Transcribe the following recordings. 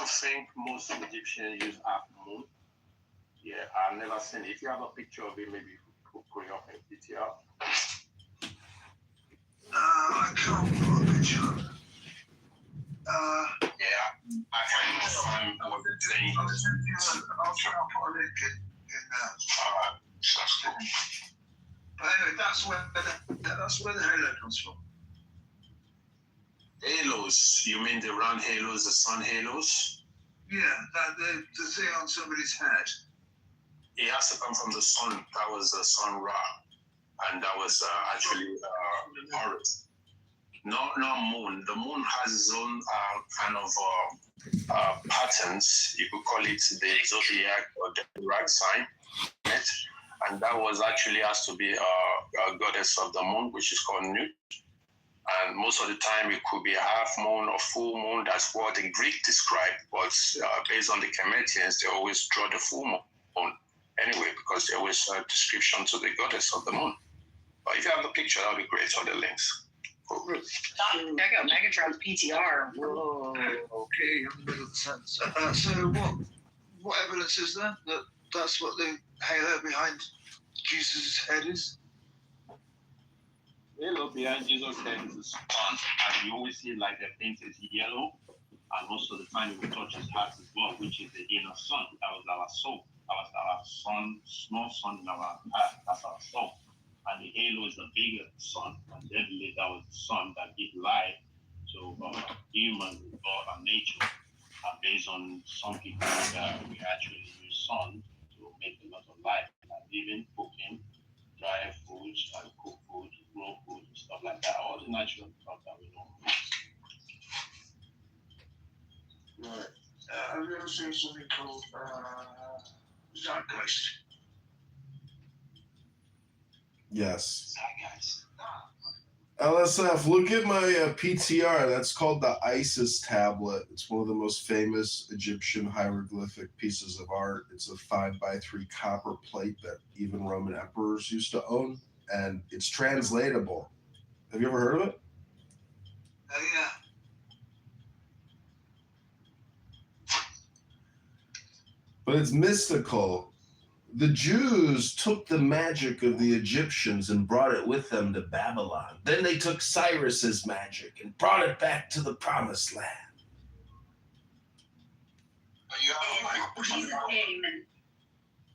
don't think most Egyptians use half moon. Yeah, I've never seen it. If you have a picture of it, maybe put it up in PTR. I can't put a picture up. Yeah, I can't find what the thing is. I'll try and put a link in there. Alright, that's cool. But anyway, that's where the halo comes from. Halos, you mean the round halos, the sun halos? Yeah, the thing on somebody's head. It has to come from the sun. That was the sun Ra, and that was actually Horus. Not moon. The moon has its own kind of patterns. You could call it the zodiac or the right sign, right? And that was actually has to be a goddess of the moon, which is called Nut. And most of the time, it could be a half moon or full moon. That's what the Greek described. But based on the Cometians, they always draw the full moon anyway, because there was a description to the goddess of the moon. But if you have the picture, that would be great, or the links. Check out Megatron's PTR. Whoa, okay, in the middle of the sentence. So what evidence is there that that's what the halo behind Jesus' head is? Halo behind Jesus' head is the sun, and you always see like the painted yellow, and most of the time you will touch his heart as well, which is the inner sun. That was our soul. That was our sun, small sun in our heart. That's our soul. And the halo is the bigger sun, and then that was the sun that gives life to human God and nature. And based on some people that we actually use sun to make a lot of life, like living, cooking, dry foods, like cook food, grow food, and stuff like that. All the natural stuff that we know. Right. Have you ever seen something called zeitgeist? Yes. Zeitgeist. LSF, look at my PTR. That's called the Isis tablet. It's one of the most famous Egyptian hieroglyphic pieces of art. It's a 5x3 copper plate that even Roman emperors used to own, and it's translatable. Have you ever heard of it? Yeah. But it's mystical. The Jews took the magic of the Egyptians and brought it with them to Babylon. Then they took Cyrus's magic and brought it back to the promised land.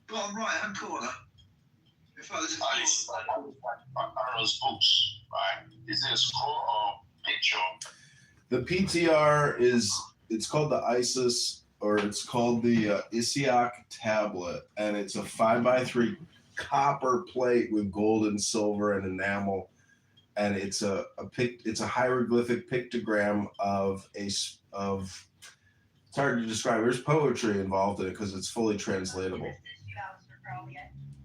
Well, I'm right hand corner. If I was Those books, right? Is it a scroll or picture? The PTR it's called the Isis, or it's called the Isiaq tablet, and it's a 5x3 copper plate with gold and silver and enamel, and it's a hieroglyphic pictogram of it's hard to describe. There's poetry involved in it because it's fully translatable.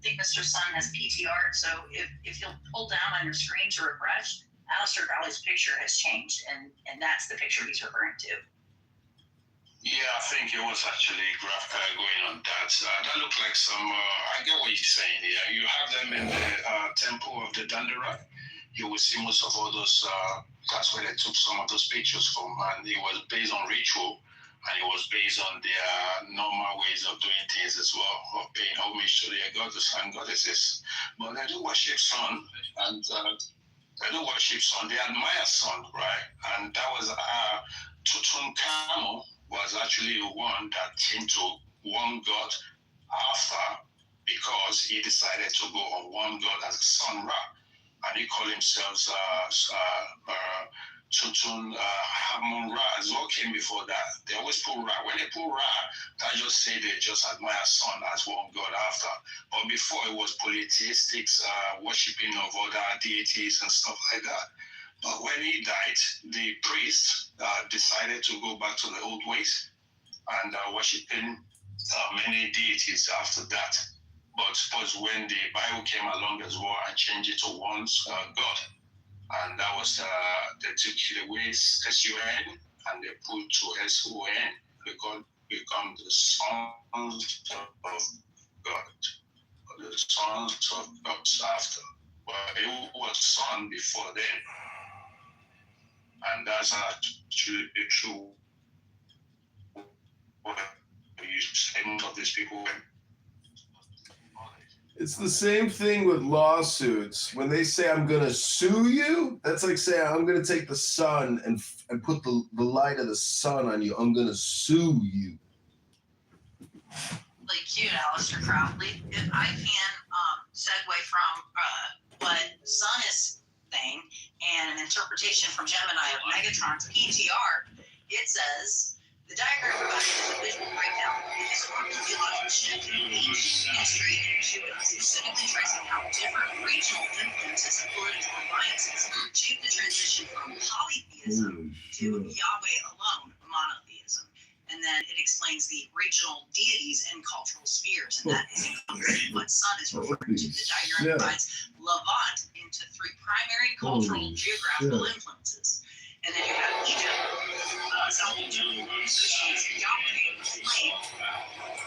I think Mr. Sun has PTR, so if you'll pull down on your screen to refresh, Alistair Crowley's picture has changed, and that's the picture he's referring to. Yeah, I think it was actually going on that. That looked like some, I get what you're saying here. You have them in the temple of the Dandara. You will see most of all those, that's where they took some of those pictures from, and it was based on ritual, and it was based on their normal ways of doing things as well, of paying homage to their goddess and goddesses. But they do worship sun, and they do worship sun. They admire sun, right? And that was Tutankhamun was actually the one that came to one god after, because he decided to go on one god as Sun Ra, and he called himself Tutankhamun Ra as well. Came before that. They always put Ra. When they put Ra, that just say they just admire Sun as one god after. But before, it was polytheistic worshipping of other deities and stuff like that. But when he died, the priest decided to go back to the old ways and worshipping many deities after that. But when the Bible came along as well and changed it to one God, and that was they took away S-U-N and they put to S-O-N, because become the sons of God, or the sons of God after. But it was son before then. And that's actually the true you say most of these people were. It's the same thing with lawsuits. When they say I'm gonna sue you, that's like saying I'm gonna take the sun and put the light of the sun on you. I'm gonna sue you. Really cute, Aleister Crowley. If I can segue from what Sun is saying and an interpretation from Gemini of Megatron's PTR, it says the diagram provides a visual breakdown of the historical theological shift in ancient history specifically tracing how different regional influences and political alliances shaped the transition from polytheism to Yahweh alone monotheism. And then it explains the regional deities and cultural spheres, and that is what Sun is referring to. The diagram divides Levant into three primary cultural geographical influences. And then you have Egypt, South Egypt, associates Yahweh, flame,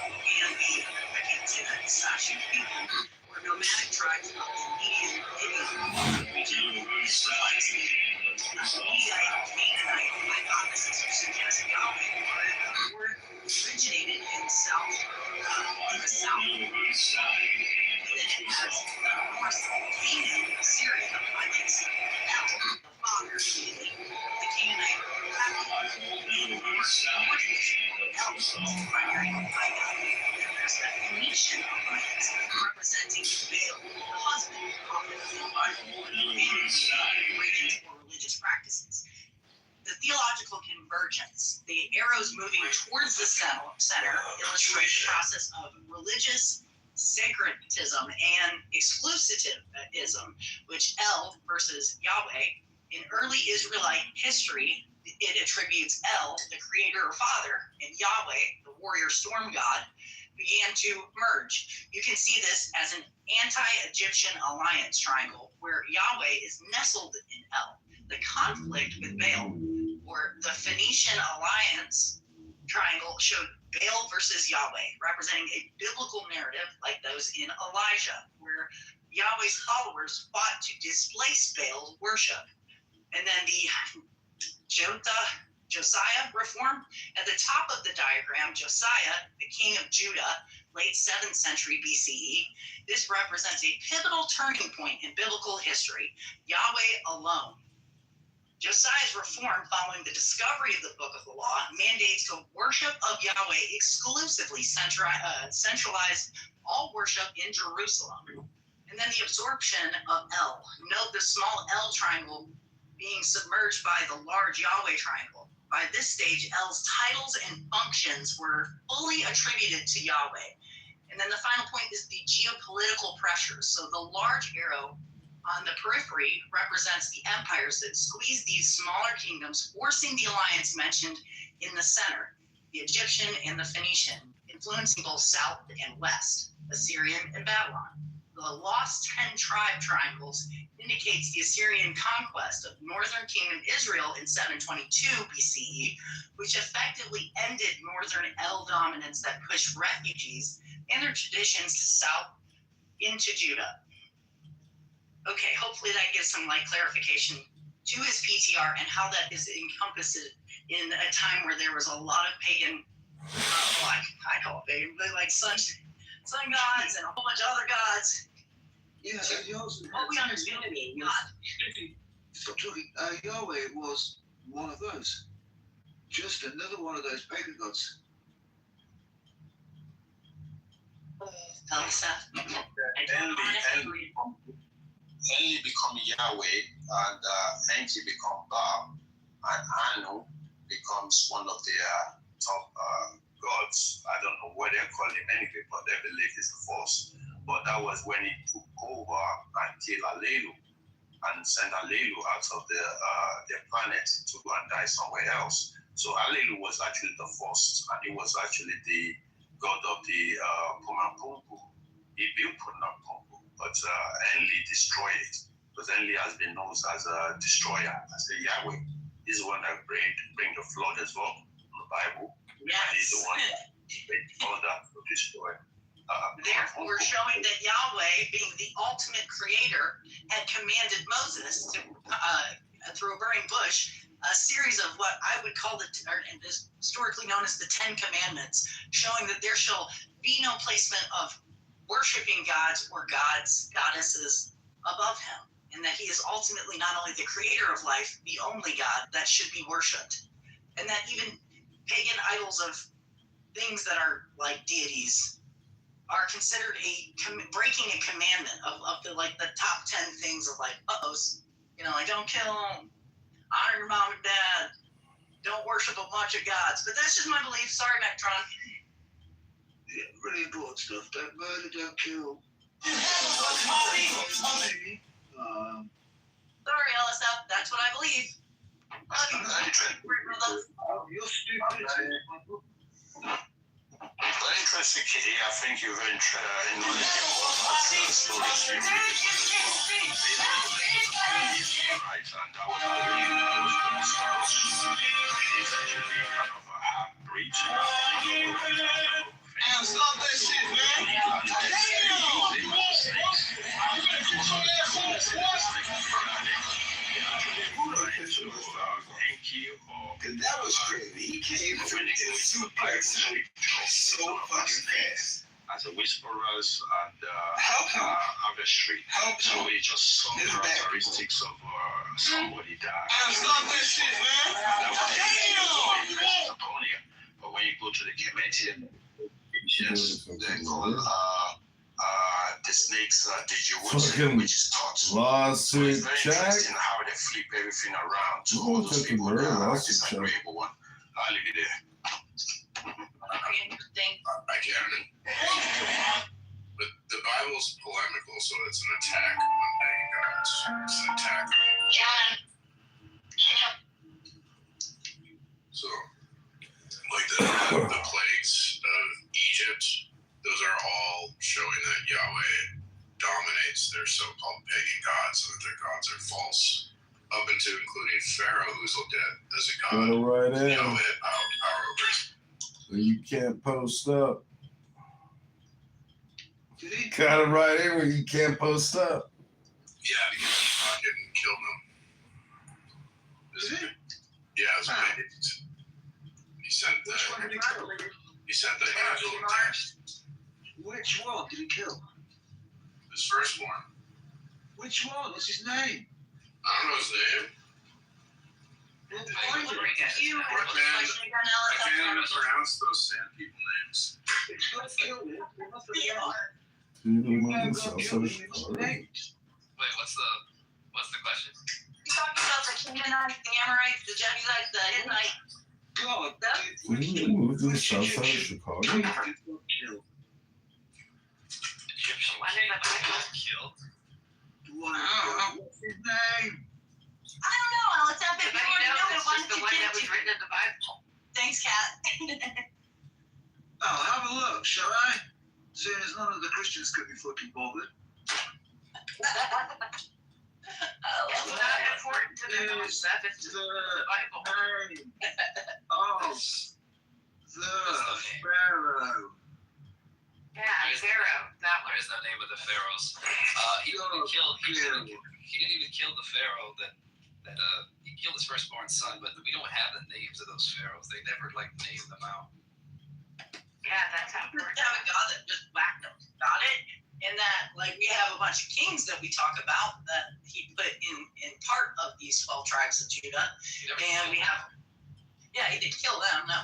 and the, I can't say that, Sashi people, were nomadic tribes of the Median region. This reflects the Mediite Canaanite hypothesis, which suggests Yahweh originated in the south. And then it has North Canaan, Syria, highlights El, the father, the Canaanite El is the primary Yahweh. And there's the Phoenician alliance representing Baal, the husband, often in the Bible, and regions for religious practices. The theological convergence, the arrows moving towards the center, illustrate the process of religious syncretism and exclusivism, which El versus Yahweh. In early Israelite history, it attributes El, the creator or father, and Yahweh, the warrior storm god, began to merge. You can see this as an anti-Egyptian alliance triangle where Yahweh is nestled in El. The conflict with Baal, or the Phoenician alliance triangle, showed Baal versus Yahweh, representing a biblical narrative like those in Elijah, where Yahweh's followers fought to displace Baal's worship. And then the Josiah reform, at the top of the diagram, Josiah, the king of Judah, late 7th century BCE. This represents a pivotal turning point in biblical history, Yahweh alone. Josiah's reform, following the discovery of the Book of the Law, mandates the worship of Yahweh exclusively, centralized all worship in Jerusalem. And then the absorption of El. Note the small L triangle being submerged by the large Yahweh triangle. By this stage, El's titles and functions were fully attributed to Yahweh. And then the final point is the geopolitical pressures. So the large arrow on the periphery represents the empires that squeeze these smaller kingdoms, forcing the alliance mentioned in the center, the Egyptian and the Phoenician, influencing both south and west, Assyrian and Babylon. The lost 10 tribe triangles indicates the Assyrian conquest of northern kingdom Israel in 722 BCE, which effectively ended northern El dominance that pushed refugees and their traditions south into Judah. Okay, hopefully that gives some clarification to his PTR and how that is encompassed in a time where there was a lot of pagan, I call it pagan, but like sun gods and a whole bunch of other gods. Yeah, and you also What we understand to be God. Stop talking. Yahweh was one of those. Just another one of those pagan gods. Tell us that. Enli become Yahweh, and Enki become Baal, and Anu becomes one of their top gods. I don't know what they call him anyway, but they believe he's the first. But that was when he took over and killed Alelu and sent Alelu out of their planet to go and die somewhere else. So Alelu was actually the first, and he was actually the god of the Pumapunku. He built Pumapunku, but Enli destroyed it, because Enli has been known as a destroyer, as the Yahweh. He's the one that bring the flood as well in the Bible. Yes. And he's the one that made all that to destroy. Therefore, showing that Yahweh, being the ultimate creator, had commanded Moses to, through a burning bush, a series of what I would call historically known as the 10 Commandments, showing that there shall be no placement of worshiping gods or goddesses above him, and that he is ultimately not only the creator of life, the only God that should be worshipped, and that even pagan idols of things that are like deities are considered breaking a commandment of the top 10 things of don't kill, honor your mom and dad, don't worship a bunch of gods. But that's just my belief. Sorry, Metron. Yeah, really important stuff. Don't murder, don't kill. Sorry, LSF. That's what I believe. You're stupid. Very interesting, Kitty. I think you're very knowledgeable about stories. Right, and that was actually kind of a half-breed. And stop that shit, man. That was crazy. He came from the super so fucking fast. As a whisperers and adversary. So it's just some characteristics of somebody that. And stop that shit, man. Damn! But when you go to the Kemetic, yes, they're called the snakes, the which is taught. Lawsuit It's very check. interesting how they flip everything around to all those people that are disagreeable one. I'll leave it there. Very interesting. I can. But the Bible's polemical, so it's an attack on pagan gods. It's an attack on. So, like the plagues of Egypt, those are all showing that Yahweh dominates their so-called pagan gods, and that their gods are false, up into including Pharaoh, who's looked at as a god. Go right in. Yahweh had power over his. So you can't post up. Did he? Got it right in where you can't post up. Yeah, because he fucking killed them. Did he? Yeah, it was amazing. He sent the. Which one did he kill? He sent the angel of death. Which one did he kill? His first one. Which one? What's his name? I don't know his name. Well, find it. You I can't even pronounce those sand people names. It's not killed him. Dude, You I'm know, on God the killed south him. It side. was named. Wait, what's the question? You're talking about the Canaanites, the Amorites, the Jebusites, the Hittites. God, Didn't you move to the south side of Chicago? did not kill. Egyptian king was killed. What's his name? I don't know, Alex. I bet you already know It's the one just the one that was written in the Bible. Thanks, Kat. Oh, have a look, shall I? Seeing as none of the Christians could be fucking bothered. It's not important to know stuff. It's just the Bible. Name of the Pharaoh. Yeah, Pharaoh. That one. There is no name of the pharaohs. He didn't even kill the pharaoh that he killed his firstborn son, but we don't have the names of those pharaohs. They never named them out. Yeah, that's how We important. have a God that just whacked them. Got it? And that, we have a bunch of kings that we talk about that he put in part of these 12 tribes of Judah. He never And killed we have, he didn't kill them, no.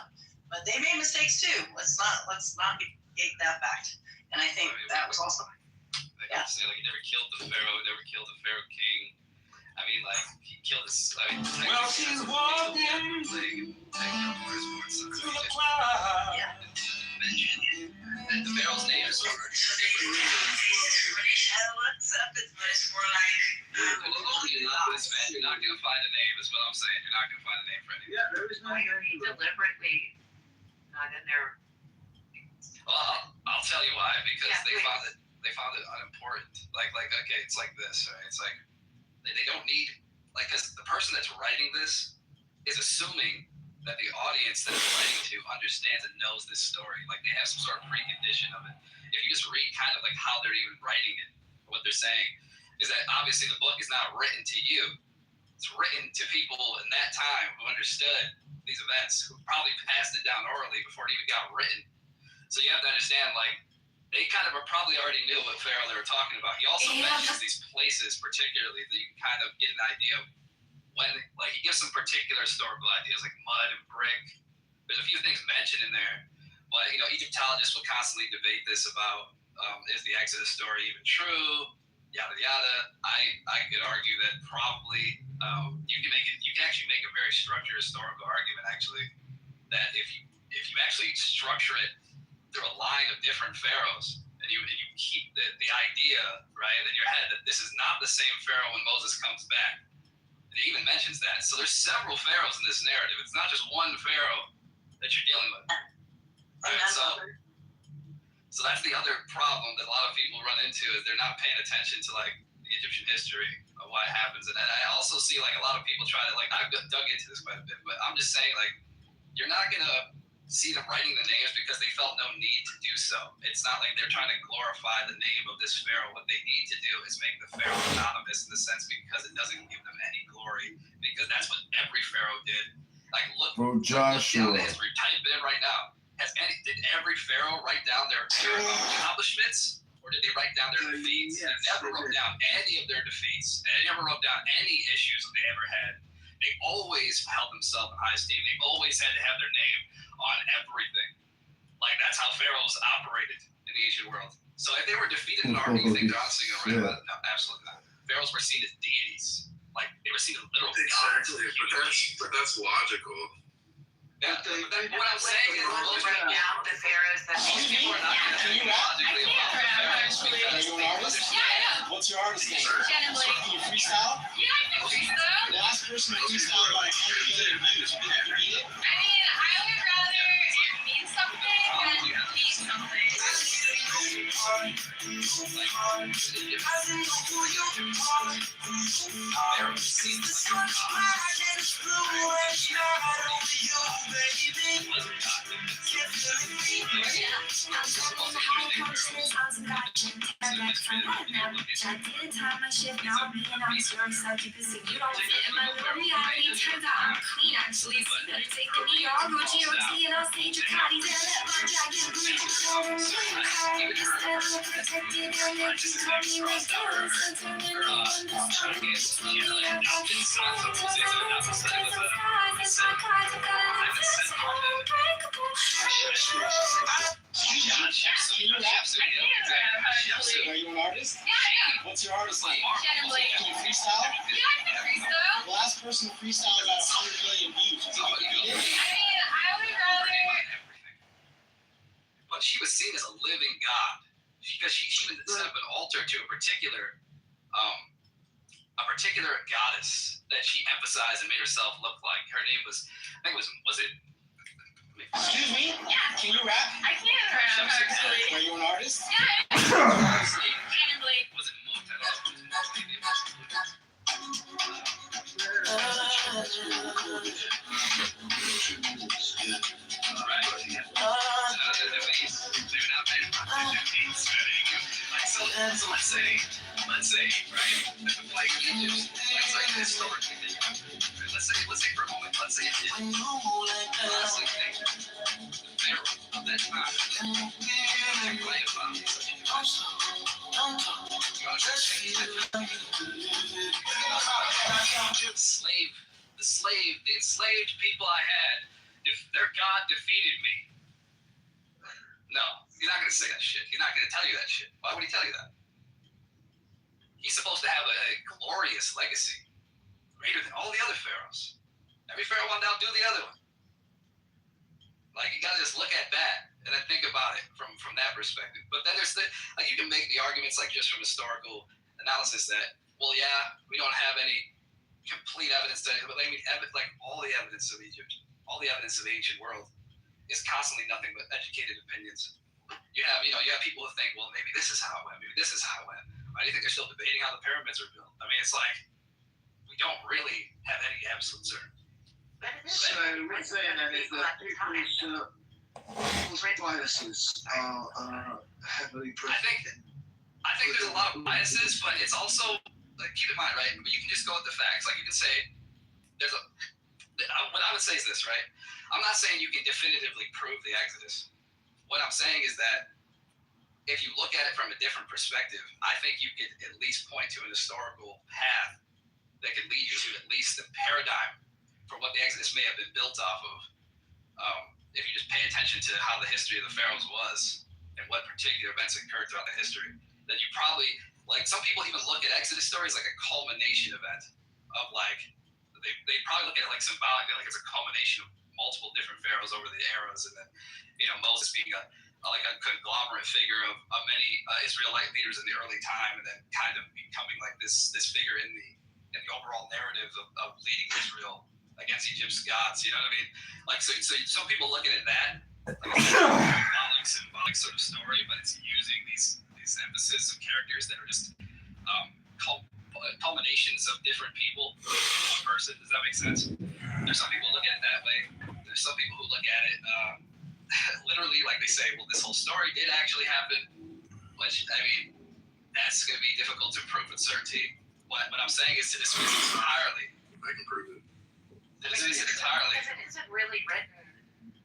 But they made mistakes too. Let's not negate that fact. And I think that was also. They can say he never killed the pharaoh, never killed the pharaoh king. I mean, he killed his. Well, she's walking through the cloud. Yeah. And the pharaoh's name is What's up? It's Miss You're not gonna find a name. Is what I'm saying. You're not gonna find a name for anything. Yeah, there is no Why are name. you deliberately not in there? Well, I'll tell you why. Because Yeah, they please. found it unimportant. Okay, it's like this. Right? It's like they don't need because the person that's writing this is assuming that the audience that it's writing to understands and knows this story. Like they have some sort of precondition of it. If you just read kind of how they're even writing it, what they're saying is that obviously the book is not written to you. it's written to people in that time who understood these events, who probably passed it down orally before it even got written. So you have to understand, like, they kind of probably already knew what pharaoh they were talking about. He also mentions these places particularly that you can kind of get an idea of when, like, he gives some particular historical ideas like mud and brick. There's a few things mentioned in there, but Egyptologists will constantly debate this about is the Exodus story even true? Yada yada. I could argue that probably you can actually make a very structured historical argument actually that if you actually structure it through a line of different pharaohs, and you keep the idea right in your head that this is not the same pharaoh when Moses comes back. And he even mentions that. So there's several pharaohs in this narrative. It's not just one pharaoh that you're dealing with. Right? So that's the other problem that a lot of people run into is they're not paying attention to like the Egyptian history of what happens. And I also see like a lot of people try to like I've dug into this quite a bit, but I'm just saying like you're not gonna see them writing the names because they felt no need to do so. It's not like they're trying to glorify the name of this pharaoh. What they need to do is make the pharaoh anonymous in the sense because it doesn't give them any glory. Because that's what every pharaoh did. Like look Joshua. Look down the history. Type it in right now. Did every pharaoh write down their accomplishments, or did they write down their defeats? Yes, they never wrote down any of their defeats, and they never wrote down any issues that they ever had. They always held themselves in high esteem. They always had to have their name on everything. Like that's how pharaohs operated in the ancient world. So if they were defeated in an army, you think they're honestly going to write about it? No, absolutely not. Pharaohs were seen as deities. Like they were seen as literal gods. Exactly, but that's logical. Yeah, what I'm saying is most right now the pharaohs that people are not going to think logically about the pharaohs because Are you an they artist? understand. What's your artist name? Shannon Blake. Can you freestyle? Yeah, I can freestyle. The last person to freestyle got 100 million views. You think you can beat it? I mean, I would rather it mean something than be something. Are you an artist? Yeah, I am. What's your artist name? Shannon Blake. Can you freestyle? Yeah, I can freestyle. The last person to freestyle got 100 million views. You think you can beat it? I mean, I would rather. But she was seen as a living god because she would set up an altar to a particular goddess that she emphasized and made herself look like. Her name was, I think was it? Excuse me? Yeah. Can you rap? I can rap, actually. Are you an artist? Yeah, What's her artist name? Shannon Blake. Was it Moot? So let's say, right, the flag of Egypt, it's like historically thinking. Let's say for a moment, let's say it did. Honestly, Pharaoh of that time, they're playing about these the enslaved people I had, if their God defeated me. No, he's not going to say that shit. He's not going to tell you that shit. Why would he tell you that? He's supposed to have a glorious legacy, greater than all the other pharaohs. Every pharaoh wanted to outdo the other one. Like, you got to just look at that and then think about it from that perspective. But then there's you can make the arguments like just from historical analysis that, well, yeah, we don't have any complete evidence to it, but I mean, like all the evidence of Egypt, all the evidence of the ancient world is constantly nothing but educated opinions. You have people who think, well, maybe this is how it went, maybe this is how it went. Why do you think they're still debating how the pyramids are built? I mean, it's like we don't really have any absolute certainty. So what's saying then is that people's biases are heavily I think there's a lot of biases, but it's also like, keep in mind, right? But you can just go with the facts. Like, you can say what I would say is this, right? I'm not saying you can definitively prove the Exodus. What I'm saying is that if you look at it from a different perspective, I think you could at least point to an historical path that could lead you to at least the paradigm for what the Exodus may have been built off of. If you just pay attention to how the history of the pharaohs was and what particular events occurred throughout the history, then you probably, like, some people even look at Exodus stories like a culmination event of, like, they probably look at it like symbolically, like it's a culmination of multiple different pharaohs over the eras, and then, you know, Moses being like a conglomerate figure of many Israelite leaders in the early time, and then kind of becoming like this figure in the overall narrative of leading Israel against Egypt's gods. You know what I mean? Like, so some people look at it like a symbolic sort of story, but it's using these emphasis of characters that are just culminations of different people, one person. Does that make sense? There's some people who look at it that way. There's some people who look at it literally, like they say, well, this whole story did actually happen, which, I mean, that's going to be difficult to prove with certainty. What I'm saying is to dismiss it entirely. I can prove it. To dismiss it entirely. Because it isn't really written.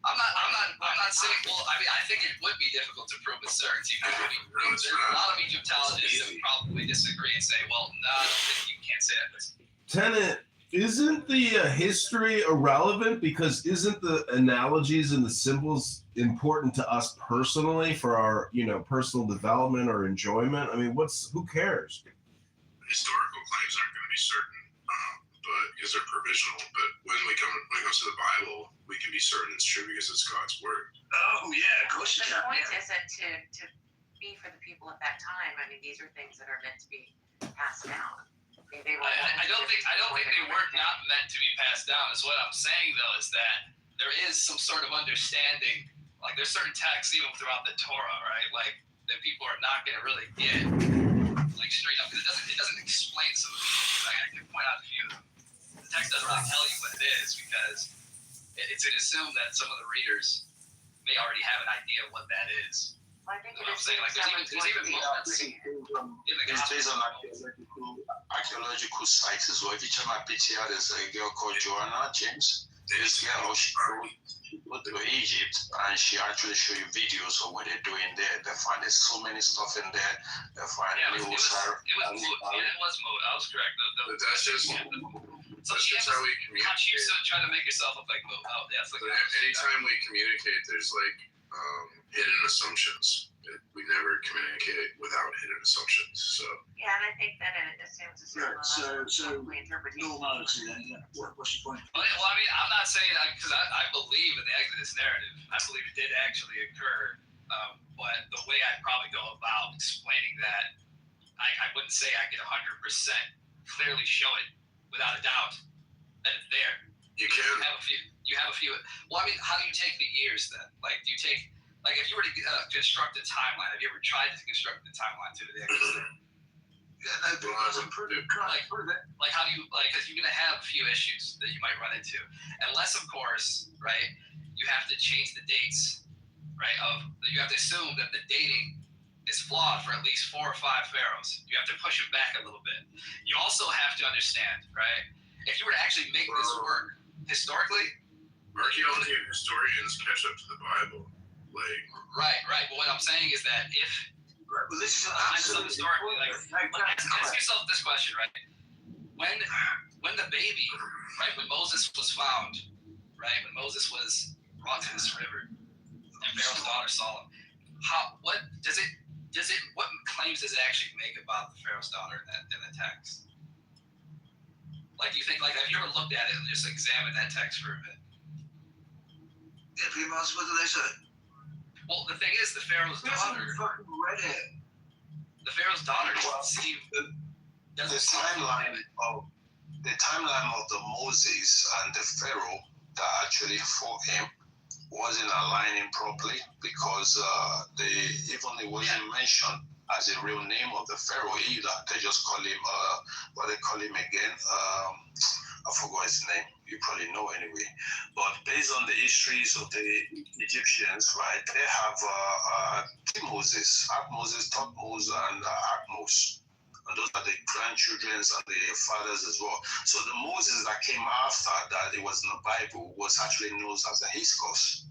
I'm not saying. Well, I mean, I think it would be difficult to prove with certainty. Because there's a lot of Egyptologists that would probably disagree and say, well, no, I don't think you can't say that. Tenant, isn't the history irrelevant? Because isn't the analogies and the symbols important to us personally for our, you know, personal development or enjoyment? I mean, who cares? Historical claims aren't going to be certain, but because they're provisional. But when it comes to the Bible, we can be certain it's true because it's God's word. Oh yeah, of course you The can. point isn't to be for the people at that time. I mean, these are things that are meant to be passed down. They were I don't think they were not meant to be passed down. Is what I'm saying, though, is that there is some sort of understanding. Like, there's certain texts even throughout the Torah, right? Like, that people are not going to really get, like, straight up, because it doesn't explain some of these. I can point out a few of them. The text doesn't really tell you what it is, because it's assumed that some of the readers may already have an idea of what that is. Well, I think You know what I'm saying? Like, there's even moments in the It's based on Gospels. archaeological sites as well. If you check my PTR, there's a girl called Joanna James. This girl, she go to Egypt and she actually show you videos of what they're doing there. They find there's so many stuff in there. They find It was Moot. Yeah, it was Moot. I was correct. But that's just how we communicate. How you try to make yourself look like Moot. Oh, yeah, it's like Anytime we communicate, there's like hidden assumptions. We never communicate without hidden assumptions. So Yeah, and I think that it assumes a certain Right, so interpretation. normality then. Yeah. What's your point? Well, I mean, I'm not saying that because I believe in the Exodus narrative. I believe it did actually occur. But the way I'd probably go about explaining that, I wouldn't say I could 100% clearly show it without a doubt that it's there. you can. You have a few. Well, I mean, how do you take the years then? Like, do you take, like, if you were to construct a timeline, have you ever tried to construct the timeline to the Exodus? Yeah, no, but it wasn't proven. Like, how do you, like, because you're going to have a few issues that you might run into. Unless, of course, right, you have to change the dates, right, you have to assume that the dating is flawed for at least 4 or 5 pharaohs. You have to push it back a little bit. You also have to understand, right, if you were to actually make this work historically, Archaeology and historians catch up to the Bible. Like, right. But what I'm saying is that if Right, well, this is an historically, like, ask yourself this question, right? When the baby, right, when Moses was found, right, when Moses was brought to this river, and Pharaoh's daughter saw him, what claims does it actually make about the Pharaoh's daughter in the text? Like, do you think, like, have you ever looked at it and just examined that text for a bit? Yeah, pretty much. What do they say? Well, the thing is, the Pharaoh's daughter, Fucking read it. the Pharaoh's daughter doesn't seem the timeline of the Moses and the Pharaoh that actually fought him wasn't aligning properly because it wasn't mentioned as a real name of the Pharaoh either. They just call him what they call him again. I forgot his name. You probably know anyway. But based on the histories of the Egyptians, right, they have two Moses, Thutmose and Akhmos. and those are the grandchildren and the fathers as well. So the Moses that came after that, it was in the Bible, was actually known as a Hyksos,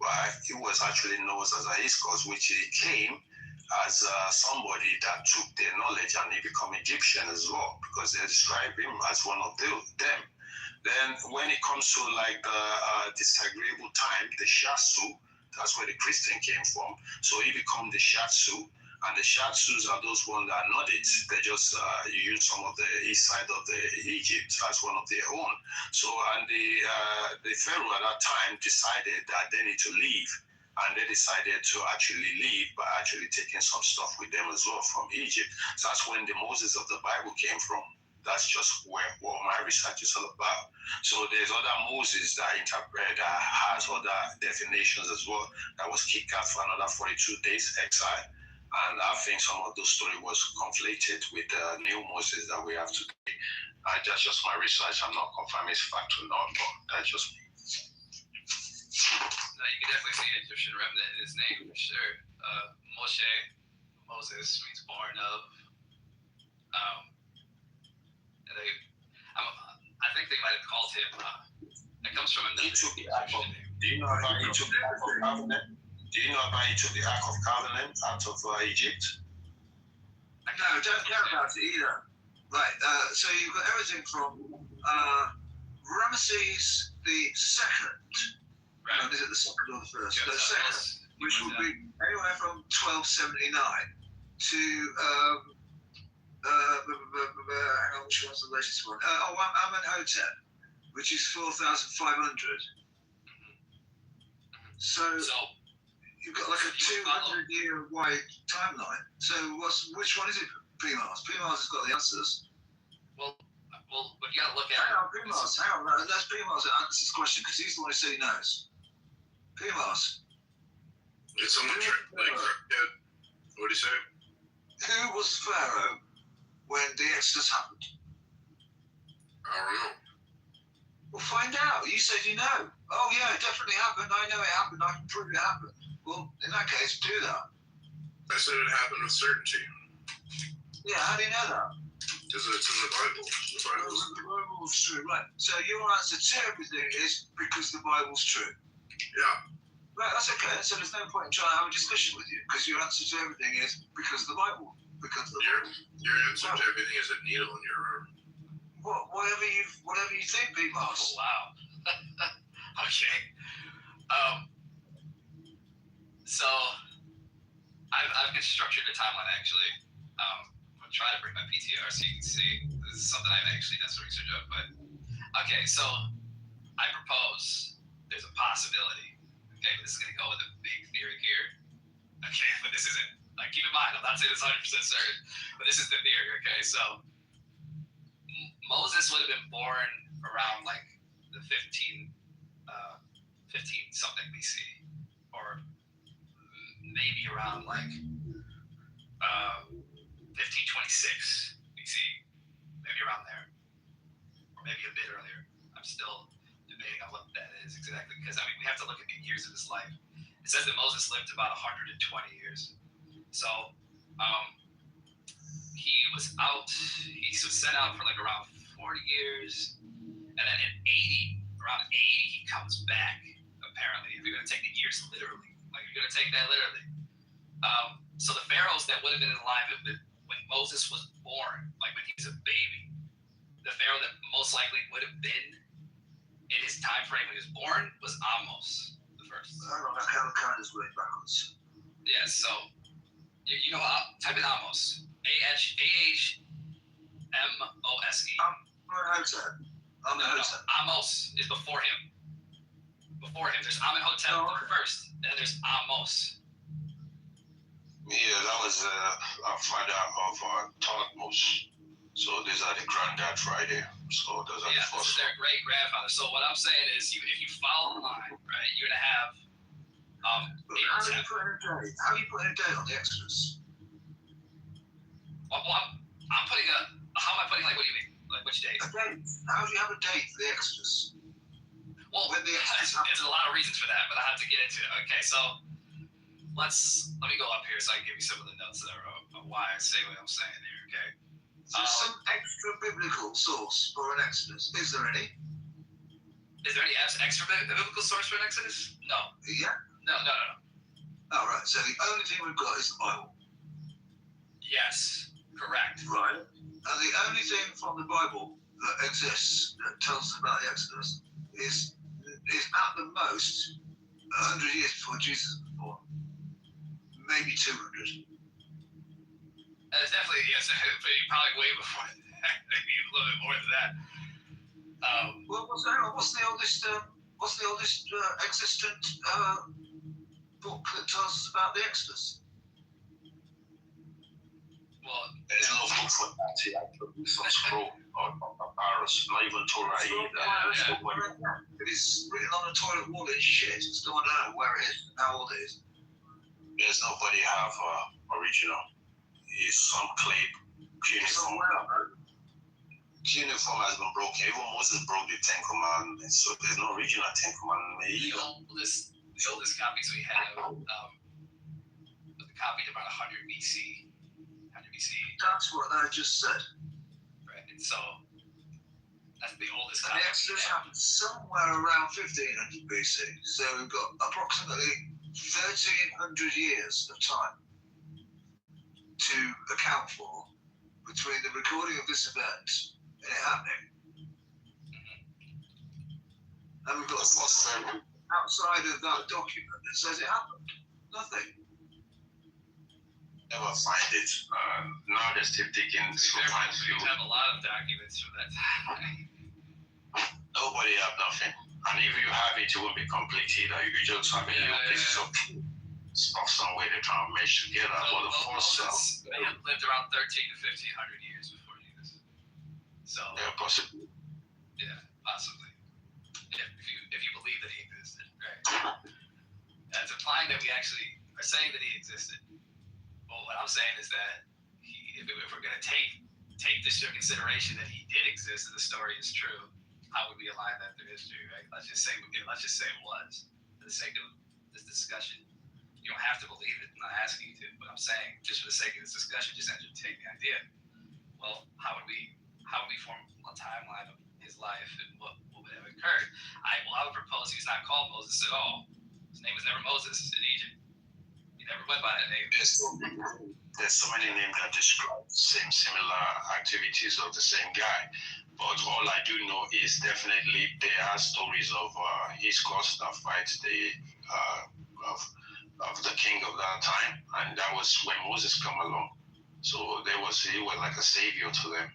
right? He was actually known as a Hyksos, which he came as somebody that took their knowledge and he became Egyptian as well, because they describe him as one of them. Then when it comes to like the disagreeable time, the Shatsu, that's where the Christian came from. So he became the Shatsu, and the Shatsus are those ones that are not it. They just use some of the east side of the Egypt as one of their own. So and the Pharaoh at that time decided that they need to leave. And they decided to actually leave by actually taking some stuff with them as well from Egypt. So that's when the Moses of the Bible came from. That's just what my research is all about. So there's other Moses that has other definitions as well, that was kicked out for another 42 days exile. And I think some of those stories was conflated with the new Moses that we have today. That's just my research. I'm not confirming it's fact or not, but that's just me. No, you can definitely see an Egyptian remnant in his name for sure. Moses means born of. I think they might have called him. It comes from another Egyptian name. Do you know about he took the Ark of Covenant? Do you know about he took the Ark of Covenant out of Egypt? No, don't care about it either. Right, so you've got everything from Ramesses the Second. Right. Is it the second or the first? Yeah, The second, which would be anywhere from 1279 to hang on, which one's the latest one? Amenhotep, which is 4,500. So you've got like a 200-year wide timeline. So which one is it? PMARS. PMARS has got the answers. Well, but you gotta look at. Hang on, PMARS. Hang on, that's PMARS that answers this question because he's the one who said he knows. PMARS. Did someone what did he say? Who was Pharaoh when the Exodus happened? I don't know. Well, find out. You said you know. Oh, yeah, it definitely happened. I know it happened. I can prove it happened. Well, in that case, do that. I said it happened with certainty. Yeah, how do you know that? Because it's in the Bible. The Bible's true, right. So your answer to everything is because the Bible's true. Yeah. Right, that's okay. So there's no point in trying to have a discussion with you because your answer to everything is because the Bible. Because the Bible. Your answer to everything is a needle in your arm. Whatever you think, Oh, P-Boss. wow. Okay. So I've constructed a timeline actually. I'm gonna try to bring my PTR so you can see. This is something I've actually done some research of. But okay, so I propose there's a possibility. Okay, but this is gonna go with a big theory here. Okay, but this isn't. Like, keep in mind, I'm not saying it's 100% certain, but this is the theory. Okay, so Moses would have been born around like the 15 something BC, or maybe around like 1526 BC, maybe around there, or maybe a bit earlier. I'm still debating on what that is exactly, because I mean we have to look at the years of his life. It says that Moses lived about 120 years, so he was sent out for like around 40 years, and then around 80 he comes back. Apparently, if you're going to take the years literally, like you're going to take that literally. So the pharaohs that would have been in line when Moses was born, like when he was a baby, the pharaoh that most likely would have been in his time frame when he was born was Amos the first. I don't know how the calendars work backwards. Yeah, so you know, type in Amos. AHMOSE. Amenhotep. Amos is before him. There's Amenhotep the first, and then there's Amos. Yeah, that was a father of Thutmose. So these are the granddad right there. So those are the This first. is their great grandfather. So what I'm saying is, if you follow the line, right, you're gonna have How are you putting a date on the Exodus? Well, I'm putting how am I putting, like, what do you mean? Like, which date? A date. How do you have a date for the Exodus? Well, When the Exodus there's a lot of reasons for that, but I have to get into it. Okay, so let me go up here so I can give you some of the notes that are why I say what I'm saying here. Okay, So some extra biblical source for an Exodus. Is there any? Is there any extra biblical source for an Exodus? No. Yeah. No. All right. So the only thing we've got is the Bible. Yes, correct. Right. And the only thing from the Bible that exists that tells us about the Exodus is at the most 100 years before Jesus was born. Maybe 200. It's definitely, yes, probably way before that. Maybe a little bit more than that. Well, what's the oldest existent book that tells us about the Exodus? Well, There's no book for that. It's not scroll or papyrus, not even Torah either. It is written on a toilet wall in shit. Still don't know where it is, how old it is. There's nobody have original. It's some clay cuneiform. Cuneiform has been broken. Even Moses broke the Ten Commandments, so there's no original Ten Commandments. The oldest copies we have, was copied about 100 BC. That's what I just said. Right, and so that's the oldest And copy. the Exodus happened somewhere around 1500 BC. So we've got approximately 1300 years of time to account for between the recording of this event and it happening. And we've got nothing outside of that document that says it happened. Nothing. Never find it. Now they're still digging. Sometimes We have a lot of documents from that time. nobody have nothing. And if you have it, it won't be complete either. You just have a little pieces of stuff somewhere they try to mesh together. But the first They have lived around 13 to 1500 years before Jesus. So yeah, possibly. yeah, possibly. If you believe that he existed, right? That's implying that we actually are saying that he existed. Well, what I'm saying is that if we're going to take this into consideration that he did exist and the story is true, how would we align that to history, right? Let's just say it was, for the sake of this discussion. You don't have to believe it. I'm not asking you to, but I'm saying just for the sake of this discussion, just entertain the idea. Well, how would we form a timeline of his life and what would have occurred? I would propose he's not called Moses at all. His name was never Moses in Egypt. He never went by that name. There's so many names that describe similar activities of the same guy. But all I do know is definitely there are stories of his cause that fights of the king of that time, and that was when Moses come along. So he was like a savior to them,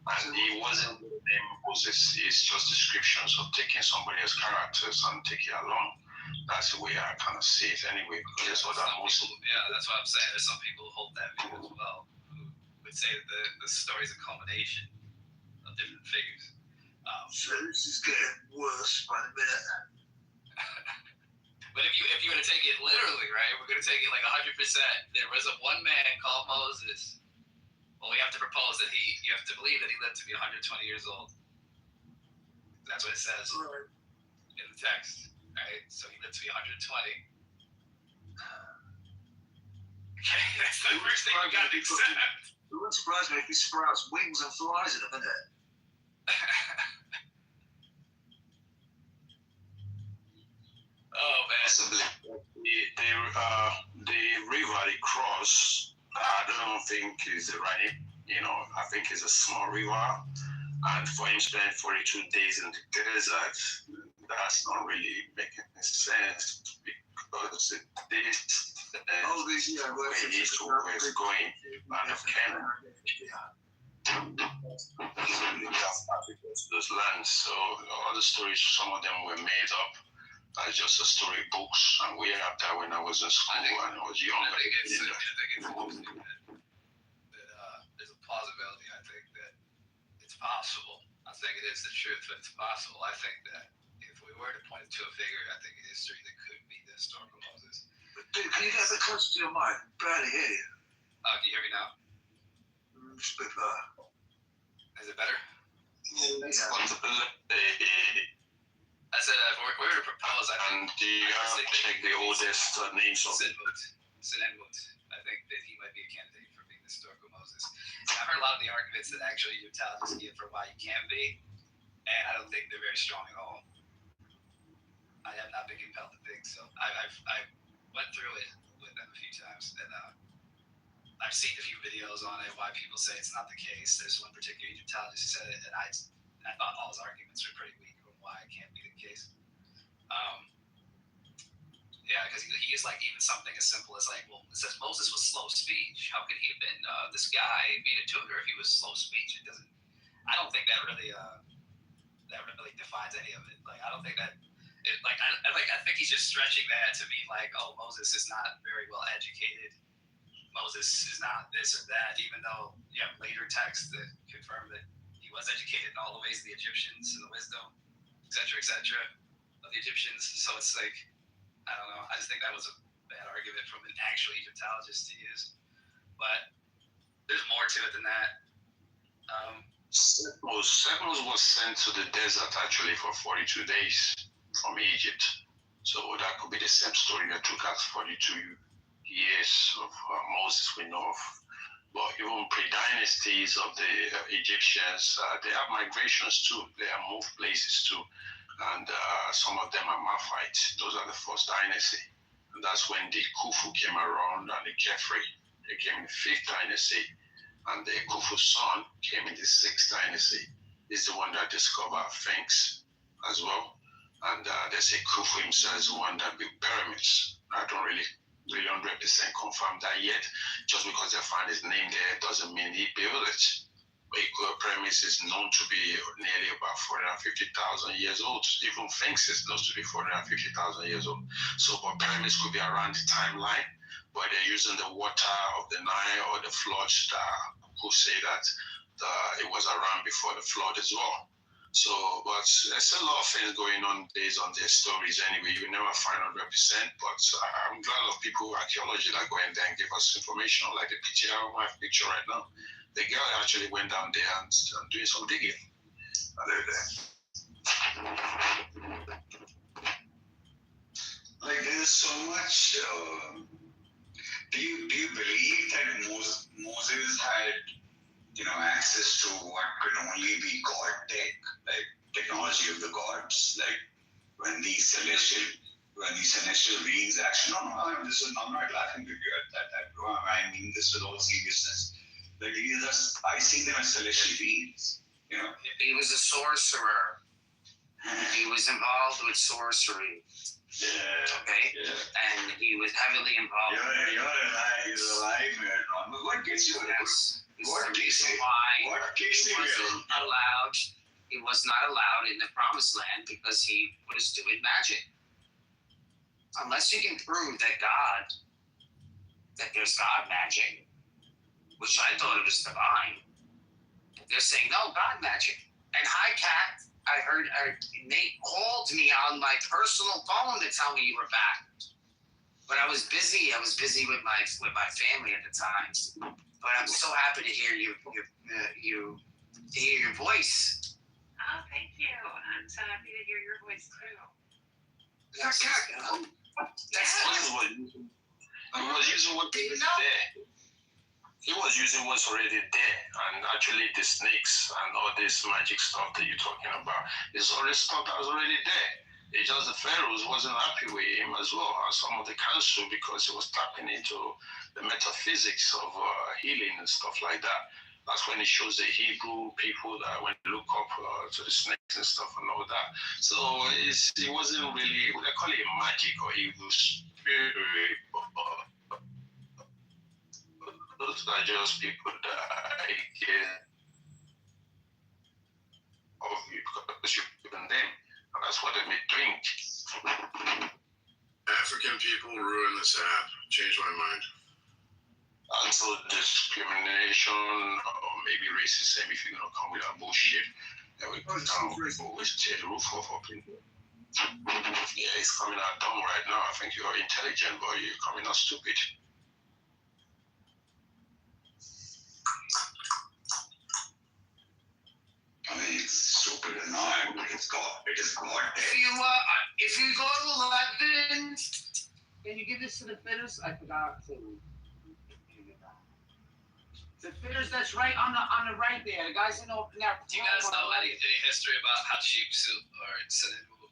and he wasn't named Moses. It's just descriptions of taking somebody else's characters and taking it along. That's the way I kind of see it anyway. Because that's what that's what I'm saying. There's some people who hold that view as well, who would say that the story is a culmination of different figures. So this is getting worse by the minute. But if you were to take it literally, right, we're going to take it like 100%. There was one man called Moses. Well, we have to propose that you have to believe that he lived to be 120 years old. That's what it says in the text, right? So he lived to be 120. Okay, that's the first thing we got to accept. It wouldn't surprise me if he sprouts wings and flies in a minute. Oh man. possibly the river they cross, I don't think is the right name. I think it's a small river, and for him spend 42 days in the desert, that's not really making sense because this where he is to where he's going, land of Canaan. Those lands, so all the stories, some of them were made up as just a story books, and we had that when I was in school and I was young. I think it's interesting that there's a plausibility. I think that it's possible. I think it is the truth, but it's possible. I think that if we were to point to a figure, I think in history that could be the historical Moses. Dude, can you get a bit closer to your mic? Barely hear you. Can you hear me now? It's a bit better. Is it better? I said if we were to propose, I think. And do you have to check the oldest names of it? Sinenmut. I think that he might be a candidate for being historical Moses. And I've heard a lot of the arguments that actually Egyptologists give for why you can't be, and I don't think they're very strong at all. I have not been compelled to think so. I went through it with them a few times, and I've seen a few videos on it why people say it's not the case. There's one particular Egyptologist who said it, and I thought all his arguments were pretty weak on why it can't be the case. Yeah, because he is like even something as simple as like, well, it says Moses was slow speech. How could he have been this guy being a tutor if he was slow speech? It doesn't. I don't think that really defines any of it. Like I don't think that. I think he's just stretching that to mean like, oh, Moses is not very well educated. Moses is not this or that, even though you have later texts that confirm that he was educated in all the ways of the Egyptians and the wisdom, et cetera, of the Egyptians. So it's like, I don't know. I just think that was a bad argument from an actual Egyptologist to use. But there's more to it than that. Sepos was sent to the desert actually for 42 days from Egypt. So that could be the same story that took us 42 years of Moses we know of. But even pre-dynasties of the Egyptians, they have migrations too. They have moved places too. And some of them are Maphites. Those are the first dynasty. And that's when the Khufu came around and the Khepri. They came in the 5th dynasty. And the Khufu's son came in the 6th dynasty. He's the one that discovered Sphinx as well. And they say Khufu himself is the one that built pyramids. I don't really 100% confirm that yet. Just because they find his name there doesn't mean he built it. Pyramids is known to be nearly about 450,000 years old. Even Sphinx is known to be 450,000 years old. So, but pyramids could be around the timeline, but they're using the water of the Nile or the floods who say that it was around before the flood as well. So, but there's a lot of things going on based on their stories anyway. You never find 100%, but I'm glad of people, archaeology, that go in there and give us information, like the picture, my picture right now. The girl actually went down there and doing some digging. Like there's so much. Do you believe that Moses had access to what could only be God tech, like technology of the gods, like when these celestial beings actually? No, I'm not laughing at you at that. I mean this with all seriousness. Like I see them as celestial beings. He was a sorcerer. He was involved with sorcery. Yeah. Okay. Yeah. And he was heavily involved. You're alive, man. What gets you? Yes. What keeps you? Why What keeps you? He was not allowed in the Promised Land because he was doing magic. Unless you can prove that there's God magic, which I thought it was divine. They're saying no, God magic. And hi, Kat. I heard Nate called me on my personal phone to tell me you were back, but I was busy. I was busy with my family at the time. But I'm so happy to hear your voice. Oh, thank you. I'm so happy to hear your voice too. That's He was using what people there. He was using what's already there, and actually the snakes and all this magic stuff that you're talking about is already stuff that was already there. It's just the pharaohs wasn't happy with him as well, and some of the council, because he was tapping into the metaphysics of healing and stuff like that. That's when it shows the Hebrew people that when they look up to the snakes and stuff and all that. So it wasn't really, they call it magic or evil spirit. Those are just people that of you because you've given them, and that's what they may drink. African people ruin this app. Change my mind. And so discrimination or maybe racism, if you're gonna come with that bullshit, then we go down, always tear the roof off of people. Yeah, it's coming out dumb right now. I think you're intelligent, but you're coming out stupid. I mean, it's stupid and annoying, but it is God. If you go to 11, can you give this to the fitters? I forgot to. The fitters that's right on the right there. The guys in there. Do you guys know any history about Hatshepsut or Senenmu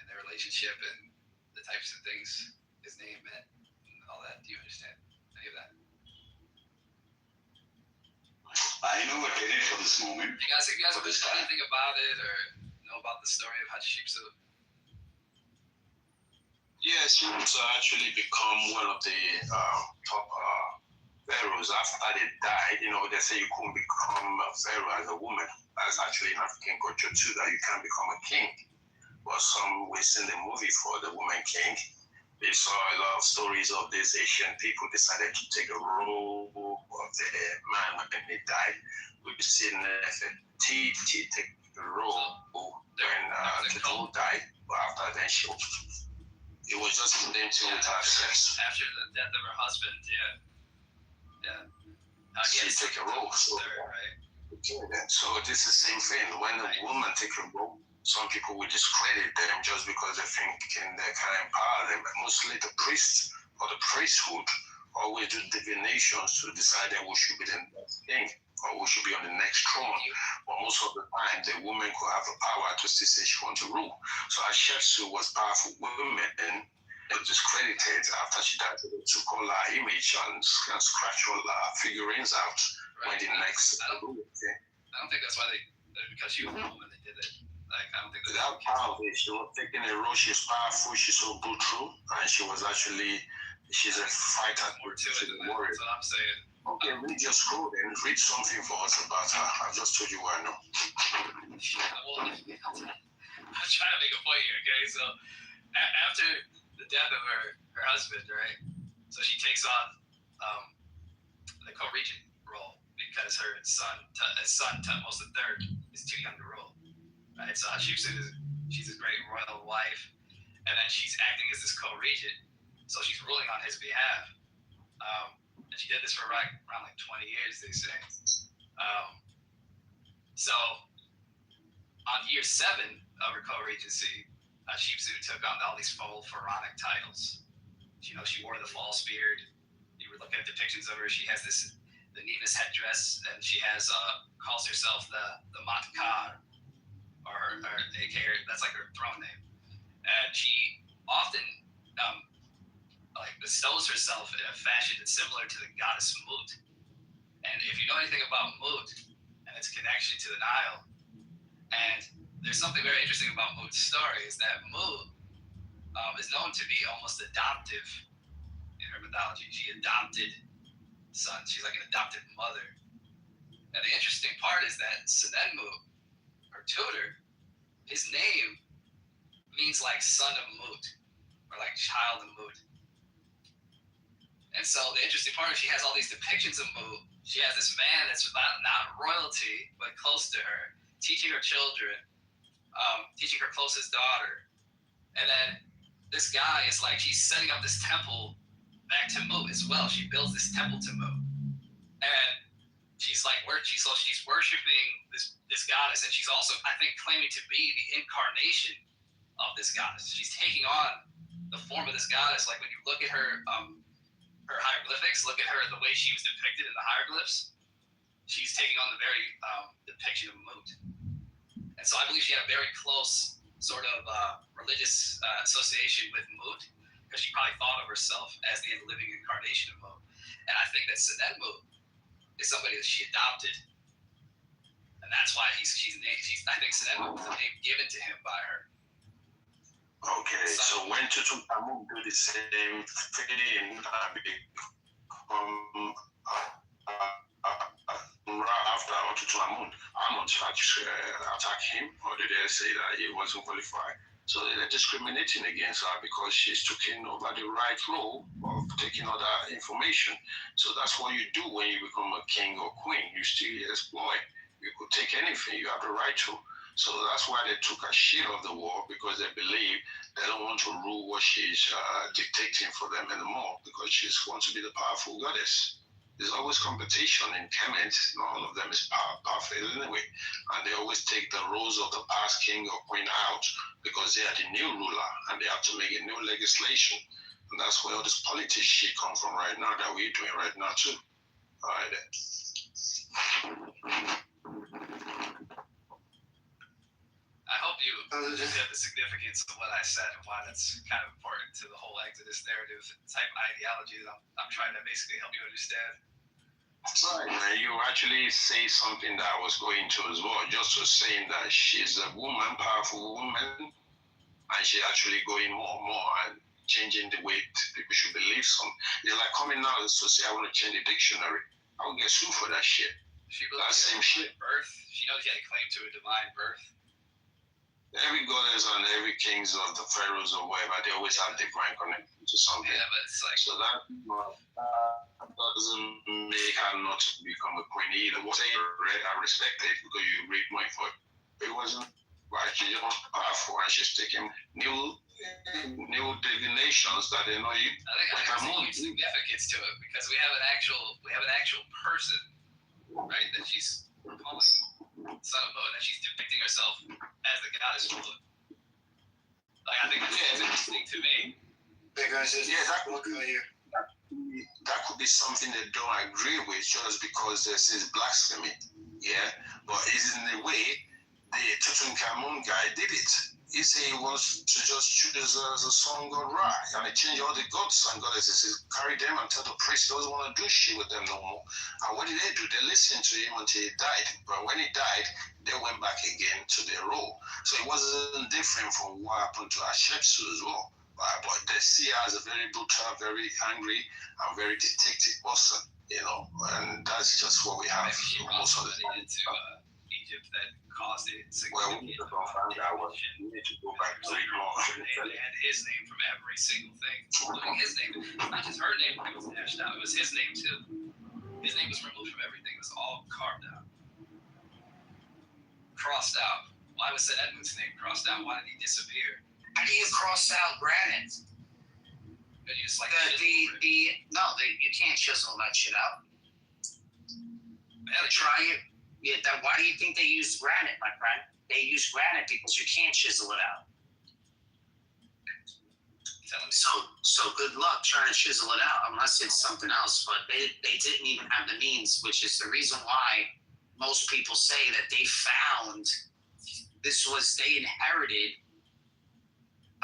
and their relationship and the types of things his name meant and all that? Do you understand any of that? I know what did it for this moment. You guys know anything about it or know about the story of Hatshepsut? Yes, she was actually become one of the top pharaohs after they died. You know, they say you couldn't become a pharaoh as a woman. That's actually an African culture too, that you can't become a king. But some we seen the movie for the woman king. They saw a lot of stories of these Asian people decided to take a role of the man when they died. We've seen Nefertiti take the role when Kitover died, but after then it was just the same thing with her sex. After the death of her husband, yeah. She took a role. So, Right. so this is the same thing. When a woman takes a role, some people will discredit them just because they think they can empower them. But mostly the priest or the priesthood always do divinations to decide who should be the next king or who should be on the next throne. But most of the time, the woman could have the power to still say she wants to rule. So Hatshepsut was powerful women and discredited after she died. They took all her image and scratched all her figurines out. When the next I don't think that's why because she was a woman they did it. Like I don't think that power. She was taking a role. She's powerful. She's so brutal, and she's a fighter. More to it than that. That's what I'm saying. Okay, read your scroll and read something for us about her. I've just told you what I know. I'm trying to make a point here, okay? So after the death of her husband, right? So she takes on the co-regent role because her son Tutmos III is too young to rule. Right? So she's a great royal wife, and then she's acting as this co-regent. So she's ruling on his behalf. And she did this for around 20 years, they say. So on year 7 of her co-regency, Hatshepsut took on all these full pharaonic titles. You know, she wore the false beard. You would look at depictions of her. She has the Nemus headdress, and she calls herself the Matkar, or aka that's like her throne name. And she often bestows herself in a fashion that's similar to the goddess Mut. And if you know anything about Mut and its connection to the Nile, and there's something very interesting about Mut's story is that Mut is known to be almost adoptive in her mythology. She adopted sons. She's like an adopted mother. And the interesting part is that Senenmu, her tutor, his name means like son of Mut, or like child of Mut. And so the interesting part is she has all these depictions of Mut. She has this man that's not royalty, but close to her, teaching her children, teaching her closest daughter. And then this guy is like, she's setting up this temple back to Mut as well. She builds this temple to Mut. And she's worshiping this goddess, and she's also, I think, claiming to be the incarnation of this goddess. She's taking on the form of this goddess. Like when you look at her hieroglyphics, look at her the way she was depicted in the hieroglyphs. She's taking on the very depiction of Mut. And so I believe she had a very close sort of religious association with Mut, because she probably thought of herself as the living incarnation of Mut. And I think that Senenmu is somebody that she adopted, and that's why she's named. I think Senenmu was a name given to him by her. Okay, so when Tutankhamun do the same thing, after Tutankhamun, Amun attack him, or did they say that he wasn't qualified? So they're discriminating against her because she's taking over the right role of taking other information. So that's what you do when you become a king or queen. You still exploit. You could take anything. You have the right to. So that's why they took a share of the war, because they believe they don't want to rule what she's dictating for them anymore, because she wants to be the powerful goddess. There's always competition in Kemet. Not all of them is powerful anyway. And they always take the roles of the past king or queen out because they are the new ruler and they have to make a new legislation. And that's where all this politics shit come from right now that we're doing right now too. All right. I hope you get the significance of what I said and why that's kind of important to the whole Exodus narrative type ideology that I'm trying to basically help you understand. Right, man. You actually say something that I was going to as well, just to saying that she's a woman, powerful woman, and she's actually going more and more and changing the way people should believe some. They're like coming out to say, I want to change the dictionary. I will get sued for that shit. She That believes same in shit. birth. She knows she had a claim to a divine birth. Every goddess and every kings of the pharaohs or whatever, they always have divine connection to something. Yeah, but it's like, So that doesn't make her not to become a queen either. What I read, I respect it because you read my foot. It wasn't right. She's just powerful and she's taking new divinations that they know you. I think there's a huge significance to it because we have an actual person, right? That she's calling son of Mo, that she's depicting herself as the goddess ruler. Like I think that's interesting to me. Hey guys, that could be something they don't agree with just because this is blasphemy. Yeah, but it's in the way the Tutankhamun guy did it. He said he wants to just choose as a son god Ra, and he changed all the gods and goddesses. He carried them and tell the priest he doesn't want to do shit with them no more. And what did they do? They listened to him until he died. But when he died, they went back again to their role. So it wasn't different from what happened to Hatshepsut as well. But they see her as a very brutal, very angry, and very detective person, you know. And that's just what we have most of the time. Into Egypt that caused it Well, we need to go find out what we need to go back to They had his name from every single thing, including his name. Not just her name that was hashed out, it was his name too. His name was removed from everything. It was all carved out. Crossed out. Why was St. Edmund's name crossed out? Why did he disappear? How do you cross out granite? You just like you can't chisel that shit out. Try it. Yeah, why do you think they use granite, my friend? They use granite because you can't chisel it out. So good luck trying to chisel it out unless it's something else. But they didn't even have the means, which is the reason why most people say that they found they inherited.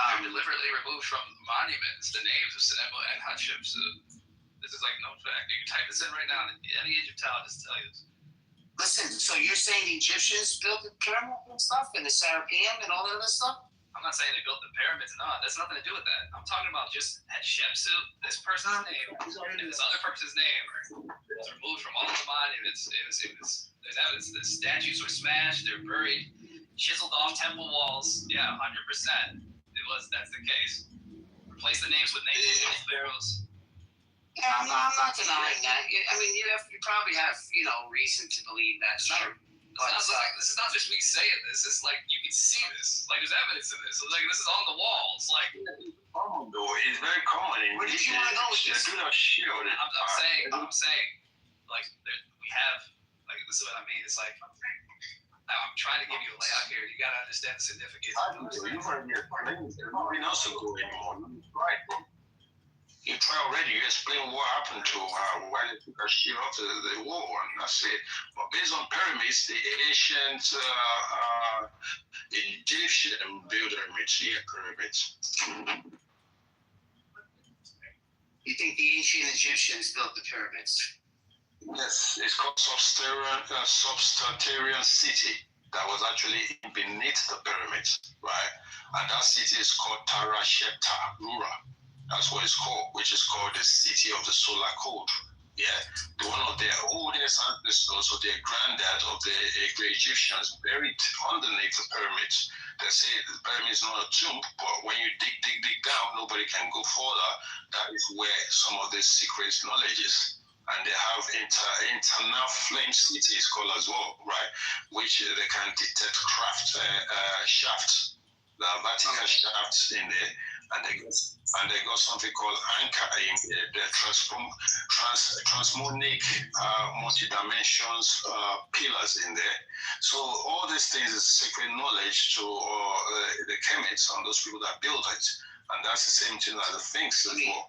Deliberately removed from monuments the names of Senebo and Hatshepsut. This is like no fact. You can type this in right now. Any Egyptologist tell you this. Listen, so you're saying the Egyptians built the pyramids and stuff, and the Serapeum and all that other stuff? I'm not saying they built the pyramids. No, that's nothing to do with that. I'm talking about just Hatshepsut, this person's name, and this other person's name was removed from all the monuments. There's evidence the statues were smashed, they're buried, chiseled off temple walls. Yeah, 100%. That's the case. Replace the names with names of pharaohs. Yeah, I'm not denying that. I mean, you probably have reason to believe that's true. This is not just me saying this. It's like you can see this. Like there's evidence of this. Like this is on the wall. It's like it's very common. Where did you want to go with this? I'm saying, like we have, like this is what I mean. It's like I'm trying to give you a layout here. You got to understand the significance. Nobody else to go anymore. Right. You try already. You explain what happened to why they took a shit off the wall, and that's it. But based on pyramids, the ancient Egyptian built pyramids. You think the ancient Egyptians built the pyramids? Yes, it's called subterranean city that was actually beneath the pyramids, right? And that city is called Tara Shepta Rura. That's what it's called, which is called the city of the solar code. Yeah, one of their oldest ancestors, or their granddad of the great Egyptians, buried underneath the pyramids. They say the pyramid is not a tomb, but when you dig down, nobody can go further. That is where some of the secret knowledge is. And they have internal flame cities called as well, right? Which they can detect shafts, the vertical shafts in there, and they got something called anchor in the transmonic multi-dimensions pillars in there. So all these things is secret knowledge to the chemists and those people that build it, and that's the same thing as the things as well.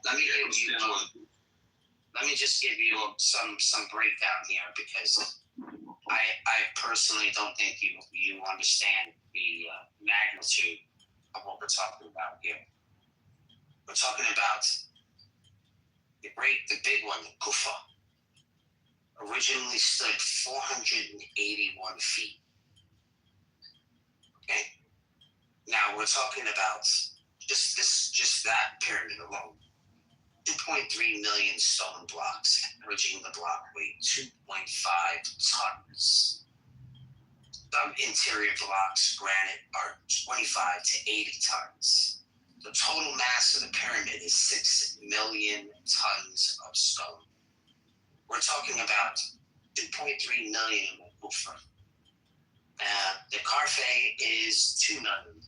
Let me let me just give you some breakdown here, because I personally don't think you understand the magnitude of what we're talking about here. We're talking about the big one, the Kufa, originally stood 481 feet. Okay? Now we're talking about just that pyramid alone. 2.3 million stone blocks, averaging the block weight 2.5 tons. Some interior blocks, granite, are 25 to 80 tons. The total mass of the pyramid is 6 million tons of stone. We're talking about 2.3 million in the Kufa. The Carfe is 2 million,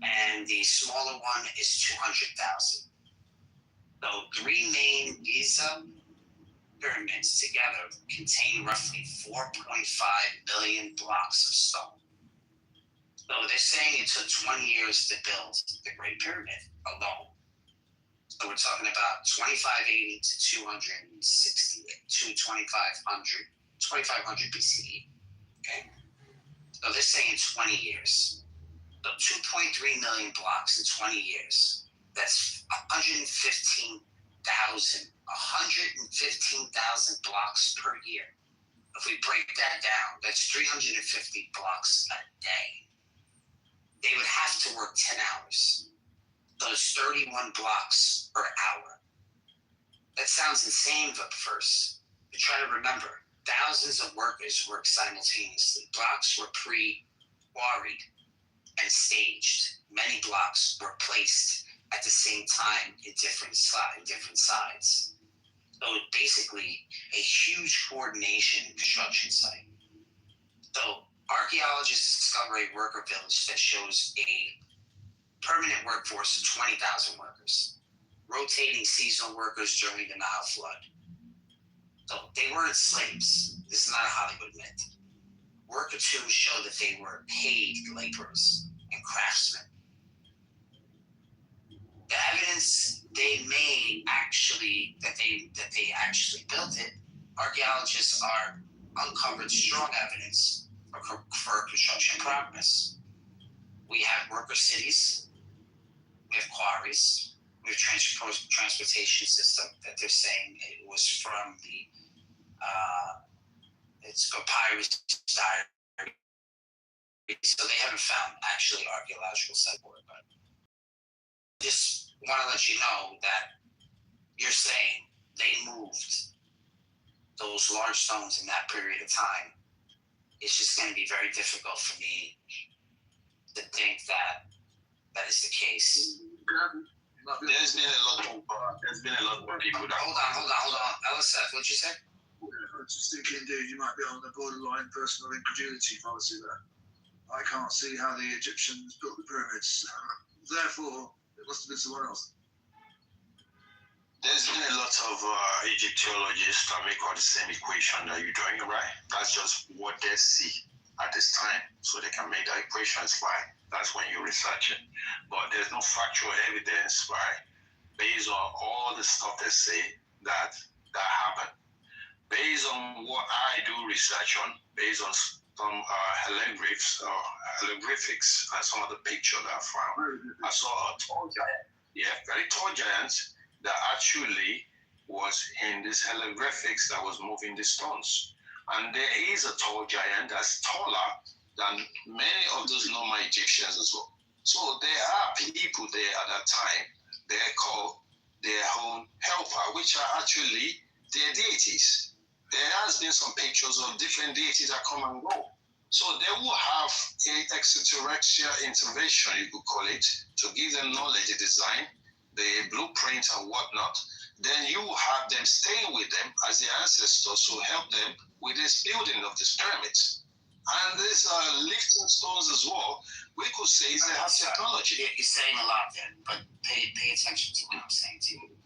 and the smaller one is 200,000. So 3 main Giza pyramids together contain roughly 4.5 million blocks of stone. So they're saying it took 20 years to build the Great Pyramid alone. So we're talking about 2580 to 2500 BCE. Okay? So they're saying 20 years. So 2.3 million blocks in 20 years. That's 115,000 blocks per year. If we break that down, that's 350 blocks a day. They would have to work 10 hours. So it's 31 blocks per hour. That sounds insane at first, but try to remember, thousands of workers worked simultaneously. Blocks were pre-quarried and staged. Many blocks were placed at the same time in different sides. So basically a huge coordination construction site. So archaeologists discover a worker village that shows a permanent workforce of 20,000 workers, rotating seasonal workers during the Nile flood. So they weren't slaves. This is not a Hollywood myth. Worker tombs show that they were paid laborers and craftsmen. The evidence they made that they actually built it, archaeologists are uncovered strong evidence for construction progress. We have worker cities, we have quarries, we have transportation system that they're saying it was from the it's papyrus diary. So they haven't found actually archaeological site for it, but just want to let you know that you're saying they moved those large stones in that period of time. It's just going to be very difficult for me to think that is the case. There's been a lot of people that. Hold on. Eliseth, what'd you say? I was just thinking, dude, you might be on the borderline personal incredulity policy there. I can't see how the Egyptians built the pyramids. Therefore, it must have been someone else. There's been a lot of Egyptologists that make all the same equation that you're doing, right? That's just what they see at this time, so they can make that equation. It's fine. That's when you research it. But there's no factual evidence, right, based on all the stuff they say that happened. Based on what I do research on, based on some hieroglyphics and some of the pictures that I found, I saw a tall giant. Yeah, very tall giant that actually was in this hieroglyphics that was moving the stones. And there is a tall giant that's taller than many of those normal Egyptians as well. So there are people there at that time, they're called their own helper, which are actually their deities. There has been some pictures of different deities that come and go. So they will have an extraterrestrial intervention, you could call it, to give them knowledge, the design, the blueprint and whatnot. Then you will have them staying with them as their ancestors to help them with this building of these pyramids. And these lifting stones as well, we could say they have technology. You're saying a lot there, but pay attention to what I'm saying to you.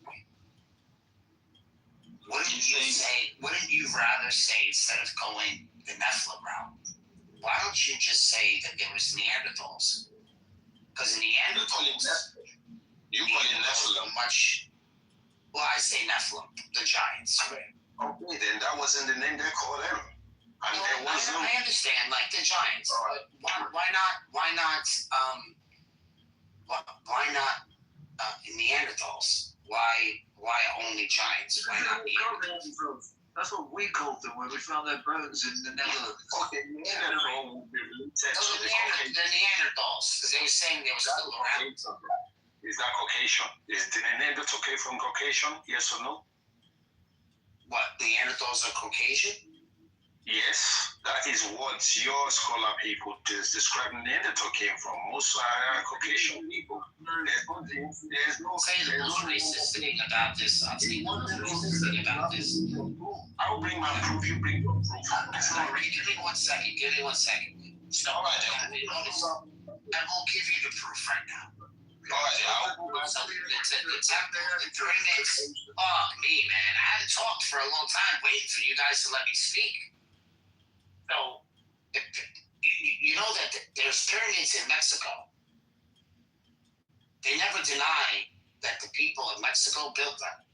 Wouldn't you rather say, instead of going the Nephilim route, why don't you just say that there was Neanderthals? Because Neanderthals, you call it Nephilim. much. Well, I say Nephilim, the giants. Okay, then that wasn't the name they called them. And No, there was no. I understand, like the giants. All right. But why not Neanderthals? Why only giants? Why not Neanderthals? That's what we called them when we found their bones in the Netherlands. Okay, Neanderthal would be related Those to are the Caucasian. the Neanderthals, because they were saying they were still around. Is that Caucasian? Is the Neanderthal came from Caucasian? Yes or no? What, the Neanderthals are Caucasian? Yes, that is what your scholar people is describing Neanderthal came from. Most are Caucasian people. There's no Say the most racist thing about this. I'll tell you one of the racist thing about this. I'll bring my proof, you bring your proof. Give me 1 second. So, All right, I will give you the proof right now. All right, So the pyramids. Oh, me, man. I hadn't talked for a long time waiting for you guys to let me speak. So, you know that there's pyramids in Mexico. They never deny that the people of Mexico built them.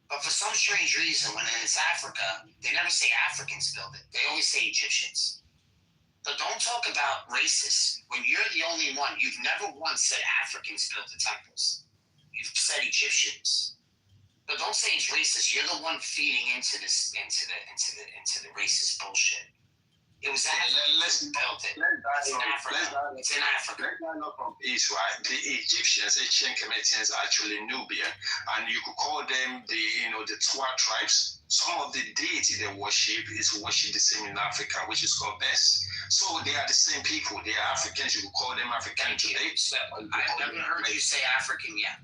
But for some strange reason, when it's Africa, they never say Africans built it. They always say Egyptians. So don't talk about racists when you're the only one. You've never once said Africans built the temples. You've said Egyptians. So don't say it's racist. You're the one feeding into the racist bullshit. It was Africans who built it. It's in Africa. It's in Africa. Israel, the Egyptians, ancient Kemetans, are actually Nubian, and you could call them the Twa tribes. Some of the deity they worship is worship the same in Africa, which is called Bes. So they are the same people. They are Africans. You could call them African today. I've never heard you say African yet.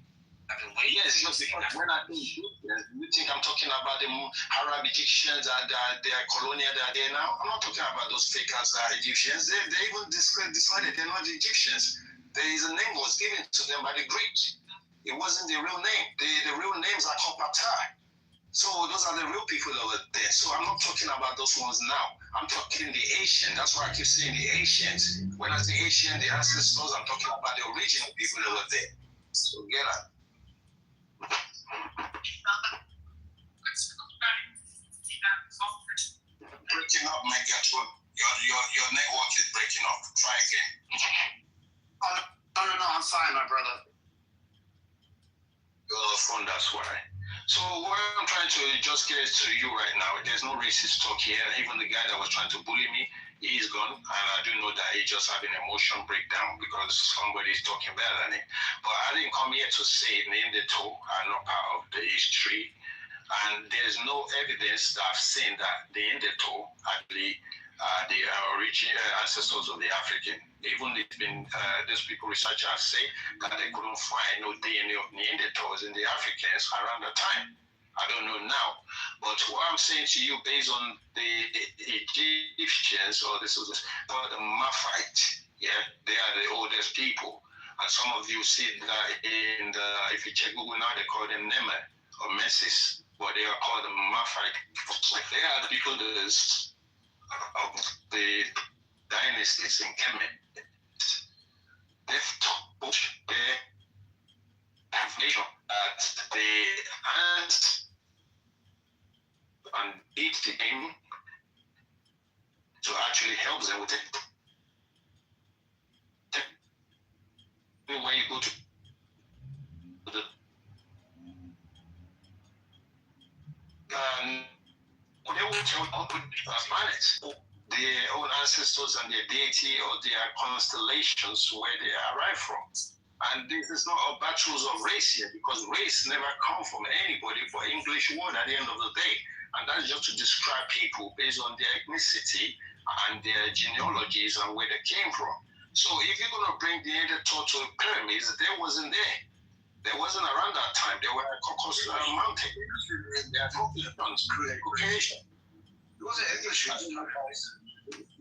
I've been waiting. Yes, just because when I think Egyptians, you think I'm talking about the Arab Egyptians that they are colonial that are there now? I'm not talking about those fake ass Egyptians. They even decided they're not Egyptians. There is a name was given to them by the Greeks. It wasn't the real name. The real names are Kopatai. So those are the real people that were there. So I'm not talking about those ones now. I'm talking the Asian. That's why I keep saying the Asians. When I say Asian, the ancestors, I'm talking about the original people that were there. So get up. Breaking up, my network. Your network is breaking up. Try again. Oh, no, I'm fine, my brother. You're on the phone, that's why. So what I'm trying to just get to you right now, there's no racist talk here. Even the guy that was trying to bully me, he's gone. And I do know that he just having an emotion breakdown because somebody's talking better than him. But I didn't come here to say Neanderthal are not part of the history. And there's no evidence that I've seen that the Neanderthal actually the original ancestors of the African. Even it's been these people researchers say that they couldn't find no DNA of Neanderthals in the Africans around the time. I don't know now, but what I'm saying to you based on the Egyptians, or this was called the Maphite, yeah, they are the oldest people. And some of you see that in the, if you check Google now, they call them Nemer or Mesis, but they are called the Maphite. They are the people that is of the dynasties in Kemet. They've told their information that the ants and eat the game to actually help them with it. When you go to the they will tell planets, their own ancestors and their deity or their constellations where they arrive from. And this is not a battle of race here, because race never comes from anybody but English word at the end of the day. And that's just to describe people based on their ethnicity and their genealogies and where they came from. So if you're going to bring the Neanderthal to the pyramids, they wasn't there. They wasn't around that time. They were at Caucasus Mountain. They are Caucasian. It wasn't English. It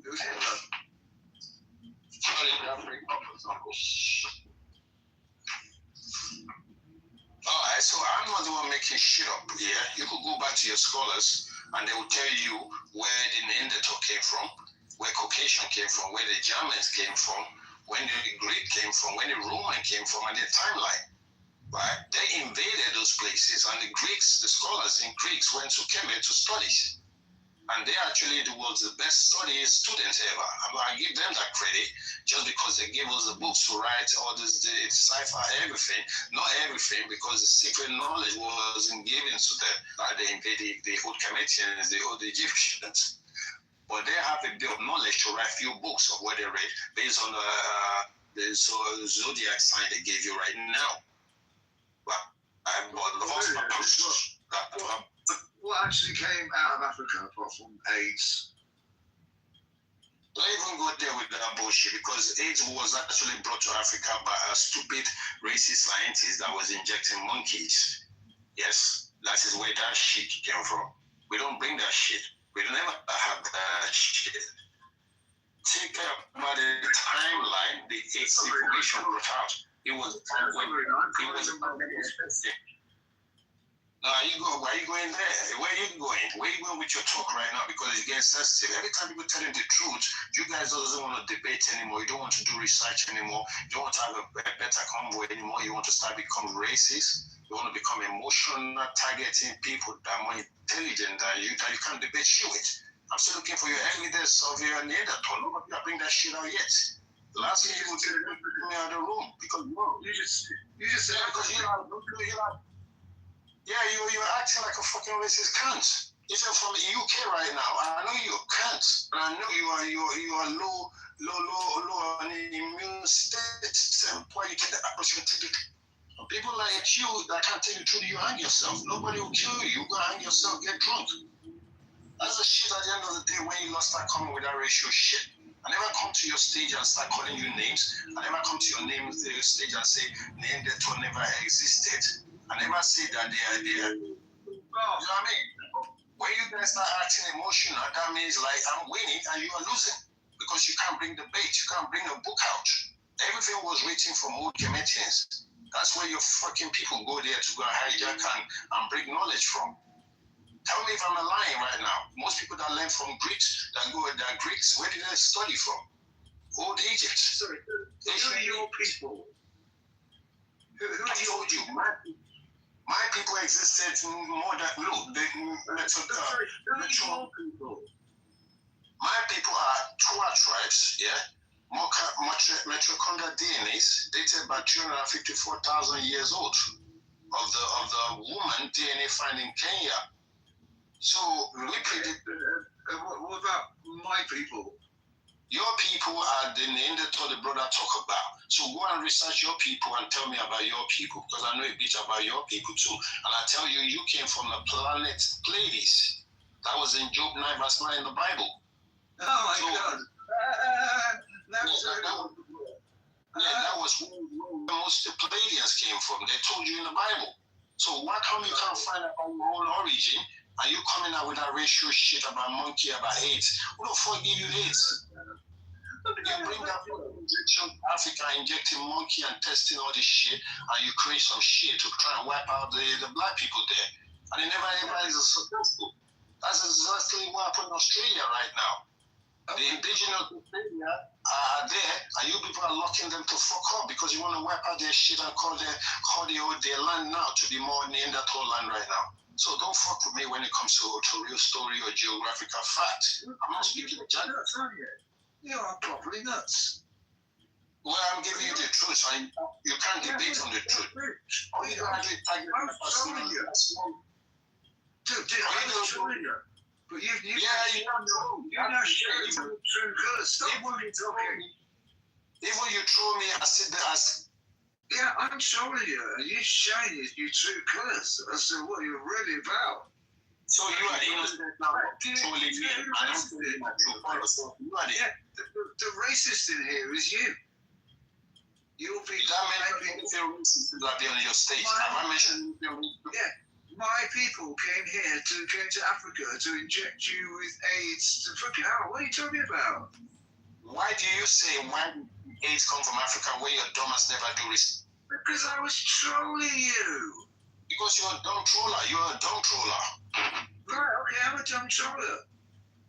was Hitler. Alright, so I'm not the one making shit up here. You could go back to your scholars and they will tell you where the Neanderthal came from, where Caucasian came from, where the Germans came from, when the Greek came from, when the Roman came from, and the timeline. right? They invaded those places, and the Greeks, the scholars in Greeks, went to Kemet to study. And they actually was the best study students ever. I give them that credit just because they gave us the books to write all this, the cipher, everything. Not everything, because the secret knowledge wasn't given to them. Like they invaded the old Kemetians, the old Egyptians. But they have a bit of knowledge to write few books of what they read based on the zodiac sign they gave you right now. What actually came out of Africa apart from AIDS? Don't even go there with that bullshit, because AIDS was actually brought to Africa by a stupid racist scientist that was injecting monkeys. Yes, that is where that shit came from. We don't bring that shit. We never have that shit. Think about the timeline, the AIDS information brought out. It was Why are you going there? Where are you going? Where are you going with your talk right now? Because it's getting sensitive. Every time people tell you the truth, you guys doesn't want to debate anymore. You don't want to do research anymore. You don't want to have a better convoy anymore. You want to start becoming racist. You want to become emotional, targeting people that are more intelligent than you, that you can't debate shit with. I'm still looking for your evidence of your Neanderthal. Nobody will bring that shit out yet. The last thing you will do is put me out of the room, because you just said because you're acting like a fucking racist cunt. If you're from the UK right now, I know you're a cunt, and I know you are low on the immune system. Why you take that approach? You take it. People like you that can't tell you the truth, you hang yourself. Nobody will kill you. You go hang yourself, get drunk. That's the shit at the end of the day when you start coming with that racial shit. I never come to your stage and start calling you names. I never come to your stage and say name that one never existed. I never say that they are there. You know what I mean? When you guys start acting emotional, that means like I'm winning and you are losing, because you can't bring the bait, you can't bring a book out. Everything was written from old Kemetians. That's where your fucking people go there to go and hijack and bring knowledge from. Tell me if I'm lying right now. Most people that learn from Greeks, that Greeks, where did they study from? Old Egypt. Sorry, who are your people? Who I told you, my people existed more than my people are Tua tribes, yeah. Mitochondrial DNAs dated by 254,000 years old of the woman DNA found in Kenya. So we predict. What about my people? Your people are the Neanderthal the brother talk about. So go and research your people and tell me about your people, because I know a bit about your people too. And I tell you, you came from the planet Pleiades. That was in Job 9 verse 9 in the Bible. Oh my God. That was where most the Pleiadians came from. They told you in the Bible. So why come you can't find out your own origin? Are you coming out with that racial shit about monkey, about AIDS? Who the fuck give you AIDS? You bring that injection Africa, injecting monkey and testing all this shit, and you create some shit to try and wipe out the black people there. And it never ever is successful. That's exactly what happened in Australia right now. The indigenous Australia are there, and you people are locking them to fuck up because you want to wipe out their shit and call their land now to be more Neanderthal land right now. So don't fuck with me when it comes to real story or geographical fact. I'm not speaking of gender. You are properly nuts. Well, I'm giving you the truth, and you can't debate on the truth. Oh, you don't actually tag me. I'm showing you. Dude, I'm showing you. But you know shit. True colors. Stop fucking talking. Even you throw me, I sit there, yeah, I'm showing you. And you're showing your true colors. That's what you're really about. So you are innocent now. Totally me. I don't see my true colors. So you are the racist in here is you. You'll be that many racist that be on your stage. Have I mentioned? Yeah. My people came to Africa to inject you with AIDS. Fucking hell, what are you talking about? Why do you say why AIDS come from Africa where your dumbass never do research? Because I was trolling you. Because you're a dumb troller. You're a dumb troller. Right, okay, I'm a dumb troller.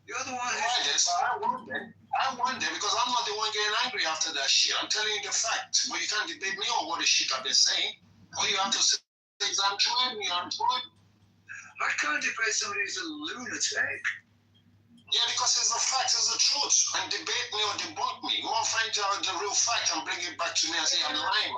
You're the one I wonder because I'm not the one getting angry after that shit. I'm telling you the fact. But you can't debate me on what the shit I've been saying. All you have to say is I'm trying, I'm trying. I can't debate somebody who's a lunatic. Yeah, because it's the fact, it's the truth. And debate me or debunk me. You won't find out the real fact and bring it back to me and say I'm lying.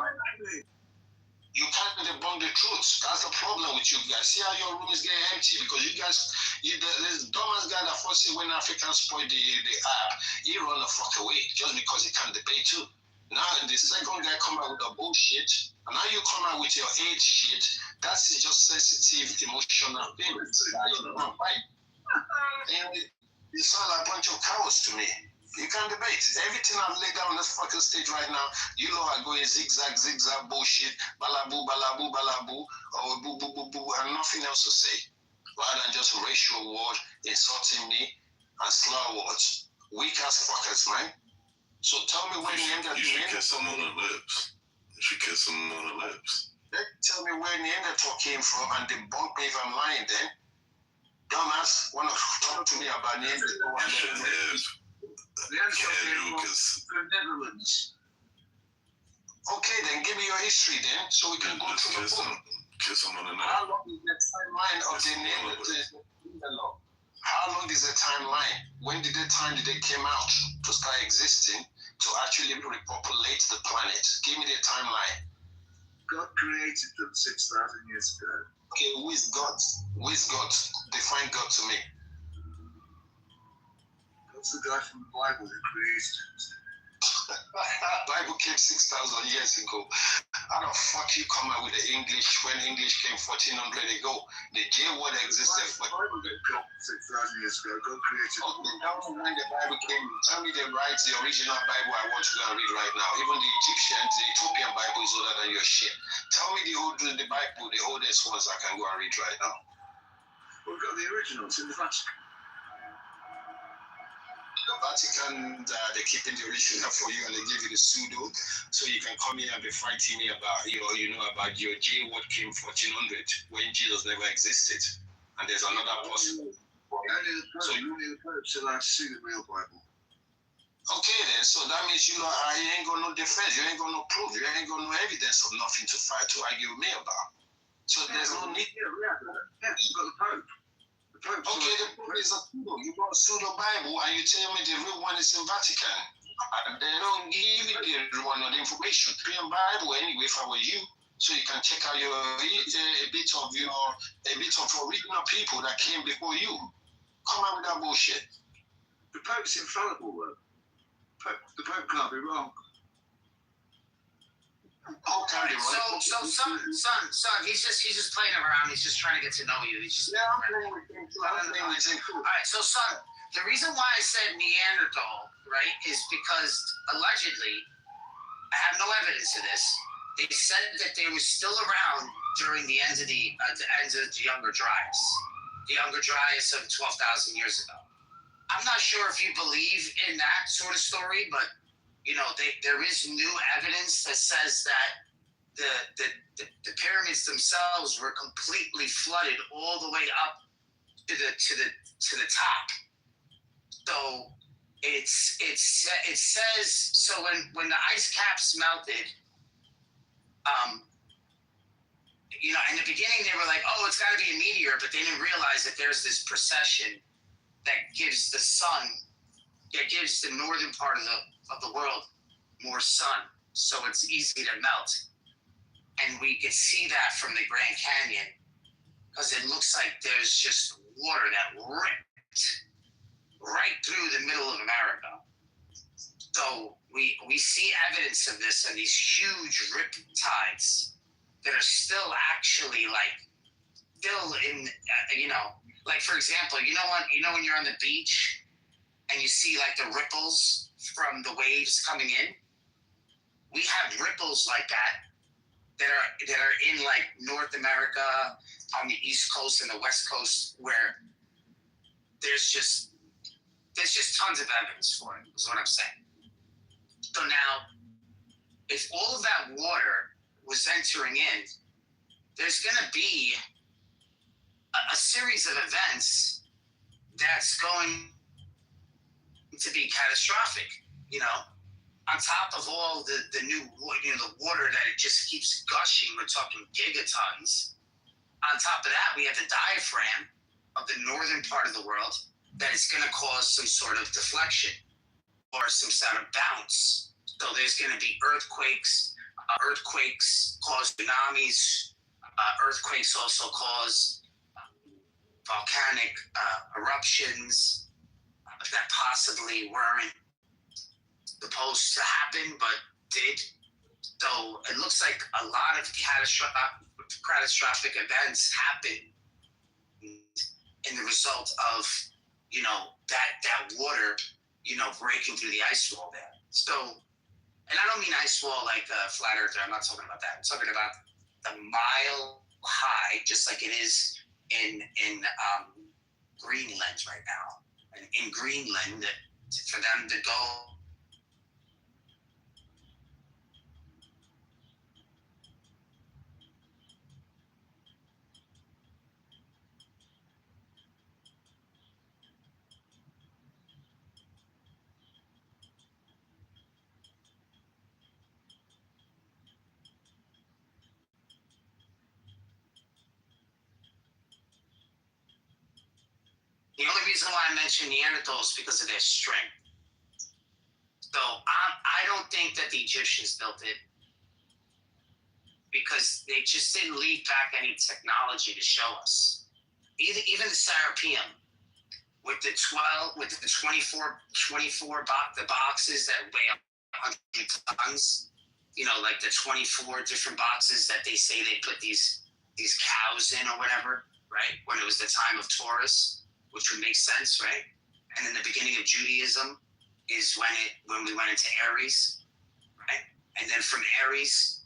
You can't debunk the truth. That's the problem with you guys. See how your room is getting empty because you guys, this dumbass guy that first say when Africans spoil the app, he run the fuck away just because he can't debate too. Now the second guy come out with the bullshit, and now you come out with your age shit. That's just sensitive, emotional feelings. You sound like a bunch of cowards to me. You can't debate. Everything I've laid down on this fucking stage right now, you know are going zigzag, bullshit, balabu, or boo, boo, boo, boo, and nothing else to say. Rather than just racial word, insulting me, and slur words. Weak ass fuckers, man. So tell me where the end of the You should kiss him on the lips. You should kiss him on the lips. Tell me where the end talk came from and debunk me if I'm lying then. Dumbass, want to talk to me about the end You should have. The answer is the Netherlands. Okay, then give me your history then, so we can go through the book. Kiss him on the neck. How long is the timeline of the law? How long is the timeline? When did they came out to start existing to actually repopulate the planet? Give me the timeline. God created them 6,000 years ago. Okay, who is God? Who is God? Define God to me. God's the guy from the Bible who created it. Bible came 6,000 years ago. How the fuck you come out with the English when English came 1,400 ago? The J word existed for 6,000 years ago. God created it. Okay, tell me when the Bible came. Tell me the original Bible I want to go and read right now. Even the Egyptian, the Ethiopian Bible is older than your shit. Tell me the Bible, the oldest ones I can go and read right now. We've got the originals in the Vatican. The Vatican, they're keeping the original for you and they give you the pseudo, so you can come here and be fighting me about about your J word came 1,400 when Jesus never existed, and there's another possible. Only the Pope's allowed to see the real Bible. Okay then, so that means you ain't got no defense, you ain't got no proof, you ain't got no evidence of nothing to fight to argue with me about. So there's no need. Yeah, you've got the Pope. Okay, the Pope is a pseudo. You got a pseudo Bible, and you tell me the real one is in Vatican. And they don't give you the real one or the information. Korean Bible anyway, if I were you, so you can check out a bit of original people that came before you. Come out with that bullshit. The Pope's infallible, though. The Pope can't be wrong. Son, he's just playing around. He's just trying to get to know you. He's just I'm playing with him too. All right, so son, the reason why I said Neanderthal, right, is because allegedly, I have no evidence of this. They said that they were still around during the end of the Younger Dryas, the Younger Dryas of 12,000 years ago. I'm not sure if you believe in that sort of story, but there is new evidence that says that the pyramids themselves were completely flooded all the way up to the top. So it says so when the ice caps melted, in the beginning they were like, oh, it's got to be a meteor, but they didn't realize that there's this precession that gives the sun, that gives the northern part of the world more sun, so it's easy to melt. And we can see that from the Grand Canyon because it looks like there's just water that ripped right through the middle of America. So we see evidence of this and these huge rip tides that are still actually still in, like for example, when you're on the beach and you see like the ripples from the waves coming in, we have ripples like that are in like North America, on the East Coast and the West Coast, where there's just tons of evidence for it, is what I'm saying. So now, if all of that water was entering in, there's going to be a series of events that's going to be catastrophic, on top of all the new, the water that it just keeps gushing, we're talking gigatons. On top of that, we have the diaphragm of the northern part of the world that is going to cause some sort of deflection or some sort of bounce. So there's going to be earthquakes. Earthquakes cause tsunamis. Earthquakes also cause volcanic eruptions that possibly weren't supposed to happen, but did. So it looks like a lot of catastrophic events happen in the result of, that water, breaking through the ice wall there. So, and I don't mean ice wall like flat earther. I'm not talking about that. I'm talking about the mile high, just like it is in Greenland right now. And in Greenland, for them to go. The only reason why I mention Neanderthals is because of their strength. So I don't think that the Egyptians built it because they just didn't leave back any technology to show us. Even the Serapeum with the 24 the boxes that weigh 100 tons, like the 24 different boxes that they say they put these cows in or whatever, right? When it was the time of Taurus. Which would make sense, right? And then the beginning of Judaism is when we went into Aries, right? And then from Aries,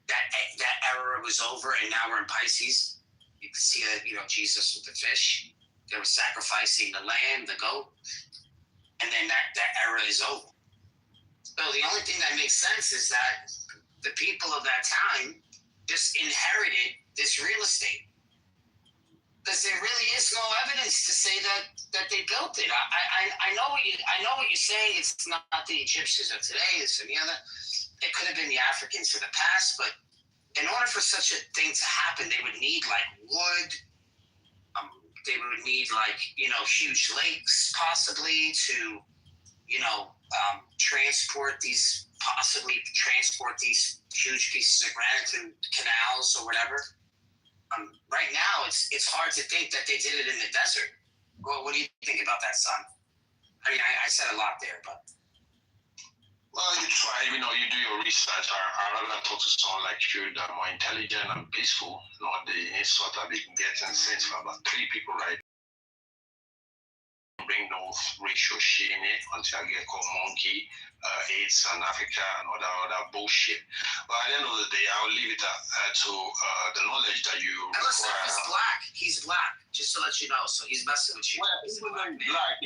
that era was over, and now we're in Pisces. You can see Jesus with the fish. They were sacrificing the lamb, the goat, and then that era is over. So the only thing that makes sense is that the people of that time just inherited this real estate. Because there really is no evidence to say that they built it. I know what you're saying. It's not the Egyptians of today. It's the other. It could have been the Africans of the past. But in order for such a thing to happen, they would need like wood. They would need like huge lakes possibly to transport these huge pieces of granite through canals or whatever. Right now, it's hard to think that they did it in the desert. Well, what do you think about that, son? I mean, I said a lot there, but. Well, you try, you do your research. I'd rather talk to someone like you that are more intelligent and peaceful, not the insult that they can get and sense from about 3 people right bring no racial shit in it until I get called monkey, AIDS and Africa and other bullshit. But at the end of the day, I'll leave it to the knowledge that you require. He's black. He's black, just to let you know. So he's messing with you. Well, even though he's black,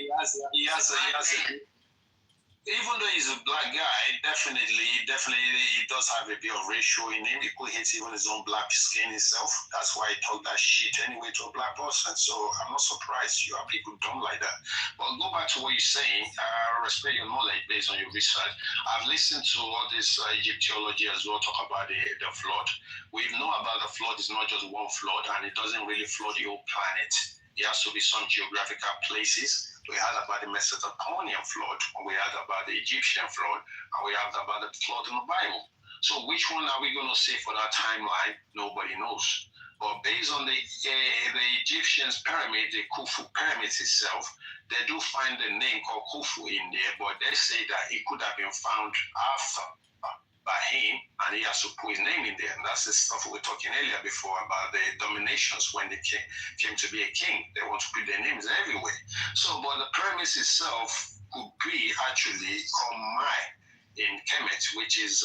even though he's a black guy, definitely he does have a bit of racial in him. He could hate even his own black skin himself. That's why he talked that shit anyway to a black person. So I'm not surprised you have people who don't like that. But go back to what you're saying. I respect your knowledge based on your research. I've listened to all this Egyptology as well, talk about the flood. We know about the flood. It's not just one flood, and it doesn't really flood the whole planet. It has to be some geographical places. We heard about the Mesopotamian flood, we heard about the Egyptian flood, and we heard about the flood in the Bible. So which one are we going to say for that timeline? Nobody knows. But based on the Egyptians' pyramid, the Khufu pyramids itself, they do find the name called Khufu in there, but they say that it could have been found after by him, and he has to put his name in there. And that's the stuff we were talking earlier before about the dominations when they came to be a king. They want to put their names everywhere. So, but the premise itself could be actually called Mai in Kemet, which is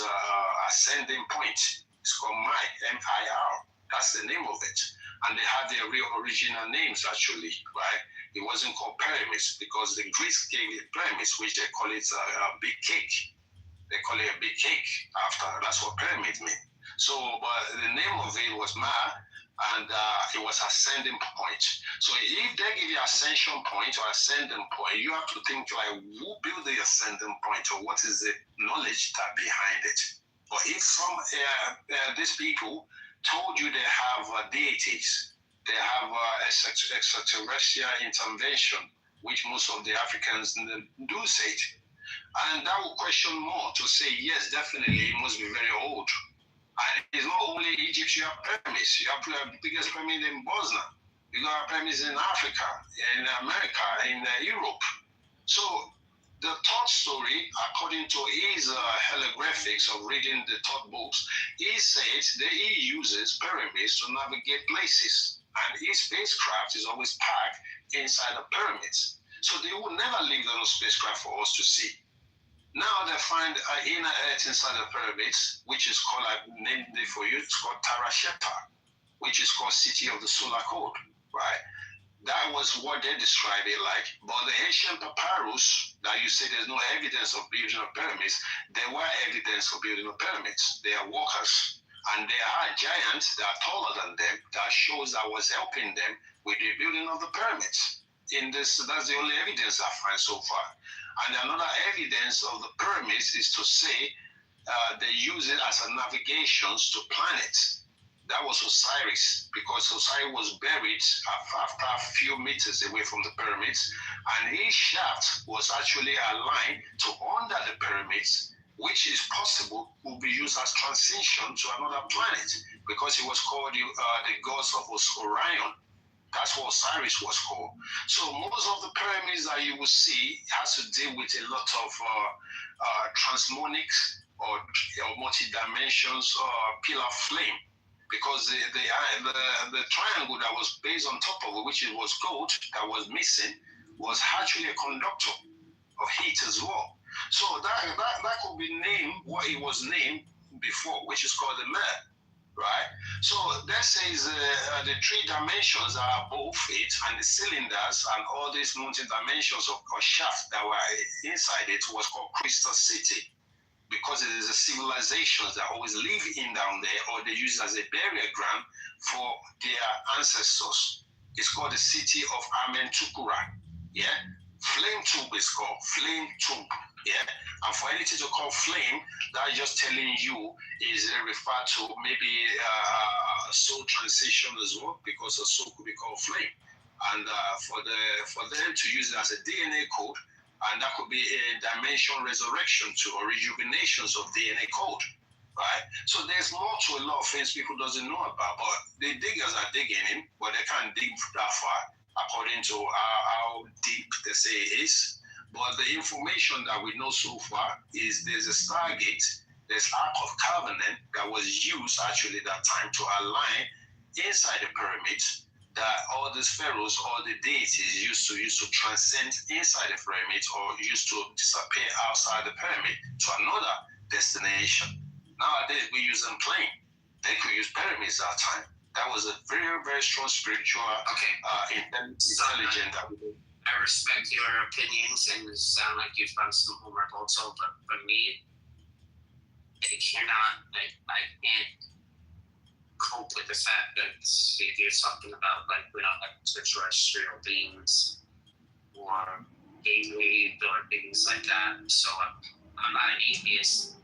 ascending point. It's called Mai, M-I-R. That's the name of it. And they have their real original names actually, right? It wasn't called pyramids because the Greeks gave it pyramids, which they call it a big cake. They call it a big cake after. That's what pyramid means. So, but the name of it was Ma, and it was ascending point. So if they give you ascension point or ascending point, you have to think like, who built the ascending point, or what is the knowledge that behind it? But if some these people told you they have deities, they have extraterrestrial intervention, which most of the Africans do say it, and that will question more to say, yes, definitely, it must be very old. And it's not only Egypt, you have pyramids. You have the biggest pyramid in Bosnia. You got pyramids in Africa, in America, in Europe. So the third story, according to his hieroglyphics of reading the third books, he says that he uses pyramids to navigate places. And his spacecraft is always packed inside the pyramids. So they would never leave the spacecraft for us to see. Now they find an inner earth inside the pyramids, which is called, I named it for you, it's called Tarasheta, which is called City of the Solar Code, right? That was what they described it like. But the ancient papyrus that you say there's no evidence of building of pyramids, there were evidence of building of pyramids. They are workers, and there are giants that are taller than them that shows that was helping them with the building of the pyramids. That's the only evidence I find so far. And another evidence of the pyramids is to say they use it as a navigation to planets. That was Osiris, because Osiris was buried after a few meters away from the pyramids, and his shaft was actually aligned to under the pyramids, which is possible will be used as transition to another planet, because it was called the gods of Orion. That's what Osiris was called. So most of the pyramids that you will see has to deal with a lot of transmonics or multi-dimensions or pillar flame, because the triangle that was based on top of it, which was gold, that was missing, was actually a conductor of heat as well. So that could be named what it was named before, which is called the mare. Right? So that says the three dimensions are above it, and the cylinders and all these multi-dimensions of shaft that were inside it was called Crystal City, because it is a civilizations that always live in down there, or they use it as a burial ground for their ancestors. It's called the city of Amentukura. Yeah? Flame tube is called Flame tube. Yeah, and for anything to call flame, that's just telling you is referred to maybe soul transition as well, because a soul could be called flame, and for them to use it as a DNA code, and that could be a dimension resurrection to or rejuvenations of DNA code, right? So there's more to a lot of things people doesn't know about, but the diggers are digging in, but they can't dig that far according to how deep they say it is. But the information that we know so far is there's a Stargate, there's Ark of Covenant that was used actually that time to align inside the pyramids, that all these pharaohs, all the deities used to transcend inside the pyramids, or used to disappear outside the pyramid to another destination. Nowadays we use them plane. They could use pyramids that time. That was a very, very strong spiritual intelligence that we did. I respect your opinions, and it sound like you've done some homework also, but for me, I can't cope with the fact that there's something about, like, we're not like extraterrestrial beings or alien or things like that. So I'm not an atheist,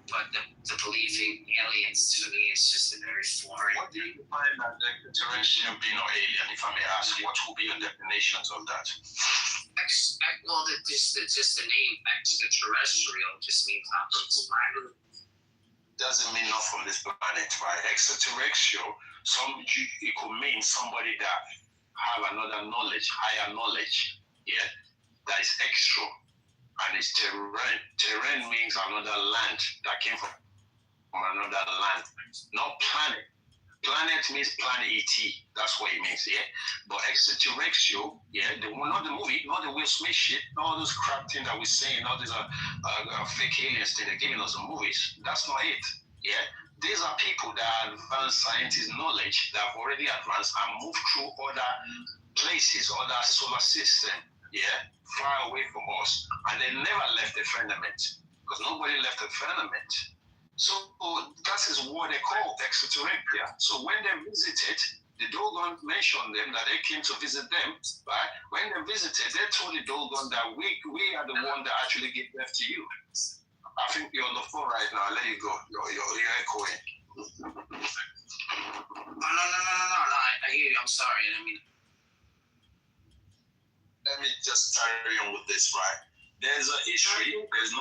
but the belief in aliens to me is just a very foreign. What do you define as extraterrestrial being or alien? If I may ask, what will be your definitions of that? Well, just the name extraterrestrial just means not from this planet. Doesn't mean not from this planet, right? Extraterrestrial, it could mean somebody that have another knowledge, higher knowledge, yeah, that is extra. And it's terrain. Terrain means another land that came from another land, not planet. Planet means planet ET. That's what it means, yeah. But extraterrestrial, yeah, not the movie, not the Will Smith shit, not all those crap things that we're saying, all these fake aliens thing they're giving us in movies. That's not it, yeah. These are people that advance scientist knowledge that have already advanced and moved through other places, other solar system, yeah, far away from us, and they never left the firmament, because nobody left the firmament. So that is what they call extraterrestrial. So when they visited, the Dogon mentioned them that they came to visit them, right? When they visited, they told the Dogon that we are the one that actually gave birth to you. I think you're on the phone right now. Let you go. You're echoing. No. I hear you. I'm sorry. I mean, let me just carry on with this, right? There's a history. There's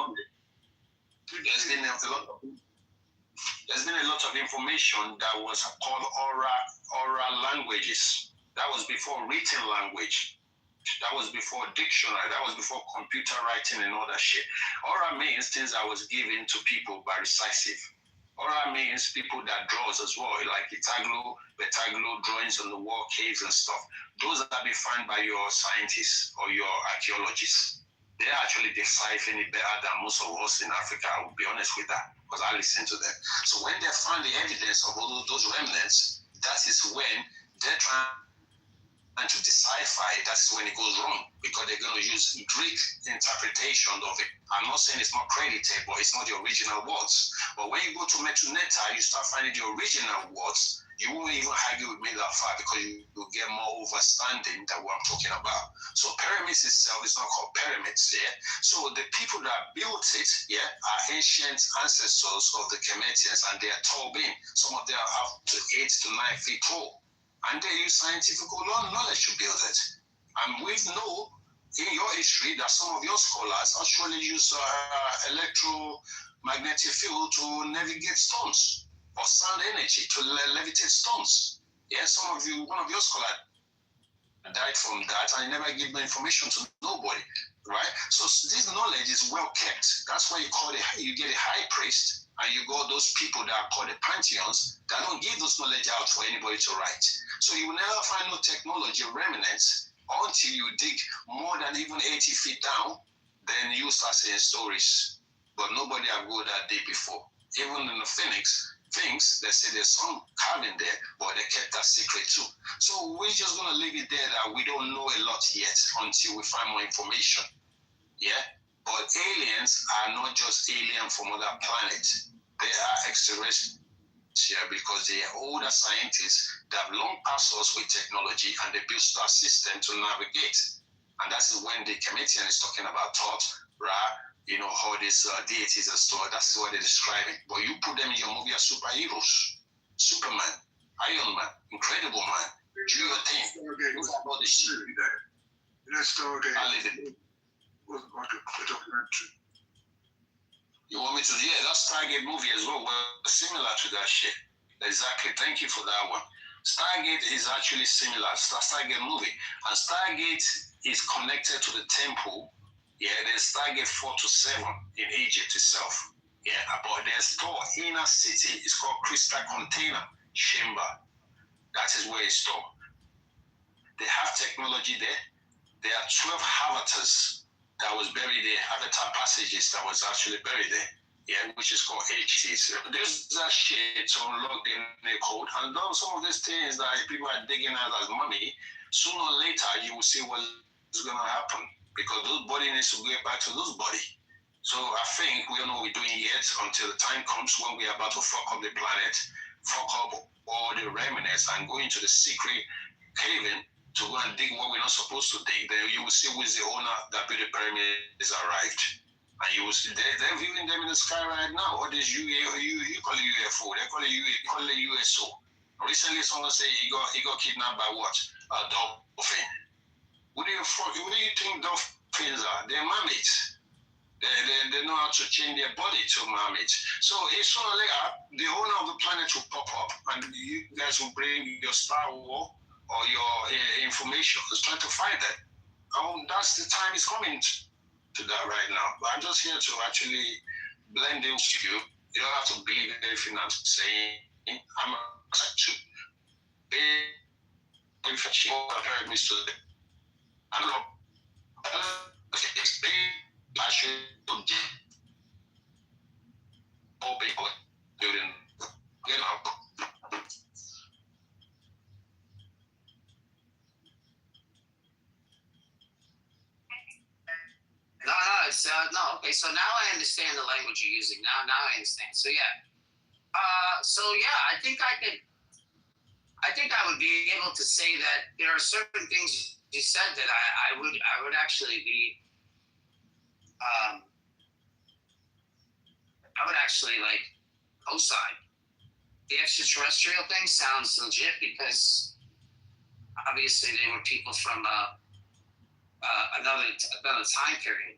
been a lot of information that was called oral languages. That was before written language. That was before dictionary. That was before computer writing and all that shit. Oral means things that was given to people by recisive. Oral means people that draws as well, like Betaglo drawings on the wall, caves and stuff. Those are defined by your scientists or your archaeologists. They actually decipher it better than most of us in Africa. I will be honest with that, because I listen to them. So when they find the evidence of all those remnants, that is when they're trying to decipher it. That's when it goes wrong, because they're going to use Greek interpretation of it. I'm not saying it's not credited, but it's not the original words. But when you go to Metuneta, you start finding the original words. You won't even argue with me that far, because you will get more understanding than what I'm talking about. So pyramids itself is not called pyramids, yeah? So the people that built it, yeah, are ancient ancestors of the Kemetians, and they are tall being. Some of them are up to 8 to 9 feet tall. And they use scientific knowledge to build it. And we know in your history that some of your scholars actually use electromagnetic field to navigate stones, or sound energy to levitate stones. Yeah, one of your scholars died from that, and never gave the information to nobody, right? So this knowledge is well kept. That's why you get a high priest, and you got those people that are called the pantheons that don't give those knowledge out for anybody to write. So you will never find no technology remnants until you dig more than even 80 feet down. Then you start saying stories. But nobody have go that day before. Even in the Phoenix, things, they say there's some carving there, but they kept that secret too. So we're just going to leave it there that we don't know a lot yet until we find more information. Yeah? But aliens are not just alien from other planets. They are extraterrestrial, because they are older scientists that have long passed us with technology, and they built star system to navigate. And that's when the Kemetian is talking about Thoth, Ra, all these deities and stuff. That's what they're describing. But you put them in your movie as superheroes. Superman, Iron Man, Incredible Man, do your thing. Stargate was about the shit. Stargate wasn't like a documentary. You want me to? Yeah, that Stargate movie as well was similar to that shit. Exactly. Thank you for that one. Stargate is actually similar. Stargate movie. And Stargate is connected to the temple. Yeah, there's Stargate 4 to 7 in Egypt itself. Yeah, but there's stored inner city. It's called Crystal Container Chamber. That is where it's stored. They have technology there. There are 12 avatars that was buried there, avatar passages that was actually buried there. Yeah, which is called HTs. There's that shit to unlock the code. And then some of these things that people are digging out as money, sooner or later you will see what's going to happen, because those body needs to get back to those body. So I think we don't know what we're doing yet until the time comes when we're about to fuck up the planet, fuck up all the remnants, and go into the secret caving to go and dig what we're not supposed to dig. Then you will see who is the owner that built the pyramids arrived. And you will see they're viewing them in the sky right now. What is you call it UFO? They call it USO. Recently, someone said he got kidnapped by what? A dolphin. What do you think dolphins are? They're mermaids. They know how to change their body to mermaids. So it's sort of like the owner of the planet will pop up, and you guys will bring your Star Wars or your information. Is trying to find that. That's the time is coming to that right now. But I'm just here to actually blend in with you. You don't have to believe everything I'm saying. I'm to be if you heard me so I'm not actually all people doing No, So no, okay. So now I understand the language you're using. Now I understand. So yeah. I think I would be able to say that there are certain things you said that I would actually be. I would actually like co-sign. The extraterrestrial thing sounds legit because obviously they were people from another time period.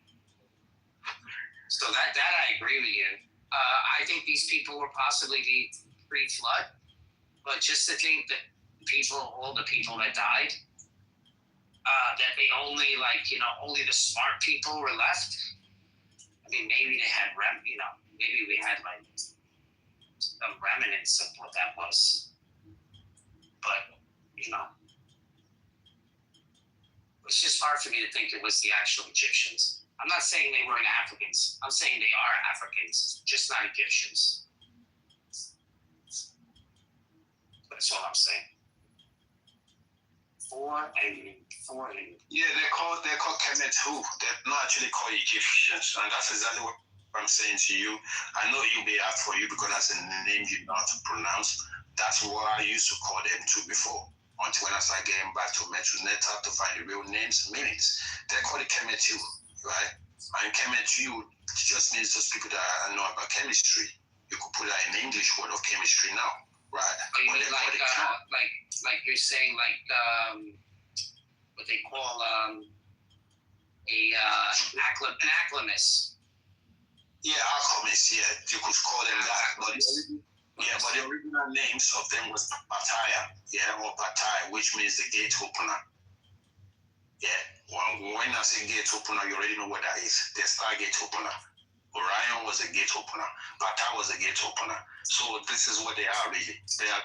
So that I agree with you. I think these people were possibly pre-flood, but just to think that all the people that died, that they only only the smart people were left. I mean, maybe they had maybe we had like some remnants of what that was, but it's just hard for me to think it was the actual Egyptians. I'm not saying they weren't Africans. I'm saying they are Africans, just not Egyptians. That's all I'm saying. Four and yeah, they're called Kemet who? They're not actually called Egyptians, and that's exactly what I'm saying to you. I know it'll be hard for you because that's a name you know how to pronounce. That's what I used to call them too before. Until when I started getting back to Metronet to find the real names and meanings. They're called the Kemetu, right? And Kemetu just means those people that know about chemistry. You could put that in the English word of chemistry now, right? Oh, you mean like you're saying what they call an acclimus. Yeah, alchemists, yeah. You could call them that. But the original names of them was Pattaya, or Pattaya, which means the gate opener. Yeah, when I say gate opener, you already know what that is. The Stargate opener. Orion was a gate opener. Pattaya was a gate opener. So this is what they are really. They are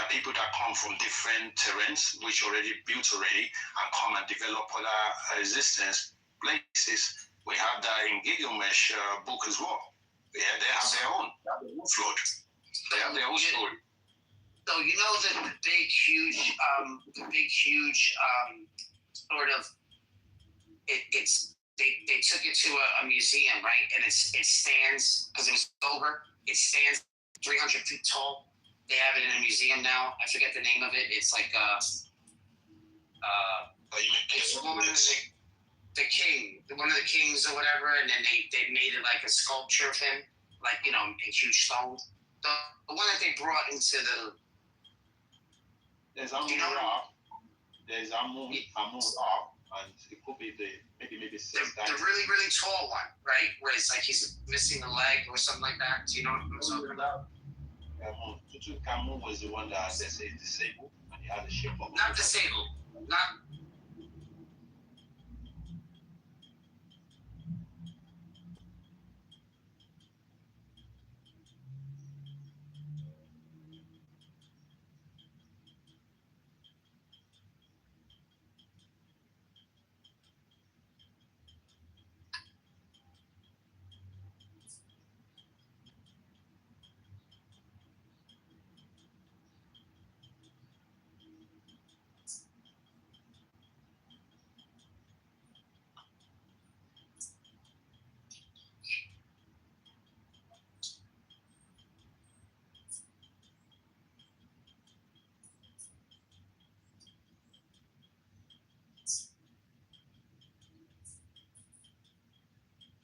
people that come from different terrains, which already built already, and come and develop other existence places. We have that in Gilgamesh book as well. Yeah, they have their own flood. They have their own story. So the big huge sort of they took it to a museum, right? And it stands because it was over. It stands 300 feet tall. They have it in a museum now. I forget the name of it. It's like the king, one of the kings or whatever, and then they made it like a sculpture of him, like a huge stone. The one that they brought into there's Amun-Ra. There's Amun-Ra, and it could be maybe the really really tall one, right? Where it's like he's missing a leg or something like that. Do you know what I'm talking about? Tutankhamun was the one that they say disabled, and he had a shape of. Not disabled, not.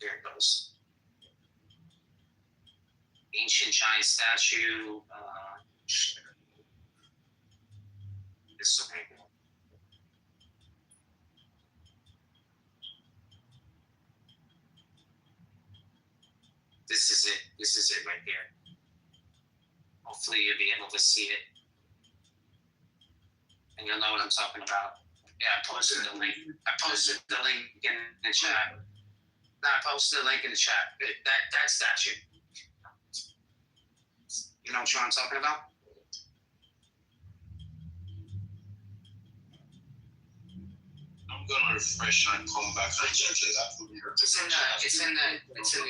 There it goes. Ancient giant statue. This way. This is it right here. Hopefully you'll be able to see it. And you'll know what I'm talking about. Yeah, I posted the link. In the chat. No, I posted the link in the chat. That statue. You know what I'm talking about? I'm gonna refresh and come back and check it out. It's in the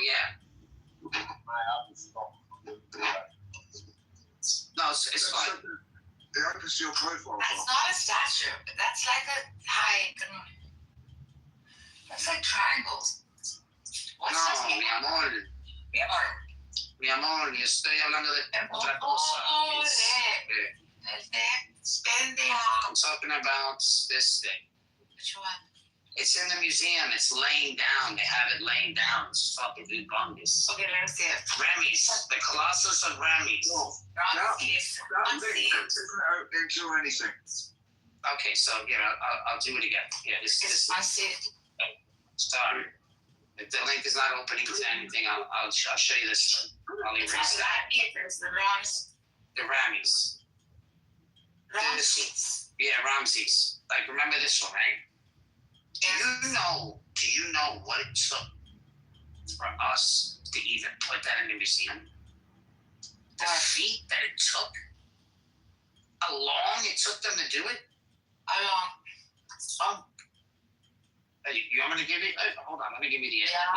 yeah. I have to stop. No, it's fine. They opens your profile. That's not a statue. That's like a that's like triangles. What's No, this? mi amor. Mi amor. Mi amor, yo estoy hablando de otra cosa. I'm talking about this thing. Which one? It's in the museum. It's laying down. They have it laying down. It's fucking humongous. Okay, let me see it. Ramses, the Colossus of Ramses. Ramses. That thing isn't opening to anything. Okay, so here I'll do it again. Yeah, this. I see it. Sorry. If the link is not opening to anything, I'll show you this. I'll It's erase not that. Ramses. The Rams. The Ramses. Ramses. Yeah, Ramses. Like, remember this one, right? Do you know what it took for us to even put that in the museum? The feat that it took? How long it took them to do it? You want me to give you? Hold on, let me give you the. Yeah.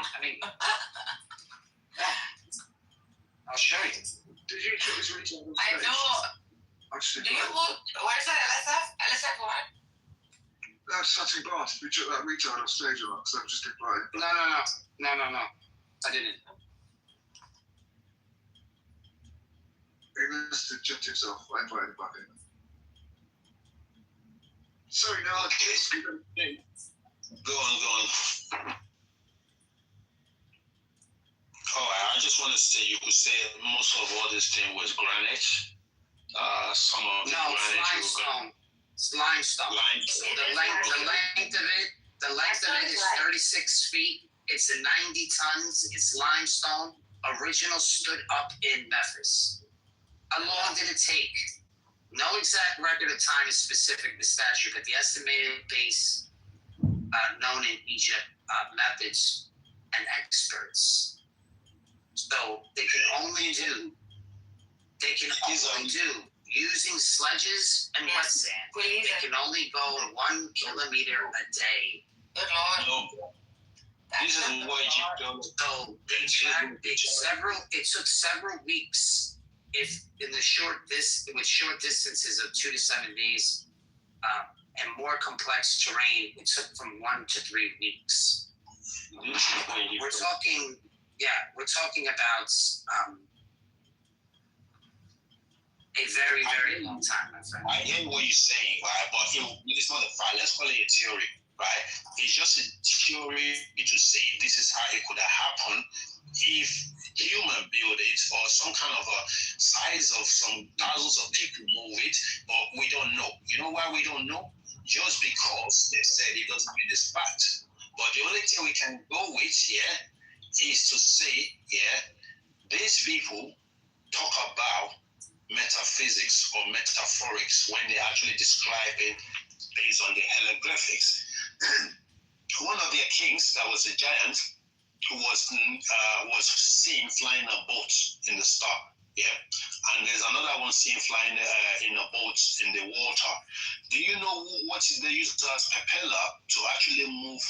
I'll show you. Did you put this retard on I stage? know. Actually, Do you look? Where's that LSF? LSF what? that's such a blast. We took that retard off stage or not, because that was just invited. No. I didn't. He must have jumped himself. I invited him back in. Sorry, no, Go on. I just want to say, you could say most of all this thing was granite. Some of No, it's limestone. It's limestone. So the length of it is 36 feet. It's 90 tons. It's limestone. Original stood up in Memphis. How long did it take? No exact record of time is specific, the statue, but the estimated base known in Egypt, methods and experts. So they can only do using sledges and wet sand. They can only go 1 kilometer a day. Good Lord. No. This is what Egypt does. So it took several weeks. If in the with short distances of 2 to 7 days, and more complex terrain, it took from 1 to 3 weeks. We're talking about a very, very long time, my friend. I hear what you're saying, right? But it's not a fact. Let's call it a theory, right? It's just a theory to say this is how it could have happened if human build it or some kind of a size of some thousands of people move it, but we don't know. You know why we don't know? Just because they said it doesn't mean this fact. But the only thing we can go with here is to say, these people talk about metaphysics or metaphorics when they actually describe it based on the hieroglyphics. One of their kings, that was a giant, who was seen flying a boat in the star, and there's another one seen flying in a boat in the water. Do you know what they use as propeller to actually move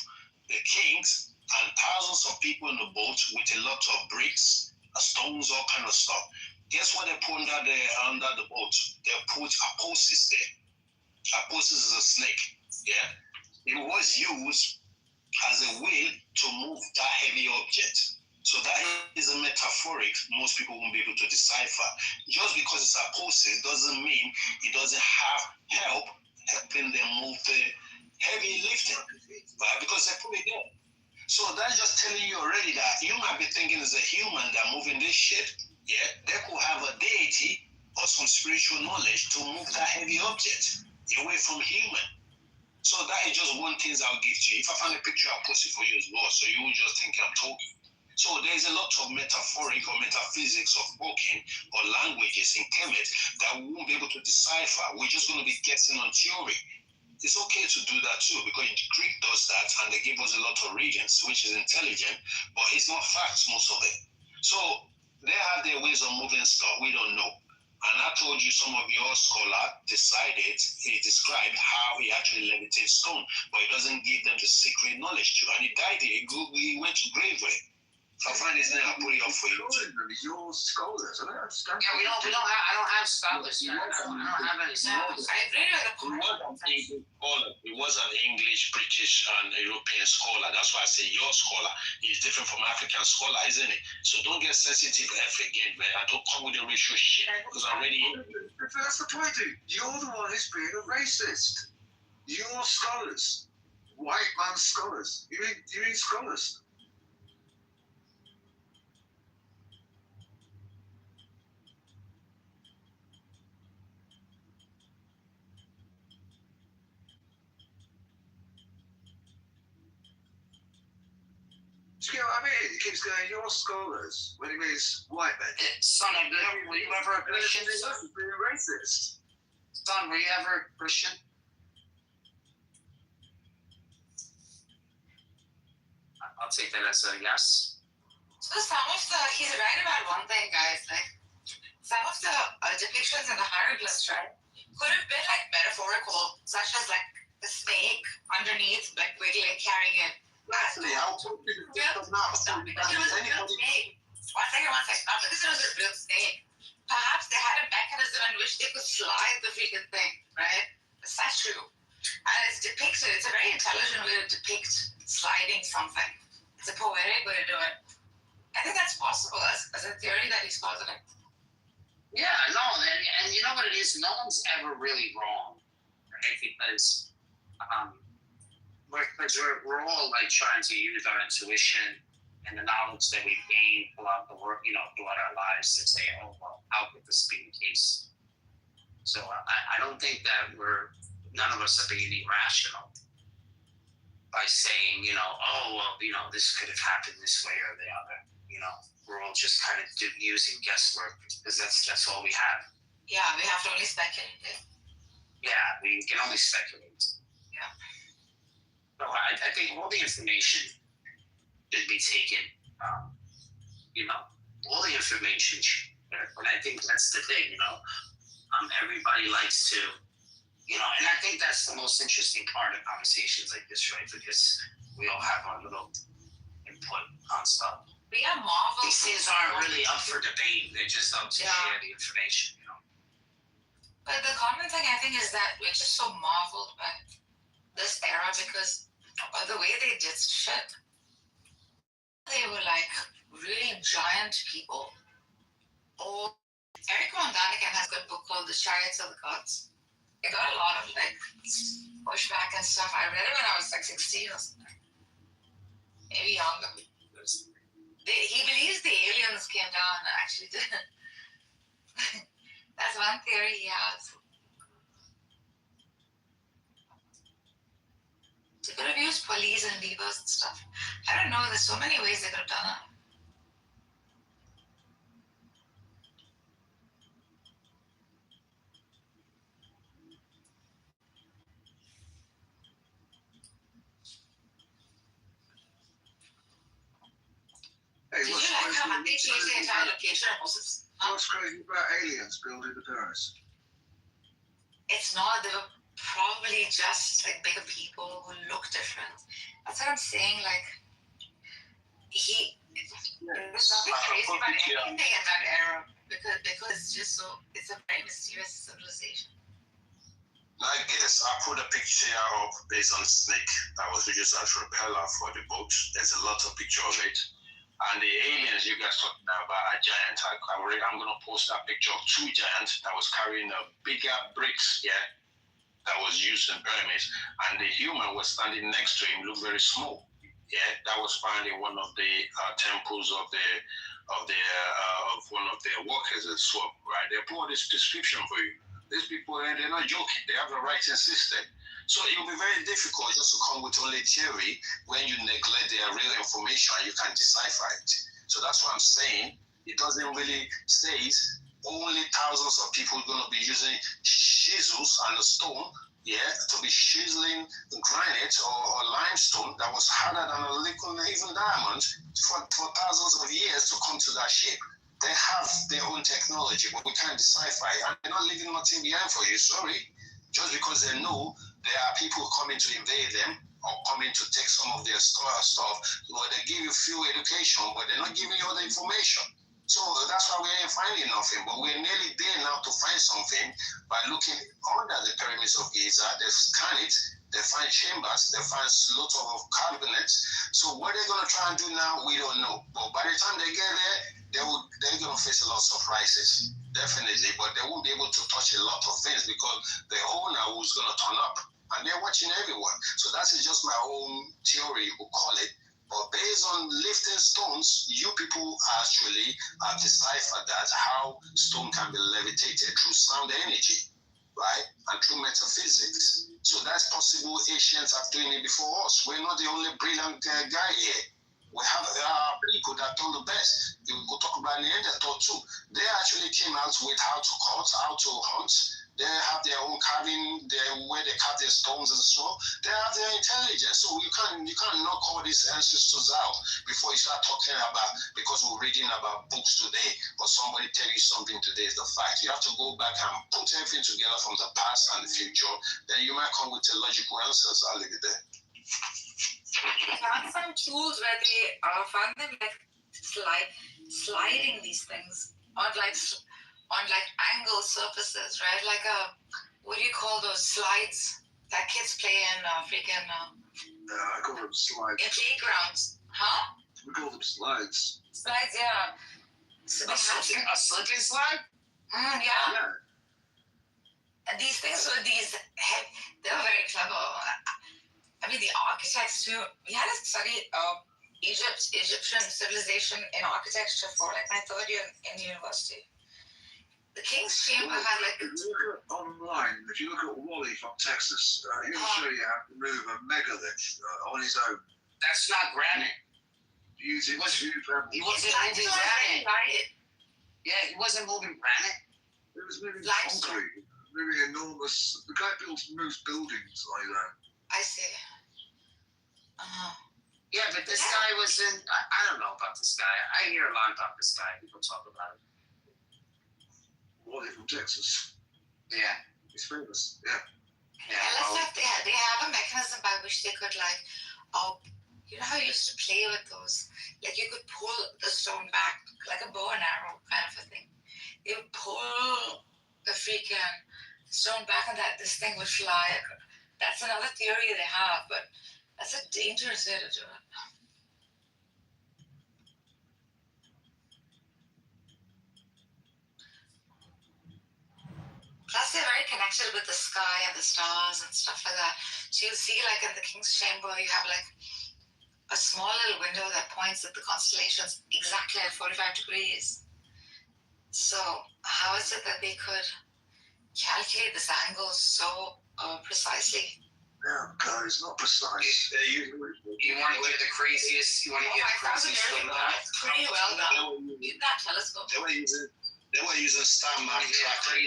the kings and thousands of people in the boat with a lot of bricks, stones, all kind of stuff? Guess what they put under the boat? They put Aposis there. Aposis is a snake. It was used as a way to move that heavy object. So that is a metaphoric most people won't be able to decipher. Just because it's Aposis doesn't mean it doesn't have helping them move the heavy lifting, right? Because they put it there. So that's just telling you already that you might be thinking it's a human that moving this shit. They could have a deity or some spiritual knowledge to move that heavy object away from human. So that is just one thing I'll give to you. If I find a picture, I'll post it for you as well, so you won't just think I'm talking. So there's a lot of metaphoric or metaphysics of spoken or languages in Kemet that we won't be able to decipher. We're just going to be guessing on theory. It's okay to do that too, because Greek does that and they give us a lot of readings, which is intelligent, but it's not facts, most of it. So they have their ways of moving stuff we don't know. And I told you some of your scholar he described how he actually levitates stone, but he doesn't give them the secret knowledge to. And he died there. He went to grave with it I'll find his name. I'll put it up for you. Your scholars. I don't understand. Yeah, I don't have scholars. I don't have any scholars. I agree with the point. He was an English, British, and European scholar. That's why I say your scholar. He's different from African scholar, isn't it? So don't get sensitive F again, man. I don't come with the racial shit because I'm already. That's the point, dude. You're the one who's being a racist. Your scholars, white man scholars. You mean scholars? You know what I mean? He keeps going, your scholars, when he means white men. Son, were you ever a Christian? That's being racist. Son, were you ever a Christian? I'll take that as a yes. So some of the, he's right about one thing, guys. Like, some of the depictions in the hieroglyphs, right, could have been like metaphorical, such as like the snake underneath, like wiggling, carrying it. Actually, I'll talk to you about that. Because it was a real snake. One second. Not because it was a real snake. Perhaps they had a mechanism in which they could slide the freaking thing, right? The statue. And it's depicted, it's a very intelligent way to depict sliding something. It's a poetic way to do it. I think that's possible as a theory that he's positing. Yeah, no, and you know what it is? No one's ever really wrong, right? Because we're all like trying to use our intuition and the knowledge that we've gained throughout the work, throughout our lives to say, oh, well, how could this be the case? So I don't think that none of us are being irrational by saying, oh, well, this could have happened this way or the other. We're all just kind of using guesswork because that's all we have. Yeah, we have to only speculate. Yeah, we can only speculate. Yeah. So I think all the information should be taken, all the information should, and I think that's the thing, everybody likes to, and I think that's the most interesting part of conversations like this, right? Because we all have our little input on stuff. We are marvelous. These things aren't really up for debate. They're just up to share the information, But the common thing I think is that we're just so marveled by this era because by the way they did shit. They were like really giant people. Eric von Daniken has a good book called The Chariots of the Gods. It got a lot of like pushback and stuff. I read it when I was like 16 or something. Maybe younger. He believes the aliens came down and actually did. That's one theory he has. They could have used police and levers and stuff. I don't know, there's so many ways they could have done it. Hey, Did you like how they changed the entire location of Moses? What's crazy about aliens building the pyramids? It's not, they were probably just like bigger people who look different. That's what I'm saying, like, there's nothing crazy about anything in that era because it's just it's a very mysterious civilization. I guess I put a picture up based on snake that was used as repeller for the boat. There's a lot of picture of it. And the aliens you guys talking about a giant. I'm going to post that picture of two giants that was carrying a bigger bricks, that was used in pyramids. And the human was standing next to him, looked very small. That was found in one of the temples of one of their workers at Swap, right? They put this description for you. These people, they're not joking. They have a writing system. So it will be very difficult just to come with only theory when you neglect their real information and you can decipher it. So that's what I'm saying. It doesn't really say only thousands of people are going to be using chisels and a stone, to be chiseling granite or limestone that was harder than a liquid, even diamond, for thousands of years to come to that shape. They have their own technology, but we can't decipher it. And they're not leaving nothing behind for you, sorry. Just because they know there are people coming to invade them or coming to take some of their stuff. Well, they give you few education, but they're not giving you all the information. So that's why we ain't finding nothing. But we're nearly there now to find something by looking under the pyramids of Giza. They scan it, they find chambers, they find lots of cabinets. So what they're going to try and do now, we don't know. But by the time they get there, they're going to face a lot of surprises, definitely. But they won't be able to touch a lot of things because the owner who's going to turn up. And they're watching everyone. So that is just my own theory, we'll call it. But based on lifting stones, you people actually decipher that how stone can be levitated through sound energy, right? And through metaphysics. So that's possible. Asians have doing it before us. We're not the only brilliant guy here. We have people that done the best. You could talk about Neanderthal too. They actually came out with how to cut, how to hunt. They have their own carving, where they carve their stones and so on. They have their intelligence. So you can't knock all these ancestors out before you start talking about, because we're reading about books today, but somebody tell you something today is the fact. You have to go back and put everything together from the past and the future. Then you might come with a logical answers. I'll leave it there. I found some tools where they found them like sliding these things on angle surfaces, right? Like what do you call those slides that kids play in freaking I call them slides. in playgrounds, huh? We call them slides. Slides, yeah. So A slipping slide? yeah. And these things were they were very clever. I mean, the architects too. We had to study Egyptian civilization in architecture for like my third year in university. The King's Chamber had like. If you look at online, if you look at Wally from Texas, he'll show you how to move a megalith on his own. That's not granite. Using two He wasn't moving granite. Yeah, he wasn't moving granite. It was moving concrete, moving enormous. The guy moves buildings on his own. I see. Yeah, but this guy was in. I don't know about this guy. I hear a lot about this guy. People talk about it. Wally from Texas. Yeah. He's famous. Yeah. They have a mechanism by which they could you know how you used to play with those? Like you could pull the stone back like a bow and arrow kind of a thing. They would pull the freaking stone back and this thing would fly. That's another theory they have, but that's a dangerous way to do it. Plus, they're very connected with the sky and the stars and stuff like that. So you'll see, like in the King's Chamber, you have like a small little window that points at the constellations exactly at 45 degrees. So how is it that they could calculate this angle so precisely? Yeah, guys, not precise. You want to hear the craziest? You want to hear the craziest thing? Pretty well done. Use that telescope. They were using star map tracking.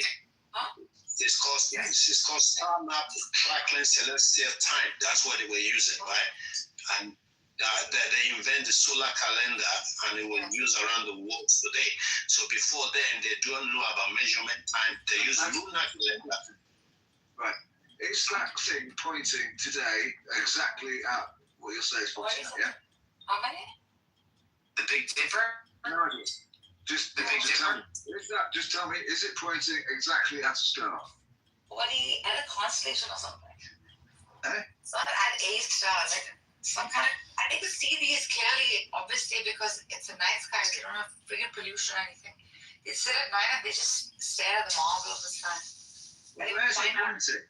It's called star map tracking celestial time. That's what they were using, right? And they invent the solar calendar and it was used around the world today. So before then, they don't know about measurement time. They use lunar calendar. Right. Is that thing pointing today exactly at what you're saying is pointing at, yeah? How many? The Big Dipper? No, just tell me, is it pointing exactly at a star? What at a constellation or something? It's not at a star, like some kind of. I think we see these clearly, obviously, because it's a night sky. They don't have friggin' pollution or anything. They sit at night and they just stare at the marble of the sky. Where's it pointing?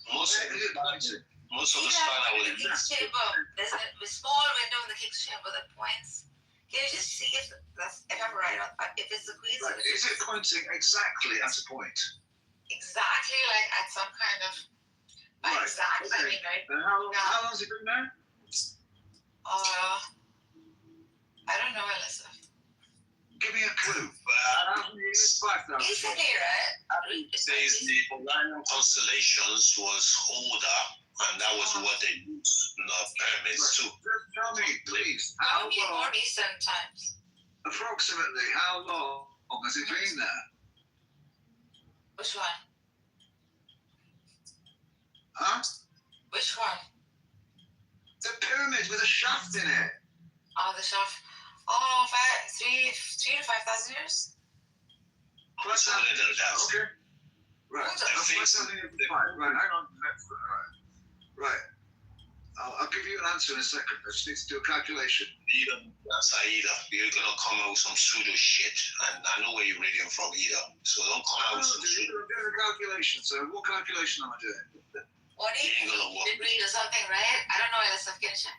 Most of the stars are in the King's Chamber. There's a small window in the King's Chamber that points. Can you just see if I'm right? If it's the Queen's. Right. Is it pointing exactly at a point? Exactly, like at some kind of. Right. Exactly. Okay. I mean, right. And how long has it been there? I don't know, Alyssa. Give me a clue. 5,000. Basically, right? Says the Orion constellations was older, and that was what they used in the pyramids too. Tell me, please. How long? More recent times. Approximately, how long has it been there? Which one? Huh? Which one? with a shaft in it. Oh, the shaft. Oh, 3 to 5,000 years. It's older than that. Okay. Right. Hold on. That's think so. 5,005. Right. Hang on. Right. I'll give you an answer in a second. I just need to do a calculation. You don't answer either. You're gonna come out with some pseudo shit, and I know where you're reading from either. So don't come out with some shit. I'm doing a calculation. So what calculation am I doing? What do you Ain't gonna work. degree or something, right? I don't know where that's Afghanistan.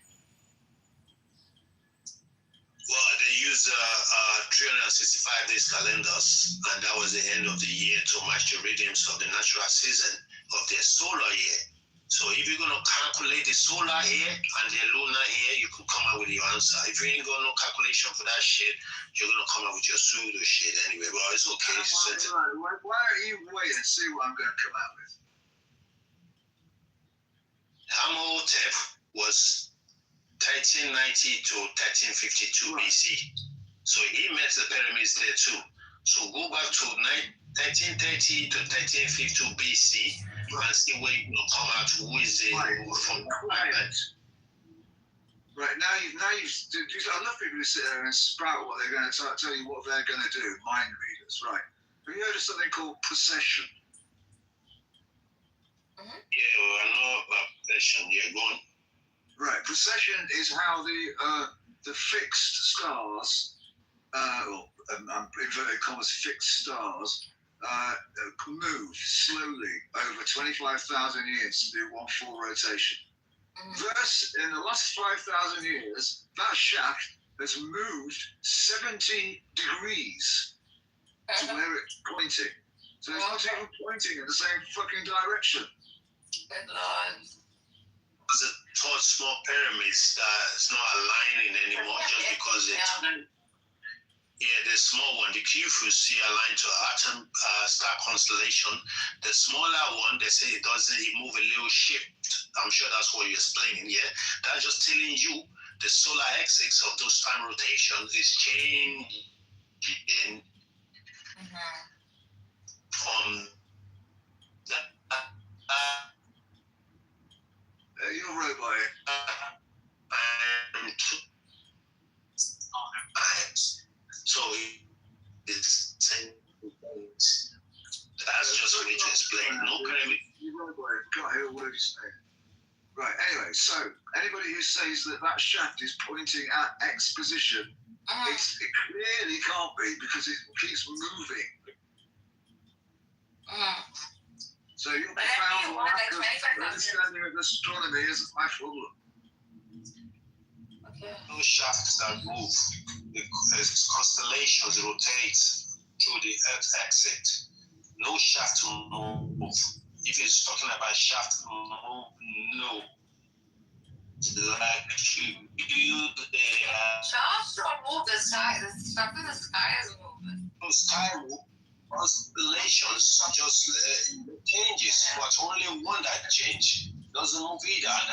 Well, they use 365 days calendars, and that was the end of the year to match the rhythms of the natural season of their solar year. So if you're gonna calculate the solar year and the lunar year, you could come up with your answer. If you ain't got no calculation for that shit, you're gonna come up with your pseudo shit anyway. Well, it's okay. Why don't you wait and see what I'm gonna come out with? Amenhotep was 1390 to 1352 BC. So he met the pyramids there too. So go back to 1330 to 1352 BC and see where you will come out who is the from Right. Right, now you've I love people who sit there and sprout what they're going to tell you what they're going to do, mind readers, right? Have you heard of something called procession? Yeah, well, I know about possession. Yeah, go on. Right, procession is how the fixed stars, or inverted commas, fixed stars, move slowly over 25,000 years to do one full rotation. Thus, in the last 5,000 years, that shaft has moved 70 degrees to where it's pointing. So it's not even pointing in the same fucking direction. Good Lord. Because the tall small pyramids it's not aligning anymore just because the small one, the Kitover, see aligned to atom star constellation. The smaller one, they say it move a little shift. I'm sure that's what you're explaining. Yeah, that's just telling you the solar axis of those time rotations is changing from the You're a robot. So it's that's just a way to explain. No pyramid. You're a robot. Can't hear a word you're saying. Right. Anyway, so anybody who says that shaft is pointing at X position, it clearly can't be because it keeps moving. So your profound lack of understanding of astronomy isn't my problem. No shafts that move. The constellations rotate through the Earth axis. No shaft to move. If it's talking about shaft to move, no. Like you build shafts don't move. The sky, the stuff in the sky is moving. no sky move. Constellations just changes, but only one that change doesn't move either. And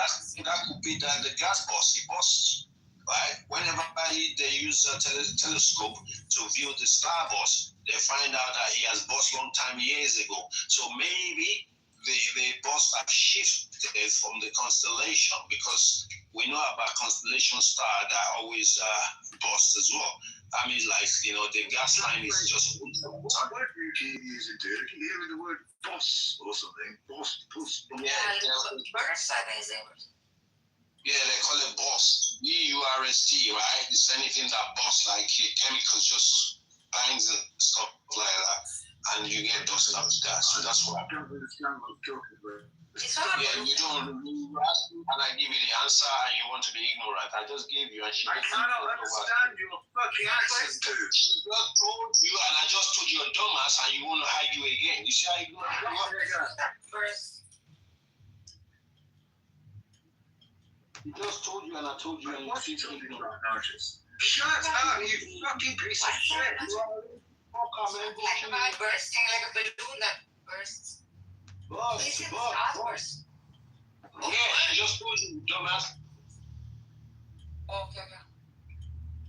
that could be the gas burst. It bursts, right? Whenever they use a telescope to view the star burst, they find out that he has burst long time years ago. So maybe the burst have shifted from the constellation because we know about constellation star that always burst as well. That means the gas line is just. What word do you keep using, dude? I keep hearing the word boss or something. Boss. Burst, I think is English. Yeah, they call it boss. BURST, right? It's anything that bursts like chemicals just bangs and stuff like that. And you get dust out of that. So that's what. I don't understand what I'm talking about. Yeah, you don't ask me and I give you the answer and you want to be ignorant. I just gave you and she I cannot understand your fucking accent, dude. She just told you and I just told you a dumbass and you want to argue again. You see how you First. He just told you and I told you and you keep ignorant. Shut up, you fucking piece of shit. Like about bursting, like a balloon that bursts. Burst. Yeah, she just told you, dumbass. Okay.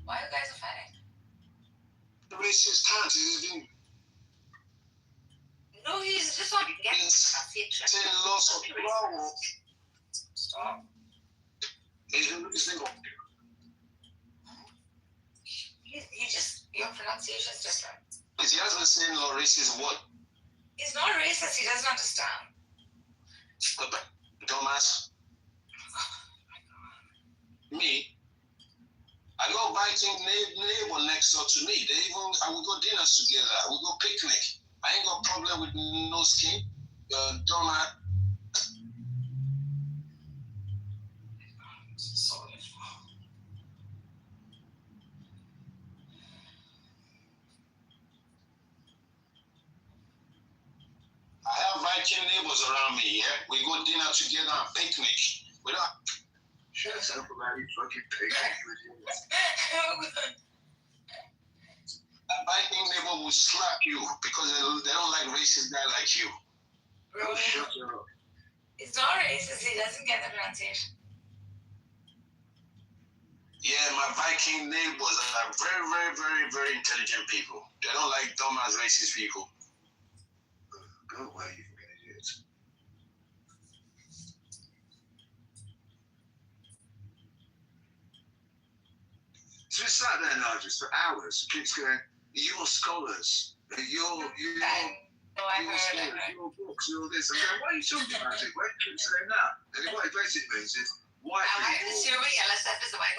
Why you guys are fighting? The racist can't even. No, he's just not getting It's a loss of power. Stop. It's legal. You just, your pronunciation is different. He hasn't seen no racist word. He's not racist, he doesn't understand. Dumbass. Me, I go biting neighbor next door to me. I will go dinners together. We go picnic. I ain't got problem with no skin. Dumbass. Sorry. I have Viking neighbors around me, yeah? We go dinner together and picnic. We don't. Shut up about you fucking picnic with you. A Viking neighbor will slap you because they don't like racist guy like you. Oh, shut up. He's not racist, he doesn't get the pronunciation. Yeah, my Viking neighbors are very, very, very, very intelligent people. They don't like dumb as racist people. Go away, you fucking idiot. So we sat there now just for hours. Keeps going, you're scholars. You're scholars, your books, you're this. I'm going, what are you talking about? Why do you keep saying that? And what it basically means is white people.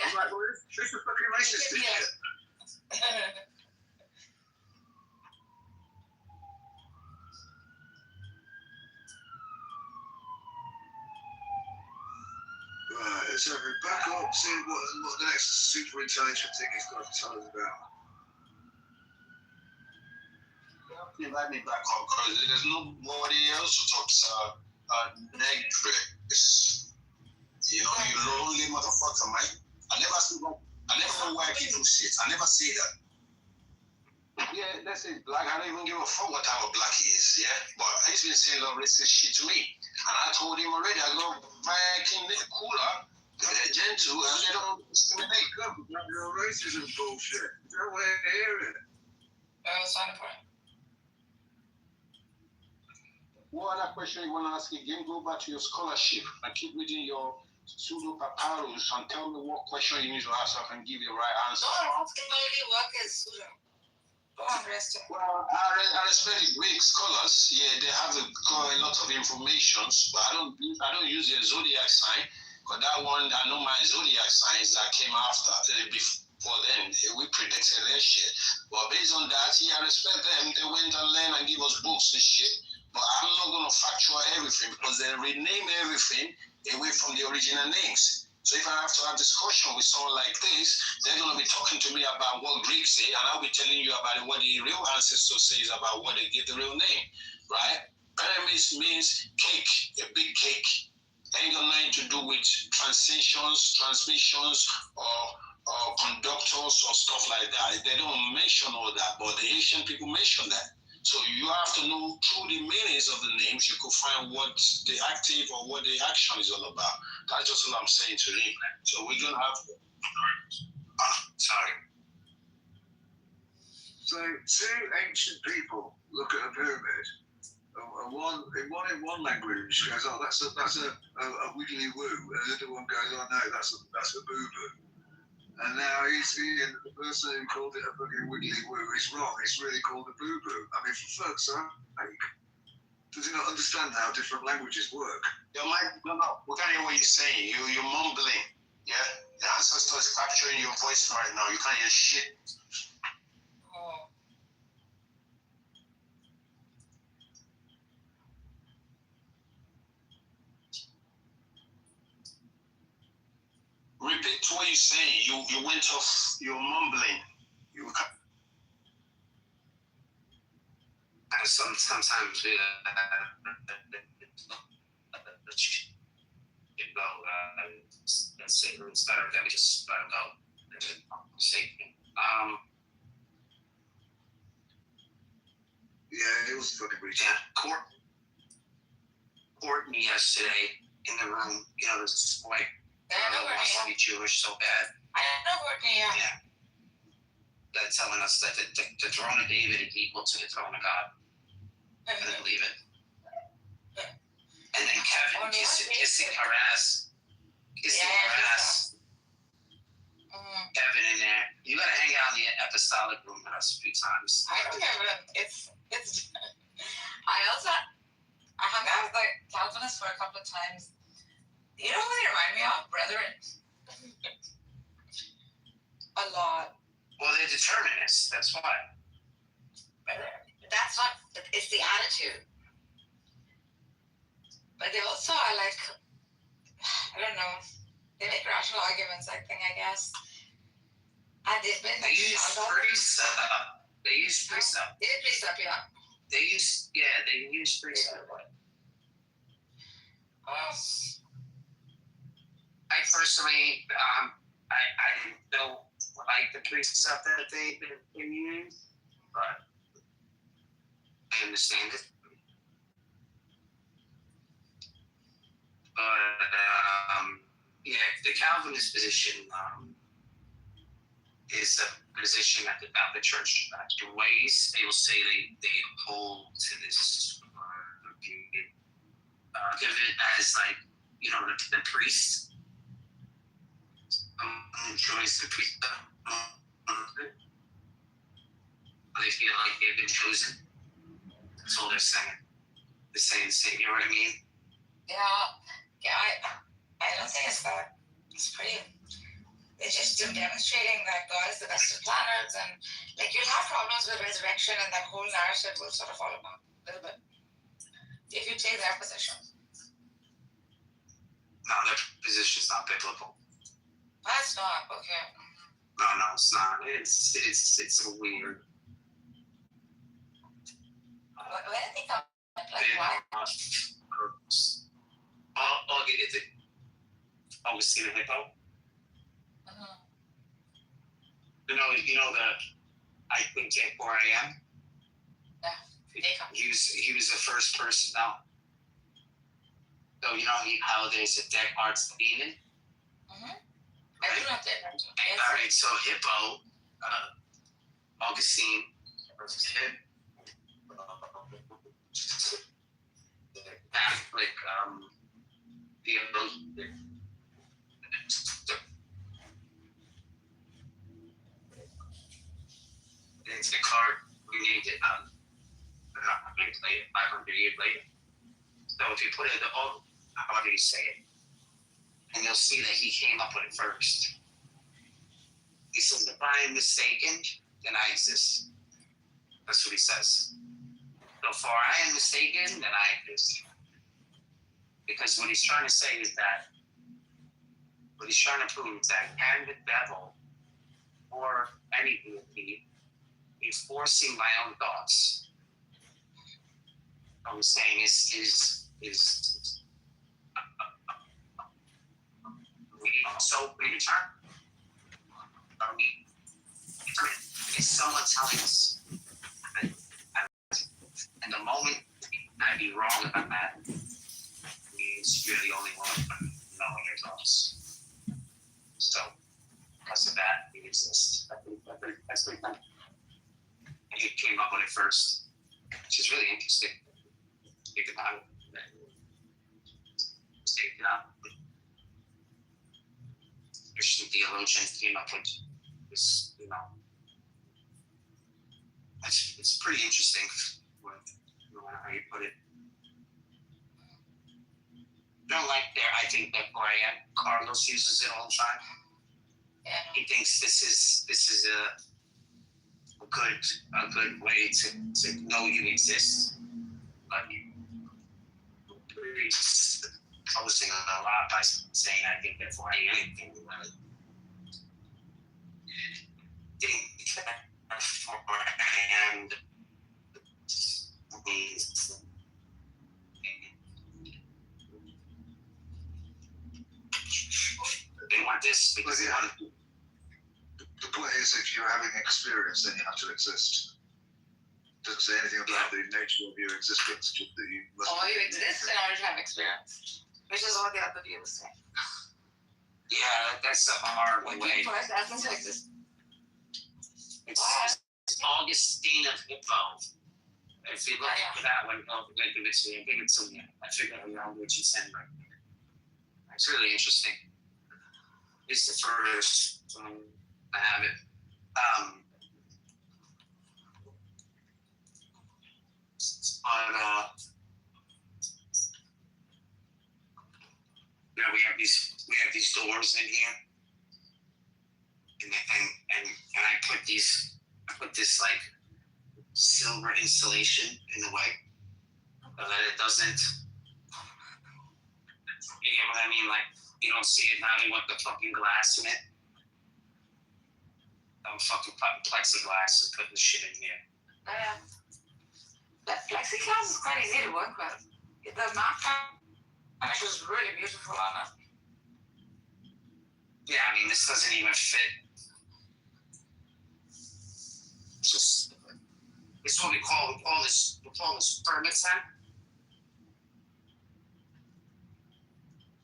I'm like, well, this is a fucking racist teacher. Right, so we're back up, see what the next super intelligent thing he's got to tell us about. Invite me back up because there's nobody else who talks negress. You know, you lonely motherfucker, man. I never know why people say it. I never say that. Yeah, let's say black. I don't even give a fuck what type of black he is, yeah? But he's been saying a lot of racist shit to me. And I told him already, I go Viking cooler, they're gentle, and they don't discriminate. Your racism bullshit. You don't want to hear it. That's not important. What other question you want to ask again? Go back to your scholarship and keep reading your pseudo papyrus and tell me what question you need to ask so I can give you the right answer. No, it's going to only work as pseudo. Go on, rest of it. Well, I respect the Greek scholars. Yeah, they have a lot of information, but I don't use the zodiac sign because that one I know my zodiac signs that came after before then. We predicted their shit. But based on that, yeah, I respect them. They went and learned and give us books and shit. But I'm not going to factor everything because they rename everything away from the original names. So if I have to have discussion with someone like this, they're going to be talking to me about what Greeks say, and I'll be telling you about what the real ancestor says about what they give the real name, right? Pyramids means cake, a big cake. Ain't got nothing to do with transmissions, or conductors or stuff like that. They don't mention all that, but the Asian people mention that. So you have to know through the meanings of the names, you could find what the active or what the action is all about. That's just what I'm saying to him. So we're going to have... sorry. So two ancient people look at a pyramid, and one in one language goes, oh, that's a wiggly woo, and the other one goes, oh no, that's a boo boo. And now the person who called it a fucking wiggly woo is wrong. It's really called a boo boo. I mean, for fuck's sake, does he not understand how different languages work? Yo, Mike, no, we can't hear what you're saying. You're mumbling. Yeah, the ancestor is capturing your voice right now. You can't hear shit. Oh. Repeat what you're saying. You went off. You're mumbling. You can't. Sometimes it's better that we just let him go. Yeah, it was fucking retarded. Yeah, Courtney yesterday in the room, you know, this white girl wants to be Jewish so bad. I don't know Courtney, Yeah. They're telling us that the throne of David is equal to the throne of God. I couldn't believe it. And then Kevin kissing her ass. Kissing her ass. You gotta hang out in the apostolic room with us a few times. I remember it's. I hung out with like Calvinists for a couple of times. You know who they remind me of? Brethren. A lot. Well, they're determinists. That's why. That's not. It's the attitude. But they also are like, I don't know. They make rational arguments, I guess. And they've been They use precept. They use precept. They did precept, yeah. They use precept. I personally, I don't like the precept that they use, but I understand it. But yeah, the Calvinist position is a position that the Church the ways they will say they hold to this give it as like, you know, the priest joins the priest. They feel like they've been chosen. That's all they're saying. They're saying, you know what I mean? Yeah, I don't think it's that. It's pretty. It's just demonstrating that God is the best of planners, and like you'll have problems with resurrection, and that whole narrative will sort of fall apart a little bit if you take their position. No, their position's not biblical. That's not okay. No, it's not. It's a weird. When did they come? Like why? Is it Augustine Hippo? Mm-hmm. You know the I think at 4 a.m. Yeah, he was the first person now. So you know how there's a Descartes demon. Mm-hmm. I do know that. Yes. All right, so Hippo, Augustine, Catholic, it's Descartes renamed it 500 years later. So if you put it, how do you say it? And you'll see that he came up with it first. He says, if I am mistaken, then I exist. That's what he says. So far I am mistaken, then I exist. Because what he's trying to say is that, what he's trying to prove is that can the devil or any deity be forcing my own thoughts? What I'm saying is so we return. Is someone telling us, and the moment I'd be wrong about that, means you're the only one knowing your thoughts. So, because of that, we exist. That's pretty funny. And he came up with it first, which is really interesting. Think about it. Christian theologians came up with this, you know. It's pretty interesting how you put it. Don't like I think that Carlos uses it all the time. Yeah. He thinks this is a good way to know you exist. But he's closing a lot by saying I think therefore I am anything. And they want this because they want to. The point is, if you're having experience, then you have to exist. It doesn't say anything about the nature of your existence, just that you must. Oh, you exist in order to have experience, which is what the other views say. Yeah, that's a hard way. It's Augustine of Hippo. If you look at that one, I'll give it to you. Give it to me. I figured out what you sent right there. It's really interesting. It's the first I have it. You know, we have these doors in here, and I put this like silver insulation in the way so that it doesn't. You get what I mean? Like you don't see it now. You want the fucking glass in it. I'm fucking putting plexiglass and putting the shit in here. Plexiglass is quite easy to work with. The matte finish is really beautiful on it. Yeah, I mean this doesn't even fit. It's just it's what we call this permatemp.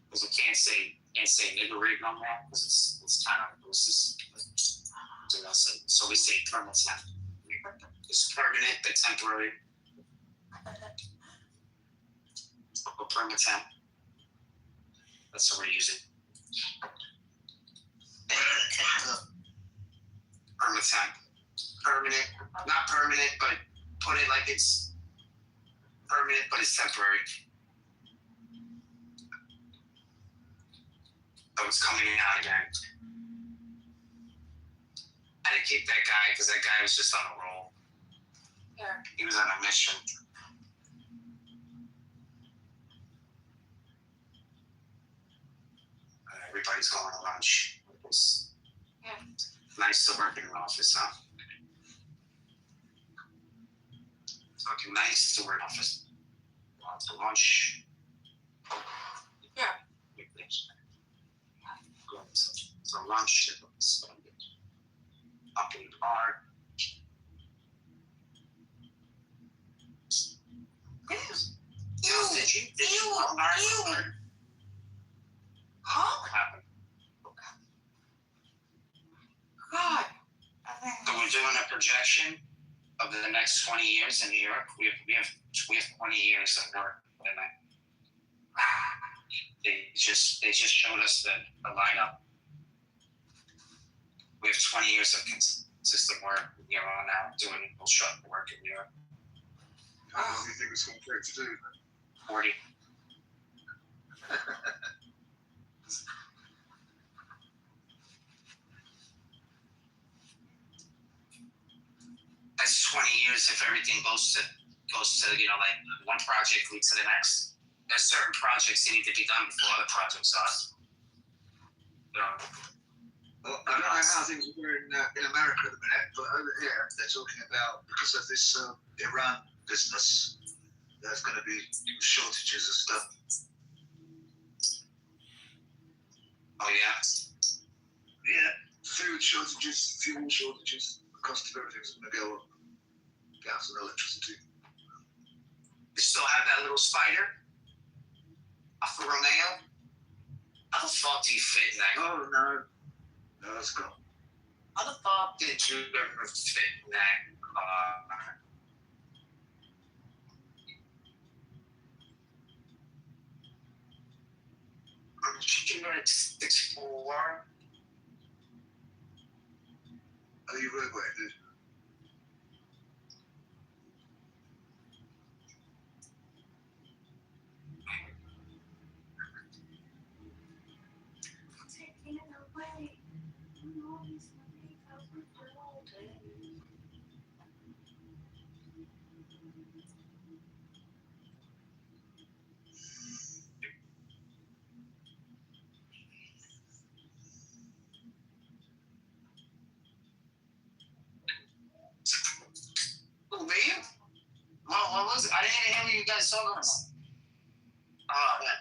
Because we can't say nigger rig on that because it's kind of so we say permatemp. It's permanent but temporary. Or permatemp. That's what we're using. Permatemp. Permanent, not permanent, but put it like it's permanent, but it's temporary. So it's coming out again. I had to keep that guy because that guy was just on a roll. Yeah. He was on a mission. Everybody's going to lunch. It's nice to work in an office, huh? It's fucking nice to work in an office. Lots of lunch. Yeah. So lunch. Up in the bar. Did you Huh? What happened? God. So we're doing a projection of the next 20 years in New York. We have 20 years of work tonight. They just showed us the lineup. We have 20 years of consistent work from here on out doing construction work in New York. How long do you think it's going to take to do? 40. That's 20 years if everything goes to like one project leads to the next. There's certain projects that need to be done before other projects are. Well, I don't know how things are going in America at the minute, but over here they're talking about because of this Iran business, there's going to be shortages of stuff. Oh yeah. Yeah, food shortages, fuel shortages, the cost of everything's going to go up. Gas and electricity. You still have that little spider? Alfa Romeo? How the fuck do you fit in that? Oh no. No, it's gone. How the fuck did you ever fit in that car? Chicken at 6'4". Are you really waiting? Who, me? What was it? I didn't even hear what you guys talking about. Oh, yeah.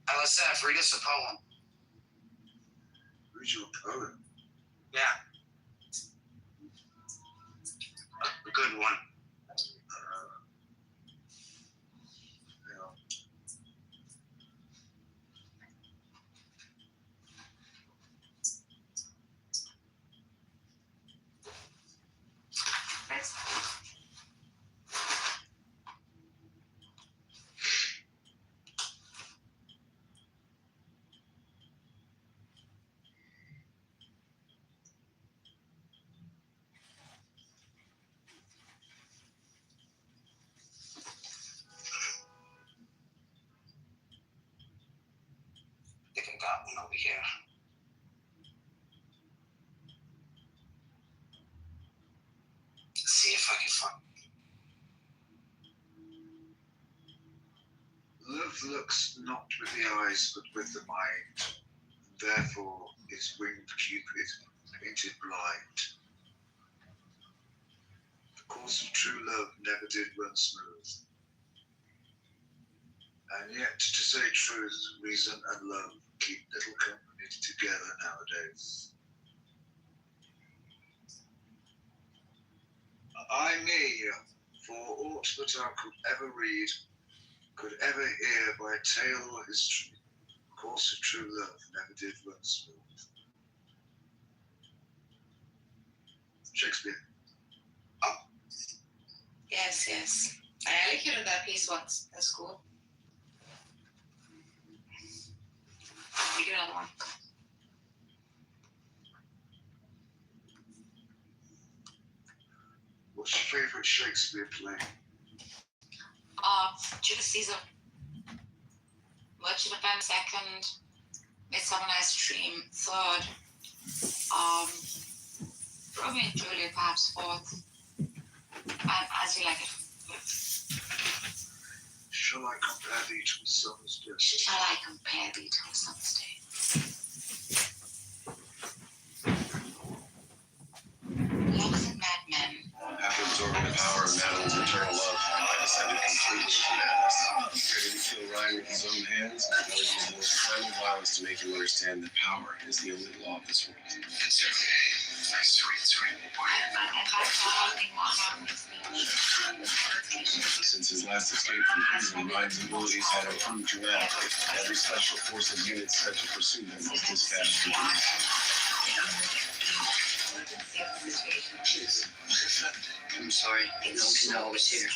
LSF, read us a poem. Read your poem. Yeah. good one. I think I got one over here. See if I can find. Love looks not with the eyes, but with the mind. Therefore, is winged Cupid painted blind. The course of true love never did run smooth. And yet, to say truth, reason and love keep little company together nowadays. I me, for aught that I could ever read, could ever hear by tale or history, the course of true love never did run smooth. Shakespeare. Yes, yes. I allocated that piece once at school. We do another one. What's your favourite Shakespeare play? Julius Caesar. Merchant of Venice second. Midsummer Night's Dream third. Romeo and Juliet perhaps fourth. And as you like it, fifth. Shall I compare thee to a summer's day? Shall I compare thee to a summer's day? Loves and madmen. After absorbing the power of Madeline's eternal love, I descended completely into madness. Ready to kill Ryan with his own hands, I would use the most primal violence to make him understand that power is the only law of this world. It's okay. My sweet boy. Since his last escape from prison, Ryan's abilities had improved dramatically. Every special forces unit set to pursue him was dispatched. I'm sorry. I don't know what's here.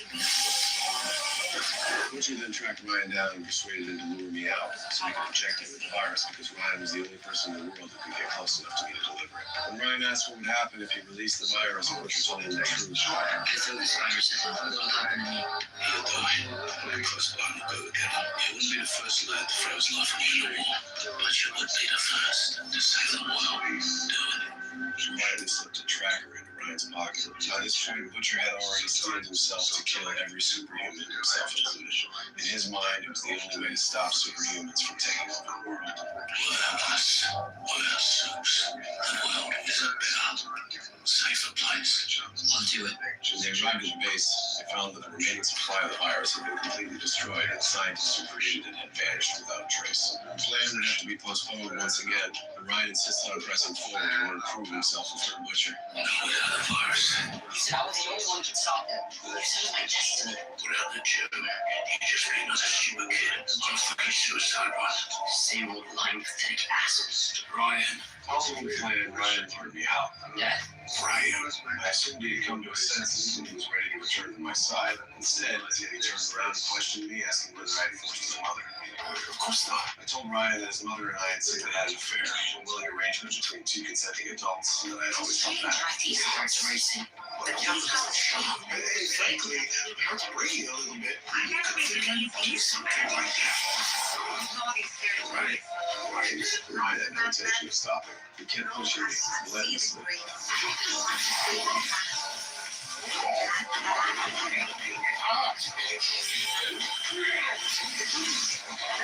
Butcher then tracked Ryan down and persuaded him to lure me out so he could inject me with the virus because Ryan was the only person in the world who could get close enough to me to deliver it. When Ryan asked what would happen if he released the virus, Butcher told him the truth. I told this virus will happen to me. He'll die. When close by will go again. He wouldn't be the first lad to throw his life away in the war, but you would be the first to save the world. Do it. She quietly slipped a tracker into Ryan's pocket. By this point, Butcher had already steeled himself to kill every superhuman, himself included. In his mind, it was the only way to stop superhumans from taking over the world. Without us, without soups, the world is a better, safer place. I'll do it. When they arrived at the base, they found that the remaining supply of the virus had been completely destroyed, and scientists who created it had vanished without a trace. The plan would have to be postponed once again, but Ryan insisted on pressing forward in order to prove himself before Butcher. Not without the virus. You said I was the only one who could stop it. You said it was my destiny. Without the gym, you just made another stupid kid on a fucking suicide run. Same old lying pathetic assholes. Ryan. Following the plan, Ryan lured me out. Dead. Ryan. I assumed he had come to a senses and he was ready to return to my side. Instead, he turned around and questioned me, asking whether I had forced his mother. Of course not. I told Ryan that his mother and I had simply had an affair, a willing arrangement between two consenting adults, and that I had always felt that. My teeth starts racing. The devil doesn't shut up. Hey, frankly, it hurts breathing a little bit. I never been anything Do something like that. Right. Ryan had no intention of stopping. He kept pushing me relentlessly.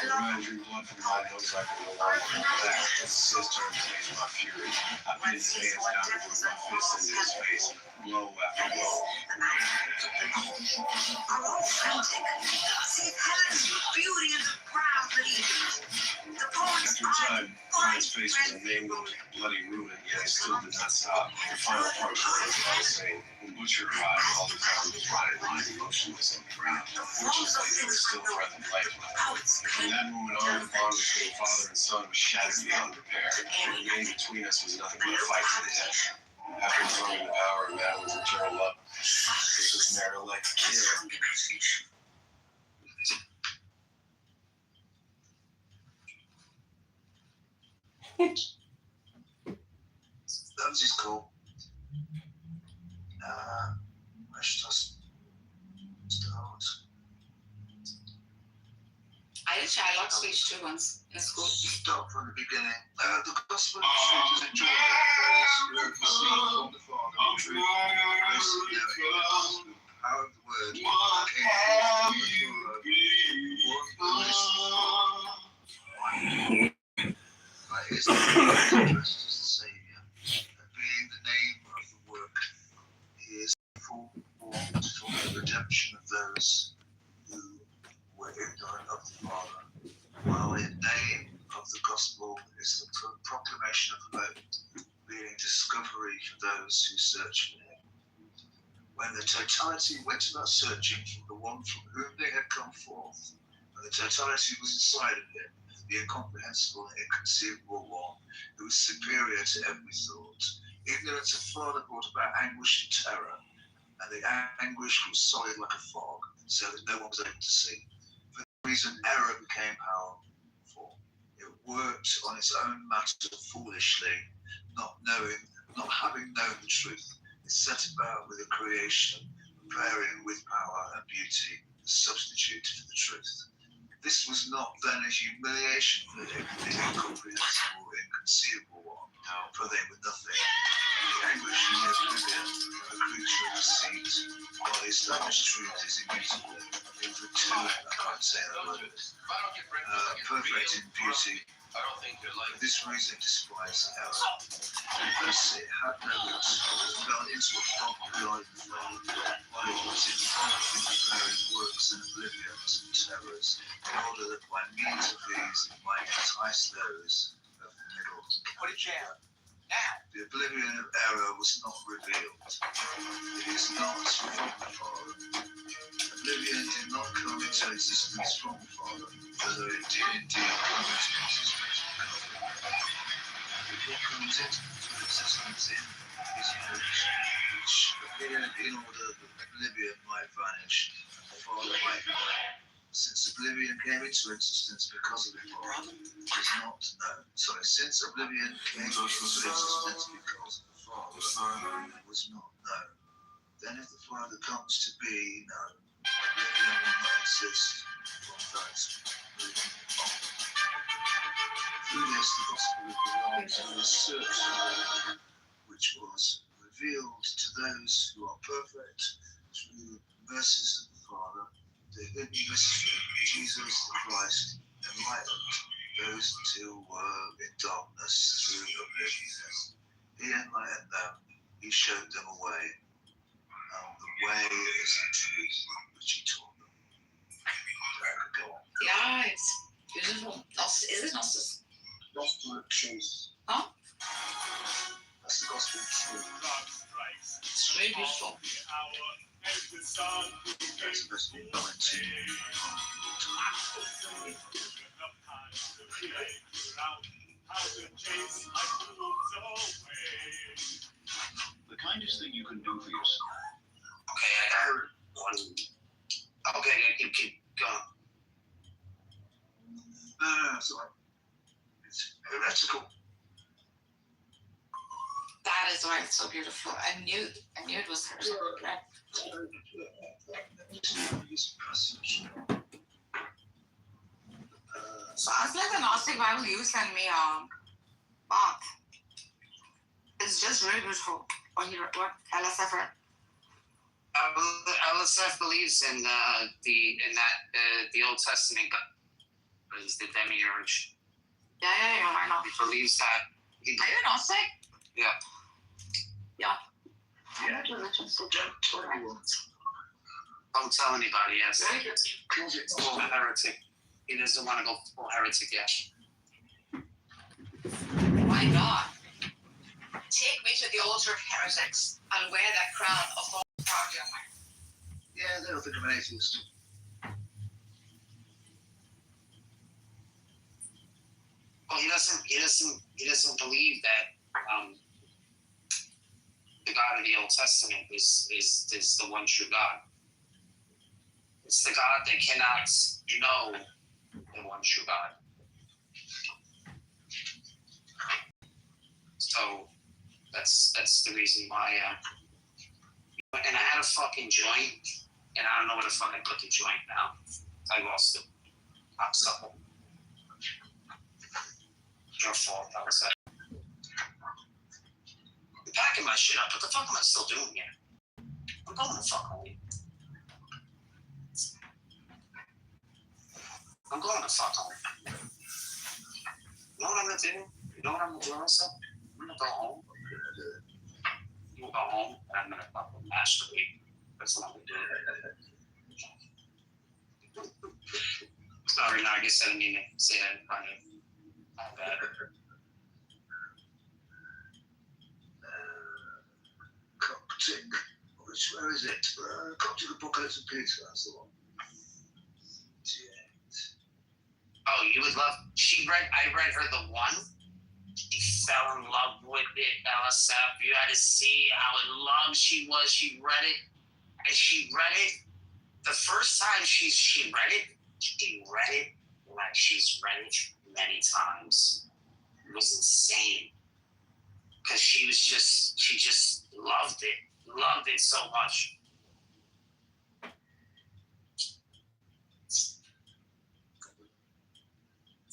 Ryan drew blood from my nose like a no longer back. It was his turn to taste my fury. I pinned his hands down and threw my fists into his face, blow after blow. I'm all frantic. See, Helen's beauty is a proud. After a time, Ryan's face was a mangled, bloody ruin, yet he still did not stop. The final part of the words I was saying, when Butcher arrived, all he found was Ryan lying motionless on the ground. Fortunately, there was still breath of life left. From that moment on, the bond between father and son was shattered beyond repair. What remained between us was nothing but a fight to the death. After throwing the power of Madeline's eternal love, this was marital like kill. That was just cool. Where should I start? I did Shylock speech too once in school. Start from the beginning. The gospel of truth is a joy for those who have received from the Father the truth, grace and knowing. The power of the word came forth from the Torah. By his name, dressed as the Savior, and being the name of the work, he is formed for the redemption of those who were ignorant of the Father, while the name of the gospel is the proclamation of hope, being discovery for those who search for him. When the totality went about searching for the one from whom they had come forth, and the totality was inside of him, the incomprehensible and inconceivable one, who was superior to every thought, ignorance of Father brought about anguish and terror, and the anguish was solid like a fog, so that no one was able to see. For that reason, error became powerful. It worked on its own matter foolishly, not having known the truth. It set about with a creation, preparing with power and beauty the substitute for the truth. This was not then a humiliation for the incomprehensible, inconceivable one, for they were nothing. The anguish and the oblivion of a creature of deceit, while the established truth is immutable. If the two, I can't say that word, perfect in beauty, for this reason despised error. Because it had no roots, it fell into a fog beyond the faith, while it was involved in preparing works and oblivions and terrors, in order that by means of these it might entice those of the middle. Put it down. Now. The oblivion of error was not revealed. It is not from the Father. Oblivion did not come into existence from the Father, although it did indeed come into existence because of the Father. What comes into existence in is works, which appeared in order that oblivion might vanish and the Father might remain. Since oblivion came into existence because of the Father, it is not known. Since oblivion came into existence because of the Father, it was not known. Then if the Father comes to be known, oblivion will not exist from that moving on. Through this, the gospel belongs to the search which was revealed to those who are perfect through the mercies of the Father. The hidden mystery of Jesus the Christ enlightened those who were in darkness through oblivion. He enlightened them, he showed them a way, and the way is the truth which he taught them. Go on. Yeah, it's beautiful. Is it Gnosis? Gospel of truth. Huh? That's the gospel of truth. It's really beautiful. That's the best thing going to. The kindest thing you can do for yourself. Okay, I got one. Okay, you keep going. No, it's all right. It's heretical. That is why it's so beautiful. I knew it was her. Right? Sounds like the Gnostic Bible you sent me, Bob. It's just really beautiful. What LSF read. LSF believes in the Old Testament God is the demiurge. Yeah, I know. He believes that. Are you Gnostic? Yeah. Don't tell anybody, yes. Very good. It's a heretic. He doesn't want to go full heretic yet. Why not? Take me to the altar of heretics. I'll wear that crown of thorns proudly on my head. Yeah, they don't think I'm an atheist. Well, he doesn't believe that the God of the Old Testament is the one true God. It's the God that cannot know the one true God. So that's the reason why. And I had a fucking joint, and I don't know where the fuck I put the joint now. I lost it. Popsicle. Your fault. That was it. I'm packing my shit up. What the fuck am I still doing here? I'm going to fuck home. I'm going to fuck home. You know what I'm gonna do? You know what I'm gonna do myself? I'm gonna go home. I'm gonna go home and I'm gonna fucking masturbate. That's what I'm gonna do. Sorry, no, I guess I didn't mean to say that in front of my bad. Coptic. Where is it? Coptic Apocalypse of Peter. That's the one. Oh, you would love. I read her the one. She fell in love with it. LSF. You had to see how in love she was. She read it, and she read it. The first time she read it like she's read it many times. It was insane because she just loved it so much.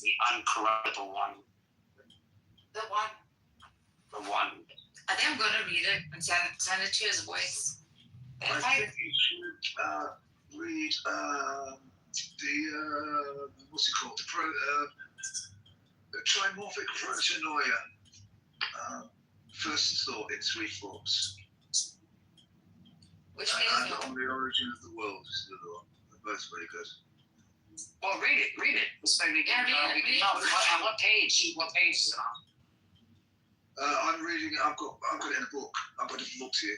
The uncorruptible one. The one. The one. I think I'm going to read it and send it to his voice. I think you should read the what's it called? The trimorphic protanoia. First thought in three forms. Which and on the origin of the world is the other one. They're both very good. Well, read it. Let's say we can. Yeah, read it. On what page? What page is it on? I'm reading it. I've got it in a book. I've got it looked here.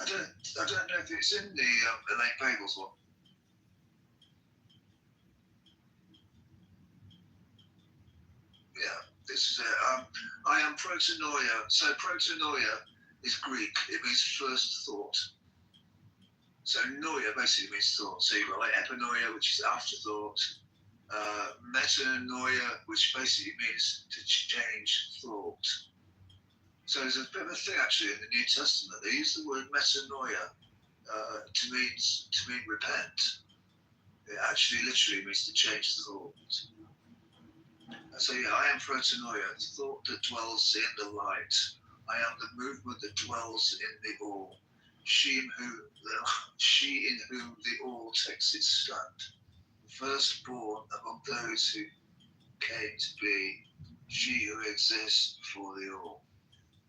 I don't know if it's in the Elaine Pagels one. Yeah, this is it. I am protanoia. So protanoia is Greek. It means first thought. So noia basically means thought. So you've got like epinoia, which is afterthought. Metanoia, which basically means to change thought. So there's a bit of a thing actually in the New Testament. They use the word metanoia to mean repent. It actually literally means to change thought. So yeah, I am protanoia, thought that dwells in the light. I am the movement that dwells in the all. She in whom the all takes its stand. Firstborn among those who came to be, she who exists before the all.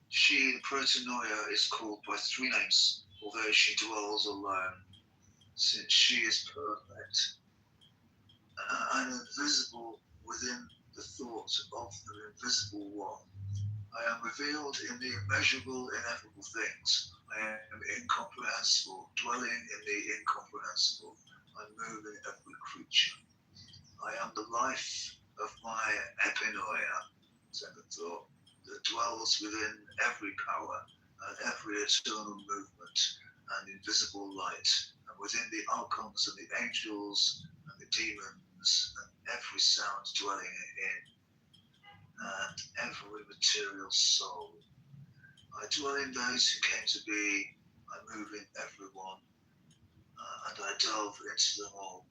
She, the protanoia, is called by three names, although she dwells alone, since she is perfect and invisible within the thoughts of the invisible one. I am revealed in the immeasurable, ineffable things. I am incomprehensible, dwelling in the incomprehensible. I move in every creature. I am the life of my epinoia, second thought, that dwells within every power and every eternal movement and invisible light, and within the archons and the angels and the demons and every sound dwelling in, and every material soul. I dwell in those who came to be, I move in everyone, and I delve into them all.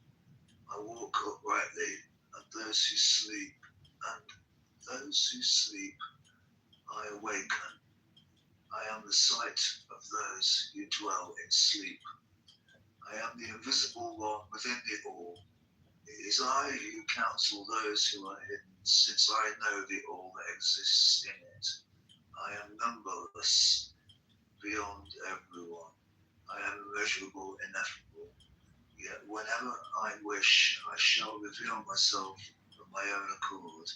I walk uprightly, and those who sleep, I awaken. I am the sight of those who dwell in sleep. I am the invisible one within the all. It is I who counsel those who are hidden, since I know the all that exists in it. I am numberless, beyond everyone. I am immeasurable, ineffable. Yet whenever I wish, I shall reveal myself of my own accord.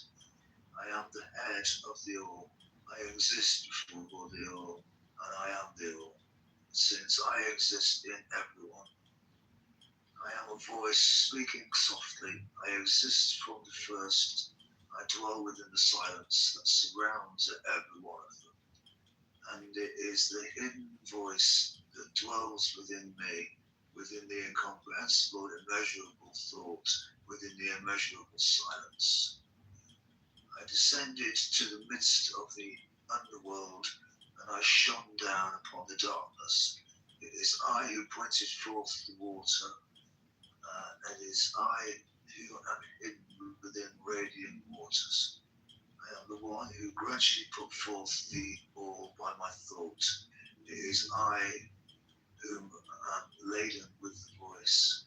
I am the head of the all. I exist before the all, and I am the all. Since I exist in everyone, I am a voice speaking softly. I exist from the first. I dwell within the silence that surrounds every one of them. And it is the hidden voice that dwells within me, within the incomprehensible, immeasurable thought, within the immeasurable silence. I descended to the midst of the underworld, and I shone down upon the darkness. It is I who pointed forth the water, and it is I who am hidden within radiant waters. I am the one who gradually put forth the all by my thought. It is I whom am laden with the voice.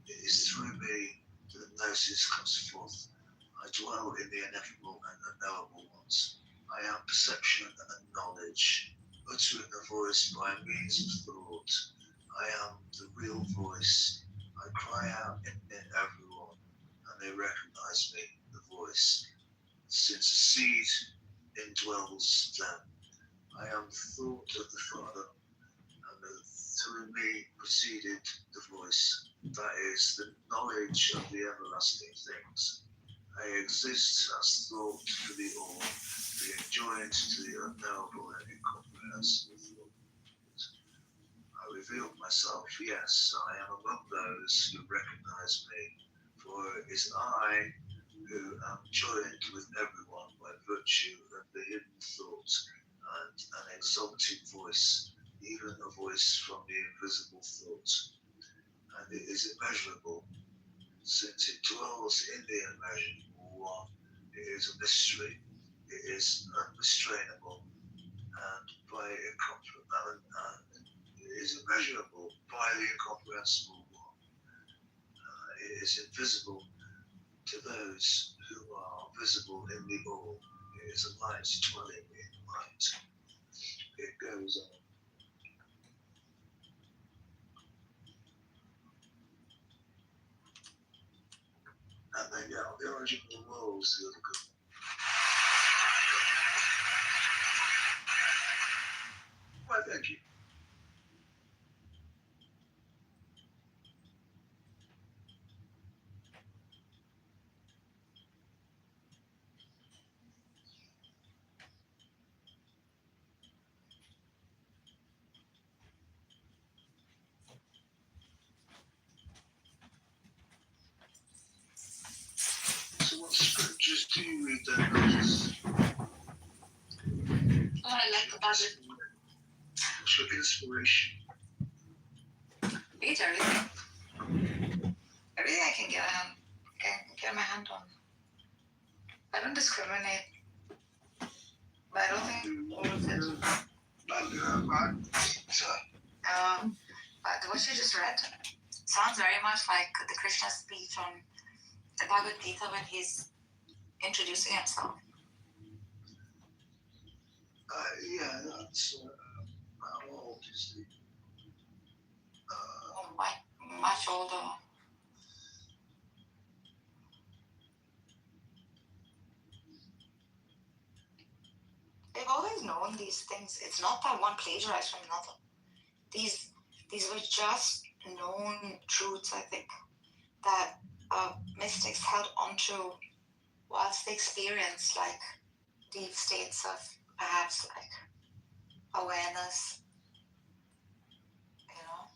It is through me that gnosis comes forth. I dwell in the ineffable and unknowable ones. I am perception and knowledge, uttering a voice by means of thought. I am the real voice. I cry out in everyone, and they recognize me, the voice. Since a seed indwells them, I am the thought of the Father, and through me proceeded the voice. That is the knowledge of the everlasting things. I exist as thought for the all, being joined to the unknowable and incomprehensible thought. I revealed myself, yes, I am among those who recognize me, for it is I who am joined with everyone by virtue of the hidden thought and an exalted voice, even a voice from the invisible thought. And it is immeasurable, since it dwells in the immeasurable one. It is a mystery. It is unrestrainable, and it is immeasurable by the incomprehensible one. It is invisible to those who are visible in the all. It is a light dwelling in light. It goes on. And then, yeah, the origin of the world is the other good one. Why, thank you. So what scriptures do you read then, Moses? Oh, I like about it. What's your inspiration? Read everything. Everything I can get my hand on. I don't discriminate. But I don't think all of it. But what you just read sounds very much like the Krishna speech on the Bhagavad Gita when he's introducing himself. Yeah, that's how old is the? Much older. They've always known these things. It's not that one plagiarized from another. These were just known truths, I think, that mystics held onto whilst they experienced like deep states of perhaps like awareness, you know.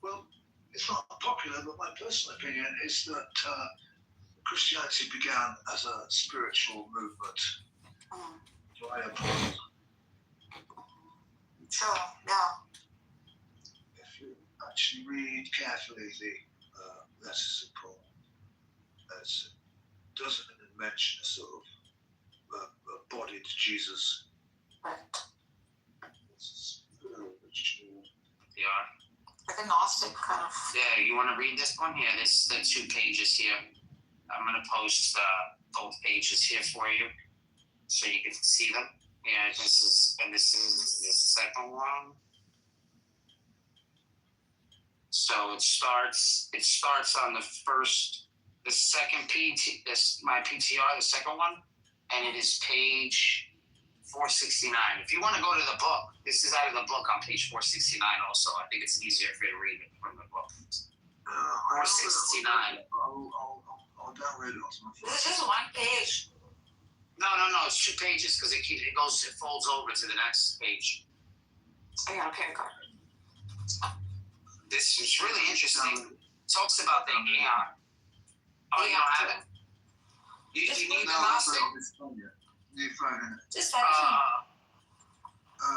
Well, it's not popular, but my personal opinion is that Christianity began as a spiritual movement via Paul. Sure, yeah. If you actually read carefully the letters of Paul, it doesn't mention a sort of embodied Jesus. Right. It's spiritual. Yeah. Like a Gnostic kind of. Yeah, you want to read this one? Here, this the 2 pages here. I'm going to post both pages here for you. so you can see them. Yeah, this is the second one. So it starts on the second my PTR, the second one, and it is page 469. If you want to go to the book, this is out of the book on page 469 also. I think it's easier for you to read it from the book. 469. I'll download it. This is one page. No, it's 2 pages because it folds over to the next page. Oh, yeah, okay, got it. This is really interesting. It talks about the Aeon. Oh, you don't have it? You need the Gnostic? Just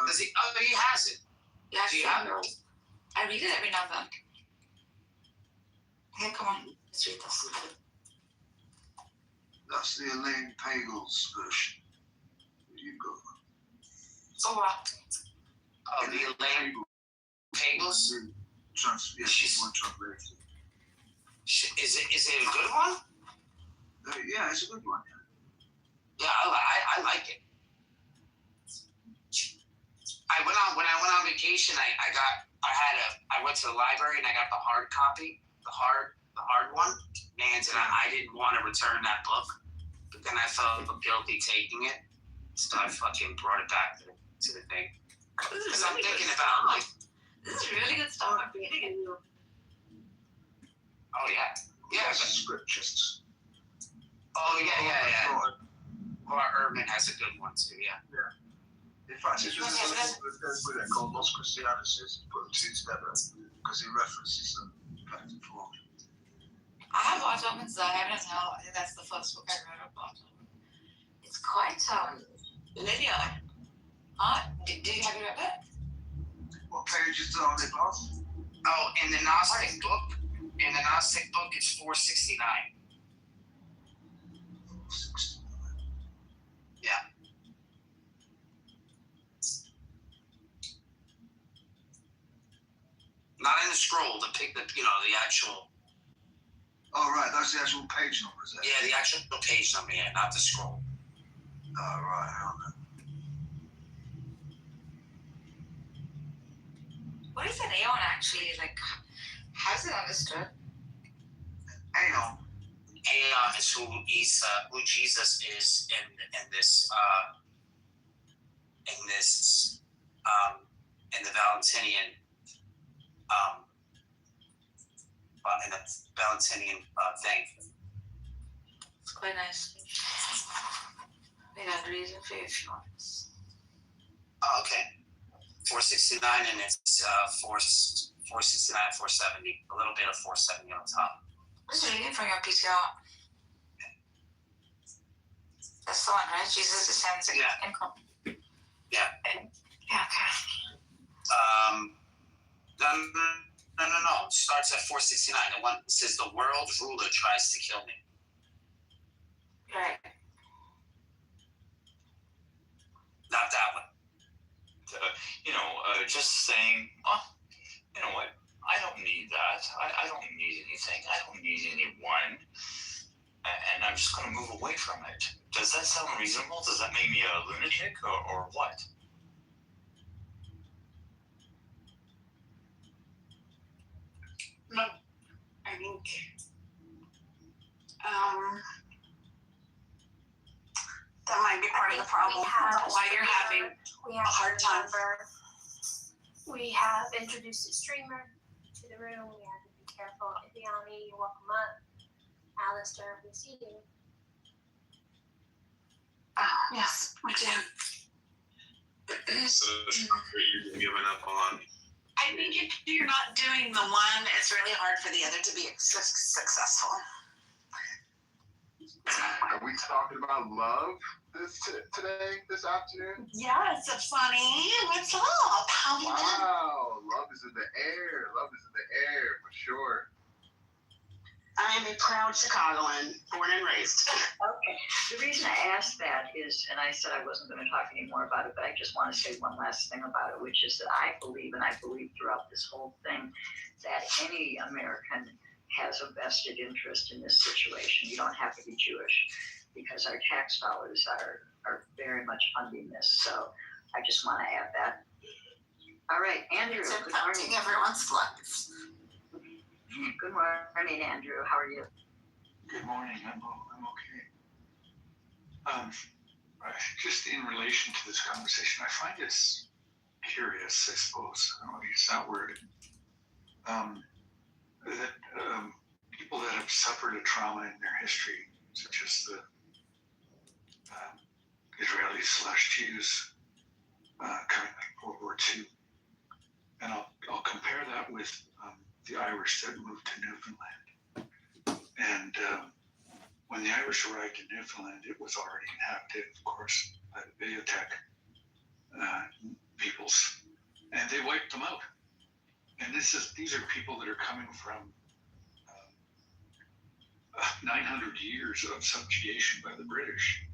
does he? Oh, he has it. Yeah, do you have it? I read it every now and then. Hey, come on, let's read this. That's the Elaine Pagels version that you've got. So what? Oh, the Elaine Pagels? She's one translation. Is it a good one? Yeah, it's a good one. Yeah, I like it. When I went on vacation, I went to the library and I got the hard copy, the hard one, and I didn't want to return that book, but then I felt guilty taking it, so I fucking brought it back to the thing. Because I'm thinking about this is really good stuff. I'm reading it. Oh yeah, scriptures. Oh yeah. Laura Urban has a good one too. Yeah. In fact, it's just a called Los Christianos, put them two together because he references them back and forth. I have Ottomans. I haven't hell. I think that's the first book I read about them. It's quite linear. Did you have you read it? What pages are they past? Oh, in the Gnostic book, it's 469. Yeah. Not in the scroll, the actual. Oh right, that's the actual page number, is it? Yeah, the actual page number, yeah, not the scroll. Oh right, hang on. What is an Aeon actually? Like, how's it understood? Aeon is who Jesus is in the Valentinian thing. It's quite nice. Wait, I'll read it for you if you want. Oh, okay. 469 and it's 469, 470. A little bit of 470 on top. Just reading from your PTR. That's the one, right? Jesus descends in income. Yeah. Yeah, okay. No. It starts at 469. The one that says the world ruler tries to kill me. Right. Not that one. Just saying, you know what? I don't need that. I don't need anything. I don't need anyone. And I'm just going to move away from it. Does that sound reasonable? Does that make me a lunatic or what? No, I think that might be part of the problem. Why you're having a hard time. We have introduced a streamer to the room. We have to be careful. Iviani, you're welcome up. Alistair, we see you. Yes, we do. So you're giving up on. I think if you're not doing the one, it's really hard for the other to be successful. Are we talking about love this afternoon? Yes, it's funny. What's up? How you been? Wow, love is in the air. Love is in the air for sure. I am a proud Chicagoan, born and raised. Okay. The reason I asked that is, and I said I wasn't going to talk anymore about it, but I just want to say one last thing about it, which is that I believe throughout this whole thing, that any American has a vested interest in this situation. You don't have to be Jewish. because our tax dollars are very much funding this. So I just want to add that. All right, Andrew. It's Good morning. impacting everyone's lives. Good morning, Andrew. How are you? Good morning. I'm okay. Just in relation to this conversation, I find it's curious, I suppose. I don't want to use that word. That people that have suffered a trauma in their history, such as the Israelis/Jews coming out of World War II, and I'll compare that with the Irish that moved to Newfoundland. And when the Irish arrived in Newfoundland, it was already inhabited, of course, by the Biotech peoples, and they wiped them out. And these are people that are coming from 900 years of subjugation by the British,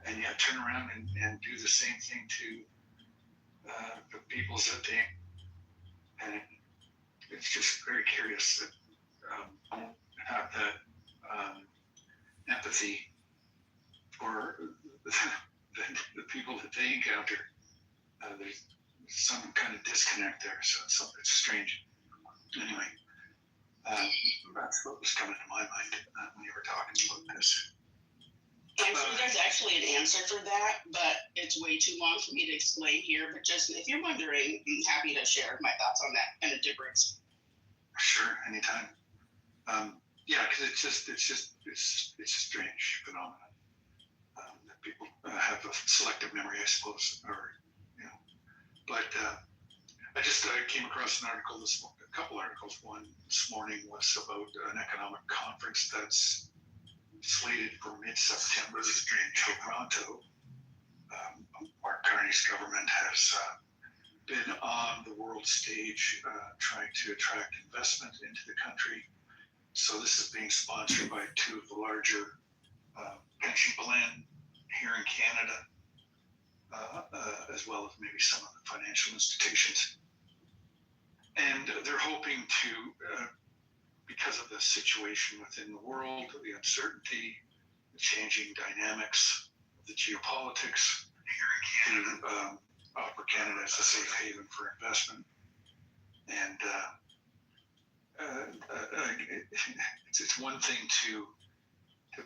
and yet turn around and do the same thing to the peoples that they. And it's just very curious that don't have that empathy for the people that they encounter. There's some kind of disconnect there, so it's strange. Anyway, that's what was coming to my mind when you were talking about this. I'm sure there's actually an answer for that, but it's way too long for me to explain here. But just if you're wondering, I'm happy to share my thoughts on that and the difference. Sure, anytime. Yeah, because it's a strange phenomenon that people have a selective memory, I suppose, or But I came across an article a couple articles. One this morning was about an economic conference that's slated for mid-September in Toronto. Mark Carney's government has been on the world stage trying to attract investment into the country. So this is being sponsored by two of the larger pension plan here in Canada, as well as maybe some of the financial institutions. And they're hoping to, because of the situation within the world, the uncertainty, the changing dynamics of the geopolitics, to offer Canada as a safe haven for investment. And it's one thing to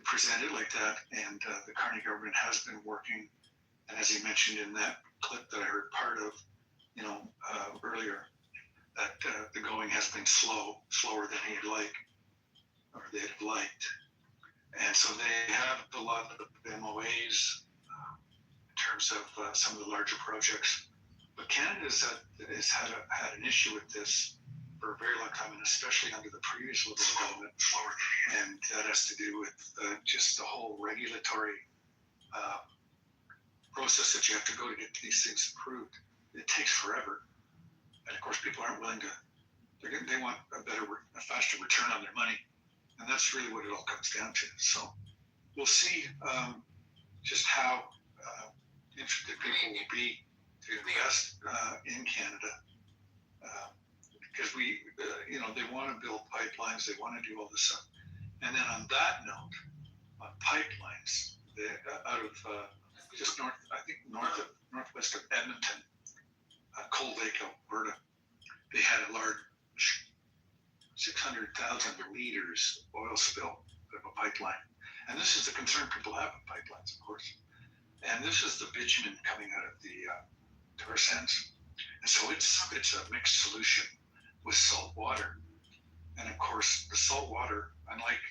present it like that, and the Carney government has been working, and as he mentioned in that clip that I heard part of, earlier, that the going has been slower than he'd like, or they'd have liked. And so they have a lot of MOAs in terms of some of the larger projects. But Canada has had an issue with this for a very long time, and especially under the previous Liberal government. And that has to do with just the whole regulatory process that you have to go to get these things approved. It takes forever. And of course, people aren't willing to, they want a faster return on their money. And that's really what it all comes down to. So we'll see just how interested people will be to invest in Canada. Because they want to build pipelines, they want to do all this stuff. And then on that note, on pipelines, out of just northwest of Edmonton, Cold Lake, Alberta, they had a large 600,000 liters oil spill of a pipeline. And this is the concern people have with pipelines, of course. And this is the bitumen coming out of the tar sands. And so it's a mixed solution with salt water. And of course, the salt water, unlike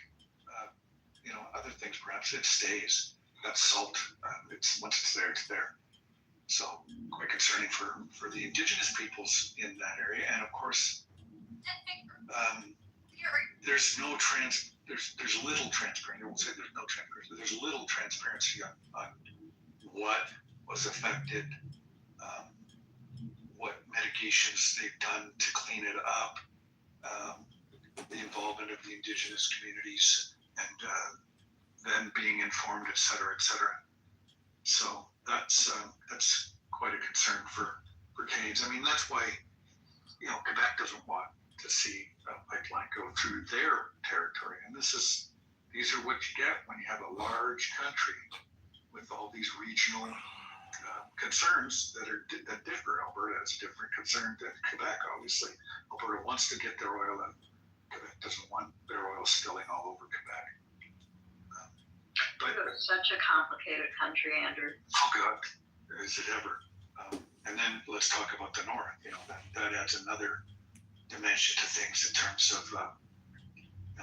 other things, perhaps it stays. That salt, once it's there, it's there. So quite concerning for the Indigenous peoples in that area. And of course, there's little transparency. I won't say there's no transparency. There's little transparency on what was affected, what mitigations they've done to clean it up, the involvement of the Indigenous communities, and them being informed, et cetera, et cetera. So that's quite a concern for Canadians. I mean, that's why Quebec doesn't want to see a pipeline go through their territory, and this is these are what you get when you have a large country with all these regional concerns that differ. Alberta has a different concern than Quebec, obviously. Alberta wants to get their oil out. Quebec doesn't want their oil spilling all over Quebec. But it's such a complicated country, Andrew. Oh God, is it ever? And then let's talk about the North. You know, that adds another dimension to things in terms of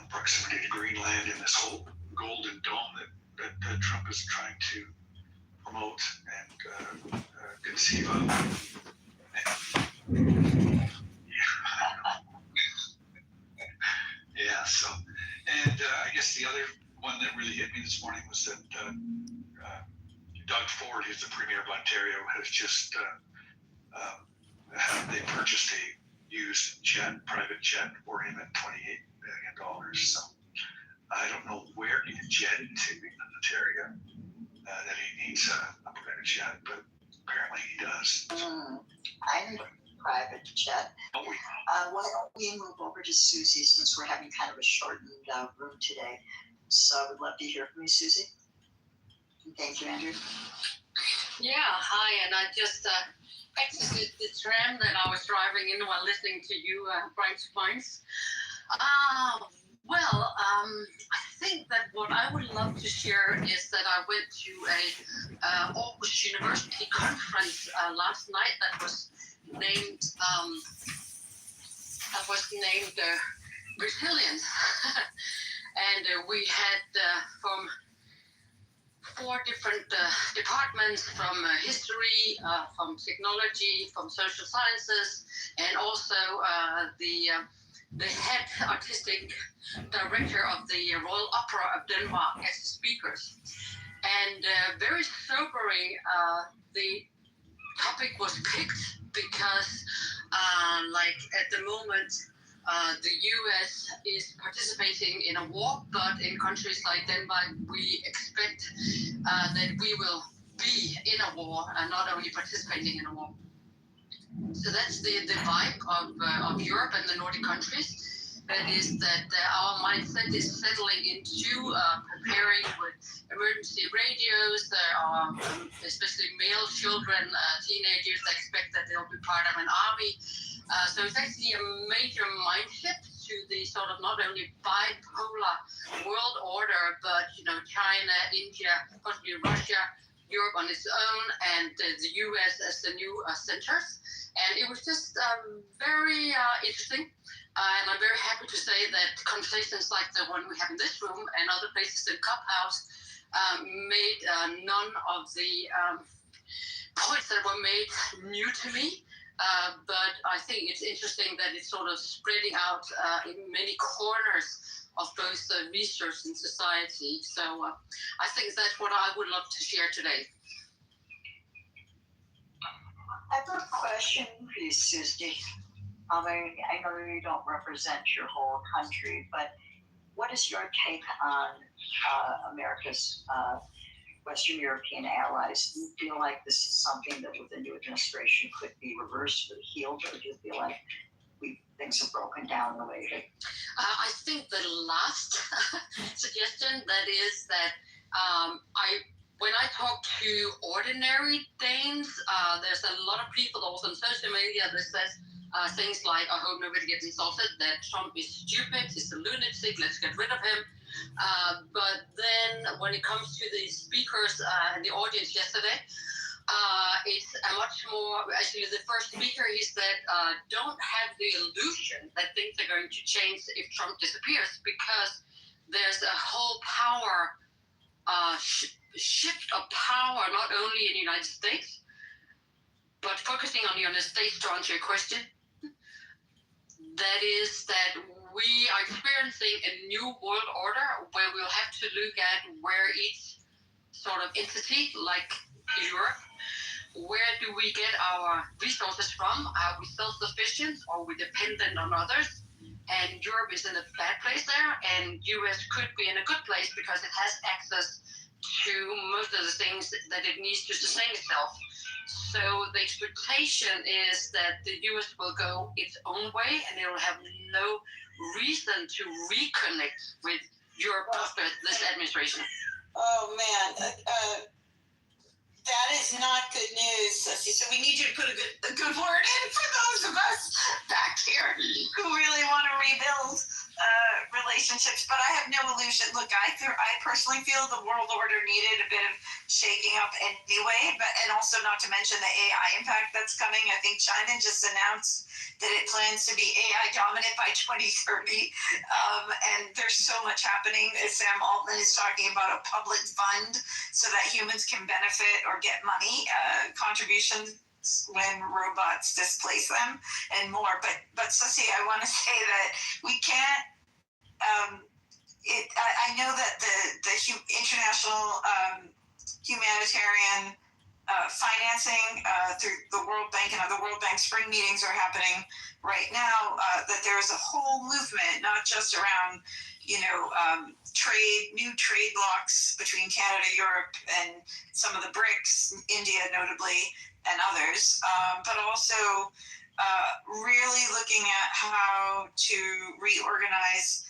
proximity to Greenland and this whole golden dome that Trump is trying to promote and conceive of. Yeah, so, and I guess the other one that really hit me this morning was that Doug Ford, who's the Premier of Ontario, has just they purchased a used private jet for him at $28 million. So I don't know where he can jet into in Ontario that he needs a private jet, but apparently he does. I need a private jet. Why don't we move over to Susie, since we're having kind of a shortened room today? So I would love to hear from you, Susie. Thank you, Andrew. Yeah, hi, and I just exited the tram that I was driving in while listening to you, Brian Spines. I think that what I would love to share is that I went to a Aarhus University conference last night that was named Resilience, and we had from 4 different departments, from history, from technology, from social sciences, and also the head artistic director of the Royal Opera of Denmark as speakers. And very sobering, the topic was picked because, at the moment, the U.S. is participating in a war, but in countries like Denmark, we expect that we will be in a war and not only participating in a war. So that's the vibe of Europe and the Nordic countries. That is that our mindset is settling into preparing with emergency radios. There are especially male children, teenagers that expect that they'll be part of an army. So it's actually a major mind shift to the sort of not only bipolar world order, but China, India, possibly Russia, Europe on its own, and the US as the new centers. And it was just very interesting. And I'm very happy to say that conversations like the one we have in this room and other places in Clubhouse made none of the points that were made new to me. But I think it's interesting that it's sort of spreading out in many corners of both research and society. So I think that's what I would love to share today. I have a question for you, Susie. I know you don't represent your whole country, but what is your take on America's Western European allies? Do you feel like this is something that with the new administration could be reversed or healed, or do you feel like things have broken down the way that? I think the last suggestion, that is that when I talk to ordinary Danes, there's a lot of people also on social media that says things like, I hope nobody gets insulted, that Trump is stupid, he's a lunatic, let's get rid of him. But then when it comes to the speakers in the audience yesterday, it's a much more, actually the first speaker, he said, don't have the illusion that things are going to change if Trump disappears, because there's a whole power shift of power, not only in the United States, but focusing on the United States to answer your question, that is that we are experiencing a new world order where we'll have to look at where each sort of entity, like Europe, where do we get our resources from? Are we self-sufficient or are we dependent on others? And Europe is in a bad place there, and US could be in a good place because it has access to most of the things that it needs to sustain itself. So the expectation is that the US will go its own way, and it will have no reason to reconnect with Europe after this administration? Oh man, that is not good news, Ceci. So we need you to put a good word in for those of us back here who really want to rebuild relationships. But I have no illusion. Look, I personally feel the world order needed a bit of shaking up anyway. And also not to mention the AI impact that's coming. I think China just announced that it plans to be AI dominant by 2030. And there's so much happening. Sam Altman is talking about a public fund so that humans can benefit or get money, contributions when robots displace them, and more. But Susie, I want to say that we can't. I know that the international humanitarian financing through the World Bank and other World Bank spring meetings are happening right now. That there is a whole movement, not just around new trade blocks between Canada, Europe, and some of the BRICS, India notably, and others, but also really looking at how to reorganize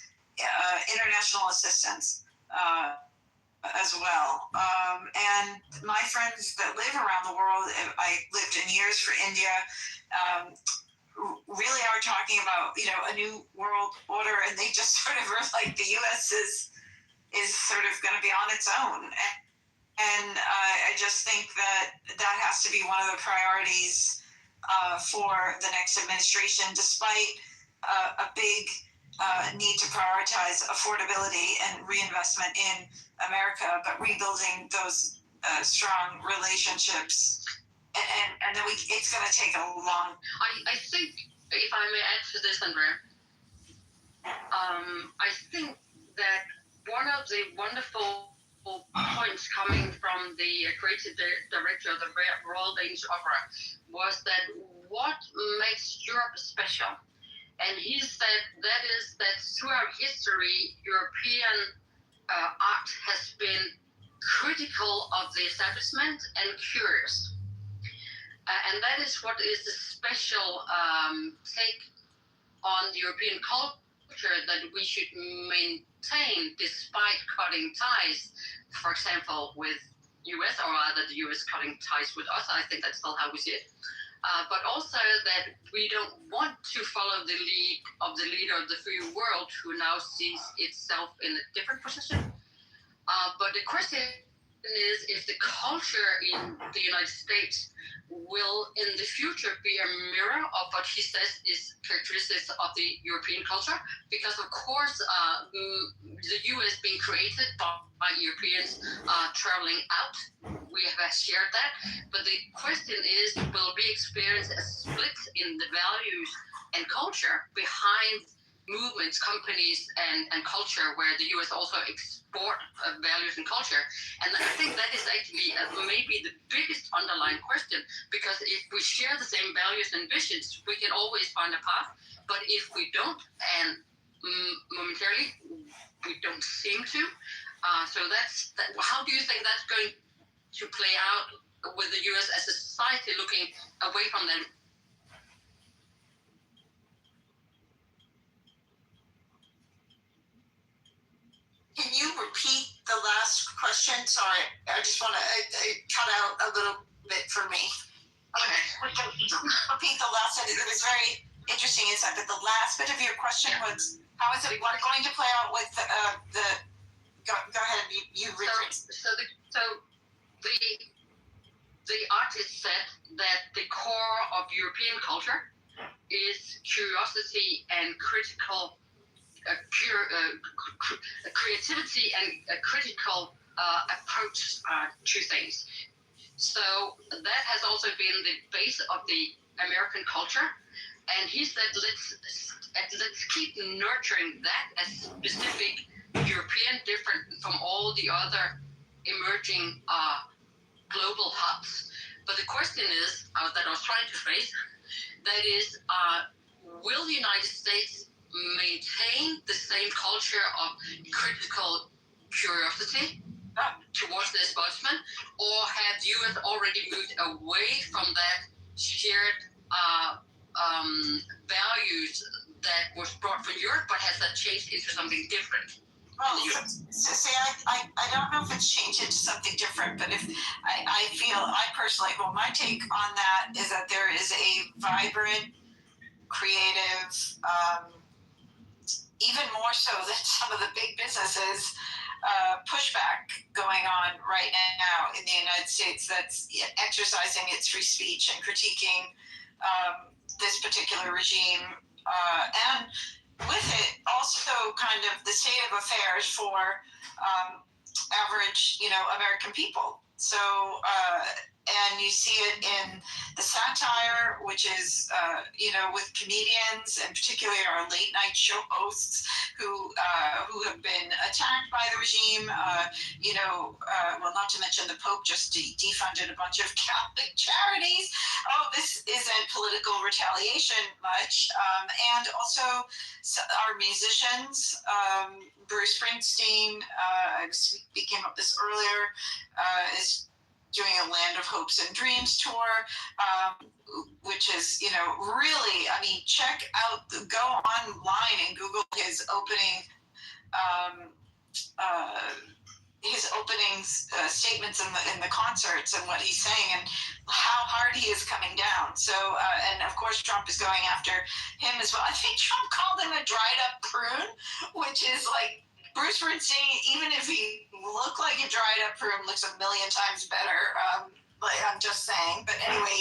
international assistance as well. And my friends that live around the world, I lived in years for India, really are talking about a new world order, and they just sort of are like the U.S. is sort of going to be on its own. And I just think that has to be one of the priorities for the next administration, despite a big need to prioritize affordability and reinvestment in America, but rebuilding those strong relationships. And then it's going to take a long... I think, if I may add to this, Andrea, I think that one of the wonderful points coming from the creative director of the Royal Danish Opera was that what makes Europe special, and he said that is that throughout history, European art has been critical of the establishment and curious. And that is what is the special take on the European culture that we should maintain despite cutting ties, for example, with US, or rather the US cutting ties with us. I think that's still how we see it. But also that we don't want to follow the lead of the leader of the free world who now sees itself in a different position. But the question is if the culture in the United States will in the future be a mirror of what he says is characteristics of the European culture, because of course the US being created by Europeans traveling out, we have shared that, but the question is, will we experience a split in the values and culture behind movements, companies, and culture, where the US also export values and culture? And I think that is actually maybe the biggest underlying question, because if we share the same values and visions, we can always find a path. But if we don't, and momentarily we don't seem to, so how do you think that's going to play out with the US as a society looking away from them? Can you repeat the last question? Sorry, I just want to cut out a little bit for me. Okay. Repeat the last sentence. It was very interesting insight, but the last bit of your question was, how is it going to play out with the go ahead, you Richard. So the artist said that the core of European culture is curiosity and critical creativity and a critical approach to things. So that has also been the base of the American culture. And he said, let's keep nurturing that as specific European, different from all the other emerging global hubs. But the question is, that I was trying to phrase, that is, will the United States maintain the same culture of critical curiosity towards the establishment, or have the US already moved away from that shared values that was brought from Europe, but has that changed into something different? Well, see, I don't know if it's changed into something different, but if I personally, well, my take on that is that there is a vibrant, creative, even more so than some of the big businesses, pushback going on right now in the United States that's exercising its free speech and critiquing this particular regime, and with it also kind of the state of affairs for average, American people. So, and you see it in the satire, which is, with comedians, and particularly our late night show hosts who have been attacked by the regime. Well, not to mention the Pope just defunded a bunch of Catholic charities. Oh, this isn't political retaliation much. And also our musicians, Bruce Springsteen, I was speaking about this earlier, is doing a Land of Hopes and Dreams tour, which is, really, go online and Google his opening statements in the concerts and what he's saying and how hard he is coming down. So, and of course, Trump is going after him as well. I think Trump called him a dried up prune, which is like Bruce Springsteen, even if he looked like a dried up prune, looks a million times better. I'm just saying. But anyway,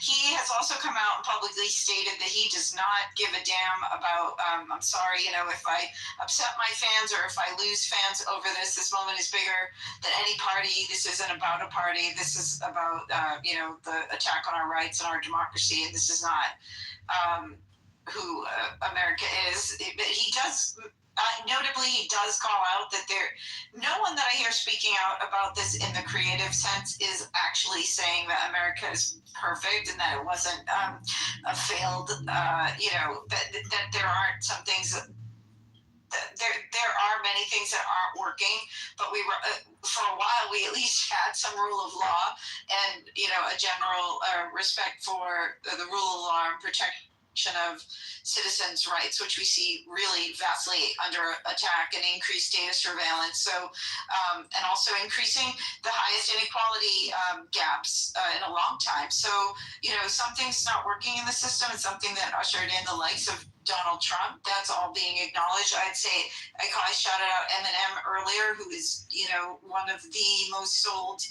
he has also come out and publicly stated that he does not give a damn about, I'm sorry, if I upset my fans or if I lose fans over this moment is bigger than any party. This isn't about a party. This is about, the attack on our rights and our democracy. And this is not who America is. But he does... notably, he does call out that no one that I hear speaking out about this in the creative sense is actually saying that America is perfect and that it wasn't a failed, that there aren't some things that there are many things that aren't working, but we were for a while we at least had some rule of law and a general respect for the rule of law and protection of citizens' rights, which we see really vastly under attack, and increased data surveillance. So, and also increasing the highest inequality gaps in a long time. So, something's not working in the system. It's something that ushered in the likes of Donald Trump. That's all being acknowledged. I'd say I shouted out Eminem earlier, who is, one of the most sold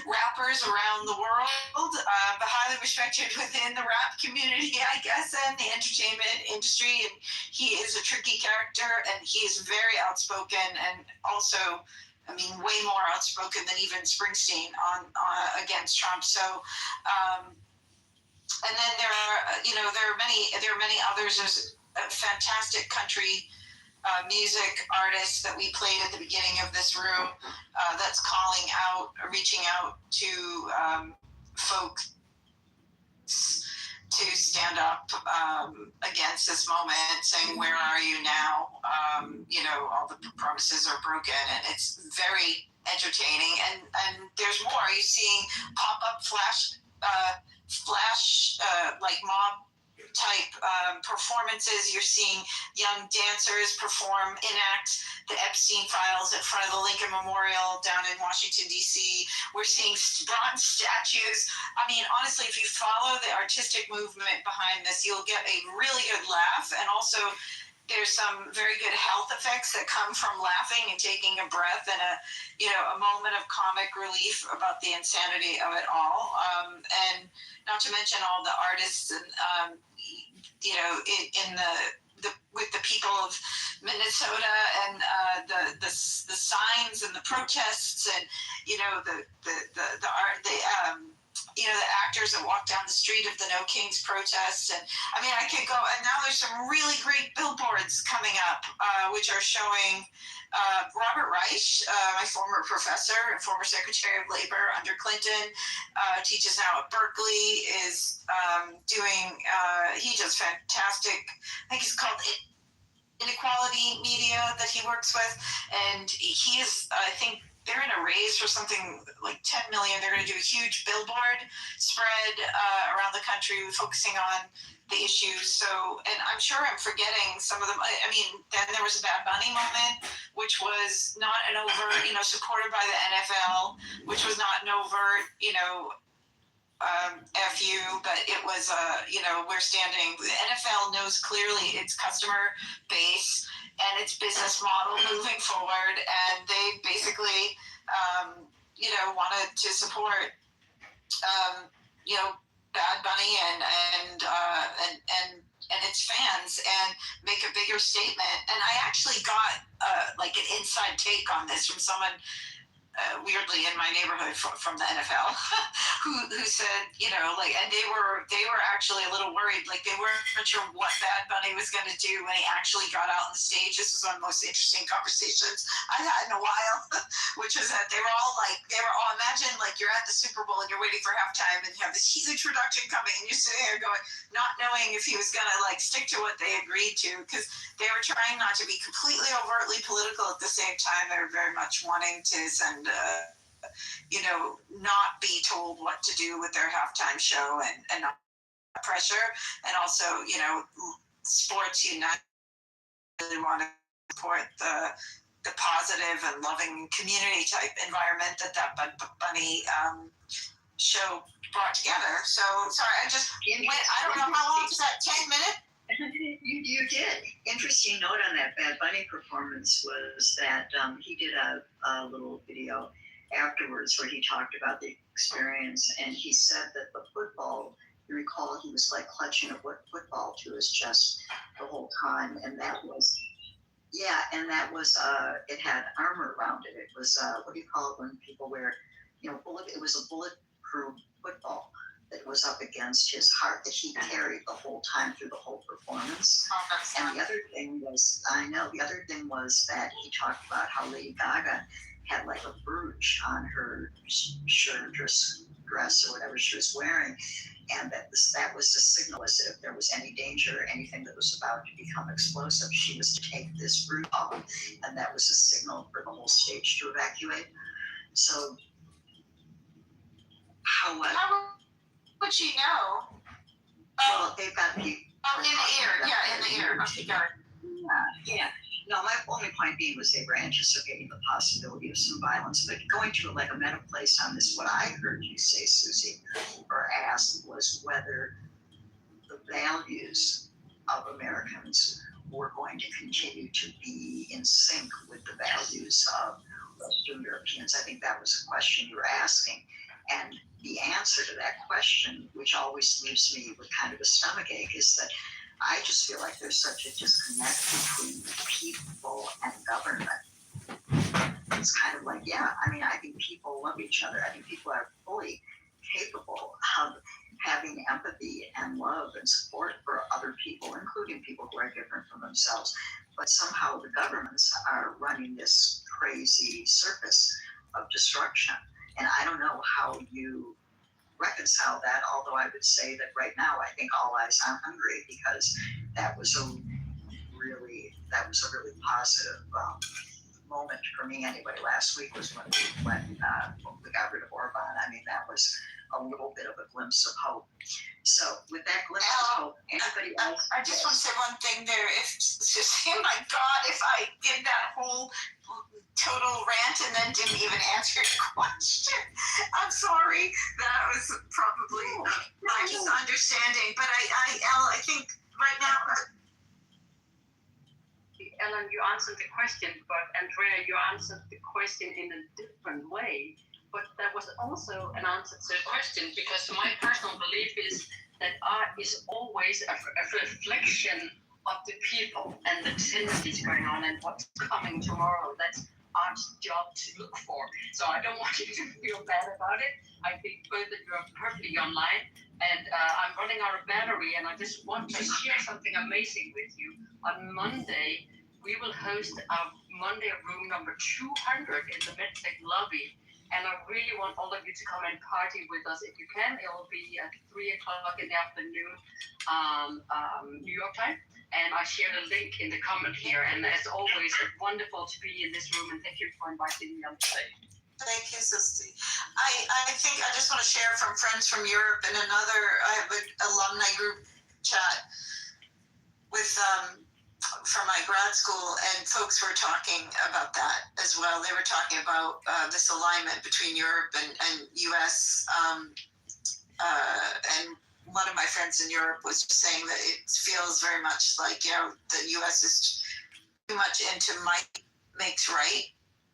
rappers around the world, but highly respected within the rap community, I guess, and the entertainment industry. And he is a tricky character, and he is very outspoken, and also, way more outspoken than even Springsteen on against Trump. So, and then there are many others. There's a fantastic country music artist that we played at the beginning of this room that's reaching out to folks to stand up against this moment, saying, where are you now? All the promises are broken, and it's very entertaining. And there's more. Are you seeing pop-up flash like mob type performances? You're seeing young dancers enact the Epstein files in front of the Lincoln Memorial down in Washington, D.C. We're seeing bronze statues. Honestly, if you follow the artistic movement behind this, you'll get a really good laugh. And also, there's some very good health effects that come from laughing and taking a breath and a moment of comic relief about the insanity of it all. And not to mention all the artists and with the people of Minnesota and the signs and the protests and the actors that walk down the street of the No Kings protests. And I could go, and now there's some really great billboards coming up which are showing Robert Reich, my former professor and former Secretary of Labor under Clinton, teaches now at Berkeley, is he does fantastic, I think it's called Inequality Media that he works with, and he is, I think, they're in a race for something like 10 million. They're going to do a huge billboard spread around the country focusing on the issues. So, and I'm sure I'm forgetting some of them. I mean, then there was a Bad Bunny moment, which was not an overt, supported by the NFL, which was not an overt, FU, but it was, we're standing. The NFL knows clearly its customer base and its business model moving forward, and they basically, wanted to support, Bad Bunny and its fans and make a bigger statement. And I actually got like an inside take on this from someone weirdly in my neighborhood from the NFL who said, and they were actually a little worried, like they weren't sure what Bad Bunny was going to do when he actually got out on the stage. This was one of the most interesting conversations I've had in a while, which was that they were all imagine like you're at the Super Bowl and you're waiting for halftime and you have this huge production coming and you're sitting there going, not knowing if he was going to like stick to what they agreed to, because they were trying not to be completely overtly political at the same time. They were very much wanting to send not be told what to do with their halftime show and not pressure. And also, sports United really want to support the positive and loving community type environment that Bunny show brought together. So, sorry, I just went, I don't know, how long was that, 10 minutes? You did. Interesting note on that Bad Bunny performance was that he did a little video afterwards where he talked about the experience, and he said that the football, you recall, he was like clutching a football to his chest the whole time, and that was it had armor around it. It was what do you call it when people wear, it was a bulletproof football that was up against his heart that he carried the whole time through the whole performance. And the other thing was that he talked about how Lady Gaga had like a brooch on her shirt or dress or whatever she was wearing, and that was to signal us if there was any danger or anything that was about to become explosive, she was to take this brooch off, and that was a signal for the whole stage to evacuate. So how would she know? Well, they've got people. Oh, in the ear, in the ear. Okay, got it. Yeah. No, my only point being was they were anticipating the possibility of some violence. But going to like a meta place on this, what I heard you say, Susie, or ask, was whether the values of Americans were going to continue to be in sync with the values of Western Europeans. I think that was a question you were asking. And the answer to that question, which always leaves me with kind of a stomachache, is that I just feel like there's such a disconnect between people and government. It's kind of like, I think people love each other. I think people are fully capable of having empathy and love and support for other people, including people who are different from themselves. But somehow the governments are running this crazy circus of destruction. And I don't know how you reconcile that, although I would say that right now I think all eyes on Hungary, because that was a really positive moment for me anyway. Last week was when we got rid of Orban. I mean, that was a little bit of a glimpse of hope. So with that glimpse of hope, anybody else? I just want to say one thing there. Oh my God, if I did that whole total rant and then didn't even answer your question, I'm sorry. That was probably my misunderstanding. But I think right now. Ellen, you answered the question, but Andrea, you answered the question in a different way. But that was also an answer to the question, because my personal belief is that art is always a reflection of the people and the tendencies going on and what's coming tomorrow. That's art's job to look for. So I don't want you to feel bad about it. I think both that you're perfectly online, and I'm running out of battery, and I just want to share something amazing with you. On Monday, we will host our Monday room number 200 in the MedTech lobby. And I really want all of you to come and party with us if you can. It will be at 3 o'clock in the afternoon, New York time. And I shared a link in the comment here. And as always, it's wonderful to be in this room. And thank you for inviting me on today. Thank you, Sisti. I think I just want to share from friends from Europe and I have an alumni group chat with from my grad school, and folks were talking about that as well. They were talking about this alignment between Europe and U.S. And one of my friends in Europe was saying that it feels very much like, the U.S. is too much into might makes right.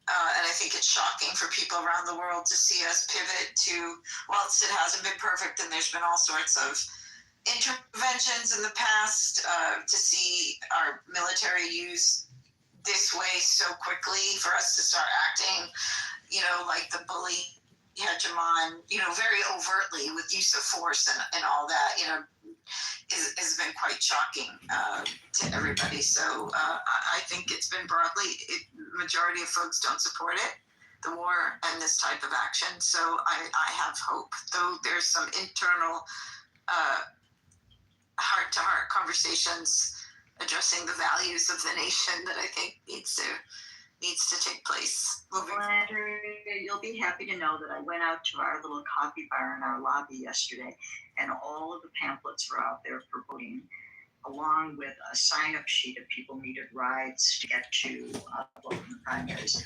And I think it's shocking for people around the world to see us pivot to, whilst it hasn't been perfect and there's been all sorts of interventions in the past, to see our military use this way so quickly, for us to start acting, like the bully hegemon, very overtly with use of force and all that, has been quite shocking to everybody. So I think it's been majority of folks don't support it, the war and this type of action. So I have hope, though there's some internal heart-to-heart conversations addressing the values of the nation that I think needs to take place. Well, Andrew, you'll be happy to know that I went out to our little coffee bar in our lobby yesterday, and all of the pamphlets were out there for voting, along with a sign-up sheet of people needed rides to get to vote in the primaries.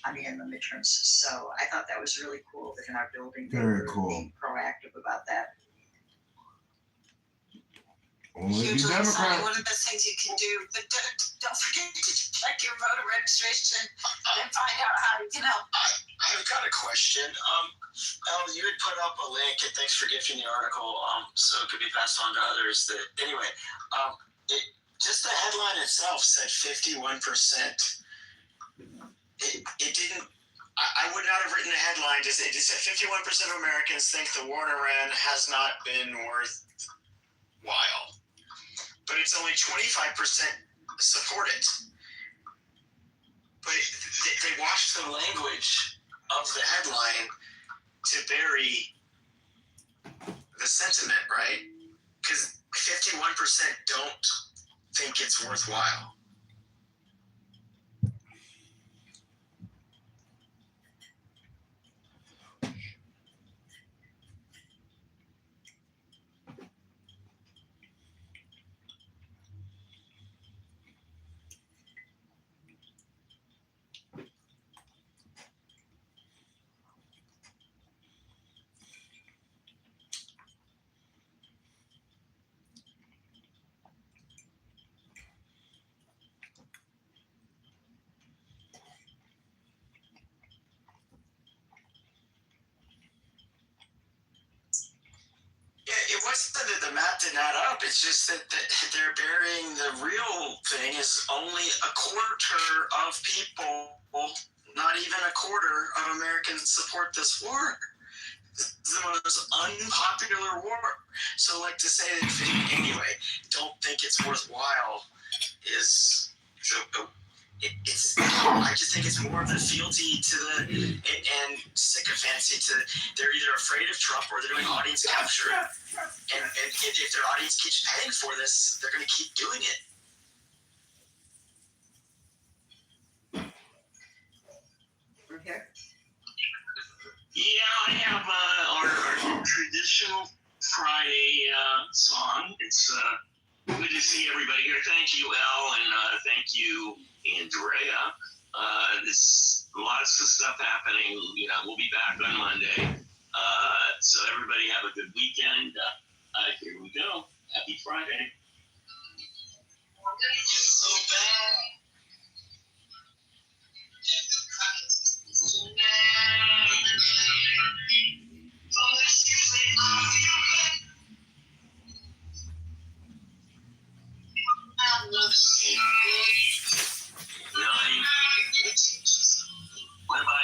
In the midterms. So I thought that was really cool that in our building they were being proactive about that. Hugely exciting. One of the best things you can do, but don't forget to check your voter registration and find out how you can help. I've got a question. Elle, you had put up a link, and thanks for gifting the article, so it could be passed on to others. Just the headline itself said 51%. It didn't. I would not have written a headline. It just said 51% of Americans think the war in Iran has not been worthwhile. But it's only 25% support it. But they washed the language of the headline to bury the sentiment, right? Because 51% don't think it's worthwhile. It wasn't that the math didn't add up. It's just that they're burying the real thing is only a quarter of people, not even a quarter of Americans support this war. This is the most unpopular war. So to say that anyway, don't think it's worthwhile is I just think it's more of a fealty to and sycophancy to, they're either afraid of Trump or they're doing audience capture. And if their audience keeps paying for this, they're going to keep doing it. Okay. Yeah, I have our traditional Friday song. It's good to see everybody here. Thank you, Elle, and thank you, Andrea. There's lots of stuff happening. We'll be back on Monday. So everybody have a good weekend. Here we go. Happy Friday. So bad. What about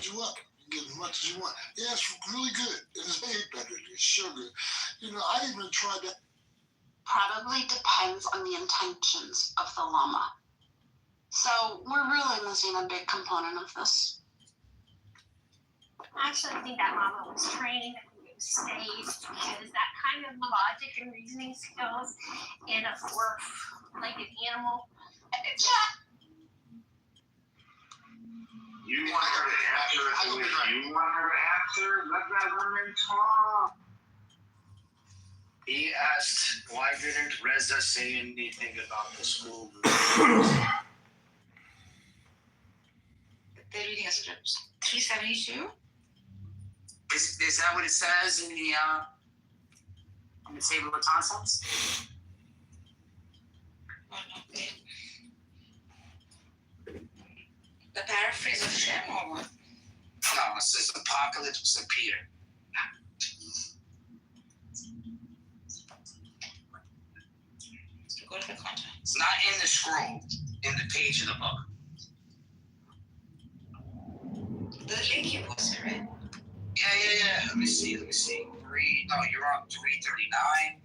You up. You get as much as you want. Yeah, it's really good. It's way better than sugar. You know, I even tried that. Probably depends on the intentions of the llama. So we're really missing a big component of this. I actually think that llama was trained, it was staged, because that kind of logic and reasoning skills in a four-legged animal. You want her to answer the way you want her to answer? Let that woman talk. He asked, why didn't Reza say anything about the school? They're reading a script. 372? Is that what it says in the on the table of contents? The paraphrase of Shem or what? No, it says Apocalypse of Peter. Go to the content. It's not in the scroll, in the page of the book. The link you posted, right? Yeah. Let me see. No, you're on 339.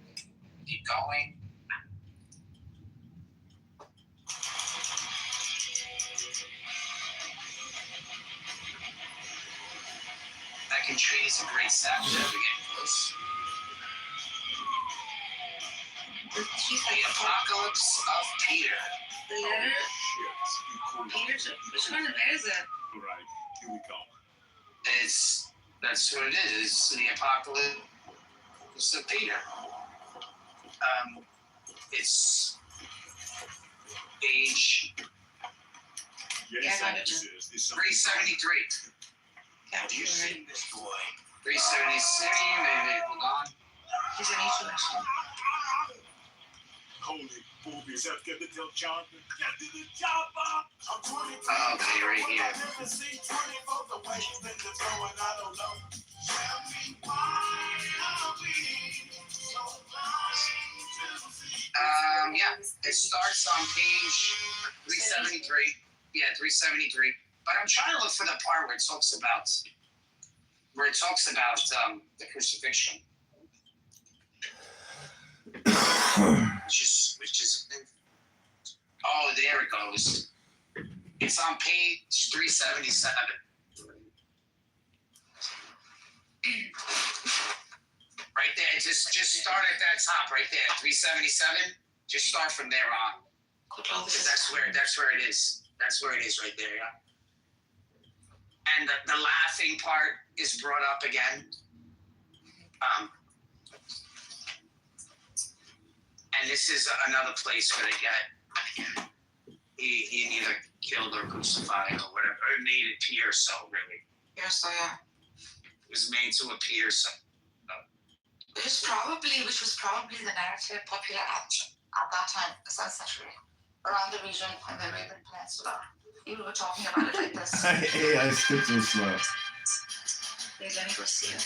Keep going. Every tree is a great sap. We're getting close. The Apocalypse of Peter. The letter. Peter's. Which one is it? All right, here we go. That's what it is. It's the Apocalypse of Peter. It's page. Yes, Yeah, this is 373. Have you seen this boy? 373. Maybe. Hold on. He's an insurrection. Holy boobies, let's get the till chopper. Get to the chopper. Okay, right here. Yeah, it starts on page 373. Yeah, 373. But I'm trying to look for the part where it talks about the crucifixion. which is oh, there it goes. It's on page 377. Right there. Just start at that top right there, 377. Just start from there on. Because that's where it is. That's where it is right there, yeah. And the laughing part is brought up again. And this is another place where they get he neither killed or crucified or whatever. It made it appear so, really. Yes, so yeah. It was made to appear so. Which was probably the narrative popular at that time, the 7th century, around the region in the Arabian Peninsula. People were talking about it like this. Hey, I skipped so slow. Wait, let me go see it.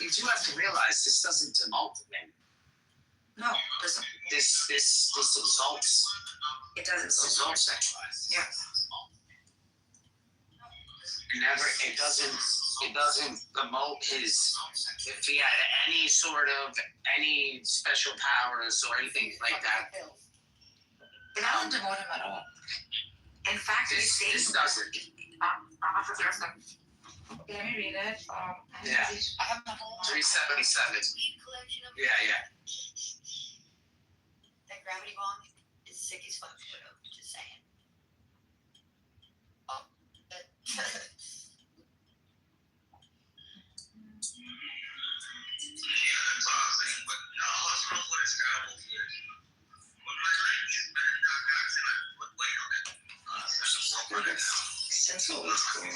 You do have to realize this doesn't demote the name. No, it doesn't. This exalts. It doesn't. Exalts sexualize. Yeah. It doesn't demote his, if he had any special powers or anything like that. It doesn't demote him at all. In fact, this doesn't. Let me read it. Yeah. 377. Yeah. That gravity bomb is sick as fuck, just saying. Oh. That's always cool.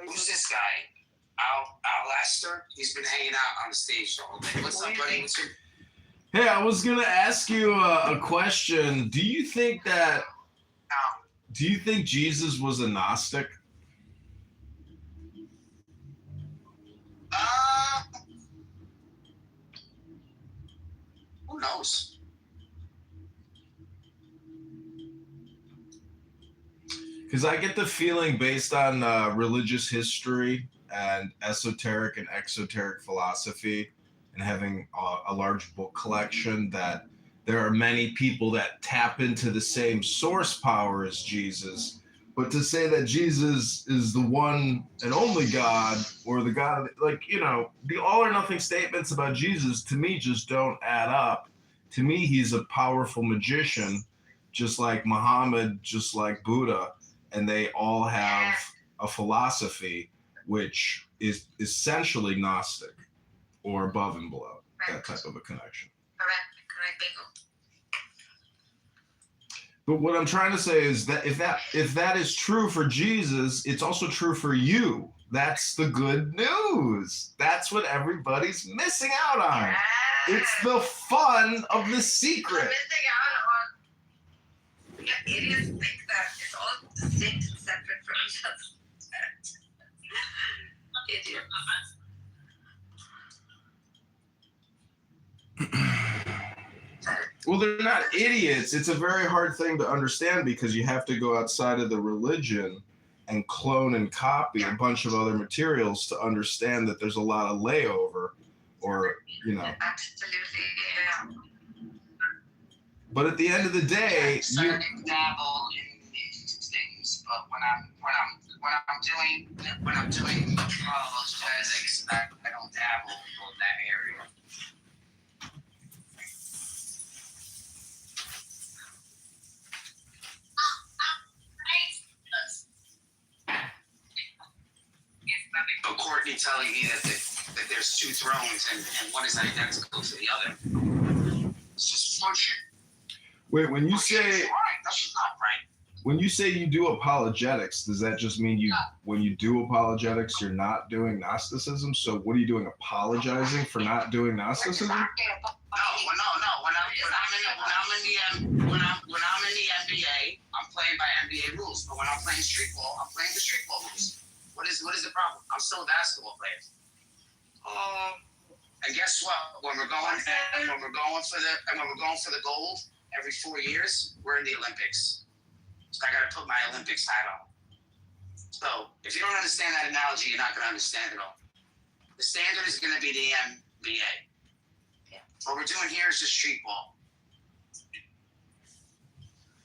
Who's this guy? Al Lester? He's been hanging out on the stage the whole day. What's up, buddy? Hey, I was gonna ask you a question. Do you think Jesus was a Gnostic? Who knows? Because I get the feeling, based on religious history and esoteric and exoteric philosophy, and having a large book collection, that there are many people that tap into the same source power as Jesus. But to say that Jesus is the one and only God, or the God, the all or nothing statements about Jesus, to me, just don't add up. To me, he's a powerful magician, just like Muhammad, just like Buddha. And they all have a philosophy which is essentially Gnostic, or above and below, that type of a connection. Correct, bingo. But what I'm trying to say is that if that is true for Jesus, it's also true for you. That's the good news. That's what everybody's missing out on. Yes. It's the fun of the secret. We're missing out on. Yeah, idiots think that it's all distinct and separate from each other. Idiots. Well, they're not idiots. It's a very hard thing to understand because you have to go outside of the religion and clone and copy a bunch of other materials to understand that there's a lot of layover, or Absolutely, yeah. But at the end of the day, I dabble in these things, but when I'm doing apologetics, I don't dabble in that area. But Courtney telling me that there's two thrones and one is identical to the other. It's just bullshit. wait, when you say She's right. No, she's not right. when you say you do apologetics, does that just mean when you do apologetics, you're not doing Gnosticism? So what are you doing? Apologizing for not doing Gnosticism? No. When I'm in the NBA, I'm playing by NBA rules. But when I'm playing street ball, I'm playing the street ball rules. What is the problem? I'm still a basketball player. And guess what? When we're going for the gold every 4 years, we're in the Olympics. So I got to put my Olympics hat on. So if you don't understand that analogy, you're not going to understand it all. The standard is going to be the NBA. Yeah. What we're doing here is just street ball.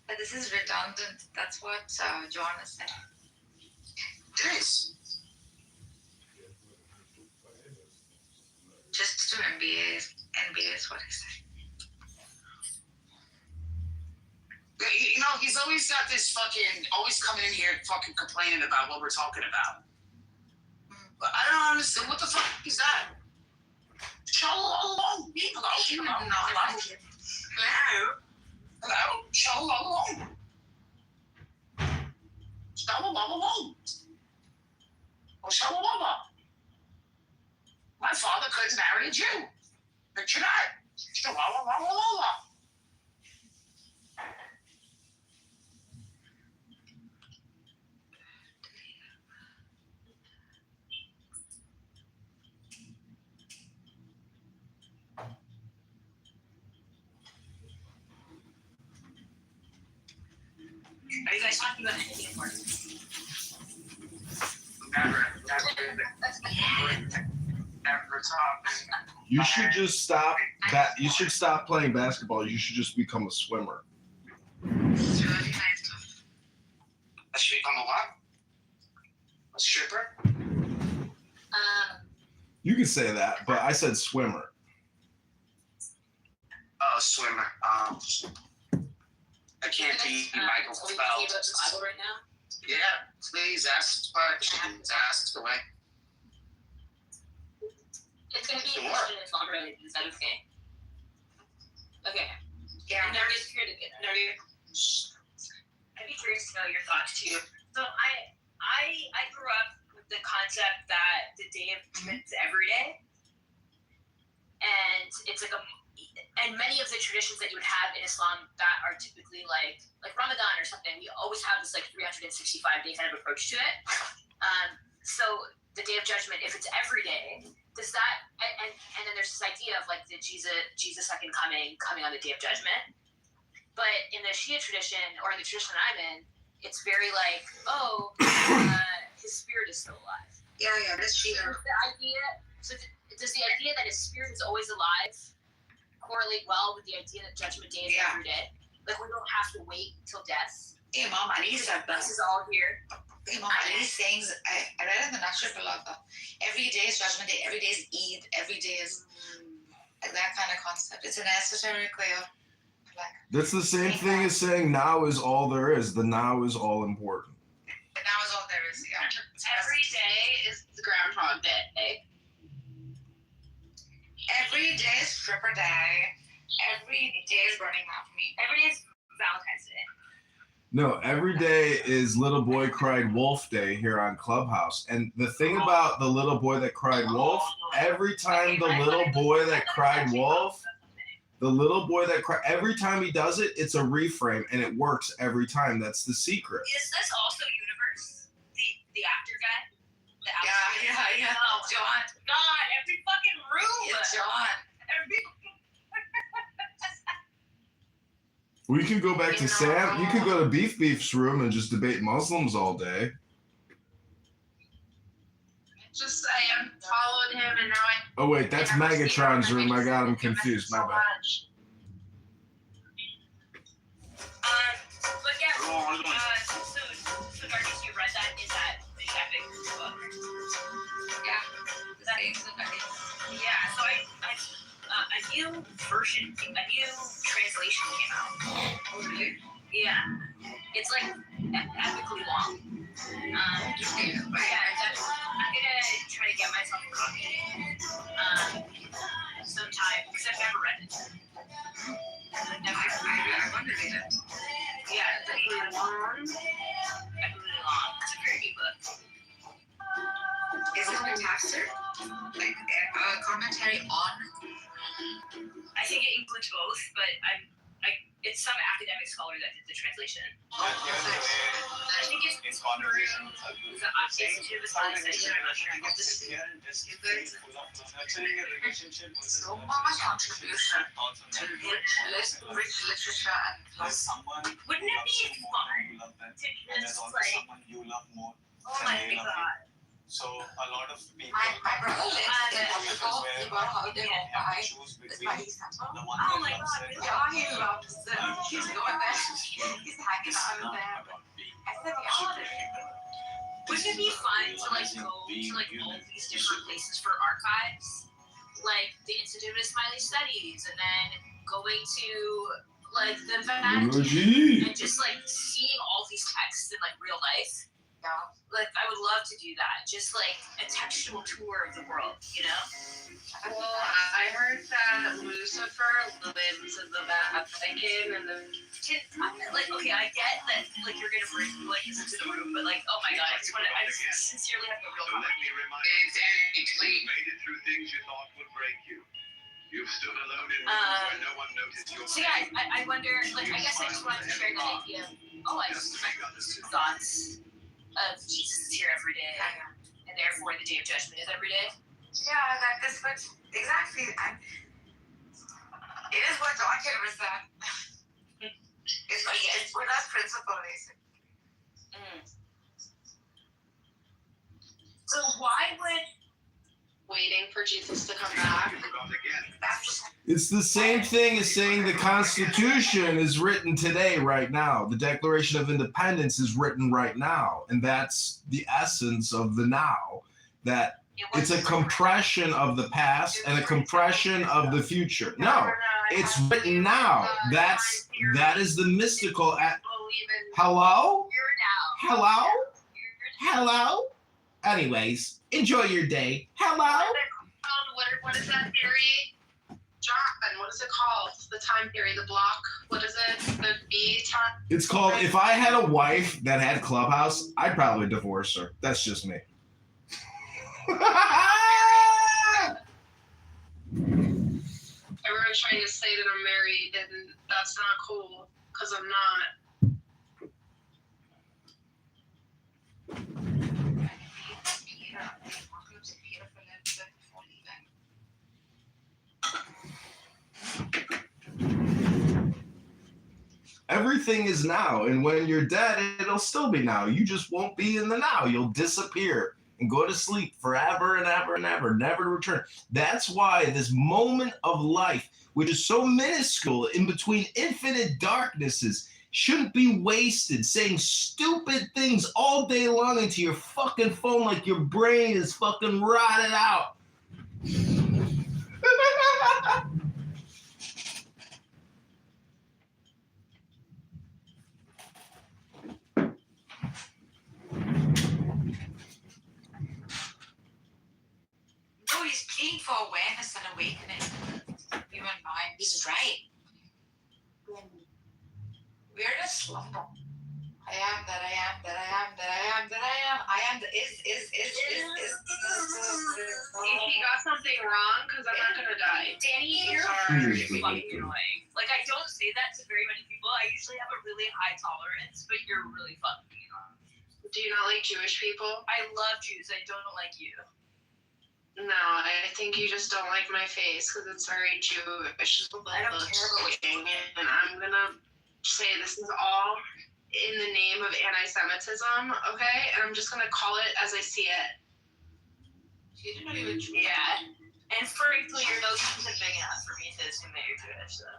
But this is redundant. That's what John is saying. It is. Just do NBA is what he's saying. You know, he's always got this always coming in here fucking complaining about what we're talking about. But I don't understand. What the fuck is that? Shalom. Hello. Shalom. Shalom. Oh, shalom. My father could have married a Jew. Picture that. Shalom. Are you guys talking about anything important? Never talking. You should just stop that. You should stop playing basketball. You should just become a swimmer. It's really nice. I should become a what? A stripper? You can say that, but I said swimmer. Oh, swimmer. I can't be Michael Phelps. Bible right now? Yeah, please ask questions. Ask away. It's going to be Christian Islam related. Is that okay? Okay. Yeah. Nerdy's here to get nerdy. I'd be curious to know your thoughts too. So I grew up with the concept that the Day of Judgment is every day, and it's like and many of the traditions that you would have in Islam that are typically like Ramadan or something, we always have this like 365 day kind of approach to it. So the Day of Judgment, if it's every day, does that and then there's this idea of like the Jesus second coming on the Day of Judgment. But in the Shia tradition, or in the tradition that I'm in, it's very like, his spirit is still alive. Yeah, that's Shia. Does the idea that his spirit is always alive correlate well with the idea that Judgment Day is every day? Like, we don't have to wait till death. Imam Ali said that. This is all here. Imam Ali saying, I read in the Nashar Balagha, every day is Judgment Day, every day is Eid, every day is like that kind of concept. It's an esoteric way of like. That's the same thing as saying now is all there is. The now is all important. Now is all there is, yeah. Every day is the Groundhog Day. Every day is stripper day. Every day is Burning Man for me. Every day is Valentine's Day. No, every day is Little Boy Cried Wolf Day here on Clubhouse. And the thing about the little boy that cried wolf, every time the little boy that cried wolf, every time he does it, it's a reframe and it works every time. That's the secret. Is this also Universe? The actor guy? Yeah. Oh, John. God, every fucking room. It's John. We could go back to Sam. You could go to Beef's room and just debate Muslims all day. Just I unfollowed him and now I. Oh wait, that's Megatron's room. I got him confused. My bad. But yeah, so Darkness, you read that? Is that the epic book? Yeah. Is that yeah, so a new version, a new translation came out. Oh, really? Yeah. It's like epically long. I'm gonna try to get myself a copy sometime because I've never read it. I wonder if it. Yeah, it's really long. It's a very big book. Is it a chapter? Like a commentary on? I think it includes both, but it's some academic scholar that did the translation. I think it's conversation. So much contribution to rich literature and wouldn't it be fun to just like, oh my god. So a lot of people. My brother lives in Portugal. He bought a holiday home by this Paris temple. Oh my god, Yeah, he loves it. He's going there. He's hanging out with them. I said, yeah. Wouldn't it be fun to like go to like all these different places for archives? Like the Institute of Smiley Studies, and then going to like the Vatican and just like seeing all these texts in like real life. Yeah. Like I would love to do that. Just like a textual tour of the world, you know? Well, I heard that Lucifer lives in the Vatican and the. Like, okay, I get that, like, you're gonna bring like this into the room, but like, oh my god, I just sincerely have a real So let me remind you, you made it through things you thought would break you. You've stood alone in rooms where no one noticed your so yeah, I wonder, like, I guess I just wanted to share that idea. Oh, I just thoughts of Jesus is here every day, and therefore the day of judgment is every day. Yeah, that is what exactly. It is what John Kitover said. It's what that principle basically. So why would waiting for Jesus to come back? It's the same thing as saying the Constitution is written today, right now. The Declaration of Independence is written right now. And that's the essence of the now. That it's a compression of the past and a compression of the future. No, it's written now. That is the mystical. Hello? Hello? Hello? Anyways, enjoy your day. Hello? What is that theory? Jonathan, what is it called? The time theory, the block. What is it? The B time? It's called, if I had a wife that had Clubhouse, I'd probably divorce her. That's just me. Everyone's trying to say that I'm married, and that's not cool, because I'm not. Everything is now, and when you're dead, it'll still be now. You just won't be in the now. You'll disappear and go to sleep forever and ever and ever, never to return. That's why this moment of life, which is so minuscule in between infinite darknesses, shouldn't be wasted saying stupid things all day long into your fucking phone like your brain is fucking rotted out. No, he's pleading for awareness and awakening. Human mind. He's right. We're in a slumber. I am that I am that I am that I am that I am. I am the is. If he got something wrong, because I'm not gonna die. Danny, you're fucking annoying. Like, I don't say that to very many people. I usually have a really high tolerance, but you're really fucking annoying. Do you not like Jewish people? I love Jews. I don't like you. No, I think you just don't like my face because it's very Jewish. I don't care about what you and I'm gonna say this is all in the name of anti-Semitism, okay? And I'm just gonna call it as I see it. She didn't even. Yeah. And frankly, your nose isn't big enough for me to assume that you're Jewish. So.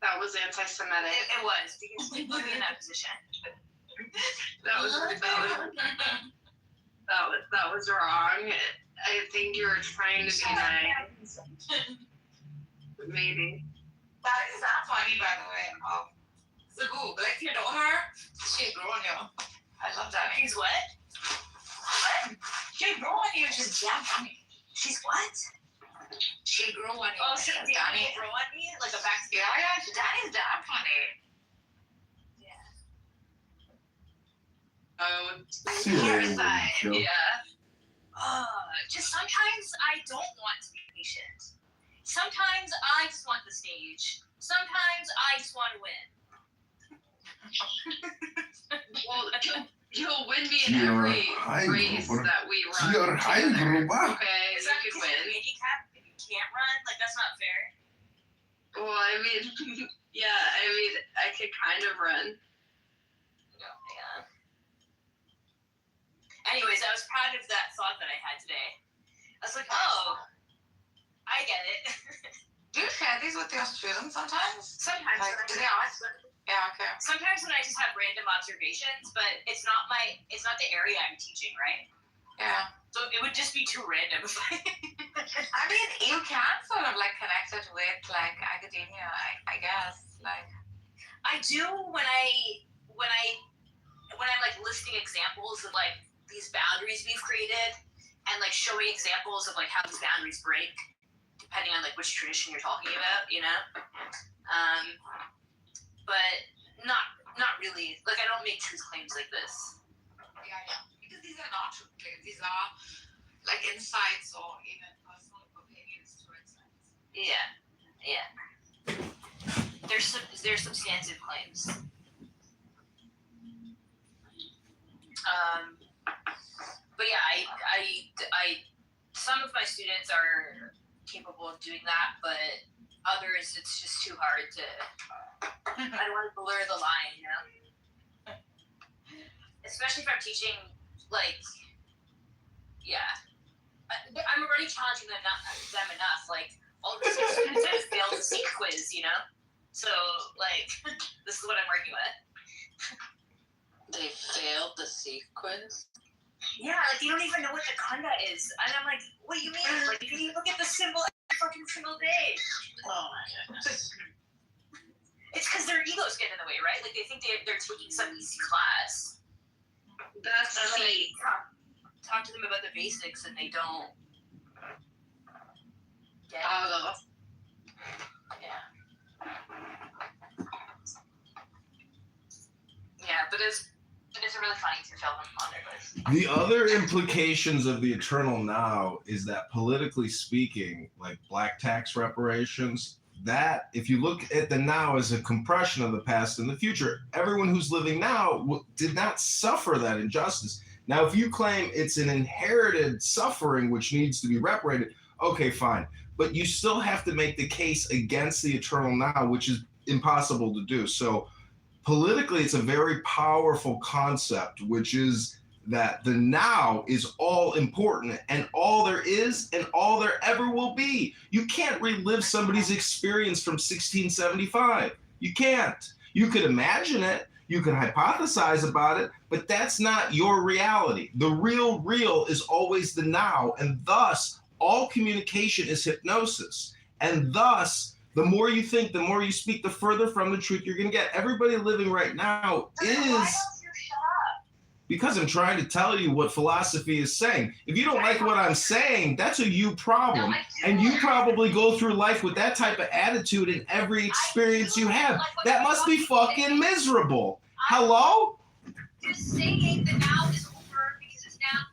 That was anti-Semitic. It was because you put me in that position. That was wrong. I think you were trying to be nice. Maybe. That is not funny, by the way. Zagu, like you know her? She grew on you. I love that. She's what? What? She grew on you. She's damn funny. She's what? She grew on you. Oh, she Danny grew on me like a back. Yeah. Danny's damn funny. Oh, yeah. Just sometimes I don't want to be patient. Sometimes I just want the stage. Sometimes I just want to win. Well, you'll win me in every race that we run. Okay, Is that you could win. Handicap if you can't run? Like that's not fair. Well, I mean, yeah, I could kind of run. Yeah. Anyways, I was proud of that thought that I had today. I was like, oh, I get it. Do you share these with your students sometimes? Sometimes. Like, do they ask? Yeah, okay. Sometimes when I just have random observations, but it's not the area I'm teaching, right? Yeah. So it would just be too random. I mean, you can sort of like connect it with like academia, I guess. Like, I do when I'm like listing examples of like these boundaries we've created and like showing examples of like how these boundaries break depending on like which tradition you're talking about, you know? But not really. Like I don't make truth claims like this. Yeah, because these are not truth claims. These are like insights or even personal opinions to insights. Yeah. They're substantive claims. But yeah, I some of my students are capable of doing that, but others it's just too hard to. I don't want to blur the line, you know. Especially if I'm teaching, like, yeah, I'm already challenging them enough. Like all the students have failed the SEEK quiz, you know. So like, this is what I'm working with. They failed the SEEK quiz? Yeah, like you don't even know what the kunda is. And I'm like, what do you mean? Like you look at the symbol every fucking single day. Oh my goodness. It's because their egos get in the way, right? Like they think they're taking some easy class. That's like talk to them about the basics and they don't get it. Yeah. Yeah, but it's really funny to tell them on their list. The other implications of the eternal now is that politically speaking, like black tax reparations, that if you look at the now as a compression of the past and the future, everyone who's living now did not suffer that injustice. Now, if you claim it's an inherited suffering which needs to be reparated, okay, fine. But you still have to make the case against the eternal now, which is impossible to do. So politically, it's a very powerful concept, which is that the now is all important and all there is and all there ever will be. You can't relive somebody's experience from 1675. You can't. You could imagine it. You can hypothesize about it, but that's not your reality. The real is always the now, and thus all communication is hypnosis. And thus, the more you think, the more you speak, the further from the truth you're going to get. Everybody living right now is... Because I'm trying to tell you what philosophy is saying. If you don't like what I'm saying, that's a you problem. And you probably go through life with that type of attitude in every experience you have. That must be fucking miserable. Hello? Just saying the now is over because it's now.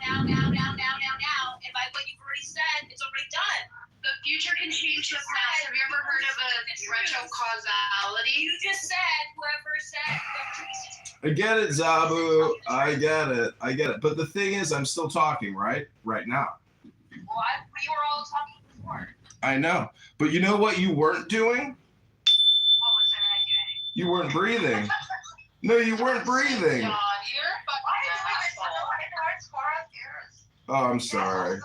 And by what you've already said, it's already done. The future can change the past. Have you ever heard of a retrocausality? You just said, whoever said. I get it, Zabu. I get it. But the thing is, I'm still talking, right? Right now. Well, we were all talking before. important. I know. But you know what you weren't doing? What was I doing? You weren't breathing. No, you weren't breathing. John, you're a fucking asshole. Oh, I'm sorry. The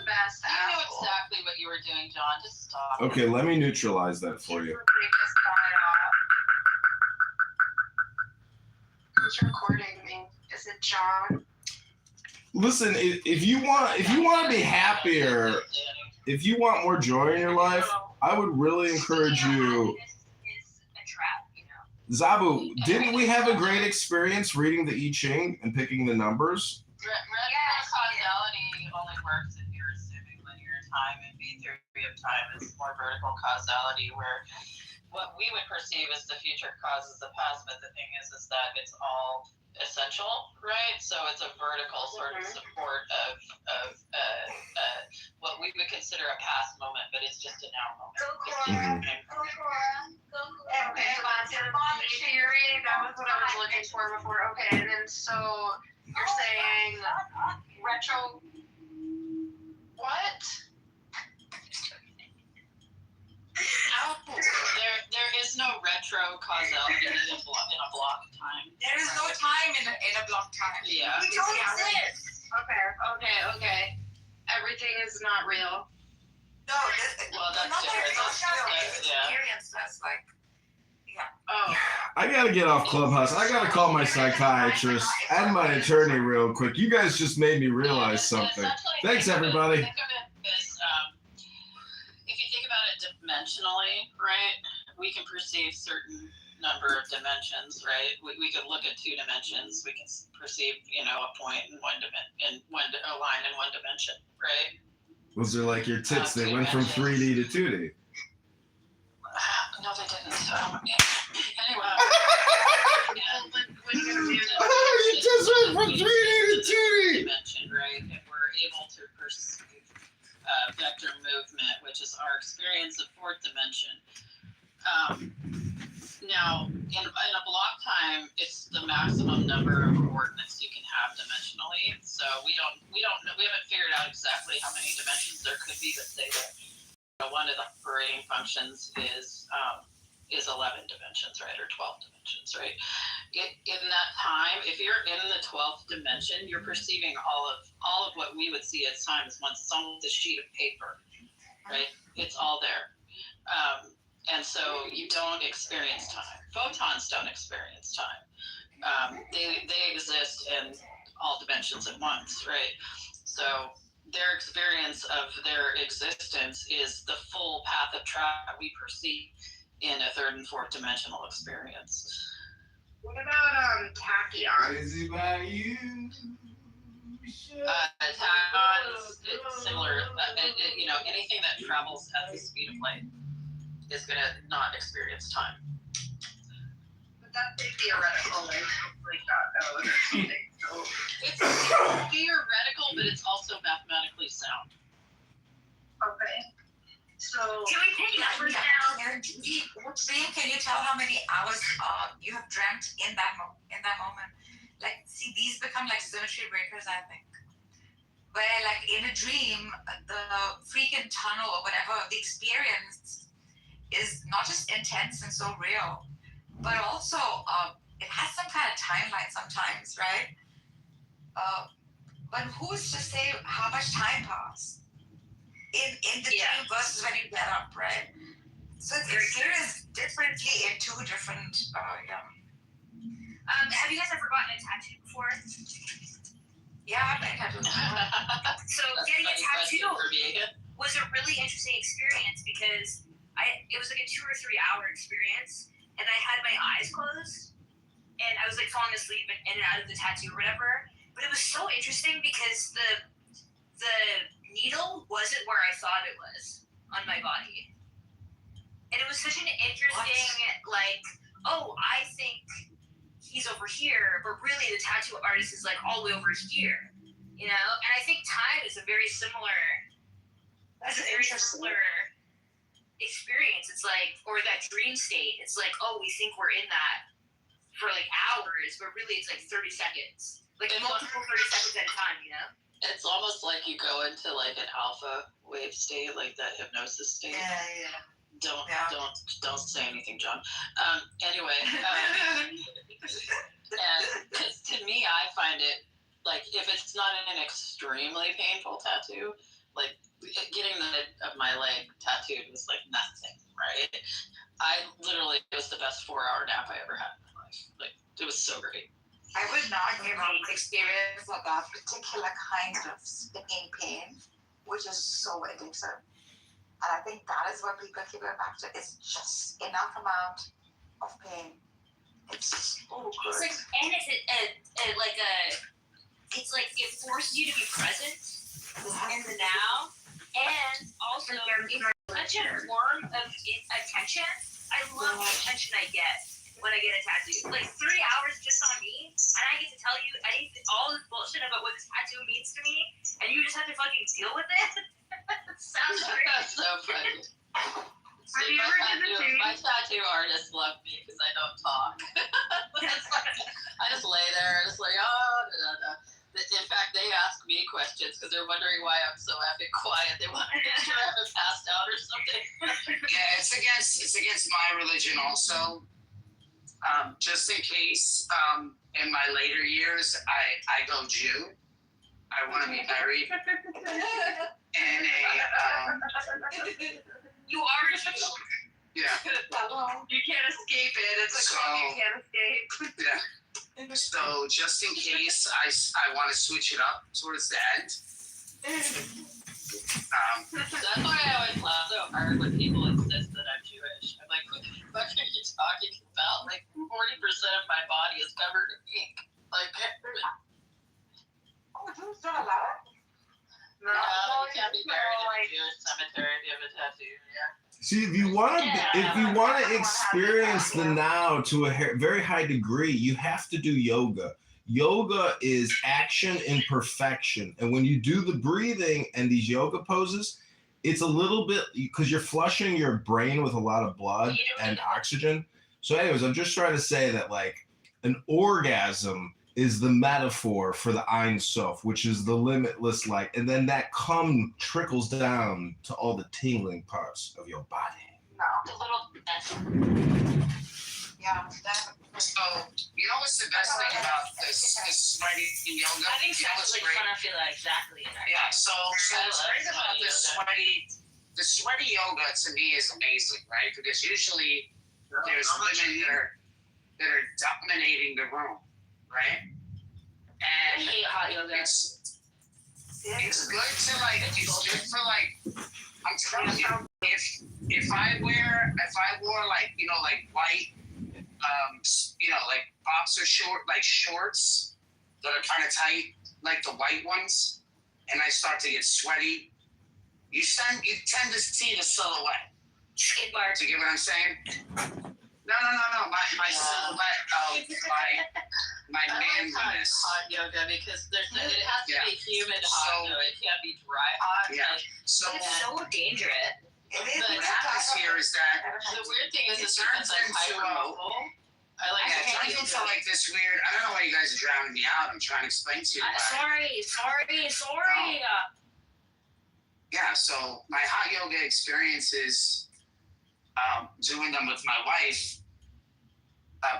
best. You knew exactly what you were doing, John. Just stop. Okay, let me neutralize that for you. Who's recording me? Is it John? Listen, if you want to be happier, if you want more joy in your life, I would really encourage you. Zabu, didn't we have a great experience reading the I Ching and picking the numbers? Causality only works if you're assuming linear time, and B theory of time is more vertical causality, where what we would perceive as the future causes the past, but the thing is that it's all essential, right? So it's a vertical sort of support of what we would consider a past moment, but it's just a now moment. Okay, theory, that was what I was looking for before. Okay, and then so you're saying retro. What? There is no retro causality in a block of time. There is no time in a block time. Yeah. We don't exist. Okay. Everything is not real. No, that's different. Experience. That's like, yeah. Oh. I gotta get off Clubhouse. I gotta call my psychiatrist and my attorney real quick. You guys just made me realize something. Thanks, everybody. Think of it as, if you think about it dimensionally, right? We can perceive certain number of dimensions, right? We could look at two dimensions. We can perceive, a point in a line in one dimension, right? Those are like your tits. They went from 3D to 2D. No, they didn't. Anyway. You just went from 3D to 2D. Dimension, right? If we're able to perceive vector movement, which is our experience of fourth dimension. Now, in a block time, it's the maximum number of coordinates you can have dimensionally. So we haven't figured out exactly how many dimensions there could be, but say that one of the operating functions is 11 dimensions, right, or 12 dimensions, right? In that time, if you're in the 12th dimension, you're perceiving all of what we would see as time as once someone with a sheet of paper, right? It's all there. And so you don't experience time. Photons don't experience time. They exist in all dimensions at once, right? So their experience of their existence is the full path of travel we perceive in a third and fourth dimensional experience. What about tachyon? Crazy about you. Tachyon is similar. Anything that travels at the speed of light is going to not experience time. But that's theoretical, like or something. It's theoretical, but it's also mathematically sound. Okay. So can we take numbers down? Can you tell how many hours you have dreamt in that moment? Like, see, these become like symmetry breakers, I think. Where, like, in a dream, the freaking tunnel or whatever, the experience is not just intense and so real, but also it has some kind of timeline sometimes, right? But who's to say how much time passed in the dream versus when you get up, right? So it's experienced differently in two different, Have you guys ever gotten a tattoo before? Yeah, I've been tattooed before. So getting a tattoo was a really interesting experience because it was like a 2 or 3 hour experience, and I had my eyes closed, and I was like falling asleep in and out of the tattoo or whatever. But it was so interesting because the needle wasn't where I thought it was on my body, and it was such an interesting I think he's over here, but really the tattoo artist is like all the way over here, and I think time is a very similar. Experience. It's like, or that dream state. It's like, we think we're in that for like hours, but really it's like 30 seconds, like multiple 30 seconds at a time. It's almost like you go into like an alpha wave state, like that hypnosis state. Yeah. Don't say anything, John. Anyway, and 'cause to me, I find it like if it's not an extremely painful tattoo, like getting of my leg tattooed was like nothing, right? It was the best 4-hour nap I ever had in my life. Like it was so great. I would not give up experience of that particular kind of sticking pain, which is so addictive. And I think that is what people keep going back to. It's just enough amount of pain. It's so good. It's like, and it's like it forces you to be present in the now, and also such a form of attention. I love the attention I get when I get a tattoo. Like 3 hours just on me, and I get to tell you all this bullshit about what this tattoo means to me, and you just have to fucking deal with it. Sounds great. That's so funny. Have you ever done the same? My tattoo artists love me because I don't talk. I just lay there, just like, In fact, they ask me questions because they're wondering why I'm so epic quiet. They want to make sure I haven't passed out or something. Yeah, it's against my religion also. Just in case, in my later years, I go Jew. I want to be buried in a. You are. Yeah. You can't escape it. It's a call you can't escape. Yeah. So just in case, I want to switch it up towards the end. That's why I always laugh so hard when people insist that I'm Jewish. I'm like, what the fuck are you talking about? Like 40% of my body is covered in ink. Like, Jews don't allow it? No, you can't be buried in a Jewish cemetery if you have a tattoo. Yeah. See, if you want to experience the now to a very high degree, you have to do yoga. Yoga is action in perfection, and when you do the breathing and these yoga poses, it's a little bit because you're flushing your brain with a lot of blood and oxygen. So, anyways, I'm just trying to say that like an orgasm is the metaphor for the Ein Sof, which is the limitless light. And then that trickles down to all the tingling parts of your body. No. The little. Yeah. So, you know what's the best thing about this sweaty yoga? I think that's like fun. I feel like exactly. Yeah, so what's great about the sweaty yoga to me is amazing, right? Because usually there's women that are dominating the room. Right? And I hate hot yoga. It's good to like, it's good for like, I'm telling you, if I wore like, like white, like boxer shorts that are kind of tight, like the white ones, and I start to get sweaty, you tend to see the silhouette. Skid mark. Do you get what I'm saying? No. My silhouette of my manliness. Hot yoga because it has to be humid hot. So, it can't be dry hot. Yeah. So it's so dangerous. What happens here is that the weird thing is it turns into it turns into like this weird. I don't know why you guys are drowning me out. I'm trying to explain to you. Sorry. Yeah. So my hot yoga experiences. Doing them with my wife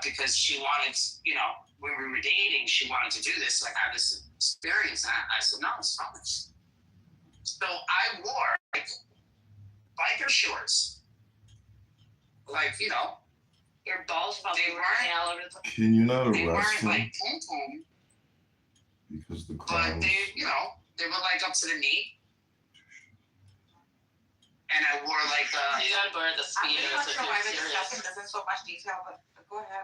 because she wanted, when we were dating, she wanted to do this. Like, have this experience. And I said, no, it's fine. So I wore like biker shorts, like your balls probably were all over the place. Can you not they arrest weren't him? like pom-pom, Because the crowd. but they were like up to the knee. And I wore like you gotta wear the speedos. I'm not sure why we're discussing this in so much detail, but go ahead.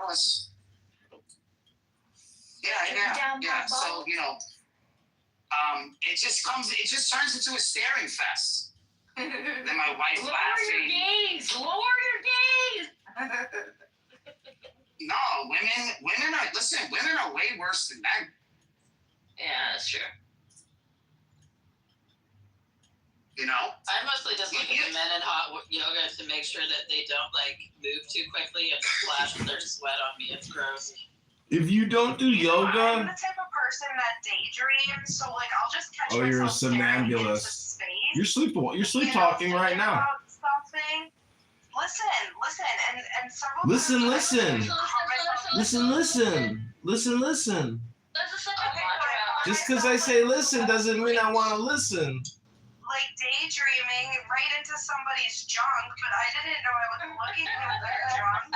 Yeah. So it just turns into a staring fest. Then my wife laughing. Lower your gaze. No, women are way worse than men. Yeah, that's true. I mostly just look at the men in hot yoga to make sure that they don't like move too quickly and splash their sweat on me. It's gross. If you don't do yoga, I'm the type of person that daydreams, so like I'll just catch Oh, you're a myself staring into somnambulist. space. You're sleep talking right thinking now. about something. Listen, and several Listen, times listen. I caught myself- Listen. This is such a Okay, podcast. Just because I say listen doesn't mean I want to listen. like daydreaming right into somebody's junk, but I didn't know I was looking at their junk.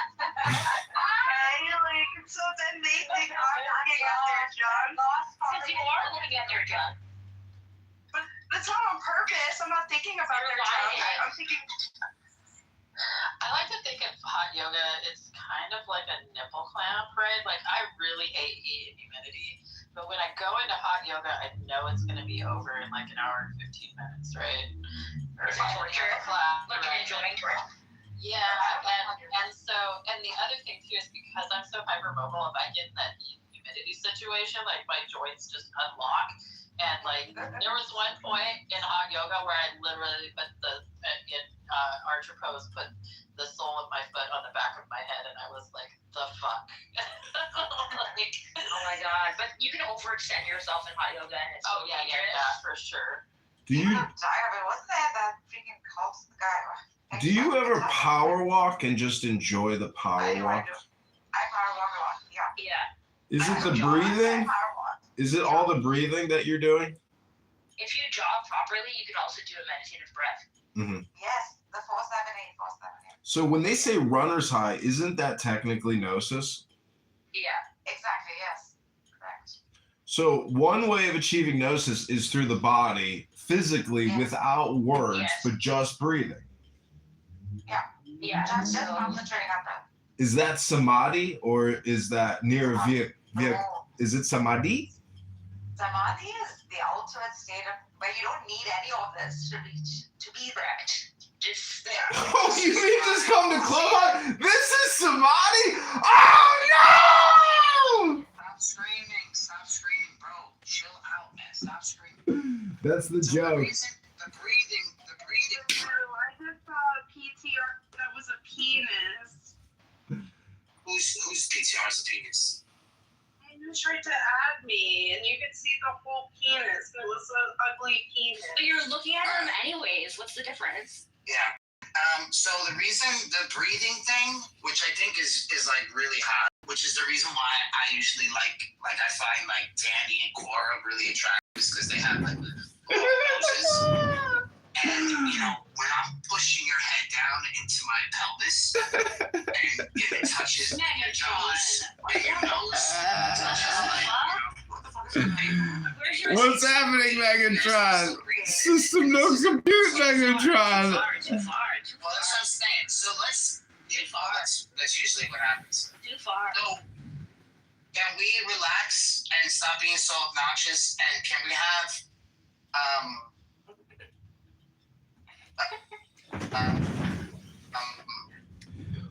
Okay, like so then they think I'm looking at their junk. Since you are looking at their junk. But that's not on purpose. I'm not thinking about You're their junk. lying. I'm thinking. I like to think of hot yoga, it's kind of like a nipple clamp, right? Like I really hate heat and humidity, but when I go into hot yoga, I know it's going to be over in like an hour and 15 minutes, right? Or It's like torture. Like you're enjoying torture. Yeah, and so, and the other thing too is because I'm so hypermobile, if I get in that heat and humidity situation, like my joints just unlock. And like there was one point in hot yoga where I literally put in archer pose, put the sole of my foot on the back of my head, and I was like, the fuck. Like, oh my god! But you can overextend yourself in hot yoga, and it's yeah, for sure. Do you Wasn't there that freaking cult guy? do you ever power walk and just enjoy the power walk? I power walk a lot. Yeah. Is it the breathing? Is it all the breathing that you're doing? If you jog properly, you can also do a meditative breath. Mm-hmm. Yes, the 478, 478. So when they say runner's high, isn't that technically gnosis? Yeah. Exactly, yes. Correct. So one way of achieving gnosis is through the body, physically, without words, but just breathing. Yeah. Yeah. Just concentrating on that. Is that samadhi or is that near is it samadhi? Samadhi is the ultimate state of where you don't need any of this to be correct. Just Oh, you mean just come to club? This is samadhi? Oh no! Stop screaming, bro. Chill out, man. Stop screaming. That's the So joke. The breathing. I just saw a PTR that was a penis. Whose PTR is a penis? You tried to add me, and you could see the whole penis. It was an ugly penis. But you're looking at them anyways. What's the difference? Yeah. So the reason the breathing thing, which I think is like really hot, which is the reason why I usually like I find like Danny and Cora really attractive, is because they have like long noses. And you know, when I'm pushing your head down into my pelvis, and if it touches your nose, and your nose touches like, what the fuck is happening? What's happening, Megatron? System no compute, Megatron. Too far. Well, that's what I'm saying. So let's that's usually what happens. Too far. So can we relax and stop being so obnoxious? And can we have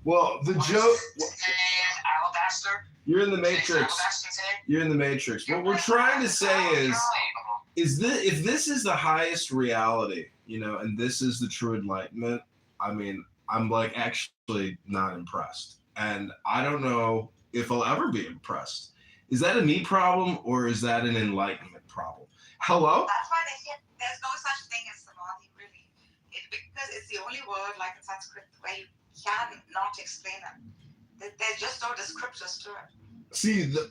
Well, the joke. Alabaster? You're in the Matrix. You're in the Matrix. What we're trying to say is this, if this is the highest reality, you know, and this is the true enlightenment, I mean, I'm like actually not impressed. And I don't know if I'll ever be impressed. Is that a me problem or is that an enlightenment problem? Hello? That's why they say there's no such thing as samadhi, really. Because it's the only word, like in Sanskrit, where you can not explain it. There's just no descriptors to it. See, the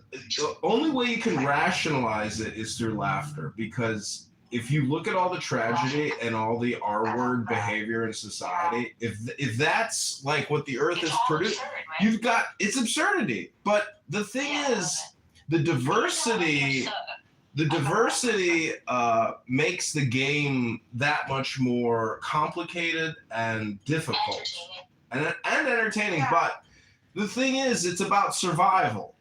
only way you can rationalize it is through laughter, because if you look at all the tragedy and all the R-word behavior in society, if that's like what the earth is produced, you've got, it's absurdity. But the thing is, the diversity makes the game that much more complicated and difficult and entertaining. But the thing is, it's about survival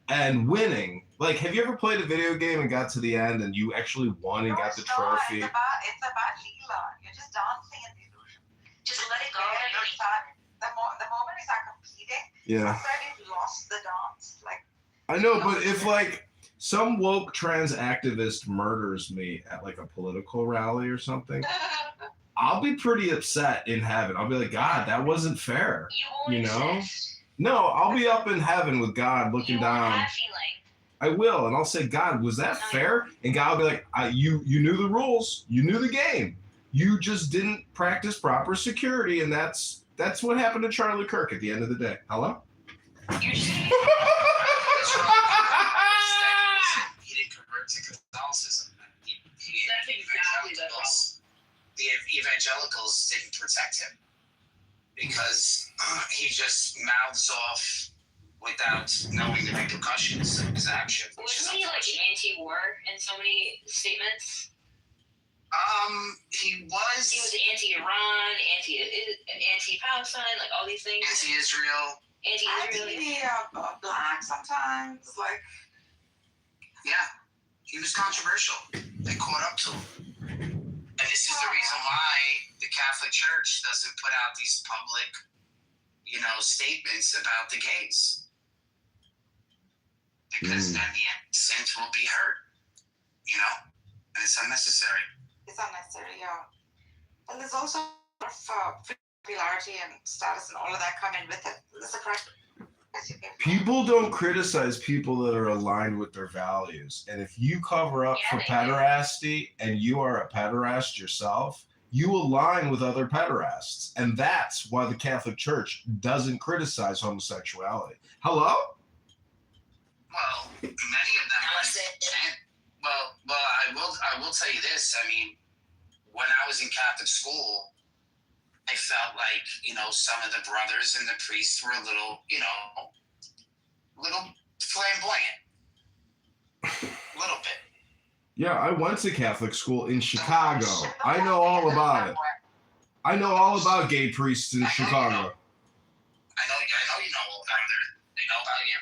and winning. Like, have you ever played a video game and got to the end and you actually won and got the trophy? It's about Leela. You're just dancing in the illusion. Just let it go. The moment we start competing, that's where we've lost the dance. Like, I know, but if like some woke trans activist murders me at like a political rally or something, I'll be pretty upset in heaven. I'll be like, God, that wasn't fair. You know? No, I'll be up in heaven with God looking down. I will, and I'll say, God, was that fair? And God will be like, you knew the rules, you knew the game, you just didn't practice proper security, and that's what happened to Charlie Kirk at the end of the day. Hello? He didn't convert to Catholicism. That's exactly the problem. The evangelicals didn't protect him because he just mouths off without knowing the repercussions of his action. Wasn't he like anti-war in so many statements? He was. He was anti-Iran, anti-Palestine, like all these things. Anti-Israel. Black sometimes, like. Yeah, he was controversial. They caught up to him. And this is the reason why the Catholic Church doesn't put out these public, statements about the gays. Because then the innocent will be hurt, and it's unnecessary. It's unnecessary, yeah. And there's also a lot of popularity and status and all of that coming with it. There's a correct. People don't criticize people that are aligned with their values. And if you cover up for pederasty and you are a pederast yourself, you align with other pederasts. And that's why the Catholic Church doesn't criticize homosexuality. Hello? Well, many of them. Well, I will tell you this. I mean, when I was in Catholic school, I felt like, some of the brothers and the priests were a little, little flamboyant. A little bit. Yeah, I went to Catholic school in Chicago. I know all about it. I know all about gay priests in Chicago. I know you know about it. They know about you.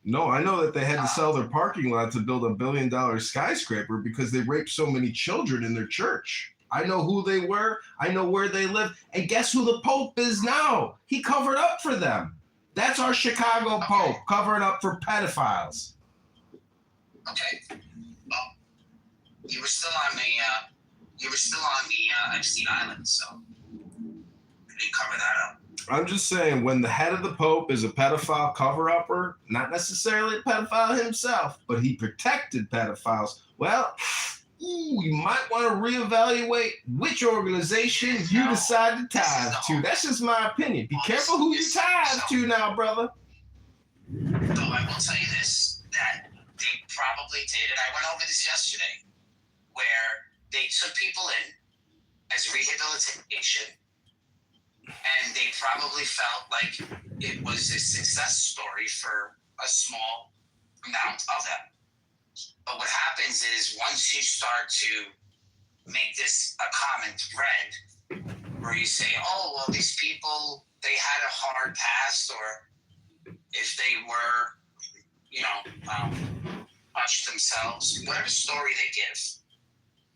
No, I know that they had to sell their parking lot to build $1 billion skyscraper because they raped so many children in their church. I know who they were. I know where they live. And guess who the Pope is now? He covered up for them. That's our Chicago Pope, covering up for pedophiles. Okay. Well, you were still on the Epstein Island, so you didn't cover that up. I'm just saying, when the head of the Pope is a pedophile cover-upper, not necessarily a pedophile himself, but he protected pedophiles, well, you might want to reevaluate which organization you decide to tithe to. That's just my opinion. Be careful who you tithe to now, brother. Though I will tell you this, that they probably did, and I went over this yesterday, where they took people in as rehabilitation, and they probably felt like it was a success story for a small amount of them. But what happens is once you start to make this a common thread, where you say, oh, well, these people, they had a hard past, or if they were, punched themselves, whatever story they give,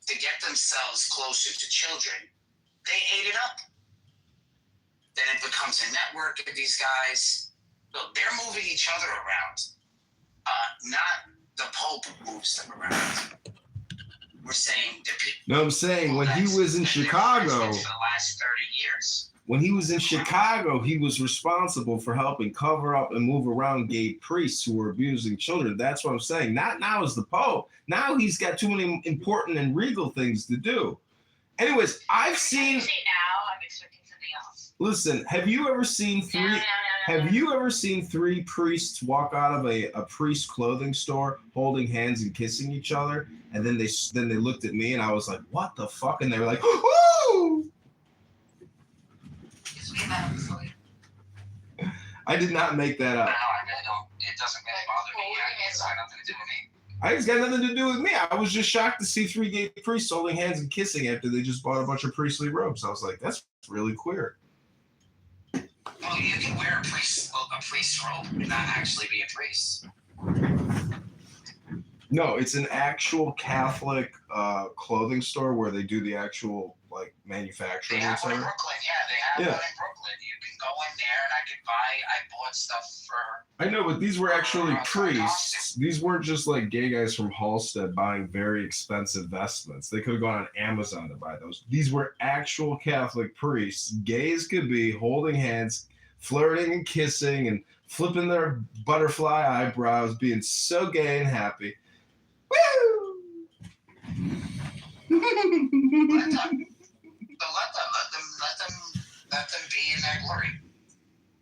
to get themselves closer to children, they ate it up. Then it becomes a network of these guys. So they're moving each other around, not the Pope moves them around. We're saying the people. No, I'm saying when he was in Chicago, for the last 30 years. When he was in Chicago, he was responsible for helping cover up and move around gay priests who were abusing children. That's what I'm saying. Not now as the Pope. Now he's got too many important and regal things to do. Anyways, I've seen. Now I'm expecting something else. Listen, have you ever seen three? Have you ever seen three priests walk out of a priest clothing store holding hands and kissing each other? And then they looked at me and I was like, what the fuck? And they were like, woo! I did not make that up. No, I really don't. It doesn't really bother me. It's got nothing to do with me. It's got nothing to do with me. I was just shocked to see three gay priests holding hands and kissing after they just bought a bunch of priestly robes. I was like, that's really queer. Well, you can wear a priest's robe and not actually be a priest. No, it's an actual Catholic clothing store where they do the actual manufacturing. They have one in Brooklyn. Yeah, they have one in Brooklyn. You can go in there and I bought stuff for. I know, but these were actually priests. These weren't just like gay guys from Halstead buying very expensive vestments. They could have gone on Amazon to buy those. These were actual Catholic priests, gay as could be, holding hands, flirting and kissing and flipping their butterfly eyebrows, being so gay and happy. Woo! Let them be in their glory.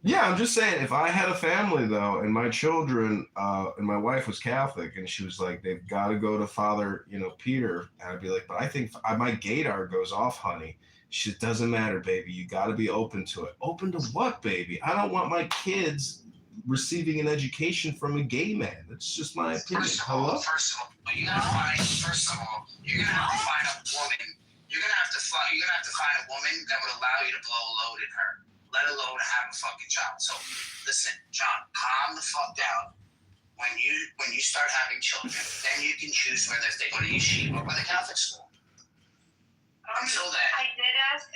Yeah, I'm just saying, if I had a family though, and my children, and my wife was Catholic, and she was like, they've got to go to Father, Peter, and I'd be like, but I think my gaydar goes off, honey. She said, doesn't matter, baby. You got to be open to it. Open to what, baby? I don't want my kids receiving an education from a gay man. That's just my opinion. First of all, you're gonna have to find a woman. You're gonna have to find a woman that would allow you to blow a load in her, let alone have a fucking child. So, listen, John, calm the fuck down. When you start having children, then you can choose whether if they go to yeshiva or the Catholic school. Until then, I did ask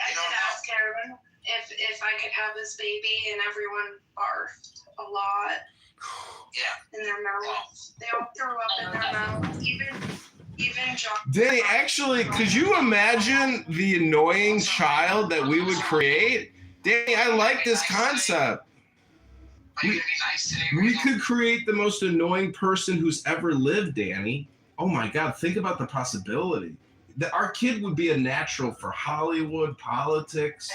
Aaron if I could have this baby, and everyone barfed a lot. Yeah. In their mouths. They all threw up in their mouths. Even John. Danny, actually, could you imagine the annoying child that we would create? Danny, I like this concept. We could create the most annoying person who's ever lived, Danny. Oh my God, think about the possibility. Our kid would be a natural for Hollywood, politics.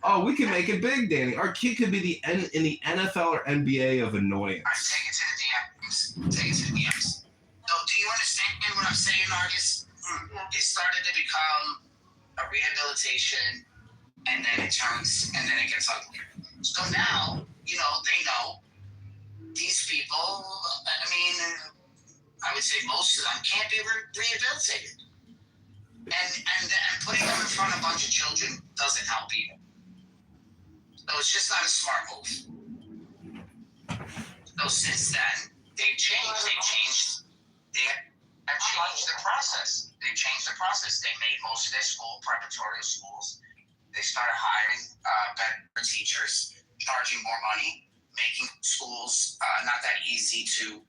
Oh, we can make it big, Danny. Our kid could be in the NFL or NBA of annoyance. All right, take it to the DMs. Take it to the DMs. So, do you understand what I'm saying, Argus? It started to become a rehabilitation, and then it gets ugly. So now, they know these people. I mean, I would say most of them can't be rehabilitated. And putting them in front of a bunch of children doesn't help either. So it's just not a smart move. So since then, they've changed. They have changed the process. They changed the process. They made most of their preparatory schools. They started hiring better teachers, charging more money, making schools not that easy to,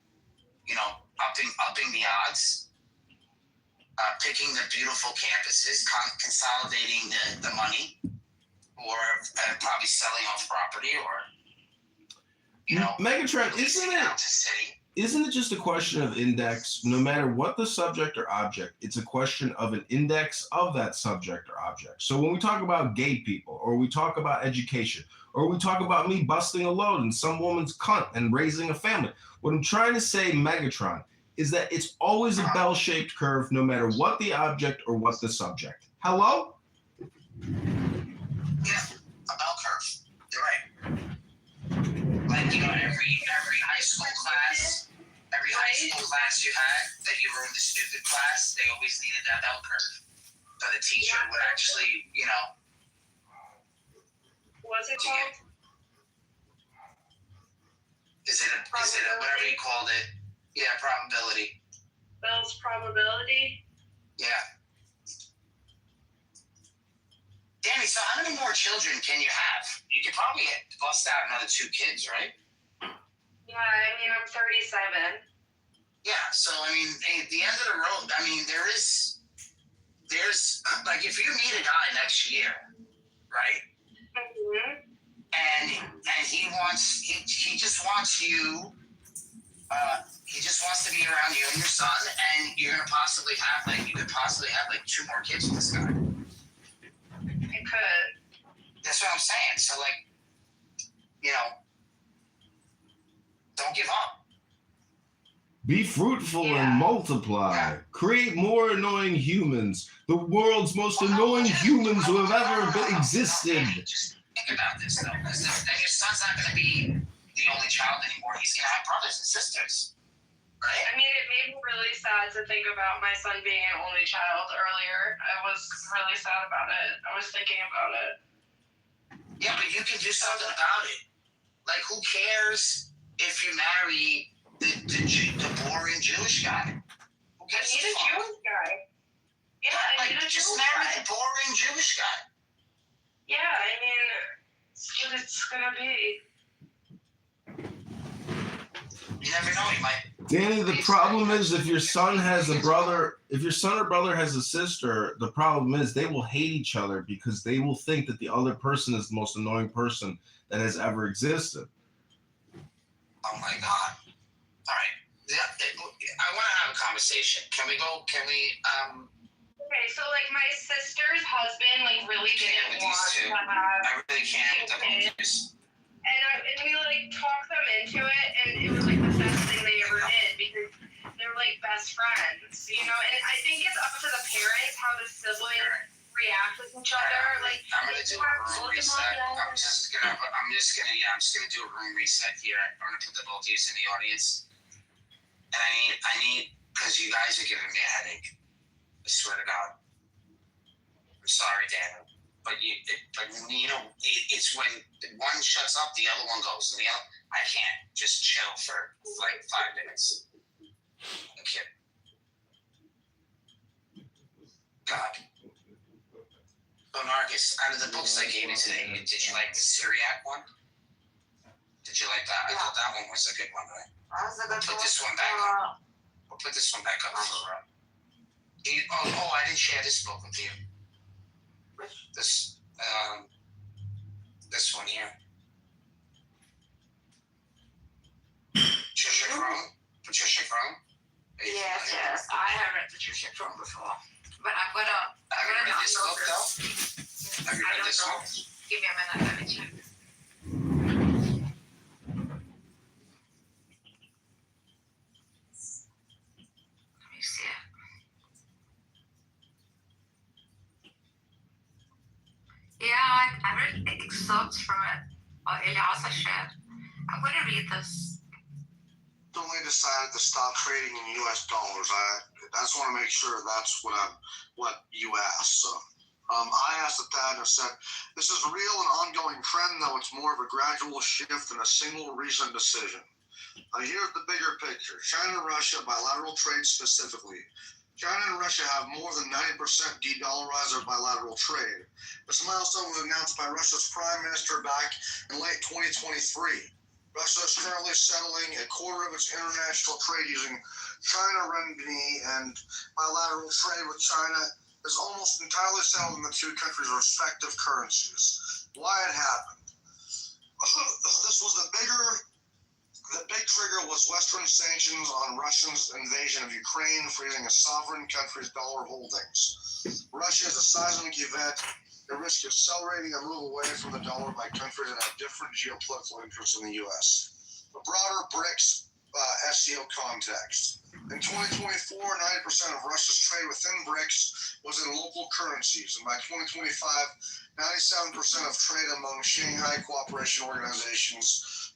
upping the odds. Picking the beautiful campuses, consolidating the money, or probably selling off property, or Megatron, isn't it just a question of index? No matter what the subject or object, it's a question of an index of that subject or object. So when we talk about gay people, or we talk about education, or we talk about me busting a load in some woman's cunt and raising a family, what I'm trying to say, Megatron, is that it's always a bell-shaped curve, no matter what the object or what the subject. Hello? Yeah, a bell curve. You're right. Like, every high school class, you had that you were in the stupid class, they always needed that bell curve. So the teacher would actually, What's it called? Is it whatever you called it? Yeah, probability. Bell's probability? Yeah. Danny, so how many more children can you have? You could probably bust out another 2 kids, right? Yeah, I'm 37. Yeah, so at the end of the road, there's like, if you meet a guy next year, right? Mm-hmm. And he just wants you. He just wants to be around you and your son, and you could possibly have 2 more kids with this guy. I could. That's what I'm saying. So, don't give up. Be fruitful and multiply. Yeah. Create more annoying humans. The world's most annoying humans who have ever existed. Just think about this, though, because then your son's not going to be the only child anymore. He's going to have brothers and sisters. Right? It made me really sad to think about my son being an only child earlier. I was really sad about it. I was thinking about it. Yeah, but you can do something about it. Like, who cares if you marry the boring Jewish guy? Who cares? He's a Jewish guy. Yeah, just marry the boring Jewish guy. Yeah, it's what it's gonna be. You never know, he might. Danny, the problem is if your son or brother has a sister, the problem is they will hate each other because they will think that the other person is the most annoying person that has ever existed. Oh my God. All right. Yeah, I want to have a conversation. Can we go? Okay, so like my sister's husband like really didn't want to have I really can't with the kids. And we like talked them into it, and it was like the best thing they ever did because they're like best friends, you know. And I think it's up to the parents how the siblings react with each other. Like I'm gonna do a room reset. I'm just gonna do a room reset here. I'm gonna put the both of you in the audience, and I need because you guys are giving me a headache. I swear to God. I'm sorry, Daniel. But it's when one shuts up, the other one goes, and the other. I can't just chill for like 5 minutes. Okay. God. So Marcus, out of the books I gave you today, did you like the Syriac one? Did you like that? I thought that one was a good one, right? We'll put this one back up. We'll put this one back up for. I didn't share this book with you. This one here. Patricia Crone. Yes. I have read Patricia Crone before, but I'm gonna. Have you read this book though? Have you read this one? Give me a minute. Let me check. Let me see it. Yeah, I read excerpts from it. Eliasa shared. I'm going to read this. Only decided to stop trading in U.S. dollars. I just want to make sure that's what you asked. So, I asked that and said, this is a real and ongoing trend, though it's more of a gradual shift than a single recent decision. Here's the bigger picture. China and Russia, bilateral trade specifically. China and Russia have more than 90% de-dollarized their bilateral trade. This milestone was announced by Russia's prime minister back in late 2023. Russia is currently settling a quarter of its international trade using China renminbi, and bilateral trade with China is almost entirely settled in the two countries' respective currencies. Why it happened? This was the big trigger was Western sanctions on Russia's invasion of Ukraine, freezing a sovereign country's dollar holdings. Russia is a seismic event. The risk of accelerating a move away from the dollar by countries that have different geopolitical interests in the U.S. The broader BRICS SEO context. In 2024, 90% of Russia's trade within BRICS was in local currencies, and by 2025, 97% of trade among Shanghai Cooperation Organizations,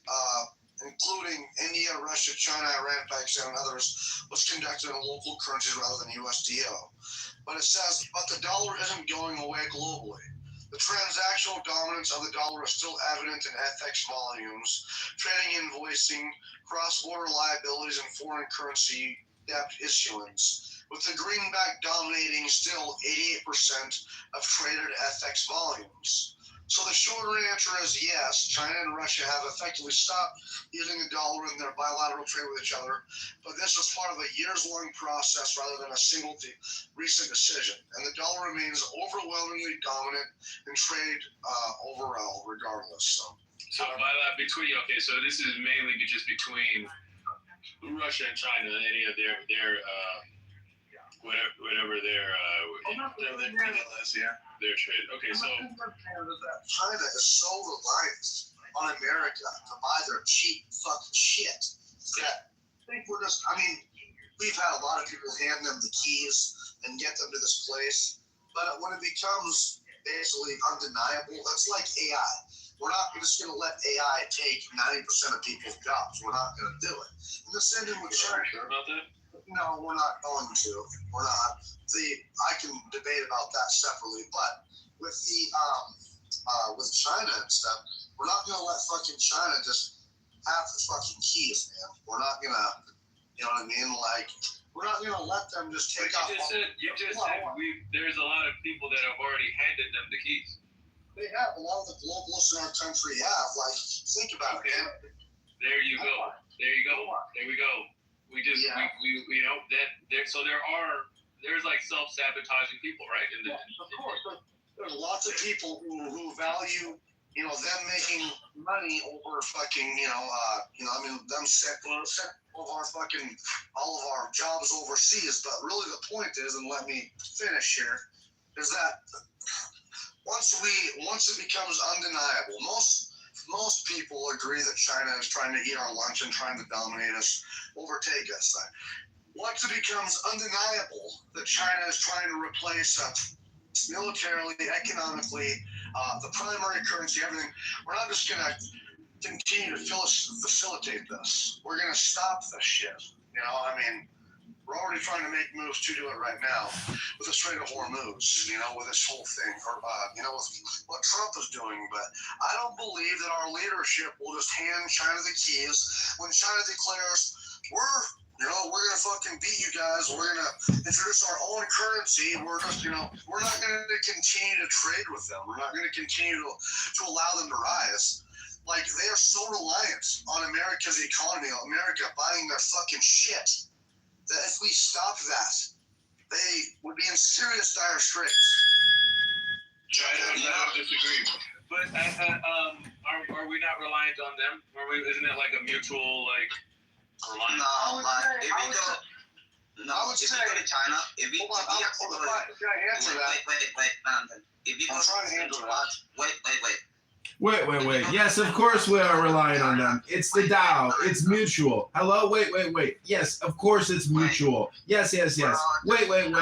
including India, Russia, China, Iran, Pakistan, and others, was conducted in local currencies rather than USDO. But it says, but the dollar isn't going away globally. The transactional dominance of the dollar is still evident in FX volumes, trading, invoicing, cross-border liabilities, and foreign currency debt issuance, with the greenback dominating still 88% of traded FX volumes. So the shorter answer is yes, China and Russia have effectively stopped using the dollar in their bilateral trade with each other, but this is part of a years-long process rather than a single recent decision. And the dollar remains overwhelmingly dominant in trade overall, regardless. So so this is mainly just between Russia and China, any of their whatever their their trade. Okay, so China is so reliant on America to buy their cheap fucking shit that I think we've had a lot of people hand them the keys and get them to this place, but when it becomes basically undeniable, that's like AI. We're not just going to let AI take 90% of people's jobs. We're not going to do it. And the same thing with China. Sure about that? No, we're not going to. We're not. I can debate about that separately, but with with China and stuff, we're not gonna let fucking China just have the fucking keys, man. We're not gonna, you know what I mean? Like, we're not gonna let them just take off. You just said there's a lot of people that have already handed them the keys. They have. A lot of the globalists in our country have. Like, think about it, man. There you go. There you go. There we go. We hope that there's like self-sabotaging people, right? Of course. There's lots of people who value them making money over fucking, them set all of our jobs overseas. But really the point is, and let me finish here, is that once it becomes undeniable, most people agree that China is trying to eat our lunch and trying to dominate us, overtake us. Once it becomes undeniable that China is trying to replace us militarily, economically, the primary currency, everything, we're not just going to continue to facilitate this. We're going to stop this shit. We're already trying to make moves to do it right now with the Strait of Hormuz, with this whole thing, or, with what Trump is doing. But I don't believe that our leadership will just hand China the keys when China declares, we're going to fucking beat you guys. We're going to introduce our own currency. We're just, we're not going to continue to trade with them. We're not going to continue to allow them to rise. Like, they are so reliant on America's economy, America buying their fucking shit, that if we stop that, they would be in serious dire straits. I don't disagree. But are we not reliant on them? Isn't it like a mutual, reliance? No, if you go to China, if you go Wait. Yes, of course we are relying on them. It's the Dow. It's mutual. Hello? Wait. Yes, of course it's mutual. Yes. Wait. Yes. Wait. Fucking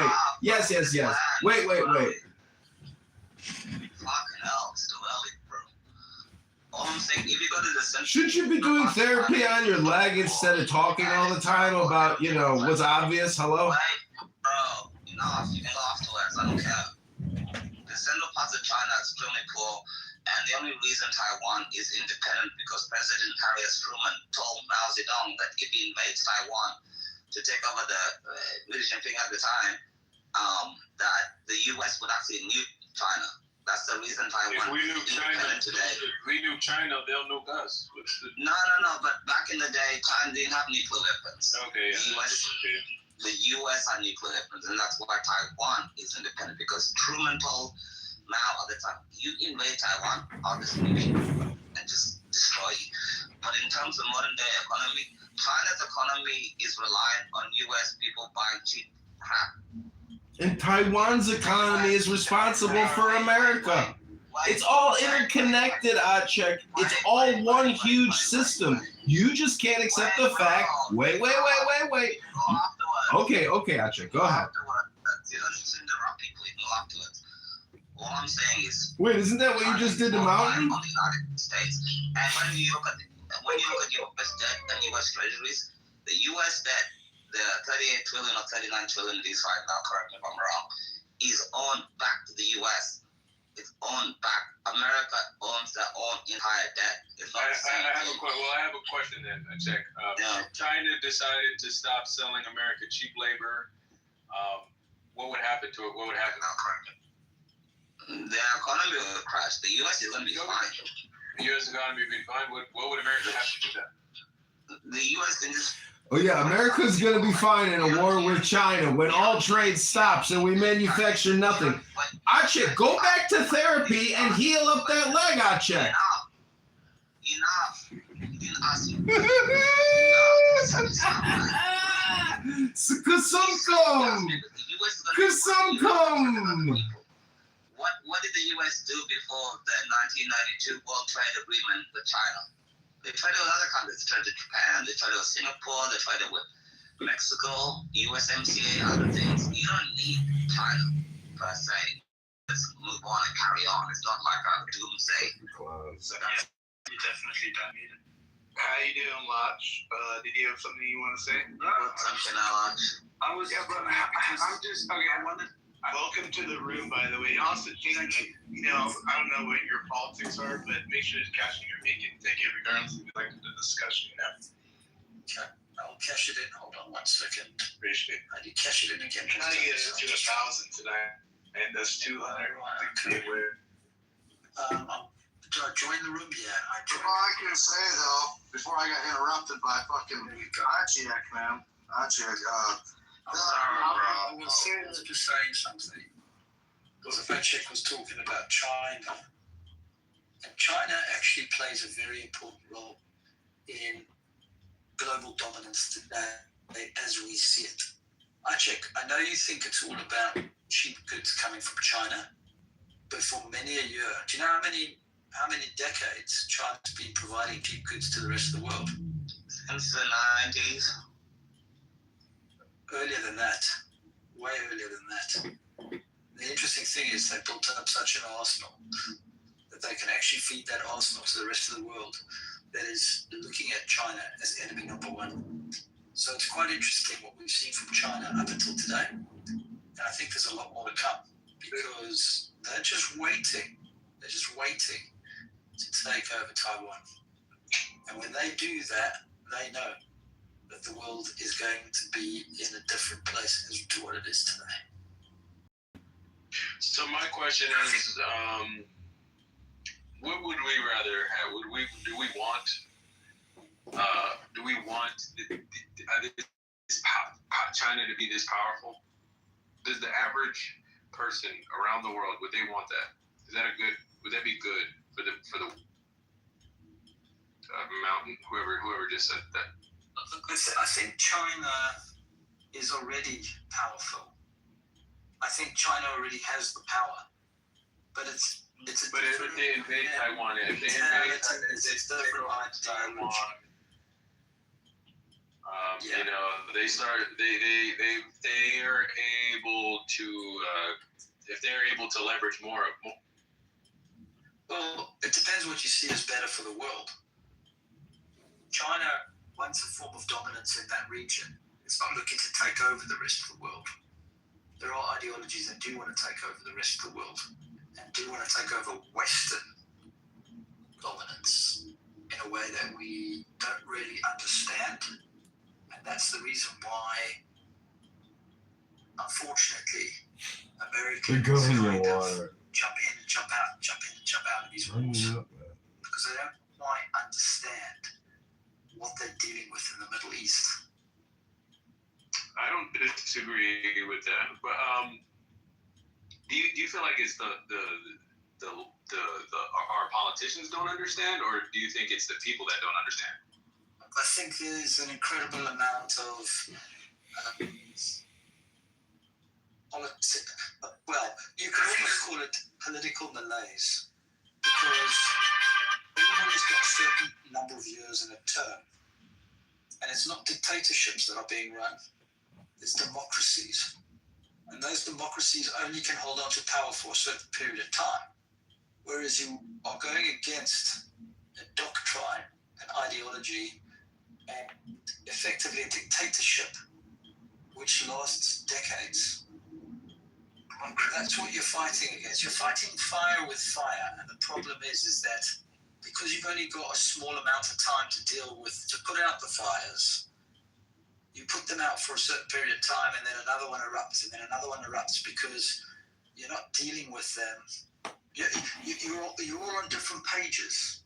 hell, it's too early, bro. All I'm saying, if you go to the central... Shouldn't you be doing therapy on your leg instead of talking all the time about, what's obvious? Hello? Bro, you can go afterwards. I don't care. The central parts of China is extremely poor. And the only reason Taiwan is independent because President Harry S. Truman told Mao Zedong that if he invades Taiwan to take over the British Empire at the time, that the U.S. would actually nuke China. That's the reason Taiwan is independent today. If we nuke China, they'll nuke us. No. But back in the day, China didn't have nuclear weapons. Okay, yeah. The U.S. had nuclear weapons, and that's why Taiwan is independent because Truman told Mao at the time, you invade Taiwan, I'll just nuke you and just destroy you. But in terms of modern day economy, China's economy is reliant on U.S. people buying cheap crap. And Taiwan's economy is responsible for America. It's all interconnected, Achek. It's all one huge system. You just can't accept the fact. Wait. Okay, Achek, go ahead. All I'm saying is... Wait, isn't that what you just did to Mountain? On the United States. And when you look at U.S. debt and U.S. treasuries, the U.S. debt, the 38 trillion or 39 trillion it is right now, correct me if I'm wrong, is owned back to the U.S. It's owned back. America owns their own entire debt. I have a question then, Achek. If China decided to stop selling America cheap labor, what would happen to it? What would happen now, correct? The economy will crash. The U.S. is going to be fine. The U.S. economy will be fine. What would America have to do that? The U.S. can just... Oh yeah, America's going to be fine in a war with China when all trade stops and we manufacture nothing. Achek, go back to therapy and heal up that leg, Achek. Enough. You didn't ask me. Kasumkum. What did the U.S. do before the 1992 World Trade Agreement with China? They tried it with other countries. They tried it with Japan. They tried it with Singapore. They tried it with Mexico, USMCA, other things. You don't need China per se. Let's move on and carry on. It's not like a doomsday. So you definitely don't need it. How you doing, Lodge? Did you have something you want to say? What's something, Lodge? I'm just okay. Welcome to the room, by the way. Also, I don't know what your politics are, but make sure to cash in your bacon ticket regardless if you like the discussion. Okay, I'll cash it in. Hold on 1 second. Appreciate it. I did cash it in again. I'm trying to get it to 1,000 tonight, and that's 200. Join the room, yeah. All I can say, though, before I got interrupted by fucking Achek, man. Achek, I was just saying something. Because if Achek was talking about China, And China actually plays a very important role in global dominance today as we see it. Acek, I know you think it's all about cheap goods coming from China, but for many a year, do you know how many decades China's been providing cheap goods to the rest of the world? Since the 90s. Earlier than that, way earlier than that. The interesting thing is they built up such an arsenal that they can actually feed that arsenal to the rest of the world that is looking at China as enemy number one. So it's quite interesting what we've seen from China up until today. And I think there's a lot more to come because they're just waiting. They're just waiting to take over Taiwan. And when they do that, they know that the world is going to be in a different place as to what it is today. So my question is, what would we rather have? Do we want China to be this powerful? Does the average person around the world, would they want that? Would that be good for the mountain, whoever just said that? I think China is already powerful. I think China already has the power, but it's a but if they invade Taiwan, if they invade Taiwan, you know, they are able to if they're able to leverage more. Well, it depends what you see as better for the world. China wants a form of dominance in that region. It's not looking to take over the rest of the world. There are ideologies that do want to take over the rest of the world and do want to take over Western dominance in a way that we don't really understand. And that's the reason why, unfortunately, Americans jump in and jump out, jump in and jump out of these wars because they don't quite understand what they're dealing with in the Middle East. I don't disagree with that, but do you feel like it's the our politicians don't understand, or do you think it's the people that don't understand? I think there's an incredible amount of well, you can almost call it political malaise, because everybody's got a certain number of years in a term, and it's not dictatorships that are being run, it's democracies. And those democracies only can hold on to power for a certain period of time, whereas you are going against a doctrine, an ideology, and effectively a dictatorship which lasts decades. That's what you're fighting against. You're fighting fire with fire, and the problem is that because you've only got a small amount of time to put out the fires, you put them out for a certain period of time, and then another one erupts, and then another one erupts, because you're not dealing with them. You're all on different pages.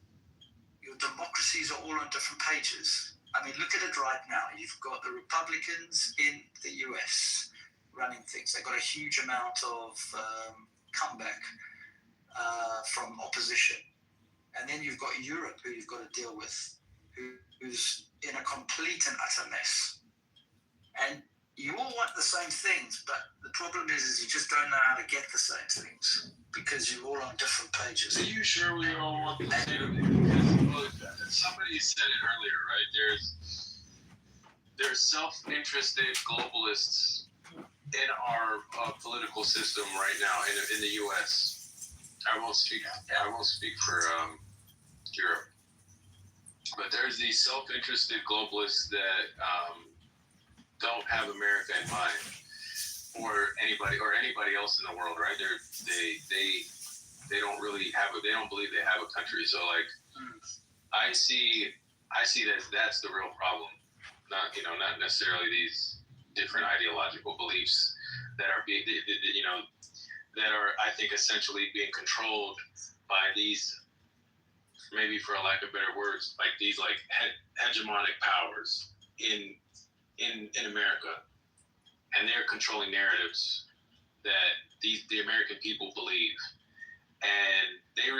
Your democracies are all on different pages. I mean, look at it right now. You've got the Republicans in the US running things. They've got a huge amount of comeback from opposition. And then you've got Europe, who you've got to deal with, who's in a complete and utter mess. And you all want the same things, but the problem is you just don't know how to get the same things because you're all on different pages. Are you sure we all want the same thing? Because somebody said it earlier, right? There's self-interested globalists in our political system right now in the U.S. I won't speak for Europe, but there's these self-interested globalists that don't have America in mind, or anybody else in the world, right? They don't really they don't believe they have a country. So like, I see that's the real problem. Not necessarily these different ideological beliefs that are being, that are, I think, essentially being controlled by these, maybe for a lack of better words, like these like hegemonic powers in America, and they're controlling narratives that the American people believe. and they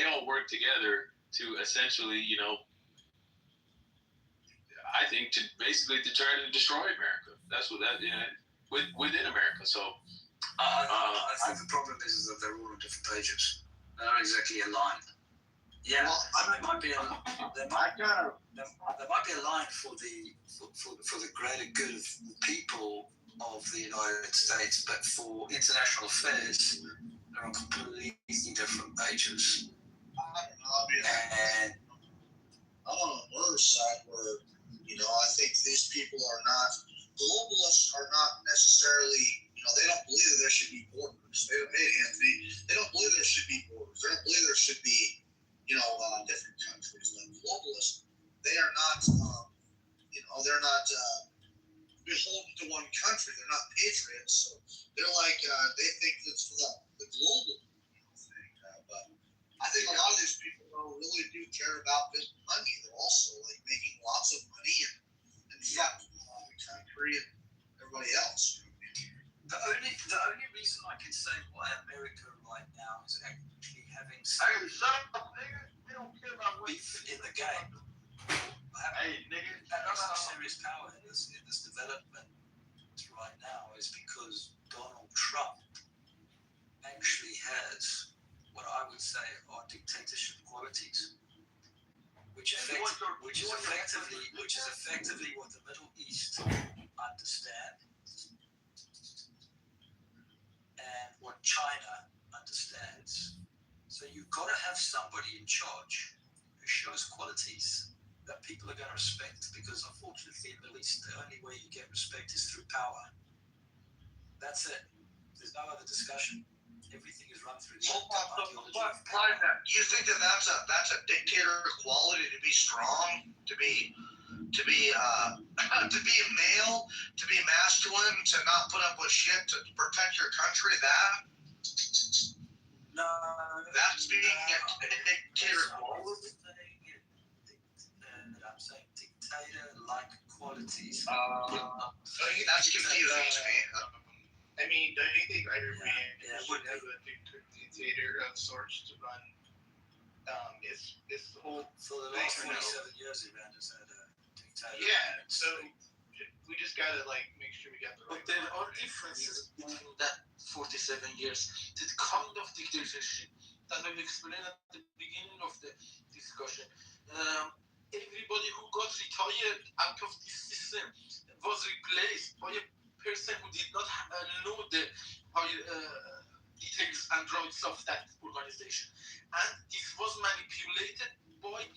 all work together to essentially, I think to basically to try to destroy America. That's what within America. So I think the problem is that they're all on different pages. They're not exactly aligned. Yeah, well, there might be a line for the greater good of the people of the United States, but for international affairs, they're on completely different pages. I don't know. I mean, I'm on the other side where, I think these people are not, globalists are not necessarily, they don't believe that there should be borders. They don't believe there should be borders. They don't believe there should be, different countries. Like globalists, they are not, they're not beholden to one country. They're not patriots. So they're like, they think it's for the global thing. But I think a lot of these people really do care about this money. They're also like making lots of money and the country and everybody else. The only reason I can say why America right now is actually having beef in the game, having serious power in this development right now, is because Donald Trump actually has what I would say are dictatorship qualities, which is effectively what the Middle East understand and what China understands. So you've got to have somebody in charge who shows qualities that people are going to respect, because unfortunately in the Middle East, the only way you get respect is through power. That's it. There's no other discussion. Everything is run through the ideology of power. Do you think that that's a dictator quality, to be strong, to be male, to be masculine, to not put up with shit, to protect your country? No, that's being a dictator quality. I'm saying dictator-like qualities. That's confusing to me. I mean, don't you think every man should have a dictator of sorts to run? It's the whole for the last 47 years, he ran as a dictator. Yeah, so we just gotta make sure we got the right. But there are differences between that 47 years. The kind of dictatorship that we've explained at the beginning of the discussion. Everybody who got retired out of this system was replaced by a person who did not know the details and rights of that organization. And this was manipulated by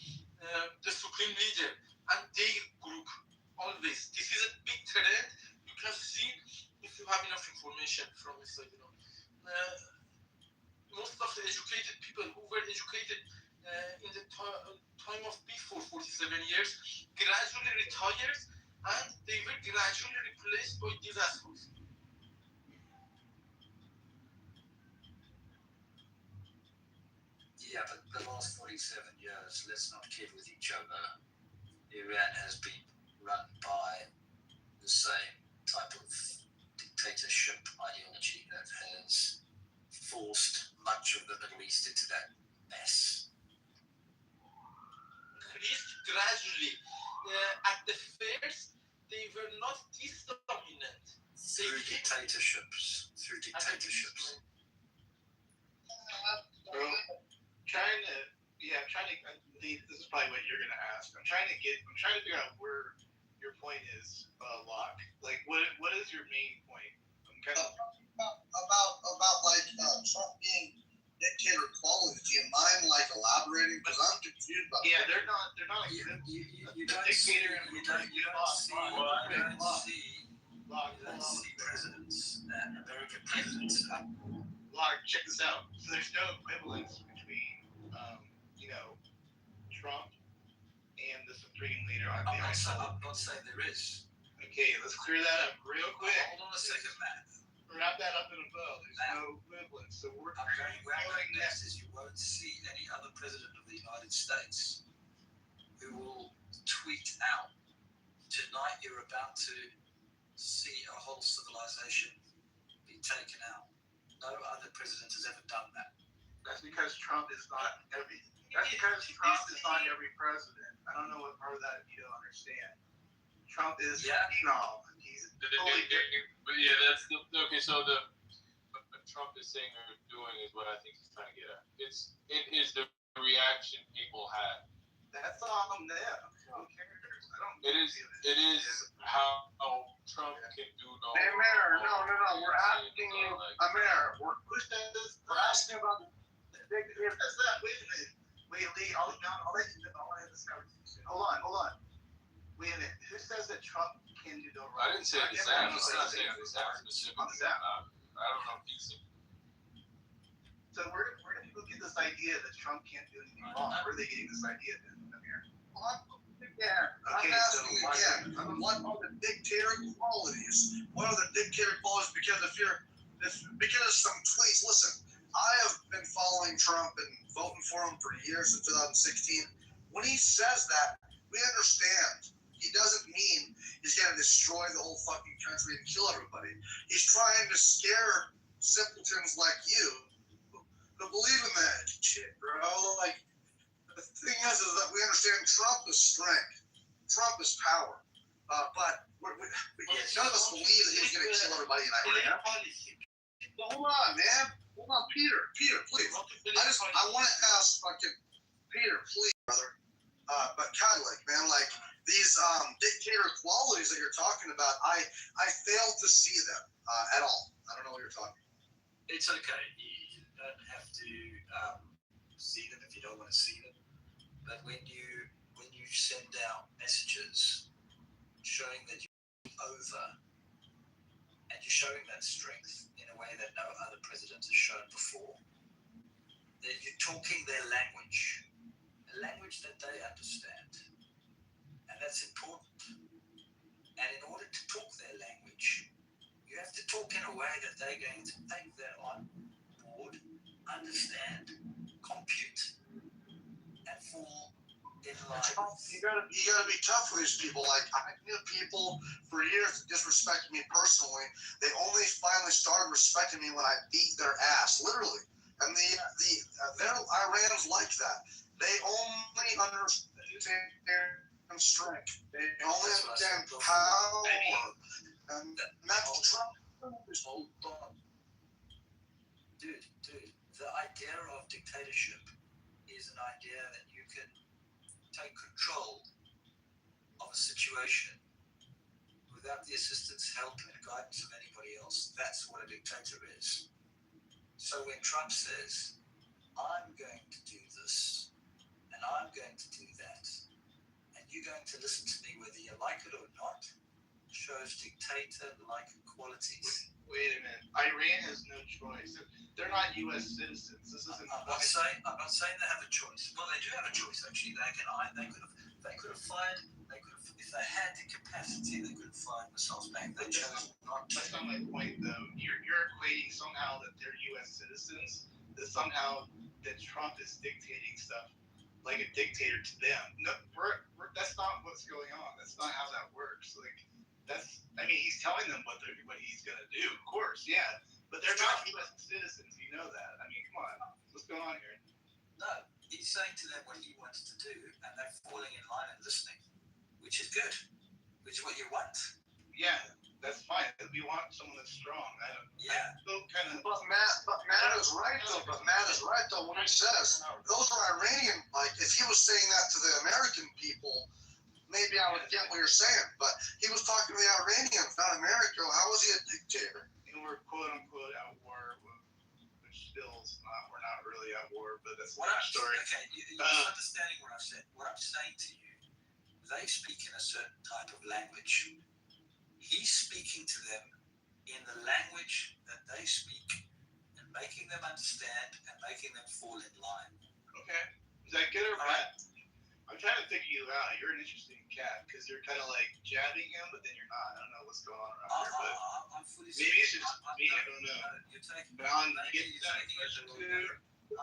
the supreme leader and their group always. This is a big trend. You can see if you have enough information from this side. Most of the educated people who were educated in the time of before 47 years gradually retired, and they were gradually replaced by these assholes. Yeah, but the last 47 years, let's not kid with each other. Iran has been run by the same type of dictatorship ideology that has forced much of the Middle East into that mess. Gradually, at the first, they were not this dominant. Through dictatorships. This is probably what you're gonna ask. I'm trying to figure out where your point is, Locke. Like, what is your main point? I'm kind of about Trump being dictator quality. Do you mind elaborating? Because I'm confused about. Yeah, they're not. You don't see presidents, American presidents. Locke, check this out. So there's no equivalence between, Trump and the Supreme Leader. I'm not saying there is. Okay, let's clear that up real quick. Hold on a second, Matt. Wrap that up in a bow. There's no equivalence. So where I'm going next is you won't see any other president of the United States who will tweet out, tonight you're about to see a whole civilization be taken out. No other president has ever done that. That's because Trump is not every. That's because Trump is not every president. I don't know what part of that you don't understand. Trump is phenom. He's totally different. But yeah, that's the okay. So what Trump is saying or doing is what I think he's trying to get at. It is the reaction people have. That's on them. Who cares? I don't. It is how Trump can do no. Hey, Mayor, no. We're asking you, Mayor. Who said this? We're asking about the dictator. That's that. Wait a minute. Wait, Lee. I'll let you know. I'll have this conversation. Hold on. Wait a minute. Who says that Trump can do no wrong? I didn't say this. I'm not saying this specifically. I don't know if he's. So where do people get this idea that Trump can't do anything wrong? Where are they getting this idea then? Yeah. Okay, I'm asking you again. What are the dictator qualities? What are the dictator qualities? Because of some tweets. Listen, I have been following Trump and voting for him for years since 2016. When he says that, we understand. He doesn't mean he's going to destroy the whole fucking country and kill everybody. He's trying to scare simpletons like you who believe in that shit, bro. Like, the thing is that we understand Trump is strength. Trump is power. But none of us believe that he's going to kill everybody in Iran. Hold on, man. Hold on, Peter, please. I want to ask fucking Peter, please, brother. But Cadillac, man, like these dictator qualities that you're talking about, I fail to see them at all. I don't know what you're talking about. It's okay. You don't have to see them if you don't want to see them. But when you send out messages showing that you're over and you're showing that strength in a way that no other president has shown before, that you're talking their language, a language that they understand. And that's important. And in order to talk their language, you have to talk in a way that they're going to take that on board, understand, compute, and fall in line. You gotta be tough for these people. Like, I knew people for years that disrespected me personally. They only finally started respecting me when I beat their ass, literally. And their Iranians like that. They only understand strength. They only understand power. And that's Trump. Hold on. Dude, the idea of dictatorship is an idea that you can take control of a situation without the assistance, help, and guidance of anybody else. That's what a dictator is. So when Trump says, I'm going to do this, and I'm going to do that, and you're going to listen to me whether you like it or not, shows dictator-like qualities. Wait a minute. Iran has no choice. They're not U.S. citizens. This isn't. I'm not saying they have a choice. Well, they do have a choice actually. They could have fired. If they had the capacity, they could have fired missiles back. They chose not to. That's not my point, though. You're equating somehow that they're U.S. citizens, that somehow that Trump is dictating stuff like a dictator to them. No, that's not what's going on. That's not how that works. Like, he's telling them what he's gonna do. Of course, yeah, but they're not U.S. citizens. You know that. I mean, come on, what's going on here? No, he's saying to them what he wants to do, and they're falling in line and listening, which is good, which is what you want. Yeah, that's fine. We want someone that's strong. But Matt is right though. When he says those are Iranian, like if he was saying that to the American people, maybe I would get what you're saying. But he was talking to the Iranians, not America. How was he a dictator? And we're quote unquote at war, which we're not really at war, but that's what another story. Okay, you're understanding what I've said. What I'm saying to you, they speak in a certain type of language. He's speaking to them in the language that they speak and making them understand and making them fall in line. Okay. Is that good or bad? I'm trying to figure you out. You're an interesting cat because you're kind of like jabbing him, but then you're not. I don't know what's going on around here, but I'm fully maybe it's just me. I don't know. You're taking Don, you get that question too?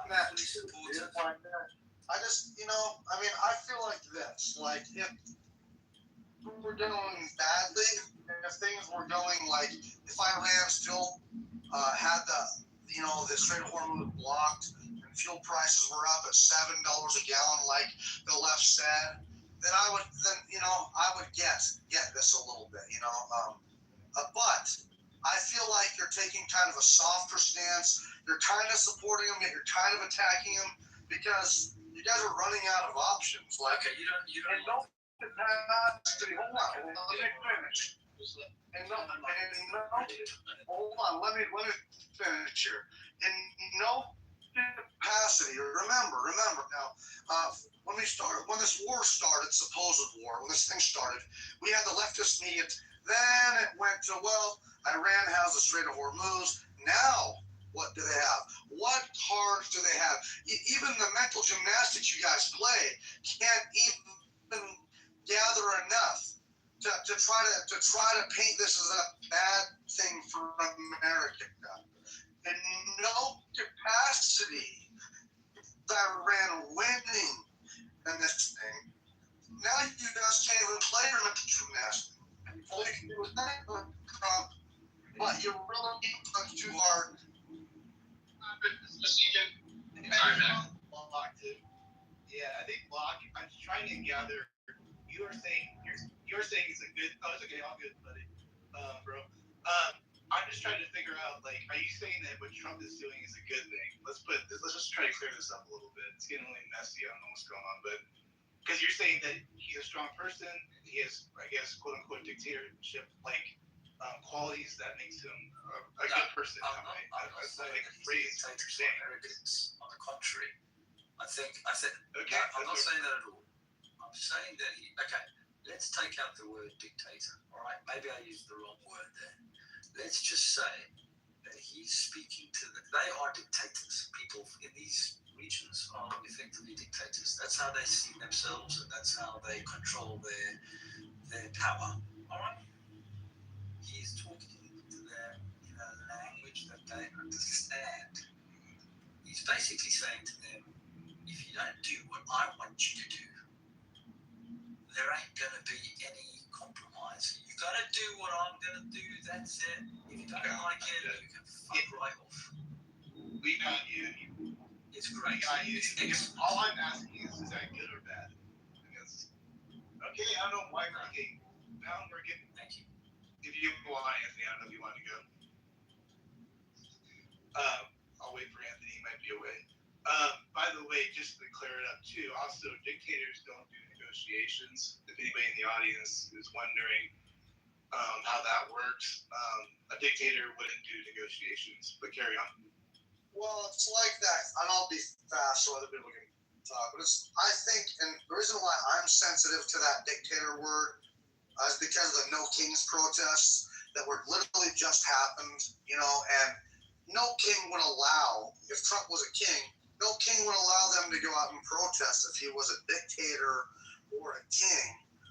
Matt, I just, I feel like this. Like, if we're doing badly, if things were going like, if Iran still had the Strait of Hormuz blocked, and fuel prices were up at $7 a gallon, like the left said, then I would get this a little bit, but I feel like you're taking kind of a softer stance. You're kind of supporting them, yet you're kind of attacking them because you guys are running out of options. Like, Okay, you don't. hold on, let me finish. Hold on, let me finish here. In no capacity, remember now, when this war started, supposed war, when this thing started, we had the leftist media. Then it went to, well, Iran has the Strait of Hormuz. Now, what do they have? What cards do they have? Even the mental gymnastics you guys play can't even gather enough to try to paint this as a bad thing for America. In no capacity, Iran winning in this thing. Now you guys can't even play your mental gymnastics. All you can do is thank Trump, but you really punch too hard. Yeah, I think Block. I'm trying to gather. You are saying it's a good. Oh, it's okay. All good, buddy. Bro. I'm just trying to figure out. Like, are you saying that what Trump is doing is a good thing? Let's just try to clear this up a little bit. It's getting really messy. I don't know what's going on, but because you're saying that he's a strong person, he has, I guess, quote unquote dictatorship like qualities that makes him a good person. I'm not saying that he's a dictator for arrogance. On the contrary, I think. Okay. I'm not saying that at all. I'm saying that let's take out the word dictator. All right, maybe I used the wrong word there. Let's just say that he's speaking to they are dictators. People in these regions are effectively dictators. That's how they see themselves, and that's how they control their power. All right. He's talking to them in a language that they understand. He's basically saying to them, if you don't do what I want you to do, there ain't going to be any compromise. You got to do what I'm going to do. That's it. If you don't like it, you can fuck right off. We got you. It's great. All I'm asking is that good or bad? Okay, I don't know why we're getting. Now we're getting. Thank you. If you want, Anthony, I don't know if you want to go. I'll wait for Anthony. He might be away. By the way, just to clear it up too, also dictators don't do negotiations. If anybody in the audience is wondering how that works, a dictator wouldn't do negotiations. But carry on. Well, it's like that, and I'll be fast so other people can talk. But I think, and the reason why I'm sensitive to that dictator word is because of the No Kings protests that were literally just happened, and no king would allow, if Trump was a king, no king would allow them to go out and protest if he was a dictator or a king.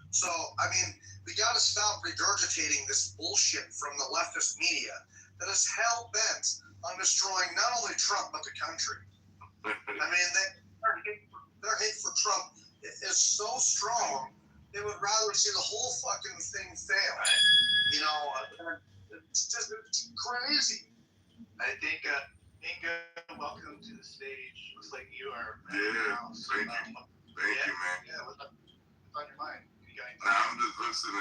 So, I mean, we got to stop regurgitating this bullshit from the leftist media that is hell-bent on destroying not only Trump, but the country. I mean, their hate for Trump is so strong, they would rather see the whole fucking thing fail. It's crazy. I think, Inga, welcome to the stage. Looks like you are. Thank you, man. Yeah, what's on your mind? I'm just listening.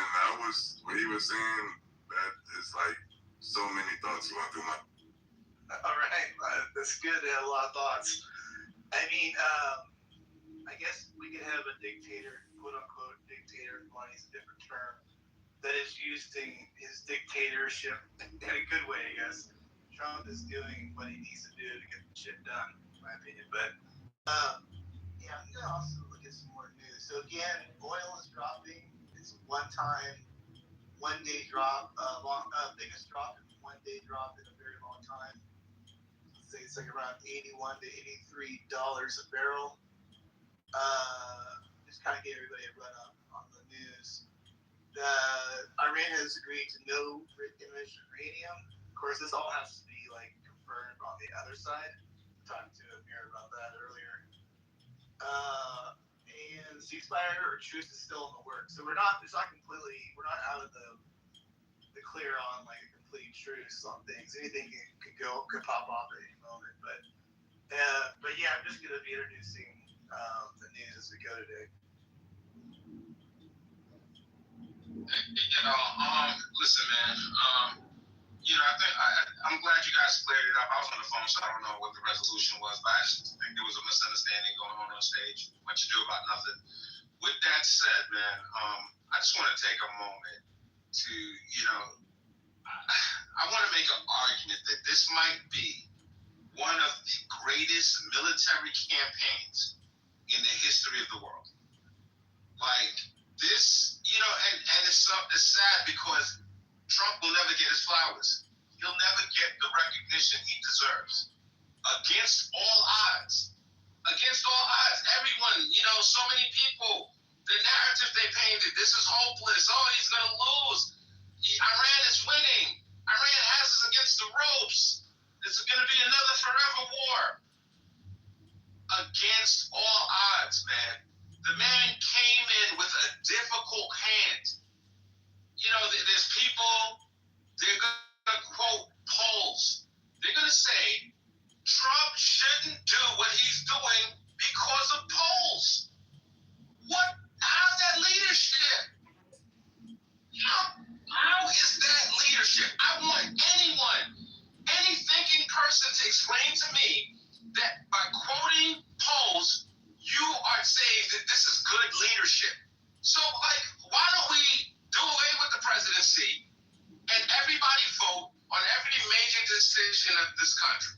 What he was saying, that is like so many thoughts going through my. All right, that's good. They had a lot of thoughts. I mean, I guess we could have a dictator, quote unquote dictator, if you want to use a different term, that is using his dictatorship in a good way, I guess. Trump is doing what he needs to do to get the shit done, in my opinion. But yeah, I'm gonna also look at some more news. So again, oil is dropping. It's one day drop, biggest drop in one day drop in a very long time. Let's say it's like around $81 to $83 a barrel. Just kind of give everybody a run up on the news. Iran has agreed to no enriched uranium. Of course, this all has to be like confirmed on the other side. I talked to Amir about that earlier. And ceasefire or truce is still in the works. So we're not out of the clear on like a complete truce on things. Anything could pop off at any moment. But yeah, I'm just going to be introducing the news as we go today. Listen, man. I think I'm glad you guys cleared it up. I was on the phone, so I don't know what the resolution was, but I just think there was a misunderstanding going on stage. What you do about nothing. With that said, man, I just want to take a moment to, I want to make an argument that this might be one of the greatest military campaigns in the history of the world. Like this, and it's sad because Trump will never get his flowers. He'll never get the recognition he deserves. Against all odds. Everyone, so many people, the narrative they painted, this is hopeless. Oh, he's going to lose. Iran is winning. Iran has us against the ropes. This is going to be another forever war. Against all odds, man. The man came in with a difficult hand. There's people, they're going to quote polls. They're going to say, Trump shouldn't do what he's doing because of polls. How's that leadership? How is that leadership? I want any thinking person to explain to me that by quoting polls, you are saying that this is good leadership. So, why don't we do away with the presidency and everybody vote on every major decision of this country?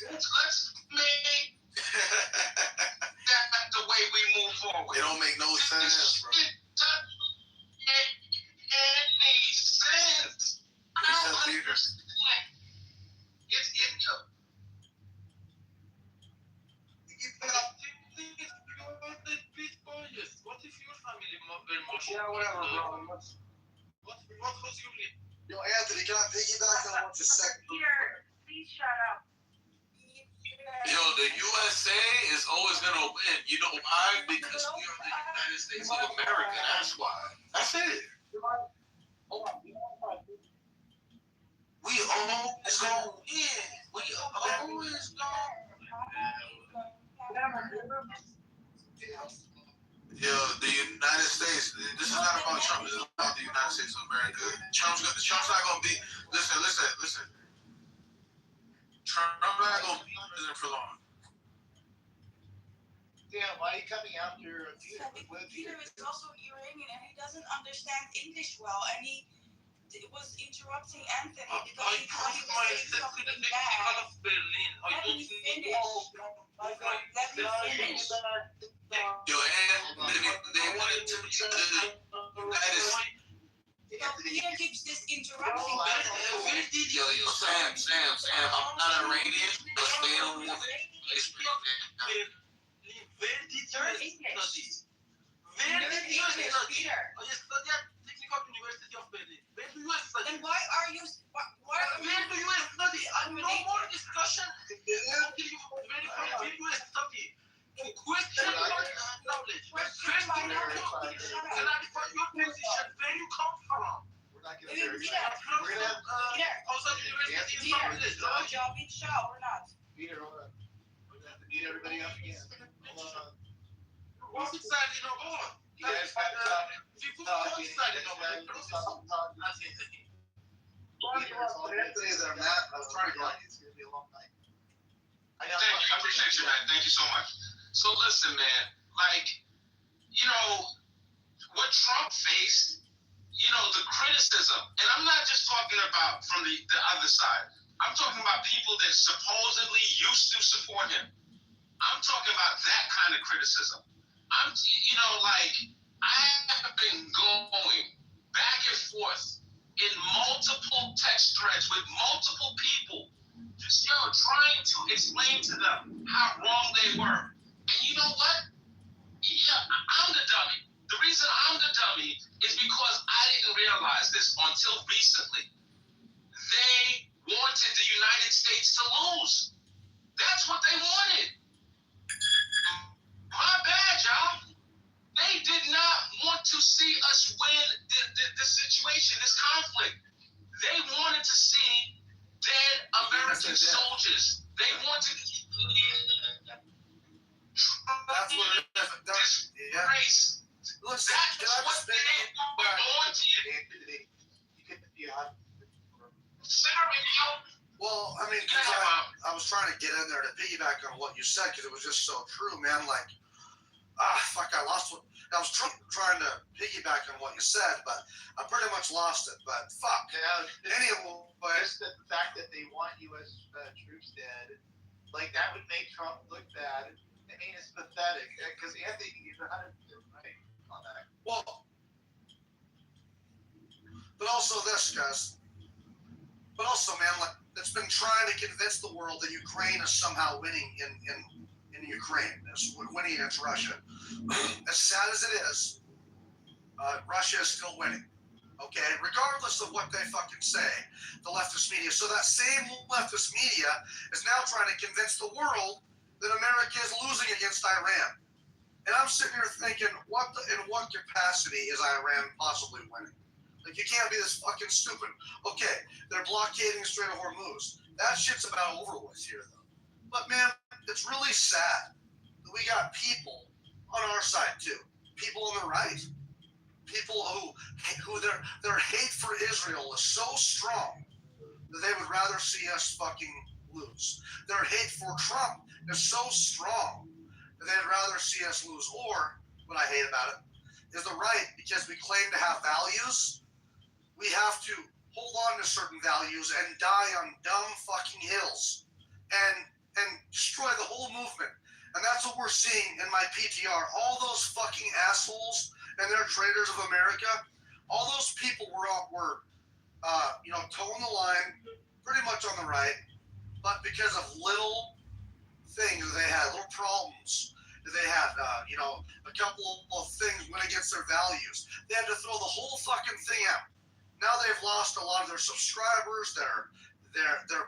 Let's make that the way we move forward. It don't make no sense, bro. It doesn't make any sense. I don't understand. What if your family were more? Yeah, whatever, bro. What was your name? Yo, Anthony, can I piggyback on what you said? Peter, please shut up. Yo, the USA is always gonna win. You know why? Because we are the United States of America. That's why. That's it. We always gonna win. We always gonna. Yo, the United States. This is not about Trump. This is about the United States of America. Trump's not gonna be. Listen. Trump not gonna be president for long. Damn, why are you coming after Peter? Peter is also Iranian and he doesn't understand English well, and he was interrupting Anthony because he thought he was saying something bad. Let me finish. Yo, Anthony, they wanted to be the United States. Peter keeps this interrupting. Yo, Sam, I'm not Iranian, but they don't want to speak. Where did you study? Where did you study? I studied at Technical University of Berlin. Where do you study? Then why are you? Where do you study? No more discussion until you verify where you study. Question your knowledge. Question your clarify your position. Where you come from? We're not going Peter, to job each show or not? Peter, hold on. We're going to have to meet everybody up again. Hold on. What's inside in our own? You guys have to talk. People what's inside in our own. Anthony, there, Matt. I'm trying to go. It's going to be a long night. Thank you. I appreciate you, man. Thank you so much. So listen, man. What Trump faced, the criticism, and I'm not just talking about from the other side. I'm talking about people that supposedly used to support him. I'm talking about that kind of criticism. I have been going back and forth in multiple text threads with multiple people, just trying to explain to them how wrong they were. And you know what? Yeah, I'm the dummy. The reason I'm the dummy is because I didn't realize this until recently. They wanted the United States to lose. That's what they wanted. My bad, y'all. They did not want to see us win the situation, this conflict. They wanted to see dead American soldiers. They wanted to That's what it is. Yeah. Race. Listen, That's what they were going to you. Well, I mean, I was trying to get in there to piggyback on what you said because it was just so true, man. Like, fuck, I lost what I was trying to piggyback on what you said, but I pretty much lost it. But fuck. Yeah. Anyway, just the fact that they want U.S. Troops dead, like that would make Trump look bad. I mean, it's pathetic because Anthony is 100% right on that. Well, but also this, guys. But also, man, like it's been trying to convince the world that Ukraine is somehow winning in Ukraine, is winning against Russia. As sad as it is, Russia is still winning. Okay, regardless of what they fucking say, the leftist media. So that same leftist media is now trying to convince the world that America is losing against Iran. And I'm sitting here thinking, in what capacity is Iran possibly winning? Like, you can't be this fucking stupid. Okay, they're blockading Strait of Hormuz. That shit's about over with here, though. But, man, it's really sad that we got people on our side, too. People on the right. People who their hate for Israel is so strong that they would rather see us fucking lose. Their hate for Trump is so strong that they'd rather see us lose. Or, what I hate about it, is the right, because we claim to have values, we have to hold on to certain values and die on dumb fucking hills and destroy the whole movement. And that's what we're seeing in my PTR. All those fucking assholes and they're traitors of America, all those people were toeing the line, pretty much on the right, but because of little things that they had, little problems that they had, a couple of things went against their values. They had to throw the whole fucking thing out. Now they've lost a lot of their subscribers, their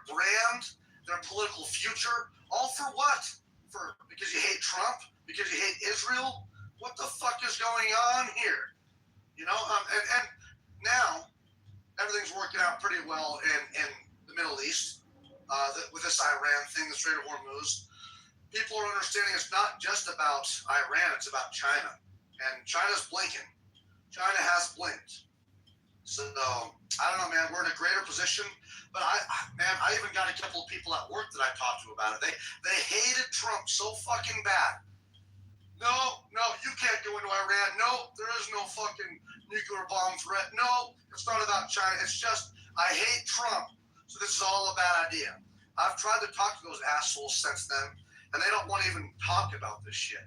brand, their political future. All for what? Because you hate Trump? Because you hate Israel? What the fuck is going on here? And now everything's working out pretty well in the Middle East with this Iran thing, the Strait of Hormuz. People are understanding it's not just about Iran, it's about China. And China's blinking. China has blinked. So, I don't know, man, we're in a greater position. But I even got a couple of people at work that I talked to about it. They hated Trump so fucking bad. No, you can't go into Iran. No, there is no fucking nuclear bomb threat. No, it's not about China. It's just, I hate Trump, so this is all a bad idea. I've tried to talk to those assholes since then, and they don't want to even talk about this shit.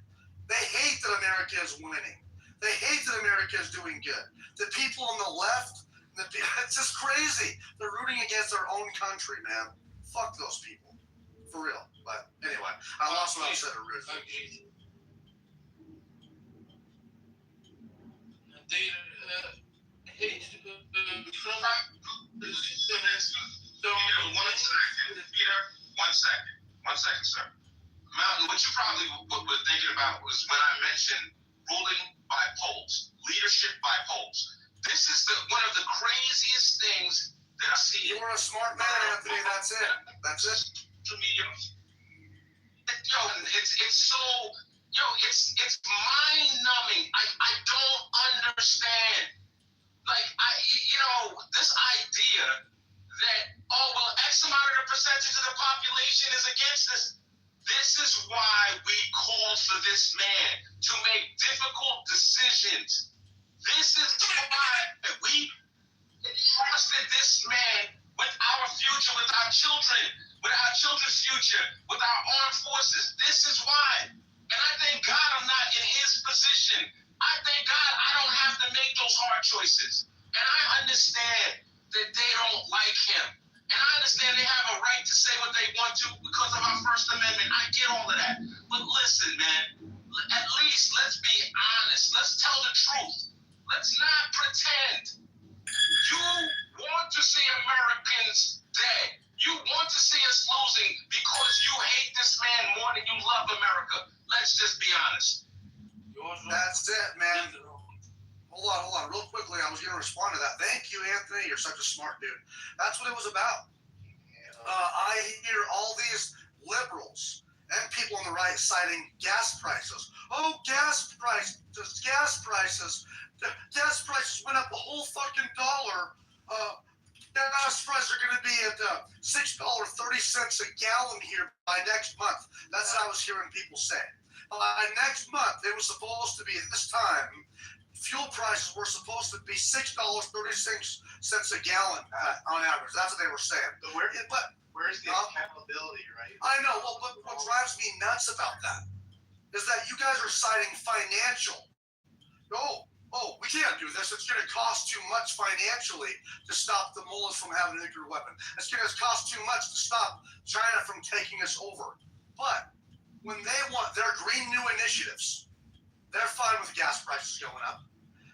They hate that America is winning. They hate that America is doing good. The people on the left, it's just crazy. They're rooting against their own country, man. Fuck those people. For real. But anyway, I lost what I said originally. They hate Trump. One second, sir. Mountain, what you probably were thinking about was when I mentioned ruling by polls, leadership by polls. This is one of the craziest things that I see. You're a smart man, Anthony. That's it. That's it. It's mind numbing. I don't understand. This idea that, X amount of the percentage of the population is against this. This is why we called for this man to make difficult decisions. This is why we trusted this man with our future, with our children, with our children's future, with our armed forces. This is why. And I thank God I'm not in his position. I thank God I don't have to make those hard choices. And I understand that they don't like him. And I understand they have a right to say what they want to because of our First Amendment. I get all of that. But listen, man, at least let's be honest. Let's tell the truth. Let's not pretend. You want to see Americans dead. You want to see us losing because you hate this man more than you love America. Let's just be honest. That's it, man. Hold on. Real quickly, I was going to respond to that. Thank you, Anthony. You're such a smart dude. That's what it was about. I hear all these liberals and people on the right citing gas prices. Oh, gas prices. Gas prices went up a whole fucking dollar. Gas prices are going to be at $6.30 a gallon here by next month. That's what I was hearing people say. By next month, it was supposed to be at this time, fuel prices were supposed to be $6.36 a gallon on average. That's what they were saying. But where's the accountability, right? I know. Well, what drives me nuts about that is that you guys are citing financial. Oh, we can't do this. It's going to cost too much financially to stop the mullahs from having a nuclear weapon. It's going to cost too much to stop China from taking us over. But when they want their Green New initiatives, they're fine with gas prices going up.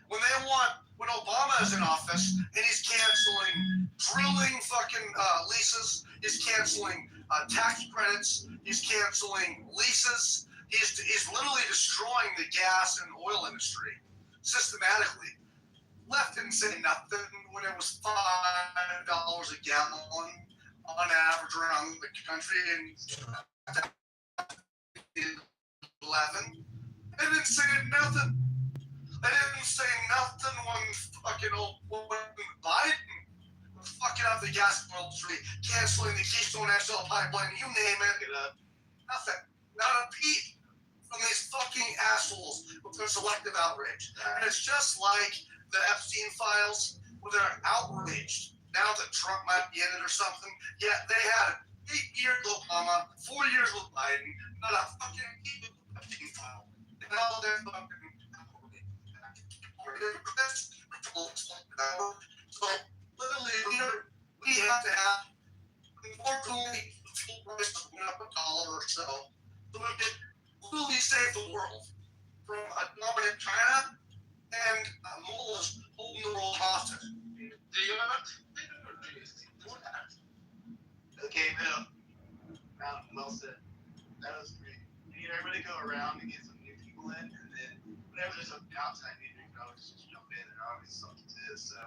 When Obama is in office and he's canceling drilling fucking leases, he's canceling tax credits, he's canceling leases, he's literally destroying the gas and oil industry systematically. Left didn't say nothing when it was $5 a gallon on average around the country in 11. They didn't say nothing. They didn't say nothing when Biden was fucking up the gas industry, canceling the Keystone XL pipeline, you name it. Nothing. Not a peep from these fucking assholes with their selective outrage. And it's just like the Epstein files, where they're outraged now that Trump might be in it or something. Yeah, they had 8 years with Obama, 4 years with Biden, not a fucking peep with the Epstein file. And now they're fucking so literally, we have to have, unfortunately, the fuel prices went up $1 or so. So we could literally save the world from a dominant China and mullahs holding the world hostage. Okay, Bill. Well said. That was great. We need everybody to go around and get some new people in, and then whenever there's something outside new, you can always just jump in and always something to this. So,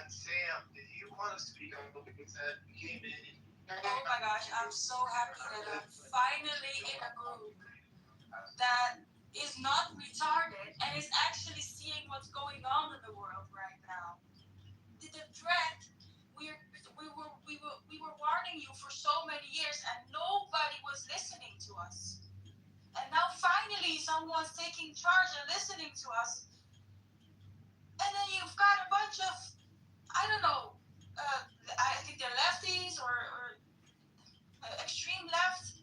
Sam, did you want to speak on what we said? You came in. Oh my gosh, I'm so happy that I'm finally in a group that is not retarded and is actually seeing what's going on in the world right now. The threat, we were warning you for so many years and nobody was listening to us. And now finally someone's taking charge and listening to us. And then you've got a bunch of, I don't know, I think they're lefties or extreme left,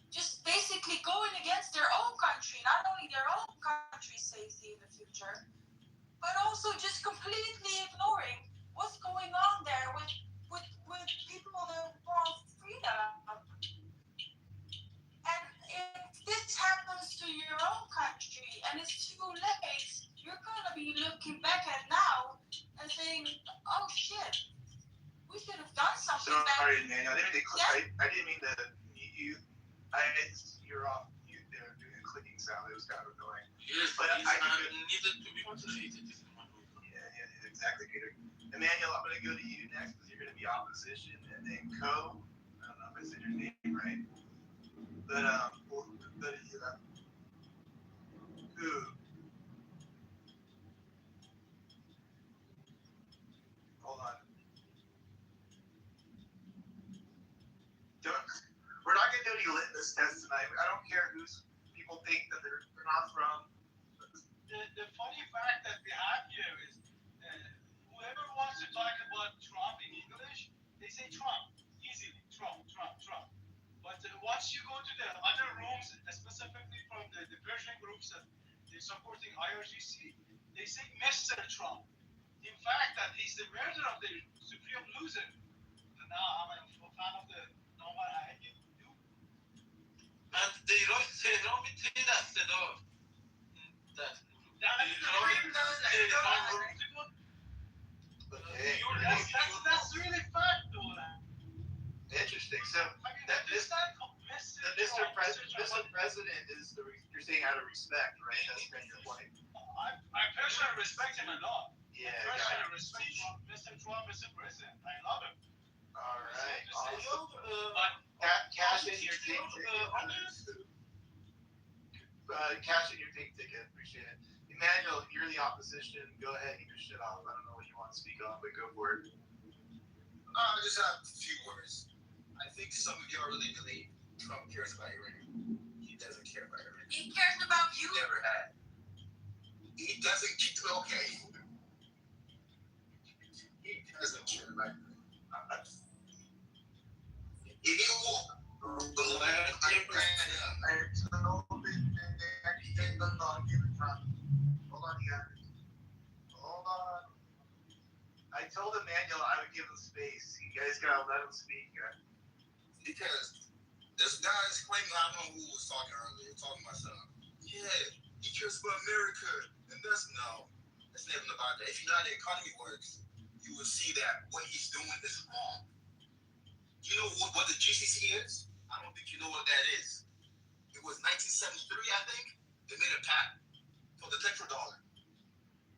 just basically going against their own country, not only their own country's safety in the future, but also just completely ignoring what's going on there with people that want freedom. And if this happens to your own country and it's too late, you're gonna be looking back at now and saying, oh shit, we should have done something better. Sorry, Emmanuel. I didn't mean to you. You're off mute there doing a clicking sound. It was kind of annoying. Yes, but I needed to be motivated. Yeah, exactly, Peter. Emmanuel, I'm going to go to you next because you're going to be opposition, and then Co. I don't know if I said your name right, but who? Hold on. We're not going to do any litmus tests tonight. I don't care who's people think that they're not from. The funny fact that we have here is whoever wants to talk about Trump in English, they say Trump, easily, Trump. But once you go to the other rooms, specifically from the Persian groups that they're supporting IRGC, they say Mr. Trump. In fact, that he's the murderer of the supreme loser. And now I'm a fan of the normal I do. And they wrote me to that instead of that. That's really fact, though. Interesting. So that Mr. President is you're saying out of respect, right? That's been your point. I personally respect him a lot. Yeah. I personally respect Mr. Trump, Mr. President. I love him. All right. But Cash in your pink ticket. Appreciate it. Emmanuel, you're the opposition. Go ahead, get your shit off. I don't know what you want to speak on, but go for it. I just have a few words. I think some of y'all really believe Trump cares about Iran. He doesn't care about Iran. He cares about you. He never had. He doesn't keep okay. He doesn't care about Iran. He will land Hold on. I told Emmanuel I would give him space. You guys gotta let him speak. because this guy is claiming, I don't know who was talking earlier, talking about something. Yeah, he cares about America. And that's nothing about that. If you know how the economy works, you will see that what he's doing is wrong. You know what the GCC is? I don't think you know what that is. It was 1973, I think. They made a pact for the petrodollar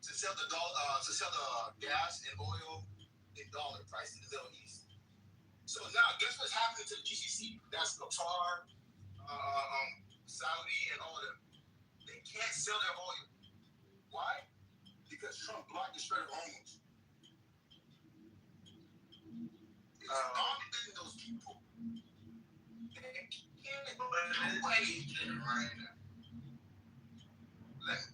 to sell the gas and oil in dollar price in the Middle East. So now, guess what's happening to the GCC? That's Qatar, Saudi, and all of them. They can't sell their oil. Why? Because Trump blocked the Strait of Hormuz. It's dominating those people. They can't do anything right now.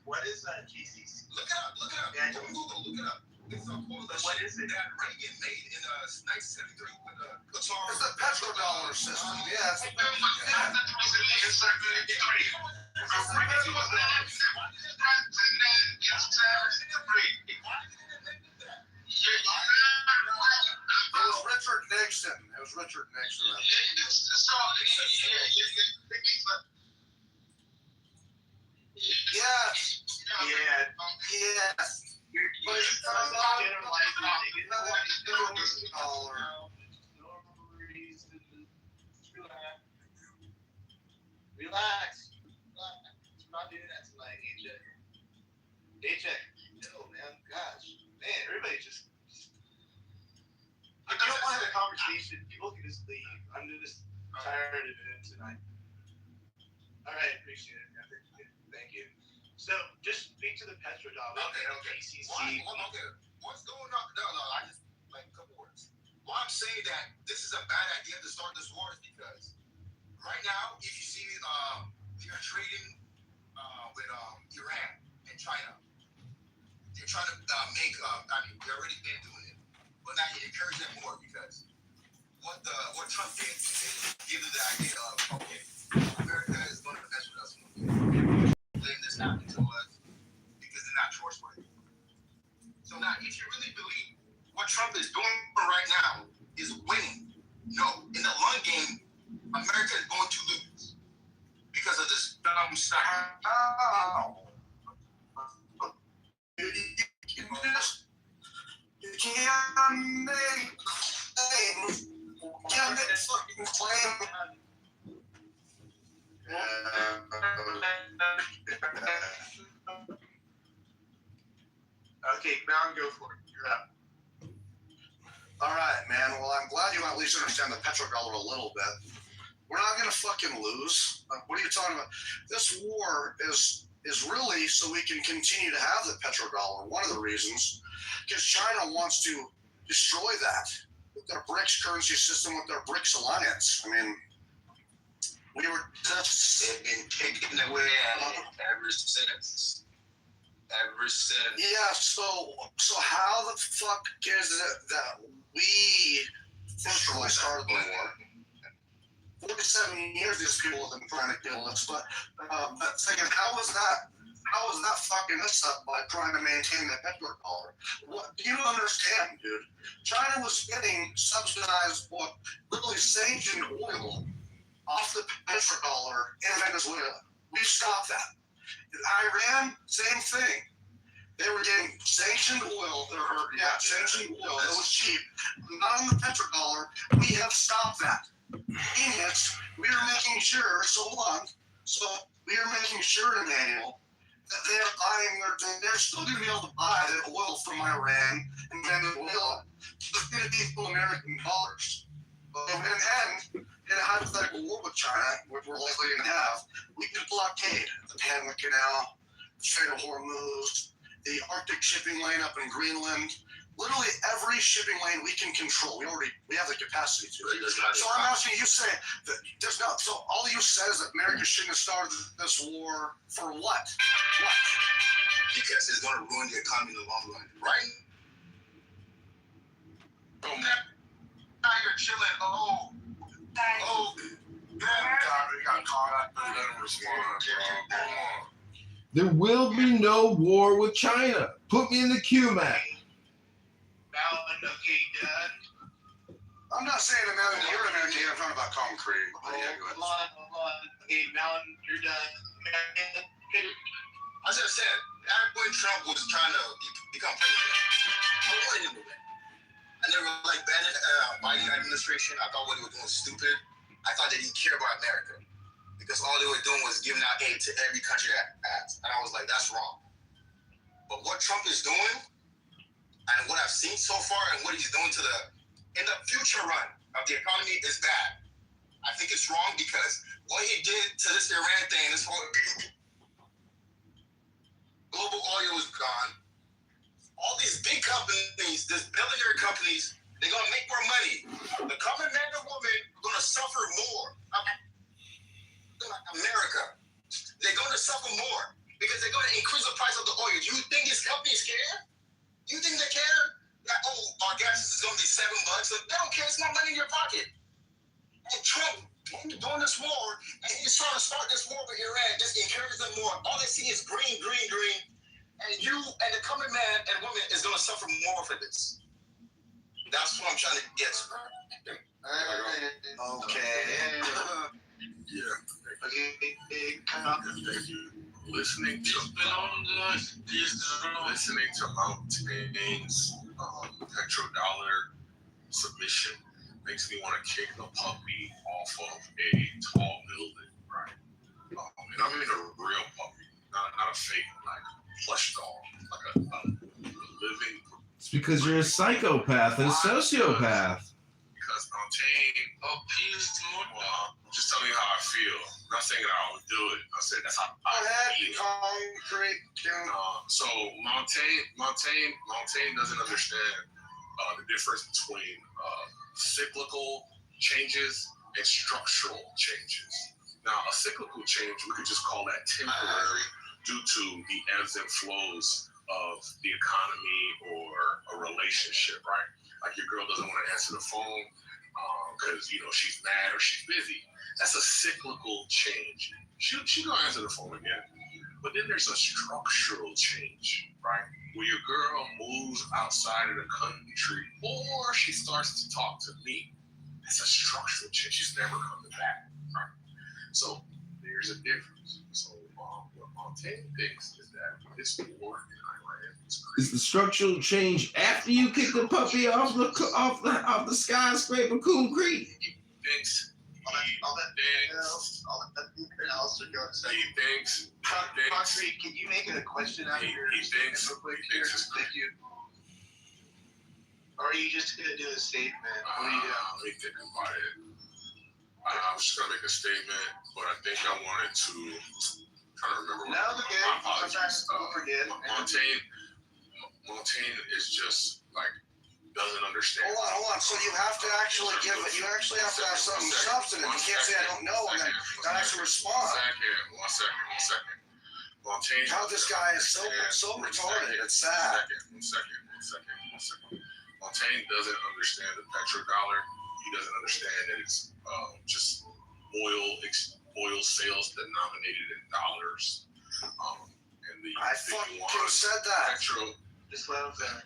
What is that GCC? Look it up. Yeah, don't Google, look it up. It's a coalition what is it? that Reagan made in 1973 with Qatar. It's the petrodollar system. Yeah, it's the It was Richard Nixon. Yes. But it's Relax. We're not doing that tonight, AJ. No, man. Gosh. Man, everybody just. If you don't want to have a conversation, people can just leave. I'm just tired of it tonight. All right, appreciate it. Thank you. So, just speak to the petrodollar. Okay. GCC. What's going on? No, I just like a couple words. Why I'm saying that this is a bad idea to start this war is because right now, if you see, they're trading with Iran and China. They're trying to make. They've already been doing it, but now you encourage them more because what Trump did is give them the idea of America is going to mess with us. Letting this happen to us because they're not trustworthy. So now, if you really believe what Trump is doing right now is winning, no, in the long game, America is going to lose because of this dumb stuff. You can't make things. You can't make fucking claim. Okay, now go for it. You're up. All right, man. Well, I'm glad you at least understand the petrodollar a little bit. We're not going to fucking lose. What are you talking about? This war is really so we can continue to have the petrodollar. One of the reasons, because China wants to destroy that with their BRICS currency system, with their BRICS alliance. I mean, we were just been taken away ever since. Yeah. So how the fuck is it that we first of all started the war? 47 years these people have been trying to kill us, but second, how was that fucking us up by trying to maintain the petrodollar? What do you understand, dude? China was getting subsidized, literally sanctioned oil off the petrodollar in Venezuela. We stopped that. Iran, same thing. They were getting sanctioned oil, sanctioned oil that was cheap, not on the petrodollar. We have stopped that. Yes, we are making sure, Emmanuel, that they're buying they're still going to be able to buy the oil from Iran and Venezuela. So it's going to be full American dollars. But in the end, in a hypothetical war with China, which we're likely going to have, we can blockade the Panama Canal, Strait of Hormuz, the Arctic shipping lane up in Greenland. Literally every shipping lane we can control. We have the capacity to. So I'm asking you, say that there's no. So all you said is that America shouldn't have started this war for what? What? Because it's going to ruin the economy in the long run, right? Now you're chilling. You got caught up and let him respond. There will be no war with China. Put me in the queue, man. Okay, done. I'm not saying American. You're American. I'm talking about concrete. Hold on. Okay, Mountain, you're done. As I said, that when Trump was trying to become president, I wanted him to win. I never liked Biden administration. I thought what they were doing was stupid. I thought they didn't care about America because all they were doing was giving out aid to every country that asked. And I was like, that's wrong. But what Trump is doing, and what I've seen so far, and what he's doing in the future run of the economy is bad. I think it's wrong because what he did to this Iran thing, this whole global oil is gone. All these big companies, these billionaire companies, they're gonna make more money. The common man and woman are gonna suffer more. America, they're gonna suffer more because they're gonna increase the price of the oil. Do you think these companies care? Do you think they care? Like, our gas is gonna be $7. They don't care. It's not money in your pocket. And Trump doing this war, and he's trying to start this war with Iran, just encourage them more. All they see is green. And you and the common man and woman is gonna suffer more for this. That's what I'm trying to get to. Okay. Yeah. Thank you. Listening to Mountain's petrodollar submission makes me want to kick the puppy off of a tall building, right? And I mean a real puppy, not a fake, like plush doll, like a living. It's because you're a psychopath and a sociopath. Because Mountain appeals to me. Well, I'm just telling you how I feel. I'm not saying that I would do it. I said that's how I feel. Concrete. So Mountain doesn't understand the difference between cyclical changes and structural changes. Now, a cyclical change, we could just call that temporary due to the ebbs and flows of the economy or a relationship, right? Like your girl doesn't want to answer the phone because she's mad or she's busy. That's a cyclical change. She's gonna answer the phone again. But then there's a structural change, right? Where your girl moves outside of the country or she starts to talk to me. That's a structural change. She's never coming back, right? So there's a difference. So what Montaigne thinks is that this war in Iran is crazy. Is the structural change after you kick the puppy off the skyscraper concrete? He thinks. Concrete, can you make it a question out of your thinks. Thank you. Or are you just gonna do a statement? What are you doing? Let me think about it. I was just gonna make a statement, but I think I wanted to try to remember. No, it's okay. Sometimes people forget. Montaigne is just like doesn't understand. Hold on. So you have to actually give it. You actually have to have something substantive. You can't say I don't know and then not actually respond. One second. Montaigne. How this guy is so retarded. It's sad. One second. Montaigne doesn't understand the petrodollar. He doesn't understand that it's just oil sales denominated in dollars. I fucking said that. This what I'm saying.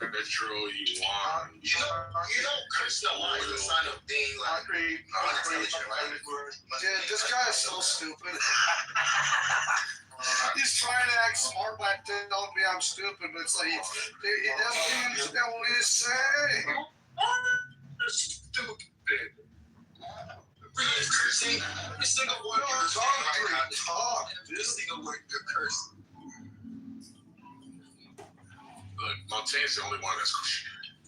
Petro, yuan. You don't curse the line is a sign of being like unintelligent, right? Dude, this guy is so stupid. He's trying to act smart by telling me I'm stupid, but it's like he doesn't understand what he's saying. Stupid. Every single word you're talk. Every single word you're cursing. Look, Montaigne's the only one that's.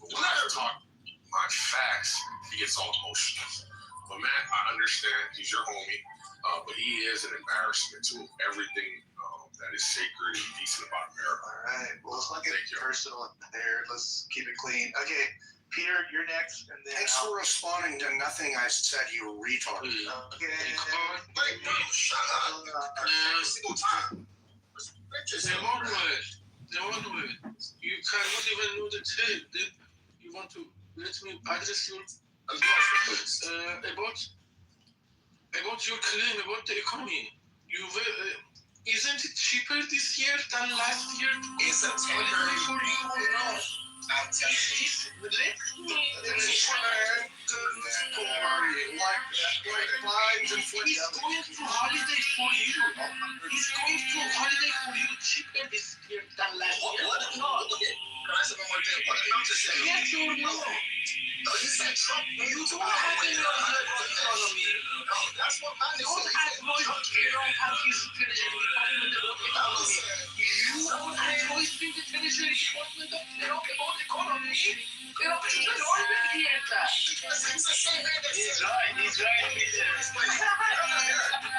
But when I talk my facts, he gets all emotional. But Matt, I understand he's your homie, but he is an embarrassment to everything that is sacred and decent about America. All right. Well, let's not get personal there. Let's keep it clean. Okay, Peter, you're next, and then. Thanks for responding to nothing I said, you retard. Okay. Wait, no, shut up. Single time. The one word. You cannot even know the tape. Then you want to let me address your about your claim about the economy. You will, isn't it cheaper this year than last year? It's a temporary for you. No. I'm telling you. He's going to holiday for you. He's going to holiday for you cheaper this year than last year. What? Okay. Can I say one more thing? What did Trump just say? Yes or no? No, he said Trump. You don't have any economy. No, that's what I said. Don't act like you don't have his treasury department about economy. You don't advise the treasury department about economy. You don't hear that. Because he's the same man that He's right, Peter.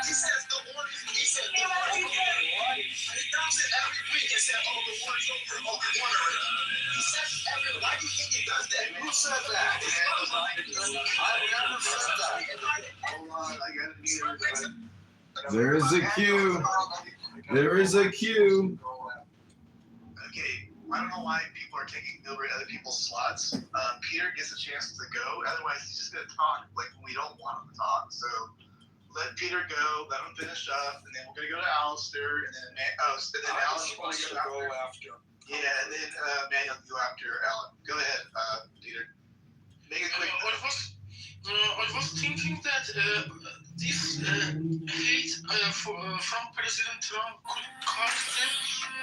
He says the war is, he said the war is over. He comes in every week and says, oh, the war is over. Oh, we won already. He says every, why do you think he does that? Who said that? I never said that. Hold on, I gotta mute it. There is a queue. There is a queue. Okay, I don't know why people are taking over other people's slots. Peter gets a chance to go. Otherwise, he's just gonna talk like when we don't want him to talk. So let Peter go. Let him finish up, and then we're gonna go to Alistair, and then Alan is going to go after. Yeah, and then Manuel go after Alan. Go ahead, Peter. Make it quick. I was thinking that this hate from President Trump could cause them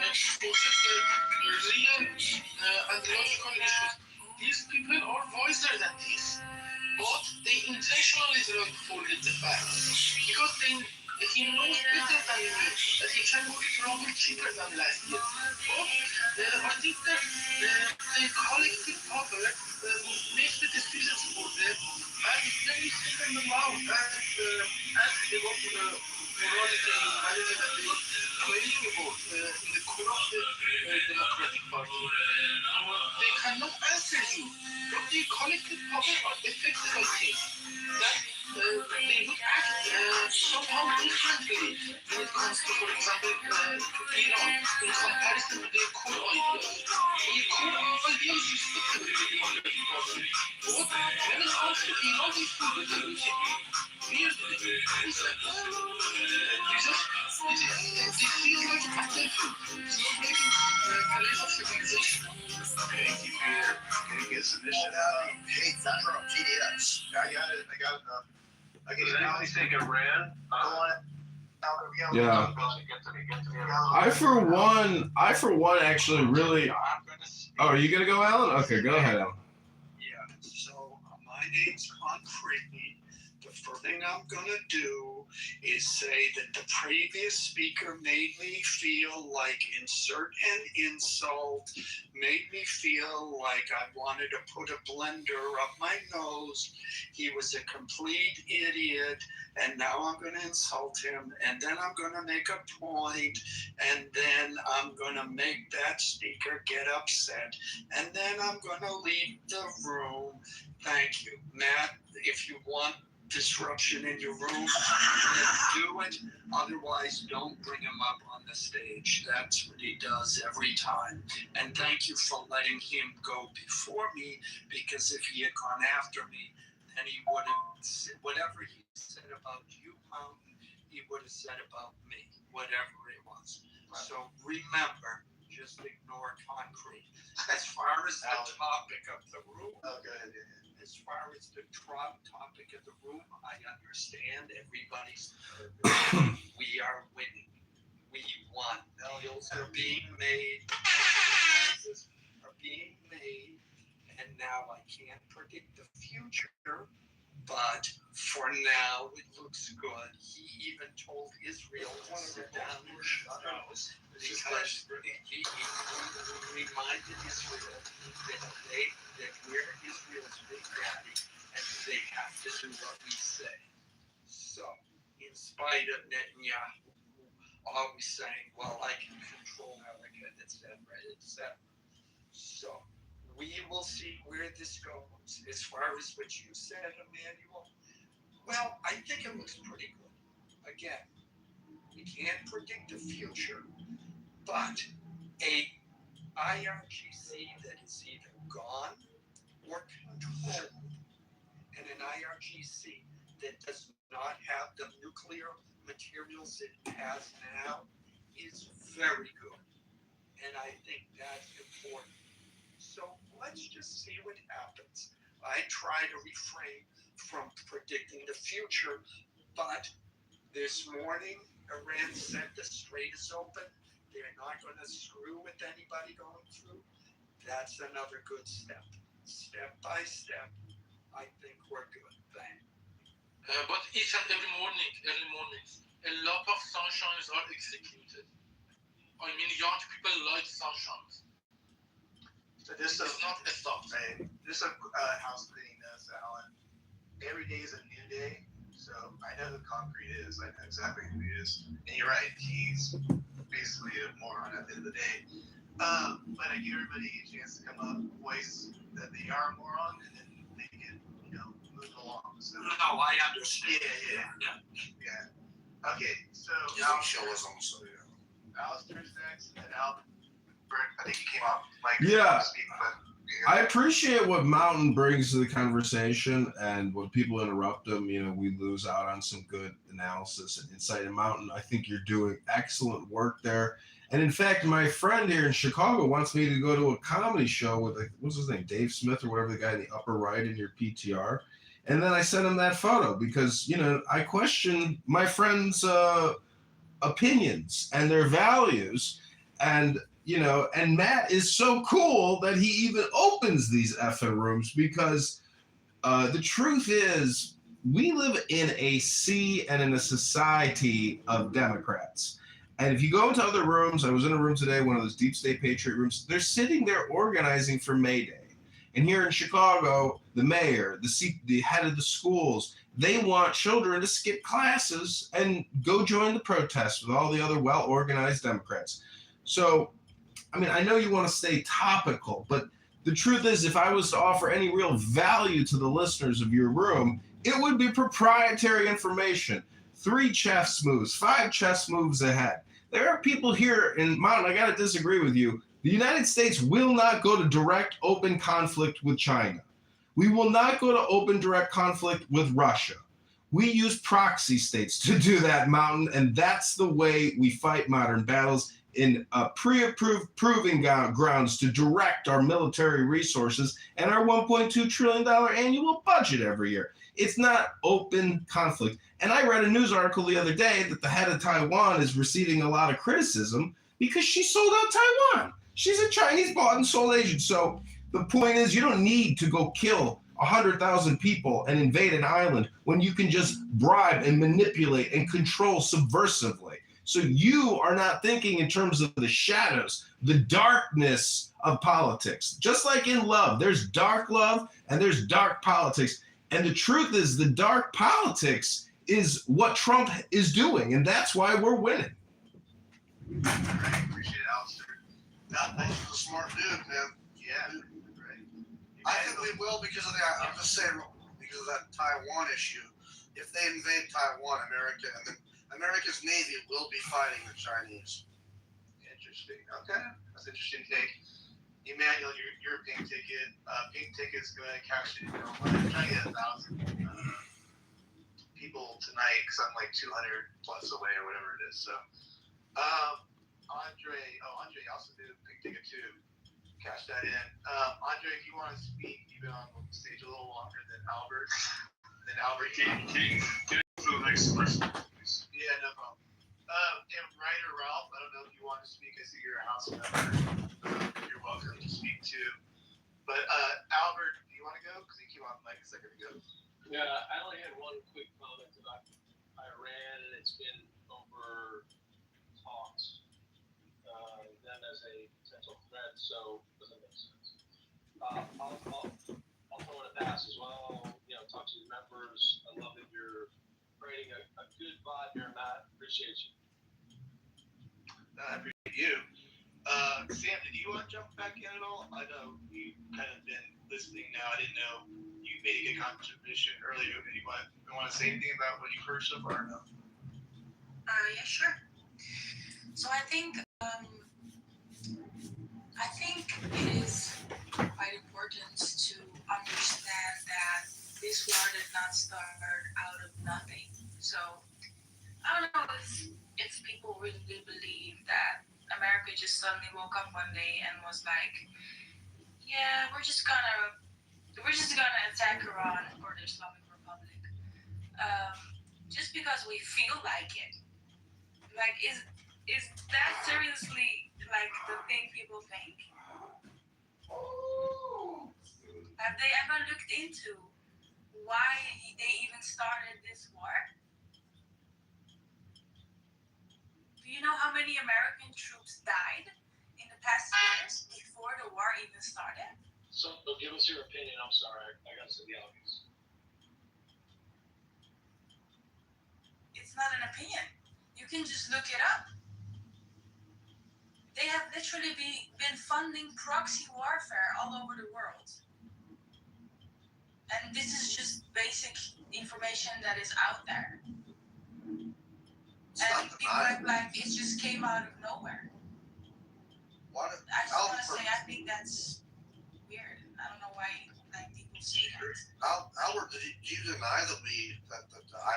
to forget real and logical issues. These people are wiser than this, but they intentionally don't forget the facts because he knows better than me that he can go stronger cheaper than last year. But I think that the collective power makes the decisions for them, and then we send them out and ask about the morality and humanity that they were claiming about in the corrupted Democratic Party. They cannot answer you, but the collective power are effective on things that they would act somehow differently when it comes to, for example, Iran in comparison to their core ideas. The core ideas is the Democratic Party. But when it comes to Iran, they forget everything. Weirdly, it's like, they feel like attention. It's not making place of civilization. Thank you, Peter. Can you get submission out? Hey, that's from TDS. I got it. Okay, does anybody think Iran? Yeah. I for one actually really. Oh, are you gonna go, Alan? Okay, go ahead, Alan. Yeah. So my name's Concrete. The first thing I'm gonna do is say that the previous speaker made me feel like insert an insult, made me feel like I wanted to put a blender up my nose. He was a complete idiot, and now I'm going to insult him, and then I'm going to make a point, and then I'm going to make that speaker get upset, and then I'm going to leave the room. Thank you. Matt, if you want disruption in your room, do it. Otherwise, don't bring him up on the stage. That's what he does every time. And thank you for letting him go before me, because if he had gone after me, then he would have, whatever he said about you, Mountain, he would have said about me, whatever it was. So remember, just ignore Concrete. As far as the topic of the room, as far as the topic of the room, I understand everybody's nervous. We are winning. We won. Deals are being made. Promises are being made. And now I can't predict the future, But for now, it looks good. He even told Israel to sit down and shut up because he reminded Israel that we're Israel's big daddy and they have to do what we say. So, in spite of Netanyahu always saying, well, I can control America, etc., etc. So, we will see where this goes. As far as what you said, Emmanuel, well, I think it looks pretty good. Again, we can't predict the future, but a IRGC that is either gone or controlled, and an IRGC that does not have the nuclear materials it has now is very good. And I think that's important. So let's just see what happens. I try to refrain from predicting the future, but this morning Iran said the strait is open. They're not going to screw with anybody going through. That's another good step. Step by step, I think we're good. Thanks. But each and every morning, early mornings, a lot of sunshines are executed. I mean, young people like sunshines. So this It's not a stop. This house cleaning does, Alan. Every day is a new day. So I know who Concrete is. I know exactly who he is. And you're right. He's basically a moron at the end of the day. But I give everybody a chance to come up, voice that they are a moron, and then they can, move along. So No, I understand. Yeah. Okay, so Socialism, so yeah. Alistair's next, and Albert. I think he came up. Yeah. To speak, but I appreciate what Mountain brings to the conversation, and when people interrupt him, we lose out on some good analysis and insight. And Mountain, I think you're doing excellent work there. And in fact, my friend here in Chicago wants me to go to a comedy show with, what's his name, Dave Smith or whatever, the guy in the upper right in your PTR. And then I sent him that photo because, I question my friends' opinions and their values. And and Matt is so cool that he even opens these effing rooms because the truth is we live in a sea and in a society of Democrats. And if you go into other rooms, I was in a room today, one of those deep state patriot rooms, they're sitting there organizing for May Day. And here in Chicago, the mayor, the head of the schools, they want children to skip classes and go join the protests with all the other well-organized Democrats. So, I know you want to stay topical, but the truth is, if I was to offer any real value to the listeners of your room, it would be proprietary information. 3 chess moves, 5 chess moves ahead. There are people here in Mountain, I got to disagree with you. The United States will not go to direct open conflict with China. We will not go to open direct conflict with Russia. We use proxy states to do that, Mountain, and that's the way we fight modern battles, in pre-approved proving grounds to direct our military resources and our $1.2 trillion annual budget every year. It's not open conflict. And I read a news article the other day that the head of Taiwan is receiving a lot of criticism because she sold out Taiwan. She's a Chinese bought and sold agent. So the point is, you don't need to go kill 100,000 people and invade an island when you can just bribe and manipulate and control subversively. So you are not thinking in terms of the shadows, the darkness of politics. Just like in love, there's dark love and there's dark politics. And the truth is, the dark politics is what Trump is doing, and that's why we're winning. Right, appreciate it, Alistair. He's a smart dude, man. Yeah, right. I think we will because of I'm just saying, because of that Taiwan issue. If they invade Taiwan, America's Navy will be fighting the Chinese. Interesting. Okay, that's an interesting take. Emmanuel, your pink ticket. Pink ticket's going to cash in. I'm trying to get 1,000 people tonight because I'm like 200 plus away or whatever it is. So, Andre also did a pink ticket too. Cash that in. Andre, if you want to speak, you've been on the stage a little longer than Albert. Can you get to the next question, please? Yeah, no problem. And Ryder Ralph, I don't know if you want to speak. I see you're a house member. You're welcome to speak too. But Albert, do you want to go? Because he came on mic a second ago. Yeah, I only had one quick comment about Iran, and it's been over talks them as a potential threat, so it doesn't make sense. I'll throw in a pass as well. Talk to your members. I love that you're creating a good vibe here, Matt. Appreciate you. I appreciate you. Sam, did you want to jump back in at all? I know you kind of been listening now. I didn't know you made a good contribution earlier. Do you want to say anything about what you've heard so far? No. Yeah, sure. So I think it is quite important to understand that this war did not start out of nothing. So I don't know if people really believe that America just suddenly woke up one day and was like, yeah, we're just gonna attack Iran or the Islamic Republic, just because we feel like it. Like, is that seriously like the thing people think? Have they ever looked into why they even started this war? Do you know how many American troops died in the past years before the war even started? So give us your opinion. I'm sorry, I got to say the obvious. It's not an opinion. You can just look it up. They have literally been funding proxy warfare all over the world. And this is just basic information that is out there. And people act like it just came out of nowhere. I just want to say, I think that's weird. I don't know why people say that. Albert, do you deny that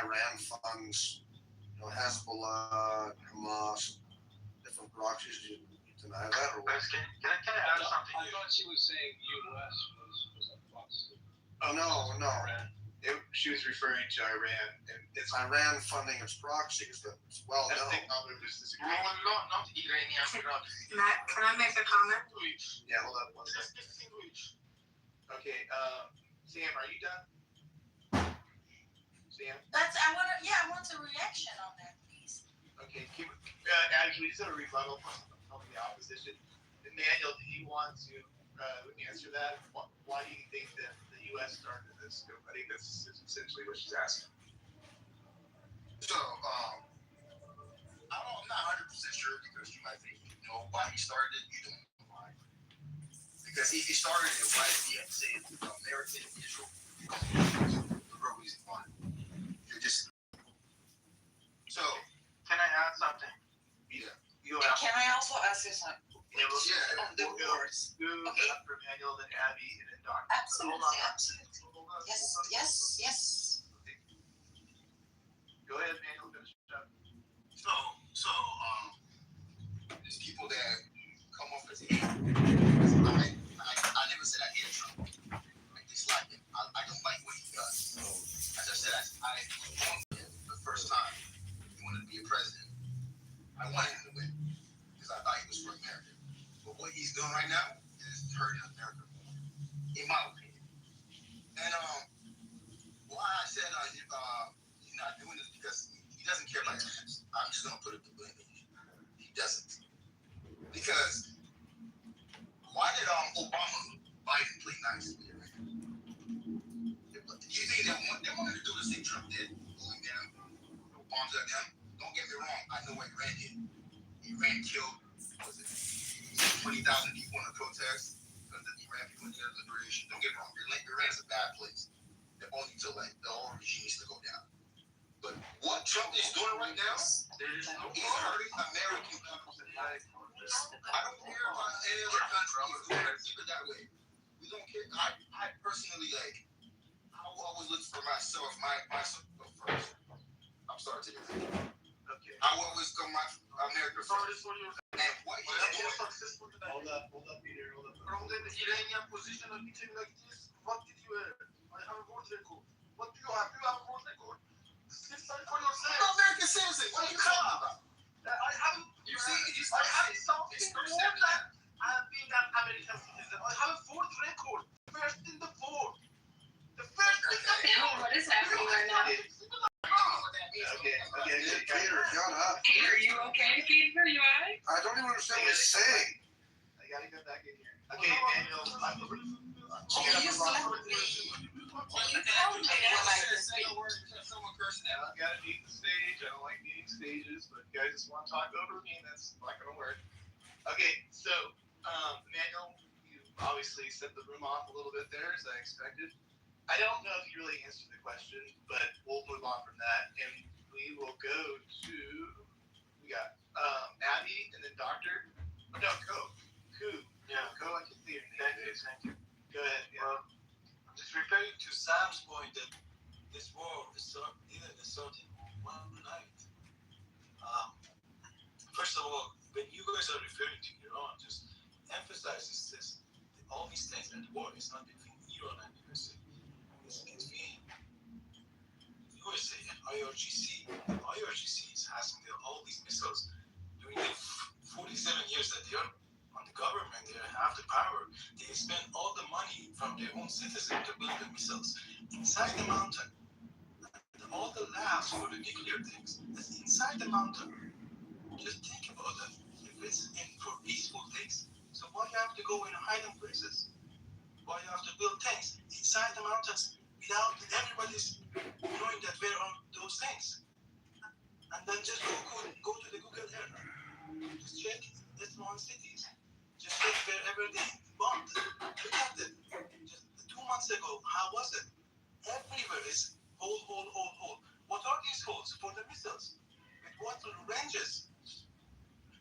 Iran funds Hezbollah, Hamas, different proxies? Do you deny that, or what? Can I add something? I thought she was saying U.S. was a proxy. Oh, no. She was referring to Iran, and it's Iran funding its proxies. That's well known. I think Albert just disagree. Not Iranian proxy. Matt, can I make a comment? Yeah, hold on one second. Okay, Sam, are you done? Sam? I want a reaction on that, please. Okay, actually, we just have a rebuttal from the opposition. Emmanuel, do you want to answer that? Why do you think that the U.S. started this? I think that's essentially what she's asking. So, I'm not 100% sure because you might think you know why he started it. You don't know why. Because if he started it, why did he have to say American and Israel? The real reason why. You're just. So, can I add something? Yeah. Can I also ask you something? The wars. Okay. From Emmanuel, then Abby, and then Doctor. Absolutely. Yes. Okay. Go ahead, Emmanuel. Finish up. So, there's people that come off as hate. I never said I hate Trump. I dislike him. I don't like what he does. As I said, I wanted him the first time he wanted to be a president. I wanted him to win because I thought he was for America. But what he's doing right now is hurting America, in my opinion. And why I said he's not doing this because he doesn't care about Americans. I'm just gonna put it the blame. He doesn't. Because why did Biden play nice with Iran? Do you think they wanted to do the same Trump did, going down, throw bombs at them? Don't get me wrong. I know what Iran did. Iran killed 20,000 people in a protest because the Iran people needed liberation. Don't get me wrong. Iran is a bad place. The whole regime needs to go down. But what Trump is doing right now, he's hurting American people. I don't care about any other country. Keep it that way. We don't care. I personally I will always look for myself, myself first. I'm sorry to you. Okay. I will always come my America first. And what he's doing. Hold up, Peter. Hold up. From the Iranian position of meeting like this, what did you have? I have a world record. What do you have? You have a world record. Decide for yourself. I'm an American citizen. What are you talking about? I have something more than being an American citizen. I have a fourth record. First in the fourth. The first in the fourth. What is it? Are you okay, Kitover? You alright? I don't even understand what he's saying. I gotta get back in here. Okay, Daniel. Someone cursing out. I gotta beat the stage. I don't like beating stages, but you guys just want to talk over me, and that's not gonna work. Okay, so Manuel, you obviously set the room off a little bit there, as I expected. I don't know if you really answered the question, but we'll move on from that, and we will go to we got Abby, and then Doctor. Oh, no, Ko. Yeah. Ko, I can see your name. Thank you. Go ahead. Yeah. Well, I'm just referring to Sam's point that this war didn't start in one night. First of all, when you guys are referring to Iran, just emphasizes this. All these things, and the war is not between Iran and USA. It's between USA and IRGC. The IRGC is having all these missiles during the 47 years that they are on the government. They have the power. They spend all the money from their own citizens to build the missiles inside the mountain. And all the labs for the nuclear things is inside the mountain. Just think about that. If it's for peaceful things, so why you have to go in hiding places? Why you have to build things inside the mountains without everybody's knowing that where are those things? And then just go to the Google Earth. Just check the small cities. Just check wherever they bombed. Look at it. Just 2 months ago, how was it? Everywhere is hole. What are these holes? For the missiles. With what ranges?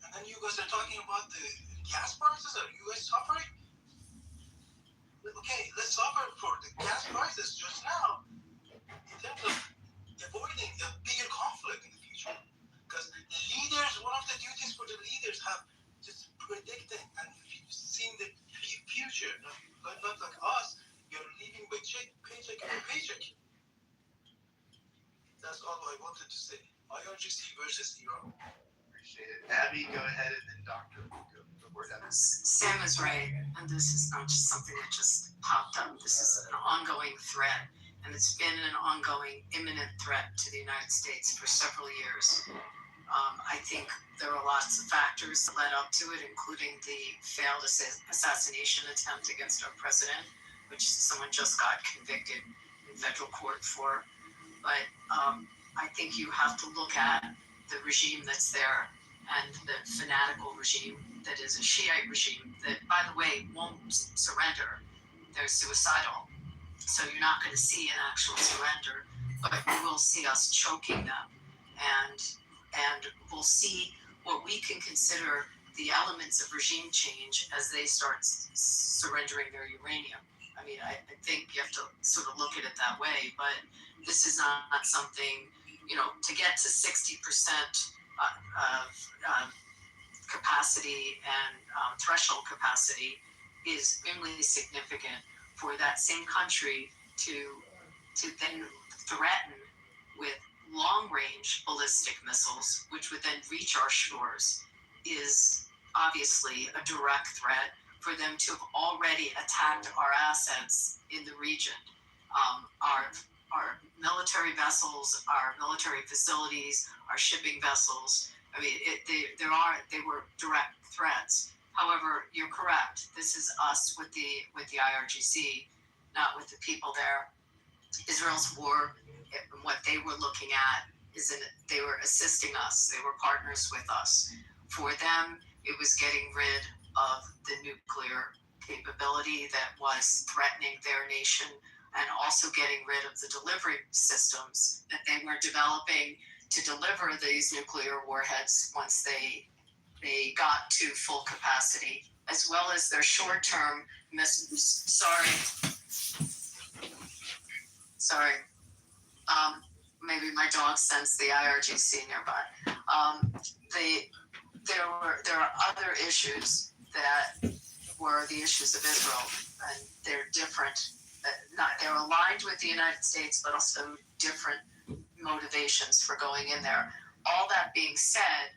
And then you guys are talking about the gas prices. Are you guys suffering? Okay, let's suffer for the gas prices just now in terms of avoiding a bigger conflict in the future. Because the leaders, one of the duties for the leaders have just predicting and seeing the future. Not like us, you're living by paycheck to paycheck. That's all I wanted to say. IRGC versus Iran. Appreciate it. Abby, go ahead, and then Doctor. Sam is right, and this is not just something that just popped up. This is an ongoing threat, and it's been an ongoing imminent threat to the United States for several years. I think there are lots of factors that led up to it, including the failed assassination attempt against our president, which someone just got convicted in federal court for. But I think you have to look at the regime that's there and the fanatical regime that is a Shiite regime that, by the way, won't surrender. They're suicidal. So you're not going to see an actual surrender, but you will see us choking them. And we'll see what we can consider the elements of regime change as they start surrendering their uranium. I mean, I think you have to sort of look at it that way, but this is not something, to get to 60% of capacity and threshold capacity is extremely significant for that same country to then threaten with long-range ballistic missiles, which would then reach our shores, is obviously a direct threat for them to have already attacked our assets in the region. Our military vessels, our military facilities, our shipping vessels. I mean, they were direct threats. However, you're correct. This is us with the IRGC, not with the people there. Israel's war, what they were looking at they were assisting us. They were partners with us. For them, it was getting rid of the nuclear capability that was threatening their nation, and also getting rid of the delivery systems that they were developing to deliver these nuclear warheads once they got to full capacity, as well as their short-term missiles. Sorry. Maybe my dog sensed the IRGC nearby. There are other issues that were the issues of Israel, and they're different. They're aligned with the United States, but also different motivations for going in there. All that being said,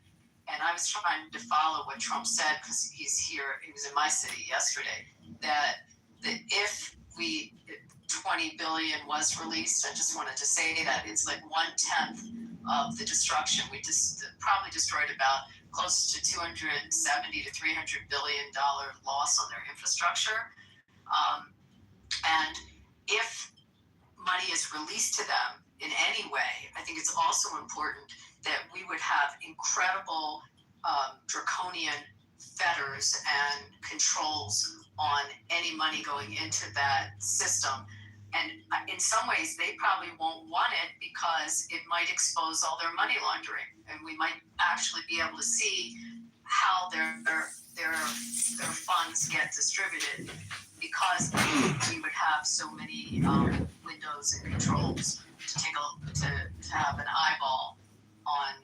and I was trying to follow what Trump said because he's here, he was in my city yesterday, that if 20 billion was released, I just wanted to say that it's like 1/10 of the destruction. We just probably destroyed about close to $270 to $300 billion loss on their infrastructure. And if money is released to them in any way, I think it's also important that we would have incredible draconian fetters and controls on any money going into that system. And in some ways, they probably won't want it because it might expose all their money laundering, and we might actually be able to see how their funds get distributed, because we would have so many windows and controls to have an eyeball on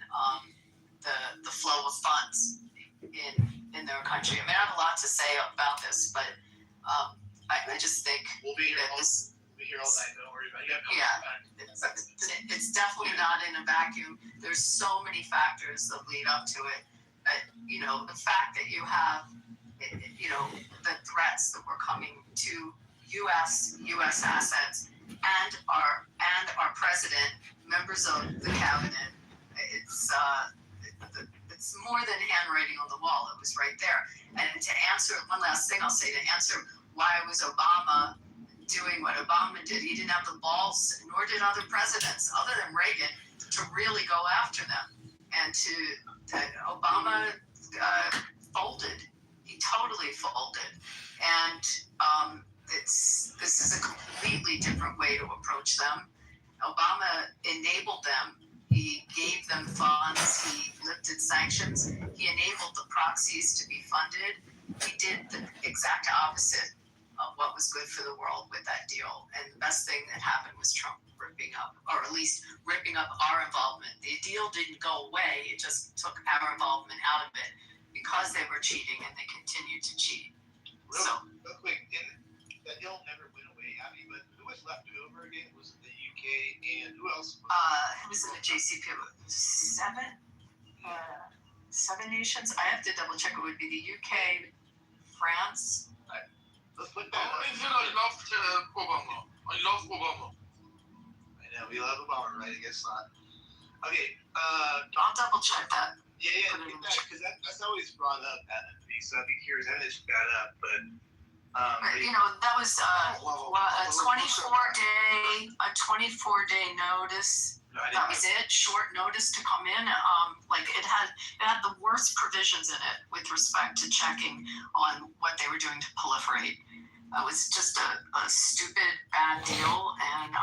the flow of funds in their country. I mean, I have a lot to say about this, but I just think we'll be here that we'll be here all night. Don't worry about it. Yeah, it's definitely not in a vacuum. There's so many factors that lead up to it. You know, the fact that you have, you know, the threats that were coming to U.S. assets and our president, members of the cabinet. It's more than handwriting on the wall. It was right there. And to answer, one last thing I'll say, to answer why was Obama doing what Obama did, he didn't have the balls, nor did other presidents, other than Reagan, to really go after them. And Obama folded. He totally folded. And this is a completely different way to approach them. Obama enabled them. He gave them funds. He lifted sanctions. He enabled the proxies to be funded. He did the exact opposite of what was good for the world with that deal. And the best thing that happened was Trump ripping up, or at least ripping up our involvement. The deal didn't go away. It just took our involvement out of it because they were cheating, and they continued to cheat. Real quick, that deal never went away. I mean, but who was left over again? Was it the UK and who else? Who was in the JCP? Seven nations. I have to double check. It would be the UK, France. Let's put that. I loved Obama. I love Obama. I know we love Obama, right? I guess not. Okay. I'll double check that. Yeah, because that's always brought up at me. So I'd be curious. I didn't look that up, but. You know, that was a 24-day notice. That was it. Short notice to come in. Like it had the worst provisions in it with respect to checking on what they were doing to proliferate. It was just a stupid, bad deal, and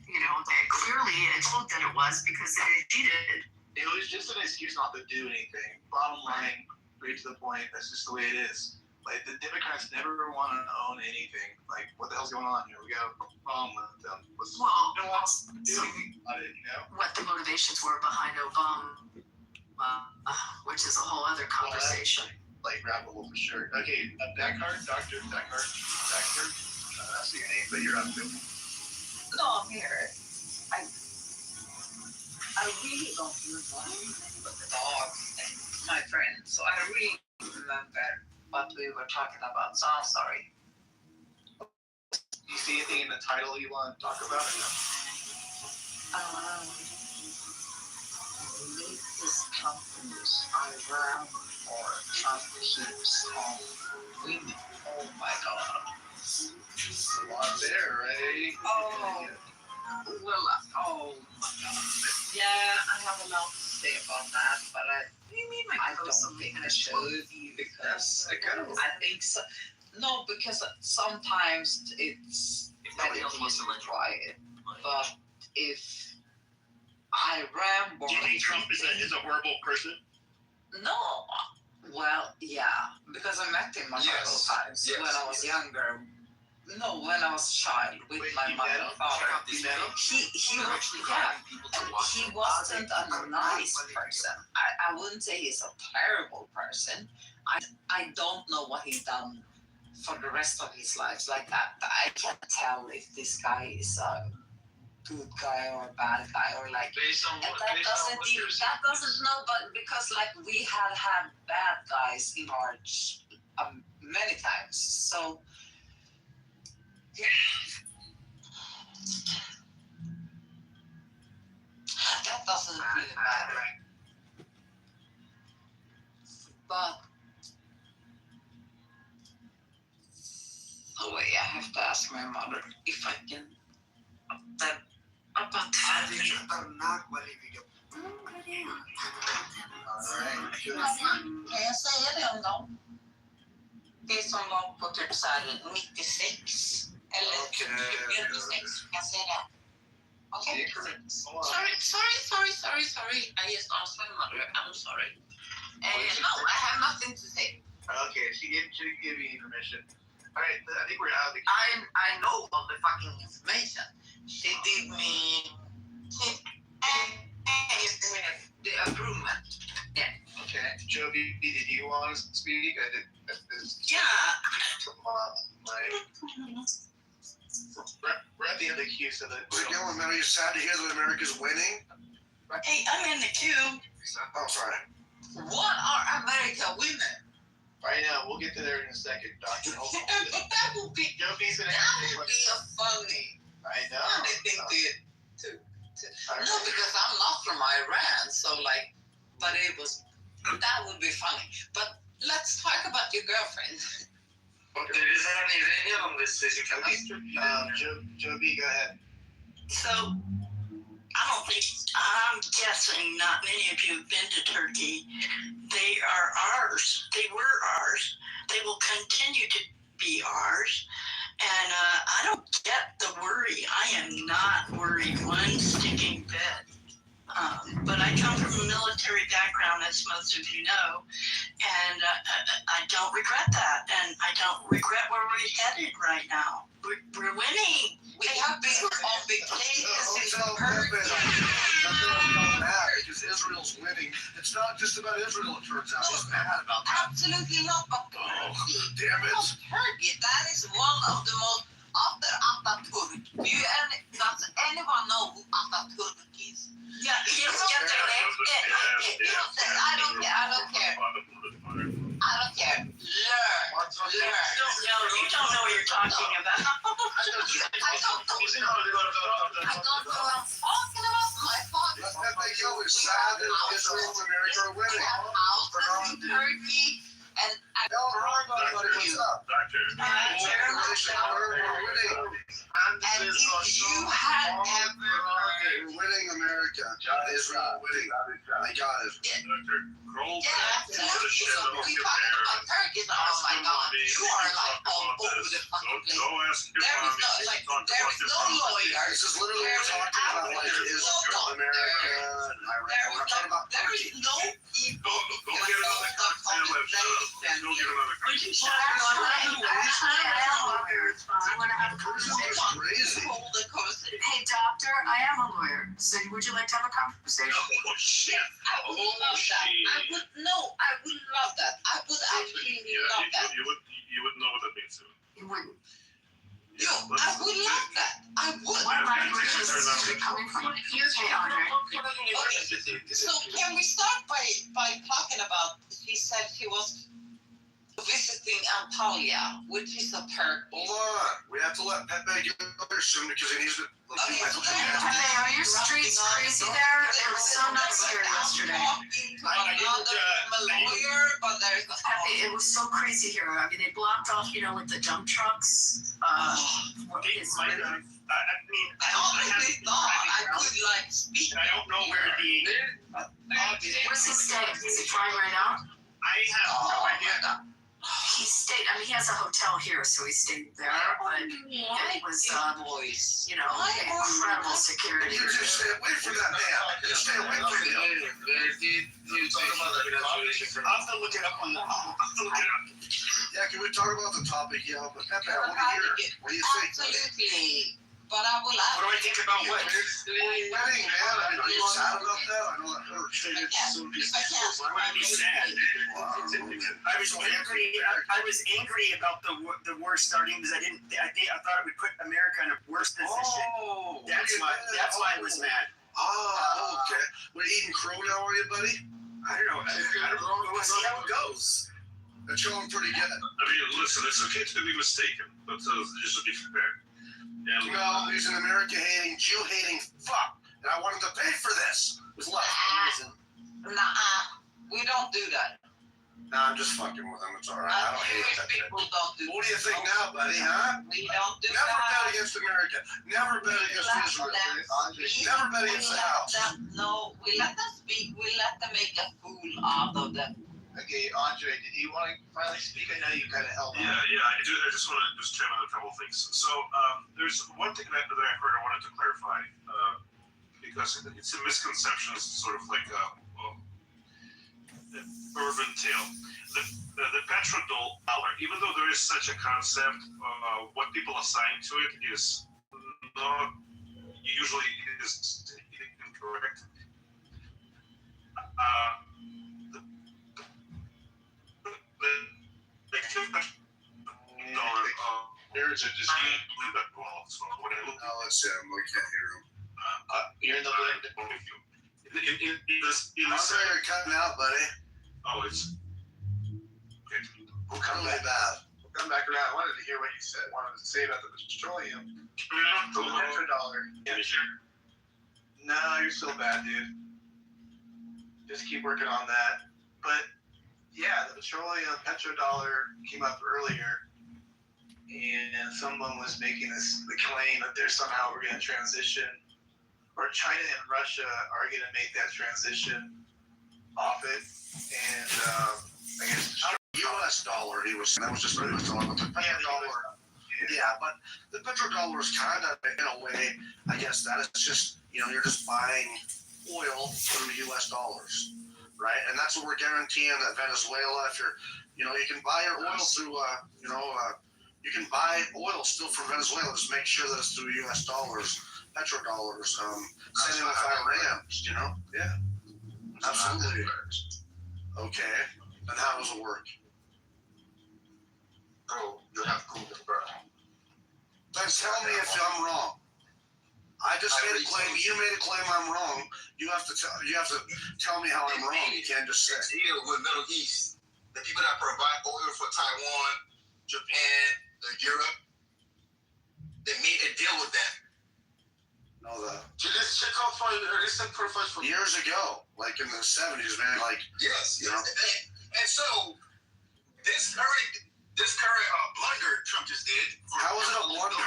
you know, they clearly told that it was because they cheated. It was just an excuse not to do anything. Bottom line, straight to the point. That's just the way it is. Like, the Democrats never want to own anything. Like, what the hell's going on here? We got a problem with them. No one wants to do anything about it, you know? What the motivations were behind Obama, which is a whole other conversation. Like, rabbit hole for sure. Okay, Dr. That's your name, but you're up too. No, I'm here. I really don't remember anything but the dog and my friend. So I really remember what we were talking about, so I'm sorry. Do you see anything in the title you want to talk about? Latest companies I ran for Trump keeps on women. Oh my God. A lot there, right? Oh, well, oh my God. Yeah, I have a lot to say about that, but I don't think I should because I think so. No, because sometimes it's very easy to try it. But if I ran, do you think Trump is a horrible person? No. Well, yeah, because I met him a couple of times when I was younger. No, when I was a child with my mother and father. He wasn't a nice person. I wouldn't say he's a terrible person. I don't know what he's done for the rest of his life like that. I can't tell if this guy is a good guy or a bad guy or like. That doesn't know, but because like we have had bad guys in our many times, so. Yeah. That doesn't really matter. But oh wait, I have to ask my mother if I can. That about family. Kan jag säga det om dem? Det som var på typ såhär 96 eller typ 96, kan jag säga det? Okay. Sorry. I just asked my mother. I'm sorry. No, I have nothing to say. Okay, she didn't give you permission. All right, I think we're out of the. I know all the fucking information. She did me the improvement. Yeah. Okay, Joby, did you want to speak? Yeah. We're at the end of the queue, so that. Dylan, are you sad to hear that America's winning? Hey, I'm in the queue. Oh, sorry. What are America women? Right now, we'll get to there in a second, Doctor. But that would be Joby's gonna funny. I know. And they think no, because I'm not from Iran, so like, but that would be funny. But let's talk about your girlfriend. Joby, go ahead. So, I'm guessing not many of you have been to Turkey. They are ours. They were ours. They will continue to be ours. And I don't get the worry. I am not worried one sticking bit. But I come from a military background, as most of you know, and I don't regret that. And I don't regret where we're headed right now. We're winning. We have been on vacation since because Israel's winning. It's not just about Israel, it turns out. He's mad about that. Absolutely not. But damn it. Turkey, that is one of the most, after Atatürk. Does anyone know who Atatürk is? Yeah, I don't care. Learn. No, you don't know what you're talking about. I don't know what I'm talking about. My father. Let me go. It's sad that Israel and America are winning. Houses in Turkey and what's up? and if you had ever We're winning America. Israel winning. I got it. Absolutely. So we talking about Turkey. Oh my God, you are like all over the fucking place. There is no lawyer. This is literally what we're talking about, like Israel, America, and Iran. There is no people. Hey, doctor, I am a lawyer. So would you like to have a conversation? Oh shit! I would love that. I would love that. I would actually love that. You wouldn't know what that means. You wouldn't. Yo, I would love that. I would. What language is it coming from? Hey, Andre. Okay. So can we start by talking about? She said she was visiting Antalya, which is a Turk. Hold on. We have to let Pepe get there soon because he needs to. Pepe, are your streets crazy there? It was so nuts here yesterday. Pepe, it was so crazy here. I mean, they blocked off, like the dump trucks. I honestly thought I could like speak. I don't know where Where's he staying? Is he flying right out? I have no idea. He stayed. I mean, he has a hotel here, so he stayed there. But it was, incredible security. You just stay away from that man. Just stay away from him. I'll have to look it up on the. Yeah, can we talk about the topic? Yeah, but Pepe, I want to hear. What do you think? Absolutely. But I will ask. What do I think about what? Wedding, man. I mean, are you sad about that? I know that hurts. Why would I be sad? I was angry about the war starting because I thought it would put America in a worse position. Oh, that's why I was mad. Oh, okay. We're eating crow now, are you, buddy? I don't know. We'll see how it goes. That's going pretty good. I mean, listen, it's okay to be mistaken, but just to be fair. Well, he's an America-hating, Jew-hating fuck, and I want him to pay for this with love. Nah, I'm just fucking with him. It's all right. I don't hate Jewish that. people don't do What do you think now, buddy? Huh? We don't do Never that. bet against America. Never bet against Israel. Never bet against the house. No, we let them speak. We let them make a fool out of them. Okay, Andre, did you want to finally speak? I know you kind of held on. Yeah, I do. I just want to just chime in a couple of things. So there's one thing that I heard I wanted to clarify because it's a misconception. It's sort of like an urban tale. The petrodollar, even though there is such a concept, what people assign to it is not usually is incorrect. There's a dispute that well, so when I look Oh, let's see. We can't hear him. you're in the point of view. In this, Andre, you're cutting out, buddy. oh, it's okay. We'll come really bad. We'll come back around. I wanted to hear what you said. Wanted to say about the petroleum. The petrodollar. Yeah, sure. No, you're still bad, dude. Just keep working on that. But yeah, the petrodollar came up earlier, and someone was making the claim that we're going to transition, or China and Russia are going to make that transition off it, and I guess U.S. dollar. He was. That was just what he was talking about. The petrodollar. Yeah, but the petrodollar is kind of, in a way, I guess that is just, you're just buying oil through U.S. dollars, right? And that's what we're guaranteeing that Venezuela, if you can buy your oil through, you can buy oil still from Venezuela. Just make sure that it's through U.S. dollars, petrodollars. Same with Iran, Yeah, absolutely. Okay, and how does it work? Bro, you have to prove it, bro. Then tell me if I'm wrong. I just made a claim. You made a claim. I'm wrong. You have to tell me how I'm wrong. You can't just say. Deal with Middle East, the people that provide oil for Taiwan, Japan, Europe, they made a deal with them. Know that. So this check out for Years ago, like in the 70s, man. Like yes. And so this current blunder Trump just did. How was it a blunder?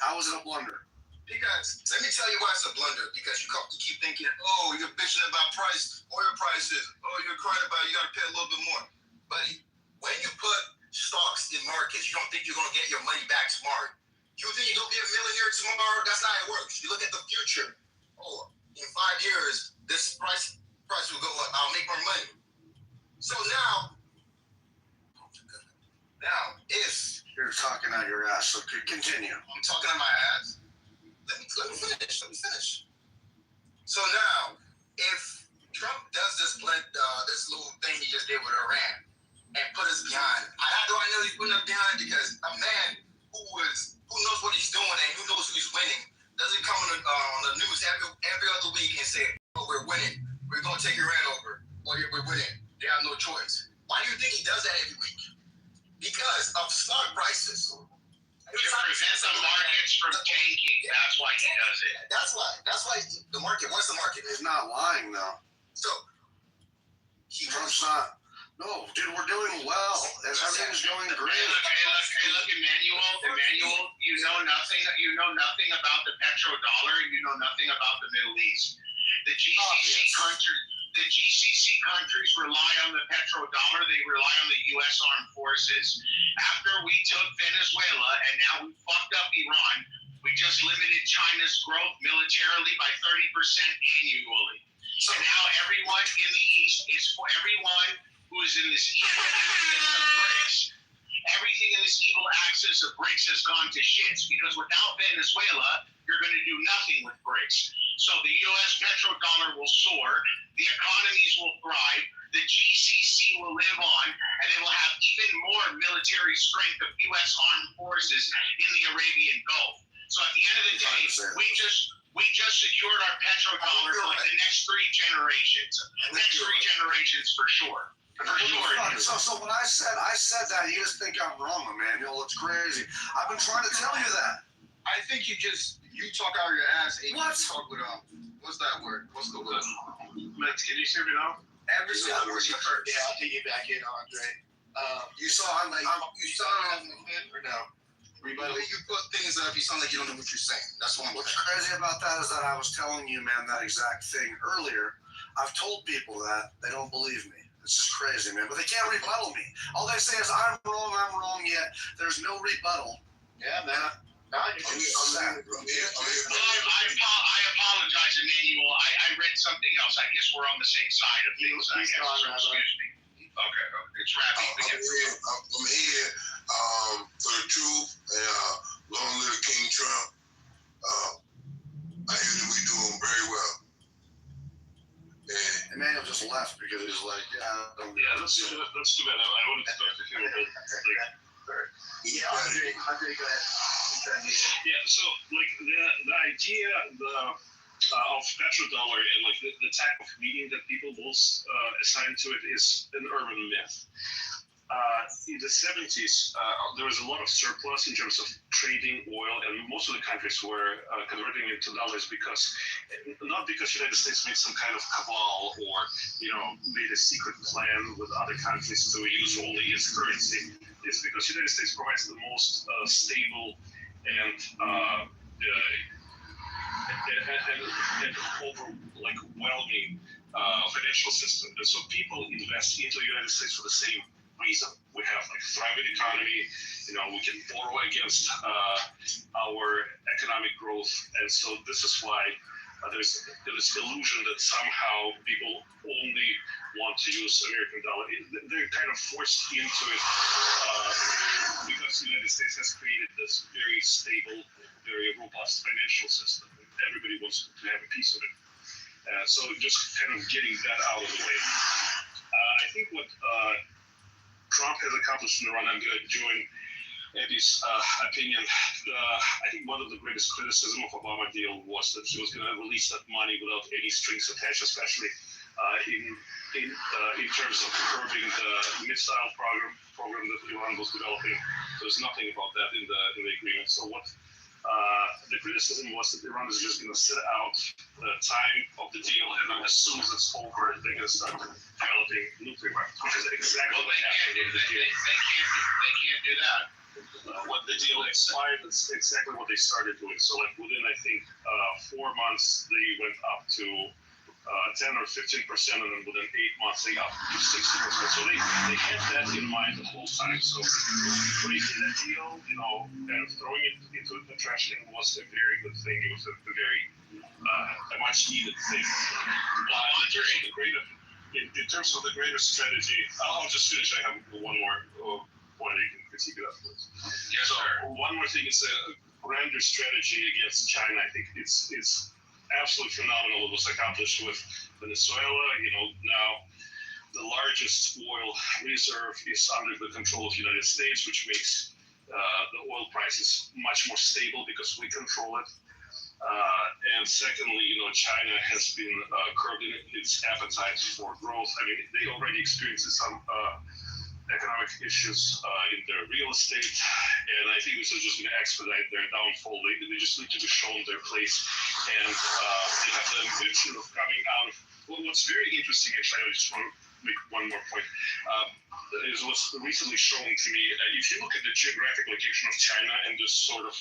How was it a blunder? Because let me tell you why it's a blunder. Because you keep thinking, oh, you're bitching about oil prices. Oh, you're crying about you got to pay a little bit more. Buddy, when you put stocks in markets, you don't think you're going to get your money back tomorrow. You think you're going to be a millionaire tomorrow? That's not how it works. You look at the future. Oh, in 5 years, this price will go up. I'll make more money. So now, if you're talking out your ass, so continue. I'm talking out my ass. Let me finish. So now, if Trump does this little thing he just did with Iran and put us behind, how do I know he's putting us behind? Because a man who knows what he's doing and who knows who's winning doesn't come on the news every other week and say, "Oh, we're winning. We're going to take Iran over. Or we're winning. They have no choice." Why do you think he does that every week? Because of stock prices. To prevent the markets from tanking. That's why he does it. That's why the market. What's the market? He's not lying, though. So Trump's not. No, dude, we're doing well. Everything's going great. Hey, look, Emmanuel. You know nothing about the petrodollar. You know nothing about the Middle East. The GCC countries rely on the petrodollar. They rely on the U.S. armed forces. After we took Venezuela and now we fucked up Iran, we just limited China's growth militarily by 30% annually. So now everyone in the East everyone who is in this evil axis of BRICS. Everything in this evil axis of BRICS has gone to shits because without Venezuela, you're going to do nothing with BRICS. So the U.S. petrodollar will soar, the economies will thrive, the GCC will live on, and it will have even more military strength of U.S. armed forces in the Arabian Gulf. So at the end of the day, we just secured our petrodollar for like the next 3 generations. Next 3 generations for sure. So when I said that, you just think I'm wrong, Emmanuel. It's crazy. I've been trying to tell you that. I think you talk out of your ass. And what? You talk with what's that word? What's the word? Max, can you hear me now? Every single word you heard. Yeah, I'll take you back in, Andre. You saw I'm like you saw or no? The way you put things up, you sound like you don't know what you're saying. That's what I'm what's crazy about that is that I was telling you, man, that exact thing earlier. I've told people that they don't believe me. It's just crazy, man. But they can't rebuttal me. All they say is I'm wrong, yet there's no rebuttal. Yeah, man. I apologize, Emmanuel. I read something else. I guess we're on the same side of things. I guess. Excuse me. Okay, it's wrapping. I'm here for the truth. Long live King Trump. I hear that we're doing very well. And Emmanuel just left because he's like, that's too bad. I wanted to talk to him about Andre, go ahead. Yeah, so like the idea of petrodollar and like the type of meaning that people will assign to it is an urban myth. In the 70s, there was a lot of surplus in terms of trading oil, and most of the countries were converting it to dollars not because the United States made some kind of cabal or made a secret plan with other countries to use only its currency. It's because the United States provides the most stable and overwhelming financial system, and so people invest into the United States for the same reason. We have thriving economy, we can borrow against our economic growth, and so this is why there's this illusion that somehow people only want to use American dollar. They're kind of forced into it because the United States has created this very stable, very robust financial system. Everybody wants to have a piece of it. So just kind of getting that out of the way. I think what Trump has accomplished in Iran, I'm going to join Eddie's opinion. I think one of the greatest criticism of Obama deal was that he was going to release that money without any strings attached, especially in terms of curbing the missile program that Iran was developing. There's nothing about that in the agreement. So what the criticism was that Iran is just going to sit out the time of the deal, and then as soon as it's over, they're going to start developing nuclear weapons, which is exactly what happened with the deal. They can't do that. When the deal expired, that's exactly what they started doing. So within, I think, 4 months, they went up to 10 or 15%, and then within 8 months, they got to 60%. So they had that in mind the whole time. So breaking that deal, kind of throwing it into the trash can was a very good thing. It was a very a much needed thing. In terms of the greater strategy, I'll just finish. I have one more point I can critique it afterwards. Yes, sir. One more thing is a grander strategy against China. I think it's absolutely phenomenal what was accomplished with Venezuela. Now the largest oil reserve is under the control of the United States, which makes the oil prices much more stable because we control it. And secondly, China has been curbing its appetite for growth. I mean, they already experienced some economic issues in their real estate, and I think this is just going to expedite their downfall. They just need to be shown their place, and they have the ambition of coming out of. Well, what's very interesting, actually, I just want to make one more point. Is what's recently shown to me. If you look at the geographic location of China and just sort of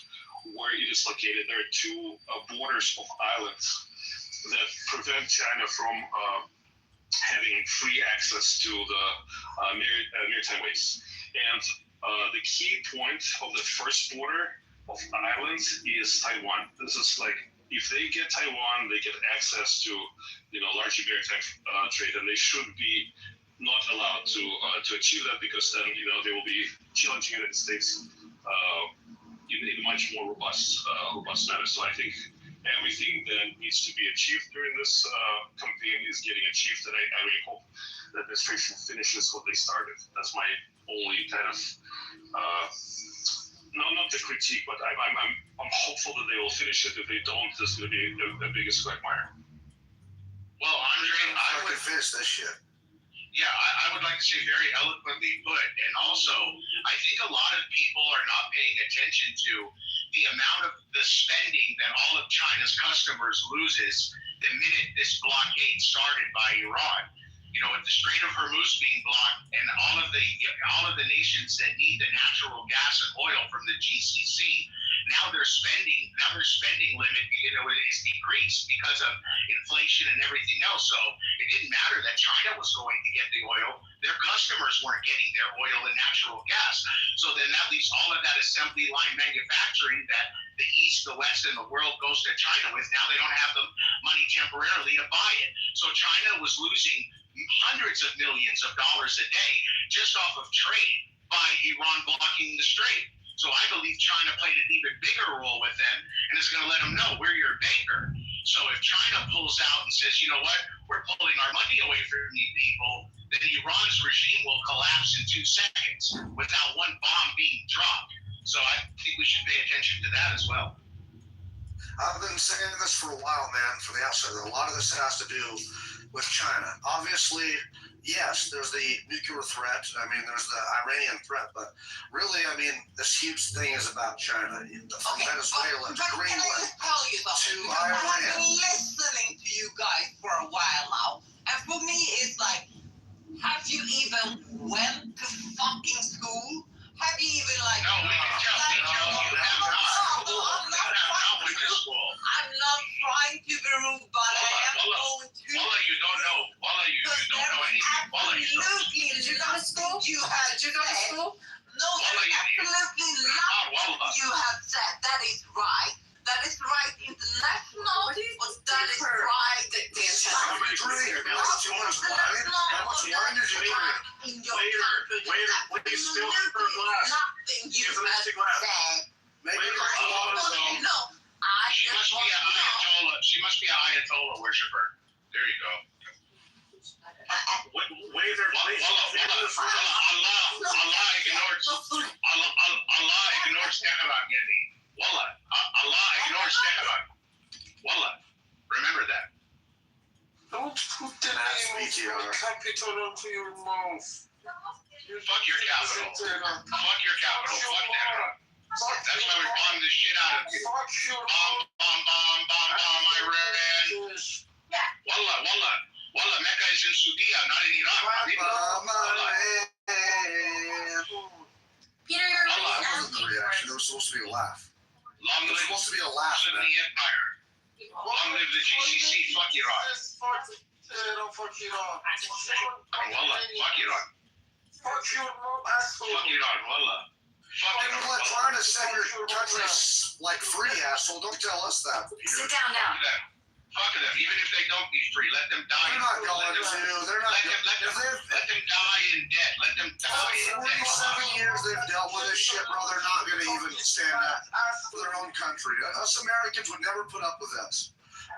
where it is located, there are two borders of islands that prevent China from having free access to the maritime ways. And the key point of the first border of islands is Taiwan. This is if they get Taiwan, they get access to larger maritime trade, and they should be not allowed to achieve that, because then they will be challenging the United States in a much more robust manner. So I think everything that needs to be achieved during this campaign is getting achieved, and I really hope the administration finishes what they started. That's my only kind of not the critique, but I'm hopeful that they will finish it. If they don't, this is going to be the biggest quagmire. Well, Andre, I would finish this shit. Yeah, I would like to say very eloquently put, and also I think a lot of people are not paying attention to the amount of the spending that all of China's customers loses the minute this blockade started by Iran. with the Strait of Hormuz being blocked and all of the nations that need the natural gas and oil from the GCC, now their spending limit, is decreased because of inflation and everything else. So it didn't matter that China was going to get the oil; their customers weren't getting their oil and natural gas. So then that leaves all of that assembly line manufacturing that the East, the West, and the world goes to China with. Now they don't have the money temporarily to buy it. So China was losing hundreds of millions of dollars a day just off of trade by Iran blocking the strait. So I believe China played an even bigger role with them and is going to let them know we're your banker. So if China pulls out and says, you know what, we're pulling our money away from you people, then Iran's regime will collapse in 2 seconds without one bomb being dropped. So I think we should pay attention to that as well. I've been saying this for a while, man, from the outset. A lot of this has to do with China. Obviously, yes, there's the nuclear threat. I mean, there's the Iranian threat. But really, I mean, this huge thing is about China. From Venezuela to Greenland to Iran. I've been listening to you guys for a while now. And for me, it's like, have you even went to fucking school? Have you even like... No, we can tell you have not. I'm not trying to be rude, but I am going to. Walla, you don't know. Walla, you don't know anything. Walla, absolutely. Did you go to school? Did you go to school? No, absolutely nothing you have said. That is right. That is right. International, but that is right. How much wine did you drink? In your country, Wait, still for a glass. nothing you Give have us a glass. said. No. She must be an Ayatollah. She must be an Ayatollah worshiper. There you go. Waiter, please. Allah ignores Tehran, yani. Wallah. Allah ignores Tehran. Wallah. Remember that. Don't put the name of your capital onto your mouth. Fuck your capital. Fuck your capital. Fuck Tehran. That's why we bomb this shit out of you. Bomb, Iran. Wallah, Mecca is in Saudiya, not in Iraq. Peter, you're Reaction. There was supposed to be a laugh. Long There was live supposed to be a laugh, the man. Empire. Long live the GCC. Fuck Iraq. Fuck Iran. Wallah, fuck Iraq. Fuck your mom, asshole. Fuck Iran, wallah. Fuck You're Iran, trying to set your country like free, asshole. Don't tell us that, Peter. sit down now. Fuck them. Even if they don't be free, let them die. They're not going to. They're not going to. Let them die in debt. Let them die in debt. 47 years they've dealt with this shit, bro. They're not going to even stand up for their own country. Us Americans would never put up with this.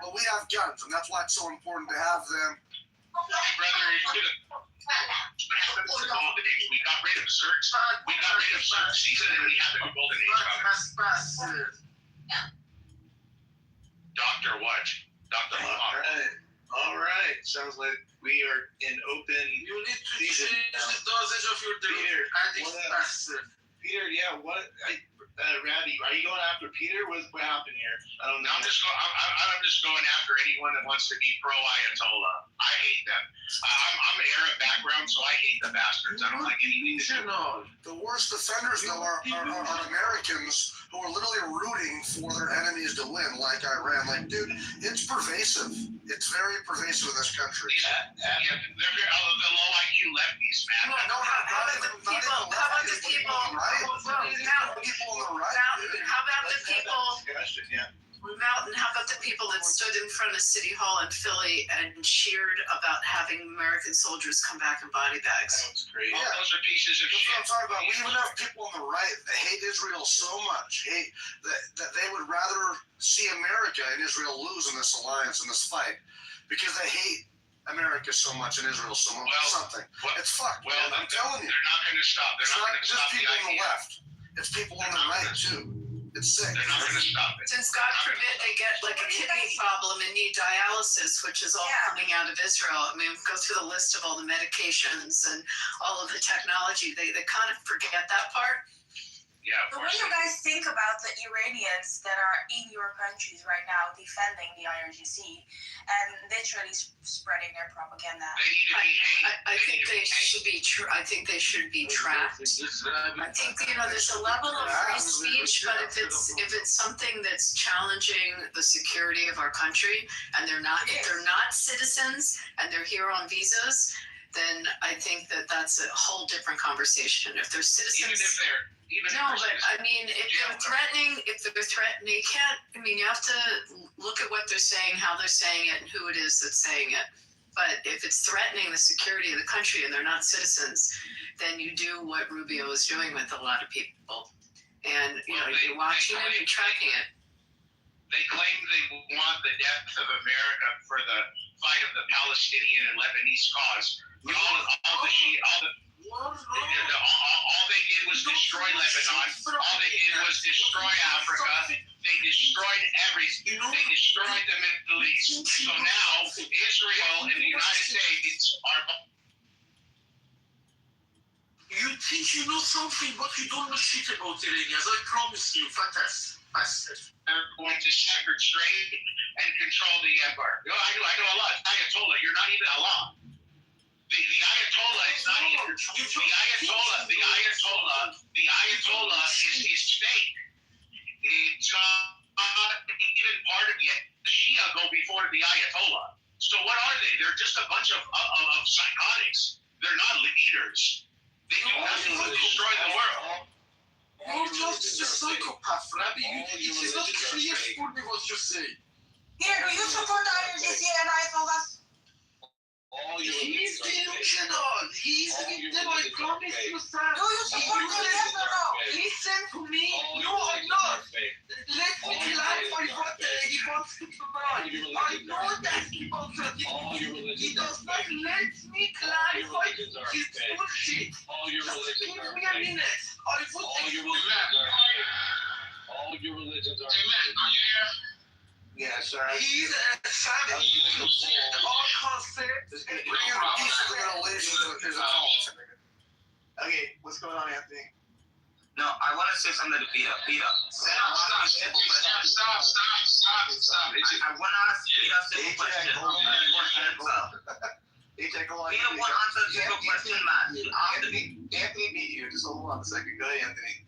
But we have guns, and that's why it's so important to have them. Hey, brother, we got rid of Xerxes. We got rid of Xerxes, and then we have the golden age. Dr. what? Dr. Lamar. All right. Sounds like we are in open You need to season change now. the dosage of your drug Peter, and it's what- faster. Peter, yeah, Rabbi, are you going after Peter? What happened here? I don't know. I'm just going after anyone that wants to be pro-Ayatollah. I hate them. I'm Arab background, so I hate the bastards. I don't like anything to do. The worst offenders, though, are Americans who are literally rooting for their enemies to win, like Iran. Like, dude, it's pervasive. It's very pervasive in this country. They're the low IQ lefties, man. How about the people on the right? Mountain, how about the people that stood in front of City Hall in Philly and cheered about having American soldiers come back in body bags? That's great. Yeah. Those are pieces of That's shit. what I'm talking about. We even have people on the right that hate Israel so much, that they would rather see America and Israel lose in this alliance, in this fight, because they hate America so much and Israel so much. It's fucked. Well, man. I'm telling you. They're not going to stop. They're It's not not going to just stop the people on the idea. left. It's people on the right, too. It's sick. They're not going to stop it. Since God forbid they get like a kidney problem and need dialysis, which is all coming out of Israel. I mean, go through the list of all the medications and all of the technology. They kind of forget that part. Yeah. But what do you guys think about the Iranians that are in your countries right now defending the IRGC and literally spreading their propaganda? They need to be hanged. I think they should be. I think they should be trapped. I think there's a level of free speech, but if it's something that's challenging the security of our country, and if they're not citizens and they're here on visas, then I think that's a whole different conversation. If they're citizens, if they're threatening, you can't. I mean, you have to look at what they're saying, how they're saying it, and who it is that's saying it. But if it's threatening the security of the country and they're not citizens, then you do what Rubio is doing with a lot of people, and you're watching it and tracking it. They claim they want the death of America for the fight of the Palestinian and Lebanese cause. But all they did was destroy Lebanon. All they did was destroy Africa. They destroyed everything. They destroyed the Middle East. So now Israel and the United States are. You think you know something, but you don't know shit about Iranians. I promise you, Fatas. They're going to shepherd straight and control the empire. I know a lot. Ayatollah, you're not even Allah. The Ayatollah is not even. The Ayatollah is fake. It's not even part of it. The Shia go before the Ayatollah. So what are they? They're just a bunch of psychotics. They're not leaders. They do nothing to destroy the world. You're just a psychopath, Rabbi. It is not clear for me what you say. Here, do you support the IRGC and Ayatollah? He's delusional. He's with them, I promise you, Sam. Do you support them, yes or no? Listen to me. No, I'm not. Let me clarify what he wants to provide. I know that he wants to. He does not let me clarify his bullshit. Just give me a minute. I would explain. All your religions are. Amen. Are you here? Yeah, sir. He's a savage. He understands all concepts. Okay, what's going on, Anthony? No, I want to say something to Peter. Peter. Stop. I want to ask Peter a simple question. Peter, go on. Peter won't answer a simple question, man. Anthony beat you. Just hold on a second. Go ahead, Anthony.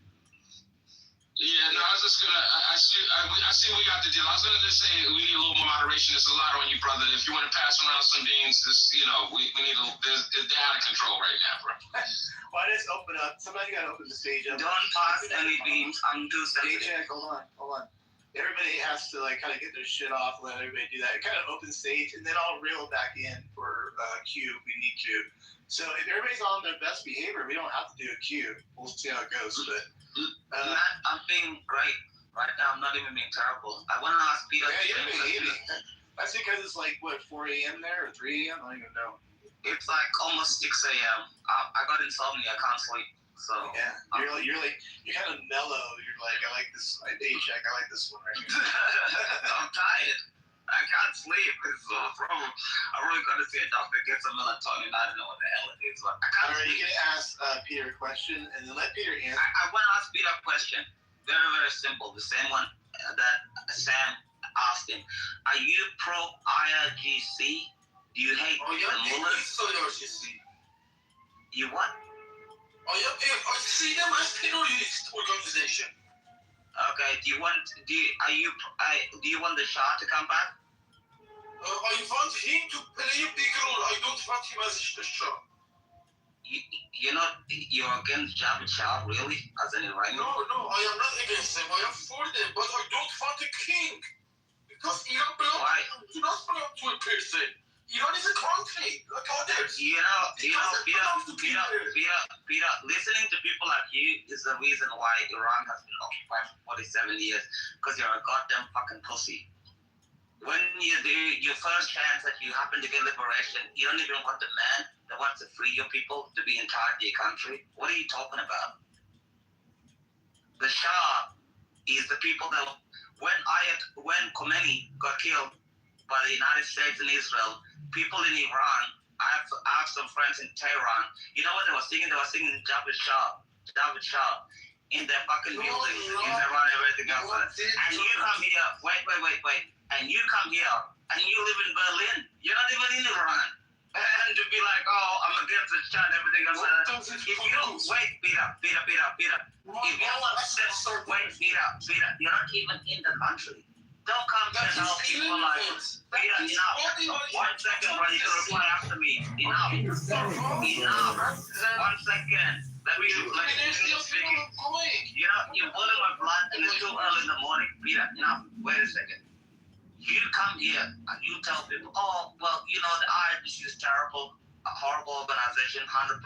Yeah, no, I was just gonna. I see we got the deal. I was gonna just say we need a little more moderation. It's a lot on you, brother. If you want to pass around some beans, we need they're out of control right now, bro. Well, just open up. Somebody got to open the stage up. Don't pass any beams. I'm too sensitive. Hold on. Everybody has to kind of get their shit off. Let everybody do that. Kind of open stage, and then I'll reel back in for Q if we need to. So if everybody's on their best behavior, we don't have to do a Q. We'll see how it goes. But Matt, I'm being great right now. I'm not even being terrible. I want to ask Peter. Yeah, you're behaving. That's because it's like what 4 a.m. there or 3 a.m. I don't even know. It's like almost 6 a.m. I got insomnia. I can't sleep. So yeah, you're kind of mellow. You're like, I like this paycheck. I like this one right here. I'm tired. I can't sleep. It's a problem. I really got to see a doctor, get some melatonin. I don't know what the hell it is. But I can't. All right, you can ask Peter a question, and then let Peter answer. I want to ask Peter a question. Very, very simple. The same one that Sam asked him. Are you pro IRGC? Do you hate the mullahs? You what? I see them as terrorist organization. Okay. Do you want the Shah to come back? I want him to play a big role. I don't want him as a Shah. You're against Jabhat Shah, really? As an Iranian? No, I am not against them. I am for them, but I don't want a king. Because Iran do not belong to a person. Iran is a country, like others. Peter, listening to people like you is the reason why Iran has been occupied for 47 years. Because you're a goddamn fucking pussy. When you do your first chance that you happen to get liberation, you don't even want the man that wants to free your people to be in charge of your country. What are you talking about? The Shah is the people that when Khomeini got killed by the United States and Israel, people in Iran, I have some friends in Tehran. You know what they were singing? They were singing Jabhat Shah. in their fucking buildings, in Iran, everything else. And you come here, wait. And you come here, and you live in Berlin. You're not even in Iran. And to be like, oh, I'm against the Chad, everything else. If you don't, wait, Peter. If you want to step, wait, Peter, you're not even in the country. Don't come to tell people like, Peter, enough. 1 second, bro, you can reply after me. Enough. 1 second. Let me speak. You're boiling my blood, and it's too early in the morning. Peter, enough. Wait a second. You come here and you tell people, oh, well, the IRGC is terrible, a horrible organization, 100%.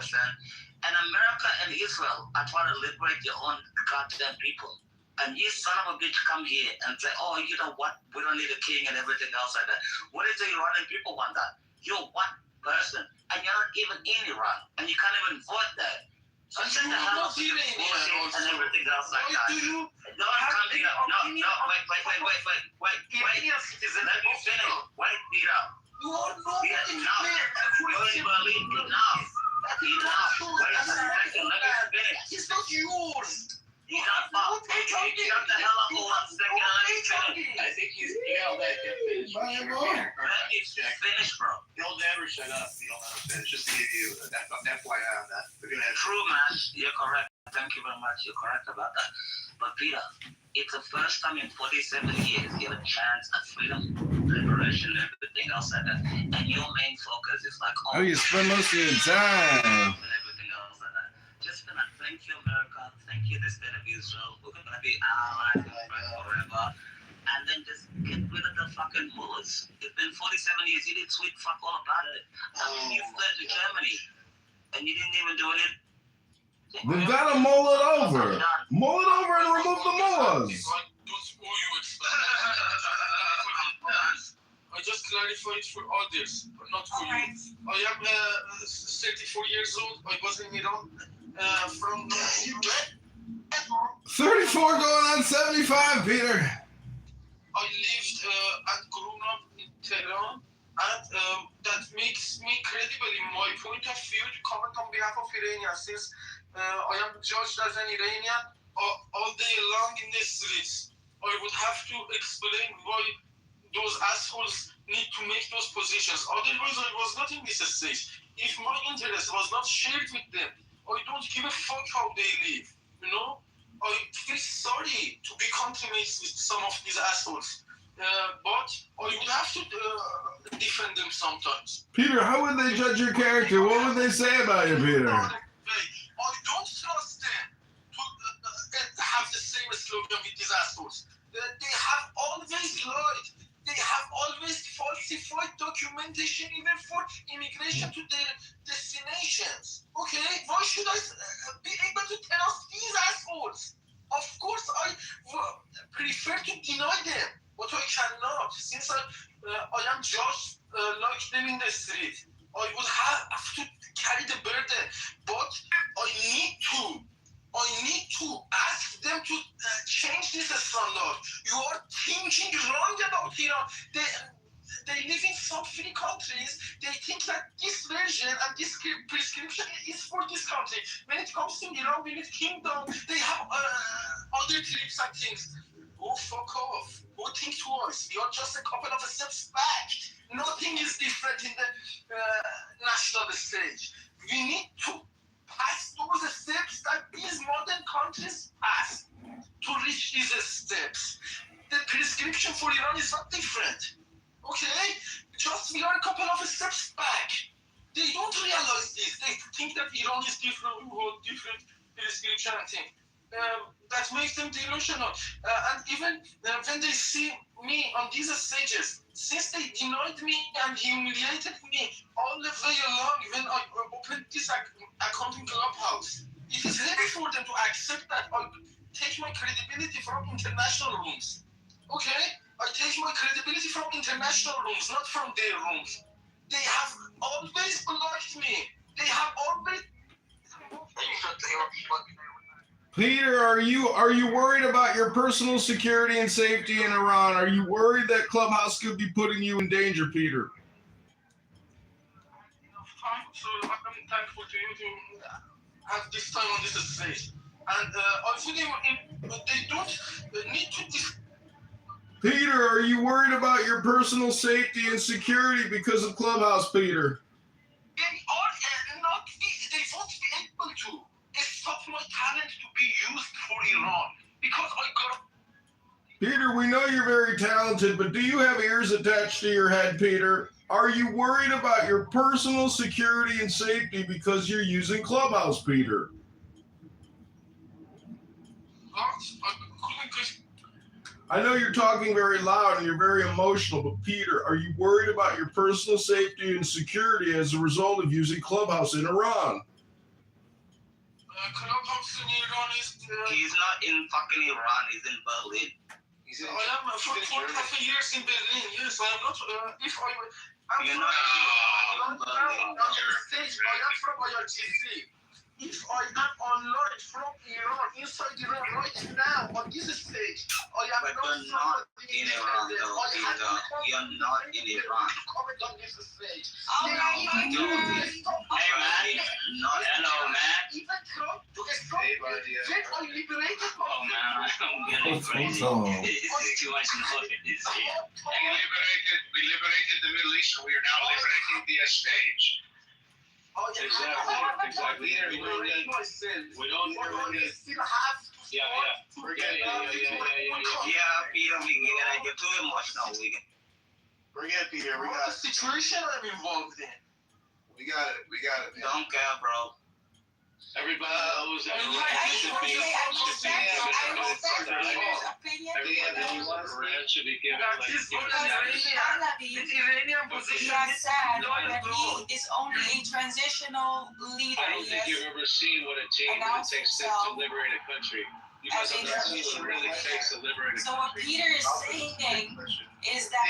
And America and Israel are trying to liberate your own goddamn people. And you son of a bitch come here and say, oh, you know what? We don't need a king and everything else like that. What is the Iranian people want that? You're one person, and you're not even in Iran, and you can't even vote there. So shut the hell up with your bullshit and everything else like that. Don't come here. No, wait. Let me finish. Wait, Peter. Peter, enough. You're in Berlin. Enough. Wait a second. Let me finish. It's not yours. Shut the hell up for 1 second. Let me finish. I think he's yelled at him. Let me finish, bro. He'll never shut up. You don't let him finish. Just to give you that FYI on that. True, man. You're correct. Thank you very much. You're correct about that. But Peter, it's the first time in 47 years you have a chance at freedom, liberation, and everything else like that. And your main focus is like, oh, you spend most of your time. And everything else like that. Just gonna thank you, America. Thank you, the state of Israel. We're gonna be allies forever. And then just get rid of the fucking mullahs. It's been 47 years. You did sweet fuck all about it. I mean, you fled to Germany, and you didn't even do it. We've got to mull it over. Mull it over and remove the mullahs. I just clarified for others, not for you. I am 34 years old. I was in Iran from 34 going on 75, Peter. I lived and grown up in Tehran, and that makes me credible in my point of view to comment on behalf of Iranians, since I am judged as an Iranian all day long in the streets. I would have to explain why those assholes need to make those positions. Otherwise, I was not in this stage. If my interest was not shared with them, I don't give a fuck how they live, I feel sorry to be contaminated with some of these assholes, but I would have to defend them sometimes. Peter, how would they judge your character? What would they say about you, Peter? I don't trust them to have the same slogan with these assholes. They have always lied. They have always falsified documentation even for immigration to their destinations. Okay, why should I be able to trust these assholes? Of course, I prefer to deny them, but I cannot, since I am judged like them in the street. I would have to carry the burden, but I need to ask them to change this standard. You are thinking wrong about Iran. They live in some free countries. They think that this version and this prescription is for this country. When it comes to Iran, we need kingdom. They have other trips and things. Go fuck off. Go think twice. We are just a couple of steps back. Nothing is different in the national stage. We need to pass those steps that these modern countries pass to reach these steps. The prescription for Iran is not different. Okay? Just we are a couple of steps back. They don't realize this. They think that Iran is different, we hold different prescription and things. That makes them delusional. And even when they see me on these stages, since they denied me and humiliated me all the way along when I opened this account in Clubhouse, it is heavy for them to accept that I take my credibility from international rooms. Okay? I take my credibility from international rooms, not from their rooms. They have always blocked me. They have always... Peter, are you worried about your personal security and safety in Iran? Are you worried that Clubhouse could be putting you in danger, Peter? So I'm thankful to you to have this time on this stage. And also they don't need to Peter, are you worried about your personal safety and security because of Clubhouse, Peter? They are not. They won't be able to stop my talent to be used for Iran because I got. Peter, we know you're very talented, but do you have ears attached to your head, Peter? Are you worried about your personal security and safety because you're using Clubhouse, Peter? I know you're talking very loud and you're very emotional, but Peter, are you worried about your personal safety and security as a result of using Clubhouse in Iran? Clubhouse in Iran is. He's not in fucking Iran. He's in Berlin. I am for half a years in Berlin. Yes, I am not. If I, I'm You're from, not in now on the stage. I am from IRGC. If I am online from Iran, inside Iran right now on this stage, I am But not you're not in Iran, independent. though, I have Peter. to You're not in Iran. comment on this stage. Hey, man. No, hello, man. Even Trump to stop Hey, buddy. yet I liberated Oh, man, I'm getting crazy. This is too much noise. We liberated the Middle East, and we are now liberating the stage. Exactly. We don't need. still have to Yeah. Yeah, Peter, we get it. You're too emotional. Forget Peter. We What got the situation I'm involved in. We got it. Man. Don't care, bro. Everybody knows that I respect Peter's opinion. Iran should be given That like. is what The Iranian position. he has said that he is only a transitional leader. I don't think He you've has ever seen what it takes to liberate a country. You guys have not seen what it really takes to liberate a So what country. Peter is saying is that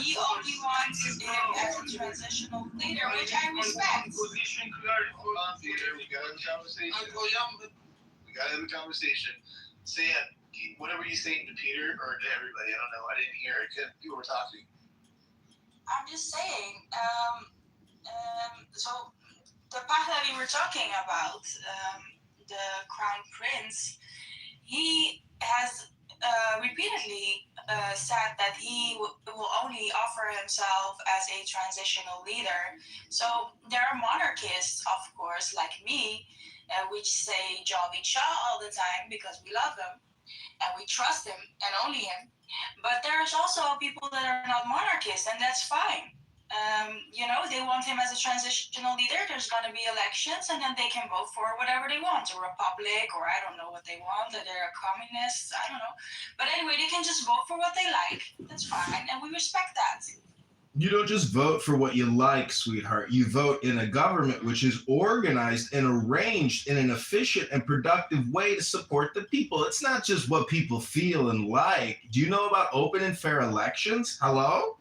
he only wants him as a transitional leader, which I respect. Position clarity. Peter, we got to have a conversation. We got to have a conversation. Sam, whatever you saying to Peter or to everybody, I don't know. I didn't hear it. People were talking. I'm just saying. So the path that we were talking about, the Crown Prince, he has repeatedly said that he will only offer himself as a transitional leader. So there are monarchists, of course, like me, which say Javid Shah all the time because we love him and we trust him and only him. But there's also people that are not monarchists, and that's fine. They want him as a transitional leader. There's going to be elections, and then they can vote for whatever they want, a republic, or I don't know what they want, that they're communists, I don't know. But anyway, they can just vote for what they like. That's fine, and we respect that. You don't just vote for what you like, sweetheart. You vote in a government which is organized and arranged in an efficient and productive way to support the people. It's not just what people feel and like. Do you know about open and fair elections? Hello?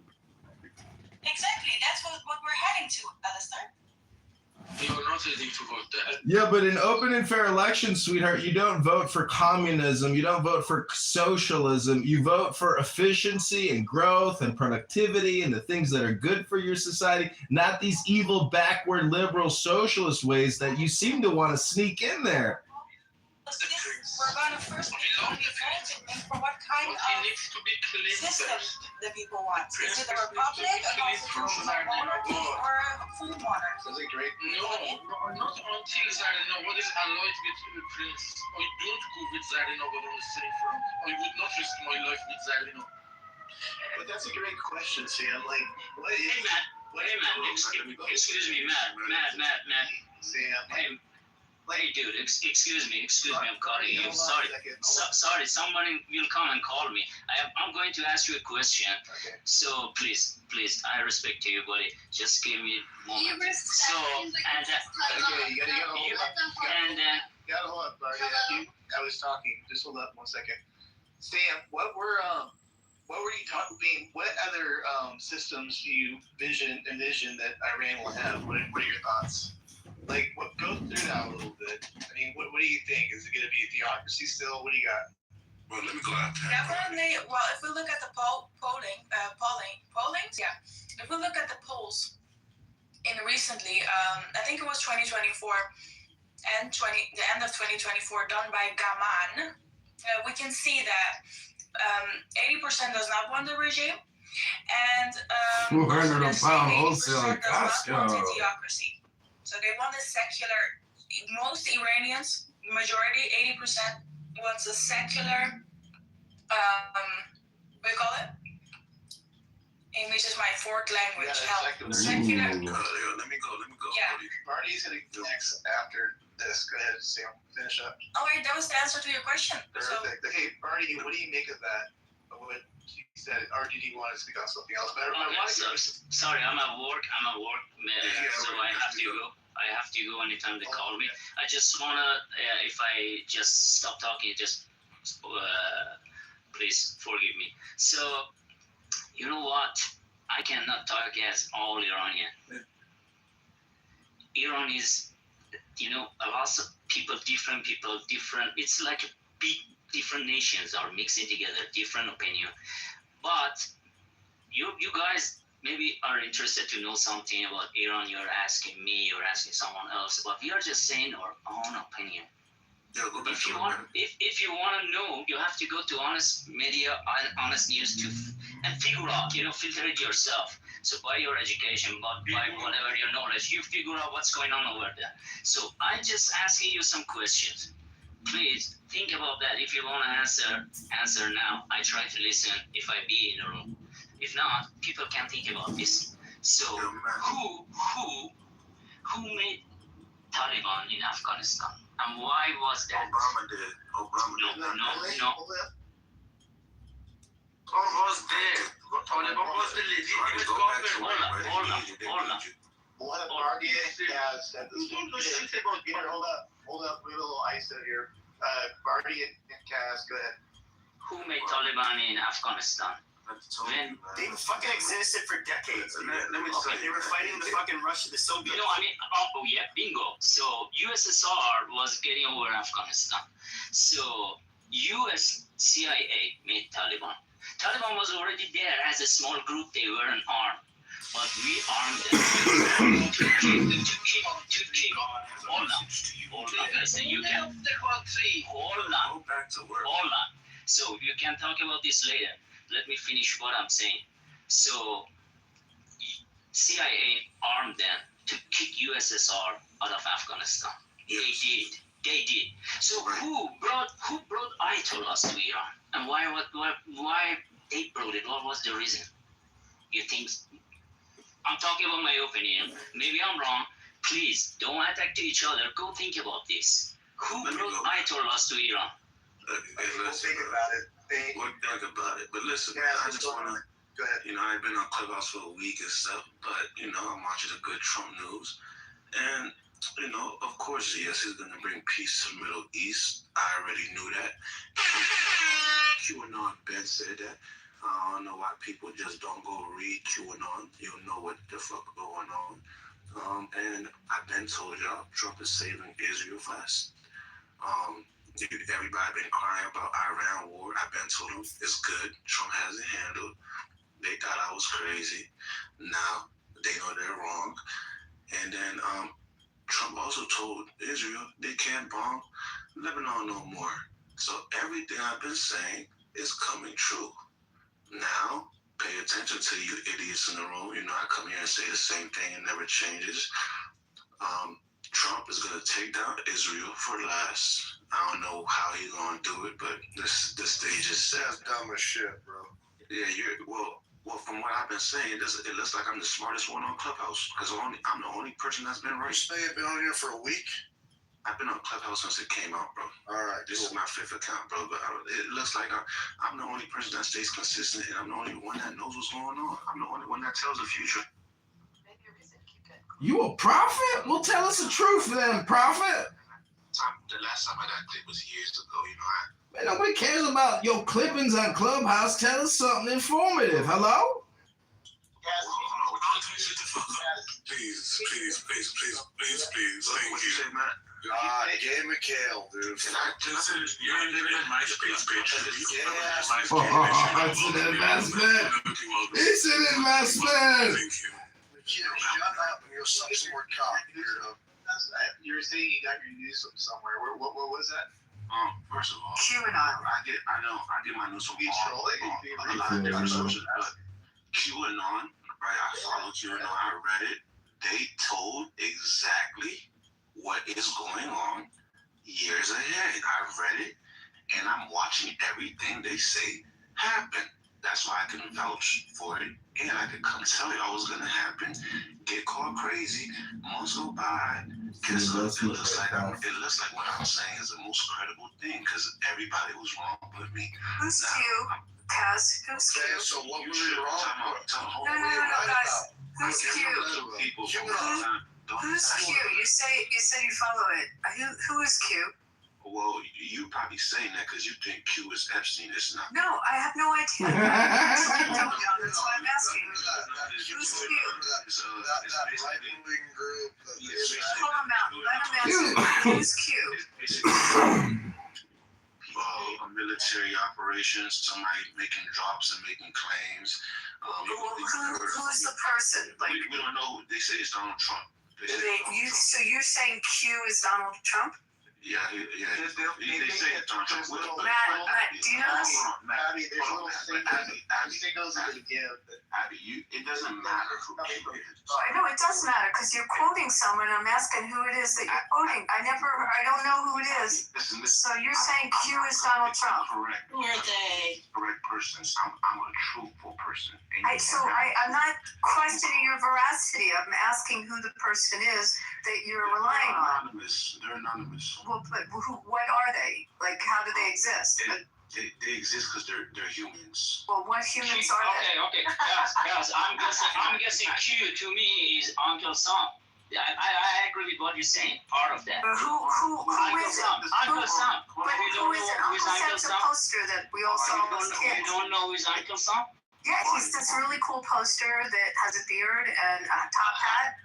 Exactly, that's what we're heading to, Alistair. You're not ready to vote that. Yeah, but in open and fair elections, sweetheart, you don't vote for communism. You don't vote for socialism. You vote for efficiency and growth and productivity and the things that are good for your society, not these evil, backward, liberal, socialist ways that you seem to want to sneak in there. We're going to first be voting for what kind of system the people want. Is it a republic, a constitutional monarchy, or a full monarchy? Sounds like great. No, not until Zarina. What is allied with the prince? I don't go with Zarina where I'm straight from. I would not risk my life with Zarina. But that's a great question, Sam. Like, what is... Hey, man. Excuse me, Matt. Sam. Hey, dude, excuse me, I'm calling you. Sorry, someone will come and call me. I'm going to ask you a question. Okay. So please, I respect you, buddy. Just give me a moment. Okay, you gotta hold up, Barty. I was talking. Just hold up 1 second. Sam, what were you talking? What other systems do you envision that Iran will have? What are your thoughts? Like, go through that a little bit. I mean, what do you think? Is it going to be a theocracy still? What do you got? Well, let me go out there. Definitely. Well, if we look at the polling, yeah. If we look at the polls in recently, I think it was 2024, and the end of 2024 done by Gaman, we can see that 80% does not want the regime, and 200 pound 80% wholesale at does not want a Costco. theocracy. So they want a secular. Most Iranians, majority, 80%, wants a secular. What do you call it? English is my fourth language. Secular. Let me go. Yeah. Marty's gonna next after this. Go ahead, Sam. Finish up. All right, that was the answer to your question. Perfect. Okay, Marty, what do you make of that? What you said, or did you want to speak on something else? But Sorry, I'm at work, so I have to go. I have to go anytime they call me. I just wanna, if I just stop talking, just please forgive me. So, you know what? I cannot talk as all Iranian. Iran is, lots of people, different. It's like a big, different nations are mixing together, different opinion. But you guys maybe are interested to know something about Iran. You're asking me, you're asking someone else, but we are just saying our own opinion. If you want to know, you have to go to honest media, honest news and figure out, filter it yourself. So by your education, by whatever your knowledge, you figure out what's going on over there. So I'm just asking you some questions. Please think about that. If you want to answer now. I try to listen if I be in the room. If not, people can think about this. So who made Taliban in Afghanistan? And why was that? Obama did. No. What was there? Taliban was the legitimate government. Hold on. What Marty has said this week. Hold up. We have a little ice out here. Marty and Cass, go ahead. Who made Taliban in Afghanistan? They fucking existed for decades. Let me tell you. They were fighting the fucking Russia, the Soviets. Bingo. So USSR was getting over Afghanistan. So US CIA made Taliban. Taliban was already there as a small group. They weren't armed, but we armed them to keep. Hold on. Listen, you can. Hold on. So you can talk about this later. Let me finish what I'm saying. So, CIA armed them to kick USSR out of Afghanistan. Yes. They did. So who brought Ayatollahs to Iran? And why they brought it? What was the reason? You think? I'm talking about my opinion. Maybe I'm wrong. Please don't attack to each other. Go think about this. Who brought Ayatollahs to Iran? Think about it. We'll think about it. But listen, I just want to, go ahead. I've been on Clubhouse for a week and stuff, but, I'm watching the good Trump news. And, of course, yes, he's going to bring peace to the Middle East. I already knew that. QAnon Ben said that. I don't know why people just don't go read QAnon. You'll know what the fuck going on. And I've been told y'all, Trump is saving Israel fast. Everybody been crying about Iran war. I've been told them it's good. Trump has it handled. They thought I was crazy. Now they know they're wrong. And then Trump also told Israel they can't bomb Lebanon no more. So everything I've been saying is coming true. Now pay attention to you idiots in the room. I come here and say the same thing and never changes. Trump is going to take down Israel for last. I don't know how he's going to do it, but the stage is set. That's dumb as shit, bro. Yeah, well, from what I've been saying, it looks like I'm the smartest one on Clubhouse because I'm the only person that's been right. You say you've been on here for a week? I've been on Clubhouse since it came out, bro. All right, this is my 5th account, bro. But it looks like I'm the only person that stays consistent, and I'm the only one that knows what's going on. I'm the only one that tells the future. You a prophet? Well, tell us the truth then, prophet. The last time I got clipped was years ago, Man, nobody cares about your clippings on Clubhouse. Tell us something informative. Hello? Please. Thank you. Gay McHale, dude. You're in my space, bitch. It's an investment. It's an investment. Shut up and you'll suck some more cock, weirdo. You were saying you got your news from somewhere. What was that? First of all, QAnon. I get my news from a lot of different sources, but QAnon, right? I follow QAnon. I read it. They told exactly what is going on years ahead. I read it, and I'm watching everything they say happen. That's why I can vouch for it, and I could come tell you I was gonna happen. Get called crazy, months go by. Guess what? It looks like what I'm saying is the most credible thing because everybody was wrong but me. Who's Q? Kaz, who's Q? Okay, so what was wrong? No, guys. Who's Q? Who's Q? You said you follow it. Who is Q? Well, you probably saying that because you think Q is Epstein. It's not. No, I have no idea. That's why I'm asking. Who's Q? That right-wing group. Hold on, Mountain. Let him answer. Who's Q? Military operations, somebody making drops and making claims. Who's the person? Like we don't know. They say it's Donald Trump. So you're saying Q is Donald Trump? Yeah. They say it's Donald Trump. Matt, do you know this? Abby, there's little signals that they give. Abby, it doesn't matter who it is. I know it does matter because you're quoting someone. I'm asking who it is that you're quoting. I don't know who it is. So you're saying Q is Donald Trump? Correct. Were they? Correct person. I'm a truthful person. I'm not questioning your veracity. I'm asking who the person is that you're relying on. They're anonymous. Well, but what are they? Like, how do they exist? They exist because they're humans. Well, what humans are they? Okay. Guys, I'm guessing Q to me is Uncle Sam. Yeah, I agree with what you're saying. Part of that. But who is it? Uncle Sam. But who is it? Uncle Sam's a poster that we all saw as kids. You don't know who is Uncle Sam? Yeah, he's this really cool poster that has a beard and a top hat.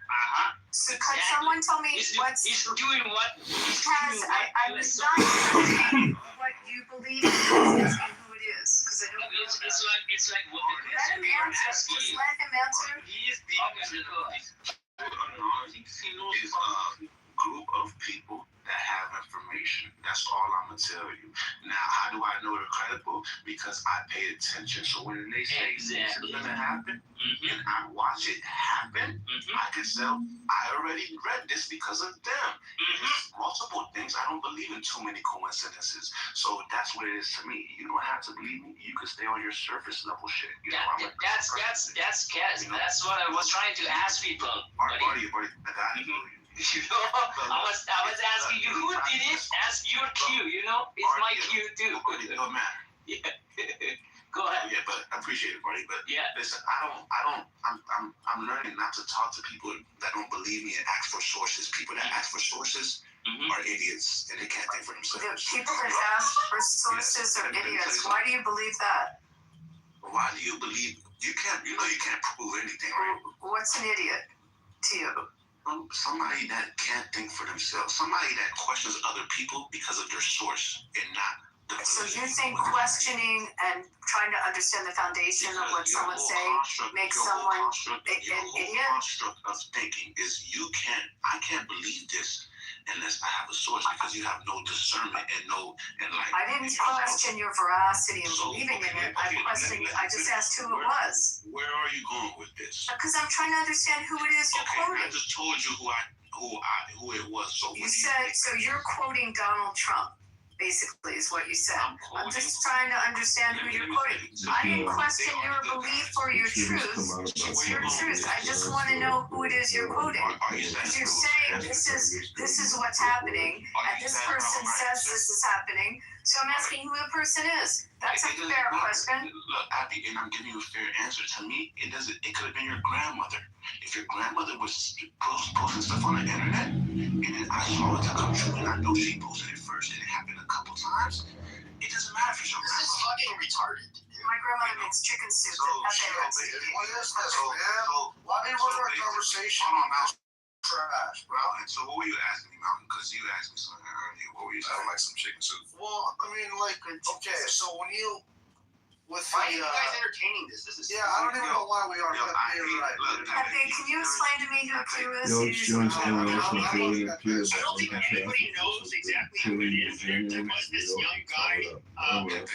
So could someone tell me he's doing what? Because I'm not understanding what you believe in asking who it is. Because I don't know. It's like what let him answer. Just let him answer. Is a group of people that have information. That's all I'm gonna tell you. Now, how do I know they're credible? Because I pay attention. So when they say this is gonna happen, and I watch it happen, I can tell I already read this because of them. It's multiple things. I don't believe in too many coincidences. So that's what it is to me. You don't have to believe me. You can stay on your surface level shit. You know, that's Kaz. That's what I was trying to ask people. I got it. You know, I was asking you who did it as your Q. You know, it's my Q too. It don't matter. Yeah. Go ahead. Yeah, but I appreciate it, buddy. But yeah, listen, I'm learning not to talk to people that don't believe me and ask for sources. People that ask for sources are idiots and they can't think for themselves. The people that ask for sources are idiots. Why do you believe that? Why do you believe you can't prove anything, right? What's an idiot to you? Somebody that can't think for themselves. Somebody that questions other people because of their source and not the So you think questioning and trying to understand the foundation of what someone's saying makes someone an idiot? The construct of thinking is I can't believe this unless I have a source because you have no discernment and no enlightenment. I didn't question your veracity and believing in it. I just asked who it was. Where are you going with this? Because I'm trying to understand who it is you're quoting. I just told you who it was. So you said so. You're quoting Donald Trump. Basically, is what you said. I'm just trying to understand who you're quoting. I didn't question your belief or your truth. It's your truth. I just want to know who it is you're quoting. Because you're saying this is what's happening, and this person says this is happening. So I'm asking who the person is. That's a fair question. Look, Abby, and I'm giving you a fair answer. To me, it could have been your grandmother. If your grandmother was posting stuff on the internet, and then I saw it to come true, and I know she posted it first, and it happened a couple times, it doesn't matter if it's your grandmother. This is fucking retarded. My grandmother makes chicken soup. What is this, man? Why do you want our conversation? Trash, bro. And so what were you asking me, Malcolm? Because you asked me something earlier. What were you saying? I like some chicken soup. Well, I mean, like, okay, so when with Why are the, you guys entertaining this? This is yeah, I don't even know why we are. Yo, But I you're hate- right. look, Pepe, can you explain to me who Q is? Yo, You it's just- Jones Oh, generation okay. affiliate appears I don't think anybody knows exactly who it is. There was this young guy that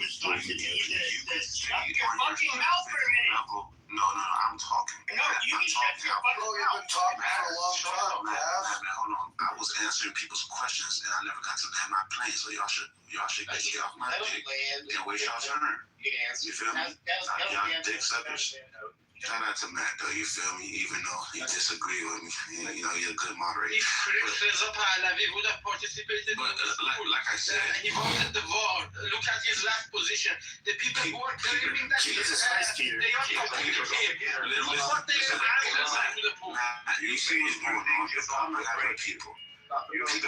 was thought to be the shut your fucking mouth for a minute. No, I'm talking. No, you can shut your fucking Bro, you've mouth. been talking for a long time, Man, Cass. hold on. I was answering people's questions and I never got to land my plane, so y'all should get off my dick and wait y'all turn. You feel me? Y'all dick suckers. Shout out to Matt though, you feel me? Even though he disagree with me, you know, he's a good moderator. But like I said, He voted the vote. Look at his last position. The people who are claiming that Jesus Christ, Peter. they are talking to him. What they answer to the pool. You see what's going on? The problem I have with people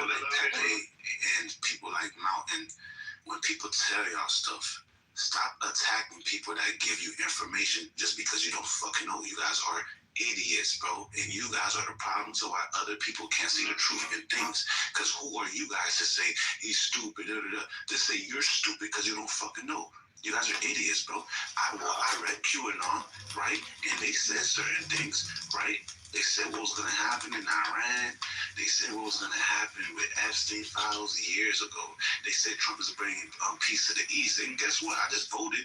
like Pepe and people like Mountain, when people tell y'all stuff, stop attacking people that give you information just because you don't fucking know. You guys are idiots, bro. And you guys are the problem to why other people can't see the truth in things. Because who are you guys to say he's stupid, to say you're stupid because you don't fucking know? You guys are idiots, bro. I read QAnon, right? And they said certain things, right? They said what was going to happen in Iran. They said what was going to happen with Epstein files years ago. They said Trump is bringing peace to the East. And guess what? I just voted.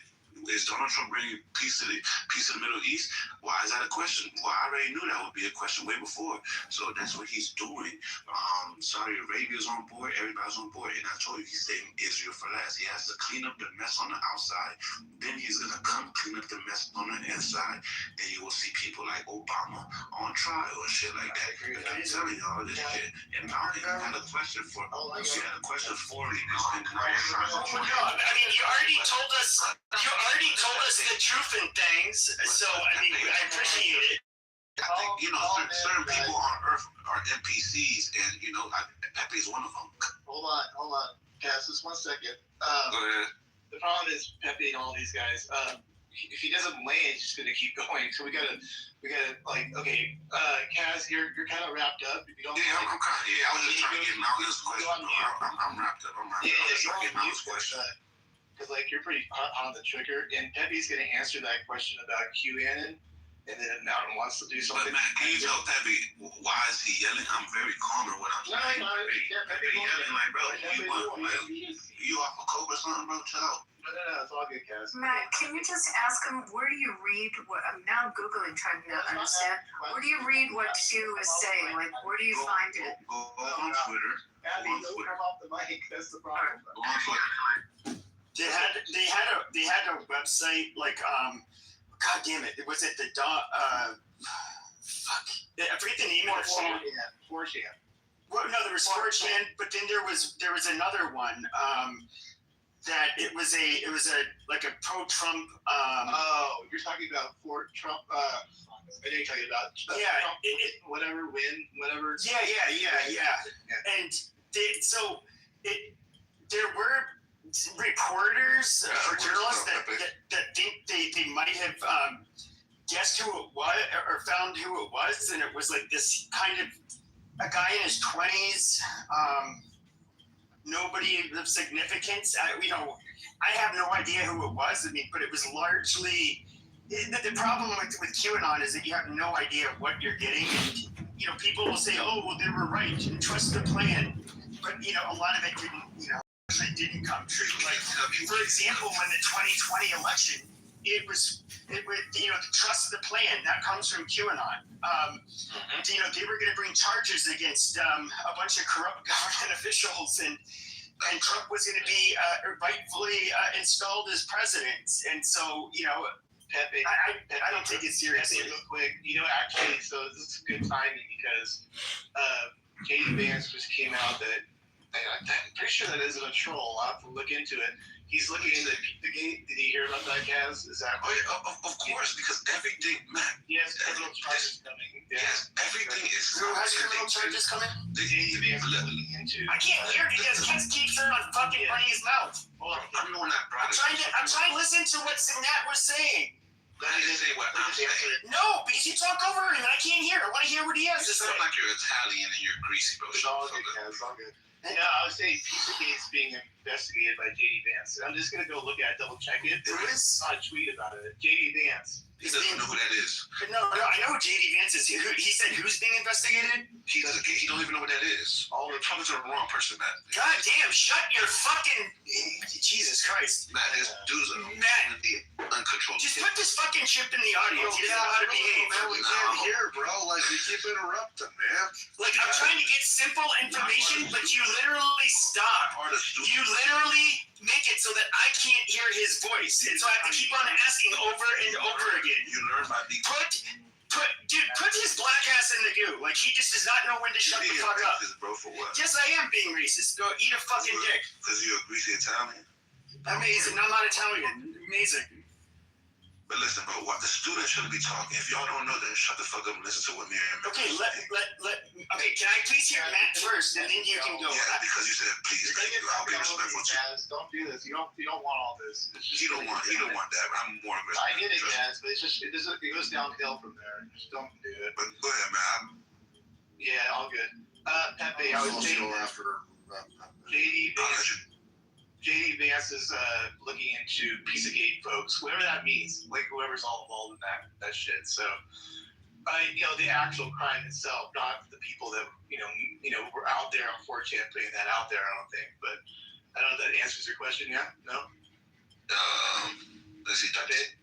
Is Donald Trump bringing peace to the Middle East? Why is that a question? Well, I already knew that would be a question way before. So that's what he's doing. Saudi Arabia's on board. Everybody's on board. And I told you he's saving Israel for last. He has to clean up the mess on the outside. Then he's going to come clean up the mess on the inside. Then you will see people like Obama on trial and shit like that. I'm telling y'all this shit. And Mountain had a question for me. Mountain. Oh my God! I mean, you already told us the truth in things. So I mean, I appreciate it. I think, you know, certain people on Earth are NPCs, and, you know, Pepe's one of them. Hold on. Cass, just 1 second. Go ahead. The problem is Pepe and all these guys. If he doesn't land, he's just gonna keep going. So we gotta like, okay, Cass, you're kind of wrapped up. If you don't, Yeah, I'm kind of. Yeah, I was just trying to get Mountain's question. I'm wrapped up. Yeah, just trying to get Mountain's question. Because like you're pretty hot on the trigger, and Pepe's gonna answer that question about QAnon. And then if Mountain wants to do something. But Matt, can you tell Pepe why is he yelling? I'm very calm in what I'm saying. Pepe yelling like, bro, you off a coke or something, bro? Chill out. No, it's all good, Cass. Matt, can you just ask him, where do you read what, I'm now Googling trying to understand, where do you read what Q is saying? Like, where do you find it? Go on Twitter. Abby, don't come off the mic. That's the problem. Go on Twitter. They had a website like God damn it! Was it the fuck? I forget the name of it. 4chan. Well, no, there was 4chan, but then there was another one. That it was a like a pro-Trump. Oh, you're talking about for Trump. I know you're talking about. Yeah. Trump, whatever. Yeah. And there were reporters or journalists that think they might have guessed who it was or found who it was, and it was like this kind of a guy in his 20s, nobody of significance. I have no idea who it was. I mean, but it was largely the problem with QAnon is that you have no idea what you're getting. And, people will say, "Oh, well, they were right and trust the plan," but a lot of it didn't come true. Like, for example, when the 2020 election, it was trust the plan that comes from QAnon. They were going to bring charges against a bunch of corrupt government officials, and Trump was going to be rightfully installed as president. And so, Pepe, I don't take it seriously. Pepe, real quick, actually, so this is good timing because J.D. Vance just came out that I'm pretty sure that isn't a troll. I'll have to look into it. He's looking into the gate. Did you hear about that, Kaz? Is that? Oh, yeah, of course, because everything, man. Yes, criminal charges coming. Yes, everything is. Who has criminal charges coming? J.D. Vance looking into. I can't hear because Kaz keeps on fucking running his mouth. I'm doing that, bro. I'm trying to listen to what Nat was saying. Let me say what I'm saying. No, because you talk over him and I can't hear. I want to hear what he has to say. You sound like you're Italian and you're greasy, bro. It's all good, Kaz. It's all good. Yeah, I would say Pizzagate's being investigated by JD Vance. I'm just gonna go look at it, double check it. Who is? I saw a tweet about it. JD Vance. He doesn't know who that is. No, I know who JD Vance is. He said who's being investigated? He don't even know what that is. You're talking to the wrong person, Matt. God damn, shut your fucking... Jesus Christ. Matt, this dude's uncontrolled. Just put this fucking chip in the audience. He doesn't know how to behave. Man, we can't hear, bro. Like, you keep interrupting, man. Like, I'm trying to get simple information, but you literally stop. You literally make it so that I can't hear his voice. And so I have to keep on asking over and over again. You learn by being... Put his black ass in the goo. Like, he just does not know when to shut the fuck up. Bro, for what? Yes, I am being racist. Go eat a fucking dick. Because you're a greasy Italian? Amazing. No, I'm not Italian. Amazing. But listen, bro, what the students shouldn't be talking. If y'all don't know, then shut the fuck up and listen to what me and Okay, okay, can I please hear Matt first, and then you can go. Yeah, because you said please. I'll be respectful to you. Don't do this. You don't want all this. He don't want that. But I'm more aggressive. I get it, Jazz, but it goes downhill from there. Just don't do it. But go ahead, man. Yeah, all good. Pepe, I was saying after JD Vance is looking into Pizzagate folks, whatever that means, like whoever's all involved in that shit. So, the actual crime itself, not the people that were out there on 4chan putting that out there. I don't think, but I don't know if that answers your question. Yeah, no. Let's see, Pepe.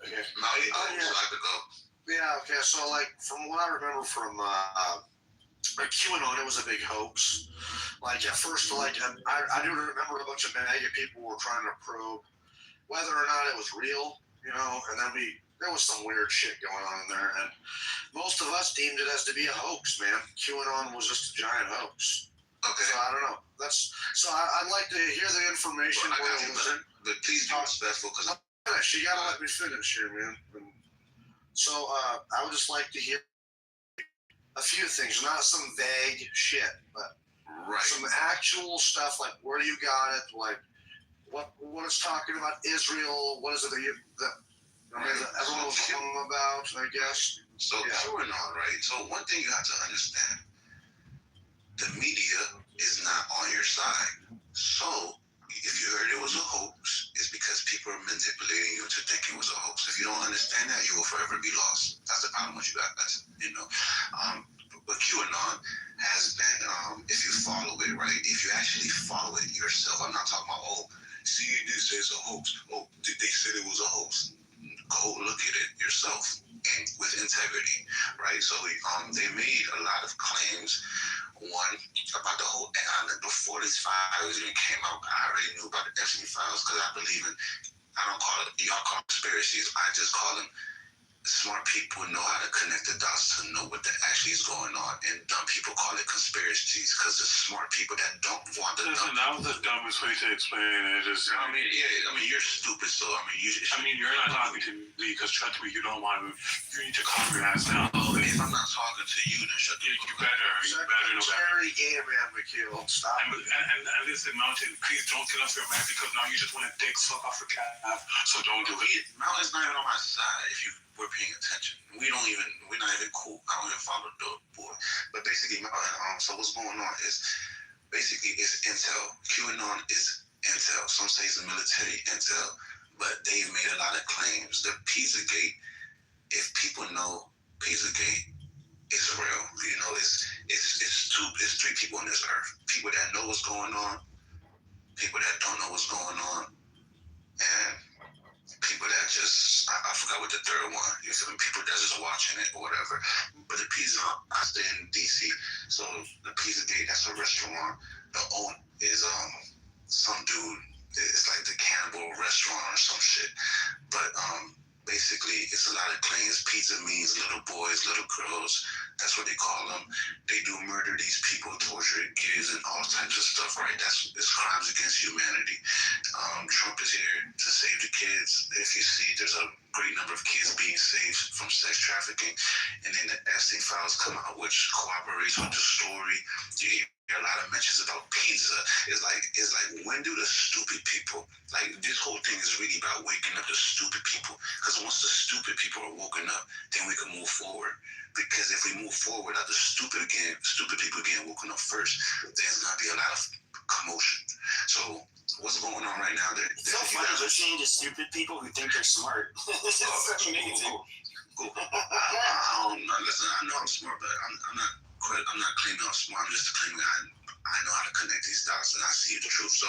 Okay. Yeah. Okay. So, like, from what I remember from QAnon, it was a big hoax. Like, at first, like, I do remember a bunch of MAGA people were trying to probe whether or not it was real, and then there was some weird shit going on in there, and most of us deemed it as to be a hoax, man. QAnon was just a giant hoax. Okay. So I don't know. I'd like to hear the information. Well, but please be respectful, because you gotta let me finish here, man. So I would just like to hear a few things, not some vague shit, but some actual stuff, like where you got it, like what it's talking about Israel, what is it that everyone was wrong about, I guess. So QAnon, right? So one thing you have to understand, the media is not on your side. So if you heard it was a hoax, it's because people are manipulating you into thinking it was a hoax. If you don't understand that, you will forever be lost. That's the problem with you guys, But QAnon has been, if you follow it, right? If you actually follow it yourself, I'm not talking about, CNN says a hoax. They said it was a hoax. Go look at it yourself and with integrity, right? So they made a lot of claims. One, about the whole island. Before these files even came out, I already knew about the Epstein files because I believe in, y'all call conspiracies, I just call them smart people know how to connect the dots to know what actually is going on, and dumb people call it conspiracies because the smart people that don't want the Listen, that was the dumbest way to explain it. You're stupid, so you're not talking to me because trust me, you don't want to. You need to calm your ass down. If I'm not talking to you, then shut the You better know better. Terry Gatorman McHugh, stop. And listen, Mountain, please don't get off your mat because now you just want to dick suck off your calf. So don't do it. Mountain's not even on my side. If you were paying attention, we're not even cool. I don't even follow the boy. But basically, so what's going on is basically it's intel. QAnon is intel. Some say it's military intel, but they made a lot of claims. The Pizzagate, if people know Pizzagate, it's real. It's three people on this earth. People that know what's going on, people that don't know what's going on, and people that just, I forgot what the third one, you feel me? People that's just watching it or whatever. But the pizza, I stay in DC, so the Pizzagate, that's a restaurant. The owner is some dude, it's like the cannibal restaurant or some shit. But basically, it's a lot of claims. Pizza means little boys, little girls. That's what they call them. They do murder these people, torture kids, and all types of stuff, right? It's crimes against humanity. Trump is here to save the kids. If you see, there's a great number of kids being saved from sex trafficking, and then the Epstein files come out, which corroborates with the story. You hear a lot of mentions about pizza. It's like when do the stupid people, like, this whole thing is really about waking up the stupid people, because once the stupid people are woken up, then we can move forward. Because if we move forward, the stupid people getting woken up first, there's gonna be a lot of commotion. So what's going on right now? It's so funny listening to stupid people who think they're smart. This is so amazing. Listen, I know I'm smart, but I'm not claiming I'm smart. I'm just claiming I know how to connect these dots and I see the truth. So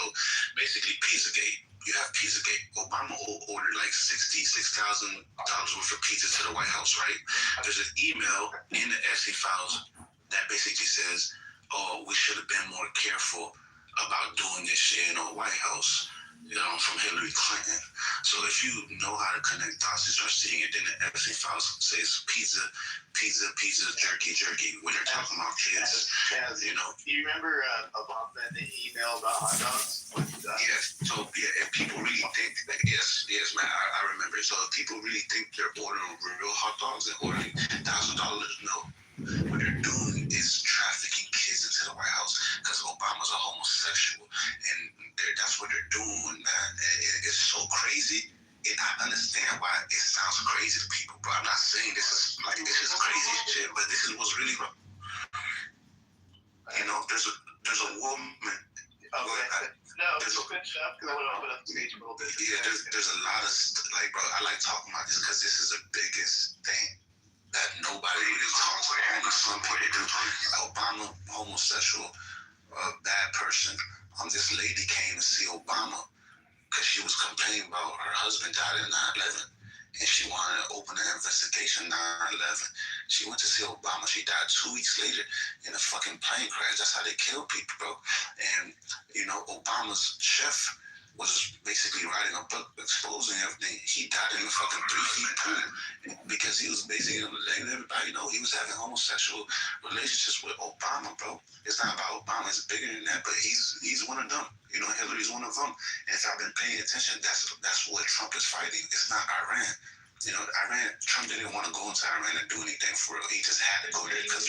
basically, Pizzagate. You have Pizzagate. Obama ordered like $66,000 worth of pizza to the White House, right? There's an email in the Epstein files that basically says, "Oh, we should have been more careful about doing this shit in the White House." From Hillary Clinton. So if you know how to connect dots, you start seeing it. Then the Epstein files says pizza, jerky. When they're talking about kids, you remember about the email about hot dogs? Yes. So if people really think that, yes, man, I remember. So if people really think they're ordering real hot dogs and ordering $1,000, no. What they're doing is trafficking kids into the White House because Obama's a homosexual, and that's what they're doing, man. It's so crazy. And I understand why it sounds crazy to people, but I'm not saying this is crazy shit, but this is what's really wrong. There's a woman. Just finish up because I want to open up the stage a little bit. Yeah, there's a lot of bro. I like talking about this because this is the biggest thing that nobody really talks about. Only some people do. Obama, homosexual, bad person. This lady came to see Obama because she was complaining about her husband died in 9/11, and she wanted to open an investigation 9/11. She went to see Obama. She died 2 weeks later in a fucking plane crash. That's how they kill people, bro. And Obama's chef was basically writing a book exposing everything. He died in a fucking 3 feet pool because he was basically letting everybody know he was having homosexual relationships with Obama, bro. It's not about Obama, it's bigger than that, but he's one of them. Hillary's one of them. And if I've been paying attention, that's what Trump is fighting. It's not Iran. Trump didn't want to go into Iran and do anything for real. He just had to go there because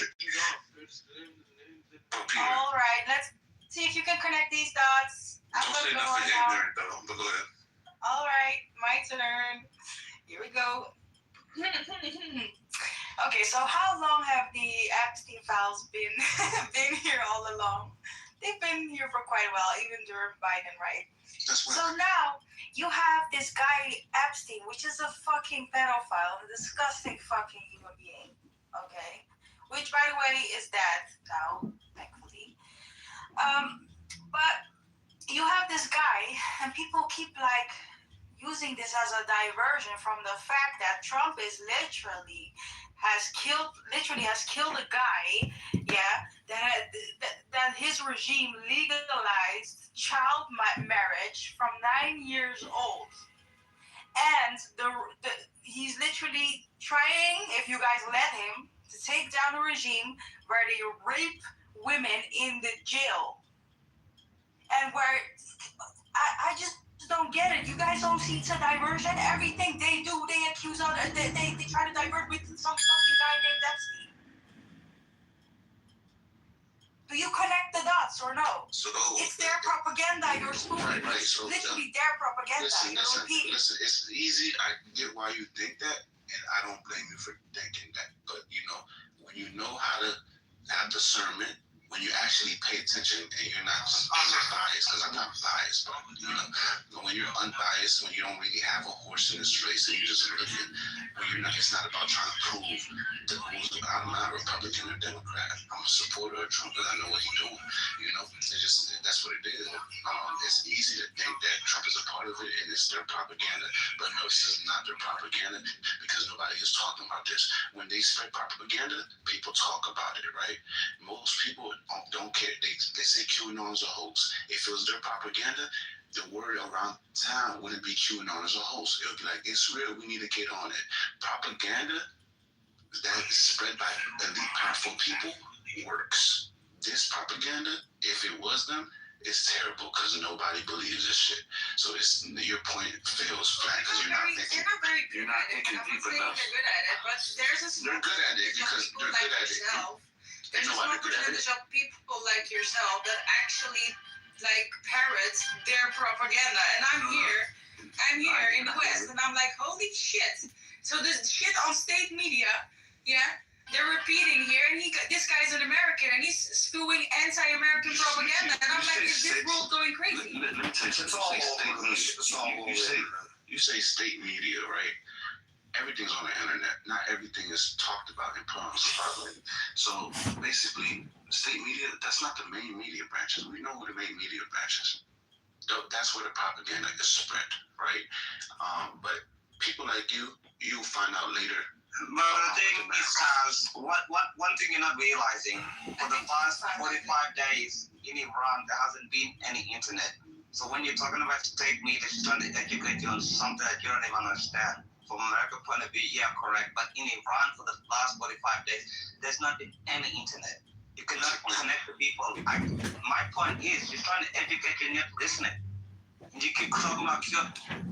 all right, let's see if you can connect these dots. I'm don't say gonna go nothing on now. ignorant, though, but go ahead. All right, my turn. Here we go. Okay, so how long have the Epstein files been here all along? They've been here for quite a while, even during Biden, right? So now you have this guy Epstein, which is a fucking pedophile, a disgusting fucking human being. Okay, which by the way is dead now, thankfully. But you have this guy, and people keep using this as a diversion from the fact that Trump is literally has killed a guy, that his regime legalized child marriage from 9 years old, and he's literally trying, if you guys let him, to take down a regime where they rape women in the jail. And where I just don't get it. You guys don't see it's a diversion. Everything they do, they accuse others. They try to divert with some fucking guy named Epstein. Do you connect the dots or no? So it's their propaganda. You're spooking. Right. So literally their propaganda. Listen. It's easy. I get why you think that, and I don't blame you for thinking that. But when you know how to have discernment, when you actually pay attention and you're not biased, because I'm not biased, but when you're unbiased, when you don't really have a horse in this race and you're just looking, it's not about trying to prove I'm not a Republican or Democrat. I'm a supporter of Trump because I know what he's doing. That's what it is. It's easy to think that Trump is a part of it and it's their propaganda, but no, this is not their propaganda because nobody is talking about this. When they spread propaganda, people talk about it, right? Most people don't care. They say QAnon is a hoax. If it was their propaganda, the word around town wouldn't be QAnon as a hoax. It would be like, it's real, we need to get on it. Propaganda that is spread by elite, powerful people works. This propaganda, if it was them, it's terrible because nobody believes this shit. So it's your point fails flat because you're not thinking. You're not thinking deep enough. They're good at it, but there's a They're good at it because they're good at it. There's a small percentage of people like yourself that actually like parrots their propaganda, and I'm here in the West, and I'm like, holy shit! So this shit on state media, yeah. They're repeating here, and this guy's an American, and he's spewing anti-American propaganda, and I'm like, is this world going crazy? Let me tell you something. You say state media, right? Everything's on the internet. Not everything is talked about in put on spotlight. So basically, state media, that's not the main media branches. We know who the main media branches. That's where the propaganda is spread, right? But people like you'll find out later. But the thing is, guys, one thing you're not realizing, for the past 45 days in Iran, there hasn't been any internet. So when you're talking about state media, it's trying to educate you on something that you don't even understand. From America's point of view, yeah, correct. But in Iran, for the last 45 days, there's not been any internet. You cannot connect to people. My point is, you're trying to educate you and you're not listening. You keep talking about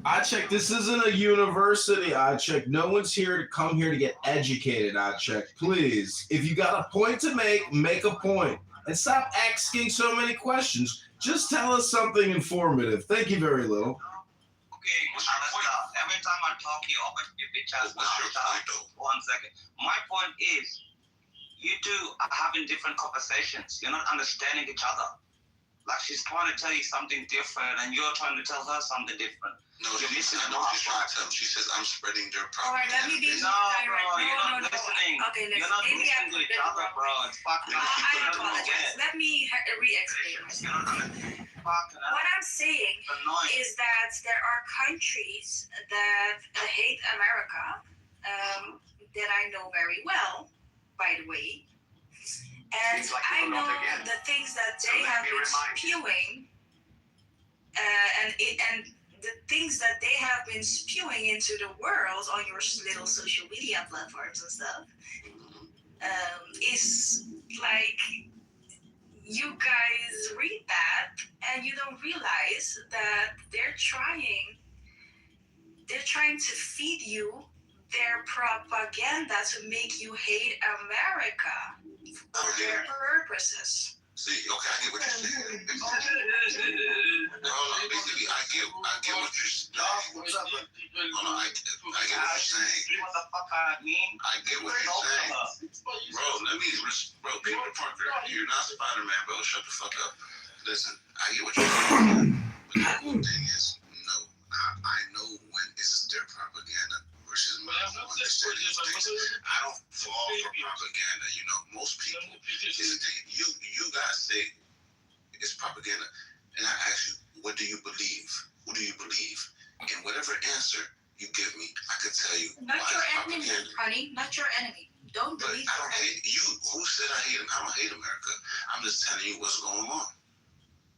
I check. This isn't a university. I check. No one's here to come here to get educated. I check. Please, if you got a point to make a point, and stop asking so many questions. Just tell us something informative. Thank you very little. Okay, every time I talk, you open your pictures. One second. My point is, you two are having different conversations. You're not understanding each other. Like she's trying to tell you something different, and you're trying to tell her something different. No, you're missing. I know what she's trying to tell me. She says I'm spreading their propaganda. All right, let me be No, bro, you're not listening. Okay, you're not listening to each other, bro. It's fucking. I apologize. Let me re-explain myself. What I'm saying is that there are countries that hate America, that I know very well, by the way. And I know the things that they have been spewing, and the things that they have been spewing into the world on your little social media platforms and stuff, is like you guys read that and you don't realize that they're trying to feed you their propaganda to make you hate America for their purposes. See, okay, I get what you're saying. Basically, I get what you're saying. What's up, I get what you're saying. What the fuck I mean? I get what you're saying. Bro, Peter Parker, you're not Spider-Man, bro. Shut the fuck up. Listen, I get what you're saying. But the cool thing is, no, I know when it's their propaganda versus my understanding of things. I don't fall for propaganda. You know, most people, you guys say it's propaganda, and I ask you, what do you believe? Who do you believe? And whatever answer you give me, I could tell you Not why your it's enemy, propaganda. honey. Not your enemy. Don't But believe I don't hate you. Who said I hate him? I don't hate America. I'm just telling you what's going on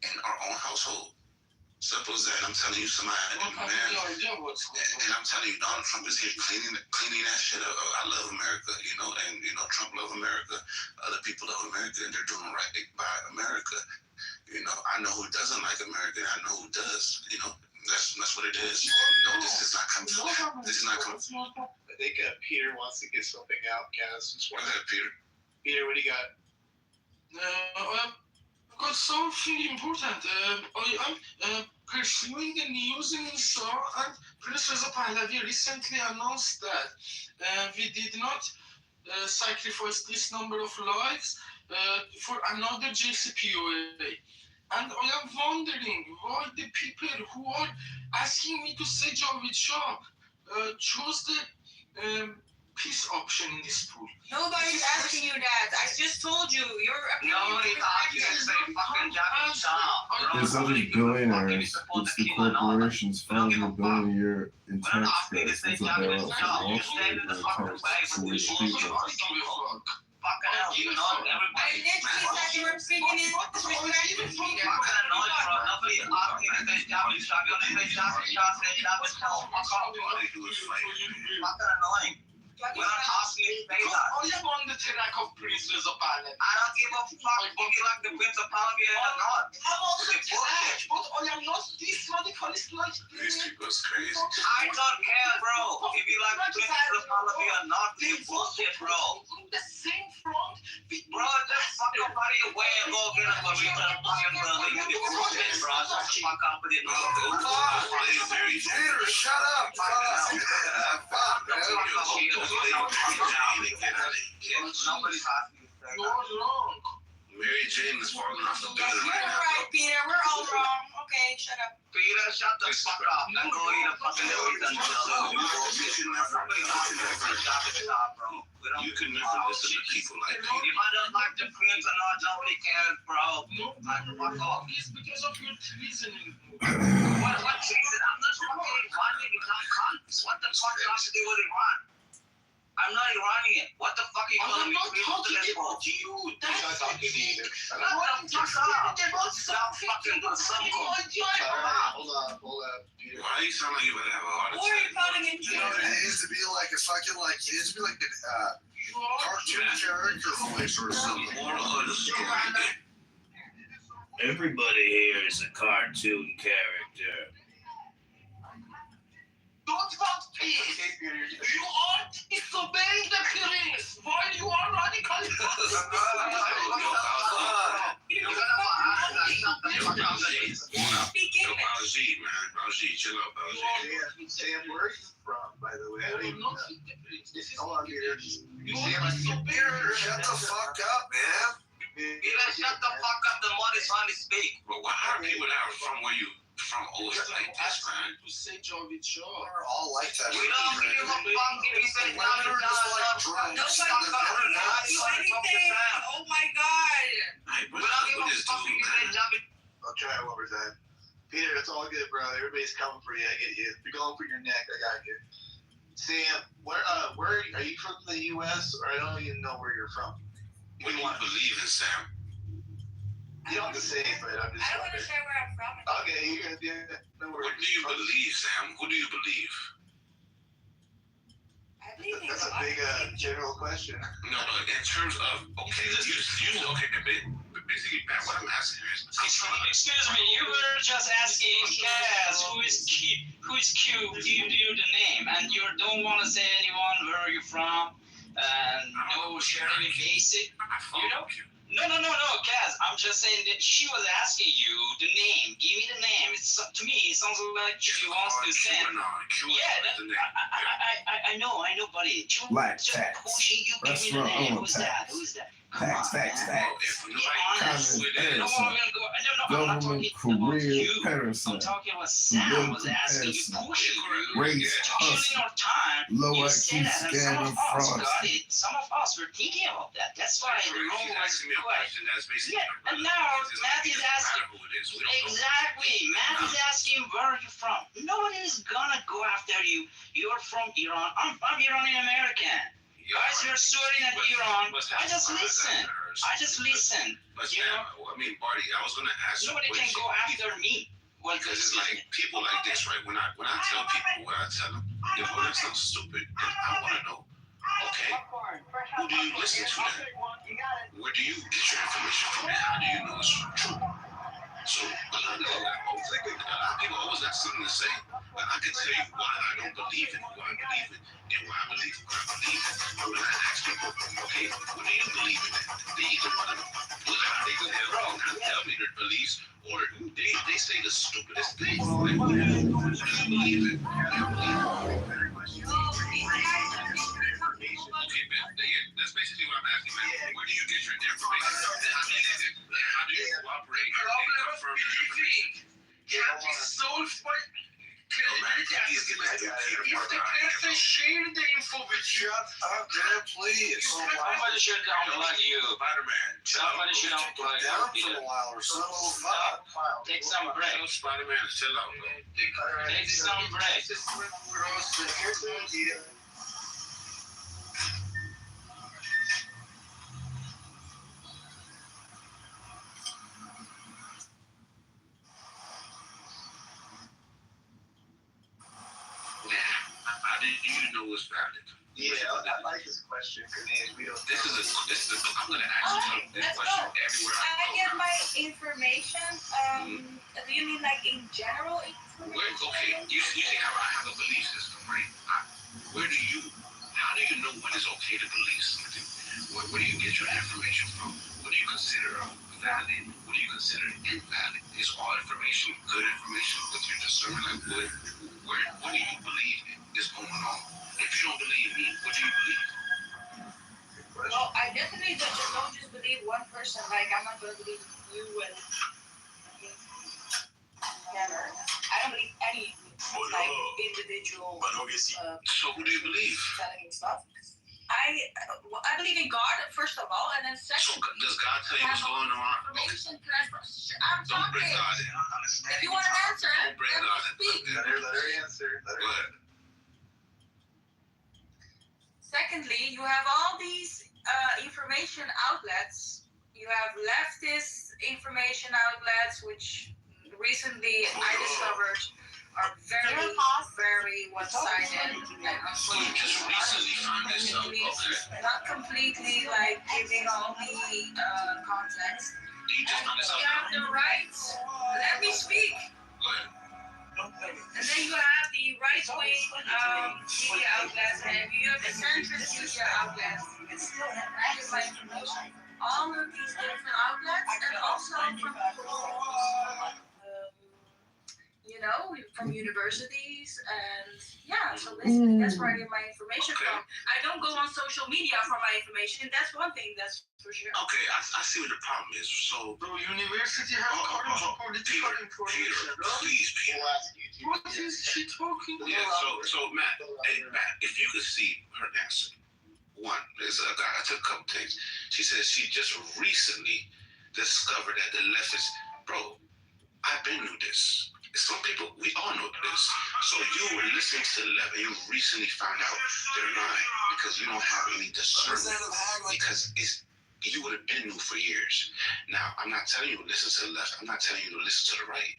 in our own household. Simple as that. I'm telling you, somebody, man, and I'm telling you, Donald Trump is here cleaning that shit up. I love America, you know, and you know, Trump love America. Other people love America, and they're doing right by America. You know, I know who doesn't like America, and I know who does. You know, that's what it is. No, this is not coming. This is not coming. I think Peter wants to get something out, Kaz. Go ahead, Peter. Peter, what do you got? I've got something important. I am pursuing the news in USA, and Prince Reza Pahlavi recently announced that we did not sacrifice this number of lives for another JCPOA. And I am wondering why the people who are asking me to say Javed Shah chose the peace option in this pool. Nobody's asking you that. I just told you. Your opinion. Nobody asked you to say fucking Javed Shah. It's not just billionaires. It's the corporations funding $1 billion a year in tax cuts. It's a bailout for Wall Street and tax for rich people. Fucking hell, you know, everybody. I literally said your opinion is disrespectful, Peter. Fucking annoying, bro. Nobody asked me to say Javed Shah. You only say Javed Shah, say Javed Shah. Fuck off. Fucking annoying. We're not asking you to say that. I am on the track of Prince Prince of Ireland. I don't give a fuck if you like the Prince of Palavian or not. I'm also trash, but I am not this radicalist like These people is crazy. I don't care, bro. If you like the Prince of Palavian or not, you bullshit, bro. On the same front. Bro, just fuck up out of your way and go get a burrito and fucking Berlin with your bullshit, bro. Just fuck up with it. Peter, shut up. Fuck, Nobody's asking you. You're wrong. Mary Jane is falling off the Yes, building you're right now. right, Peter. We're all wrong. Okay, shut up. Peter, shut the fuck up and go eat a fucking burrito and Berlin. Nobody's asking you for a job at the top, bro. You can never listen to people like If I don't like the Prince or not, nobody cares, bro. Like, fuck off. It's because of your treasoning. What treason? I'm not fucking Iranian, you dumb cunt. What the fuck do I have to do with Iran? I'm not Iranian. What the fuck are you calling I'm me not treason talking to about you. That's Shut up, the thing. Shut the fuck up. About Stop fucking something. Hold up. Peter. Why you sound like you better have a heart Who are you attack? calling in You know, it needs to be like a fucking like it needs to be like a cartoon character voice or something. Moral of the story. Everybody here is a cartoon character. Don't want peace. You are disobeying the police while you are radical. Speak Yo, English. Baljeet, man. Baljeet, chill out, Baljeet. Sam, where are you from, by the way? I don't even know. Hold on, Peter. You are disobeying. Peter, shut the fuck up, man. Peter, shut the fuck up. The money's trying to speak. But why are people that are from where you from always like this, man? To say Javid Shaw. We're all like that. We don't give a fuck if you say Women are just like nothing. drunks. Nobody fucking Do anything. Oh my God. Hey, We what's don't up give with a this fuck if dude, you say man? Javid. I'll try it one more time. Peter, it's all good, brother. Everybody's coming for you. I get you. If you're going for your neck, I got you. Sam, where are you from the U.S. or I don't even know where you're from? What do you believe in, Sam? You don't have to say it, but I'm just I don't want to wondering. share where I'm from. Okay, you're gonna do it. No What worries. do you believe, Sam? Who do you believe? I believe in That's a God. big general question. No, but in terms of okay, but basically, man, what I'm asking is, Excuse me, you were just asking Kaz who is cute, give you the name, and you don't want to say anyone where are you from, and no sharing basic, you know? No, Kaz, I'm just saying that she was asking you the name. Give me the name. It's to me, it sounds like she wants to send. I know, buddy. Black Just tax. pushing you. Give me the Restaurant name. owner Who's that? tax. Who's that? Tax. Be honest. Communist No, I'm parasite. gonna go. No, I'm not Government talking about career you. I'm parasite. talking about Sam was asking you, pushing you, Race killing hustle. your time. Low You IQ said that, and some scamming of us fraud. got it. Some of us were thinking about that. That's why the rule She's was asking me a quick. question that's basically Yeah, and now Matt is asking. Exactly. Matt is asking where are you from. Nobody is gonna go after you. You're from Iran. I'm Iranian American. Guys, you're swearing at Iran. I just listen. But You know? I mean, Barty, I was gonna ask you. Nobody can go after me. Well, Because it's like people like this, right? When I tell people, I tell them, if we're not so stupid, then I want to know, okay, who do you listen to then? Where do you get your information from and how do you know it's true? So, a lot of people always got something to say. But I can tell you why I don't believe in who I believe in and why I believe what I believe in. But when I ask people, okay, what do you believe in? They either want to they go there wrong and tell me their beliefs, or they say the stupidest things. Like, what do you believe in? Okay, man, that's basically what I'm asking, man. Where do you get your information? How do you cooperate and confirm your information? Can't be solved by if the person share the info with you. Shut up, man, please. Somebody should unplug you. Spider-Man. Somebody should unplug Down you. for a while or son of a fuck. Take some break. Spider-Man, chill out, bro. Take some break. How did you know it's valid? Yeah, I like this question because we don't. This is a gonna ask you this let's question go. everywhere I go. get my information. Do you mean like in general information? Okay, you see how I have a belief system, right? How do you know when it's okay to believe something? Where do you get your information from? What do you consider valid? What do you consider invalid? Is all information good information with your discernment? Like what do you believe is going on? If you don't believe me, what do you believe? Well, I definitely don't just believe one person. Like, I'm not going to believe you and never. I don't believe any like individual. So who do you believe? Telling me stuff. I believe in God first of all, and then second. So does God tell you what's going on? Information. I'm Don't bring talking. God in. If you want an answer, Don't bring let me God in. speak. Let her answer. Go ahead. Secondly, you have all these information outlets. You have leftist information outlets, which recently I discovered are very, very one-sided. So you just recently found this out? Okay. Not completely like giving all the context. You just found this out? You have the rights. Let me speak. Go ahead. And then you have the right-wing media outlets, and you have the centrist media outlets. I get my information. All of these different outlets, and also from from universities, and yeah. So basically, that's where I get my information from. I don't go on social media for my information. That's one thing. That's for sure. Okay, I see what the problem is. So, Bro, university have political information, bro. Please, Peter. What is she talking about? Yeah, so Matt, if you could see her answer. One, I took a couple things. She says she just recently discovered that the left is, bro, I've been knew this. Some people, we all know this. So you were listening to the left and you recently found out they're lying because you don't have any discernment. Because you would have been new for years. Now, I'm not telling you to listen to the left. I'm not telling you to listen to the right.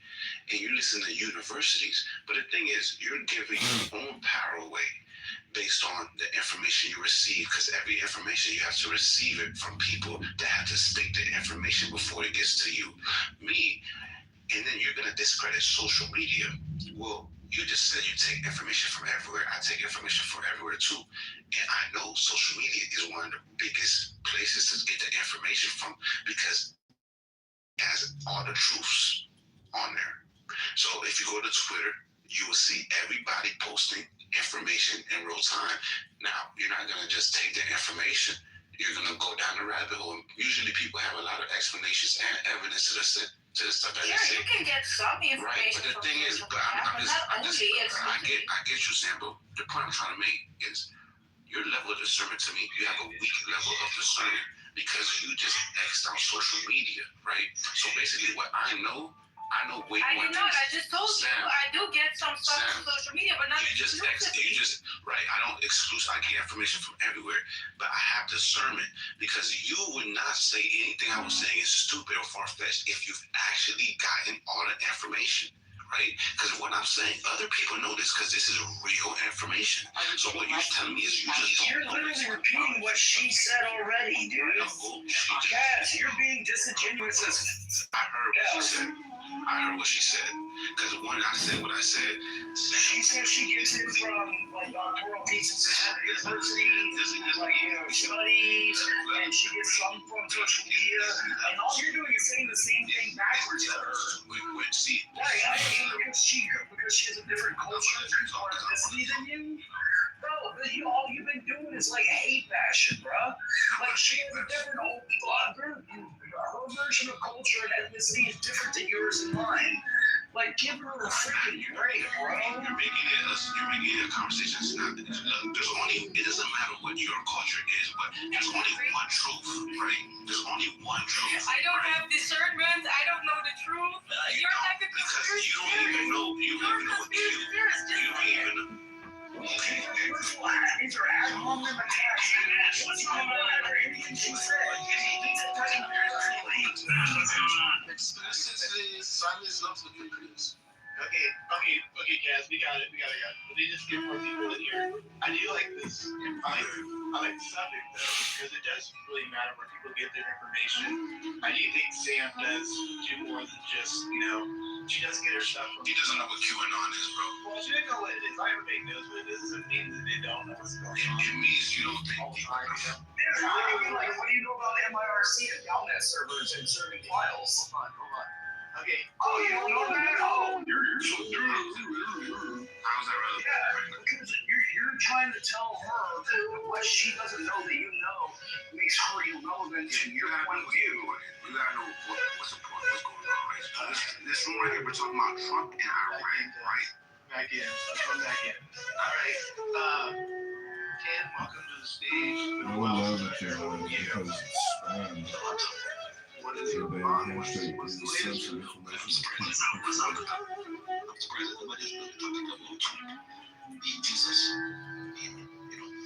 And you listen to universities. But the thing is, you're giving your own power away based on the information you receive, because every information you have to receive it from people that have to state the information before it gets to you. Me, and then you're gonna discredit social media. Well, you just said you take information from everywhere. I take information from everywhere too. And I know social media is one of the biggest places to get the information from because it has all the truths on there. So if you go to Twitter, you will see everybody posting information in real time. Now, you're not gonna just take the information. You're gonna go down the rabbit hole. Usually people have a lot of explanations and evidence to the stuff that they say. You can get some information. Right, but the thing is, I get you, Sambo. The point I'm trying to make is your level of discernment to me, you have a weak level of discernment because you just X'd out social media, right? So basically what I know way more. I did not. I just told you. I do get some stuff Sam, on social media, but not right. I don't I get information from everywhere, but I have discernment because you would not say anything I was saying is stupid or far-fetched if you've actually gotten all the information. Right? Because what I'm saying, other people know this because this is real information. So what you're telling me is you just don't You're literally repeating what she said already, dude. Yes, you're being disingenuous as I heard what she said. Because when I said what I said, she said she gets it from like doctoral thesis at university, studies, and she gets some from social media, and all you're doing is saying the same thing backwards to her. Because she has a different culture or ethnicity than you. Bro, all you've been doing is like hate bashing, bro. Like she has a different her version of culture and ethnicity is different than yours and mine. Like, give her a freaking break, bro. You're making it a conversation. It doesn't matter what your culture is, but there's only one truth, right? There's only one truth. I don't have discernment. I don't know the truth. You're like a conspiracy theorist. You don't even know what Okay, first of all, these are ad hominem attacks. What's going on after anything she said? Explicitly, silence not to the police. Okay, Kaz, we got it. Let me just get more people in here. I do like this. I like the subject though, because it does really matter where people get their information. I do think Sam does do more than just, she does get her stuff from. He doesn't know what QAnon is, bro. Well, she doesn't know what it is. Everybody knows what it is. It doesn't mean that they don't know what's going on. It means you don't think people Yeah, what do you know about MIRC and Galnet servers and serving files? Hold on. Okay. Oh, you don't know that? Oh, you're so How's that relevant? Yeah, because you're trying to tell her what she doesn't know that you know makes her irrelevant to your point of view. You gotta know what's the point, what's going on, right? This room right here, we're talking about Trump and Iran, right? Back in. Let's run back in. All right. Ken, welcome to the stage. I would love it, Jared, because it's spam. What is So your they bond? have to use sensitive information to keep Jesus.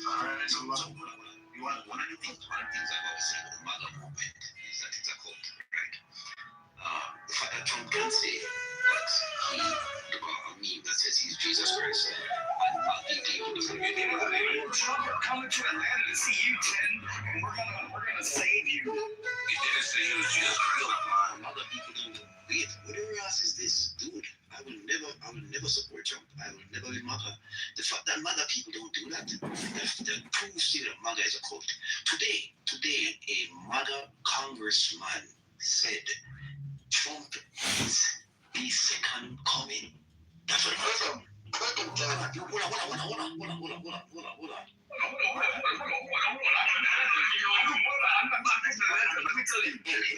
All right, so One of the things I've always said with the MAGA movement is that it's a cult, right? The fact that Trump can say that he, a meme that says he's Jesus Christ, and Trump, we're coming to Atlanta to see you, Tim, and we're gonna save you. he didn't say he was Jesus Christ. MAGA people don't wait. Whatever else is this, dude? I will never support Trump. I will never be MAGA. The fact that MAGA people don't do that, the proves to you that MAGA is a cult. Today, a MAGA congressman said Trump is the second coming. That's what it was. Hold on. Let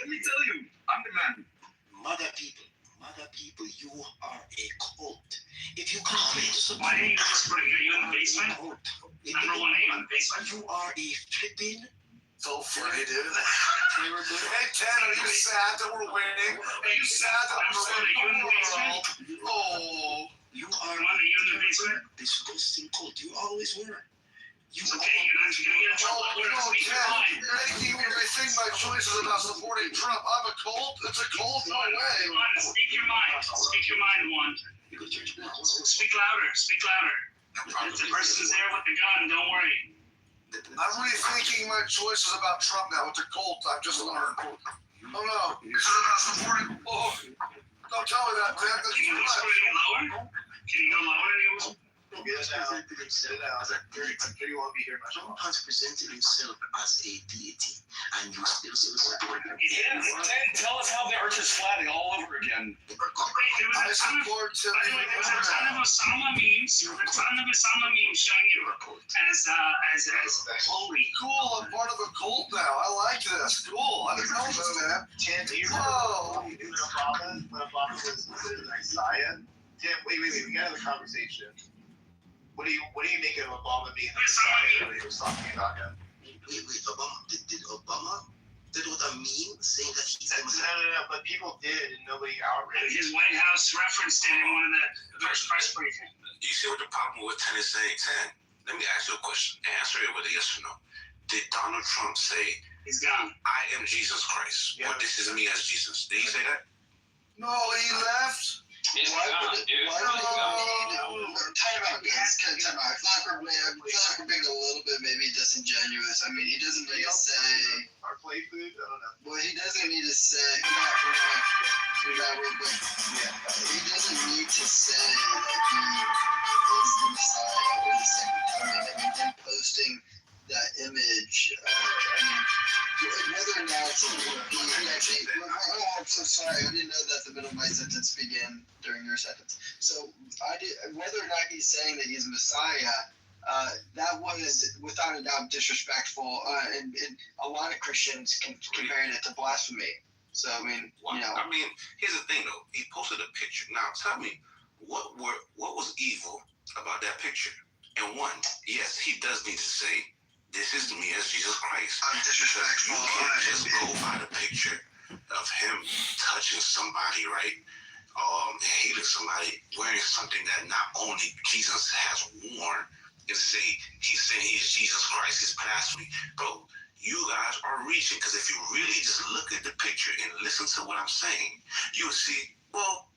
me tell you, I'm the man. MAGA people, you are a cult. If you come into Why didn't you just bring you in the basement? Number one aim in the basement. you are a flipping. So funny, dude. Hey, Ted, are you sad that we're winning? Are you sad that we're winning? Oh. You are you in the basement? disgusting cult. You always were. Okay, you're not gonna get in trouble. We're gonna speak your mind. You're making me rethink my choices about supporting Trump. I'm a cult? It's a cult? No way. Speak your mind. Speak your mind, one. Speak louder. Speak louder. If the person's there with the gun, don't worry. I'm rethinking my choices about Trump now. It's a cult. I've just learned. Oh no. This is about supporting. Oh. Don't tell me that, man. That's Can you too go lower? Can you go lower? Get out. You won't be here much Trump has presented himself as a deity, and you still support him. Yes, Ted, tell us how the earth is flat all over again. I support Tim. There was a ton of Osama memes. Showing you as holy. Cool, I'm part of a cult now. I like this. Cool. I didn't know this, man. Tim, do you Whoa. remember when Obama was considered a messiah? Tim, wait, we gotta have a conversation. What do you make of Obama being the messiah when he was talking about him? Wait, Obama? Did Obama? That was a meme saying that he's a messiah? No, but people did, and nobody outraged. His White House referenced it in one of the first press briefings. You see what the problem with 10 is saying? 10, let me ask you a question. Answer it with a yes or no. Did Donald Trump say, he's gone, I am Jesus Christ, or this is me as Jesus? Did he say that? No, he left. He's gone, dude. Time out, guys. Time out. I feel like we're being a little bit maybe disingenuous. I mean, he doesn't need to say. Our play food? I don't know. Well, he doesn't need to say. He doesn't need to say that he is the Messiah or the second coming. I mean, him posting that image. Whether or not he actually. Oh, I'm so sorry. I didn't know that the middle of my sentence began during your sentence. So whether or not he's saying that he's a Messiah, that was without a doubt disrespectful, and a lot of Christians comparing it to blasphemy. So I mean, I mean, here's the thing though. He posted a picture. Now tell me, what was evil about that picture? And one, yes, he does need to say, this is me as Jesus Christ. I'm disrespectful. You can't just go by the picture of him touching somebody, right? Hating somebody, wearing something that not only Jesus has worn, and say he's saying he's Jesus Christ, he's blasphemy. Bro, you guys are reaching, because if you really just look at the picture and listen to what I'm saying, you'll see, well,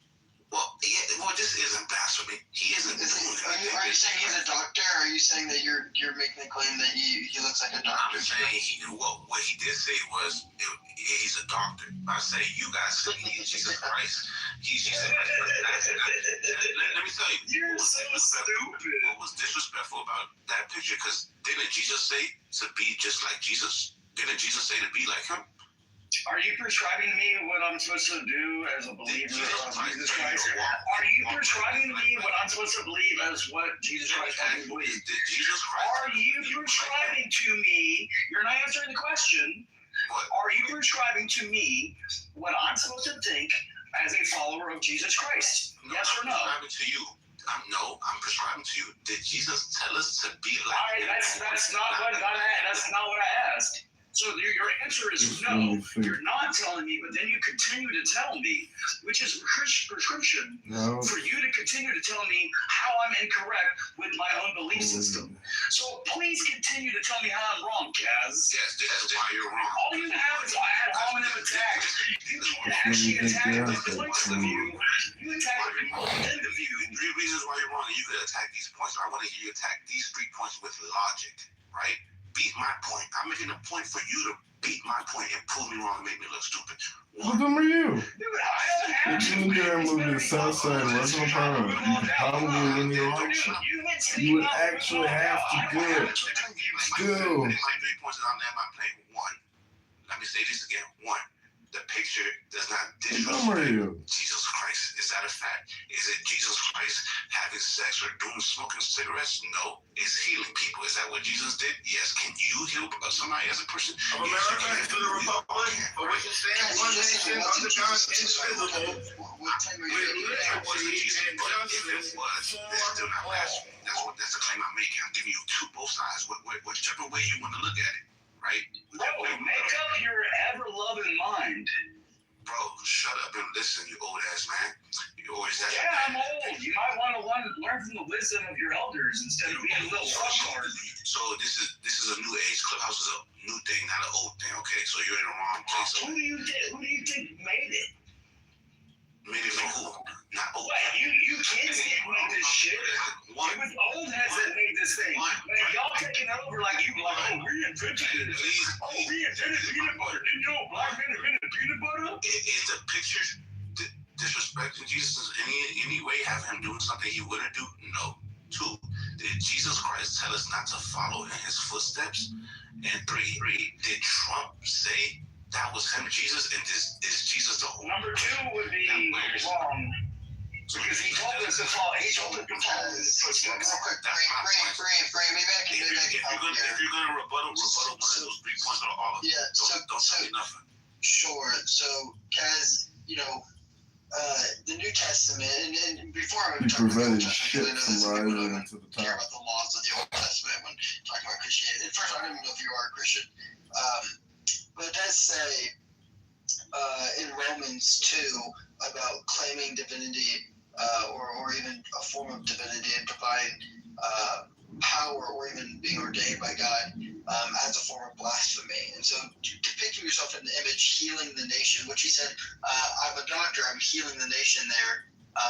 Well, this isn't blasphemy. He isn't. Are you saying he's a doctor? Or are you saying that you're making the claim that he looks like a doctor? I'm saying what he did say was he's a doctor. I say you guys say he's Jesus Christ. He's Jesus Christ. Let me tell you. You're so stupid. What was disrespectful about that picture? Because didn't Jesus say to be just like Jesus? Didn't Jesus say to be like him? Are you prescribing to me what I'm supposed to do as a believer of Jesus Christ? Are you prescribing to me what I'm supposed to believe as what Jesus Christ wants me to believe? Are you prescribing to me? You're not answering the question. Are you prescribing to me what I'm supposed to think as a follower of Jesus Christ? Yes or no? I'm prescribing to you. I'm prescribing to you. Did Jesus tell us to be like him? That's not what I asked. So your answer is no. You're not telling me, but then you continue to tell me, which is prescription for you to continue to tell me how I'm incorrect with my own belief system. So please continue to tell me how I'm wrong, Kaz. Yes, this is why you're wrong. All you have is ad hominem attacks. You can't actually attack the points of view. You attack the people within the view. 3 reasons why you're wrong, and you could attack these points. I want to hear you attack these 3 points with logic, right? Beat my point. I'm making a point for you to beat my point and prove me wrong and make me look stupid. Who them are you? Dude, I If you dare move to the south side of Western Parliament, you probably win the election. You would actually have to do it. Still. My 3 points that I'm in my plane. 1. Let me say this again. 1. The picture does not disrespect Jesus Christ. Is that a fact? Is it Jesus Christ having sex or smoking cigarettes? No. Is healing people. Is that what Jesus did? Yes. Can you heal somebody as a person? Of America to the Republic, for which it stands one nation under God, indivisible, with liberty and justice for it's still not blasphemy. That's the claim I'm making. I'm giving you both sides. Whichever way you want to look at it. Right? Bro, make up your ever-loving mind. Bro, shut up and listen, you old ass man. You always have. Yeah, I'm old. You might want to learn from the wisdom of your elders instead of being a little fucktard. So this is a new age. Clubhouse is a new thing, not an old thing. Okay, so you're in the wrong place. Who do you think made it? Made it from who? Not old. Wait, you kids didn't make this shit. It was old heads that made this thing. Man, y'all taking over like we invented it. We invented peanut butter. Didn't you know black men invented peanut butter? Is the picture disrespecting Jesus in any way? Have him doing something he wouldn't do? No. 2. Did Jesus Christ tell us not to follow in his footsteps? And 3. Did Trump say that was him, Jesus, and is Jesus the whole? Number 2 would be wrong. Because he told us to follow. He told us to follow his footsteps. Free. Maybe I can do that. If you're gonna rebuttal one of those 3 points or all of them. Yeah. Don't tell me nothing. Sure. So, Kaz, the New Testament, and before I He prevented shit from rising into the care top. about the laws of the Old Testament when talking about Christianity. First, I don't even know if you are a Christian, but it does say in Romans 2 about claiming divinity or even a form of divinity and divine power or even being ordained by God as a form of blasphemy. And so depicting yourself in the image, healing the nation, which he said, I'm a doctor, I'm healing the nation there.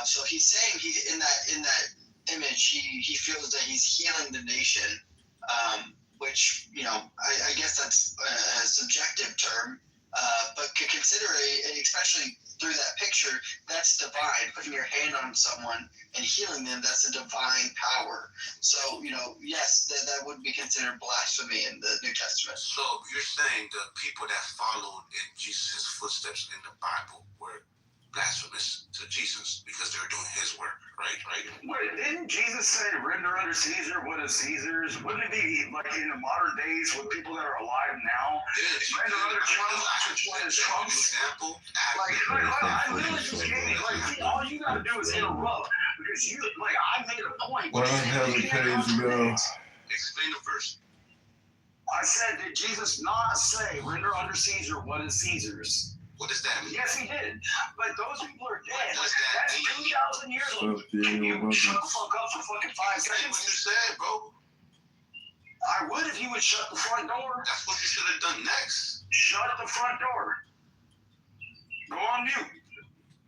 So he's saying in that image, he feels that he's healing the nation, which, I guess that's a subjective term, but could consider especially through that picture, that's divine. Putting your hand on someone and healing them, that's a divine power. So, yes, that would be considered blasphemy in the New Testament. So you're saying the people that followed in Jesus' footsteps in the Bible were blasphemous to Jesus because they were doing his work, right? Wait, didn't Jesus say render unto Caesar what is Caesar's? Wouldn't it be like in the modern days with people that are alive now? Render unto Trump what is Trump's? I literally just gave it. All you gotta do is interrupt because I made a point. Why don't have the page go? Explain the verse. I said, did Jesus not say render unto Caesar what is Caesar's? What does that mean? Yes, he did. But those people are dead. What does that mean? That's 2,000 years old. You shut the fuck up for fucking 5 seconds. That's what you said, bro. I would if you would shut the front door. That's what you should have done next. Shut the front door. Go on mute.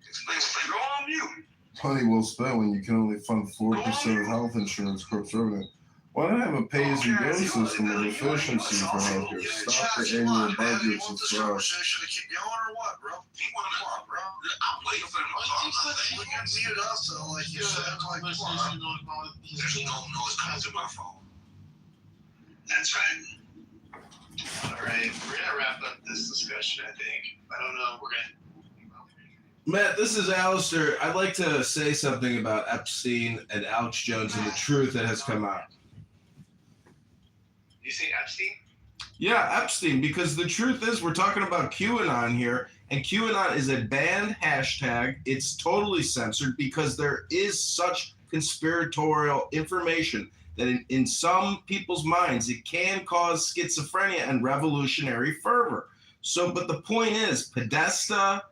Explain. Go on mute. money well spent when you can only fund 4% of health insurance corp's revenue. Why not have a pay-as-you-go system of efficiency for healthcare? Stop the annual budgets and this throw. conversation to keep going or what, bro? Come on, bro. I'm waiting for him to talk. Look at mute up, so like you said, like come on. There's no noise coming through my phone. That's right. All right, we're gonna wrap up this discussion. I think. I don't know. We're gonna. Matt, this is Alistair. I'd like to say something about Epstein and Alex Jones and the truth that has come out. You say Epstein? Yeah, Epstein, because the truth is we're talking about QAnon here, and QAnon is a banned hashtag. It's totally censored because there is such conspiratorial information that in some people's minds it can cause schizophrenia and revolutionary fervor. So, but the point is, Podesta,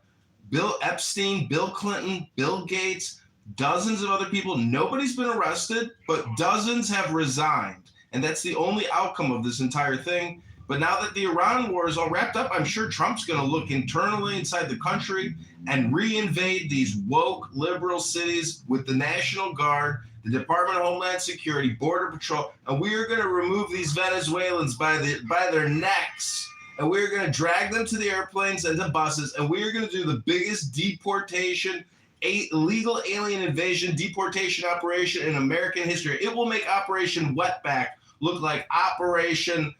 Bill Epstein, Bill Clinton, Bill Gates, dozens of other people, nobody's been arrested, but dozens have resigned. And that's the only outcome of this entire thing. But now that the Iran war is all wrapped up, I'm sure Trump's going to look internally inside the country and reinvade these woke liberal cities with the National Guard, the Department of Homeland Security, Border Patrol, and we are going to remove these Venezuelans by their necks. And we're going to drag them to the airplanes and the buses, and we are going to do the biggest deportation, illegal alien invasion, deportation operation in American history. It will make Operation Wetback look like Operation,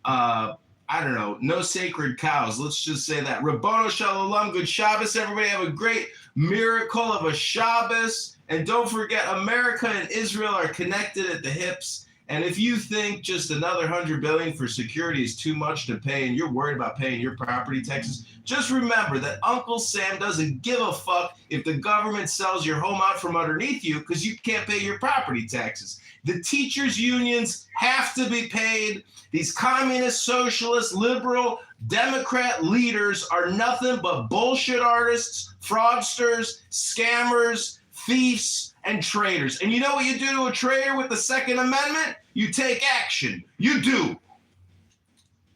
I don't know, no sacred cows. Let's just say that. Rabbano Shalom, good Shabbos. Everybody have a great miracle of a Shabbos. And don't forget, America and Israel are connected at the hips. And if you think just another $100 billion for security is too much to pay and you're worried about paying your property taxes, just remember that Uncle Sam doesn't give a fuck if the government sells your home out from underneath you because you can't pay your property taxes. The teachers' unions have to be paid. These communist, socialist, liberal, Democrat leaders are nothing but bullshit artists, fraudsters, scammers, thieves, and traitors. And you know what you do to a traitor with the Second Amendment? You take action. You do.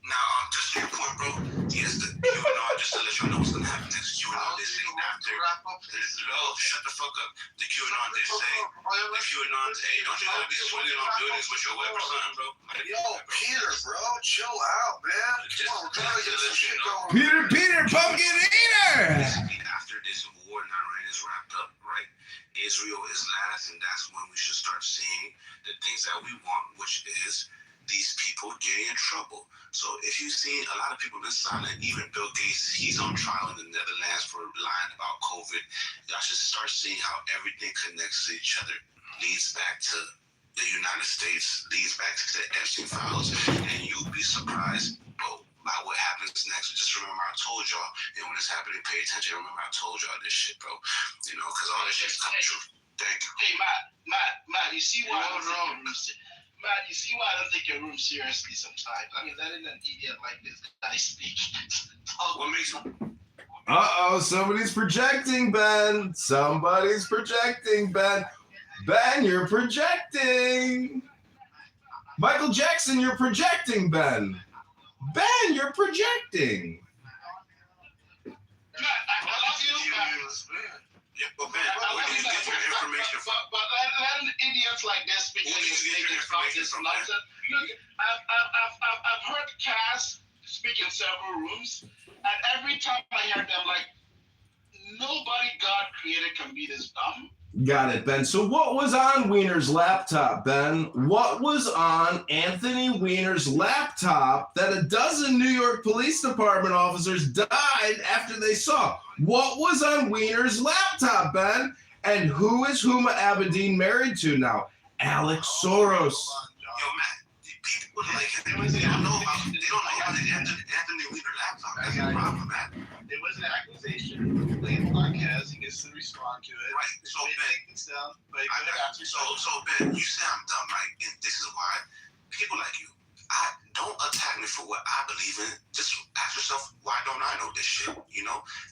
Now, just to your point, bro, yes, the QAnon, just to let y'all know what's going to happen next. QAnon, they say after, shut the fuck up. The QAnon, they say, the QAnon, hey, don't you gotta be swinging on buildings with your whip or something, bro? Yo, Peter, bro, chill out, man. Come on, we're trying to get some shit going. Peter, pumpkin eater! After this war in Iran is wrapped up, right? Israel is last, and that's when we should start seeing the things that we want, which is these people getting in trouble. So if you see a lot of people been silent, even Bill Gates, he's on trial in the Netherlands for lying about COVID. Y'all should start seeing how everything connects to each other, leads back to the United States, leads back to the Epstein files, and you'll be surprised, bro, by what happens next. Just remember I told y'all, and when it's happening, pay attention. Remember I told y'all this shit, bro. Because all this shit's coming true. Thank you. Hey, Matt, you see why Matt, you see why I don't take your room seriously sometimes. I mean, letting an idiot like this guy speak. What makes him? Uh-oh, somebody's projecting, Ben. Somebody's projecting, Ben. Ben, you're projecting. Michael Jackson, you're projecting, Ben. Ben, you're projecting. Matt, I love you, Yeah, but Ben, where do you get your information from? But letting idiots like this speak Where do you get your information from, Ben? Look, I've heard Cass speak in several rooms, and every time I hear them, like, nobody God created can be this dumb. Got it, Ben. So what was on Weiner's laptop, Ben? What was on Anthony Weiner's laptop that a dozen New York Police Department officers died after they saw? What was on Weiner's laptop, Ben? And who is Huma Abedin married to now? Alex Soros. Yo, Matt, people like they don't know about the Anthony Weiner laptop. That's the problem, Matt. It was an accusation. Play the podcast. He gets to respond to it. Right. So Ben, so Ben, you say I'm dumb, right? And this is why people like you, don't attack me for what I believe in. Just ask yourself, why don't I know this shit?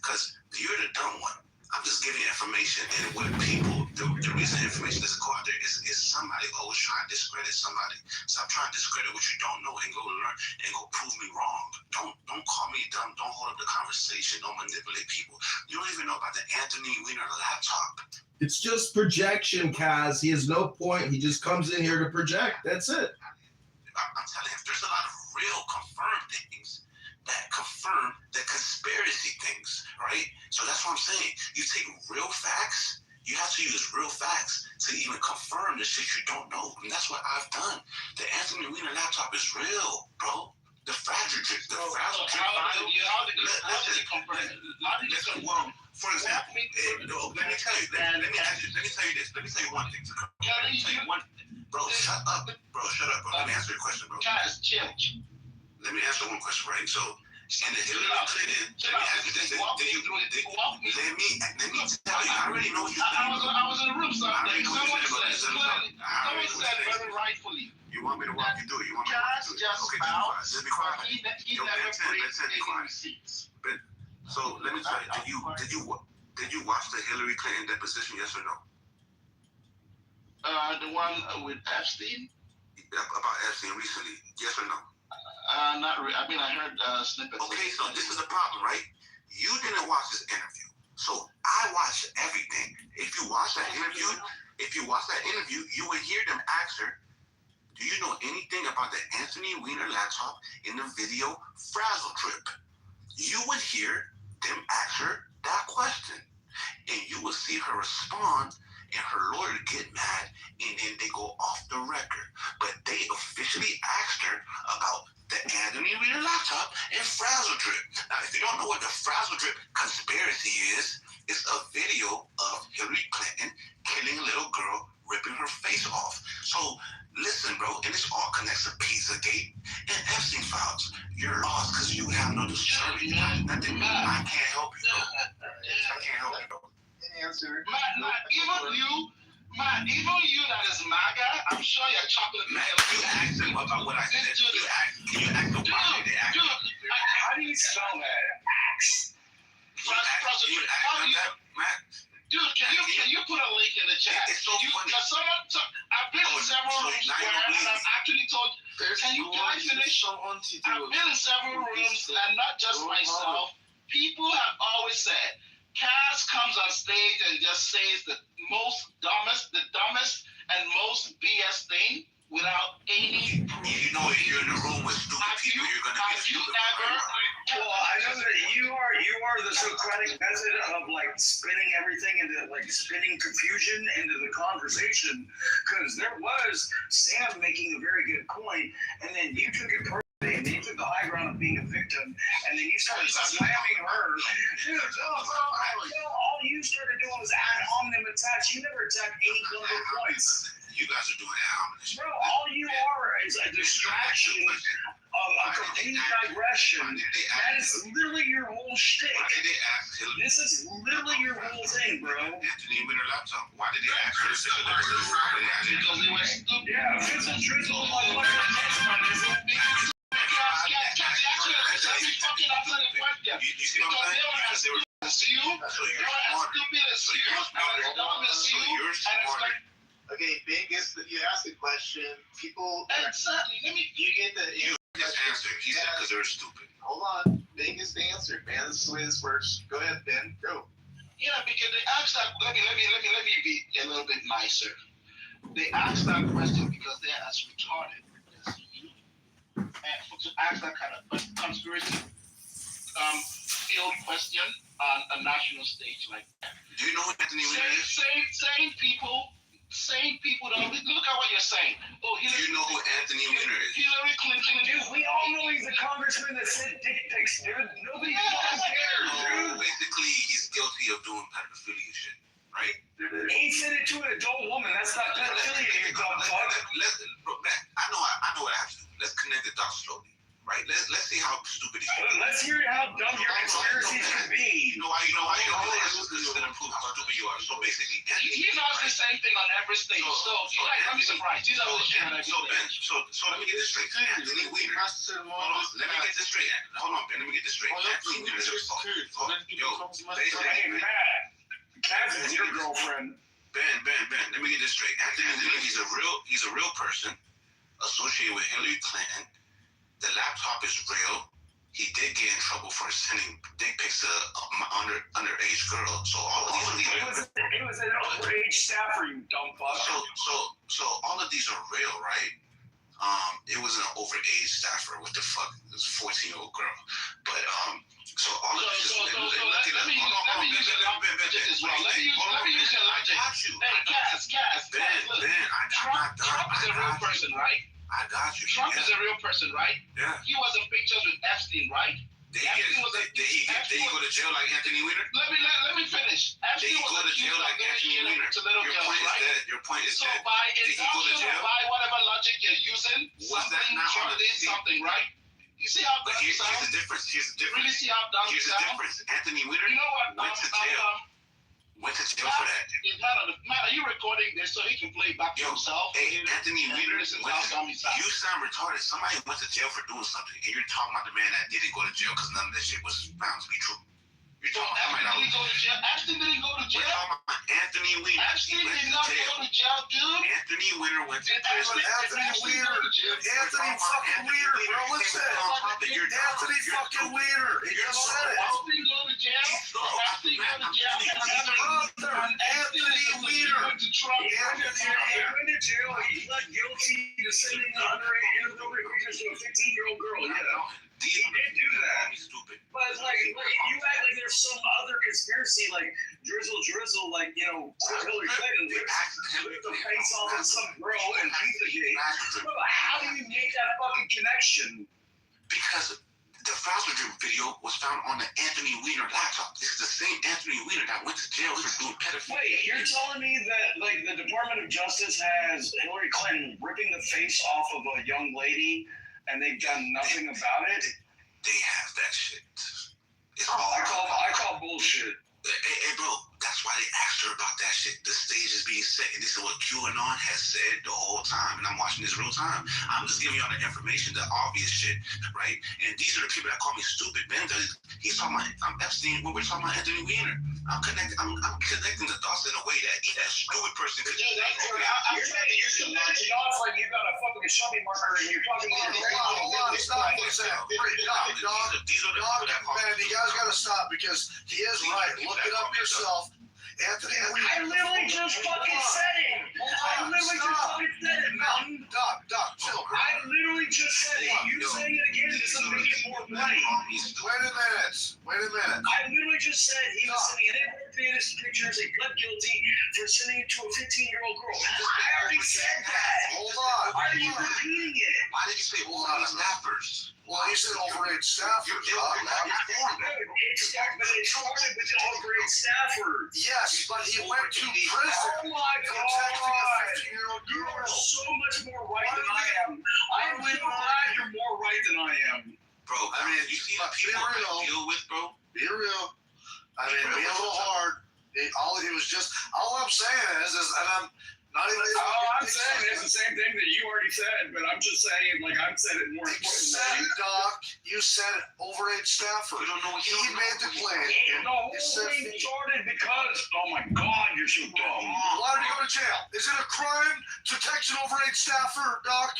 Because you're the dumb one. I'm just giving you information, and what people, the reason information doesn't go out there is somebody always trying to discredit somebody. Stop trying to discredit what you don't know and go learn and go prove me wrong. Don't call me dumb. Don't hold up the conversation. Don't manipulate people. You don't even know about the Anthony Weiner laptop. It's just projection, Kaz. He has no point. He just comes in here to project. That's it. I'm telling you, there's a lot of real confirmed things that confirm the conspiracy things, right? So that's what I'm saying. You take real facts. You have to use real facts to even confirm the shit you don't know. And that's what I've done. The Anthony Weiner laptop is real, bro. The fragile drip, file. How did you confirm it? How did you confirm? Well, for example, let me tell you. Let me tell you this. Let me tell you one thing. Bro, shut up. Bro, shut up, bro. Let me answer your question, bro. Guys, chill. Let me answer one question, right? So, in the Hillary Clinton, let me ask you this. Let me tell you. I already know you. I was in the room, so someone said very rightfully. You want me to walk you through it? You want me to walk you through it? Okay, just be quiet. He never played receipts. So let me tell you, did you watch the Hillary Clinton deposition? Yes or no? The one with Epstein. About Epstein recently. Yes or no? Not really. I mean, I heard snippets. Okay, so this is the problem, right? You didn't watch this interview, so I watched everything. If you watch that interview, you would hear them ask her, "Do you know anything about the Anthony Weiner laptop in the video Frazzle Trip?" You would hear them ask her that question, and you would see her respond, and her lawyer get mad, and then they go off the record. But they officially asked her about the Anthony Weiner laptop and Frazzle Drip. Now, if you don't know what the Frazzle Drip conspiracy is, it's a video of Hillary Clinton killing a little girl, ripping her face off. So listen, bro, and this all connects to Pizzagate and Epstein files. You're lost because you have no discernment. Nothing. I can't help you, bro. I can't help you, bro. Answer. Matt, even you that is MAGA, I'm sure you're chocolate. Man, you asked him about what I said. Can you ask him why they asked him? How do you spell that? Dude, can you put a link in the chat? It's so funny. I've been in several rooms where, and I've actually told, can I finish? I've been in several rooms, and not just myself. People have always said, Kaz comes on stage and just says the dumbest and most BS thing without any proof. You know, if you're in a room with stupid people, you're going to be stupid. Well, I know that you are the Socratic method of like spinning everything into like spinning confusion into the conversation, because there was Sam making a very good point, and then you took it personally. And then you took the high ground of being a victim, and then you started slamming her. Dude, all you started doing was ad hominem attacks. You never attacked any number points. You guys are doing ad hominem. Bro, all you are is a distraction of a complete digression. That is literally your whole shtick. Why did they ask Hillary? This is literally your whole thing, bro. Anthony Weiner laptop. Why did they ask her to say that? Because they were stupid. Yeah, fizzle drizzle, motherfucker. You see what I'm saying? Because they were Okay, biggest. You ask a question, people. Exactly. You get the. You just answered. He said because they were stupid. Hold on. Biggest answer, man. This is the way this works. Go ahead, Ben. Go. Yeah, because they asked that. Let me be a little bit nicer. They asked that question because they're as retarded as you. And to ask that kind of conspiracy field question on a national stage like that. Do you know what Anthony Weiner is? Same people don't look at what you're saying. Oh, do you know who Anthony Weiner is? Hillary Clinton. Dude, we all know he's a congressman that sent dick pics, dude. Nobody cares, dude. Basically, he's guilty of doing pedophilia shit, right? He sent it to an adult woman. That's not pedophilia, you dumb fuck. I know what I have to do. Let's connect the dots slowly, right? Let's see how stupid he is. Let's hear how dumb your conspiracies can be. You know why? This is going to prove how stupid you are. So basically, he does the same thing on every stage. So I'm surprised. He's always sharing that. So let me get this straight. Anthony Weiner. Hold on. Let me get this straight. Hold on, Ben. Let me get this straight. Anthony Weiner is a fuck. Yo, hey, Matt. Kaz is your girlfriend. Ben. Let me get this straight. Anthony Weiner, he's a real person associated with Hillary Clinton. The laptop is real. he did get in trouble for sending dick pics to underage girl. So all of these It was an overage staffer, you dumb fuck. So all of these are real, right? It was an overage staffer. What the fuck? It was a 14-year-old girl. But so all of these. Let me use your logic as well. Let me use your logic. Hey, Cass, look. Trump is a real person, right? I got you. Trump is a real person, right? Yeah. He was in pictures with Epstein, right? Did he go to jail like Anthony Weiner? Let me finish. Epstein was accused of doing shit to little girls, right? Your point is so dead. by induction or by whatever logic you're using, Trump did something, right? You see how dumb it sounds? Here's the difference. You really see how dumb it sounds? Here's the difference. Anthony Weiner went to jail. Went to jail for that. Matt, are you recording this so he can play back to himself? Hey, Anthony Weiner, you sound retarded. Somebody went to jail for doing something, and you're talking about the man that didn't go to jail because none of that shit was found to be true. You're talking about Epstein didn't go to jail. We're talking about Anthony Weiner. Epstein did not go to jail, dude. Anthony Weiner went to prison. Anthony fucking Weiner, bro. Listen. Anthony fucking Weiner. He just said it. Epstein go to jail. Epstein go to jail. Anthony Weiner. Went to Trump. He went to jail. He pled guilty to sending inappropriate pictures to a 15-year-old girl. Yeah. He did do that. But like you act like there's some other conspiracy, like drizzle, like Hillary Clinton ripped the face off of some girl and Pizzagate. How do you make that fucking connection? Because the Fauser video was found on the Anthony Weiner laptop. This is the same Anthony Weiner that went to jail for doing pedophilia. Wait, you're telling me that like the Department of Justice has Hillary Clinton ripping the face off of a young lady and they've done nothing about it? They have that shit. I call bullshit. Hey, bro, that's why they asked her about that shit. The stage is being set, and this is what QAnon has said the whole time. And I'm watching this real time. I'm just giving y'all the information, the obvious shit, right? And these are the people that call me stupid. Ben, he's talking about Epstein when we're talking about Anthony Weiner. I'm connecting the dots in a way that that stupid person could. You're connecting dots like you got a fucking Shelby marker and you're talking about Hold on, stop for a second. Dog, man, you guys gotta stop because he is right. Look it up yourself. Anthony Weiner. I literally just fucking said it. Mountain. Doc, chill. I literally just said it. You saying it again doesn't make it more right. Wait a minute. I literally just said he was sending inappropriate pictures. He pled guilty for sending it to a 15-year-old girl. I already said that. Hold on. Why are you repeating it? Why did you say overage staffers? Well, you said overage staffers. It started with the overage staffer. Yes, but he went to prison. Oh my God. Protecting a 15-year-old You girl. are so much more right than I am. I am so glad you're more right than I am. Bro, I mean, you see the people I deal with, bro? Be real. I mean, be a little hard. All I'm saying is, and I'm not even. All I'm saying is the same thing that you already said, but I'm just saying, like, I've said it more important. Doc, you said overage staffer. You don't know what he made the claim. No, he started because, oh my God, you're so dumb. Why did he go to jail? Is it a crime to text an overage staffer, Doc?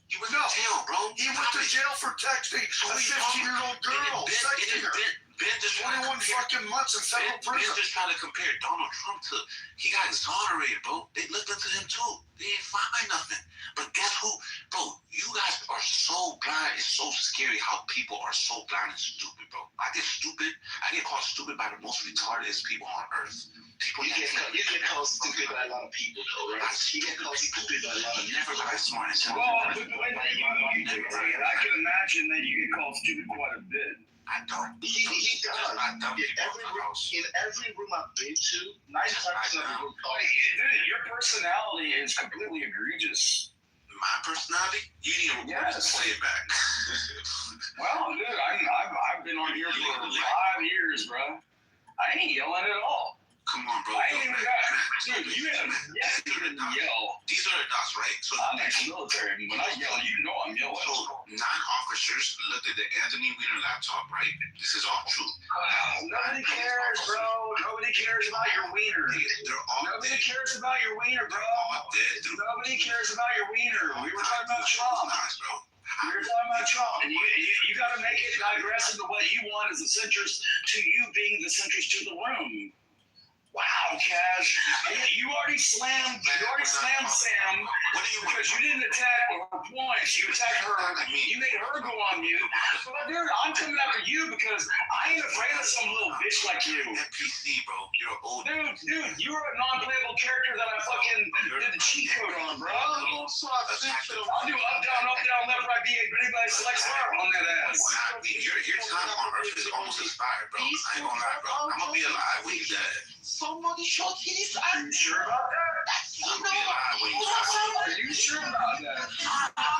He went to jail, bro. He went to jail for texting a 15-year-old girl. Sexting her. Ben just 21 fucking months in federal prison. Ben just trying to compare Donald Trump to, he got exonerated, bro. They looked into him too. They didn't find nothing. But guess who? Bro, you guys are so blind. It's so scary how people are so blind and stupid, bro. I get called stupid by the most retarded people on earth. People you get called stupid by a lot of people, though, right? You get called stupid by a lot of people. Never by smart and well, the way that you dictate, I can imagine that you get called stupid quite a bit. I don't. He does. In every room I've been to, 95% of the room call dude, your personality is completely egregious. My personality? You didn't even say it back. Well, dude, I've been on here for 5 years, bro. I ain't yelling at all. Come on, bro. I ain't even got. Dude, you have to yell. These are the dots, right? So I'm ex-military. When I yell, you know I'm yelling. So 9 officers looked at the Anthony Weiner laptop, right? This is all true. Nobody cares, bro. Nobody cares about your wiener. Nobody cares about your wiener, bro. Nobody cares about your wiener. We were talking about Trump. We were talking about about Trump, and you got to make it digress into what you want as the centrist to you being the centrist to the room. Wow, Kaz, you already slammed Sam because you didn't attack her points. You attacked her. You made her go on mute. But dude, I'm coming after you because I ain't afraid of some little bitch like you. NPC, bro. You're old. Dude, you were a non-playable character that I fucking did the cheat code on, bro. I'll do up, down, left, right, B, anybody selects her on that ass. Your time on Earth is almost expired, bro. I ain't gonna lie, bro. I'm gonna be alive when you die. Somebody shot his Are you sure about that? I'm gonna be alive when you die. Are you sure about that?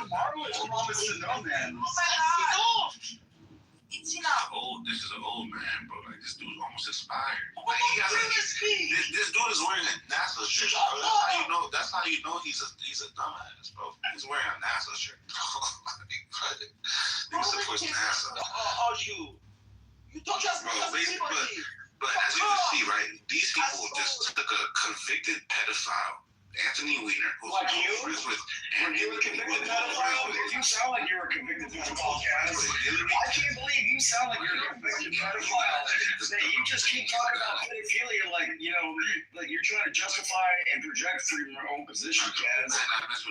Tomorrow is promise to know, man. It's enough. This is an old man, bro. Like, this dude's almost expired. Like, this dude is wearing a NASA shirt, bro. That's how you know he's a dumbass, bro. He's wearing a NASA shirt. Nigga supports NASA. Are you? You don't just But as you can see, right, these people just took a convicted pedophile, Anthony Weiner, who's like you? friends with You were convicted pedophile? You sound like you were convicted pedophile, Kaz. I can't believe you sound like you're a convicted pedophile. You just keep talking about pedophilia like you're trying to justify and project for your own position, Kaz.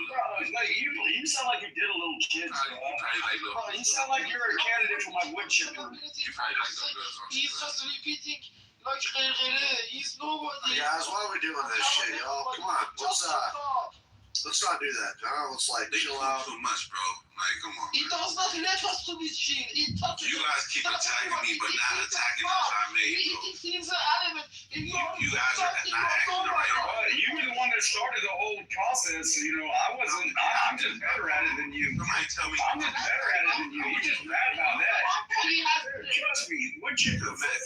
Bro, you sound like you did a little kid, bro. You sound like you're a candidate for my wood chipper. He's just repeating like he's nobody. Guys, why are we doing this shit, y'all? Come on, let's not do that. Let's chill out. Too much, bro. Like, come on. He does not let us to be chill. You guys keep attacking me, but not attacking the time made, bro. He's an element. You guys are not acting the right way. You were the one that started the whole process. I'm just better at it than you. Somebody tell me. I'm just better at it than you. You're just mad about that. Trust me, would you go first?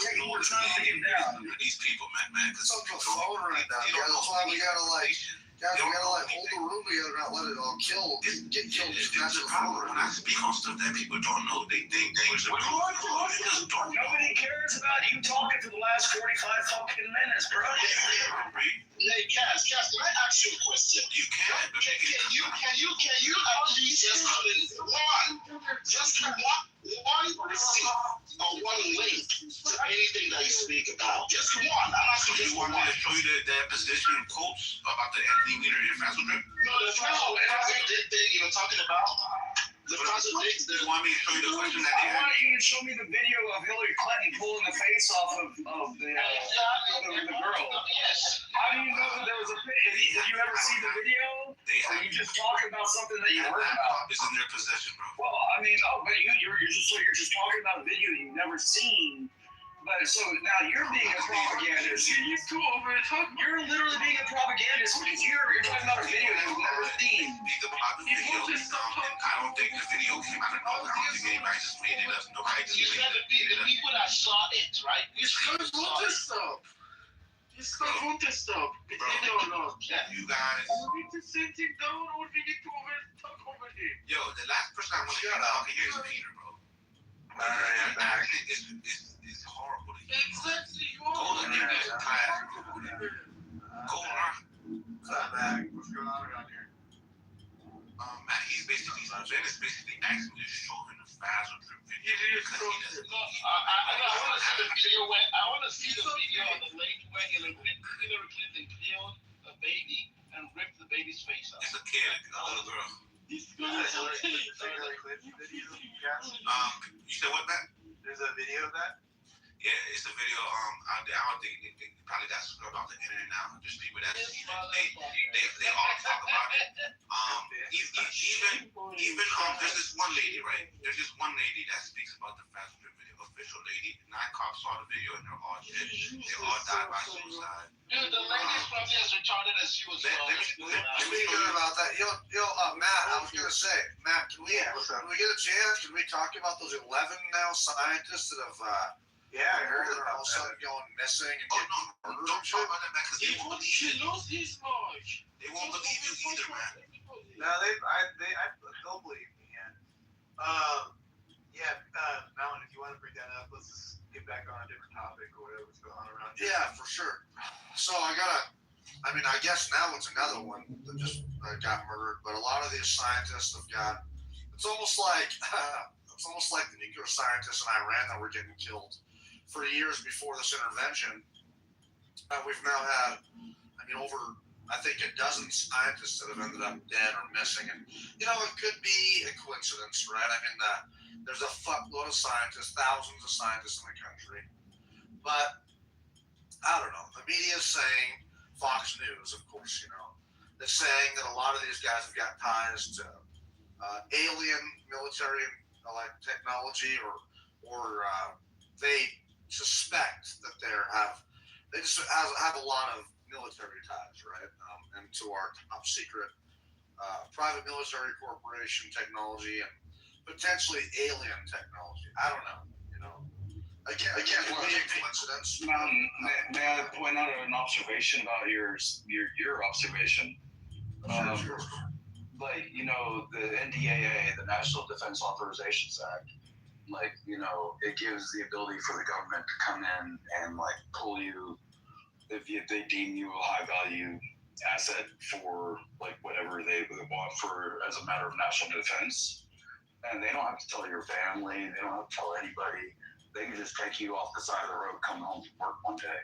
Take more time to get down. These people, man. It's on the phone right now, guys. That's why we gotta hold the room together, not let it all get killed. That's the problem. When I speak on stuff that people don't know, they just don't know. Nobody cares about you talking for the last 45 fucking minutes, bro. Hey, Cass, can I ask you a question? You can. Can you at least just one receipt or one link to anything that you speak about? Just one. I'm asking just one. You want me to show you that position quotes about the Anthony Weiner infrastructure? No, you were talking about. The president. You want me to show you the question that they I want you to show me the video of Hillary Clinton pulling the face off of the girl. Yes. How do you know that there was a did you ever see the video? Or you just talking about something that you heard about? It's in their possession, bro. Well, but you're just talking about a video you've never seen. But so now you're being a propagandist. You're literally being a propagandist because you're talking about a video you've never seen. I don't think the video came out of nowhere. I don't think anybody just made it up. Nobody just made it up. The people that saw it, right? It's going to stop. It's going to stop. It's or not. You guys. We need to sit him down or we need to talk over him. Yo, the last person I want to hear talk here is Peter, bro. It's horrible to hear. Exactly. Go to English class. Go learn. What's going on around here? Man, he's basically asking me to show him the files of the video. I want to see the video on the lake where Hillary Clinton killed a baby and ripped the baby's face off. It's a kid, a little girl. He's gonna Hillary Clinton video? You said what, Matt? There's a video of that? Yeah, it's a video. I don't think they probably got scrubbed off the internet now. There's people that see it. They all talk about it. Even there's this one lady, right? There's this one lady that speaks about the fast food video. Official lady. 9 cops saw the video and they're all dead. They all died by suicide. Dude, the lady's probably as retarded as she was. Speaking about that, Matt, I was gonna say, Matt, can we get a chance? Can we talk about those 11 now scientists that have? Yeah, I heard all of a sudden going missing and getting murdered. Don't talk about that, man, because they won't believe you. Lost his mark. They won't believe you either, man. No, they'll believe me. Mountain, if you want to bring that up, let's just get back on a different topic or whatever's going on around here. Yeah, for sure. So I guess now it's another one that just got murdered, but a lot of these scientists have got it's almost like the nuclear scientists in Iran that were getting killed for years before this intervention. We've now had, over I think a dozen scientists that have ended up dead or missing, and it could be a coincidence, right? There's a fuckload of scientists, thousands of scientists in the country, but I don't know. The media is saying, Fox News, of course, they're saying that a lot of these guys have got ties to alien military technology, or they suspect that they just have a lot of military ties, right? And to our top secret private military corporation technology and potentially alien technology. I don't know. Again, it could be a coincidence. May I point out an observation about your observation? Sure. Like, the NDAA, the National Defense Authorizations Act, it gives the ability for the government to come in and pull you if they deem you a high value asset for whatever they want for as a matter of national defense. And they don't have to tell your family, they don't have to tell anybody. They can just take you off the side of the road, come home from work one day,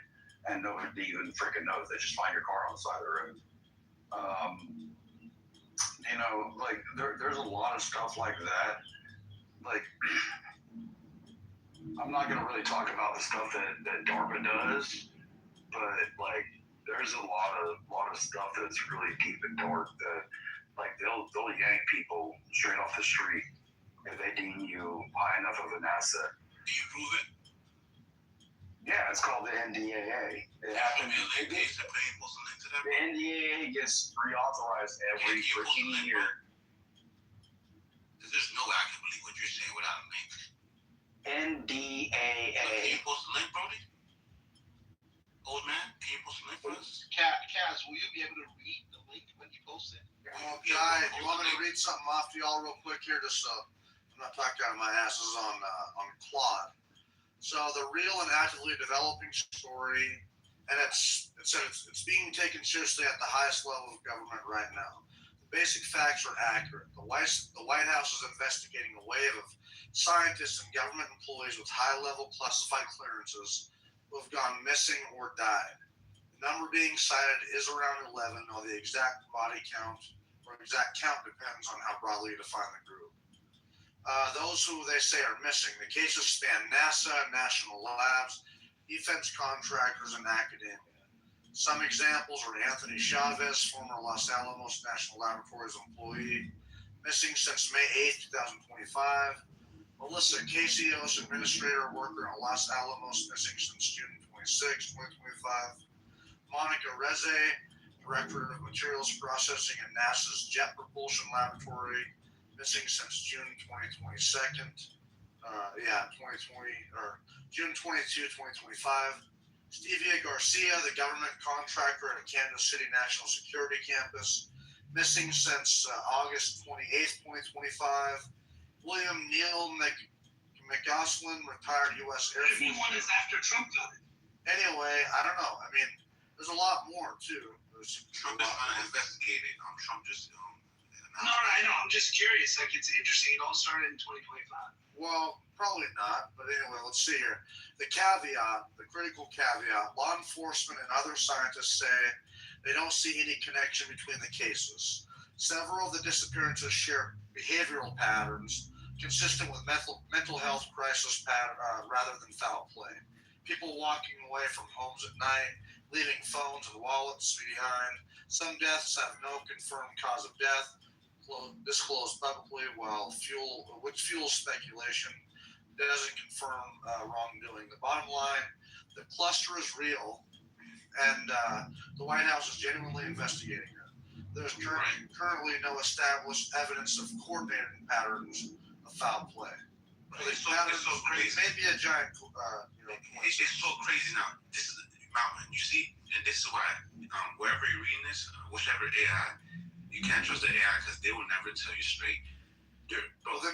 and nobody even freaking knows. They just find your car on the side of the road. There's a lot of stuff like that. I'm not going to really talk about the stuff that DARPA does, but there's a lot of stuff that's really deep and dark that they'll yank people straight off the street if they deem you high enough of an asset. Do you prove it? Yeah, it's called the NDAA. It happened. The NDAA gets reauthorized every freaking year. There's no I can believe what you're saying without a link. NDAA. Can you post a link, Brody? Old man, can you post a link for us? Kaz, will you be able to read the link when you post it? Well, Guy, you want me to read something off to y'all real quick here, just so I'm not talking out of my ass. This is on Claude. So the real and actively developing story, and it's being taken seriously at the highest level of government right now. The basic facts are accurate. The White House is investigating a wave of scientists and government employees with high-level classified clearances who have gone missing or died. The number being cited is around 11, though the exact body count or exact count depends on how broadly you define the group. Those who they say are missing. The cases span NASA, national labs, defense contractors, and academia. Some examples are Anthony Chavez, former Los Alamos National Laboratories employee, missing since May 8, 2025. Melissa Casios, administrator worker at Los Alamos, missing since June 26, 2025. Monica Reze, director of materials processing at NASA's Jet Propulsion Laboratory, missing since June 22, 2025. Stevia Garcia, the government contractor at a Kansas City National Security Campus, missing since August 28, 2025. William Neal McGoslin, retired U.S. Air Force. Everyone is after Trump, though. Anyway, I don't know. There's a lot more, too. Trump is not investigated. Trump just... No, I know. I'm just curious. It's interesting. It all started in 2025. Well, probably not. But anyway, let's see here. The critical caveat, law enforcement and other scientists say they don't see any connection between the cases. Several of the disappearances share behavioral patterns consistent with mental health crisis rather than foul play. People walking away from homes at night, leaving phones and wallets behind. Some deaths have no confirmed cause of death disclosed publicly, which fuels speculation, doesn't confirm wrongdoing. The bottom line, the cluster is real, and the White House is genuinely investigating it. There's currently no established evidence of coordinated patterns of foul play. It's so crazy. Maybe a giant, it's so crazy now. This is mountain. You see, and this is why wherever you're reading this, whichever AI, you can't trust the AI because they will never tell you straight. The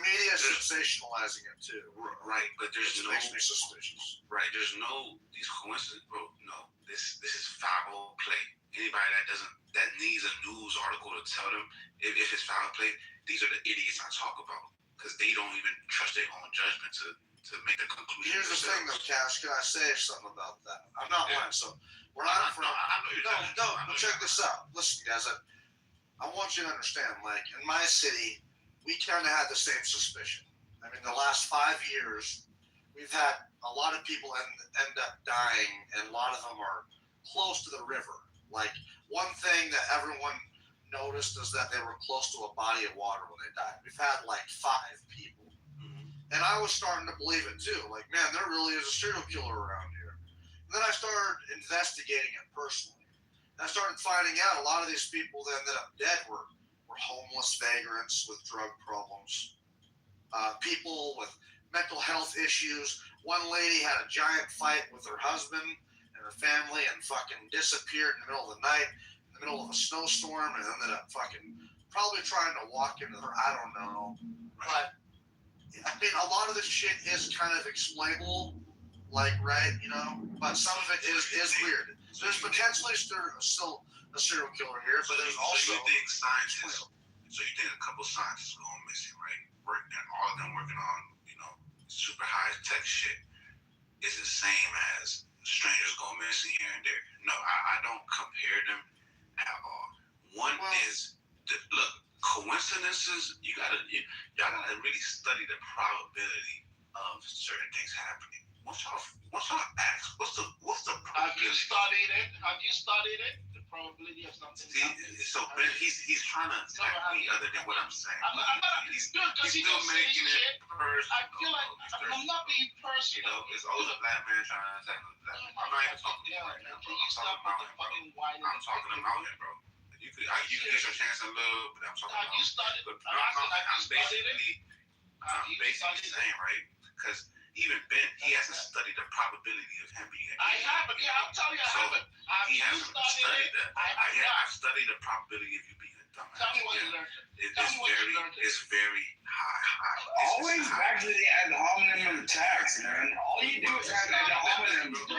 media is sensationalizing it too. Right, but there's it makes me suspicious. Right, there's no these coincidences, bro. No, this is foul play. Anybody that needs a news article to tell them if it's foul play, these are the idiots I talk about because they don't even trust their own judgment to make the conclusion. Here's the thing, though, Cash. Can I say something about that? I'm not lying. So we're not from. No. Check this out. Listen, guys. I want you to understand. Like in my city, we kind of had the same suspicion. I mean, the last 5 years, we've had a lot of people end up dying, and a lot of them are close to the river. Like one thing that everyone noticed is that they were close to a body of water when they died. We've had like 5 people. And I was starting to believe it too. Like, man, there really is a serial killer around here. And then I started investigating it personally. And I started finding out a lot of these people that ended up dead were homeless vagrants with drug problems, people with mental health issues. One lady had a giant fight with her husband and her family and fucking disappeared in the middle of the night, in the middle of a snowstorm, and ended up fucking probably trying to walk into her. I don't know. But I mean, a lot of this shit is kind of explainable, like, right, you know, but some of it is weird. There's potentially still a serial killer here, but there's also. So you think scientists? So you think a couple scientists going missing, right? And all of them working on, you know, super high tech shit is the same as strangers going missing here and there. No, I don't compare them at all. One is look. Coincidences, y'all gotta really study the probability of certain things happening. Once y'all ask, what's the probability? Have you studied it? The probability of something happening. So Ben, he's trying to attack me other than what I'm saying. I'm not. He's good because he's still making it personal. I feel like I'm not being personal. You know, it's always a black man trying to attack a black man. I'm not even talking to you right now, bro. I'm talking about him, bro. You could get your chance in love, but I'm talking about. I'm basically saying, right? Because even Ben, he hasn't studied the probability of him being. I haven't. Yeah, I'm telling you, I haven't. He hasn't studied that. I've studied the probability of you being a dumbass. Tell me what you learned. It's very high. Always back to the ad hominem attacks, man. All you do is have ad hominem, bro. If you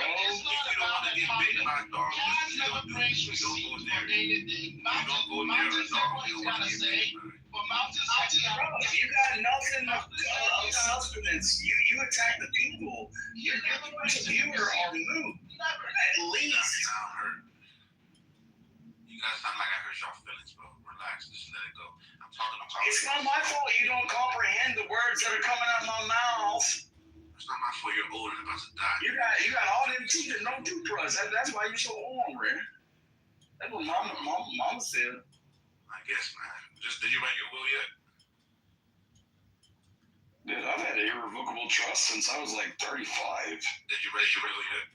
don't want to get bit by dogs, you don't go there. You don't go near a dog. You don't want to get bit. You got nothing of substance. You attack the people. Your points of view are moot. At least. You guys sound like I hurt y'all feelings, bro. Relax. Just let it go. I'm talking about. It's not my fault you don't comprehend the words that are coming out of my mouth. It's not my fault you're old and about to die. You got all them teeth and no toothbrush. That's why you're so ornery. That's what mama said. I guess, man. Did you write your will yet? Dude, I've had irrevocable trust since I was like 35. Did you write your will yet?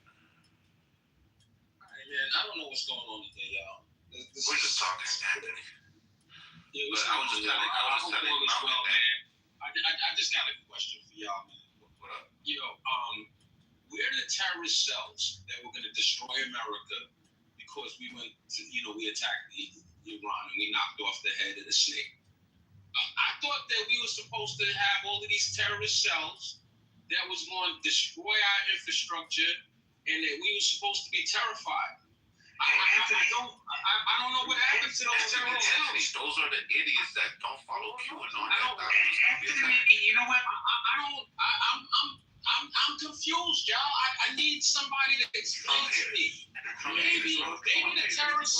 Man, I don't know what's going on today, y'all. We're just talking, Anthony. Yeah, I was just telling Malcolm that. I just got a question for y'all, man. What up? You know, we're the terrorist cells that were going to destroy America because we went to, we attacked Iran and we knocked off the head of the snake. I thought that we were supposed to have all of these terrorist cells that was going to destroy our infrastructure and that we were supposed to be terrified. I don't know what happened to those terrorist cells. Those are the idiots that don't follow QAnon. You know what? I'm confused, y'all. I need somebody to explain to me. Maybe the terrorist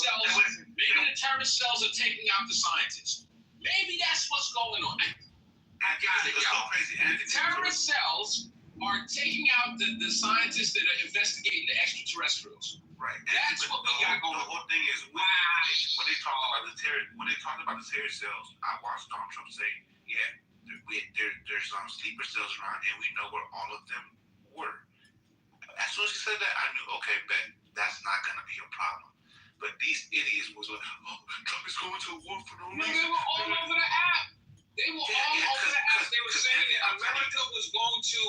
cells are taking out the scientists. Maybe that's what's going on. I got it, y'all. The terrorist cells are taking out the scientists that are investigating the extraterrestrials. Right. That's what we got going on. The whole thing is when they talk about the terrorist cells, I watched Donald Trump say, there's some sleeper cells around, and we know where all of them were. As soon as he said that, I knew, okay, bet that's not gonna be a problem. But these idiots was like, Trump is going to war for no reason. They were all over the app. They were all over the app. They were saying that America was going to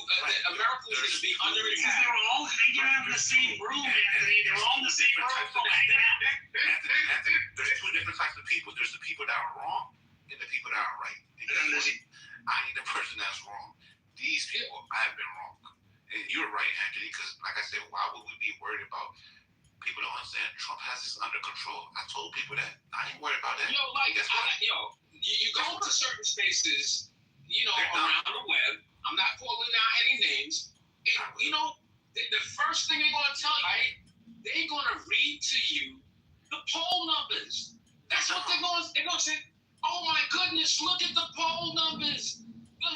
be under attack. Because they were all hanging out in the same room, Anthony. They were all in the same room. Anthony, there's 2 different types of people. There's the people that are wrong and the people that are right. I need the person that's wrong. These people, I have been wrong. And you're right, Anthony, because like I said, why would we be worried about? People don't understand. Trump has this under control. I told people that. I ain't worried about that. Yo, You go to certain spaces, around the web. I'm not calling out any names. And, the first thing they're going to tell you, right? They're going to read to you the poll numbers. That's what they're going to say. Oh, my goodness, look at the poll numbers.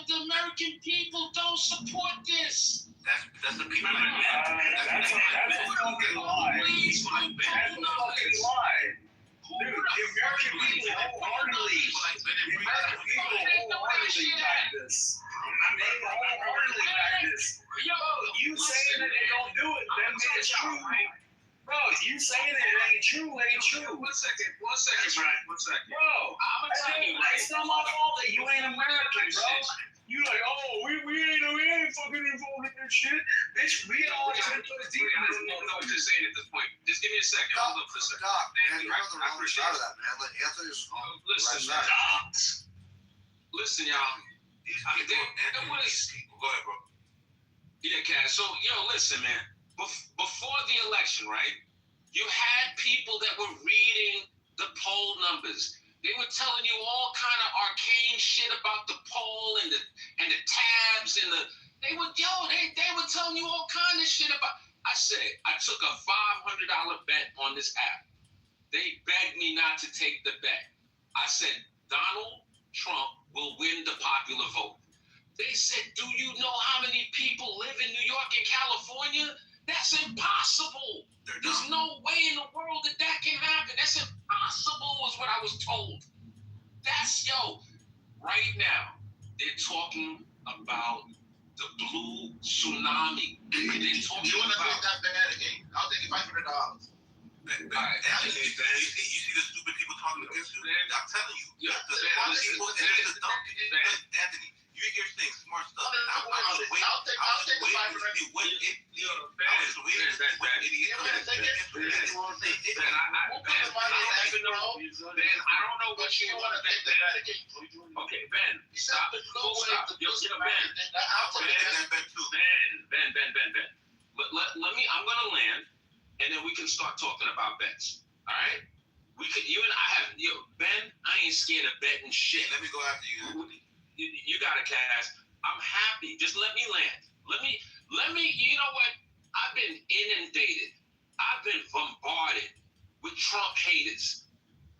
The American people don't support this. That's the people. That's a fucking lie. That's a fucking lie. Dude, the American people wholeheartedly back this. They wholeheartedly back this. Yo, you saying that they don't do it, then it's true. Bro, you saying it ain't true, ain't true. One second, Brian. One second. Bro, I'm gonna tell you, it's not my fault that you ain't American, bro. You like, oh, we ain't fucking involved in this shit. Bitch, we all been put deep in this. No, just saying at this point. Just give me a second. Hold up for a second. Doc, man, you're on the wrong side of that, man. Let Anthony's on the Listen, right side. Listen, y'all. Go ahead, bro. Yeah, Cass. So, listen, man. Before the election, right? You had people that were reading the poll numbers. They were telling you all kind of arcane shit about the poll and the tabs and they were telling you all kind of shit about. I said I took a $500 bet on this app. They begged me not to take the bet. I said Donald Trump will win the popular vote. They said, do you know how many people live in New York and California? That's impossible. There's no way in the world that can happen. That's impossible is what I was told. Right now, they're talking about the blue tsunami. They're talking You want to about... take that bet again? I'll take $500. You see the stupid people talking against you? I'm telling you. Anthony, you hear saying smart stuff. I'll take the I don't know what you want to bet. Okay, Ben, stop. Ben. I'm gonna land, and then we can start talking about bets. All right? You and I have, Ben. I ain't scared of betting shit. Let me go after you. You got it, Cass. I'm happy. Just let me land. Let me. You know what? I've been inundated. I've been bombarded with Trump haters.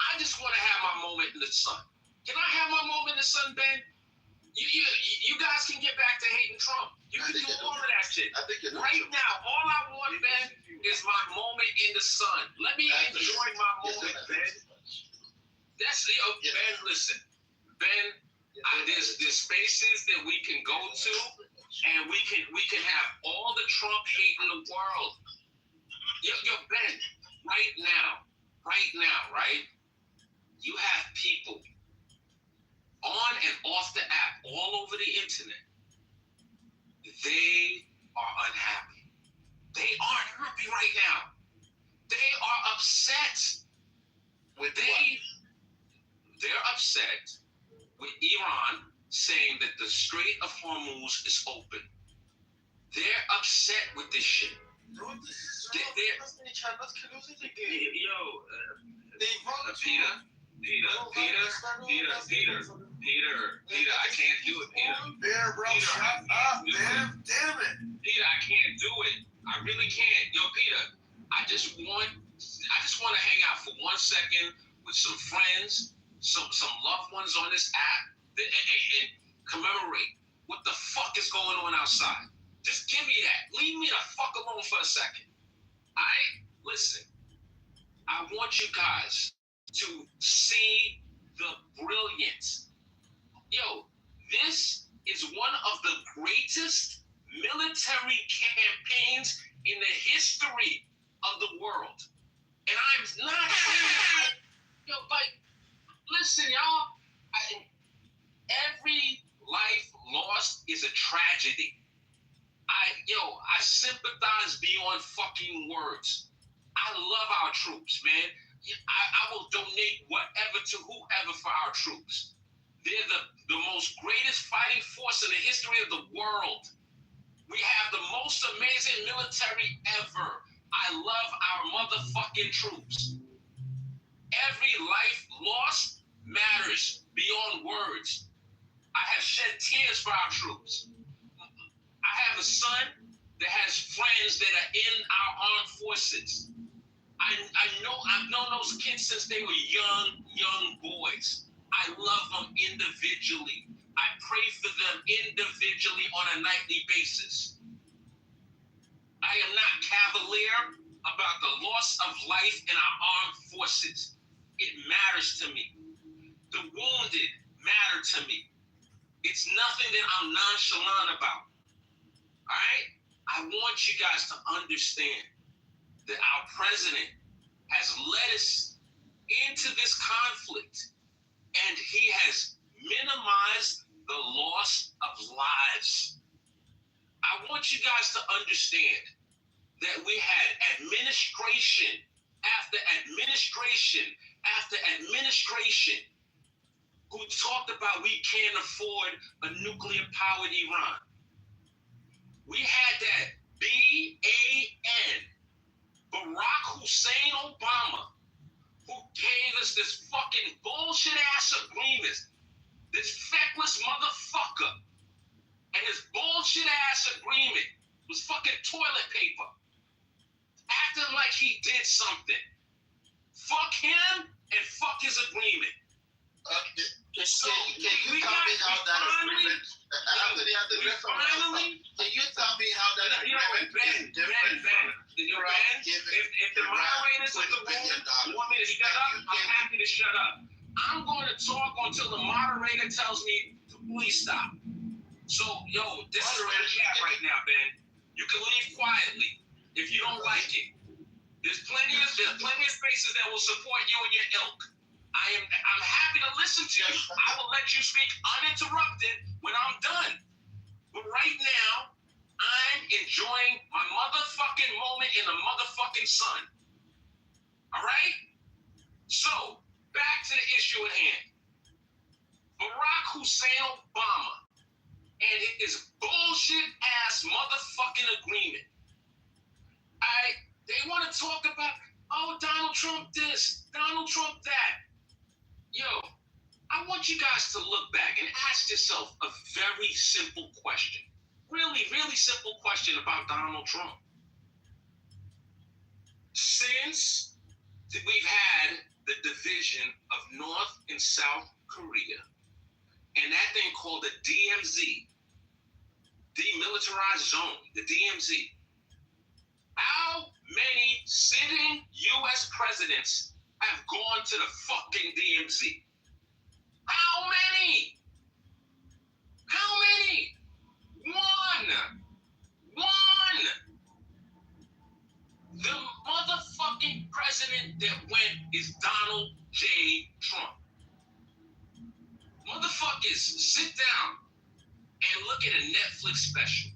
I just want to have my moment in the sun. Can I have my moment in the sun, Ben? You guys can get back to hating Trump. You can do all of that shit. Right now, all I want, Ben, is my moment in the sun. Let me enjoy my moment, Ben. Ben, listen. Ben, there's spaces that we can go to, and we can have all the Trump hate in the world. Yo, Ben, right now, right? You have people on and off the app, all over the internet. They are unhappy. They aren't happy right now. They are upset. They're upset with Iran saying that the Strait of Hormuz is open. They're upset with this shit. Peter, I can't do it, Peter. Bear, bro, shut up, man. Damn it. Peter, I can't do it. I really can't. Yo, Peter, I just want to hang out for 1 second with some friends, some loved ones on this app, and commemorate what the fuck is going on outside. Just give me that. Leave me the fuck alone for a second. All right? Listen, I want you guys to see the brilliance. Yo, this is one of the greatest military campaigns in the history of the world. And I'm not saying that, listen, y'all, every life lost is a tragedy. I sympathize beyond fucking words. I love our troops, man. I will donate whatever to whoever for our troops. They're the most greatest fighting force in the history of the world. We have the most amazing military ever. I love our motherfucking troops. Every life lost matters beyond words. I have shed tears for our troops. I have a son that has friends that are in our armed forces. I've known those kids since they were young boys. I love them individually. I pray for them individually on a nightly basis. I am not cavalier about the loss of life in our armed forces. It matters to me. The wounded matter to me. It's nothing that I'm nonchalant about. All right? I want you guys to understand that our president has led us into this conflict, and he has minimized the loss of lives. I want you guys to understand that we had administration after administration after administration who talked about we can't afford a nuclear-powered Iran. We had that BAN, Barack Hussein Obama, who gave us this fucking bullshit-ass agreement, this feckless motherfucker, and his bullshit-ass agreement was fucking toilet paper, acting like he did something. Fuck him and fuck his agreement. Can you tell me how that agreement? Can you tell me how that agreement is different from if the moderators of the room want me to shut up, I'm happy to shut up. I'm going to talk until the moderator tells me to please stop. So, yo, this is where it's at right now, Ben. You can leave quietly if you don't like it. There's plenty of spaces that will support you and your ilk. I'm happy to listen to you. I will let you speak uninterrupted when I'm done. But right now, I'm enjoying my motherfucking moment in the motherfucking sun. All right? So, back to the issue at hand. Barack Hussein Obama and his bullshit-ass motherfucking agreement. They want to talk about, oh, Donald Trump this, Donald Trump that. Yo, I want you guys to look back and ask yourself a very simple question. Really, really simple question about Donald Trump. Since we've had the division of North and South Korea, and that thing called the DMZ, Demilitarized Zone, the DMZ, how many sitting U.S. presidents have gone to the fucking DMZ? How many? How many? One. The motherfucking president that went is Donald J. Trump. Motherfuckers, sit down and look at a Netflix special.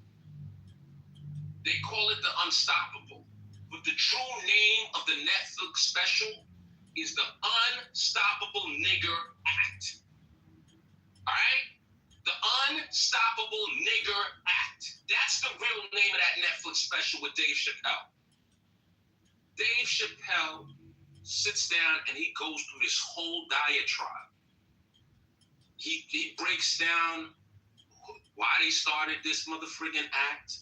They call it The Unstoppable. But the true name of the Netflix special is the Unstoppable Nigger Act. All right? The Unstoppable Nigger Act. That's the real name of that Netflix special with Dave Chappelle. Dave Chappelle sits down and he goes through this whole diatribe. He breaks down why they started this motherfucking act.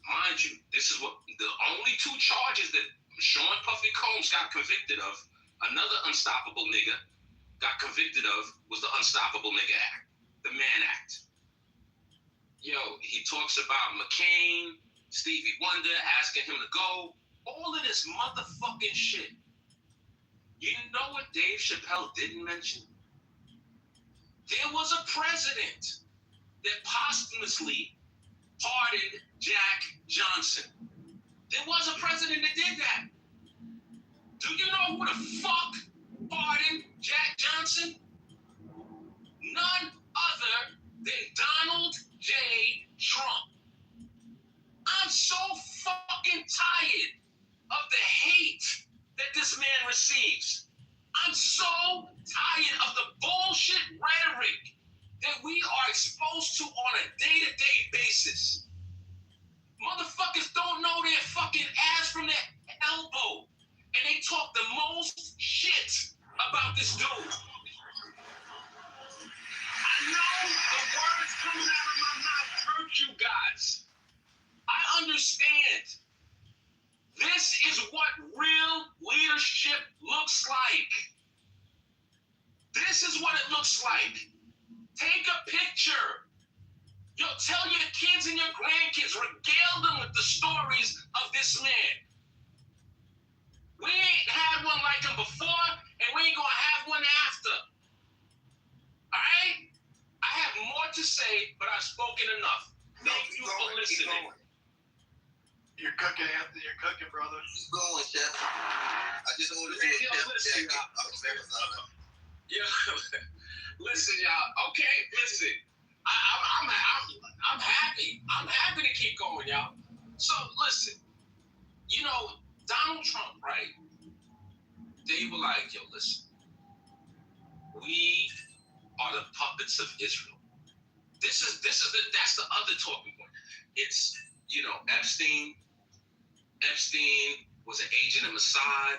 Mind you, this is what the only two charges that Sean Puffy Combs got convicted of, another unstoppable nigga got convicted of, was the Unstoppable Nigga Act, the Mann Act. Yo, he talks about McCain, Stevie Wonder asking him to go, all of this motherfucking shit. You know what Dave Chappelle didn't mention? There was a president that posthumously pardoned Jack Johnson. There was a president that did that. Do you know who the fuck pardoned Jack Johnson? None other than Donald J. Trump. I'm so fucking tired of the hate that this man receives. I'm so tired of the bullshit rhetoric that we are exposed to on a day-to-day basis. Motherfuckers don't know their fucking ass from their elbow. And they talk the most shit about this dude. understand. This is what real leadership looks like. This is what it looks like. Take a picture. Tell your kids and your grandkids, regale them with the stories of this man. We ain't had one like him before, and we ain't gonna have one after. All right? I have more to say, but I've spoken enough. Thank you for listening. You're cooking, Anthony. You're cooking, brother. Keep going, Chef. I just wanted to do a chef jacket. I was very excited. Yeah, listen, y'all. Okay, listen. I'm happy. I'm happy to keep going, y'all. So listen, Donald Trump, right? They were like, yo, listen. We are the puppets of Israel. That's the other talking point. It's Epstein. Epstein was an agent of Mossad.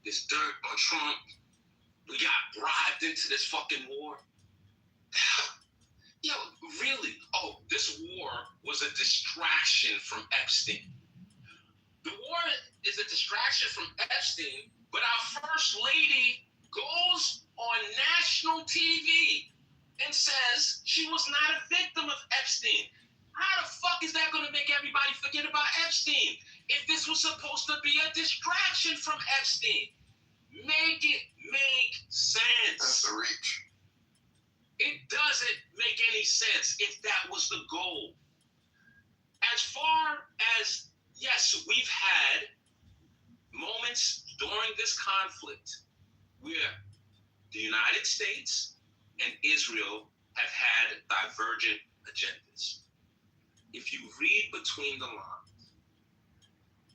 This dirt on Trump. We got bribed into this fucking war. Yo, really? Oh, this war was a distraction from Epstein. The war is a distraction from Epstein, but our first lady goes on national TV and says she was not a victim of Epstein. How the fuck is that going to make everybody forget about Epstein if this was supposed to be a distraction from Epstein? Make it make sense. That's a reach. It doesn't make any sense if that was the goal. As far as, yes, we've had moments during this conflict where the United States and Israel have had divergent agendas. If you read between the lines,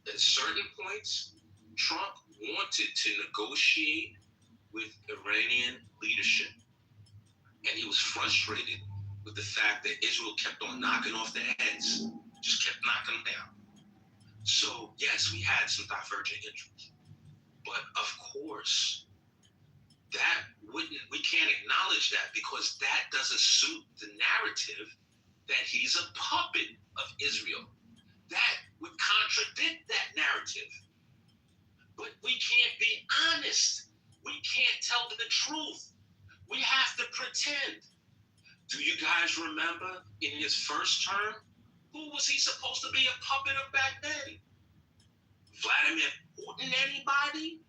at certain points, Trump wanted to negotiate with Iranian leadership. And he was frustrated with the fact that Israel kept on knocking off their heads, just kept knocking them down. So, yes, we had some divergent interests. But of course, we can't acknowledge that because that doesn't suit the narrative that he's a puppet of Israel. That would contradict that narrative. But we can't be honest. We can't tell the truth. We have to pretend. Do you guys remember in his first term, who was he supposed to be a puppet of back then? Vladimir Putin, anybody?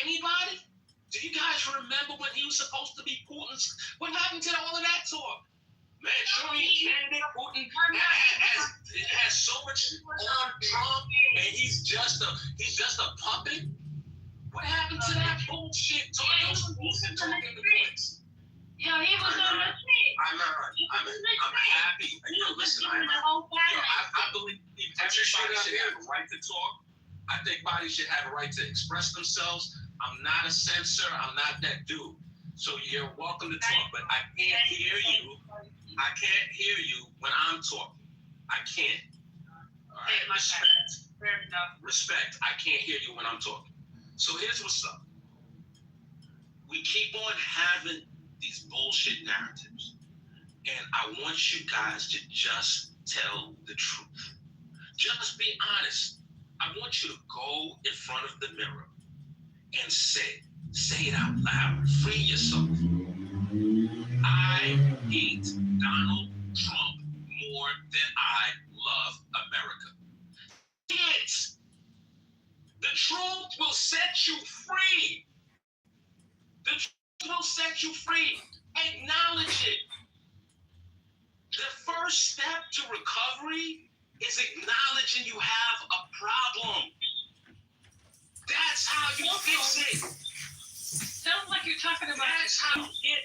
Anybody? Do you guys remember when he was supposed to be Putin's? What happened to all of that talk? Manchurian candidate Putin has so much on Trump, and he's just a puppet. What happened to that bullshit talking points? Yeah, he was on the street. I'm happy. Listen, I believe everybody should have a right to talk. I think bodies should have a right to express themselves. I'm not a censor. I'm not that dude. So you're welcome to talk, but I can't hear you. I can't hear you when I'm talking. I can't. All right, respect. Fair enough. Respect. I can't hear you when I'm talking. So here's what's up. We keep on having these bullshit narratives. And I want you guys to just tell the truth. Just be honest. I want you to go in front of the mirror and say it out loud. Free yourself. I hate Donald Trump more than I love America. Kids, the truth will set you free. The truth will set you free. Acknowledge it. The first step to recovery is acknowledging you have a problem. That's how you fix it. Sounds like you're talking about. That's how you get.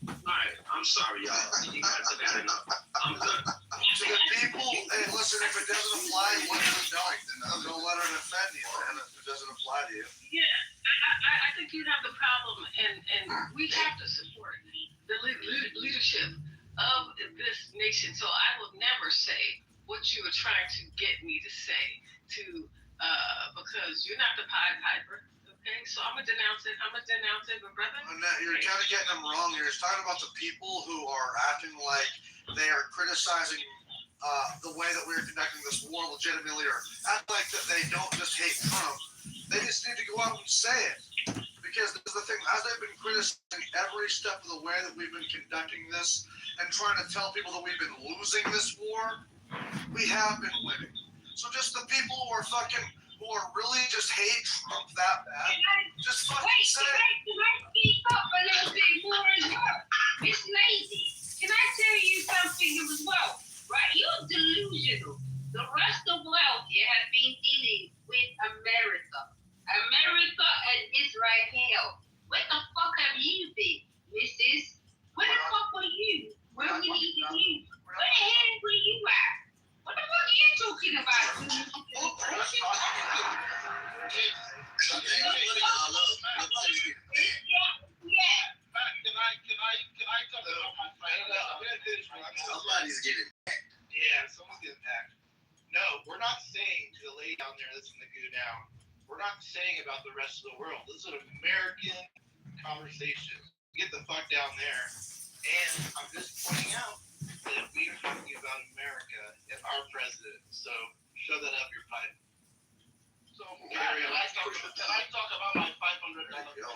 All right, I'm sorry, y'all. You guys have had enough. I'm done. To the people, hey, listen, if it doesn't apply, let it don't. Don't let it offend you, man. If it doesn't apply to you. Yeah, I think you have the problem, and we have to support the leadership of this nation. So I will never say what you are trying to get me to say, because you're not the Pied Piper. Okay, so I'm gonna denounce it, but brother. You're kind of getting them wrong here. It's talking about the people who are acting like they are criticizing the way that we're conducting this war legitimately, or act like that they don't just hate Trump. They just need to go out and say it. Because this is the thing, as they've been criticizing every step of the way that we've been conducting this and trying to tell people that we've been losing this war, we have been winning. So just the people who are really just hate Trump that bad, just fucking say it. Can I speak up a little bit more as well? It's lazy. Can I tell you something as well? Right, you're delusional. The rest of the world here has been dealing with America. America and Israel. Where the fuck have you been, missus? Where the fuck were you? Where we needed you? Where the hell were you at? What the fuck are you talking about? Somebody's getting Yeah, someone's getting hacked. No, we're not saying to the lady down there that's in the goo now, we're not saying about the rest of the world. This is an American conversation. Get the fuck down there. And I'm just pointing out that we are talking about America and our president. So shove that up your pipe. So Can I talk about my $500 bill?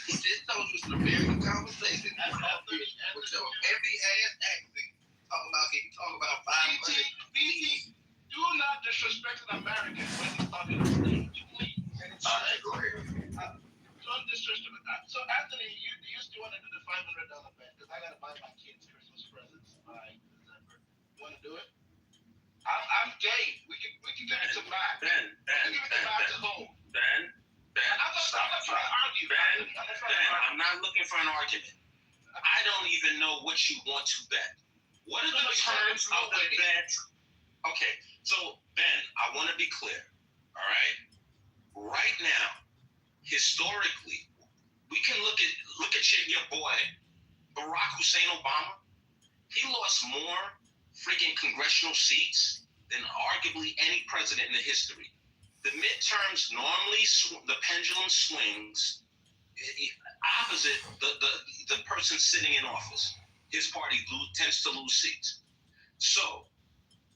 This was just an American conversation. With your heavy ass accent. Talk about 500. BT, do not disrespect an American when he's talking to stage, please. Go ahead. Don't disrespect that. So Anthony, you still want to do the $500 bet because I gotta buy my kids Christmas presents by December. You want to do it? I'm game. We can give it to Matt. Ben, we can give it to Matt to home. Ben, I'm not trying to argue. Ben, I'm not looking for an argument. I don't even know what you want to bet. What are the terms of the bet? Okay, so Ben, I want to be clear. All right, right now, historically, we can look at your boy Barack Hussein Obama. He lost more freaking congressional seats than arguably any president in the history. The midterms normally the pendulum swings opposite the person sitting in office. His party tends to lose seats. So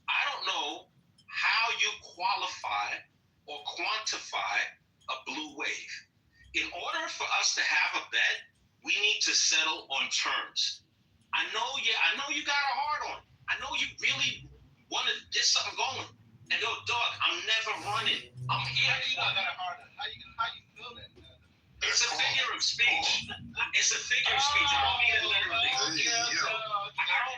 I don't know how you qualify or quantify a blue wave. In order for us to have a bet, we need to settle on terms. I know you got a hard on. I know you really want to get something going. And yo, dog, I'm never running. I'm here. You not got a hard on. How you feel that? It's a figure of speech. It's a figure of speech. I don't mean it literally. I don't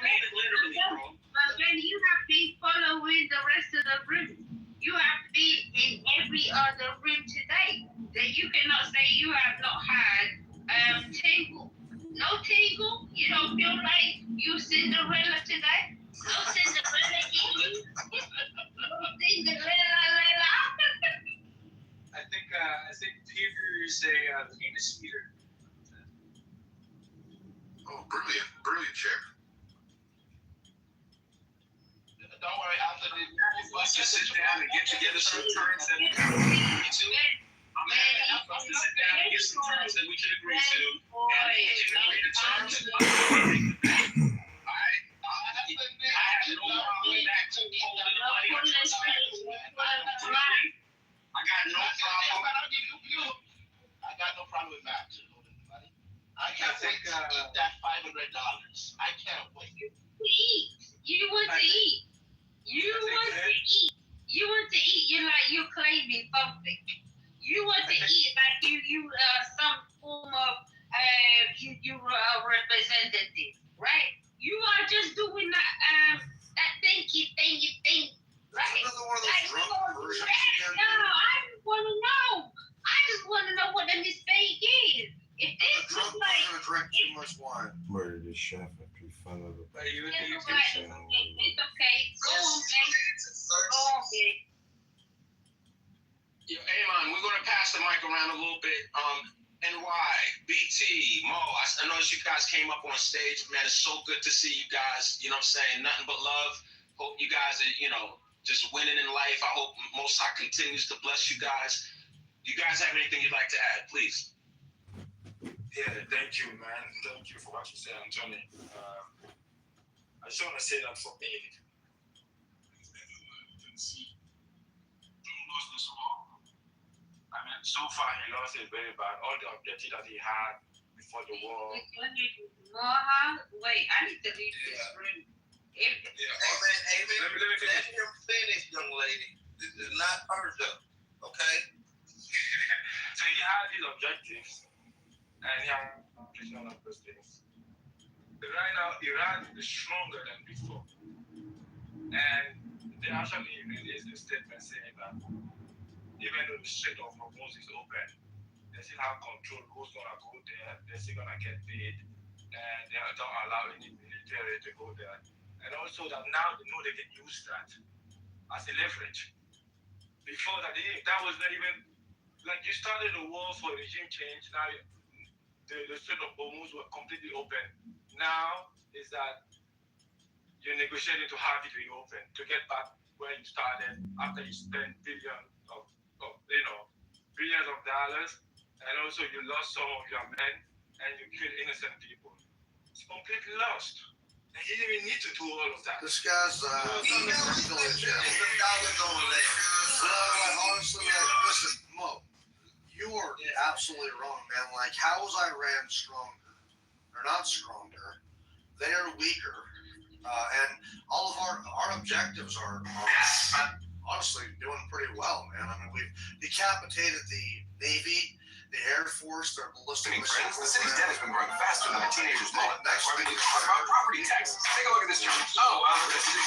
mean it literally, bro. But when you have been following the rest of the room, you have been in every other room today. That you cannot say you have not had tingle. No tingle? You don't feel like you Cinderella today? No Cinderella in you? No Cinderella. I think Peter is a penis eater. Oh, brilliant chair. Don't worry, Anthony. Let's just sit down and get together some terms that we can agree to. I'm having us to sit down and get some terms that we can agree to. And we can agree to terms. I have no problem with that. Holding the money on terms. I got no problem. I got no problem with that. I can't wait to eat that $500. I can't wait. You want to eat. You want to eat. You want to eat. You're claiming something. You want to eat like you some form of you representative, right? You are just doing that thingy thing, right? Another one of those drunk versions again. No, I just want to know. I just want to know what the mistake is. If this was like, gonna drink too much wine. Murdered his chef after he found out about it's okay. Go on, babe. Yo, Amon, we're going to pass the mic around a little bit. NY, BT, Mo, I noticed you guys came up on stage. Man, it's so good to see you guys. You know what I'm saying? Nothing but love. Hope you guys are, just winning in life. I hope Most High continues to bless you guys. You guys have anything you'd like to add, please? Yeah, thank you, man. Thank you for what you said, Anthony. I just want to say that for me, lost this war. I mean, so far he lost it very bad. All the objectives that he had before the war. Wait, I need to leave this room. Amen. Let him finish, young lady. This is not personal, okay? So he had his objectives, and he had completed all of those things. But right now, Iran is stronger than before. And they actually released a statement saying that even though the Strait of Hormuz is open, they still have control who's going to go there, they're still going to get paid, and they don't allow any military to go there. And also that now they know they can use that as a leverage. Before that, that was not even, like you started a war for regime change, now the Strait of Hormuz were completely open. Now is that you're negotiating to have it reopened, to get back where you started after you spent billions of dollars, and also you lost some of your men and you killed innocent people. It's completely lost. And he didn't even need to do all of that. This guy's still in jail. Honestly, listen, Mo, you are absolutely wrong, man. Like, how is Iran stronger? They're not stronger. They are weaker. And all of our objectives are honestly doing pretty well, man. I mean, we've decapitated the Navy, the Air Force, their ballistic missile friends, the city's program. debt has been growing faster than a teenager's mullet. Next That's why we week, need to talk about property taxes. Take a look at this chart. Oh, this is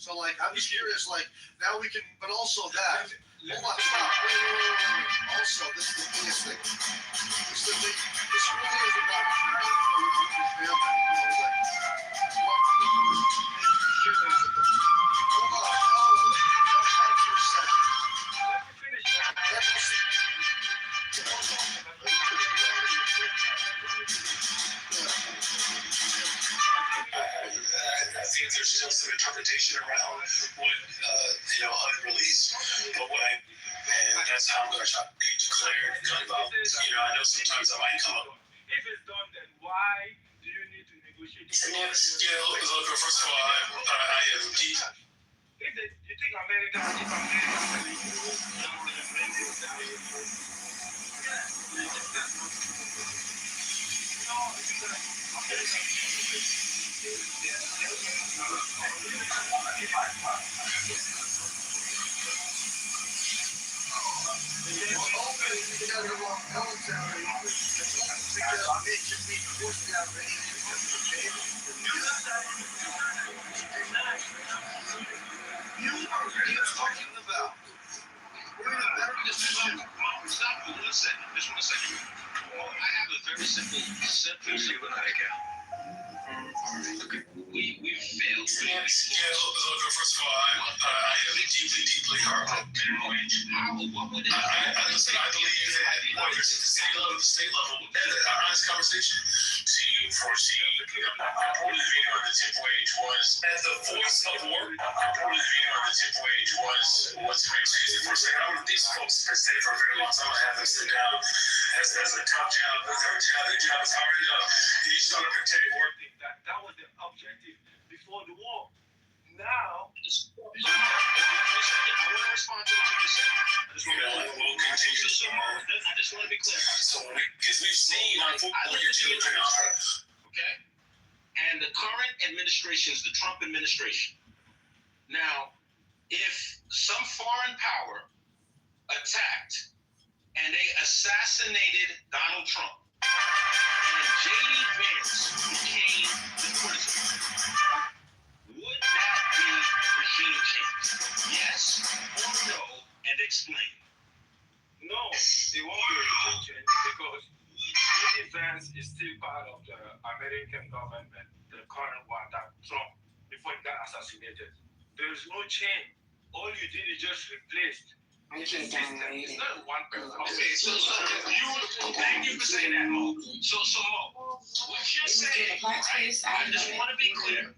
so, like, I'm just curious, like, now we can, but also that. Hold on, stop. Wait. Also, this is the biggest thing. This really is about family. Hold on. For a second. Let me finish. I think there's still some interpretation around what unreleased, but and that's how I'm going to be declared gun violence. I know sometimes I might come up. If it's done, then why do you need to negotiate? Look, first of all, I am deep. If you think America talking about? We're in a better position. Stop for 1 second. Just 1 second. I have a very simple. We failed. First of all, I am deeply heartbroken. What would it listen, I believe that whether it's at the city level, the state level, and an honest conversation to foresee the reported video of the tip wage was as the voice of war. Reported video of the tip wage was to make it for a second. I want these folks to stay for a very long time. I have them sit down. That's a tough job. Their job is hard enough. You start to tell you work. That was the objective before the war. Now, I want to respond to what you just said. We'll continue. I just want to be clear. So, because we've seen unfortunately your children okay? And the current administration is the Trump administration. Now, if some foreign power attacked and they assassinated Donald Trump, and J.D. Vance became the president, would that be regime change? Yes or no? And explain. no, it won't be a regime change because J.D. Vance is still part of the American government, the current one that Trump, before he got assassinated. There is no change. All you did is just replaced. It's not one person. Okay, so thank you for saying that, Mo. So Mo, what you're saying, right? I just want to be clear.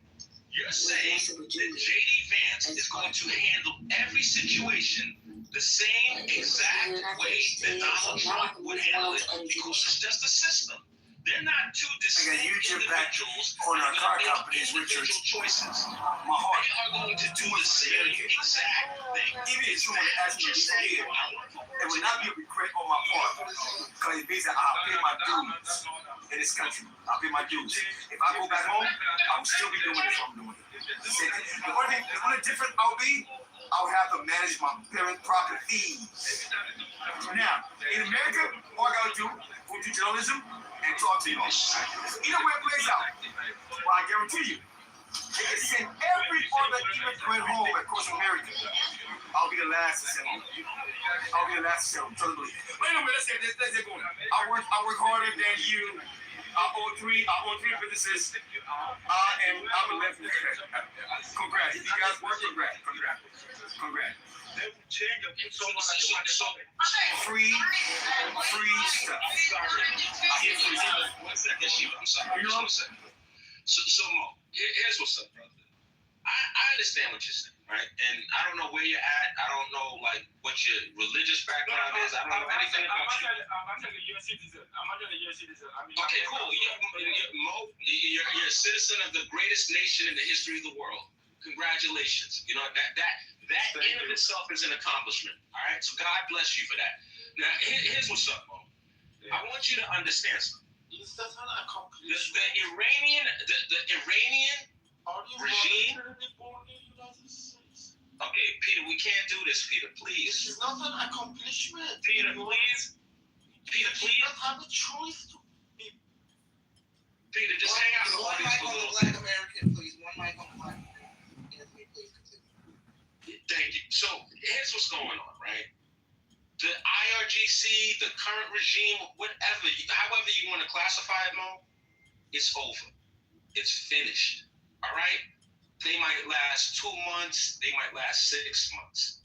You're saying that J.D. Vance is going to handle every situation the same exact way that Donald Trump would handle it because it's just a system. They're not two distinct individuals on our car make companies, individual Richard. choices. My heart. They are going to do the same exact thing. Even if someone asked me to be here, it would not be a regret on my part. Because it means that I'll pay my dues in this country. I'll pay my dues. If I go back home, I will still be doing what I'm doing. The only difference I'll be, I'll have to manage my parents' property fees. Now, in America, all I gotta do, go to journalism and talk to you. Either way it plays out, well, I guarantee you, they can send every other immigrant home across America. I'll be the last to send them. I'll be the last to send them. Totally believe. But anyway, let's get going. I work harder than you. I own three businesses. And I'm a left. Congrats. You guys work. Congrats. They will change and put someone Free stuff. I hear free stuff. 1 second, Sheila. I'm sorry. You know? So Mo, here's what's up, brother. I understand what you're saying, right? And I don't know where you're at. I don't know like what your religious background is. I don't know anything about you. I'm actually a US citizen. I mean, okay, cool. Mo, you're a citizen of the greatest nation in the history of the world. Congratulations. You know that in of itself is an accomplishment. All right. So God bless you for that. Now here's what's up, Mo. I want you to understand something. Is that an accomplishment? The Iranian regime. Okay, Peter, we can't do this, Peter. Please. This is not an accomplishment. Peter, please. Peter, please. You don't have a choice to be. Peter, just hang out in the audience for a little Black American, please. One mic on Black. Thank you. So here's what's going on, right? The IRGC, the current regime, however you want to classify it, Mo, it's over. It's finished. All right? They might last 2 months. They might last 6 months.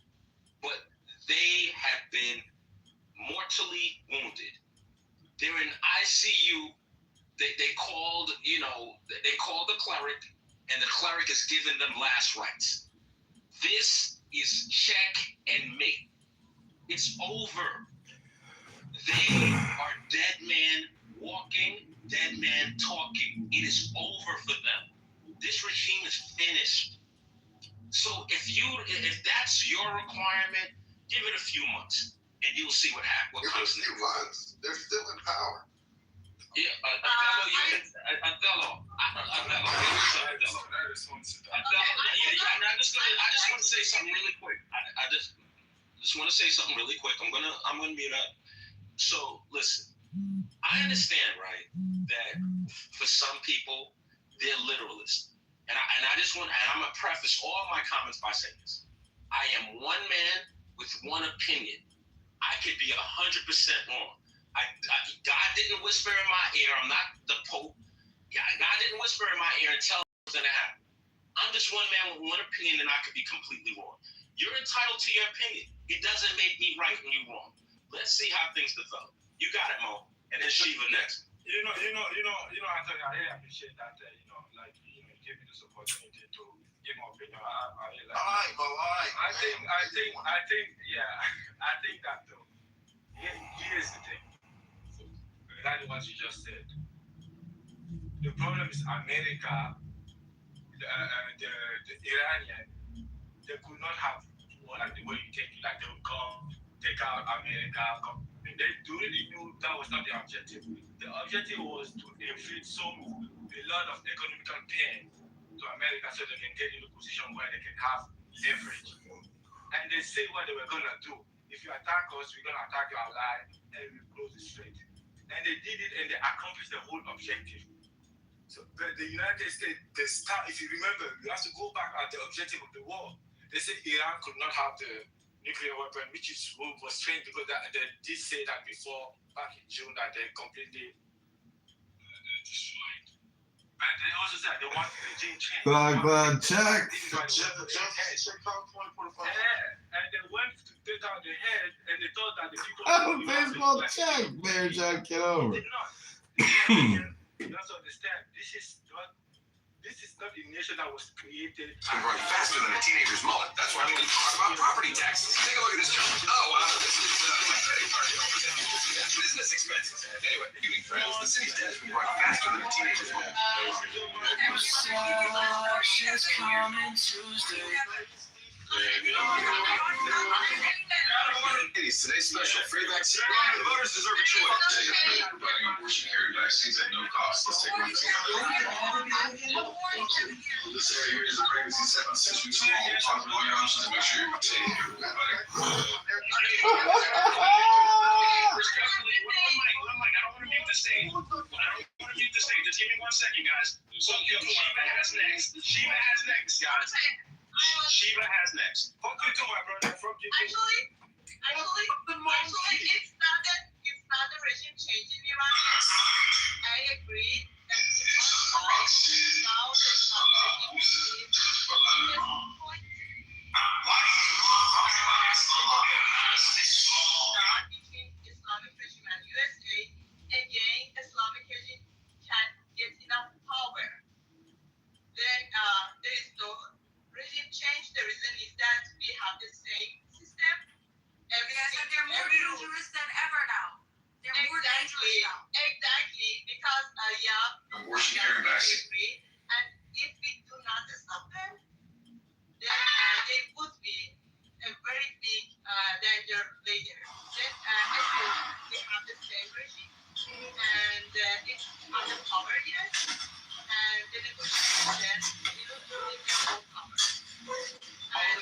But they have been mortally wounded. They're in ICU. They called the cleric, and the cleric has given them last rites. This is check and mate. It's over. They are dead man walking, dead man talking. It is over for them. This regime is finished. So if that's your requirement, give it a few months, and you'll see what comes next. They're still in power. Yeah, Othello. I just want to say something really quick. I just want to say something really quick. I'm gonna mute up. So listen, I understand, right, that for some people they're literalists, and I'm gonna preface all my comments by saying this: I am one man with one opinion. I could be 100% wrong. God didn't whisper in my ear. I'm not the Pope. God didn't whisper in my ear and tell me what's going to happen. I'm just one man with one opinion, and I could be completely wrong. You're entitled to your opinion. It doesn't make me right and you wrong. Let's see how things develop. You got it, Mo. And then Shiva next. You know, Anthony, I really appreciate that. You gave me this opportunity to give my opinion. I really like. All right, Mo. All right. I think that though. Here's the thing. Exactly what you just said. The problem is America, the Iranian, they could not have war like the way you take it. Like they would come, take out America. They really knew that was not the objective. The objective was to inflict a lot of economical pain to America so they can get in a position where they can have leverage. And they say what they were going to do. If you attack us, we're going to attack your ally and we close the strait. And they did it and they accomplished the whole objective. So the United States, if you remember, you have to go back at the objective of the war. They said Iran could not have the nuclear weapon, which was strange because they did say that before, back in June, that they completely destroyed. And they also said they want regime change. Check. And they went to take out the head and they thought that the people... Baseball check, Mayor John Kitover. You have to understand, this is not a nation that was created... I'm growing faster than a teenager's mullet. That's why I'm going to talk about property taxes. Take a look at this chart. This is my credit card. Business expenses. Anyway, good evening, friends. The city's debt has been growing Today's special free vaccine. The voters deserve a choice. Providing abortion carrying vaccines at no cost. Let's take one example. This area here is a pregnancy 6 weeks along. Talk about your options to make sure you're taking care of that. Just give me 1 second, guys. So Shiva has next. Shiva has next, guys. Shiva has next. Fuck you too, my brother. Fuck you too. Actually, it's not the regime change in Iran. I agree that it was now there's not between Islamic regime and USA. Again, Islamic regime can get enough power. Then there is no regime change. The reason is that we have the same system. Yes, and they're more dangerous than ever now. They're more dangerous now. Exactly, because Abortion carrying vaccine. and if we do not stop them, then they would be a very big danger later. Then actually we have the same regime, and it's not the power yet, and the negotiation will give them more power. And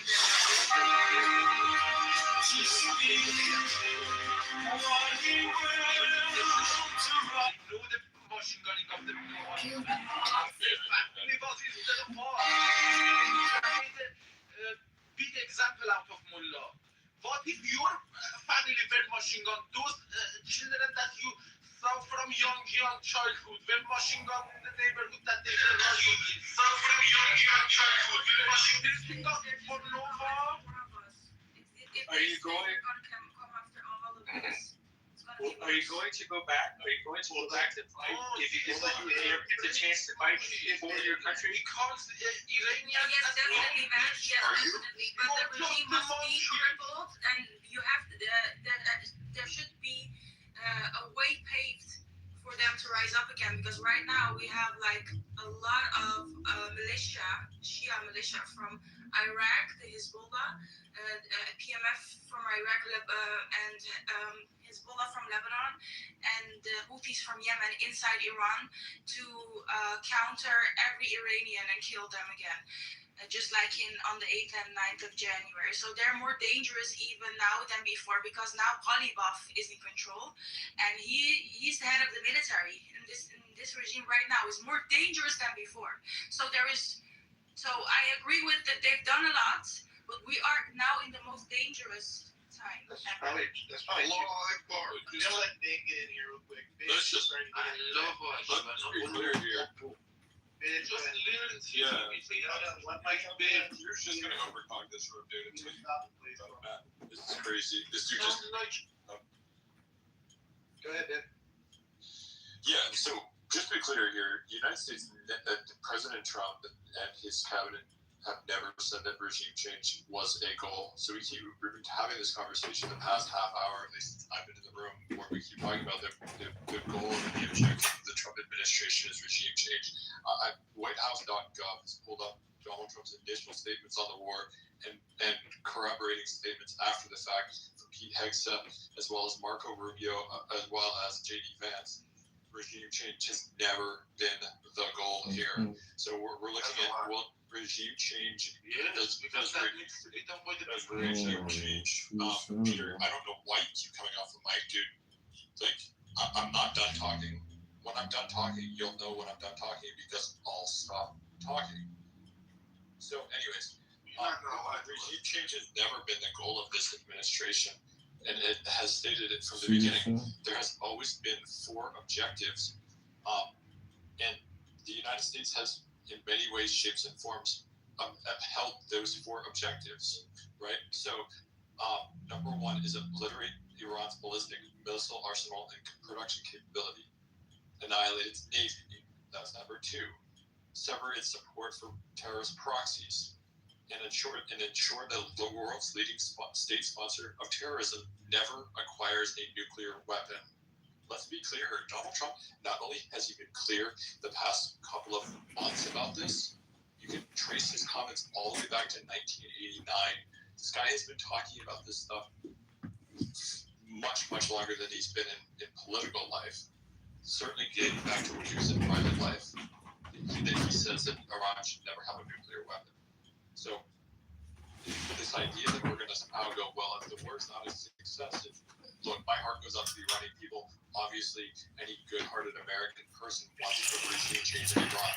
big example out of Mullah. What if your family were machine gun? Those children that you saw from young childhood were machine gun in the neighborhood that they were rushing in. Saw from young childhood were machine gun for no war. Are you going? Come after all of this. Are you going to go back? Are you going to go back to fight if you get the chance to fight for your country? Because Iranians. Yes, definitely, man. Yes, definitely. But the regime must be crippled, and you have to. There should be a way paved for them to rise up again. Because right now we have like a lot of militia, Shia militia from Iraq, the Hezbollah, PMF from Iraq, and Hezbollah from Lebanon, and the Houthis from Yemen inside Iran to counter every Iranian and kill them again, just like on the 8th and 9th of January. So they're more dangerous even now than before, because now Polybov is in control, and he's the head of the military in this regime right now is more dangerous than before. So I agree with that they've done a lot, but we are now in the most dangerous time. That's probably Allah Akbar. Just let Nick get in here real quick. Let's just be clear here. Just learn to You're just gonna overclock this room, dude. Until you this is crazy. This dude just. Go ahead, Ben. Yeah. So just to be clear here, the United States, President Trump and his cabinet have never said that regime change was a goal. So we've been having this conversation the past half hour, at least since I've been in the room, where we keep talking about the goal and the objective of the Trump administration is regime change. WhiteHouse.gov has pulled up Donald Trump's initial statements on the war and corroborating statements after the fact from Pete Hegseth, as well as Marco Rubio, as well as J.D. Vance. Regime change has never been the goal here. So we're looking at regime change. Yes, because that needs to be done by the regime change. Peter, I don't know why you keep coming off the mic, dude. Like, I'm not done talking. When I'm done talking, you'll know when I'm done talking because I'll stop talking. So, anyways, regime change has never been the goal of this administration, and it has stated it from the beginning. There has always been 4 objectives, and the United States has, in many ways, shapes, and forms, upheld those 4 objectives, right? So, number 1 is obliterate Iran's ballistic missile arsenal and production capability, annihilate its navy. That's number 2. Sever its support for terrorist proxies, and ensure that the world's leading state sponsor of terrorism never acquires a nuclear weapon. Let's be clear here. Donald Trump, not only has he been clear the past couple of months about this, You can trace his comments all the way back to 1989. This guy has been talking about this stuff much, much longer than he's been in political life. Certainly getting back to what he was in private life. He says that Iran should never have a nuclear weapon. So this idea that we're going to somehow go, well, if the war's not a success, look, my heart goes out to the Iranian people. Obviously, any good-hearted American person wants a regime change in Iran.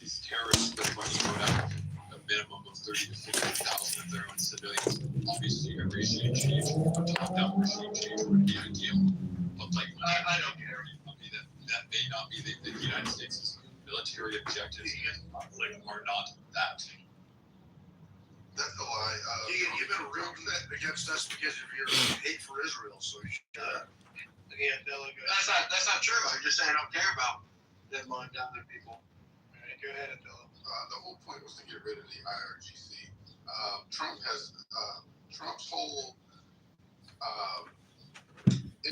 These terrorists that are going to go down a minimum of 30 to 50,000 of their own civilians. Obviously, a regime change, a top-down regime change would be ideal. But like, I don't care. That may not be the United States' military objectives are not that. That's a lie. You've been rooting against us because of your hate for Israel, so you should. Yeah, That's not true. I'm just saying I don't care about them on down there people. All right, go ahead, Attila. The whole point was to get rid of the IRGC. Trump's whole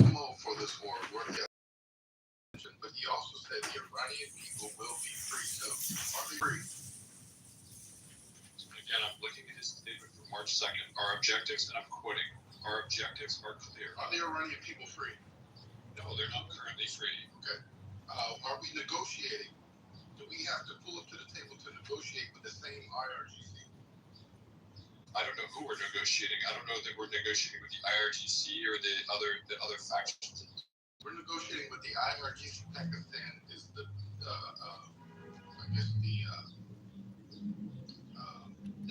MO for this war were the attention, but he also said the Iranian people will be free too. Are they free? Again, I'm looking at his statement from March 2nd. Our objectives, and I'm quoting, our objectives are clear. Are the Iranian people free? No, they're not currently free. Okay. Are we negotiating? Do we have to pull up to the table to negotiate with the same IRGC? I don't know who we're negotiating. I don't know that we're negotiating with the IRGC or the other factions. We're negotiating with the IRGC. Pakistan is the I guess the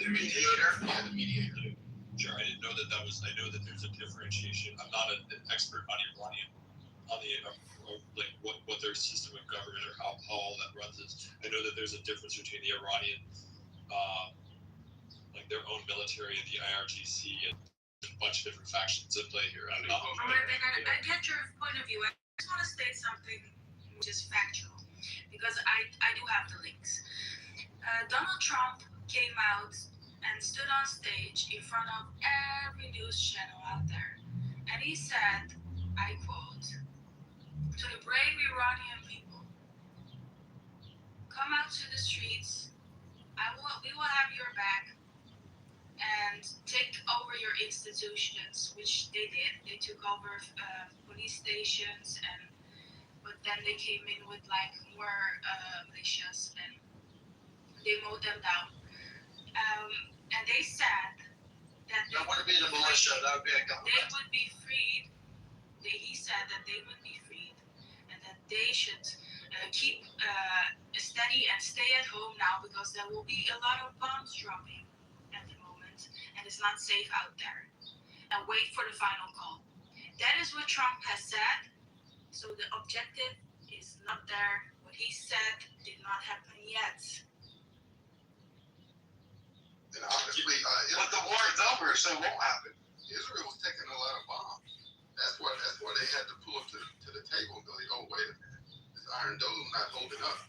mediator. Yeah, the mediator. Sure, I didn't know that was. I know that there's a differentiation. I'm not an expert on Iranian, like what their system of government or how all that runs is. I know that there's a difference between the Iranian, like their own military and the IRGC and a bunch of different factions at play here. I'm not. I get your point of view. I just want to state something which is factual because I do have the links. Donald Trump came out and stood on stage in front of every news channel out there, and he said, I quote, to the brave Iranian people, come out to the streets, we will have your back, and take over your institutions, which they did. They took over police stations, but then they came in with like more militias, and they mowed them down. And they said that That wouldn't be the militia. That would be a government. they would be freed. He said that they would be freed, and that they should keep steady and stay at home now because there will be a lot of bombs dropping at the moment, and it's not safe out there. And wait for the final call. That is what Trump has said. So the objective is not there. What he said did not happen yet. And obviously, But the war is over, so it won't happen. Israel was taking a lot of bombs. That's why they had to pull up to the table and go, oh, wait a minute. This Iron Dome not holding up.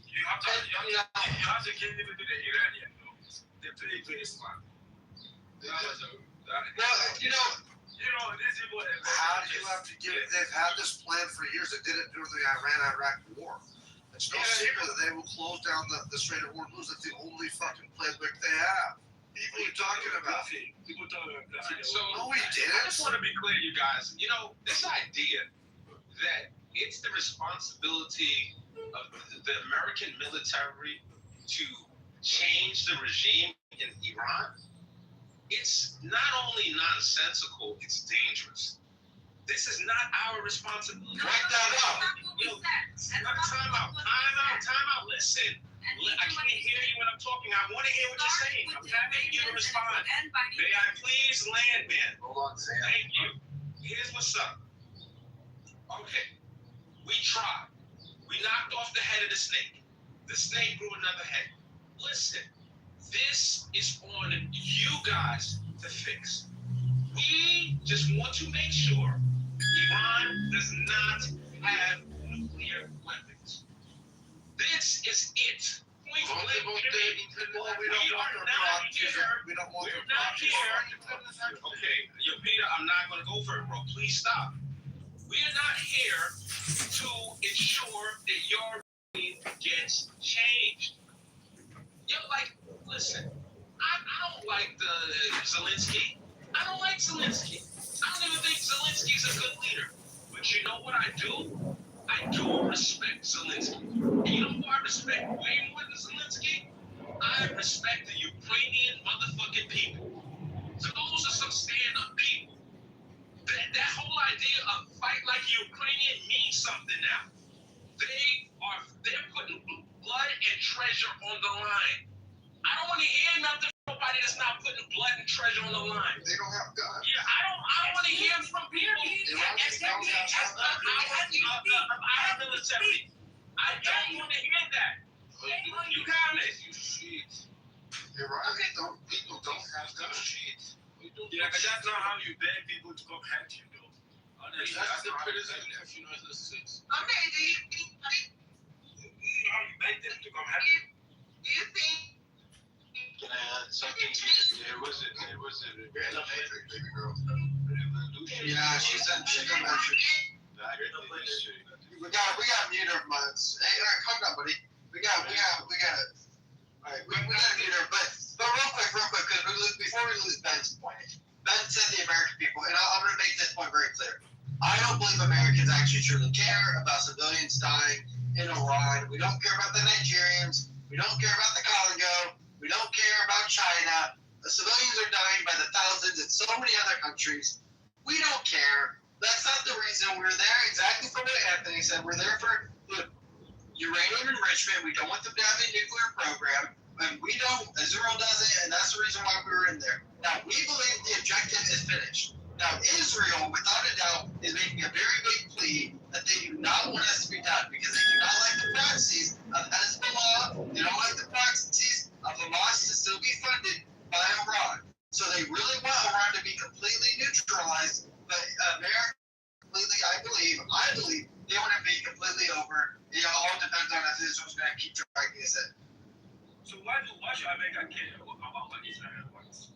You have to give it to the Iranian, though. They play very smart. Well, These people. how do you have to give it? They've had this plan for years. They did it during the Iran-Iraq war. It's no secret that they will close down the Strait of Hormuz. That's the only fucking playbook they have. What are you talking about? People talking about that. So, No, we didn't. I just want to be clear, you guys. This idea that it's the responsibility of the American military to change the regime in Iran, it's not only nonsensical, it's dangerous. This is not our responsibility. Write that up. Time out. Listen. I can't hear you when I'm talking. I want to hear what you're saying. I'm having you to respond. May I please land, man? Hold on, Sam. Thank you. Here's what's up. Okay. We tried. We knocked off the head of the snake. The snake grew another head. Listen, this is on you guys to fix. We just want to make sure Iran does not have nuclear weapons. This is it. We are not here. Okay, Peter, I'm not going to go for it, bro. Please stop. We are not here to ensure that your regime listen. I don't like Zelensky. I don't like Zelensky. I don't even think Zelensky's a good leader. But you know what I do? I do respect Zelensky. And you know who I respect way more than Zelensky? I respect the Ukrainian motherfucking people. So those are some stand-up people. That whole idea of fight like a Ukrainian means something now. They're putting blood and treasure on the line. I don't want to hear nothing from nobody that's not putting blood and treasure on the line. They don't have guns. Yeah, I don't want to hear from people. Our military. I don't want to hear that. You guys. You shit. You're right. People don't have guns. Yeah, but that's not how you beg people to come help you, though. Honestly, That's the criticism if you know the six. Okay, do you think? How you beg them to come help you? Do you think? Can I add something to it? It was a You're in the matrix, baby girl. revolution. Yeah, she's in Matrix. We got mute her months. Hey, all right, calm down, buddy. We got it. All right, we got to mute her. But real quick, because before we lose Ben's point, Ben said the American people, and I'm going to make this point very clear. I don't believe Americans actually truly care about civilians dying in Iran. We don't care about the Nigerians. We don't care about the Congo. We don't care about China. The civilians are dying by the thousands in so many other countries. We don't care. That's not the reason we're there. Exactly for what Anthony said. We're there for uranium enrichment. We don't want them to have a nuclear program. And we don't. Israel doesn't, and that's the reason why we were in there. Now, we believe the objective is finished. Now, Israel, without a doubt, is making a very big plea that they do not want us to be done because they do not like the proxies of Hezbollah. They don't like the proxies of Hamas to still be funded by Iran. So they really want Iran to be completely neutralized. But America, completely, I believe, they want to be completely over. It all depends on if Israel's going to keep dragging us in. So why should America care about what Israel wants?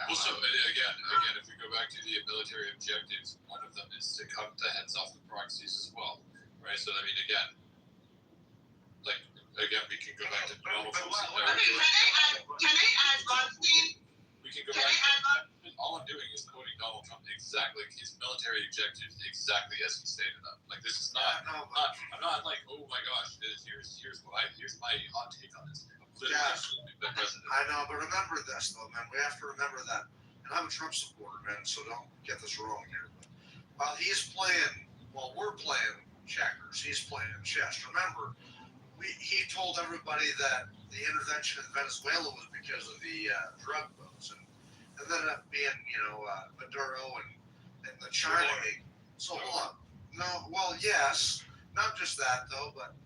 Also, again, if we go back to the military objectives, one of them is to cut the heads off the proxies as well, right? So I mean, again, we can go back to Donald Trump's. Can I add one thing? We can go back. All I'm doing is quoting Donald Trump exactly his military objectives exactly as he stated them. Like this is not. I'm not like, oh my gosh, here's my hot take on this. The president. I know, but remember this though, man. We have to remember that. And I'm a Trump supporter, man, so don't get this wrong here. But while we're playing checkers, he's playing chess. Remember, he told everybody that the intervention in Venezuela was because of the drug boats, and ended up being, Maduro and the China game. So hold on. No, well, yes, not just that though, but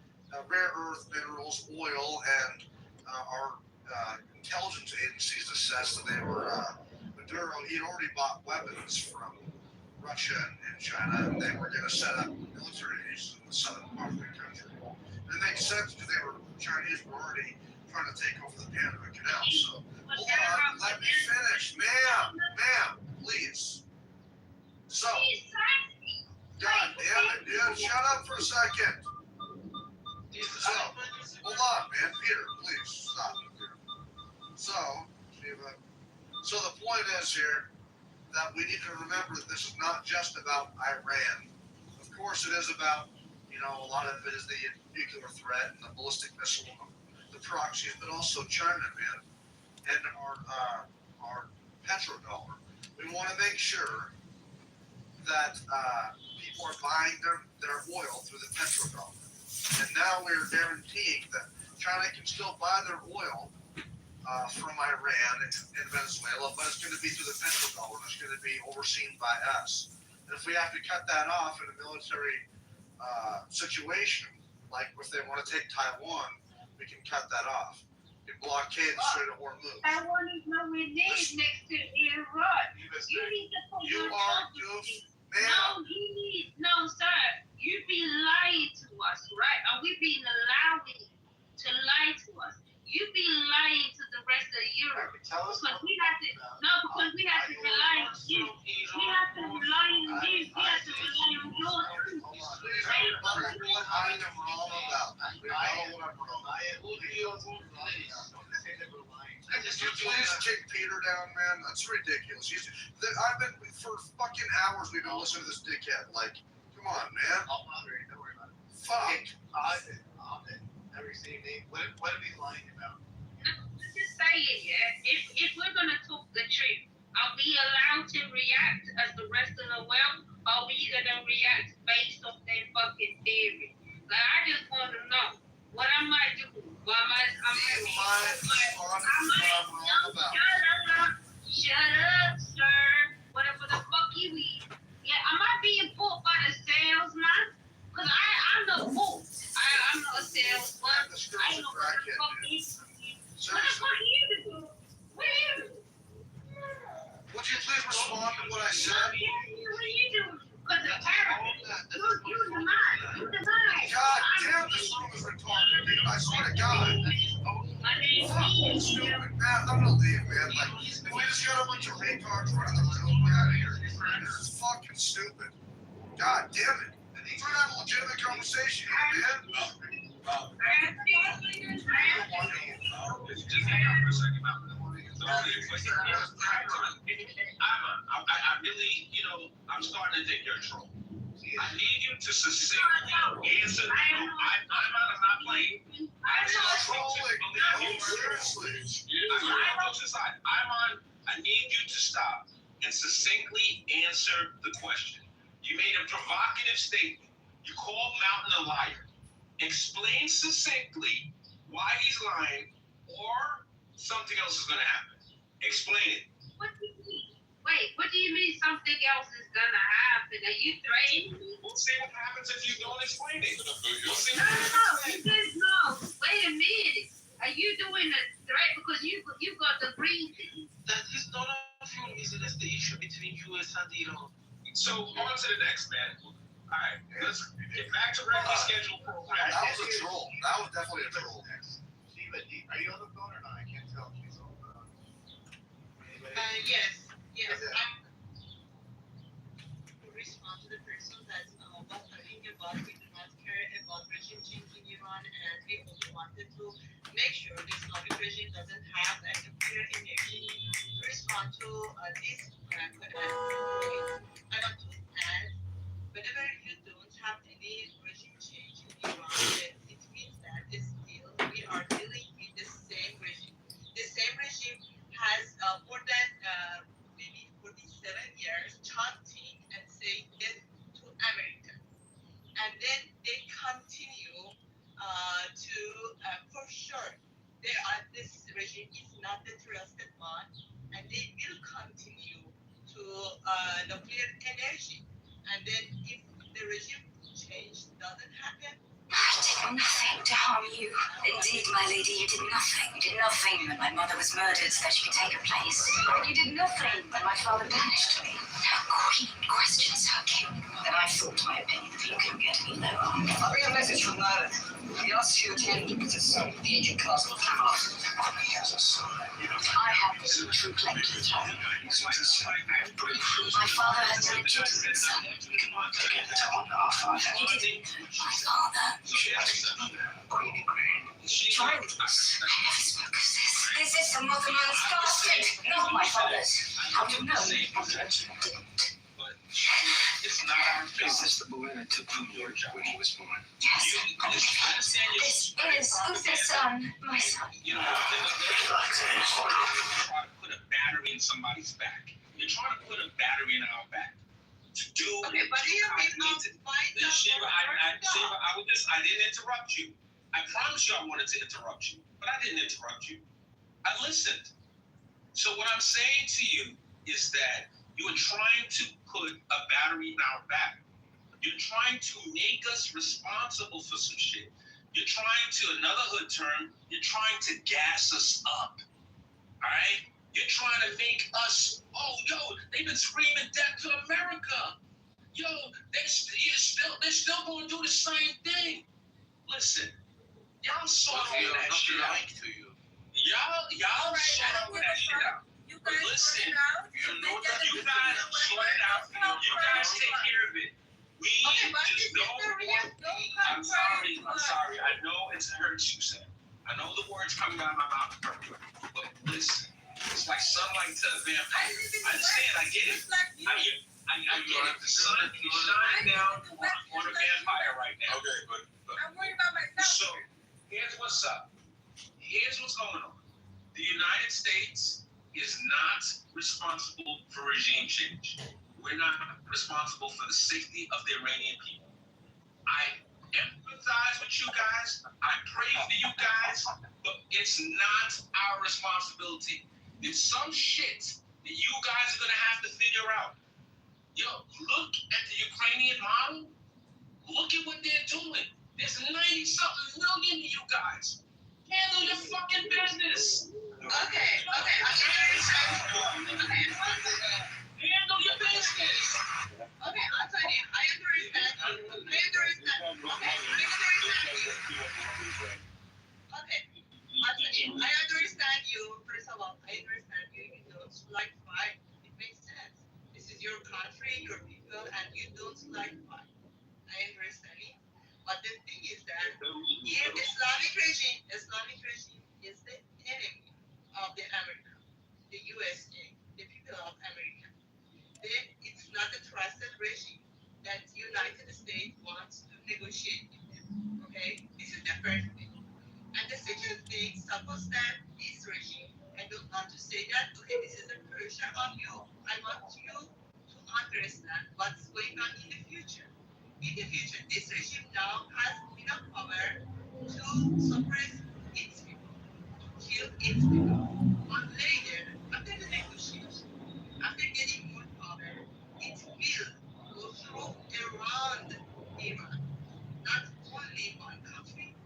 rare earth minerals, oil, and our intelligence agencies assessed that they were Maduro. He had already bought weapons from Russia and China, and they were going to set up military bases in the southern part of the country. And it makes sense because Chinese were already trying to take over the Panama Canal. So hold on, let me finish, ma'am, please. So, God damn it, dude, shut up for a second. So, hold on, man, Peter, please stop. So the point is here that we need to remember that this is not just about Iran. Of course, it is about, a lot of it is the nuclear threat and the ballistic missile, the proxies, but also China, man, and our petrodollar. We want to make sure that people are buying their oil through the petrodollar. And now we're guaranteeing that China can still buy their oil from Iran and Venezuela, but it's going to be through the petrodollar. It's going to be overseen by us. And if we have to cut that off in a military situation, like if they want to take Taiwan, we can cut that off. We can blockade the Strait of Hormuz. Taiwan is nowhere near next to Iran. You need to put You are goof, ma'am. No, sir. You've been lying to us, right? Are we being allowed to lie to us? You've been lying to the rest of Europe. Because we have to rely on you. We have to rely on you. We have to rely on your truth. What I am wrong about. We know what I'm wrong. you please kick Peter down, man? That's ridiculous. I've been for fucking hours. We've been listening to this dickhead. Like, come on, man. I'll moderate. Don't worry about it. Fuck. I've never seen anything. What are we lying about? Just saying, yeah. If we're gonna talk the truth, are we allowed to react as the rest of the world? Are we gonna react based off their fucking theory? Like, I just want to know, what am I doing? What am I? Shut up, sir. Whatever the fuck you eat. Yeah, am I being bought by the salesman? Cause I'm no bull. I'm not a salesman. I know what the fuck is. What the fuck are you doing? What are you doing? Would you please respond to what I said? What are you doing? Because you deny. God damn, this room is retarded, dude. I swear to God. Fucking stupid, man. I'm gonna leave, man. Like, if we just got a bunch of retards running the room, get out of here. This is fucking stupid. God damn it. We're trying to have a legitimate conversation here, man. I really, I'm starting to think you're a troll. I need you to succinctly answer. I'm not playing. I'm not trolling. Seriously. I need you to stop and succinctly answer the question. You made a provocative statement. You called Mountain a liar. Explain succinctly why he's lying, or something else is going to happen. Explain it. What do you mean? Wait, what do you mean something else is gonna happen? Are you threatening me? We'll see what happens if you don't explain it. We'll see No, because no. Wait a minute. Are you doing a threat because you got the green thing? That is not a fuel reason. That's the issue between US and Iran. So on to the next, man. All right, let's get back to regular scheduled program. That was a troll. That was definitely a troll. Steve, are you on the phone or not? I can't tell. She's on the phone. Yes. To respond to the person that was talking about, we do not care about regime change in Iran, and we also wanted to make sure the Islamic regime doesn't have a nuclear energy. To respond to this, I want to add, whenever you don't have any regime change in Iran, then it means that still we are dealing with the same regime. The same regime has more than maybe 47 years chanting and saying yes to America. And then they continue to, for sure, this regime is not the trusted one, and they will continue to nuclear energy. And then if the regime change doesn't happen, I did nothing to harm you. Indeed, my lady, you did nothing. You did nothing when my mother was murdered so that she could take her place. You did nothing when my father banished me. A queen questions her king. And I thought my opinion of you couldn't get any lower. I'll bring a message from Merlin. He asks you to attend Jupiter's son, the ancient castle of Camelot. He has a son. I have the true claim to the throne. My father has no legitimate son. You cannot forget to honor our father. You didn't. My father. Try with us. I never spoke of this. This is the motherman's bastard, not my father's. How do you know? It's not our job. Is this the balloon that took from your job when he was born? Yes. This is this son, my son. You know, you're trying to put a battery in somebody's back. You're trying to put a battery in our back. To do okay, but you Shiva, I didn't interrupt you. I promise you I wanted to interrupt you, but I didn't interrupt you. I listened. So what I'm saying to you is that you are trying to put a battery in our back. You're trying to make us responsible for some shit. You're trying to, another hood term, you're trying to gas us up. All right? You're trying to make us, they've been screaming death to America. They're still going to do the same thing. Listen, y'all sort all that shit out. Y'all sort all that shit out. But listen, you guys sort it out. You guys take care of it. We just don't. I'm sorry. I know it hurts you, Sam. I know the words coming out of my mouth hurt you. But listen. It's like sunlight to a vampire. I understand. I get it. I get it. The sun is shining down on a vampire right now. Okay, but I'm worried about myself. So here's what's up. Here's what's going on. The United States is not responsible for regime change. We're not responsible for the safety of the Iranian people. I empathize with you guys. I pray for you guys, but it's not our responsibility. There's some shit that you guys are gonna have to figure out. Yo, look at the Ukrainian model. Look at what they're doing. There's 90-something million of you guys. Handle your fucking business. Okay. Handle your business. Okay, Anthony, I understand you. Anthony, I understand you. First of all, I understand you. You don't like fight. It makes sense. This is your country, your people, and you don't like fight. I understand it. But the thing is that here Islamic regime is the enemy of the America, the USA, the people of America. It's not a trusted regime that United States wants to negotiate with them. Okay? This is the first thing. And the second thing, suppose that this regime, I don't want to say that, okay, this is a pressure on you. I want you to understand what's going on in the future. In the future, this regime now has enough power to suppress its people, to kill its people. But later, after the negotiation, after getting more power, it will go through around Iran, not only one country,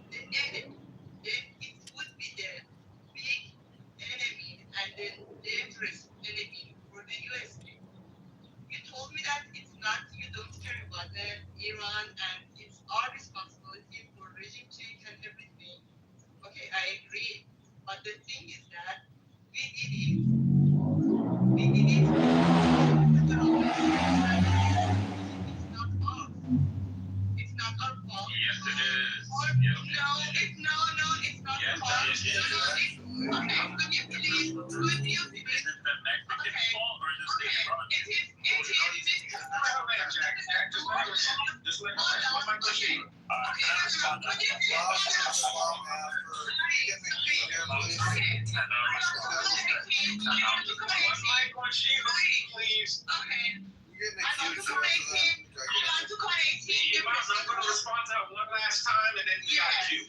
the enemy. Then it would be the big enemy and the dangerous enemy for the USA. You told me that it's not, you don't care about Iran and it's our responsibility for regime change and everything. Okay, I agree. But the thing is that we did it. It's not our fault. Yes, it is. It's not our fault. Yes, it is. Okay, could you please, Is it the Mexican fault or is it the Iranian? it is. Just let my question. Can I respond to that? Please. Okay. You're getting I want accused to of correct him. that. I'm going to respond to that one last time and then we got you.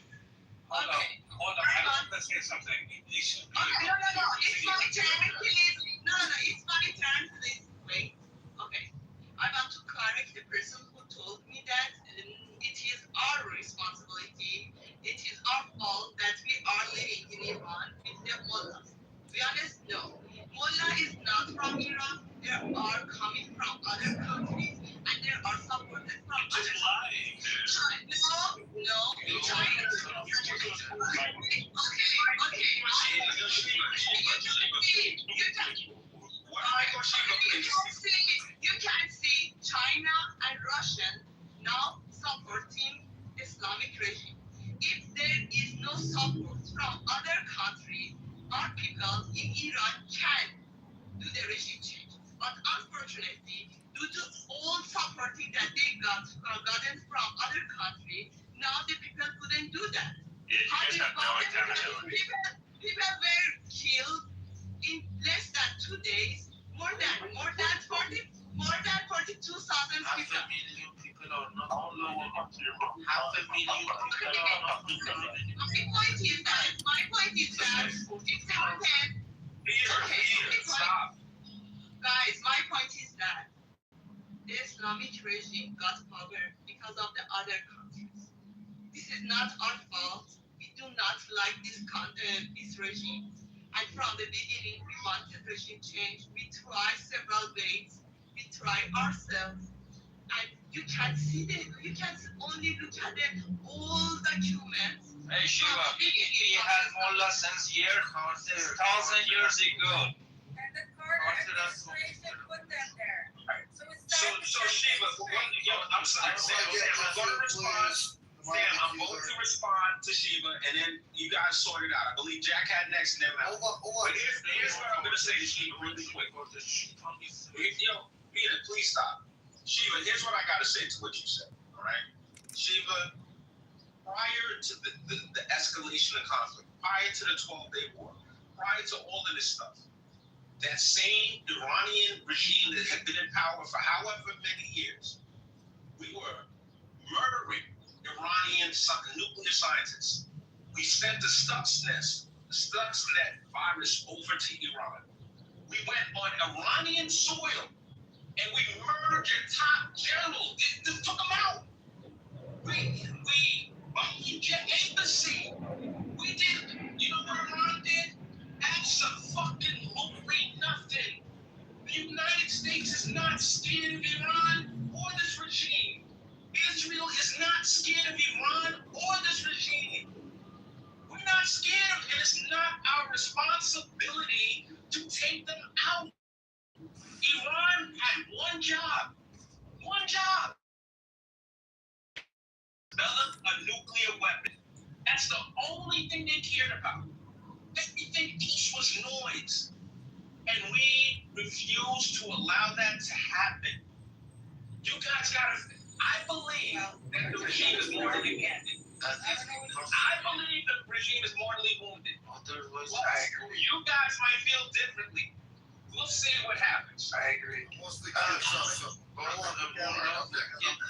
Hold on. I just want to say something. No. It's my turn, please. No. It's my turn, please. Wait. Okay. I want to correct the person who told me that it is our responsibility. It is our fault that we are living in Iran with the mullahs. To be honest, no. Mullah is not from Iran. They are coming from other countries and they are supported from other countries. No. China. You can see China and Russian now supporting Islamic regime. If there is no support from other countries, our people in Iran can do the regime change. But unfortunately, due to all supporting that they gotten from other countries, now the people couldn't do that. People were killed in less than 2 days. More than 42,000 people. Half a million people are not half a million people are not My point is that it happened. Stop. Guys, my point is that the Islamic regime got power because of the other countries. This is not our fault. We do not like this regime. And from the beginning, we wanted regime change. We tried several ways. We tried ourselves. And you can see only look at the old documents. Hey Shiva, we had mullah since 1,000 years ago. And the Carter administration put them there. So it's So Shiva, I'm sorry. I'm going to respond. Sam, I'm going to respond to Shiva, and then you guys sort it out. I believe Jack had next, and then Hold on. But here's what I'm going to say to Shiva really quick. Yo, Peter, please stop. Shiva, here's what I got to say to what you said, all right? Shiva, prior to the escalation of conflict, prior to the 12-day war, prior to all of this stuff, that same Iranian regime that had been in power for however many years, we were murdering Iranian nuclear scientists. We sent the Stuxnet virus over to Iran. We went on Iranian soil and we murdered their top generals. They took them out. We bombed embassy. We did, you know what Iran did? Absolutely nothing. The United States is not scared of Iran or this regime. Israel is not scared of Iran or this regime. We're not scared of it. It's not our responsibility to take them out. Iran had one job. Develop a nuclear weapon. That's the only thing they cared about. Everything else was noise. And we refuse to allow that to happen. You guys gotta, I believe that the regime is mortally wounded. I believe the regime is mortally wounded. You guys might feel differently. We'll see what happens. I agree.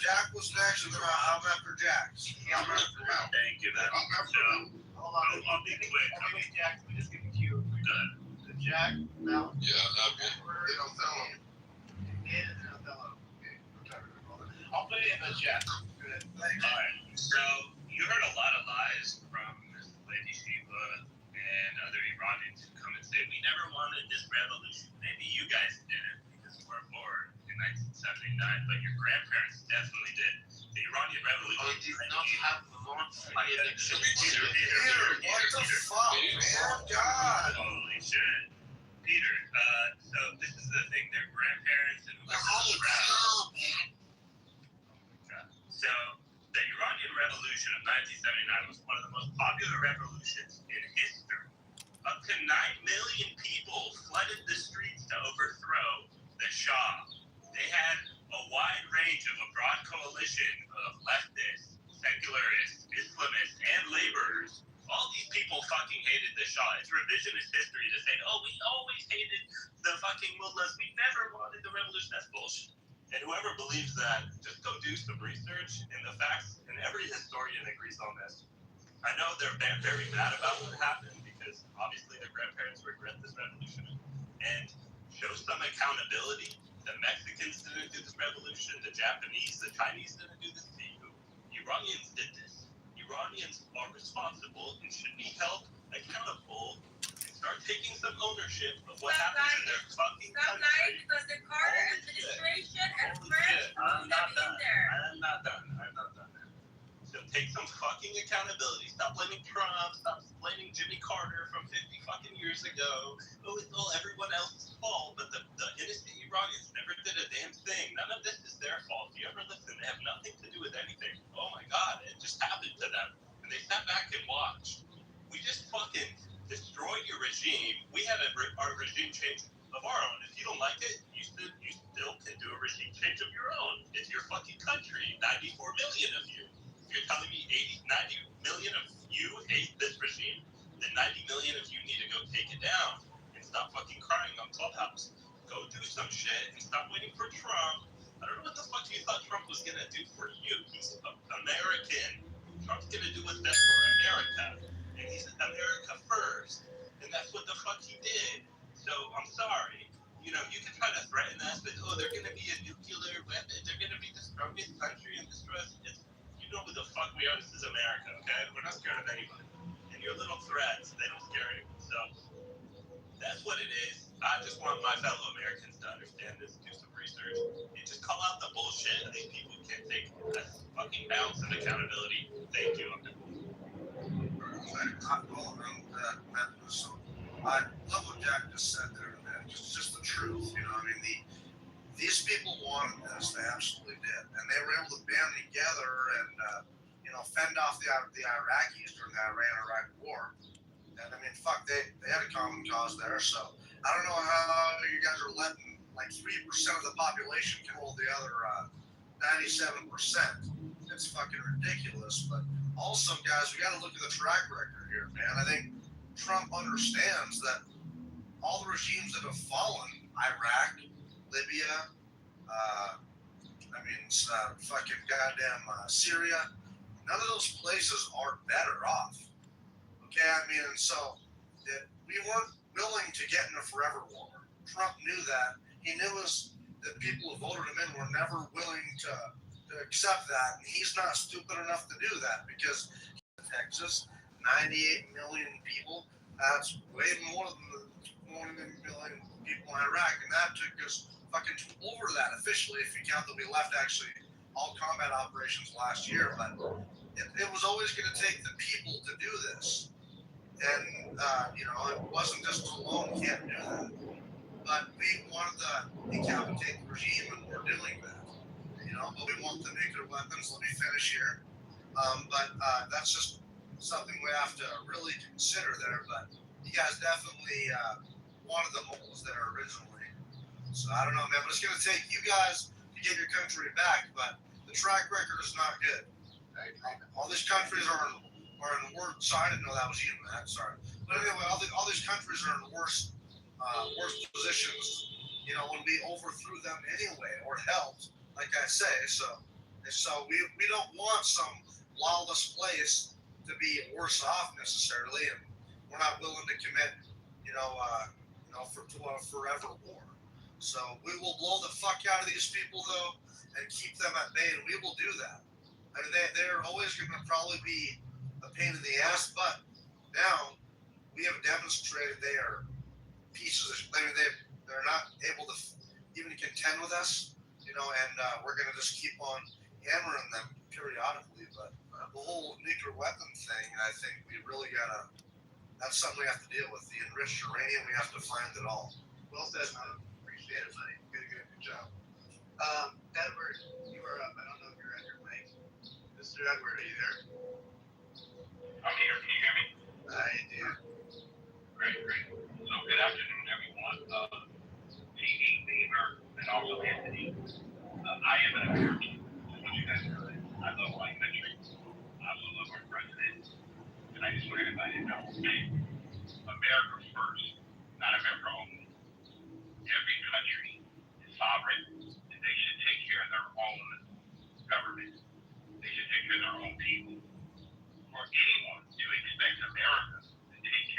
Jack was next, and then I'm after Jack. Thank you. Hold on. I'll be quick. Jack, let me just give it to you. The Jack, Mount. Yeah, okay. They don't tell him. I'll put it in the chat. Good. Thanks. All right. So you heard a lot of lies from this lady Shiva and other Iranians who come and say we never wanted this revolution. Maybe you guys didn't because you weren't born in 1979, but your grandparents definitely did. The Iranian Revolution. I did not have one fire Peter, What the fuck, man? God. Holy shit. Peter, so this is the thing, their grandparents and whoever was around. So, the Iranian Revolution of 1979 was one of the most popular revolutions in history. Up to 9 million people flooded the streets to overthrow the Shah. They had a wide range of a broad coalition of leftists, secularists, Islamists, and laborers. All these people fucking hated the Shah. It's revisionist history to say, oh, we always hated the fucking mullahs. We never wanted the revolution. That's bullshit. And whoever believes that, just go do some research, and the facts, and every historian agrees on this. I know they're very mad about what happened because obviously their grandparents regret this revolution. And show some accountability. The Mexicans didn't do this revolution. The Japanese, the Chinese didn't do this to you. Iranians did this. Iranians are responsible and should be held accountable and start taking some ownership of what happened in their fucking country. Because the Carter administration and French I'm put them in there. I'm not done. So take some fucking accountability. Stop blaming Trump. Stop blaming Jimmy Carter from 50 fucking years ago. Oh, it's all everyone else's fault. But the innocent Iranians never did a damn thing. None of this is their fault. If you ever listen, they have nothing to do with anything. Oh my God, it just happened to them. And they sat back and watched. We just fucking destroyed your regime. We had our regime change of our own. If you don't like it, you still can do a regime change of your own. It's your fucking country. 94 million of you. If you're telling me 90 million of you hate this regime, then 90 million of you need to go take it down and stop fucking crying on Clubhouse. Go do some shit and stop waiting for Trump. I don't know what the fuck you thought Trump was gonna do for you. He's American. Trump's gonna do what's best for America. And he's America first. And that's what the fuck he did. So I'm sorry. You know, you can try to threaten us with, oh, they're gonna be a nuclear weapon. They're gonna be the strongest country in this trust. You know who the fuck we are. This is America, okay? We're not scared of anybody. And your little threats, they don't scare anyone. So that's what it is. I just want my fellow Americans to understand this, do some research, and just call out the bullshit. And these people can't take that fucking bounce and accountability. Thank you. I love what Jack just said there, man. Just the truth, you know. I mean, these people wanted this, they absolutely did, and they were able to band together and fend off the Iraqis during the Iran-Iraq war. And I mean, fuck, they had a common cause there. So I don't know how you guys are letting like 3% of the population control the other 97%. It's fucking ridiculous. But also, guys, we got to look at the track record here, man. I think Trump understands that all the regimes that have fallen, Iraq, Libya, fucking goddamn Syria, none of those places are better off. Okay, I mean, so we weren't willing to get in a forever war. Trump knew that. He knew the people who voted him in were never willing to accept that, and he's not stupid enough to do that because Texas, 98 million people, that's way more than the 20 million people in Iraq, and that took us fucking over that officially, if you count that we left actually all combat operations last year, but it was always going to take the people to do this. And, it wasn't just alone, can't do that. But we wanted to decapitate the regime, and we're doing that. But we want the nuclear weapons. Let me finish here. But that's just something we have to really consider there. But you guys definitely wanted the moles there originally. So I don't know, man. But it's going to take you guys to get your country back. But the track record is not good. All these countries are in worse. So I didn't know that was you, Matt. Sorry. But anyway, all these countries are in worse positions. When we overthrew them anyway, or helped, like I say. So we don't want some lawless place to be worse off necessarily, and we're not willing to commit, to a forever war. So we will blow the fuck out of these people though, and keep them at bay, and we will do that. I mean, they're always going to probably be a pain in the ass, but now we have demonstrated they are pieces of. I mean, they're not able to even contend with us, and we're going to just keep on hammering them periodically. But the whole nuclear weapon thing, I think we really gotta. That's something we have to deal with. The enriched uranium, we have to find it all. Well said, man. Appreciate it, buddy. Good job. Edward, you were up. I don't know if you're at your mic. Mr. Edward, are you there? I'm here. Can you hear me? I do. Great. So good afternoon, everyone. TV, Beaver, and also Anthony. I am an American. I want you guys to know that. I love my country. I also love our president. And I just want everybody to know, America first, not America only. Every country is sovereign, and they should take care of their own government. They should take care of their own people. For anyone to expect America to take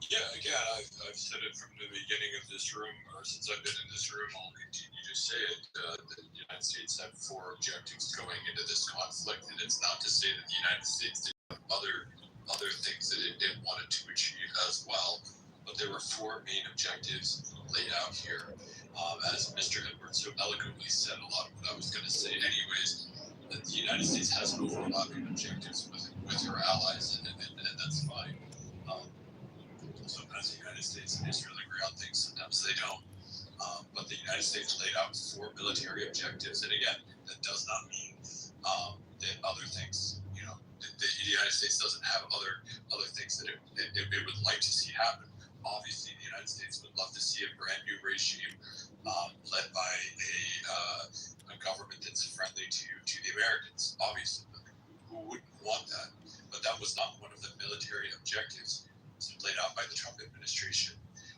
Yeah, again, I've said it from the beginning of this room, or since I've been in this room, I'll continue to say it. The United States had 4 objectives going into this conflict, and it's not to say that the United States didn't have other things that it wanted to achieve as well, but there were 4 main objectives laid out here. As Mr. Edwards so eloquently said, a lot of what I was going to say anyways, that the United States has overlapping objectives with her allies, and that's fine. Sometimes the United States and Israel agree on things, sometimes they don't. But the United States laid out 4 military objectives, and again, that does not mean that other things, the United States doesn't have other things that it would like to see happen. Obviously, the United States would love to see a brand new regime led by a government that's friendly to the Americans. Obviously, who wouldn't want that? But that was not one of the military objectives laid out by the Trump administration.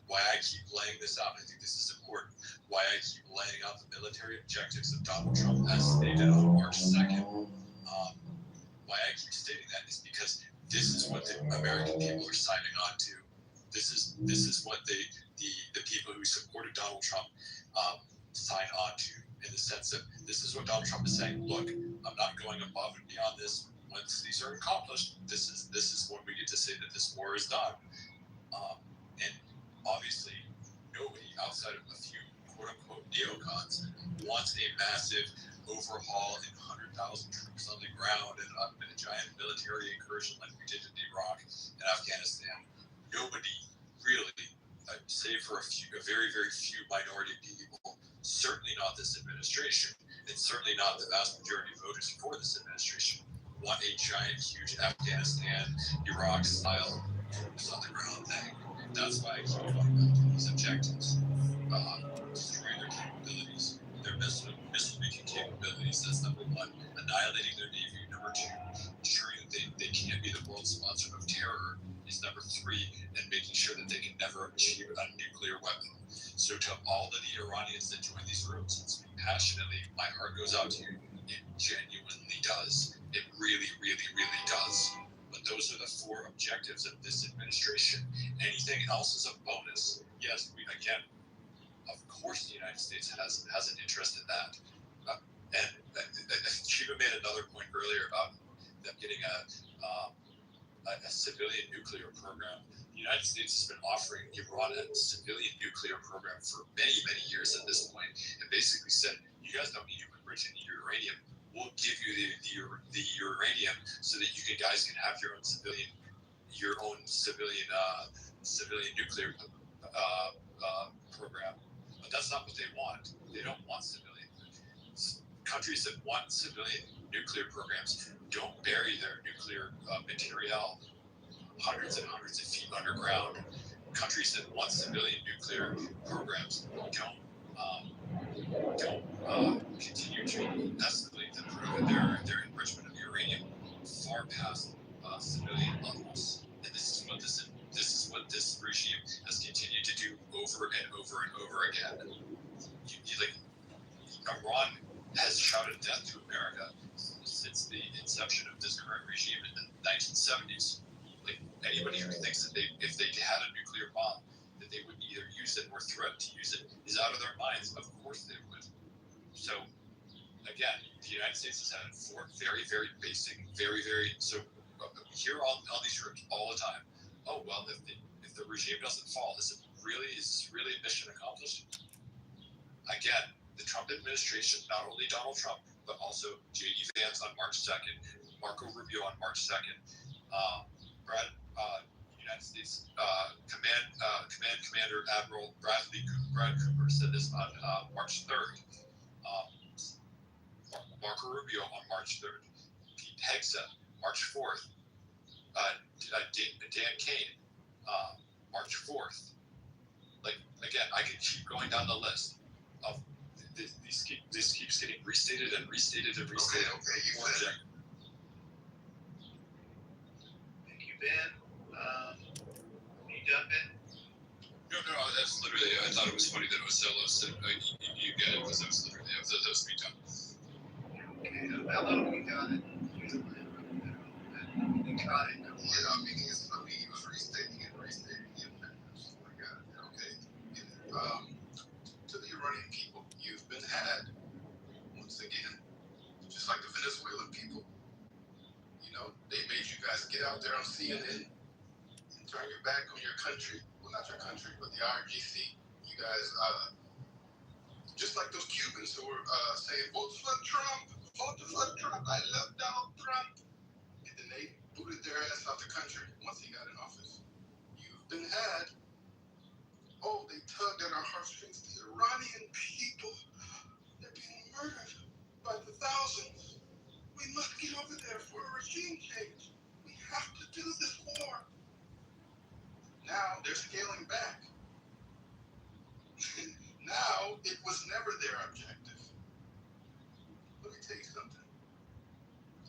Why I keep laying this out, I think this is important, why I keep laying out the military objectives of Donald Trump as stated on March 2nd. Why I keep stating that is because this is what the American people are signing on to. This is what the people who supported Donald Trump sign on to, in the sense that this is what Donald Trump is saying. Look, I'm not going above and beyond this. Once these are accomplished, this is when we get to say that this war is done. And obviously, nobody outside of a few quote-unquote neocons wants a massive overhaul and 100,000 troops on the ground and a giant military incursion like we did in Iraq and Afghanistan. Nobody really, save for a very, very few minority people, certainly not this administration, and certainly not the vast majority of voters for this administration, want a giant, huge Afghanistan, Iraq-style troops on the ground thing. That's why I keep going back to these objectives. Destroying their capabilities, their missile-making capabilities, that's number 1. Annihilating their navy, number 2. Ensuring that they can't be the world's sponsor of terror is number 3. And making sure that they can never achieve a nuclear weapon. So to all of the Iranians that join these rooms and speak passionately, my heart goes out to you. It genuinely does. It really, really, really does. But those are the 4 objectives of this administration. Anything else is a bonus. Yes, again, of course the United States has an interest in that. And Cuba made another point earlier about them getting a civilian nuclear program. The United States has been offering Iran a civilian nuclear program for many, many years at this point, and basically said, you guys don't need to enrich any uranium. We'll give you the uranium so that you guys can have your own civilian nuclear program. But that's not what they want. They don't want civilian. Countries that want civilian nuclear programs don't bury their nuclear material hundreds and hundreds of feet underground. Countries that want civilian nuclear programs don't continue to escalate their enrichment of uranium far past civilian levels. And this is what this regime has continued to do over and over and over again. Iran has shouted death to America since the inception of this current regime in the 1970s. Like, anybody who thinks that if they had a nuclear bomb, that they would either use it or threaten to use it is out of their minds. Of course they would. So, again, the United States has had 4 very, very basic, very, very, so here on these rooms all the time. Oh, well, if the regime doesn't fall, is this really mission accomplished? Again, the Trump administration, not only Donald Trump, but also J.D. Vance on March 2nd, Marco Rubio on March 2nd, United States Commander Admiral Brad Cooper said this on March 3rd. Marco Rubio on March 3rd. Pete Hegseth, March 4th. Dan Kane, March 4th. Like, again, I could keep going down the list of this keeps getting restated and restated and restated. Okay, you said it. Thank you, Ben. You done, Ben? No, that's literally, I thought it was funny that it was so low. So you get it, because that was literally, that was me done. Okay, how long we got it? We got it. Yeah, I mean, he was restating and restating. CNN and turn your back on your country. Well, not your country, but the IRGC. You guys, just like those Cubans who were saying, vote for Trump, vote for Trump. I love Donald Trump. And then they booted their ass out the country once he got in office. You've been had. Oh, they tugged at our heartstrings. The Iranian people, they're being murdered by the thousands. We must get over there for a regime change. We have to do this war. Now they're scaling back. Now it was never their objective. Let me tell you something.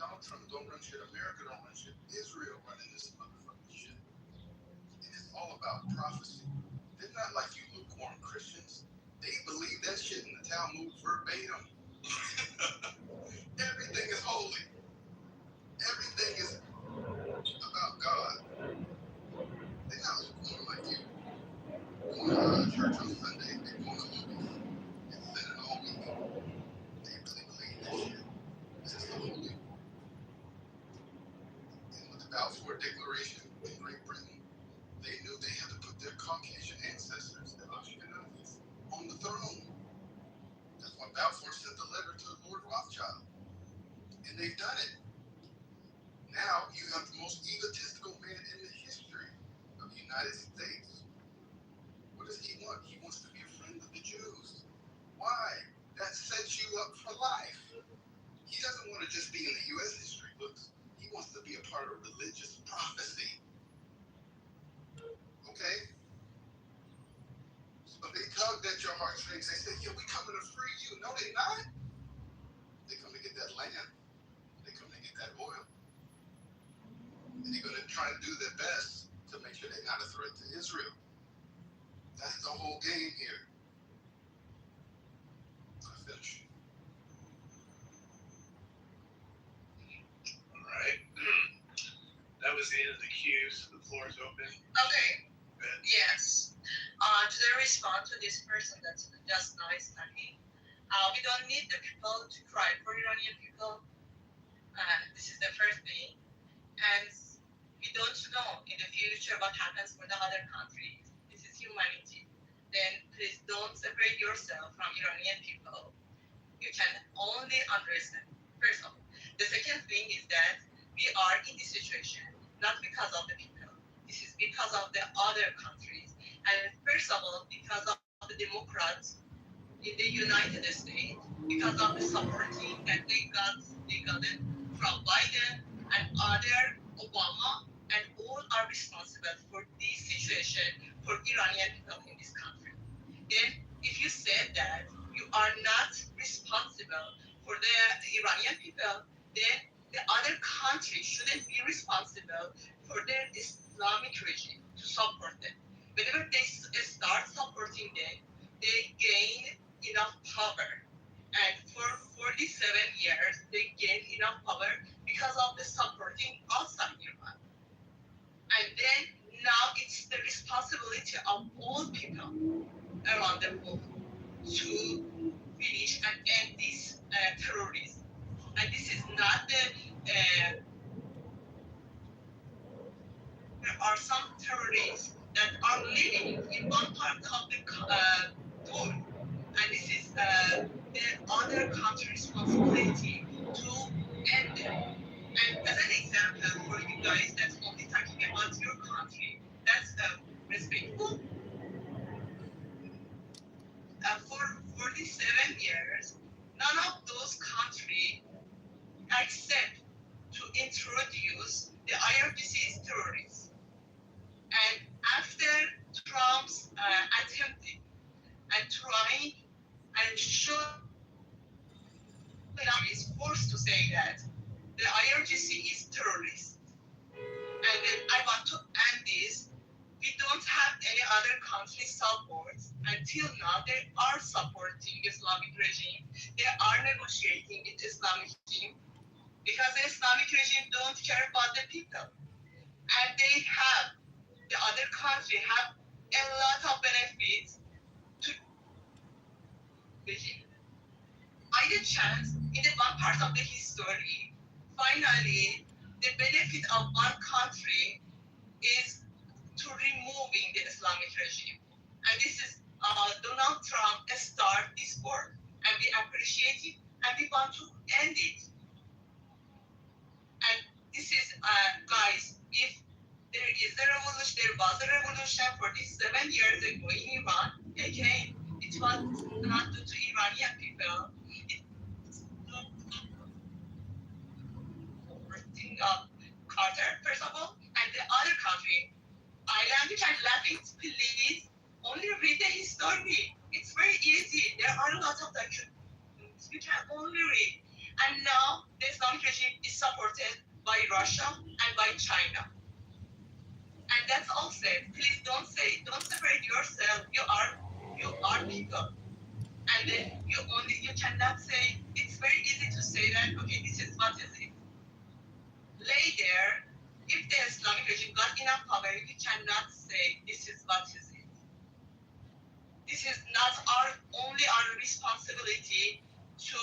Donald Trump don't run shit. America don't run shit. Israel running this motherfucking shit. And it's all about prophecy. They're not like you lukewarm Christians. They believe that shit in the Talmud verbatim. Everything is holy. Everything is about God. They're not lukewarm like you. Going to church on Sunday, they're going to movies and sinning all week. They really believe this shit. This is the holy. And with the Balfour Declaration in Great Britain, they knew they had to put their Caucasian ancestors, the Ashkenazis, on the throne. That's why Balfour sent the letter to Lord Rothschild. And they've done it. Now you have the most egotistical man in the history of the United States. What does he want? He wants to be a friend of the Jews. Why? That sets you up for life. He doesn't want to just be in the U.S. history books. He wants to be a part of religious prophecy. Okay? So they tugged at your heartstrings. They said, yeah, we coming to free you. No, they not. They come to get that land. They come to get that oil. And they're going to try to do their best to make sure they're not a threat to Israel. That's the whole game here. I finish. All right. That was the end of the cues. The floor is open. Okay. Yes. To respond to this person that's just nice talking, we don't need the people to cry for Iranian people. This is the first thing. And we don't know in the future what happens for the other countries. This is humanity. Then please don't separate yourself from Iranian people. You can only understand. First of all. The second thing is that we are in this situation not because of the people. This is because of the other countries. And first of all, because of the Democrats in the United States, because of the supporting that they got it from Biden and other Obama, and all are responsible for this situation for Iranian people in this country. Then, if you said that you are not responsible for the Iranian people, then the other country shouldn't be responsible for their Islamic regime to support them. Whenever they start supporting them, they gain enough power. And for 47 years, they gain enough power because of the supporting outside Iran. And then now it's the responsibility of all people around the world to finish and end this terrorism. And this is not the there are some terrorists that are living in one part of the world, and this is the other country's responsibility to end them. And as an example for you guys that's only talking about your country, that's respectful. For 47 years, none of those countries accept to introduce the IRGC as terrorists. And after Trump's attempting and trying and showing is forced to say that the IRGC is terrorist. And then I want to end this. We don't have any other country support. Until now, they are supporting Islamic regime. They are negotiating with Islamic regime because the Islamic regime don't care about the people. And they have, the other country have a lot of benefits to regime. By the chance, in the one part of the history, finally, the benefit of one country is to removing the Islamic regime. And this is Donald Trump start this war, and we appreciate it, and we want to end it. And this is, guys, if there is a revolution, there was a revolution for this 7 years ago in Iran. Again, it was not due to Iranian people. It's Carter, first of all, and the other country. Island, you can love it, please. Only read the history. It's very easy. There are a lot of documents. You can only read. And now the Islamic regime is supported by Russia and by China. And that's all said. Please don't separate yourself. You are people. And then you cannot say, it's very easy to say that, okay, this is what is it. Later, if the Islamic regime got enough power, we cannot say this is what is it. This is not only our responsibility to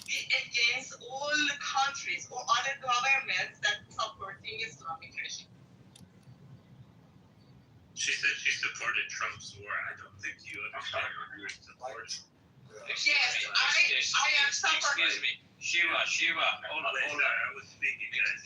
be against all countries or other governments that supporting Islamic regime. She said she supported Trump's war. I don't think you understand what you were supporting. Yes, I am supporting. Excuse me. Shiva, hold on. I was speaking, guys.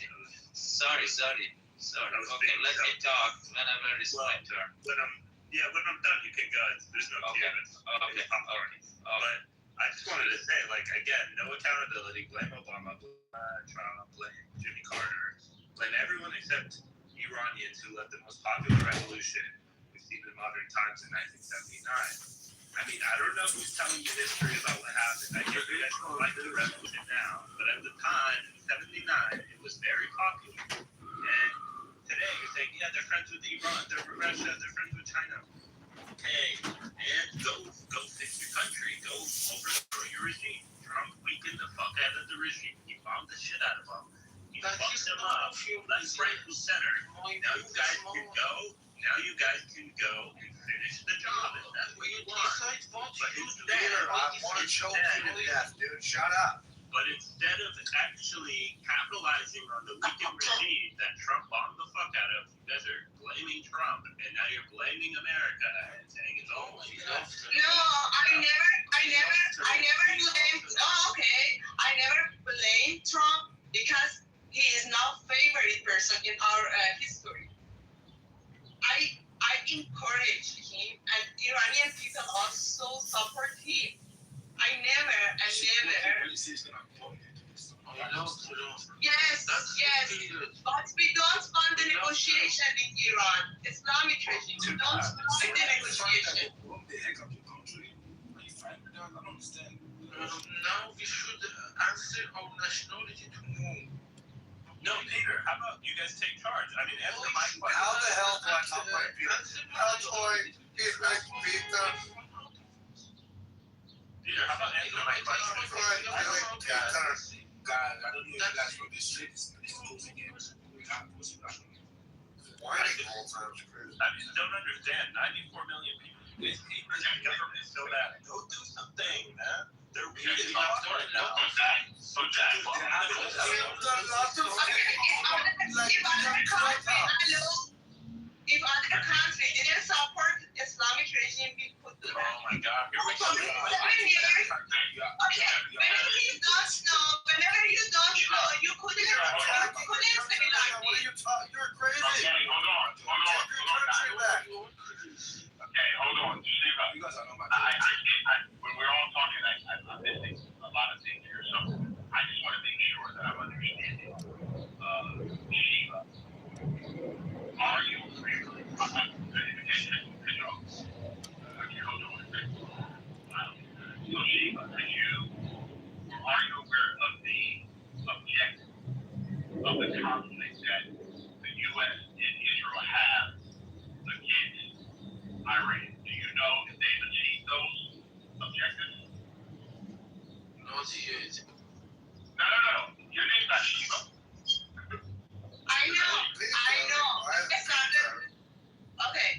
Sorry. Okay, let me talk whenever it's my turn. When I'm done, you can go. There's no Okay. Okay. But I just wanted to say, again, no accountability. Blame Obama, blame Trump, blame Jimmy Carter, blame everyone except Iranians who led the most popular revolution we've seen in modern times in 1979. I mean, I don't know who's telling you history about what happened. I guess you guys don't like the revolution now, but at the time, in 79, it was very popular. And today, you're saying, yeah, they're friends with Iran, they're with Russia, they're friends with China. Okay, and go fix your country. Go overthrow your regime. Trump weakened the fuck out of the regime. He bombed the shit out of them. He fucked them up. Left, right, and center. Now you guys can go and finish the job if that's what you want. But instead, I want to choke you to death, dude. Shut up. But instead of actually capitalizing on the weakened regime that Trump bombed the fuck out of, you guys are blaming Trump, and now you're blaming America and saying it's all. No, I never blame. Oh, okay, I never blame Trump because he is not favorite person in our history. I encourage him, and Iranian people also support him. I never. Yes. But we don't want the negotiation with Iran. Islamic regime. We don't want the negotiation. What the heck of your country? Are you fighting with us? I don't understand. Now we should answer our nationality to whom? No, Peter, how about you guys take charge? I mean, answer my question. How the hell do I not play Peter? How do I get back Peter? Peter, how about answer my question? God, I don't know if you guys know this shit. This goes again. We have to push back. Why the whole time is crazy? I just don't understand. 94 million people. You guys hate this government so bad. Go do something, man. They're really hard now. If other country didn't support Islamic regime, we could do that. Oh my God! Here we go. Okay, whenever you don't know, you couldn't say like this. You're crazy. Okay, hold on. Okay, hold on. Shiva, You guys are not my when we're all talking, I'm missing a lot of things here, so I just want to make sure that I'm understanding. Shiva, are you really? So Shiva, are you aware of the objective of the conflict that the U.S. and Israel have against Iran? Do you know if they've achieved those objectives? Not yet. No. Your name's not Shiva. I know.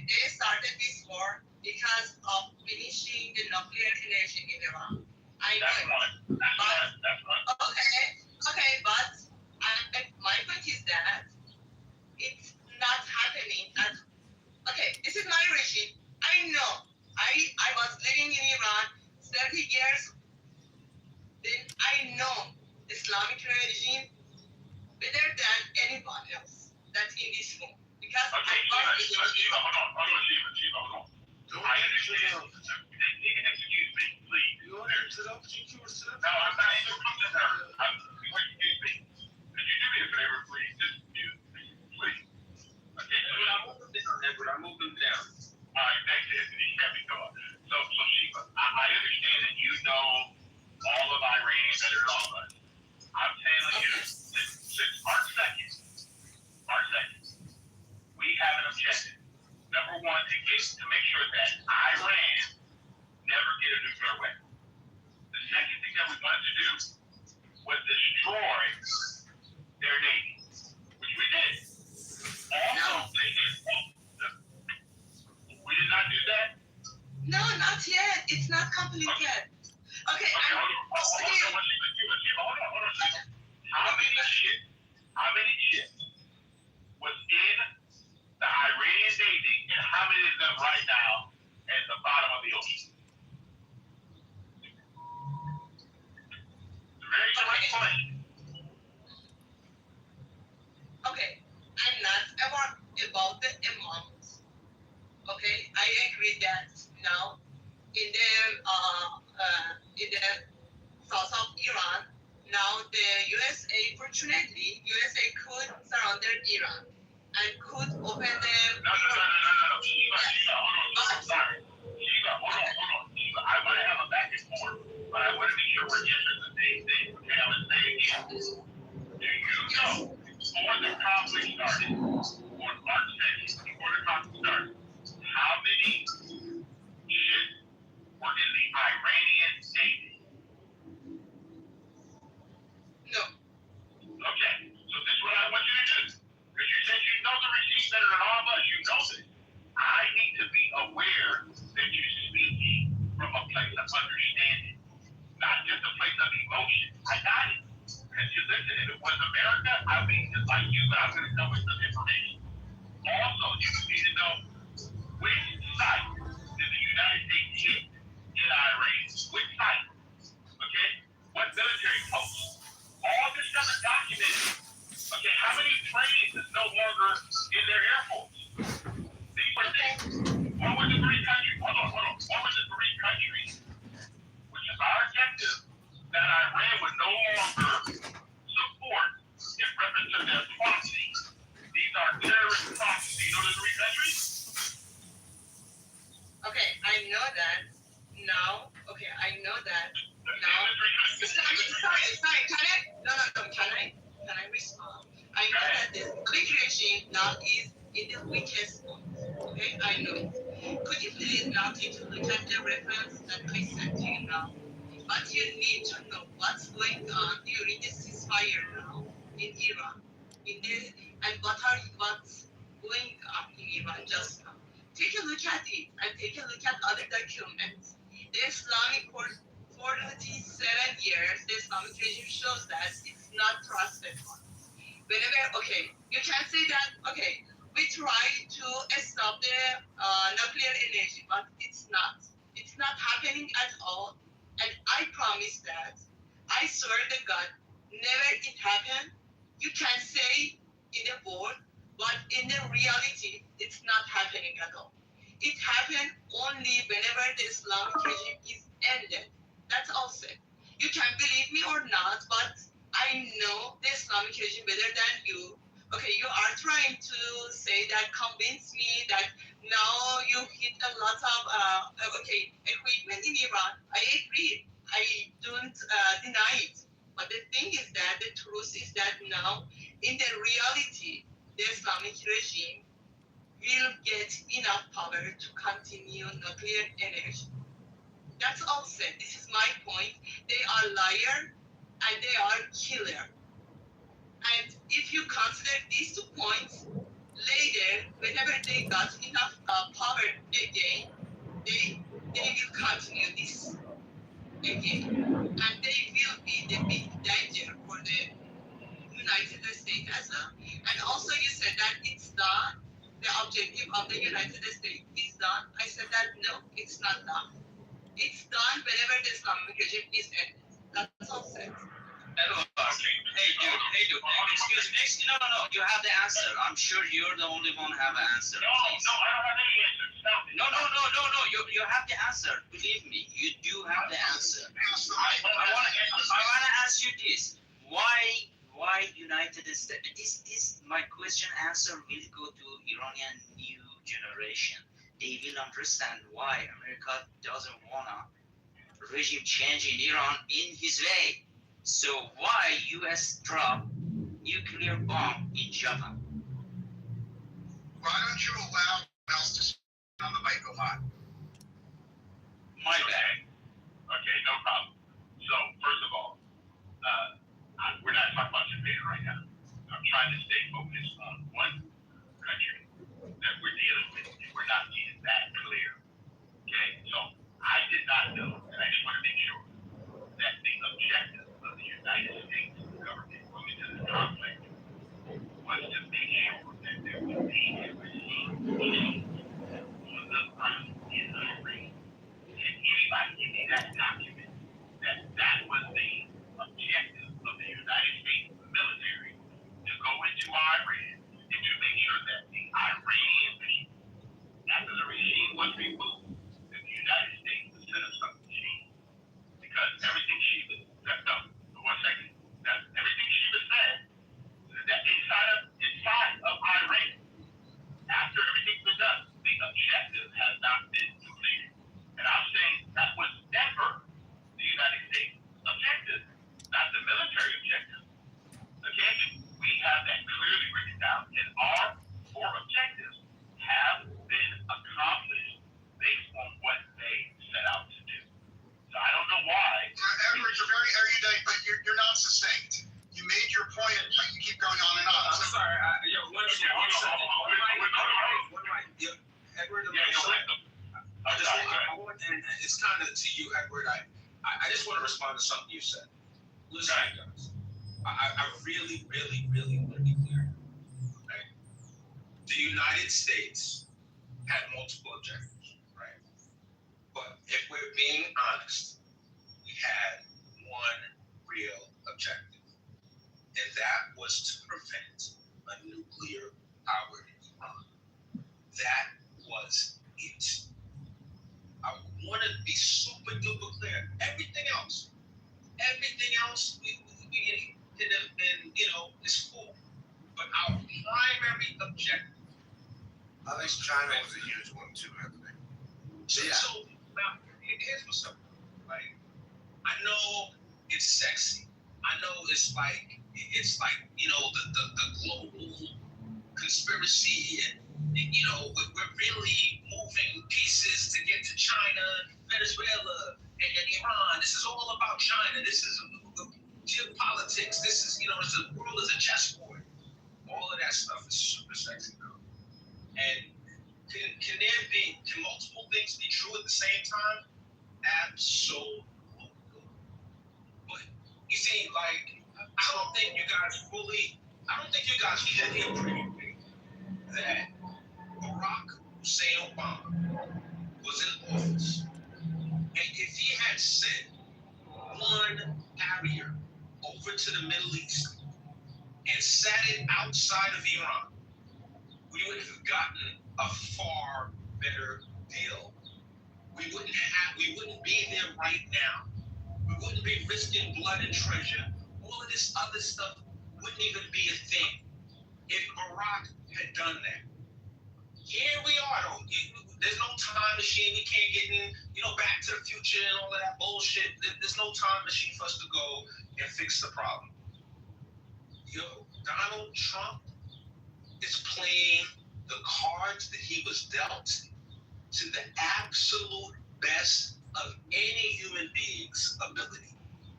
They started this war because of finishing the nuclear energy in Iran. I know. That's one. Okay, but my point is that it's not happening 30 years, then I know Islamic regime better than anyone else that's in this room. Because Okay, Shiva, hold on. I understand. Excuse me, please. You want to interrupt? No, I'm not interrupting her. Excuse me. Could you do me a favor, please? Just mute, please. Okay, so I moved them down. All right, thank you. Anthony. You kept me going. So Shiva, I understand that you know all of Iran better than all of us. I'm telling you, since March 2nd, we have an objective. Number one, to make sure that Iran never get a nuclear weapon. The second thing that we wanted to do was destroy their navy, which we did. Also, we did not do that. No, not yet. It's not complete yet. Okay, hold on. How many ships was in the Iranian Navy, and how many of them right now at the bottom of the ocean? Very direct question. Okay, I'm not about the amount. Okay, I agree that now in the south of Iran, now the USA, fortunately, USA could surrender Iran and could open the. No. Shiva, hold on. Sorry. Shiva, hold on. Shiva, I want to have a back and forth, but I want to make sure we're answering the same thing. Okay, I'm going to say it again. Do you know, before the conflict started, before March 2nd, before the conflict started, how many ships were in the Iranian Navy? No. Okay, so this is what I want you to do. Because you said you know the regime better than all of us. You know this. I need to be aware that you're speaking from a place of understanding, not just a place of emotion. I got it. Because you listen, if it was America, I'd be just like you, but I'm going to come with some information. Also, you need to know which site did the United States hit in Iran? Which site? Okay? What military post? All this stuff is documented. Okay, how many trains is no longer in their Air Force? These were things. What were the three countries? Hold on. What were the three countries, which is our objective, that Iran would no longer support in reference to their atrocities? These are terrorist atrocities. Do you know the three countries? Okay, I know that now. Okay, I know that now. Sorry. Can I respond? I know that the Islamic regime now is in the weakest point. Okay, I know. Could you please now take a look at the reference that I sent to you now? But you need to know what's going on during the ceasefire now in Iran. And what's going on in Iran just now. Take a look at it and take a look at other documents. The Islamic for 47 years, the Islamic regime shows that it's not trusted one. You can say that, we try to stop the nuclear energy, but it's not. It's not happening at all. And I promise that, I swear to God, never it happened. You can say in the word, but in the reality, it's not happening at all. It happened only whenever the Islamic regime is ended. That's all said. You can believe me or not, but I know the Islamic regime better than you. Okay, you are trying to say that, convince me that now you hit a lot of equipment in Iran. I agree. I don't deny it. But the thing is that the truth is that now, in the reality, the Islamic regime will get enough power to continue nuclear energy. That's all said. This is my point. They are liar and they are killer. And if you consider these 2 points, later, whenever they got enough power again, they will continue this again. And they will be the big danger for the United States as well. And also you said that it's done. The objective of the United States is done. I said that no, it's not done. It's done whenever this communication is ended. That's all said. Edward, hey dude, excuse me, no, you have the answer. I'm sure you're the only one who have an answer. No, I don't have any answers. Stop it. No, you have the answer. Believe me, you do have the answer. I want to ask you this. Why United States? This my question answer will go to Iranian new generation. They will understand why America doesn't wanna regime change in Iran in his way. So why US drop nuclear bomb in Java? Why don't you allow else to speak on the mic a lot? My bad. Okay, no problem. So, first of all, we're not talking about Japan right now. I'm trying to stay focused on one country that we're dealing with, and we're not being that clear. Okay, so I did not know, and I just want to make sure that the objective of the United States government going into this conflict was to make sure that there would be a regime change on the ground in Iran. Can anybody give me that document that was the objective of the United States military to go into Iran and to make sure that the Iranian people, after the regime was removed, that the United States would set up something change? Because everything she was, everything she was said, that inside of Iran, after everything was done, the objective has not been completed. And I'm saying that was never the United States objective, not the military objective. Okay? We have that clearly written down, and our four objectives have been accomplished based on what they set out to do. So I don't know why. Edward, you're very erudite, but you're not succinct. You made your point, but you keep going on and on. I'm sorry. Edward, it's kind of to you, Edward. I just want to respond to something you said. Listen, guys. I really want to be clear. Okay? The United States had multiple objectives, right? But if we're being honest, we had one real objective, and that was to prevent a nuclear-powered Iran. That was it. I want to be super duper clear. Everything else, we could have been, it's cool. But our primary objective. I think China was a huge one too, Anthony. So now, here's what's up. Like, I know it's sexy. I know it's like the global conspiracy, and we're really moving pieces to get to China, Venezuela, and Iran. This is all about China. This is geopolitics. This is the world is a chessboard. All of that stuff is super sexy now. And can multiple things be true at the same time? Absolutely. But you see, like, I don't think you guys fully appreciate that Barack Hussein Obama was in office. And if he had sent one carrier over to the Middle East and sat it outside of Iran, we would have gotten a far better deal. We wouldn't be there right now. We wouldn't be risking blood and treasure. All of this other stuff wouldn't even be a thing if Barack had done that. Here we are, though. There's no time machine. We can't get in, Back to the Future and all of that bullshit. There's no time machine for us to go and fix the problem. Donald Trump is playing the cards that he was dealt to the absolute best of any human being's ability.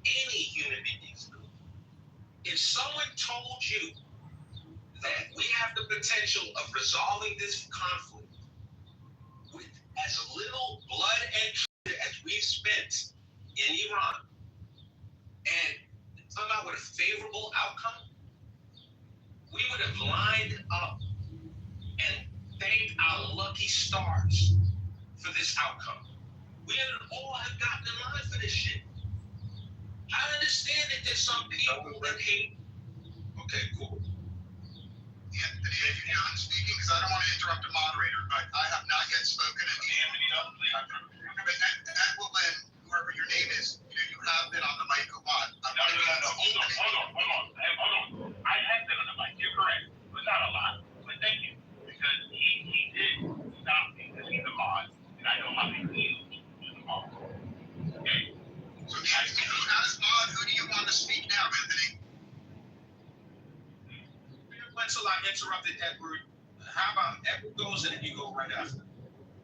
Any human being's ability. If someone told you that we have the potential of resolving this conflict with as little blood and treasure as we've spent in Iran, and come out with a favorable outcome, we would have lined up and thanked our lucky stars for this outcome. We all have gotten in line for this shit. I understand that there's some people that hate. Okay, cool. Anthony, if you're done speaking, because I don't want to interrupt the moderator, but I have not yet spoken. And Anthony, but Ed will then, whoever your name is, you have been on the mic a lot. No. Hold on. I have been on the mic. You're correct, but not a lot. But thank you, because he did stop me because he's a mod, and I know how he feels as a mod. Okay. So as mod, who do you want to speak now, Anthony? Until I interrupted Edward, how about Edward goes and then you go right after?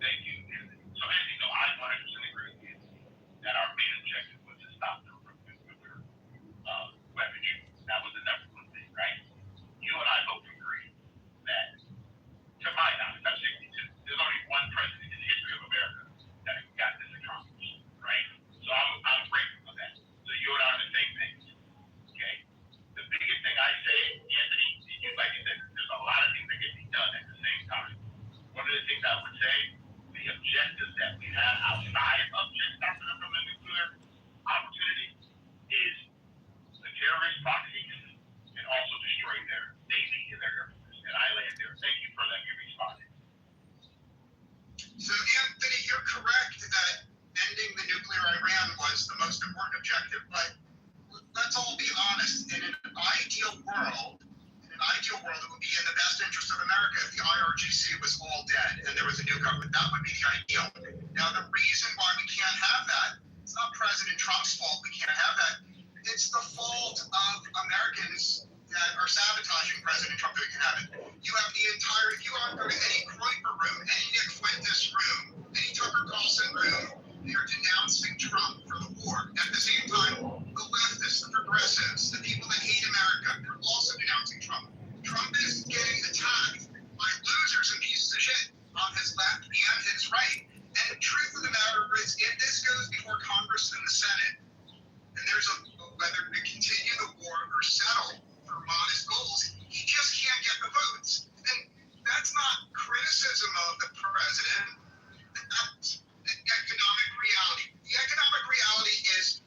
Thank you, Anthony. So, Anthony, no, I 100% agree with you that our main objective was to stop them from nuclear weaponry. That was the number one thing, right? You and I both agree that, to my knowledge, I'm 62. There's only one president in the history of America that got this accomplished, right? So I'm grateful for that. So you and I are on the same page, okay? The biggest thing I say, Anthony, like you said, there's a lot of things that can be done at the same time. One of the things I would say, the objectives that we have outside of just stopping them from the nuclear opportunity is the terrorist proxies and also destroying their Navy and their Air Force. And I land there. Thank you for letting me respond. So, Anthony, you're correct that ending the nuclear Iran was the most important objective, but let's all be honest. In an ideal world, it would be in the best interest of America if the IRGC was all dead and there was a new government. That would be the ideal. Now, the reason why we can't have that, it's not President Trump's fault we can't have that. It's the fault of Americans that are sabotaging President Trump that we can have it. You have the entire, if you want to go to any Kuiper room, any Nick Fuentes room, any Tucker Carlson room, they're denouncing Trump for the war. At the same time, the leftists, the progressives, the people that hate America, they're also denouncing Trump. Trump is getting attacked by losers and pieces of shit on his left and his right. And the truth of the matter is, if this goes before Congress and the Senate, and there's whether to continue the war or settle for modest goals, he just can't get the votes. And that's not criticism of the president. That's the economic reality. The economic reality is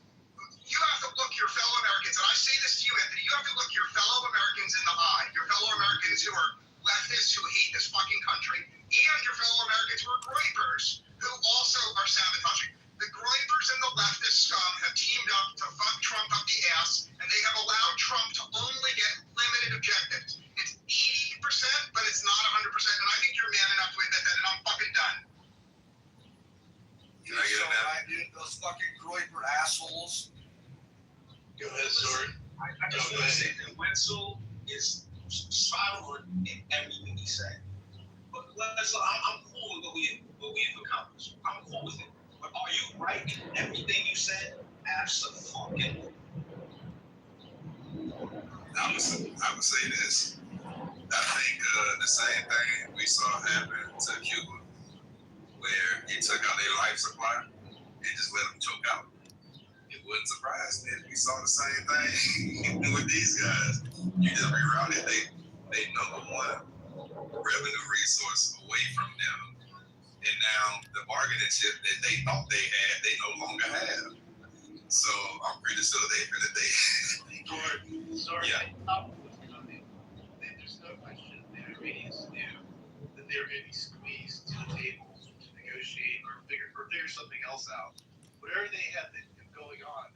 you have to look your fellow Americans, and I say this to you, Anthony, you have to look your fellow Americans in the eye, your fellow Americans who are leftists who hate this fucking country, and your fellow Americans who are groypers who also are sabotaging. The groypers and the leftist scum have teamed up to fuck Trump up the ass, and they have allowed Trump to only get limited objectives. It's 80%, but it's not 100%, and I think you're man enough to admit that, and I'm fucking done. Can I get so right, dude? Those fucking groyper assholes. Go ahead, sorry. I just want to say that Wenzel is spot on in everything he said. But I'm cool with what we've accomplished. I'm cool with it. But are you right in everything you said? Absolutely. I would say this. I think the same thing we saw happen to Cuba, where he took out their life supply and just let them choke out. It wouldn't surprise me if we saw the same thing with these guys. You just rerouted they number one revenue resource away from them. And now the bargaining chip that they thought they had, they no longer have. So I'm pretty sure Sorry. Yeah. There's no question the Iranians knew that they were going to be squeezed to the table to negotiate or figure something else out. Whatever they had going on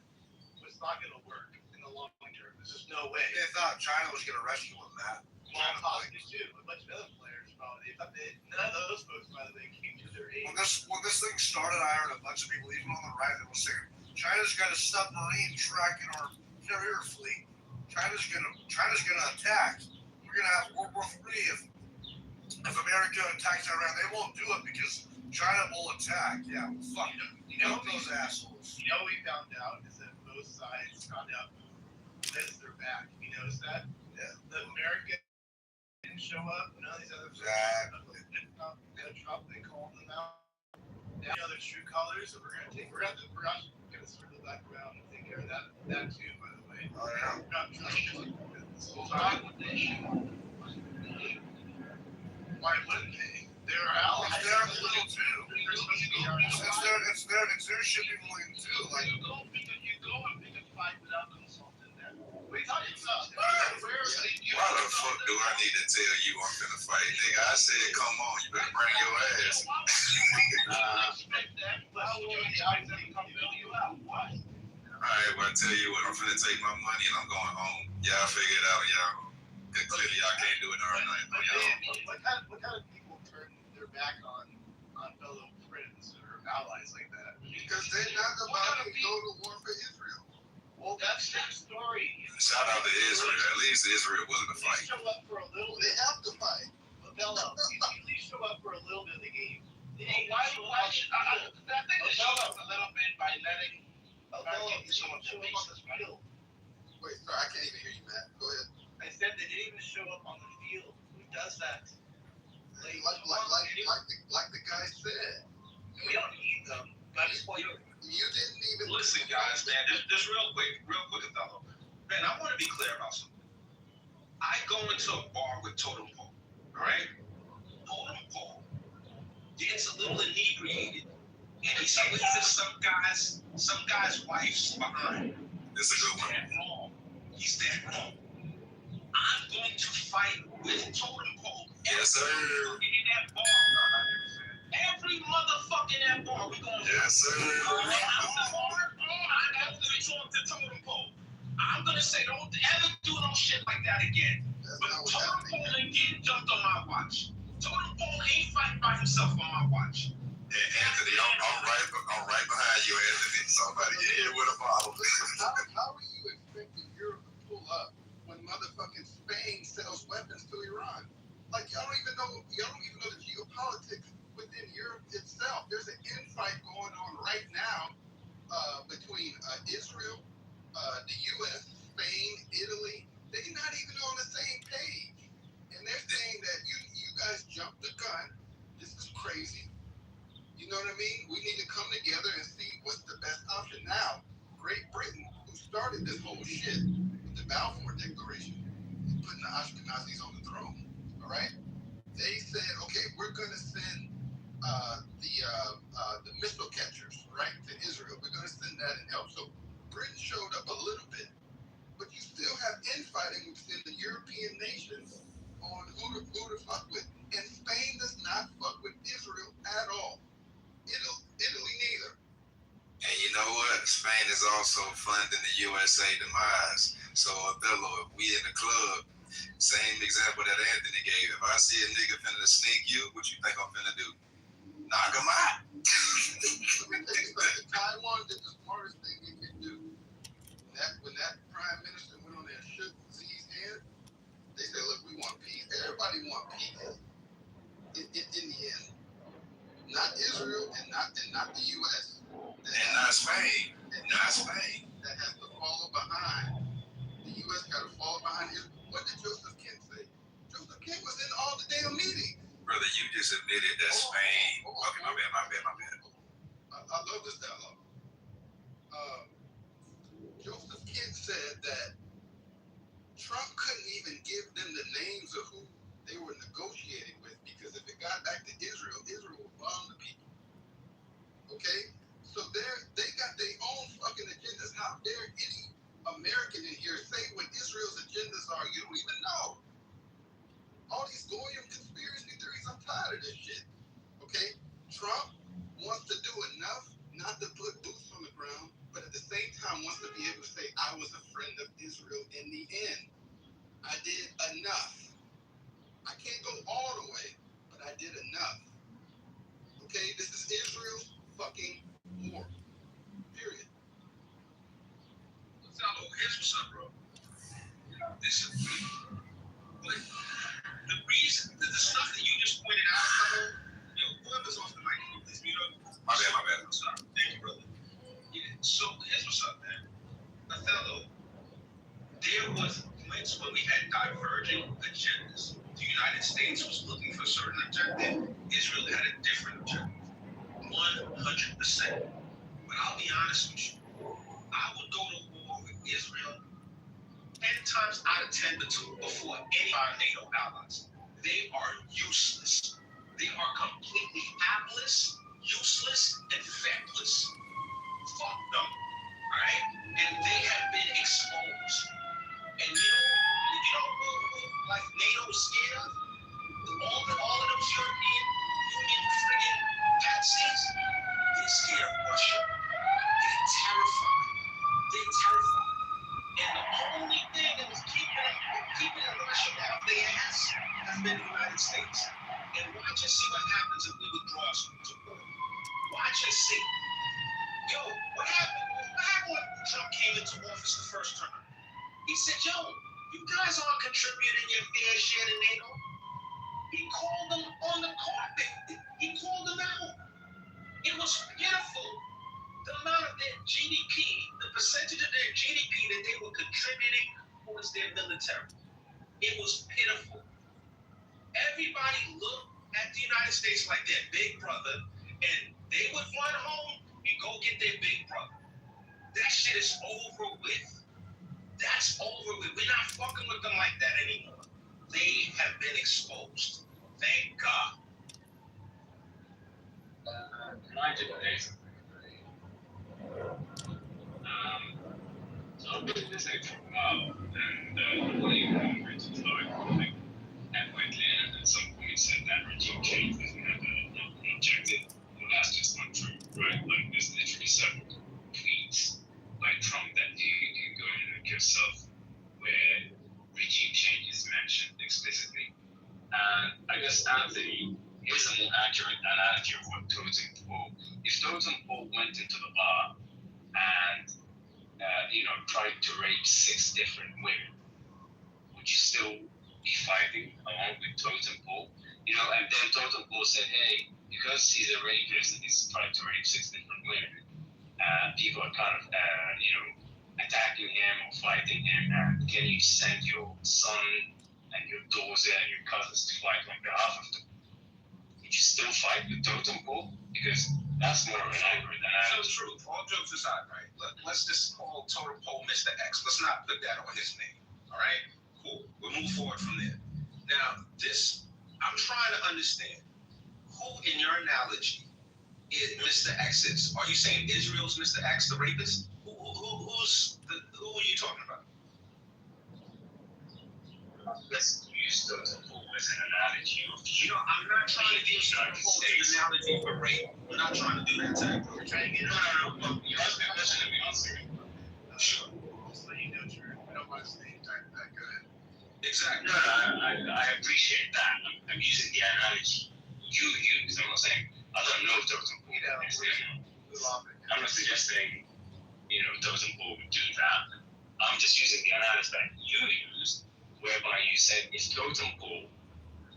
was not going to work in the long term. There's just no way. They thought China was going to rescue them, Matt. Well, possibly too. A bunch of other players probably. None of those folks, by the way, came to their aid. When this thing started, I heard a bunch of people, even on the right, that were saying China's got a submarine tracking our carrier fleet. China's gonna attack. We're gonna have World War III if America attacks Iran. They won't do it because China will attack. Yeah, well, fuck them. You know those assholes. You know what we found out is that both sides found out that their back. You notice that? Yeah. The America didn't show up. None of these other Exactly. Trump, they called them out. Now you know their true colors that we're gonna circle back around and take care of that too, by the way. Oh, yeah. Why wouldn't they? They're allies. They're little too. It's their there should be more too. Like you go and pick a fight without consulting them. We talking about Why the fuck do I need to tell you I'm finna fight, nigga? I said, come on, you better bring your ass. expect that, but why would you expect them to come bail you out? Why? Alright, well, I tell you what, I'm finna take my money and I'm going home. Y'all figure it out, y'all. Cause clearly y'all can't do it all night. What kind of people turn their back on fellow friends or allies like that? because they're not about to go to war for Israel. Well, that's their story. Shout out to Israel. At least Israel willing to fight. Show up for a little. They have to fight. Bello, you at least show up for a little bit of the game. Why should I think they show up a little bit by letting someone show up on the field. Wait, sorry, I can't even hear you, Matt. Go ahead. I said they didn't even show up on the field. Who does that? Like the guy said. We don't need them. You didn't even Listen, guys, man, just real quick, Othello. Man, I want to be clear about something. I go into a bar with Totem Pole, all right? Totem Pole gets a little inebriated, and he sleeps in some guy's wife's behind. This is a good one. He's dead wrong. I'm going to fight with Totem Pole. Yes, sir. In that bar. Every motherfucking that bar, we going to Yes, sir. I'm going to talk to Totem Pole. I'm going to say, don't ever do no shit like that again. But Totem Pole ain't getting jumped on my watch. Totem Pole ain't fighting by himself on my watch. Yeah, Anthony, I'm right behind you, Anthony. Somebody get here with a bottle. How are you expecting Europe to pull up when motherfucking Spain sells weapons to Iran? Like y'all don't even know the geopolitics within Europe itself. There's an infight going on right now between Israel, the U.S., Spain, Italy. They're not even on the same page, and they're saying that you guys jumped the gun. This is crazy. You know what I mean? We need to come together and see what's the best option now. Great Britain, who started this whole shit with the Balfour Declaration, is putting the Ashkenazis on the throne. All right? They said, okay, we're going to send the missile catchers, right, to Israel. We're going to send that and help. So Britain showed up a little bit, but you still have infighting within the European nations on who to fuck with. And Spain does not fuck with Israel at all. Italy neither. And you know what? Spain is also funding the USA demise. So, Othello, if we in the club, same example that Anthony gave. If I see a nigga finna sneak you, what you think I'm finna do? Knock him out. Taiwan did the smartest thing they could do. When that prime minister went on there and shook Xi's hand, they said, look, we want peace. Everybody want peace. In the end. Not Israel and not the U.S. And not Spain. That has to follow behind. The U.S. got to follow behind Israel. What did Joseph Kent say? Joseph Kent was in all the damn meetings. Brother, you just admitted that Spain. Okay, my bad. I love this dialogue. Joseph Kent said that Trump couldn't even give them the names of who they were negotiating with because if it got back to Israel, Israel would bomb the people. Okay? So they got their own fucking agendas. How dare any American in here say what Israel's agendas are? You don't even know. All these Goyim conspiracy theories, I'm tired of this shit. Okay? Trump wants to do enough not to put boots on the ground, but at the same time wants to be able to say, I was a friend of Israel in the end. I did enough. I can't go all the way, but I did enough. Okay? This is Israel's fucking war. Period. Here's what's up, bro. Listen, but the reason, the stuff that you just pointed out, whoever's off the mic, please mute up. My bad. I'm sorry. Thank you, brother. Yeah, so here's what's up, man. Othello, there was points when we had diverging agendas. The United States was looking for a certain objective. Israel had a different objective. 100%. But I'll be honest with you. I would go to war with Israel 10 times out of 10 before any of our NATO allies. They are useless. They are completely hapless, useless, and feckless. see. Yo, what happened? What happened when Trump came into office the first term? He said, yo, you guys aren't contributing your fair share to NATO. He called them on the carpet. He called them out. It was pitiful. The amount of their GDP, the percentage of their GDP that they were contributing towards their military. It was pitiful. Everybody looked at the United States like their big brother, and they would run home and go get their big brother. That shit is over with. That's over with. We're not fucking with them like that anymore. They have been exposed. Thank God. Can I just say something? So I've been listening for a while, and one of your Congressmen started like halfway there, and at some point said that regime change doesn't have an objective. Well, that's just not true, right? Like, there's literally several tweets by Trump that you can go in and look yourself where regime change is mentioned explicitly. And I guess Anthony is a more accurate analogy of what Totem Pole. If Totem Pole went into the bar and tried to rape 6 different women, would you still be fighting along with Totem Pole? And then Totem Pole said, hey, because he's a rapist and he's tried to rape 6 different women, people are kind of, attacking him or fighting him. And can you send your son and your daughter and your cousins to fight on behalf of them? Would you still fight with Totem Pole? Because that's more of an accurate analogy. So true. All jokes aside, right? Let's just call Totem Pole Mr. X. Let's not put that on his name. All right? Cool. We'll move forward from there. Now, I'm trying to understand who in your analogy is Mr. X is. Are you saying Israel's Mr. X, the rapist? Who are you talking about? Let's use Totem Pole as an analogy. I'm not trying to use Totem Pole as an analogy for rape. I'm not trying to do that tag. We're trying to get No. You asked me a question, let me answer it. Sure. Just let you know, Drew. I don't want to stay that good. Exactly. No, I appreciate that. I'm using the analogy you use. I'm not saying I don't know Totem Pole. I'm not suggesting, Totem Pole would do that. I'm just using the analogy that you used, whereby you said if Totem Pole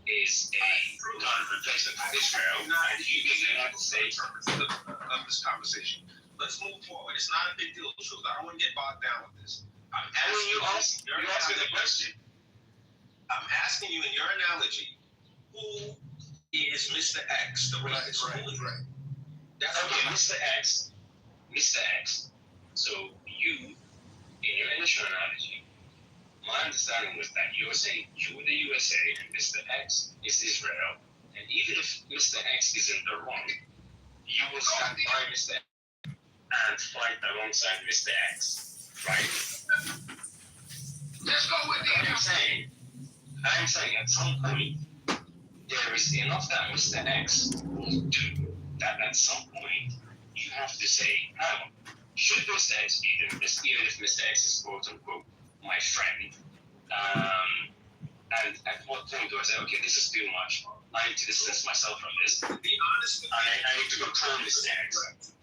is a kind of replacement for Israel, and you in the United States of this conversation. Let's move forward. It's not a big deal, truth. I don't want to get bogged down with this. I'm asking the question. I'm asking you in your analogy, who is Mr. X, the rapist? Right. That's okay, Mr. X. So you, in your initial analogy, my understanding was that you were saying you were the USA and Mr. X is Israel, and even if Mr. X is in the wrong, you will stand by Mr. X and fight alongside Mr. X, right? Let's go with it. I'm saying at some point, there is enough that Mr. X will do that at some point you have to say, should Mr. X be even if Mr. X is quote unquote my friend, and at what point do I say, okay, this is too much, I need to distance myself from this, To be honest with you, I need to control Mr. X.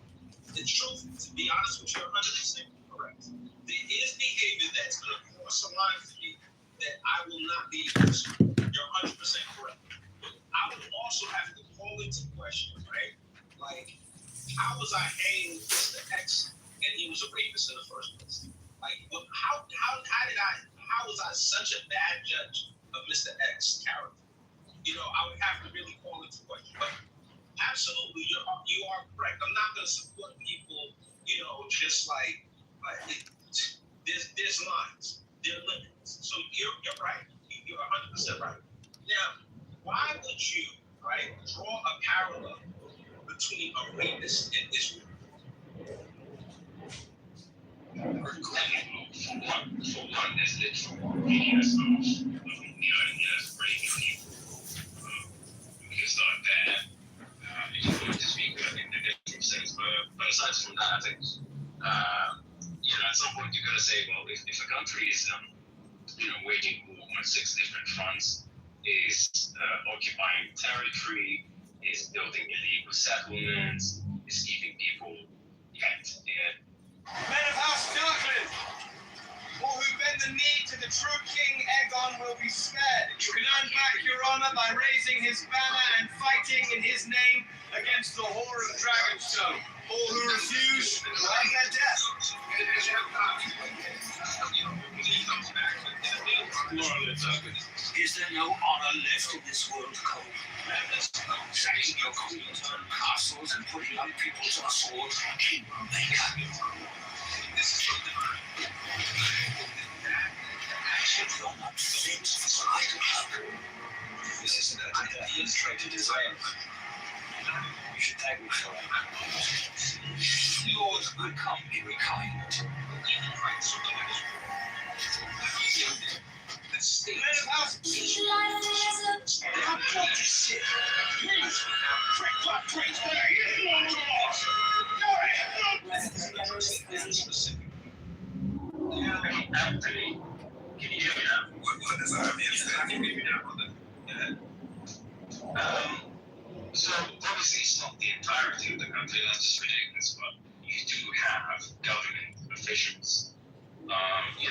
It's true. To be honest with you, 100% correct. There is behavior that's going to cross a line for me that I will not be able to. You're 100% correct. But I would also have to call into question, right? Like, how was I hanging with Mr. X and he was a rapist in the first place? Like, how was I such a bad judge of Mr. X's character? I would have to really call into question. But absolutely, you are correct. I'm not going to support people, just like there's lines, there are limits. So you're right. You're 100% right. Now, why would you, right, draw a parallel between a rapist and Israel? For one, there's literal videos of raping people. We can start there. If you want to speak in the different sense, but aside from that, I think, at some point you're going to say, well, if a country is, waging war on 6 different fronts, is occupying territory, is building illegal settlements, is keeping people yet. And Men of House Darkland, all who bend the knee to the true King Aegon will be spared. You can earn back your honor by raising his banner and fighting in his name against the whore of Dragonstone. All who refuse will have their death. Is there no honor left in this world, Cole? Sacking your queens on castles and putting young people to the sword, kingmaker. This is your divine. You're not fit for idle work. This isn't a demonstrated design. You should thank me for it. Yours good company, we kind. The state. How about this shit? Please, break, Anthony, can you hear me now? What is our So obviously it's not the entirety of the country, that's just ridiculous, but you do have government officials,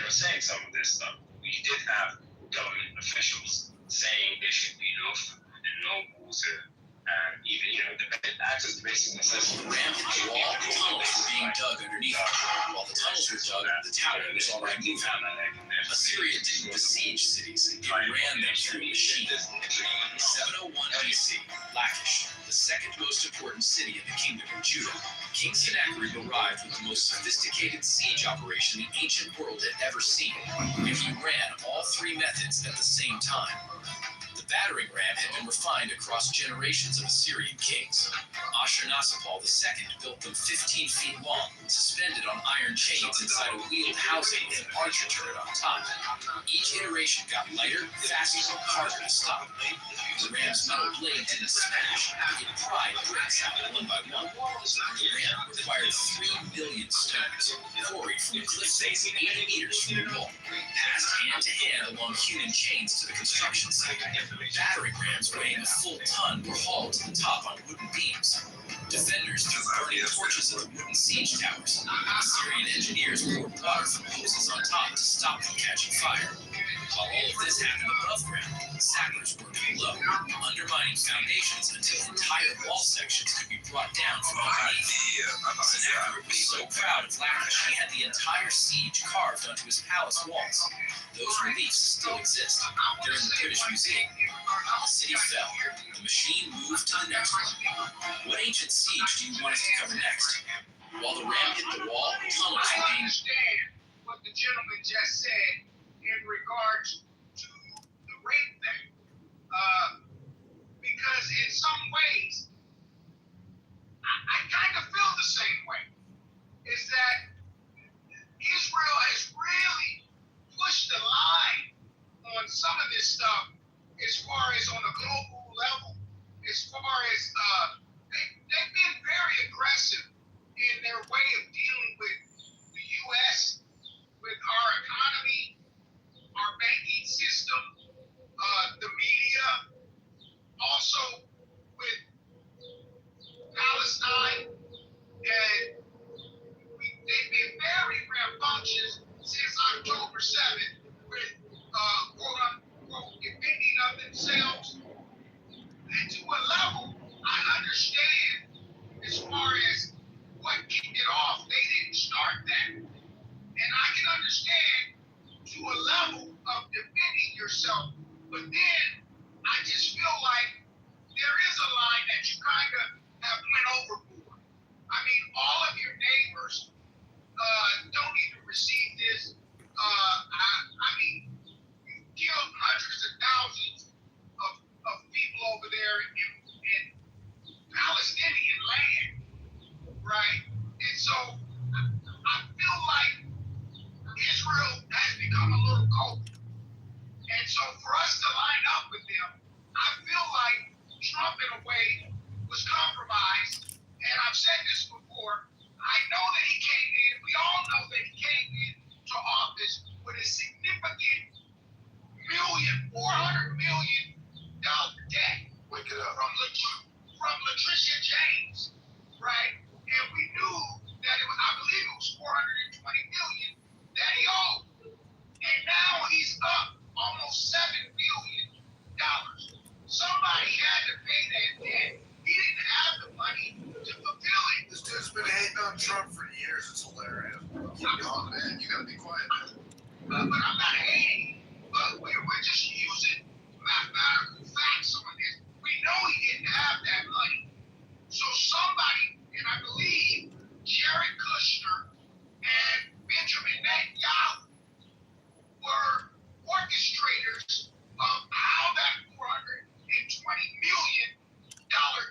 saying some of this stuff. We did have government officials saying there should be no food and no water, and even, the access to basic necessities. Rampant wall tunnels were being dug underneath it. While the tunnels were dug, the tower was already moving. Assyria didn't besiege cities, it ran them through machines. 701 BC, Lachish, the second most important city in the kingdom of Judah, King Sennacherib arrived with the most sophisticated siege operation the ancient world had ever seen, and he ran all three methods at the same time. The battering ram had been refined across generations of Assyrian kings. Ashurnasirpal II built them 15 feet long, suspended on iron chains inside a wheeled housing with an archer turret on top. Each iteration got lighter, faster, harder to stop. The ram's metal blade didn't smash, it pried bricks out one by one. The ram required 3 million stones, quarried from a cliff face 80 meters from the wall, passed hand to hand along human chains to the construction site. Battering rams weighing a full ton were hauled to the top on wooden beams. Defenders threw burning torches at the wooden siege towers. Assyrian engineers poured water from hoses on top to stop them catching fire. While all of this happened above ground, sappers worked below, undermining foundations until entire wall sections could be brought down from underneath. Sennacherib was so proud of Lachish he had the entire siege carved onto his palace walls. Those reliefs still exist. They're in the British Museum. The city fell. The machine moved to the next one. What ancient siege do you want us to cover next? While the ram hit the wall, tunnels were being... I understand what the gentleman just said in regards to the rape thing. Because in some ways, I kind of feel the same way. Is that Israel has really pushed the line on some of this stuff as far as on a global level, as far as they've been very aggressive in their way of dealing with the U.S., with our economy, our banking system, the media, also with on Trump for years. It's hilarious. Keep going, man. You gotta be quiet, man. But I'm not hating. But we're just using mathematical facts on this. We know he didn't have that money. So somebody, and I believe Jared Kushner and Benjamin Netanyahu were orchestrators of how that $420 million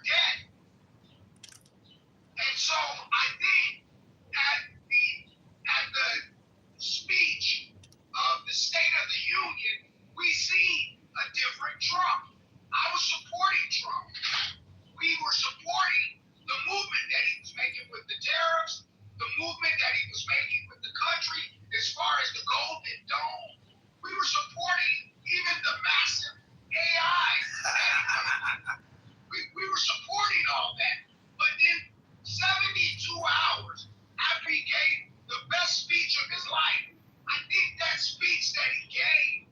debt. And so I think at the speech of the State of the Union, we see a different Trump. I was supporting Trump. We were supporting the movement that he was making with the tariffs, the movement that he was making with the country as far as the Golden Dome. We were supporting even the massive AI. We were supporting all that. But in 72 hours after he gave the best speech of his life, I think that speech that he gave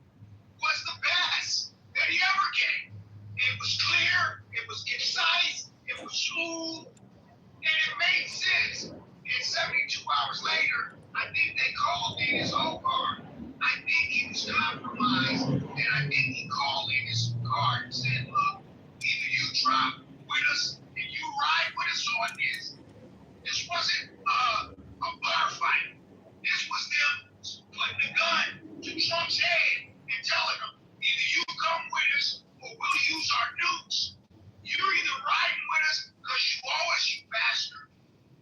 was the best that he ever gave. It was clear, it was concise, it was smooth, and it made sense. And 72 hours later, I think they called in his whole guard. I think he was compromised, and I think he called in his guard and said, look, either you drop with us and you ride with us on this. This wasn't a bar fight. This was them putting the gun to Trump's head and telling him, either you come with us or we'll use our nukes. You're either riding with us because you owe us, you bastard,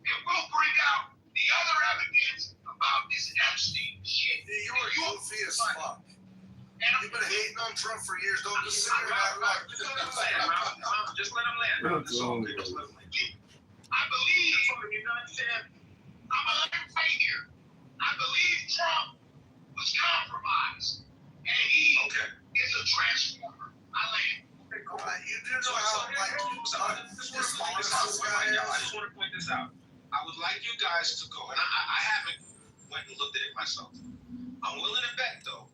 and we'll bring out the other evidence about this Epstein shit. You were goofy as fuck. You've been hating on Trump for years. Don't just sit here and act like Just let him land. Just let him land. I believe, You know what I'm saying? I'm going to let him right here. I believe Trump was compromised, and he is a transformer. I land. you do know how I just want to point this out. I would like you guys to go, and I haven't went and looked at it myself. I'm willing to bet, though,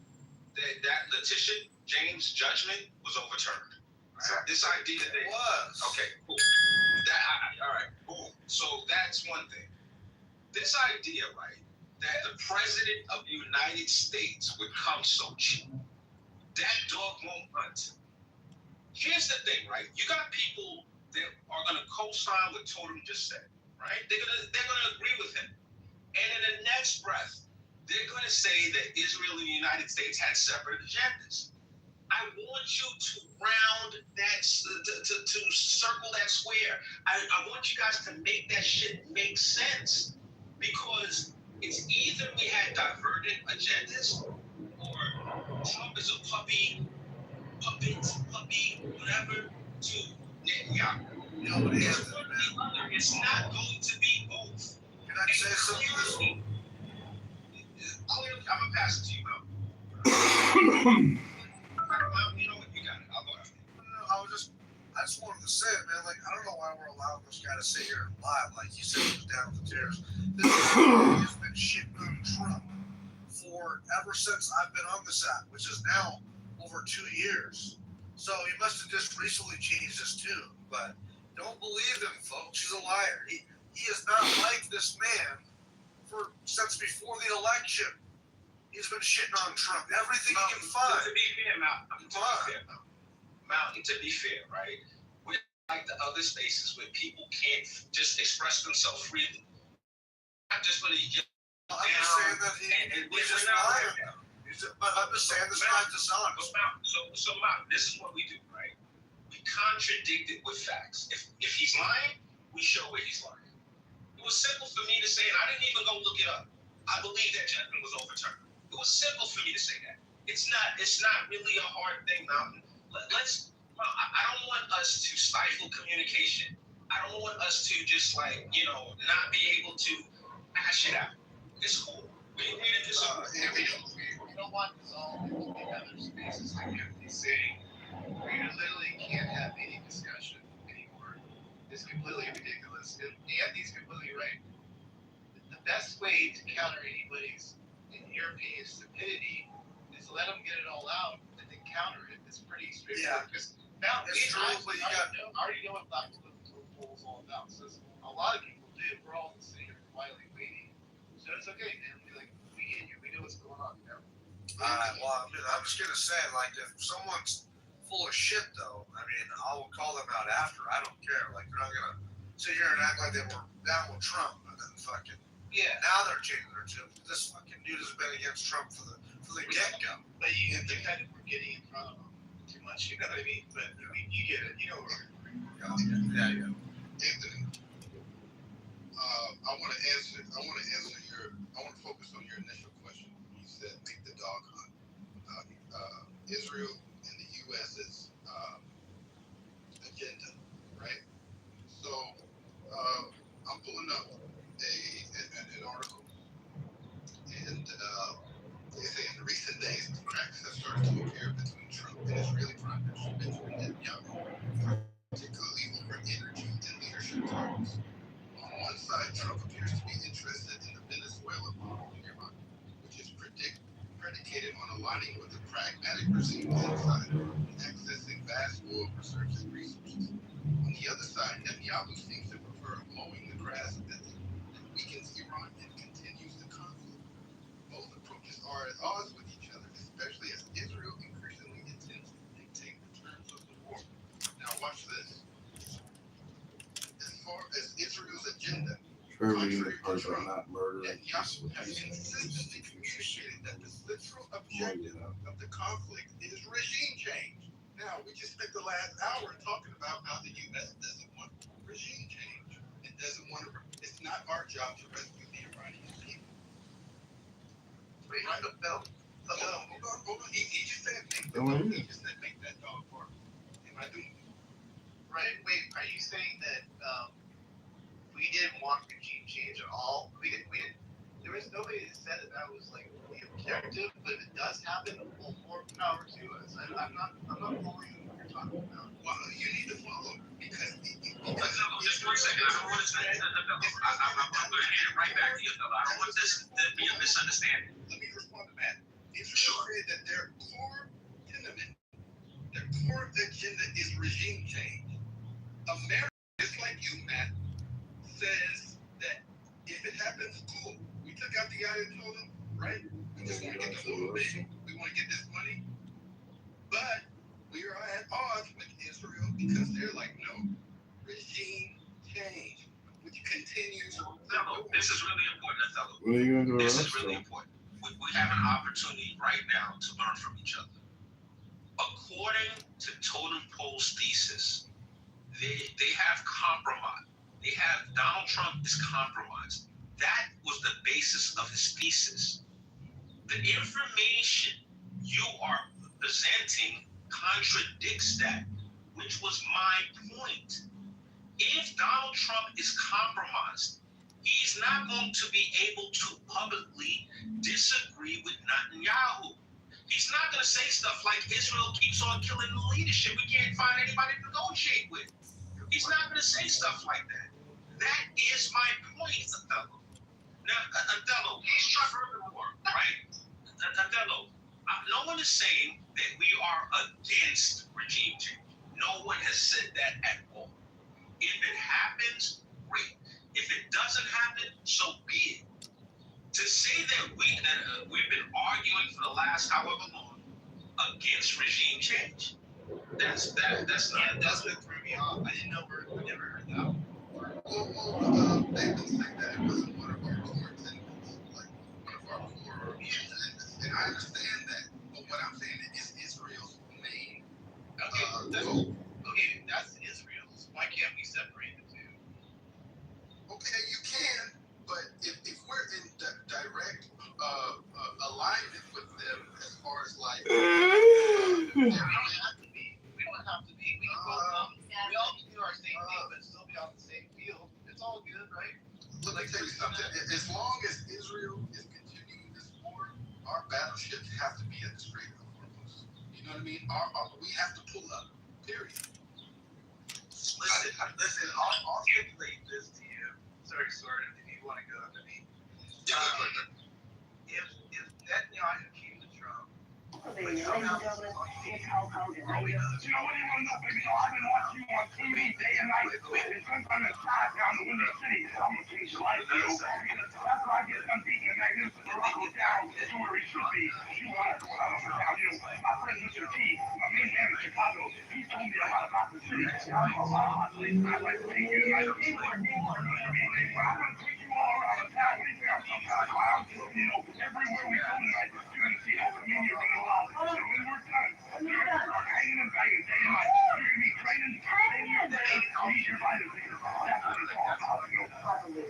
that Letitia James' judgment was overturned. So this idea that it was. Okay, cool. All right, cool. So that's one thing. This idea, right, that the president of the United States would come so cheap. That dog won't hunt. Here's the thing, right? You got people that are gonna co-sign what Totem just said, right? They're gonna agree with him. And in the next breath, they're gonna say that Israel and the United States had separate agendas. I want you to round that, to circle that square. I want you guys to make that shit make sense. Because it's either we had divergent agendas or Trump is a puppet, whatever, to Netanyahu. Nobody has It's one or the other. It's not going to be both. Can I say something? Clearly, I'm going to pass it to you, Mel. You know what? You got it. I'll go after you. I just wanted to say it, man. Like, I don't know why we're allowing this guy to sit here and lie. Like, he said he was down with the terrorists. This guy has been shitting on Trump for ever since I've been on this app, which is now over 2 years. So he must have just recently changed his tune. But don't believe him, folks. He's a liar. He is not like this man since before the election. He's been shitting on Trump. Everything he can find. To be fair, Mountain, to be fair, right? We're like the other spaces where people can't just express themselves freely. I'm just going to I'm just saying that he's just lying. But I'm just saying this guy's dishonest. So Mountain, this is what we do, right? We contradict it with facts. If he's lying, we show where he's lying. It was simple for me to say, and I didn't even go look it up. I believe that judgment was overturned. It was simple for me to say that. It's not really a hard thing, Mountain. I don't want us to stifle communication. I don't want us to just not be able to hash it out. It's cool. We don't want this all into the other spaces like Anthony's saying. We literally can't have any discussion anymore. It's completely ridiculous. And Anthony's completely right. The best way to counter anybody's, in your opinion, stupidity is to let them get it all out and then counter it. It's pretty straightforward. Because now, I already know what Black Pool is all about. So a lot of people do. We're all in the same okay, man. We get you. We know what's going on. You know? Well, I'm just gonna say, like, if someone's full of shit, though, I mean, I'll call them out after. I don't care. Like, they're not gonna sit here and act like they were down with Trump and then fucking. Yeah. Now they're changing their tune. This fucking dude has been against Trump for the get go. But they kind of were getting in front of him too much. You know what I mean? But I mean, you get it. You know where. Yeah. Anthony, I want to answer your. I want to focus on your initial question. You said make the dog hunt. Israel and the U.S.'s agenda, right? So I'm pulling up an article, and they say in recent days, cracks have started to appear between Trump and Israeli Prime Minister Benjamin Netanyahu, particularly over energy and leadership targets. On one side, Trump appears to be interested in the Venezuela model in Iran, which is predicated on aligning with the pragmatic regime inside and accessing vast oil reserves and resources. On the other side, Netanyahu seems to prefer mowing the grass that weakens Iran and continues the conflict. Both approaches are at odds with each other, especially as Israel increasingly intends to dictate the terms of the war. Now watch this. As far as Israel's agenda, contrary to Trump, Netanyahu has consistently communicated that the central objective of the conflict is regime change. Now, we just spent the last hour talking about how the U.S. doesn't want regime change. It doesn't want to. It's not our job to rescue the Iranian people. Wait, right? no. Hold on. He just said make the dog. He just said make that dog bark. Am I doing it? Right. Wait, are you saying that we didn't want regime change at all? We didn't. There was nobody that said that was like the objective, but if it does happen, well, more power to us. I'm not following what you're talking about. Well, you need to follow because just 1 second. I don't want to say I'm going to hand it right back to you, though. I don't want this to be a misunderstanding. Let me respond to that. Israel said that their core tenement, their core agenda is regime change. America, just like you, Matt, says that if it happens, cool. We took out the Ayatollah, right? We just want to get the little baby. We want to get this money. But we are at odds with Israel because they're like, no, regime change, which continues. This is really important, Othello. What are you going to do? This is really important. We have an opportunity right now to learn from each other. According to Totem Pole's thesis, they have compromised. They have Donald Trump is compromised. That was the basis of his thesis. The information you are presenting contradicts that, which was my point. If Donald Trump is compromised, he's not going to be able to publicly disagree with Netanyahu. He's not going to say stuff like Israel keeps on killing the leadership. We can't find anybody to negotiate with. He's not going to say stuff like that. That is my point, Othello. Now, Othello, furthermore, right? Othello, no one is saying that we are against regime change. No one has said that at all. If it happens, great. If it doesn't happen, so be it. To say that we've been arguing for the last however long against regime change, that's what threw me off. I didn't know we never heard that. Well, they've been saying that it wasn't one of our core tenets, like one of our core tenets, and I understand that. But what I'm saying is Israel's main goal. Okay, that's Israel's. Why can't we separate the two? Okay, you can, but if we're in direct alignment with them as far as like, we don't have to be. We can both. We all can do our same thing, but still be on the same field. It's all good, right? Let me tell you something. As long as Israel is continuing this war, our battleships have to be at the Strait of Hormuz. You know what I mean? We have to pull up. Period. Listen. I'll stipulate this to you. Sorry, if you want to go after me. If Netanyahu came to Trump, Ladies and gentlemen, it's Hulk Hogan. You know what do you want to know, baby? So I've been watching you on TV day and night. And sometimes it's shot down the window city. I'm gonna change your life, yo. That's why I get done beating the should be. You want to go out of town. You know, my friend Mr. T, my main man in Chicago, he told me a lot about the city. I know a lot of hot places. I'd like to take you. I don't need more. When I'm going to take you all around the town. What do you think I'm some kind of clown? You know, everywhere we go tonight, you're going to see how comedian running wild. And when we're done, you're going to start hanging and banging day and night. You're going to be training your day. He's your vital leader. That's what it's all about. You know, properly.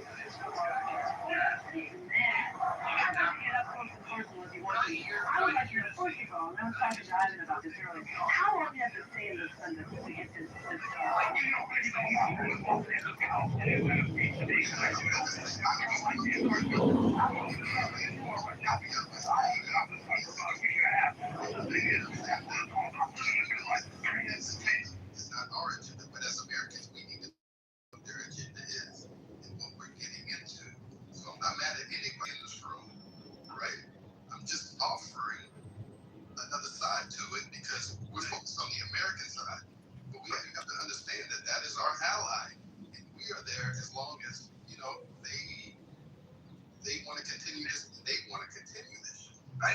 I would like you to, first of all, and I was talking to Ivan about this earlier, how long you have to stay in this to get this It's not our agenda, but as Americans, we need to know what their agenda is and what we're getting into. So I'm not mad at anybody in this room, right? I'm just offering another side to it because we're focused on the American side. But we have to understand that that is our ally, and we are there as long as, you know, they want to continue this. They want to continue this. I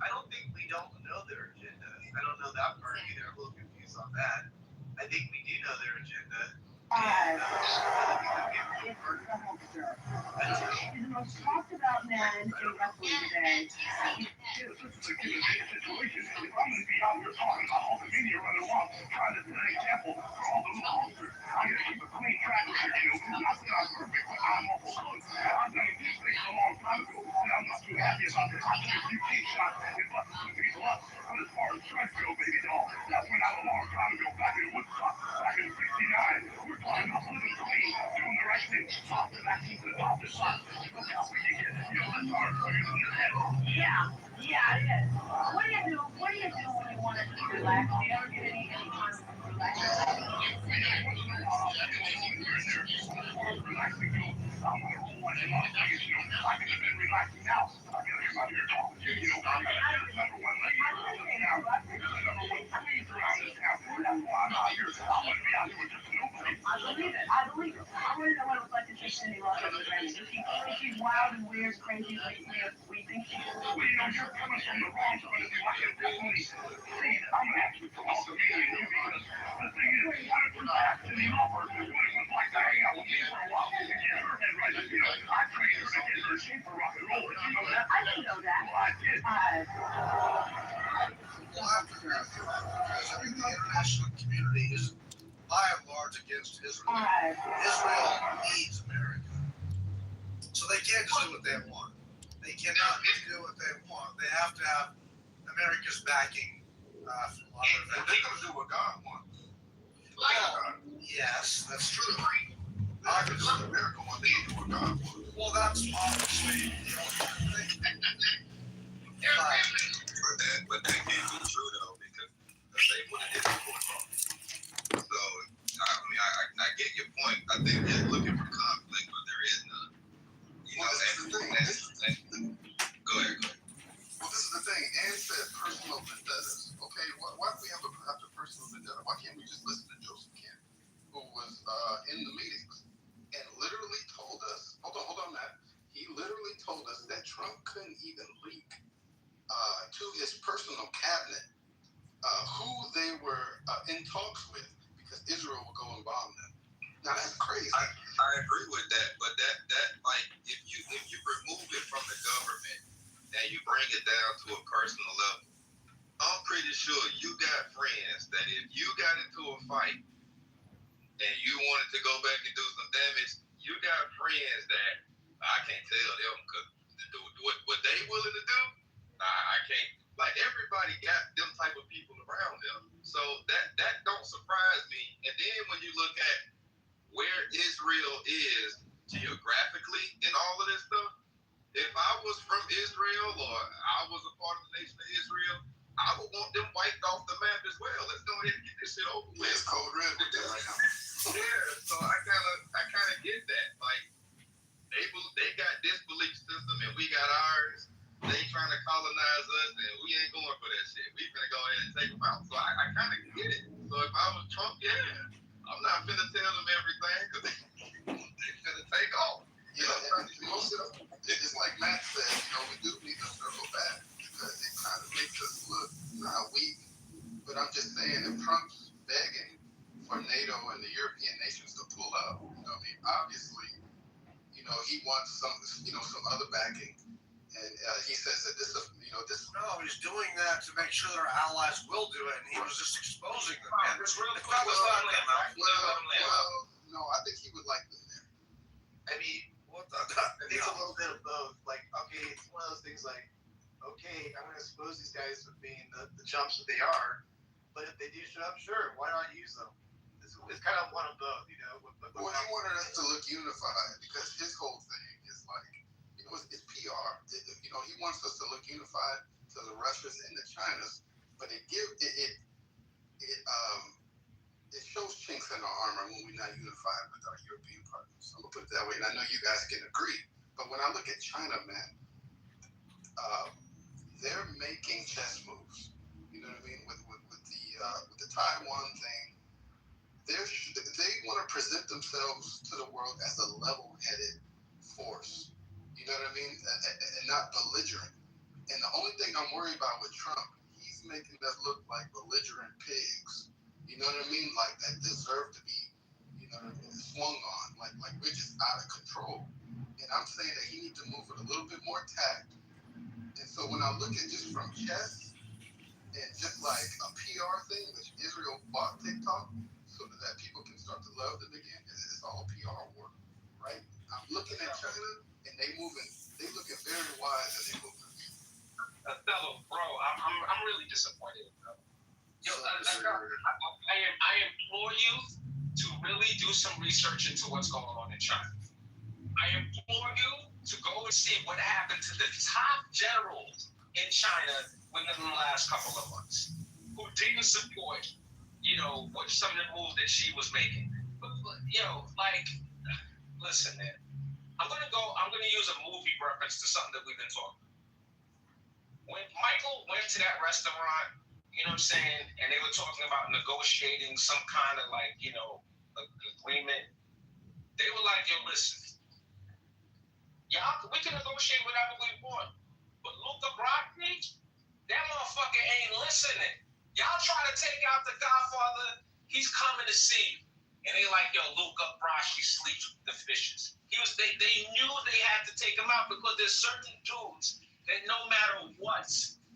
don't think we don't know their agenda. I don't know that part either. I'm a little confused on that. I think we do know their agenda. It's the holster. He's the most talked about man in wrestling today. This is a given situation. If I'm going to be out here talking about all the media running around trying to set an example for all the little holsters, I got to keep a clean track record, you know. Not that I'm perfect, but I'm awful close. I've done this thing a long time ago, and I'm not too happy about this. I took a few cheap shots and busted some people up. But as far as strength go, baby doll, that went out a long time ago, back in Woodstock, back in '69. We're talking about living clean, doing the right thing, top to that to the top to the top. Look how we can get, you know, that's our focus in your head. Yeah, it is. What do you do when you want to relax? Do you ever get any time to relax? Relaxing, you know, I'm going to roll one in Las Vegas, you know, I could have been relaxing now. I got to come out here talking to you, you know, I'm number one lady now. Number one queen around this town. That's why I'm out here. I want to be out here with just nobody. I believe it. I want to know what it was like to take Cindy Lauper to the Grammys. Is she wild and weird, crazy, like we think she is? Well, you know, you're coming from the wrong point of view. I can definitely see that I'm going to actually promote the media in you because the thing is, what if you ask Cindy Lauper what it was like to hang out with me for a while and get her head right? You know, I trained her to get her in shape for rock and roll. Did you know that? I didn't know that. Well, I did. We'll have to agree with you because I think the international community is by and large against Israel. Israel needs America. So they can't just do what they want. They cannot just do what they want. They have to have America's backing from a lot of And they're going to do what God wants. Yes, that's true. Not just America wants, they do what God wants. Well, that's obviously But that can't be true though, because they would have did it before. So I mean, I get your point. I think they're looking for conflict, but there is none. You know, go ahead. Well, this is the thing. Ann said personal vendettas. Okay, why do we have a personal vendetta? Why can't we just listen to Joseph Kent, who was in the meetings and literally told us, hold on, Matt. He literally told us that Trump couldn't even leak to his personal cabinet who they were in talks with because Israel would go and bomb them. Now that's crazy. I agree with that, but that like if you remove it from the government and you bring it down to a personal level, I'm pretty sure you got friends that if you got into a fight and you wanted to go back and do some damage, you got friends that I can't tell them because what they willing to do, I can't. Like everybody got them type of people around them, so that don't surprise me. And then when you look at where Israel is geographically in all of this stuff, if I was from Israel or I was a part of the nation of Israel, I would want them wiped off the map as well. Let's go ahead and get this shit over with. It's cold red with that right now. Yeah, so I kind of get that. Like they got this belief system and we got ours. They trying to colonize us and we ain't going for that shit. We finna go ahead and take them out. So I kind of get it. So if I was Trump, yeah, I'm not finna tell them everything because they finna take off. Yeah, most of them, it's like Matt said, you know, we do need obviously, he wants some other backing, and he says that this. No, he's doing that to make sure that our allies will do it, and he was just exposing them. Well, And just real if quick, that was not them, No, I think he would like them there. I mean, what the? I think it's a little bit of both. Like, okay, it's one of those things like, okay, I'm going to expose these guys for being the chumps that they are, but if they do show up, sure, why not use them? It's kind of one of both, you know. Well, he wanted us to look unified because his whole thing is like, it's PR. He wants us to look unified to the Russians and the Chinas, but it shows chinks in our armor when we're not unified with our European partners. I'm gonna put it that way, and I know you guys can agree. But when I look at China, man, they're making chess moves. You know what I mean? With the Taiwan thing, they want to present themselves to the world as a level-headed force. You know what I mean? And not belligerent. And the only thing I'm worried about with Trump, he's making us look like belligerent pigs. You know what I mean? Like that deserve to be, swung on. Like we're just out of control. And I'm saying that he needs to move with a little bit more tact. And so when I look at just from chess and just like a PR thing, which Israel bought TikTok so that people can start to love them again, it's all PR work, right? I'm looking at China and they looking very wise and they moving. Othello, bro, I'm really disappointed, bro. Yo, I implore you to really do some research into what's going on in China. I implore you to go and see what happened to the top generals in China within the last couple of months, who didn't support, what some of the moves that she was making. But listen, man. I'm gonna use a movie reference to something that we've been talking about. When Michael went to that restaurant, you know what I'm saying, and they were talking about negotiating some kind of agreement, they were like, yo, listen, we can negotiate whatever we want, but Luca Brasi, that motherfucker ain't listening. Y'all try to take out the Godfather, he's coming to see you. And they like, yo, Luca Brasi sleeps with the fishes. They knew they had to take him out because there's certain dudes that no matter what,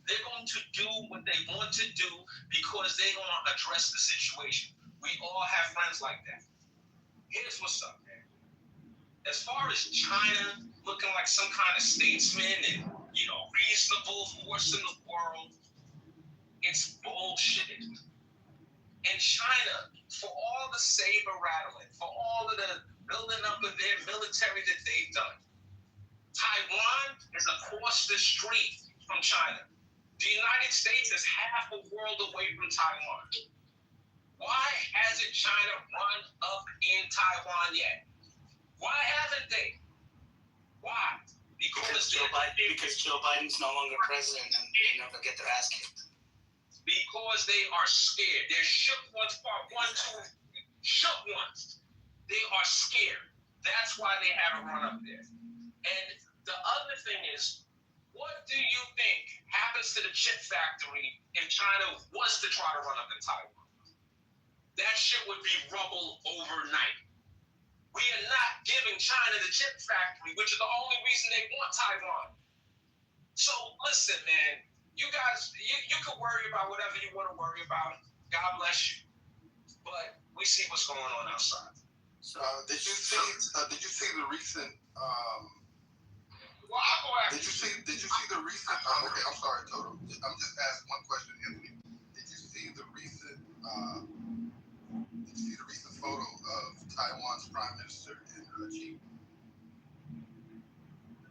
they're going to do what they want to do because they want to address the situation. We all have friends like that. Here's what's up, man. As far as China looking like some kind of statesman and, reasonable force in the world, it's bullshit. And China, for all the saber rattling, for all of the building up of their military that they've done, Taiwan is across the street from China. The United States is half a world away from Taiwan. Why hasn't China run up in Taiwan yet? Why haven't they? Why? Because Joe Biden's no longer president and they never get their ass kicked. Because they are scared. They're shook ones, part 1, 2, shook ones. They are scared. That's why they haven't run up there. And the other thing is, what do you think happens to the chip factory if China was to try to run up in Taiwan? That shit would be rubble overnight. We are not giving China the chip factory, which is the only reason they want Taiwan. So listen, man, you guys, you can worry about whatever you want to worry about. God bless you. But we see what's going on outside. Did you see the recent? Did you see the recent? Okay, I'm sorry, Toto. I'm just asking one question, Anthony. Did you see the recent? Photo of Taiwan's Prime Minister and Xi?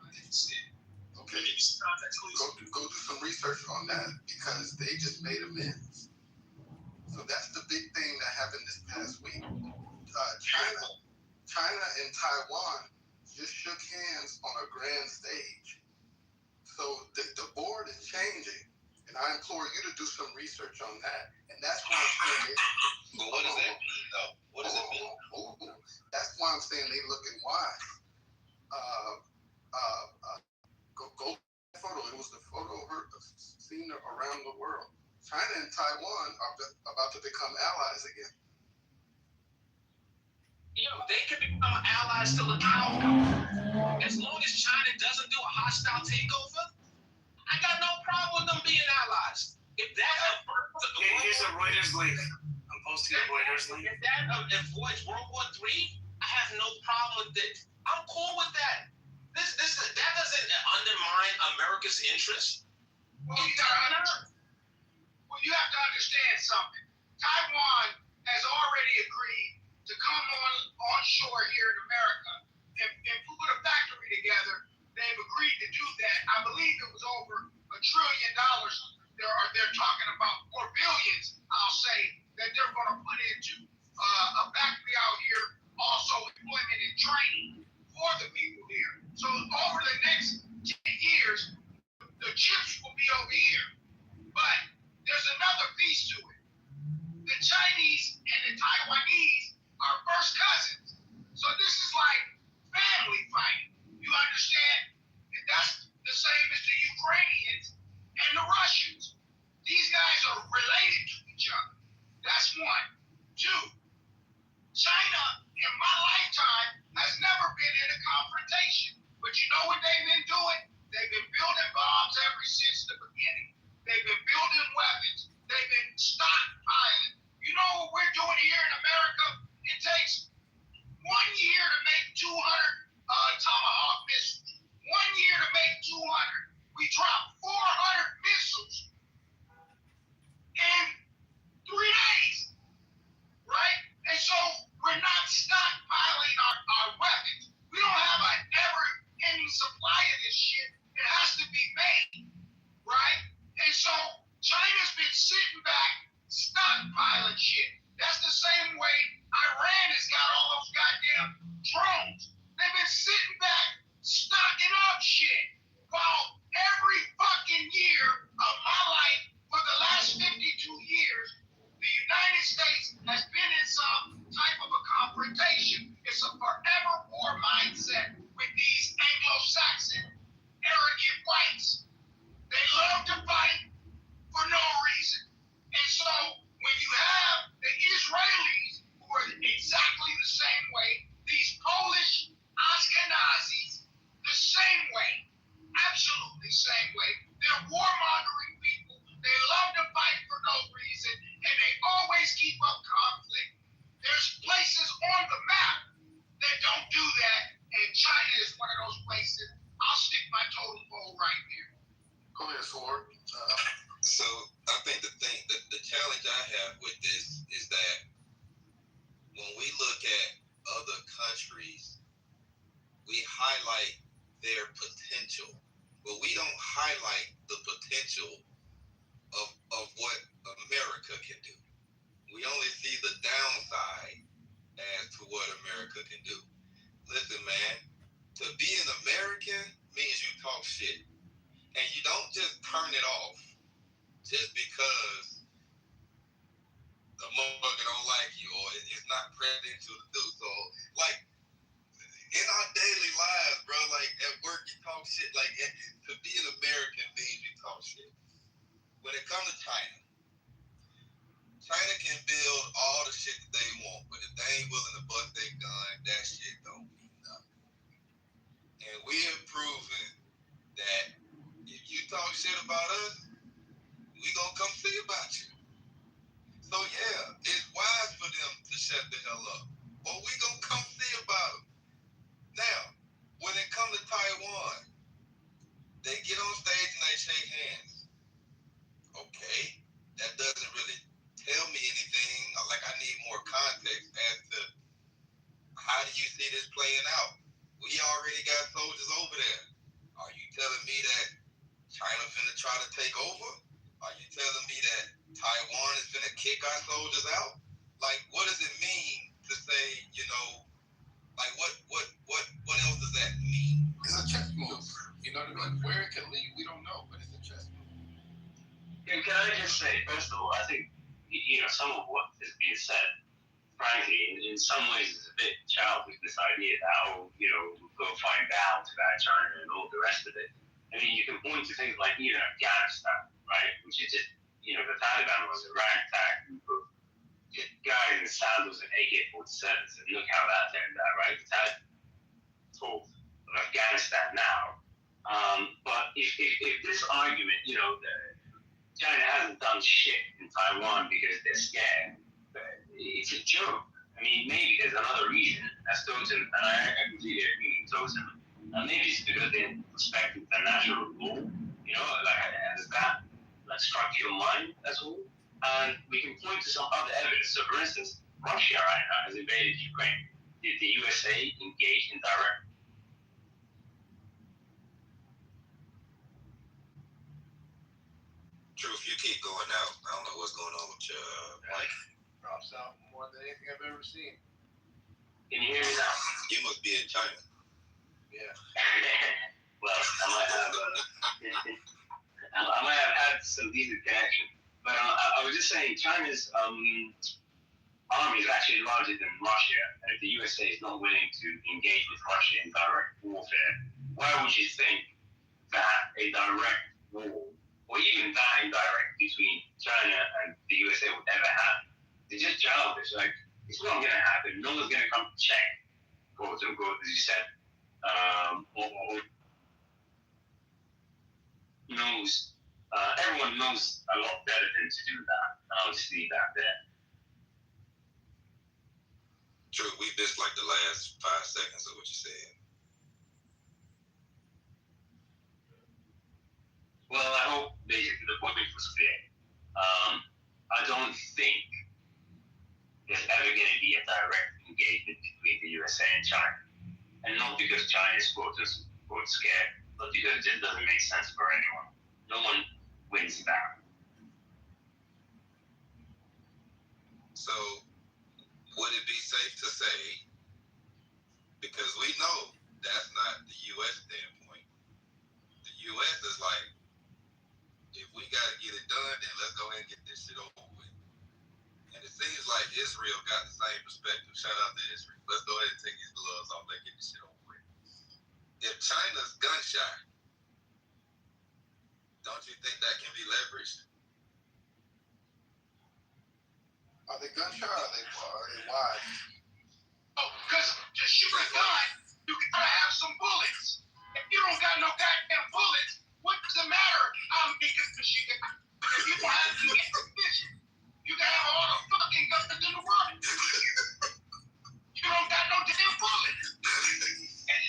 I didn't see it. Okay. Go do some research on that because they just made amends. So that's the big thing that happened this past week. China and Taiwan just shook hands on a grand stage. So the board is changing, and I implore you to do some research on that. And that's why I'm saying. But what does that mean, though? What does it mean? That's why I'm saying they looking wise. Go photo. It was the photo of her seen around the world. China and Taiwan are about to become allies again. They can become allies till the cows come. As long as China doesn't do a hostile takeover, I got no problem with them being allies. If that Here's a Reuters link. I'm posting a Reuters link. If that avoids World War III, I have no problem with it. I'm cool with that. That doesn't undermine America's interest. Well, you have to understand something. Taiwan has already agreed to come onshore here in America and put a factory together. They've agreed to do that. I believe it was over $1 trillion. They're talking about, or billions, I'll say, that they're going to put into a factory out here. Also, employment and training for the people here. So over the next 10 years, the chips will be over here. But there's another piece to it. The Chinese and the Taiwanese are first cousins. So this is like family fighting. You understand? And that's the same as the Ukrainians and the Russians. These guys are related to each other. That's one. Two, China in my lifetime has never been in a confrontation. But you know what they've been doing? They've been building bombs ever since the beginning. They've been building weapons. They've been stockpiling. You know what we're doing here in America? It takes 1 year to make 200 Tomahawk missiles. 1 year to make 200. We dropped 400 missiles in 3 days, right? And so we're not stockpiling our weapons. We don't have an ever-ending supply of this shit. It has to be made, right? And so China's been sitting back, stockpiling shit. That's the same way Iran has got all those goddamn drones. They've been sitting back, stocking up shit. While every fucking year of my life for the last 52 years, the United States has been in some type of a confrontation. It's a forever war mindset with these Anglo-Saxon arrogant whites. They love to fight for no reason. And so when you have the Israelis who are exactly the same way, these Polish Ashkenazis, the same way, absolutely same way. They're warmongering people. They love to fight for no reason, and they always keep up conflict. There's places on the map that don't do that, and China is one of those places. I'll stick my totem pole right there. Go ahead, Sword. So I think the challenge I have with this is that when we look at other countries, we highlight their potential, but we don't highlight the potential of what America can do. We only see the downside as to what America can do. Listen, man, to be an American means you talk shit. And you don't just turn it off just because the motherfucker don't like you or it's not presidential to do. So, like, in our daily lives, bro, like, at work you talk shit. Like, to be an American means you talk shit. When it comes to China, China can build all the shit that they want, but if they ain't willing to bust their gun, that shit don't mean nothing. And we have proven that if you talk shit about us, we gonna come see about you. So yeah, it's wise for them to shut the hell up. Or we gonna come see about them. Now, when it comes to Taiwan, they get on stage and they shake hands. Okay, that doesn't really tell me anything. Like, I need more context as to how do you see this playing out? We already got soldiers over there. Are you telling me that China finna try to take over? Are you telling me that Taiwan is finna kick our soldiers out? Like, what does it mean to say, you know, like what else does that mean? It's a chess move. You know what I mean? Where it can lead, we don't know, but it's a chess move. And can I just say, first of all, I think, some of what is being said, frankly, in some ways is a bit childish, this idea that, we'll go find balance about China and all the rest of it. I mean, you can point to things like Afghanistan, right? Which is just, the Taliban was a ragtag group of guy in the sandals and AK-47s, and look how that turned out, right? It's had talk of Afghanistan now. But if this argument, China hasn't done shit in Taiwan because they're scared, it's a joke. I mean, maybe there's another reason. That's Totem, and I completely agree with Totem. Maybe it's because they're respecting international law, does that struck your mind? That's all. And we can point to some other evidence. So, for instance, Russia right now has invaded Ukraine. Did the USA engage in direct? True, if you keep going out, I don't know what's going on with your mic. Drops out more than anything I've ever seen. Can you hear me now? You must be in China. Yeah. Well, I might have had some decent connection. But I was just saying, China's army is actually larger than Russia. And if the USA is not willing to engage with Russia in direct warfare, why would you think that a direct war, or even that indirect between China and the USA would ever happen? It's just childish. Like, it's not going to happen. No one's going to come to check, quote unquote, as you said. Everyone knows a lot better than to do that. I'll just leave that there. True, we missed like the last 5 seconds of what you said. Well, I hope basically the point was clear. I don't think there's ever going to be a direct engagement between the USA and China. And not because China is quote scared, but because it doesn't make sense for anyone. No one wins that. So, would it be safe to say, because we know that's not the U.S. standpoint, the U.S. is like, if we got to get it done, then let's go ahead and get this shit over with. And it seems like Israel got the same perspective. Shout out to Israel. Let's go ahead and take these gloves off. Let's get this shit over with. If China's gun shy, don't you think that can be leveraged? Are they gun shy or are they wise? Oh, because to shoot a gun, you gotta have some bullets. If you don't got no goddamn bullets, what does it matter? Because if you don't have the ammunition, you can have all the fucking guns in the world. You don't got no damn bullets. And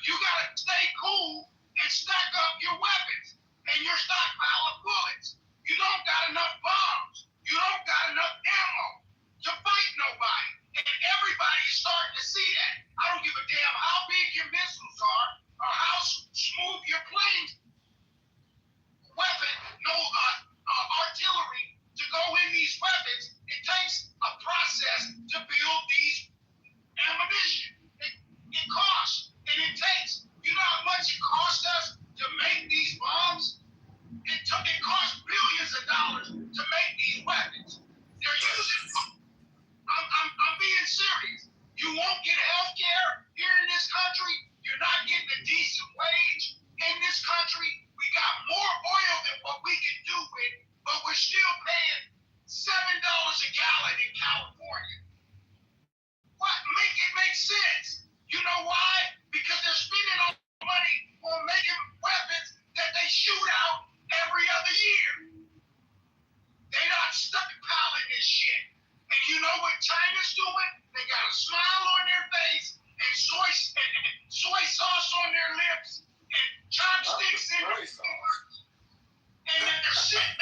you gotta stay cool and stack up your weapons and your stockpile of bullets. You don't got enough bombs. You don't got enough ammo to fight nobody. And everybody's starting to see that. I don't give a damn how big your missiles are or how smooth your planes weapon, no artillery to go in these weapons. It takes a process to build these ammunition. It costs and it takes. You know how much it costs us to make these bombs? It costs billions of dollars to make these weapons. They're using. I'm being serious. You won't get health care here in this country. You're not getting a decent wage in this country. We got more oil than what we can do with, but we're still paying $7 a gallon in California. What? Make it make sense. You know why? Because they're spending all the money on making weapons that they shoot out every other year. They're not stockpiling this shit. And you know what China's doing? They got a smile on their face and soy sauce on their lips and chopsticks in their fingers. And they're sitting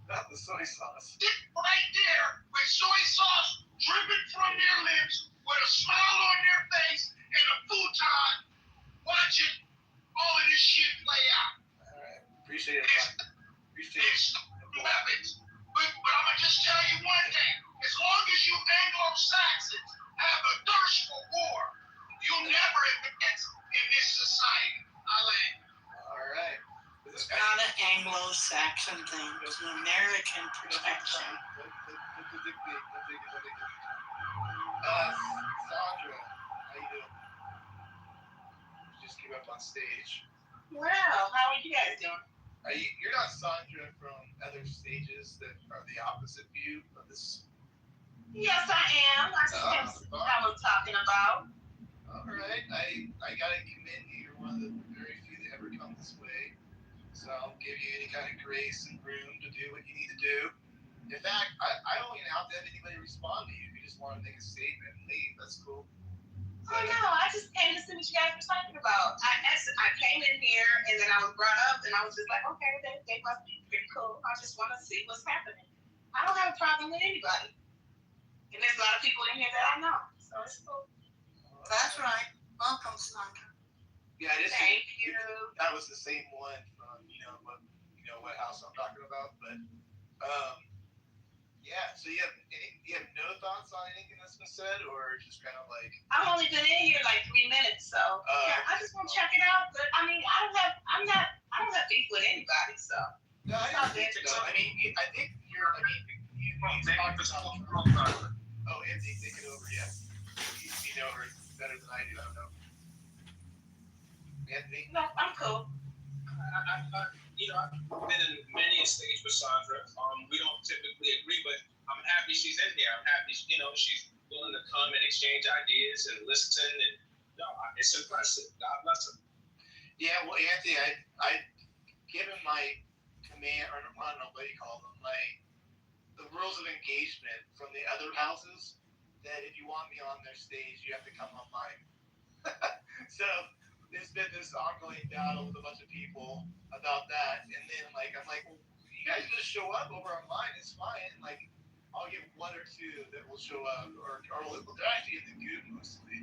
Not the soy sauce. right there with soy sauce dripping from their lips with a smile on their face and a futon watching all of this shit play out. All right. Appreciate it. It's weapons. But I'm going to just tell you one thing. As long as you Anglo-Saxons have a thirst for war, you'll never advance in this society. All right. It's not an Anglo-Saxon thing. It's an American protection. Sandra, how you doing? Just came up on stage. Well, how are you guys doing? You're not Sandra from other stages that are the opposite view of this. Yes, I am. I just what I'm talking about. All right, I gotta commend you. You're one of the very few that ever come this way. So I'll give you any kind of grace and room to do what you need to do. In fact, I don't even have to have anybody respond to you. If you just want to make a statement and leave, that's cool. Oh no, I just came to see what you guys were talking about. I came in here and then I was brought up and I was just like, okay, they must be pretty cool. I just want to see what's happening. I don't have a problem with anybody. And there's a lot of people in here that I know. So it's cool. That's right. Welcome, Sandra. Yeah, Thank you. That was the same one from what house I'm talking about, but yeah. So you have no thoughts on anything that's been said, or just kind of like I've only been in here like 3 minutes, so yeah, I just want to check it out. But I mean, I don't have beef with anybody, so. No, I think so. I mean, I think you talked about. Oh, Anthony, take it over. Yeah, you know her better than I do. I don't know. Anthony? No, I'm cool. I've been in many a stage with Sandra. We don't typically agree, but I'm happy she's in here. I'm happy, she's willing to come and exchange ideas and listen. And it's impressive. God bless her. Yeah, well, Anthony, I given my command, or I don't know what you call them, the rules of engagement from the other houses. That if you want me on their stage, you have to come on mine. So there's been this ongoing battle with a bunch of people about that, and then I'm like, well, you guys just show up over on mine, it's fine. Like, I'll get one or two that will show up, or they're actually in the group mostly.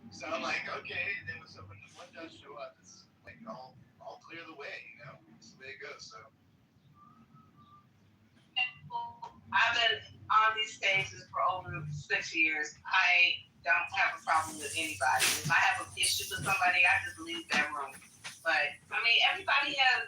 So I'm like, okay. And then when one does show up, it's like I'll clear the way. It's the way it goes. So I've been on these stages for over 6 years. I don't have a problem with anybody. If I have an issue with somebody, I just leave that room. But I mean, everybody has.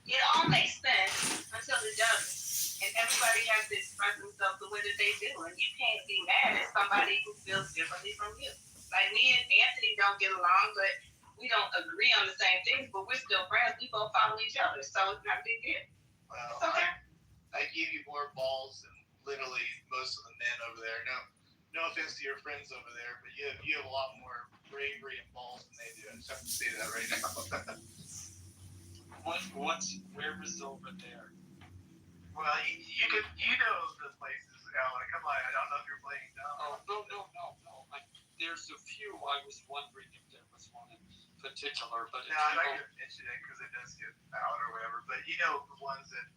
It all makes sense until it doesn't. And everybody has to express themselves the way that they do. And you can't be mad at somebody who feels differently from you. Like me and Anthony don't get along, but we don't agree on the same things, but we're still friends. We both follow each other. So it's not a big deal. well, It's okay. I give you more balls than literally most of the men over there. No offense to your friends over there, but you have a lot more bravery and balls than they do. I just have to say that right now. Where is over there? Well, you know the places, Alan. Come on, I don't know if you're playing dumb. Oh, no. There's a few. I was wondering if there was one in particular, but no, I'm not going to mention it because it does get out or whatever. But you know the ones that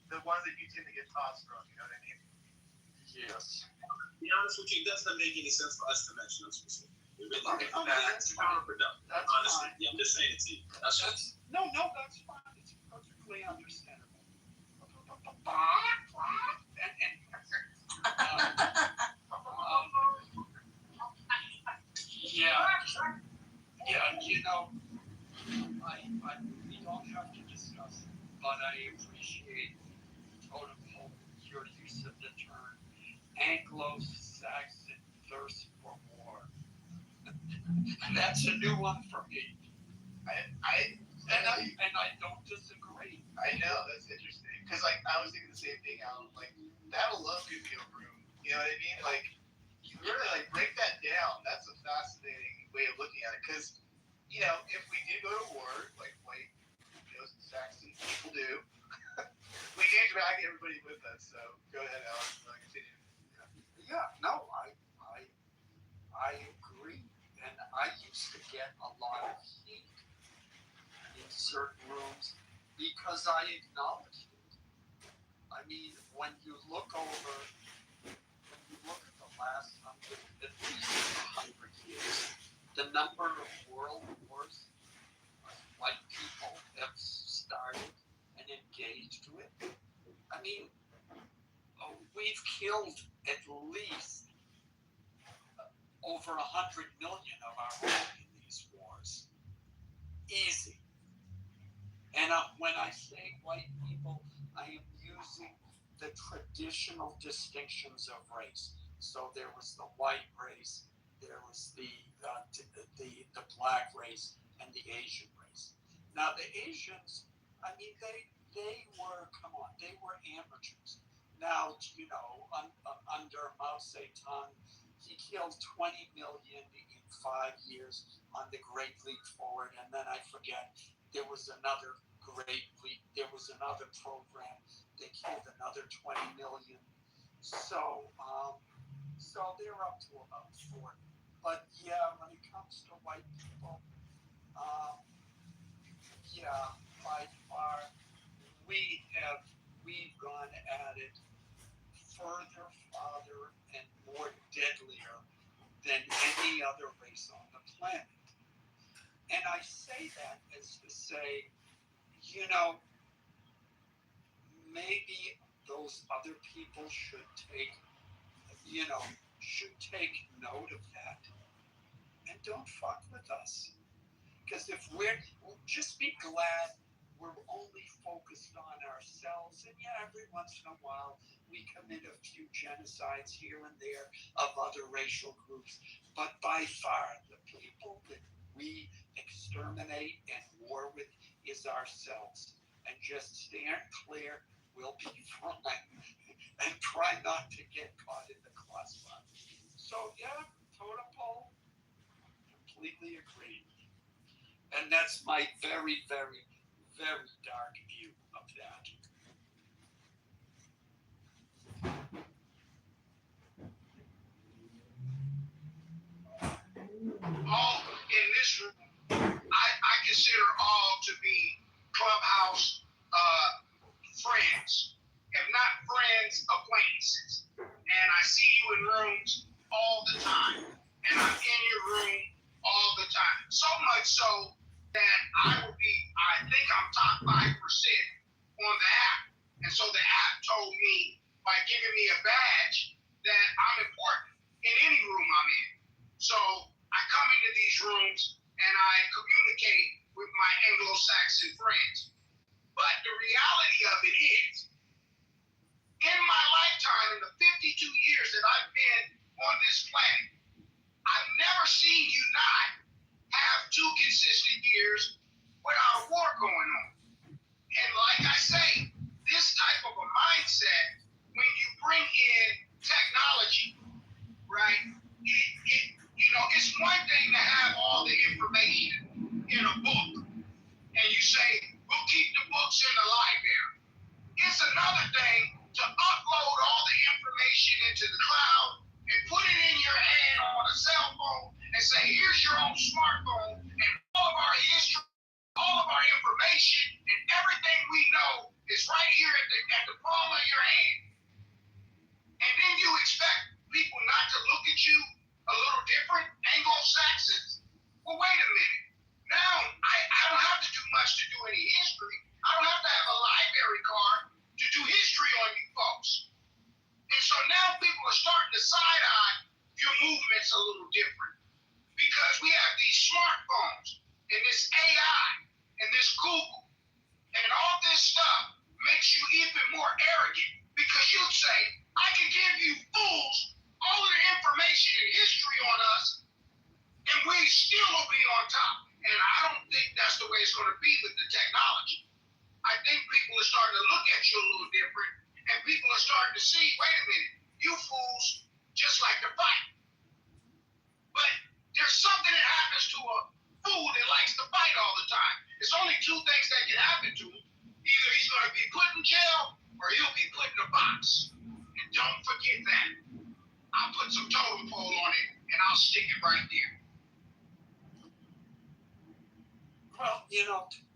the ones that you tend to get tossed from. You know what I mean? Yes. To be honest with you, it doesn't make any sense for us to mention them specifically. That's counterproductive. Honestly, yeah, I'm just saying it to you. No, that's fine. It's perfectly understandable. We don't have to discuss it, but I appreciate totem-pole your use of the term Anglo-Saxon thirst for war. That's a new one for me. I don't disagree. I know, that's interesting. Because I was thinking the same thing, Alan. Like, that alone could be a room. You know what I mean? Like, you really break that down. That's a fascinating way of looking at it. Because, if we do go to war, like white, Saxon people do, we can't drag everybody with us. So go ahead, Alan. Continue. Yeah, no, I agree. And I used to get a lot of heat in certain rooms because I acknowledged it. I mean, when you look at the last at least 100 years, the number of world wars white people have started and engaged with, I mean, we've killed at least over 100 million of our own in these wars. Easy. And when I say white people, I am using the traditional distinctions of race. So there was the white race, there was the black race, and the Asian race. Now the Asians, I mean, they were, come on, they were amateurs. Now, under Mao Zedong, he killed 20 million in 5 years on the Great Leap Forward, and then I forget, there was another Great Leap, there was another program, they killed another 20 million. So they're up to about 40. But yeah, when it comes to white people, yeah, by far, we've gone at it further, farther, and more deadlier than any other race on the planet. And I say that as to say, maybe those other people should take note of that and don't fuck with us. Because if we'll just be glad we're only focused on ourselves, and yeah, every once in a while we commit a few genocides here and there of other racial groups, but by far the people that we exterminate and war with is ourselves. And just stand clear, we'll be fine, and try not to get caught in the crossfire. So yeah, totem pole, completely agreed. And that's my very, very, very dark view of that. All in this room, I consider all to be clubhouse friends, if not friends, acquaintances. And I see you in rooms all the time, and I'm in your room all the time. So much so that I think I'm top 5% on the app. And so the app told me by giving me a badge that I'm important in any room I'm in. So I come into these rooms and I communicate with my Anglo-Saxon friends. But the reality of it is, in my lifetime, in the 52 years that I've been on this planet, I've never seen you not have 2 consistent years without a war going on. And like I say, this type of a mindset, when you bring in technology, right? It's one thing to have all the information in a book, and you say, we'll keep the books in the library. It's another thing to upload all the information into the cloud and put it in your hand on a cell phone and say, here's your own smartphone, and all of our history, all of our information, and everything we know is right here at the palm of your hand. And then you expect people not to look at you a little different, Anglo-Saxons? Well, wait a minute. Now, I don't have to do much to do any history. I don't have to have a library card to do history on you folks. And so now people are starting to side-eye your movements a little different. Because we have these smartphones and this AI and this Google and all this stuff makes you even more arrogant because you say, I can give you fools all of the information and history on us and we still will be on top. And I don't think that's the way it's going to be with the technology. I think people are starting to look at you a little different and people are starting to see, wait a minute, you fools just like to fight. But there's something that happens to a fool that likes to fight all the time. There's only 2 things that can happen to him. Either he's going to be put in jail or he'll be put in a box. And don't forget that. I'll put some totem pole on it and I'll stick it right there. Well,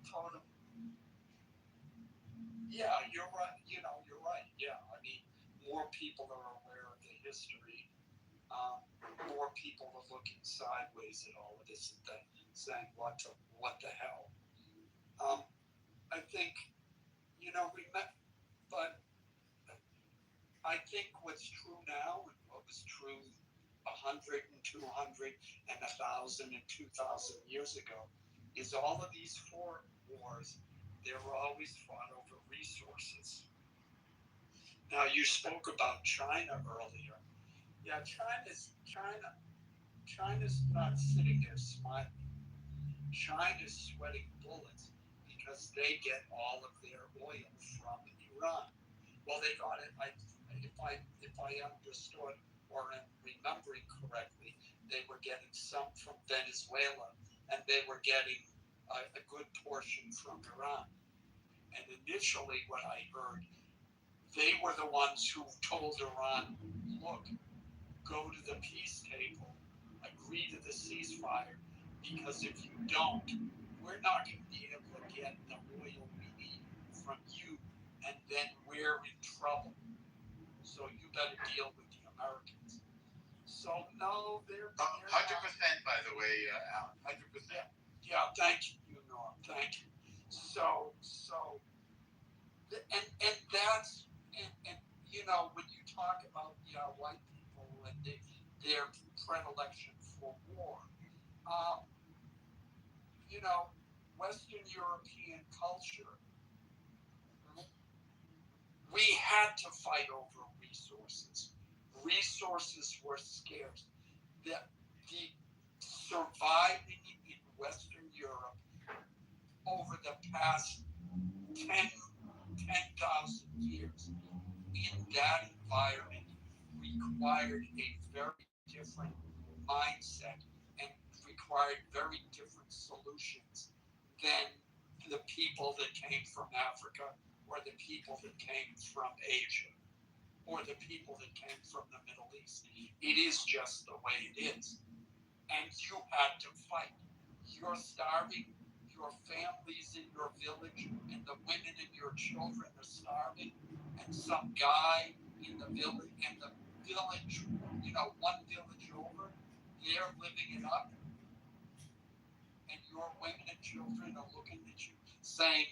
totem. Yeah, you're right. You're right. Yeah, I mean, more people are aware of the history. More people are looking sideways at all of this and saying, what the hell? I think, but I think what's true now and what was true 100 and 200 and 1,000 and 2,000 years ago is all of these wars, they were always fought over resources. Now, you spoke about China earlier. Yeah, China's not sitting there smiling. China's sweating bullets because they get all of their oil from Iran. Well, they got it. If I understood or am remembering correctly, they were getting some from Venezuela, and they were getting a good portion from Iran. And initially, what I heard, they were the ones who told Iran, look, go to the peace table, agree to the ceasefire, because if you don't, we're not going to be able to get the oil we need from you, and then we're in trouble. So you better deal with the Americans. So no, they're 100%, by the way, Alan. 100%. Yeah, thank you, Norm. Thank you. So, and that's and you know when you talk about white people and their predilection for war, you know, Western European culture, we had to fight over resources. Resources were scarce. The surviving in Western Europe over the past 10,000 years in that environment required a very different mindset and required very different solutions than the people that came from Africa or the people that came from Asia or the people that came from the Middle East. It is just the way it is. And you had to fight. You're starving, your families in your village, and the women and your children are starving, and some guy in the village, one village over, they're living it up, and your women and children are looking at you saying,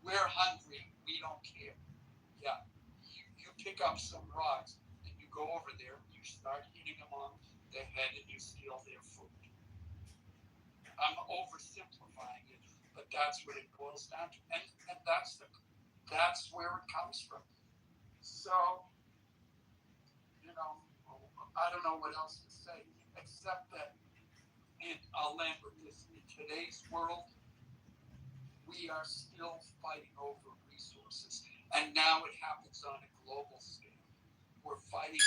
we're hungry, we don't care. Yeah, you pick up some rocks, and you go over there, and you start hitting them on the head, and you steal their food. I'm oversimplifying it, but that's what it boils down to, and that's where it comes from. So, I don't know what else to say except that, and I'll end with this: in today's world, we are still fighting over resources, and now it happens on a global scale. We're fighting.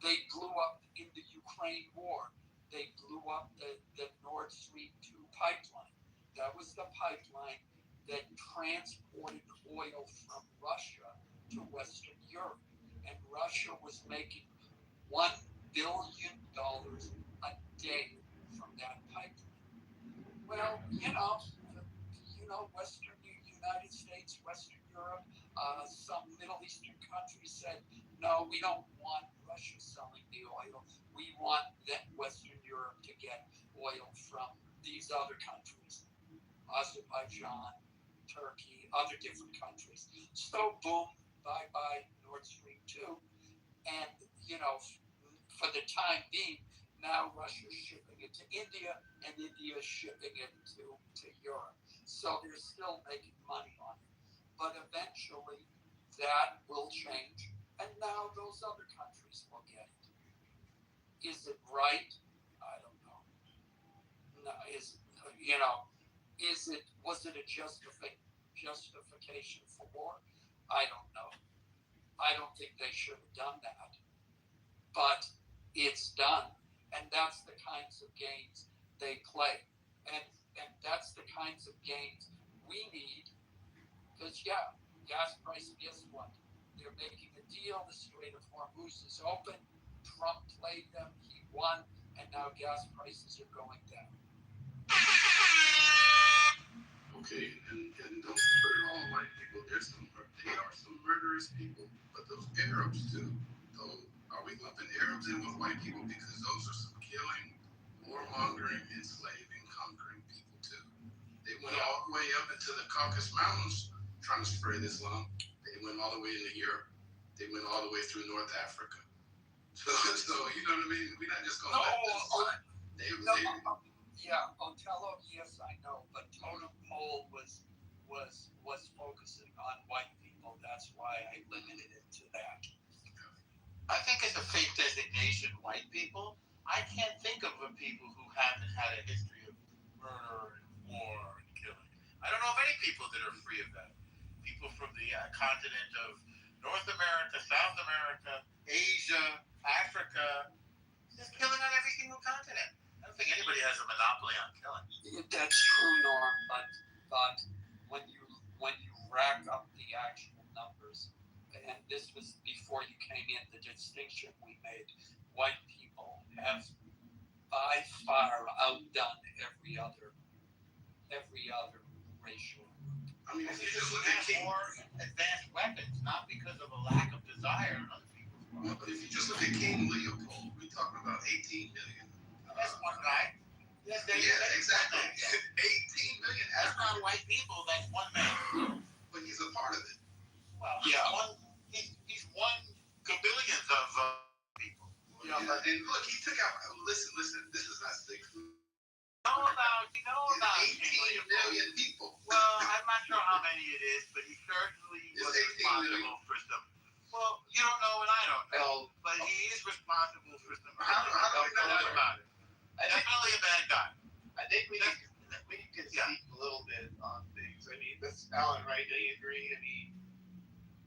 They blew up in the Ukraine war. They blew up the Nord Stream 2 pipeline. That was the pipeline that transported oil from Russia to Western Europe. And Russia was making $1 billion a day from that pipeline. Well, Western United States, Western Europe, some Middle Eastern countries said, no, we don't want Russia selling the oil. We want Western Europe to get oil from these other countries, Azerbaijan, Turkey, other different countries. So boom, bye-bye Nord Stream 2. And, for the time being, now Russia's shipping it to India, and India's shipping it to Europe. So they're still making money on it. But eventually, that will change, and now those other countries will get it. Is it right? I don't know. No, was it a justification for war? I don't know. I don't think they should have done that. But it's done, and that's the kinds of games they play, and that's the kinds of games we need. Because gas prices. Guess what? They're making a deal. The Strait of Hormuz is open. Trump played them. He won, and now gas prices are going down. Okay, and don't put it all on white people. They are some murderous people, but those Arabs too. Though, are we lumping Arabs in with white people because those are some killing, warmongering, enslaving, conquering people too? They went all the way up into the Caucasus Mountains trying to spread Islam. They went all the way into Europe. They went all the way through North Africa. So you know what I mean? We're not just going to let this slide. Yeah, Otello, yes, I know, but Totem Pole was focusing on white people. That's why I limited it to that. I think it's a fake designation, white people. I can't think of people who haven't had a history of murder and war and killing. I don't know of any people that are free of that. People from the continent of North America, South America, Asia, Africa, just killing on every single continent. I don't think anybody has a monopoly on killing. That's true, Norm, but when you rack up the actual numbers, and this was before you came in, the distinction we made, white people have by far outdone every other racial group. I mean, if you just look at more advanced weapons, not because of a lack of desire on other people's part. Well, but if you just look at King Leopold, we're talking about 18 million. That's one guy. Yeah, exactly. 18 million. That's not white people. That's one man. But he's a part of it. Well, he's one gabillionth of people. Yeah, but and look, he took out. Listen. This is not 6. You know about 18 million people. Well, I'm not sure how many it is, but he certainly was responsible for some. Well, you don't know and I don't know, but he is responsible for some. How do we know that? About it. Definitely a bad guy. I think we can concede a little bit on things. I mean, that's Alan, right? Do you agree? I mean,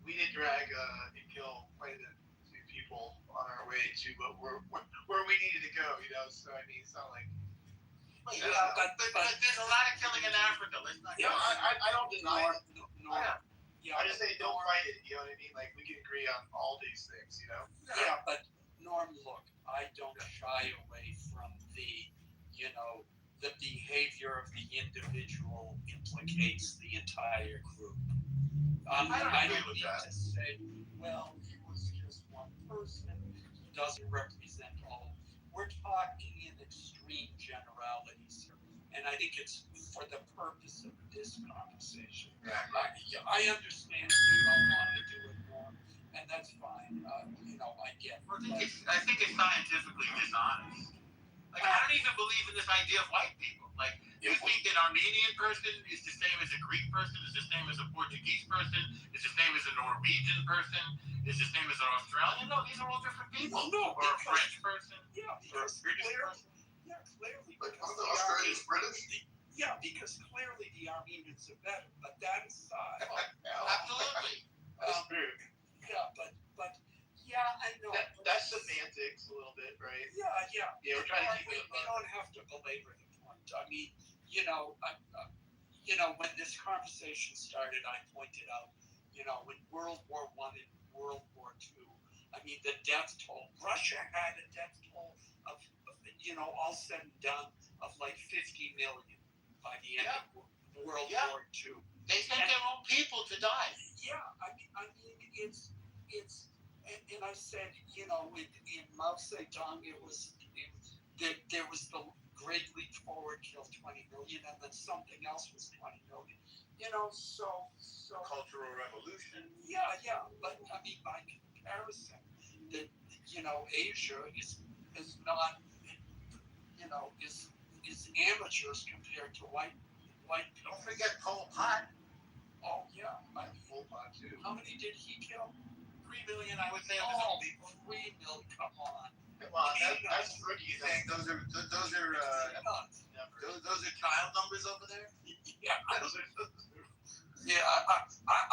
we did drag and kill quite a few people on our way to where we needed to go, you know? So, I mean, it's not like... But there's a lot of killing in Africa. Let's not I don't deny it. Yeah, I just say don't fight it, you know what I mean? Like, we can agree on all these things, you know? Yeah, but Norm, look, I don't shy away from the behavior of the individual implicates the entire group. I don't need to say, well, he was just one person, he doesn't represent all. We're talking in extreme generalities here, and I think it's for the purpose of this conversation. I understand you don't want to do it more, and that's fine. I get it. I think it's scientifically dishonest. Like, I don't even believe in this idea of white people. Like, you think an Armenian person is the same as a Greek person, is the same as a Portuguese person, is the same as a Norwegian person, is the same as an Australian? No, these are all different people. No, or a French person. Yeah, or a British person. Yeah, clearly. Like, are the Australians British? Yeah, because clearly the Armenians are better. But that aside, absolutely. That's true. Yeah, but yeah, I know. That's semantics a little bit, right? Yeah. Yeah, we're trying to keep it. We don't have to belabor the point. I mean, when this conversation started, I pointed out, in World War I and World War II, I mean, the death toll. Russia had a death toll of all said and done, of like 50 million by the end of World War II. They sent their own people to die. Yeah, I mean, it's. And I said, in Mao Zedong, there was the Great Leap Forward killed 20 million, and then something else was 20 million. So Cultural Revolution. Yeah, but I mean, by comparison, Asia is not, is amateurs compared to white people. Don't forget Pol Pot. Oh yeah, Pol Pot too. How many did he kill? 3 million, I would say. 3 million. Come on. That's rookie thing. Those are child numbers over there. Yeah,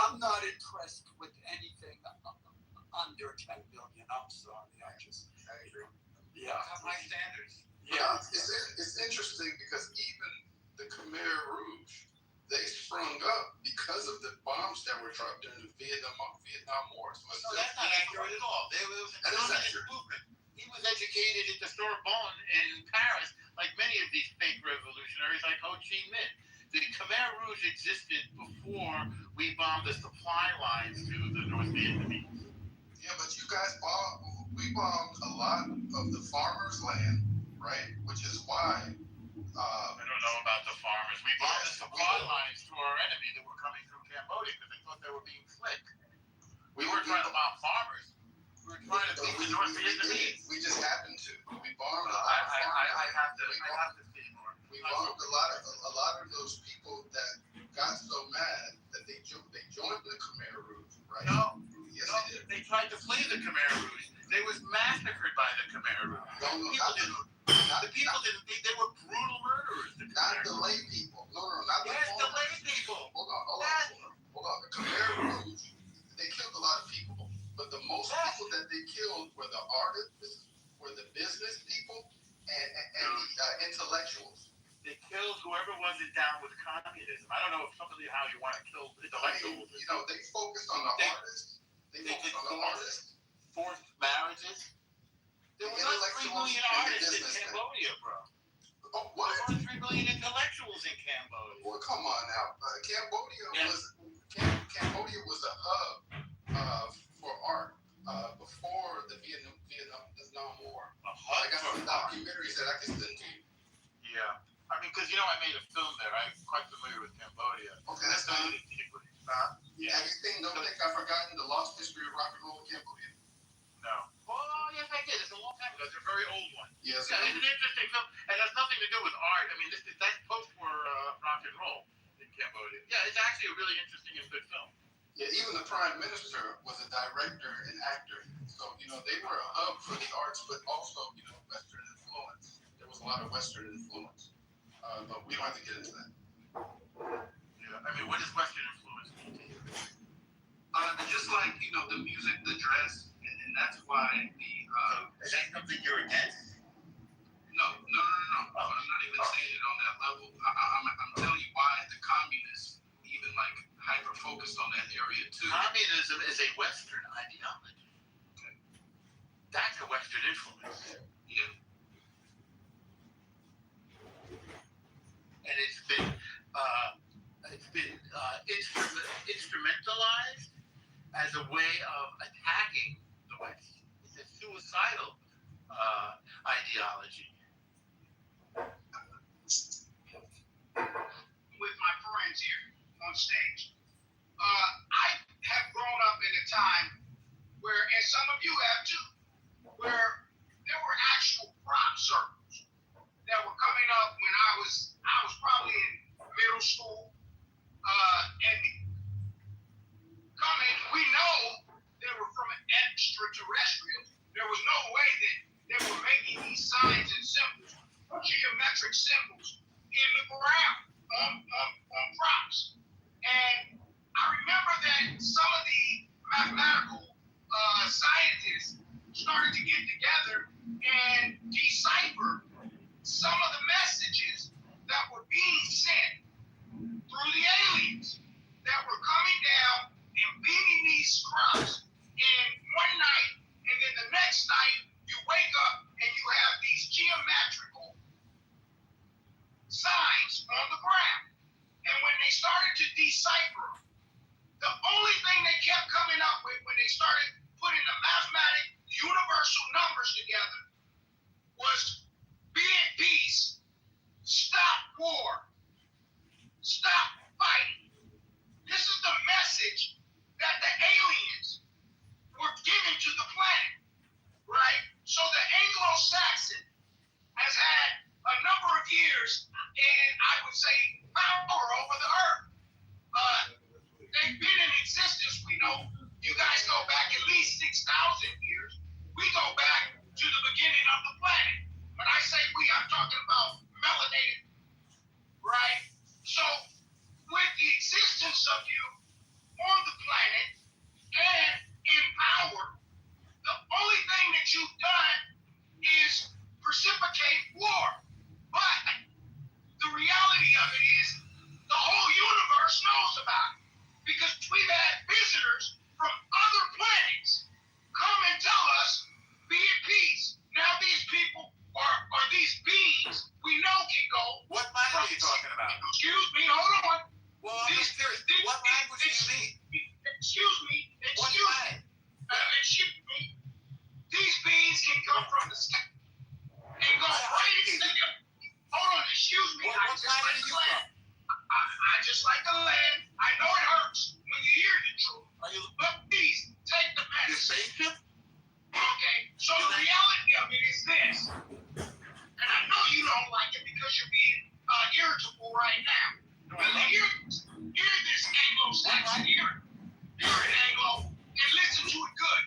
I'm not impressed with anything under 10 million. I'm sorry. I agree. Yeah, I have high standards. Yeah, it's interesting because even the Khmer Rouge, they sprung up because of the bombs that were dropped during the Vietnam War. So that's not accurate at all. There was a communist movement. He was educated at the Sorbonne in Paris, like many of these fake revolutionaries like Ho Chi Minh. The Khmer Rouge existed before we bombed the supply lines to the North Vietnamese. Yeah, but you guys we bombed a lot of the farmers' land, right? Which is why. I don't know about the farmers. We bombed the supply lines to our enemy that were coming through Cambodia because they thought they were being slick. We weren't trying to bomb farmers. We were trying to beat the North Vietnamese. We just happened to. We bombed a lot of farmers. I have to see more. We bombed a lot of those people that got so mad that they joined the Khmer Rouge, right? No. Yes, they did. They tried to flee the Khmer Rouge. They was massacred by the Khmer Rouge. The people didn't think they were brutal murderers. The Not the lay people. No, not the lay people. Hold on. The Khmer Rouge, they killed a lot of people, but the most people that they killed were the artists, were the business people, and the intellectuals. They killed whoever wasn't down with communism. I don't know if somebody how you want to kill intellectuals. They focused on the artists. They focused on the artists. Forced marriages. There were not 3 million artists in Cambodia, bro. Oh, what? There were 3 million intellectuals in Cambodia. Well, come on now. Cambodia was a hub for art before the Vietnam War. I got some documentaries that I can send to you. Yeah. I mean, because I made a film there. I'm quite familiar with Cambodia. Okay, that's fine. Have you seen Don't Think I've Forgotten the Lost History of Rock and Roll in Cambodia? No. Oh, yes, I did. It's a long time ago. It's a very old one. Yes. Yeah, it's an interesting film. It has nothing to do with art. I mean, that's post-war rock and roll in Cambodia. Yeah, it's actually a really interesting and good film. Yeah, even the prime minister was a director and actor. So, they were a hub for the arts, but also, Western influence. There was a lot of Western influence. But we don't have to get into that. Yeah, I mean, what does Western influence mean to you? Just like, the music, the dress, and that's why is that something you're against? No. I'm not even saying it on that level. I'm telling you why the communists even hyper focused on that area too. Communism is a Western ideology. Okay. That's a Western influence. Yeah. And it's been instrumentalized as a way of attacking the West. It's a suicidal ideology. With my friends here on stage, I have grown up in a time where, and some of you have too, where there were actual crop circles that were coming up when I was probably in middle school, and we know they were from extraterrestrials. There was no way that they were making these signs and symbols, geometric symbols, in the ground on crops. And I remember that some of the mathematical scientists started to get together and decipher some of the messages that were being sent through the aliens that were coming down and beaming these crops. And one night, and then the next night, you wake up and you have these geometrical signs on the ground. And when they started to decipher, the only thing they kept coming up with when they started putting the mathematic universal numbers together was be at peace, stop war, stop fighting. This is the message that the aliens were giving to the planet, right? So the Anglo-Saxon has had a number of years, and I would say power over the earth. They've been in existence. We know you guys go back at least 6,000 years. We go back to the beginning of the planet. When I say we, I'm talking about melanated, right? So with the existence of you on the planet and in power, the only thing that you've done is precipitate war. But the reality of it is the whole universe knows about it because we've had visitors from other planets come and tell us, be at peace. Now these people are these beings we know can go. What language are you talking about? Excuse me, hold on. Well, I'm just curious. What language do you mean? Excuse me. These beings can come from the sky and go right into the... Hold on, excuse me. What planet are you from? I just like the land. I know it hurts when you hear the truth. But please, take the message. Your spaceship? Okay, so the reality of it is this. And I know you don't like it because you're being irritable right now. But hear this Anglo-Saxon, hear it Anglo, and listen to it good.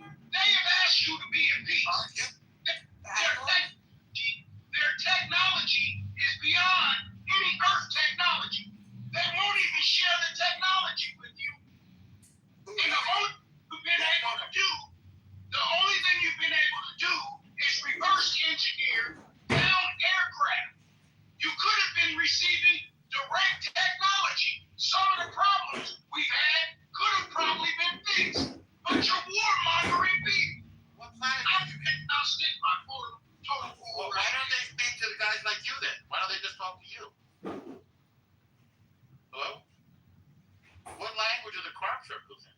They have asked you to be at peace. Their technology is beyond stick my total Well, why don't they speak to the guys like you then? Why don't they just talk to you? Hello? What language are the crop circles in?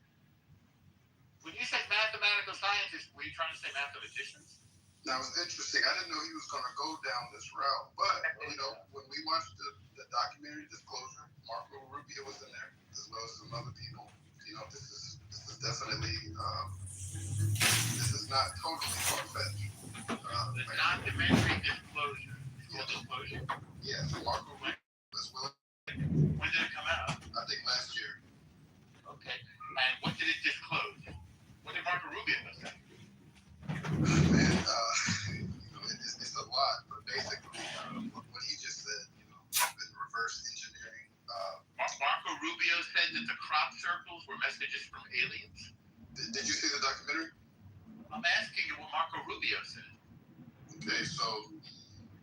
When you said mathematical scientists, were you trying to say mathematicians? Now, it's interesting. I didn't know he was going to go down this route, but, when we watched the documentary Disclosure, Marco Rubio was in there, as well as some other people. This is definitely, this is not totally far-fetched. The documentary Disclosure. Disclosure? Yes, Marco Rubio as well. When did it come out? I think last year. Okay. And what did it disclose? What did Marco Rubio say? Man, it's a lot, but basically, what he just said, been reverse engineering. Marco Rubio said that the crop circles were messages from aliens? Did you see the documentary? I'm asking you what Marco Rubio said. Okay, so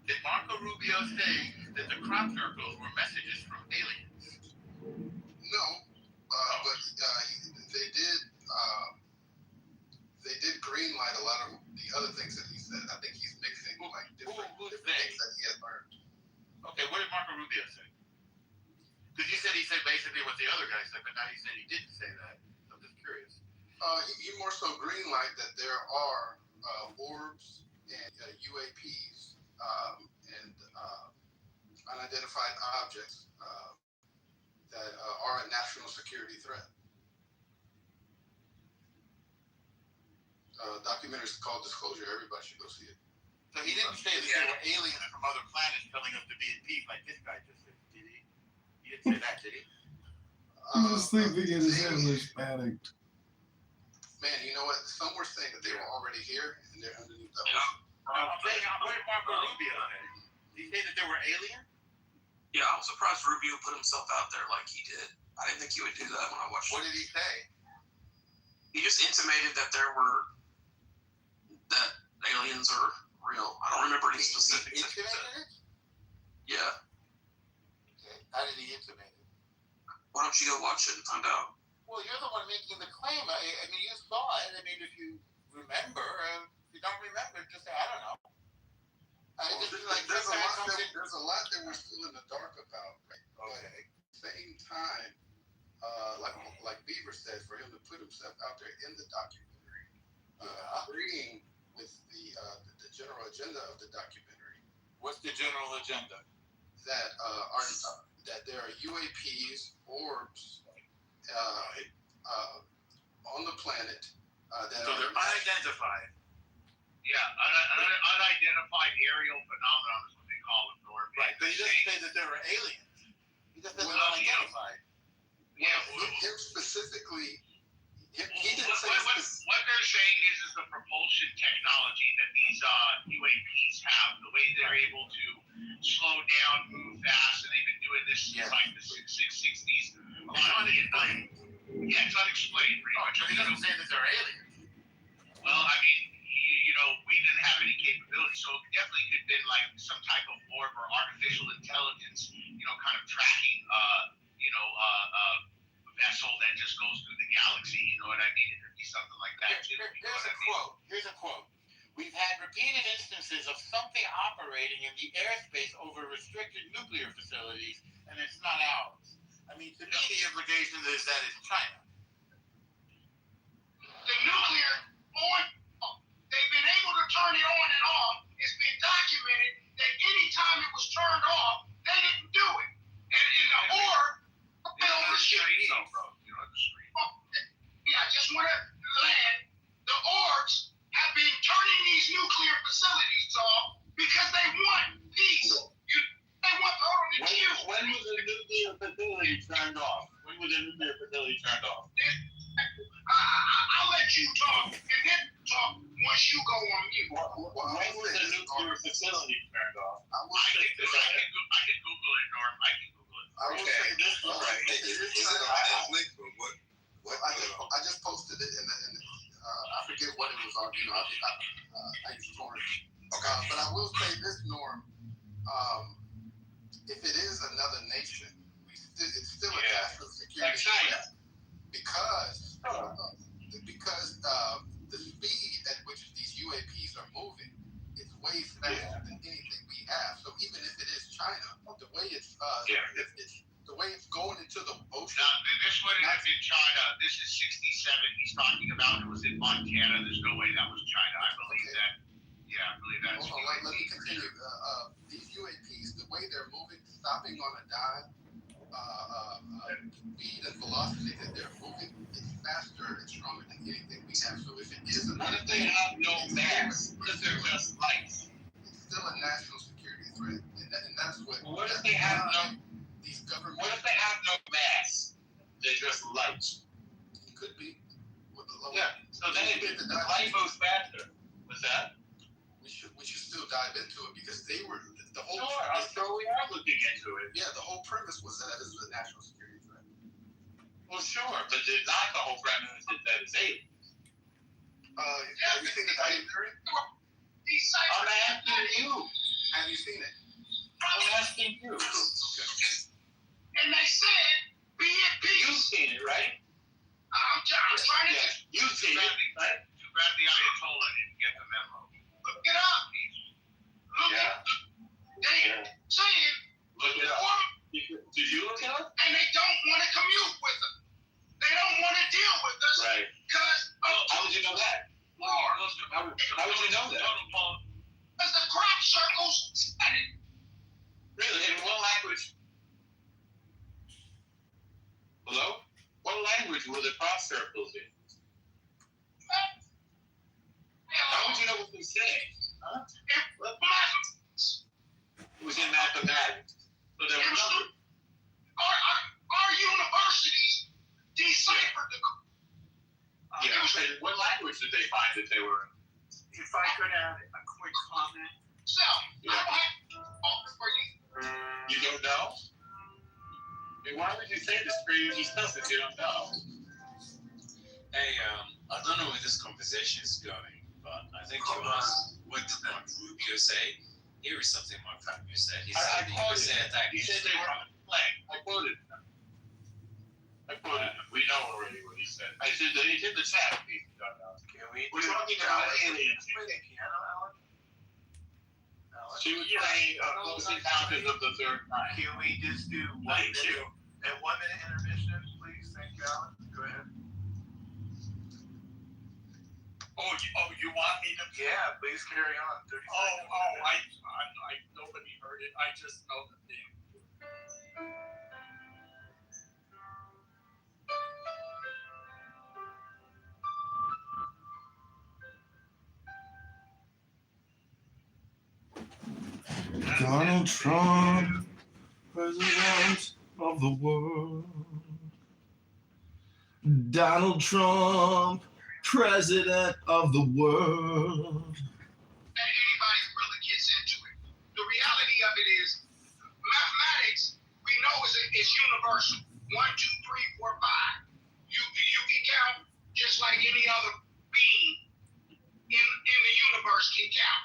did Marco Rubio say that the crop circles were messages from aliens? No, but they did greenlight a lot of the other things that he said. I think he's mixing different things that he had learned. Okay, what did Marco Rubio say? Because you said he said basically what the other guy said, but now he said he didn't say that. I'm just curious. He more so greenlight that there are orbs and UAPs and unidentified objects that are a national security threat. Documentary is called Disclosure. Everybody should go see it. So he didn't say that there were aliens from other planets telling us to be at peace like this guy just said, did he? He didn't say that, did he? I just think they get his English panicked. Man, you know what? Some were saying that they were already here and they're underneath the ocean. I'm saying, what did Marco Rubio say? Did he say that there were aliens? Yeah, I'm surprised Rubio put himself out there like he did. I didn't think he would do that when I watched it. What did he say? He just intimated that that aliens are real. I don't remember any specifics. He intimated it? Yeah. Okay. How did he intimate it? Why don't you go watch it and find out? Well, you're the one making the claim. I mean, you saw it. I mean, if you remember, if you don't remember, just say, I don't know. There's a lot that we're still in the dark about. Right? Okay. At the same time, like Beaver said, for him to put himself out there in the documentary, agreeing with the general agenda of the documentary. What's the general agenda? That there are UAPs, orbs, on the planet. So they're unidentified. Yeah, unidentified aerial phenomenon is what they call them, Norm. Right, but he doesn't say that there are aliens. He just says unidentified. Yeah, him specifically. He didn't say what they're saying is the propulsion technology that these UAPs have, the way they're able to slow down, move fast, and they've been doing this since like the 60s. Yeah, it's unexplained pretty much. He doesn't say that they're aliens. Well, I mean, we didn't have any capability, so it definitely could have been like some type of orb or artificial intelligence, kind of tracking, vessel that just goes through the galaxy. You know what I mean? It could be something like that too. Here's a quote. We've had repeated instances of something operating in the airspace over restricted nuclear facilities, and it's not ours. I mean, to me, the implication is that it's China. The nuclear they've been able to turn it on and off. It's been documented that any time it was turned off, they didn't do it. And in the orb, over street. Yeah, I just want to land. The orbs have been turning these nuclear facilities off because they want peace. They want the When was the nuclear facility turned off? When was the nuclear facility turned off? I'll let you talk, and then talk once you go on mute. When was the nuclear facility turned off? I can Google it, Norm. I can Google it. I will say this. All right. I just posted it in the I forget what it was on. I used torrent. But I will say this, Norm. If it is another nation, it's still a national security threat because the speed at which these UAPs are moving social. Now, this wouldn't have been China. This is 67 he's talking about. It was in Montana. There's no way that was China. I believe that. Yeah, I believe that's Hold on, let me continue. These UAPs, the way they're moving, stopping on a dime, speed and velocity that they're moving, it's faster and stronger than anything we have. So if it is a... What if they have no mass? What if they're just lights? It's still a national security threat. And that's what... What if they have no... These government... What if they have no mass? They're just lights. It could be. With the low... Yeah, so then the light goes faster. What's that? We should still dive into it because they were... The whole sure, I'm sure we are looking into it. Yeah, the whole premise was that it was a national security threat. Well, sure, but not the whole premise is that it's aliens. Have you seen the documentary? I'm asking you. Have you seen it? I'm asking you. Okay. And they said, be at peace. You've seen it, right? I'm trying to... Yes. You've seen it, right? Too bad the Ayatollah didn't get the memo. Look it up. Look it up. They saying, look it up. Did you look it up? And they don't want to commute with us. They don't want to deal with us. Right. Because how would you know that? How would you know that? Because the crop circles said it. Really? In what language? Hello? What language were the crop circles in? How would you know what they're saying? Huh? It was in mathematics. So there were numbers. Our universities deciphered the... What language did they find that they were in? If I could add a quick comment. So, I don't have for you. You don't know? I mean, why would you say this crazy stuff if you don't know? Hey, I don't know where this conversation is going, but I think you asked, what did Mark Rubio say? Here is something Mark Rubio said. He said the USA attack. He said they were on a plane. I quoted him. We know already what he said. I said that he's in the chat. We're talking about aliens. She was playing Close Encounters of the Third Kind. Can we just do Thank you. a 1 minute intermission, please? Thank you, Alan. Go ahead. You want me to? Yeah, please carry on. 30 seconds. I nobody heard it. I just know the name. Donald Trump, president of the world. Donald Trump, president of the world. And anybody who really gets into it. The reality of it is, mathematics, we know is universal. 1, 2, 3, 4, 5. You can count just like any other being in the universe can count.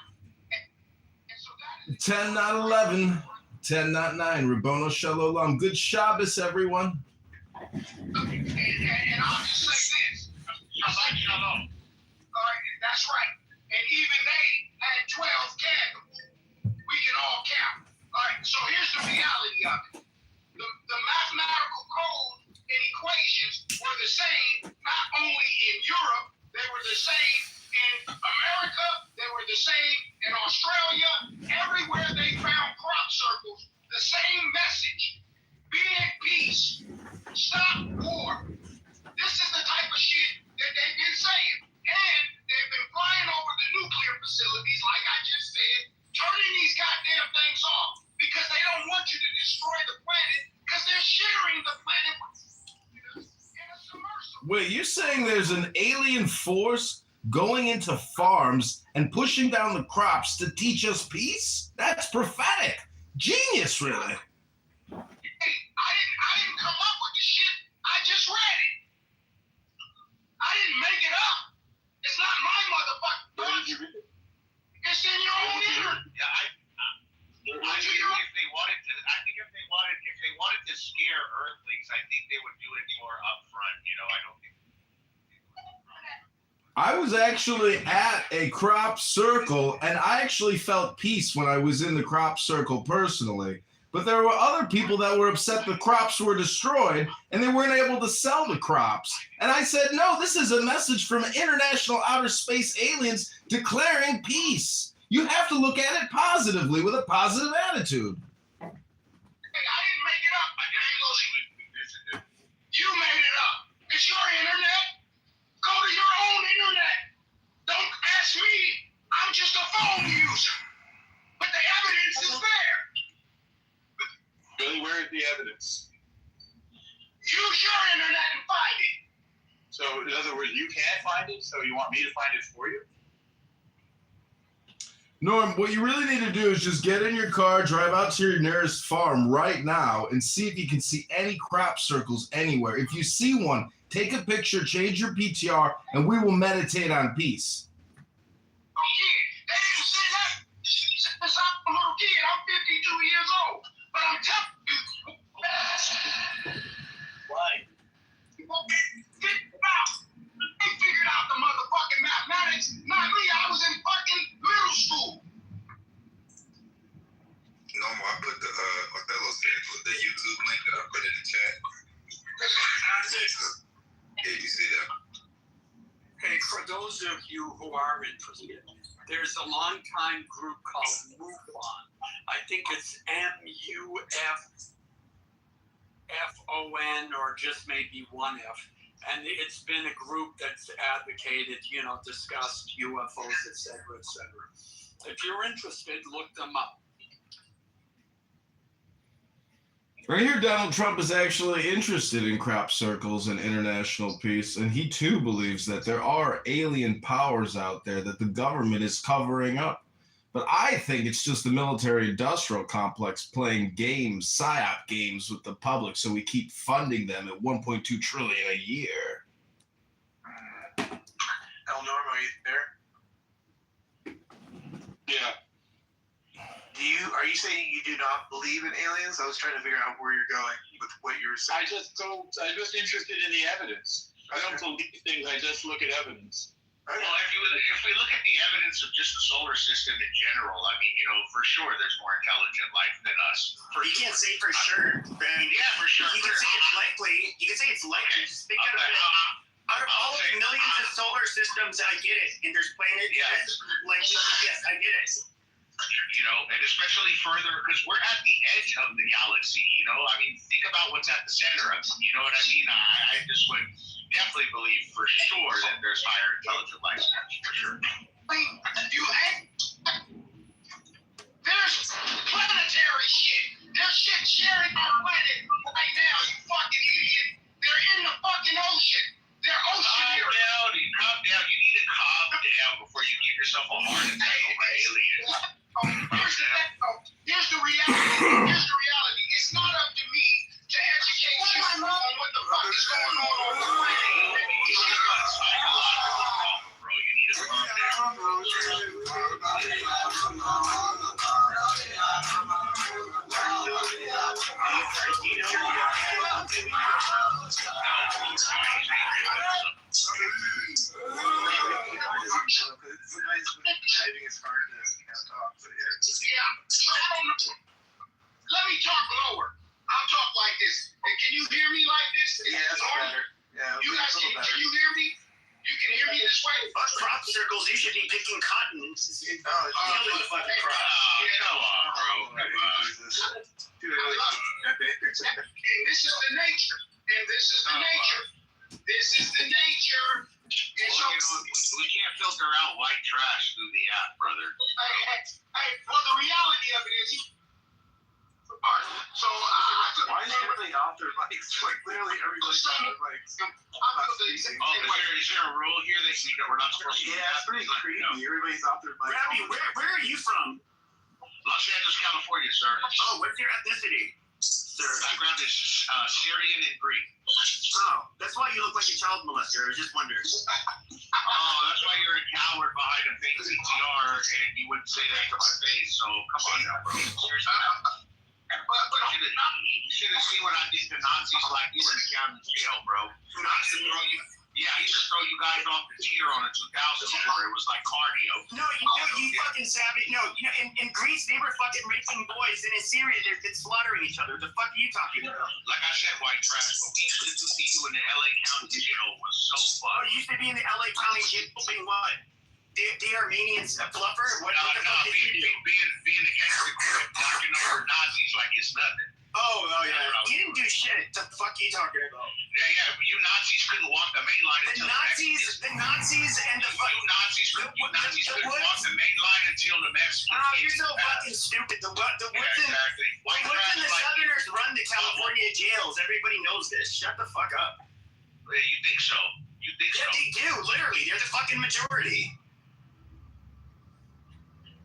And so that is 10 not 11, 10 not 9. Rabboni Shalom. Good Shabbos, everyone. and I'll just say this. All right, that's right. And even they had 12 candles. We can all count. All right, so here's the reality of it. The mathematical code and equations were the same, not only in Europe, they were the same in America, they were the same in Australia. Everywhere they found crop circles, the same message. Be at peace. Stop war. This is the type of shit that they've been saying. And they've been flying over the nuclear facilities, like I just said, turning these goddamn things off because they don't want you to destroy the planet because they're sharing the planet in a submersible. Wait, you're saying there's an alien force going into farms and pushing down the crops to teach us peace? That's prophetic. Genius, really. Hey, I didn't come up with the shit. I just read it. I didn't make it up. It's not my motherfucking book. It's in your own internet. Yeah, I think if they wanted to scare Earthlings, I think they would do it more upfront. I don't think. I was actually at a crop circle, and I actually felt peace when I was in the crop circle personally. But there were other people that were upset the crops were destroyed and they weren't able to sell the crops. And I said, no, this is a message from international outer space aliens declaring peace. You have to look at it positively with a positive attitude. Hey, I didn't make it up. You made it up. It's your internet. Go to your own internet. Don't ask me. I'm just a phone user. But the evidence is there. Billy, where is the evidence? Use your internet and find it. So, in other words, you can't find it, so you want me to find it for you? Norm, what you really need to do is just get in your car, drive out to your nearest farm right now, and see if you can see any crop circles anywhere. If you see one, take a picture, change your PTR, and we will meditate on peace. Oh, yeah. They didn't say that since I'm a little kid. I'm 52 years old. But I'm telling you, why? They figured out the motherfucking mathematics. Not me. I was in fucking middle school. No more. I put the Othello said with the YouTube link that I put in the chat. Yeah, you see that? Hey, for those of you who are interested, there's a long-time group called MUFON. I think it's MUFON or just maybe one F. And it's been a group that's advocated, discussed UFOs, et cetera, et cetera. If you're interested, look them up. Right here, Donald Trump is actually interested in crop circles and international peace, and he too believes that there are alien powers out there that the government is covering up. But I think it's just the military-industrial complex playing games, PSYOP games with the public, so we keep funding them at $1.2 trillion a year. El Norm, are you there? Yeah. Are you saying you do not believe in aliens? I was trying to figure out where you're going with what you were saying. I'm just interested in the evidence. I don't believe things, I just look at evidence. Well, if we look at the evidence of just the solar system in general, I mean, for sure there's more intelligent life than us. You can't say for sure, Ben. Yeah, for sure. You can say it's likely. You can say it's likely. Just think out of all the millions of solar systems, I get it. And there's planets yes, I get it. And especially further, because we're at the edge of the galaxy, I mean, think about what's at the center of it, you know what I mean? I just would definitely believe for sure that there's higher intelligent life forms, for sure. There's planetary shit. There's shit sharing our planet right now, you fucking idiot. They're in the fucking ocean. They're ocean. Calm down. You need to calm down before you give yourself a heart attack over aliens. Here's the reality. It's not up to me to educate you on what the fuck is going on the planet. Bro, you need to calm Let me talk lower. I'll talk like this. And can you hear me like this? Yeah, that's better. Yeah, you guys, can you hear me? You can hear me this way? Crop circles, you should be picking cotton. Killing the fucking crops. Come on, bro. This is the nature. And this is the nature. This is the nature. We can't filter out white trash through the app, brother. Well, the reality of it is, why is everybody off their bikes? Like, literally everybody's off their bikes. Is there a rule here that we're not supposed to? Yeah, it's pretty creepy. Everybody's off their bikes. Rabbi, where are you from? Los Angeles, California, sir. Oh, what's your ethnicity? Sir. Background is Syrian and Greek. Oh, that's why you look like a child molester. I was just wondering. Oh, that's why you're a coward behind a fake CTR, and you wouldn't say that to my face. So come on now, bro. Seriously. You should have seen what I did to Nazis like you in the county jail, bro. Nazis, bro. You Yeah, he just throw you guys off the tier on a 2000 score. It was like cardio. No, you fucking savage. No, in Greece, they were fucking raping boys, and in Syria, they're slaughtering each other. The fuck are you talking about? Like I said, white trash, what we used to do to you in the LA County jail was so fun. Oh, you used to be in the LA County jail doing what? The Armenians a fluffer? What the fuck did you do? Being against the group, knocking over Nazis like it's nothing. Oh, yeah. You didn't do shit. The fuck are you talking about? Yeah, you Nazis couldn't walk the main line until the Nazis and the you Nazis couldn't walk the main line until the Mexicans. Oh, you're so fucking stupid. The Woods and the Southerners run the California jails. Everybody knows this. Shut the fuck up. Yeah, you think so? Yeah, they do. Literally, they're the fucking majority.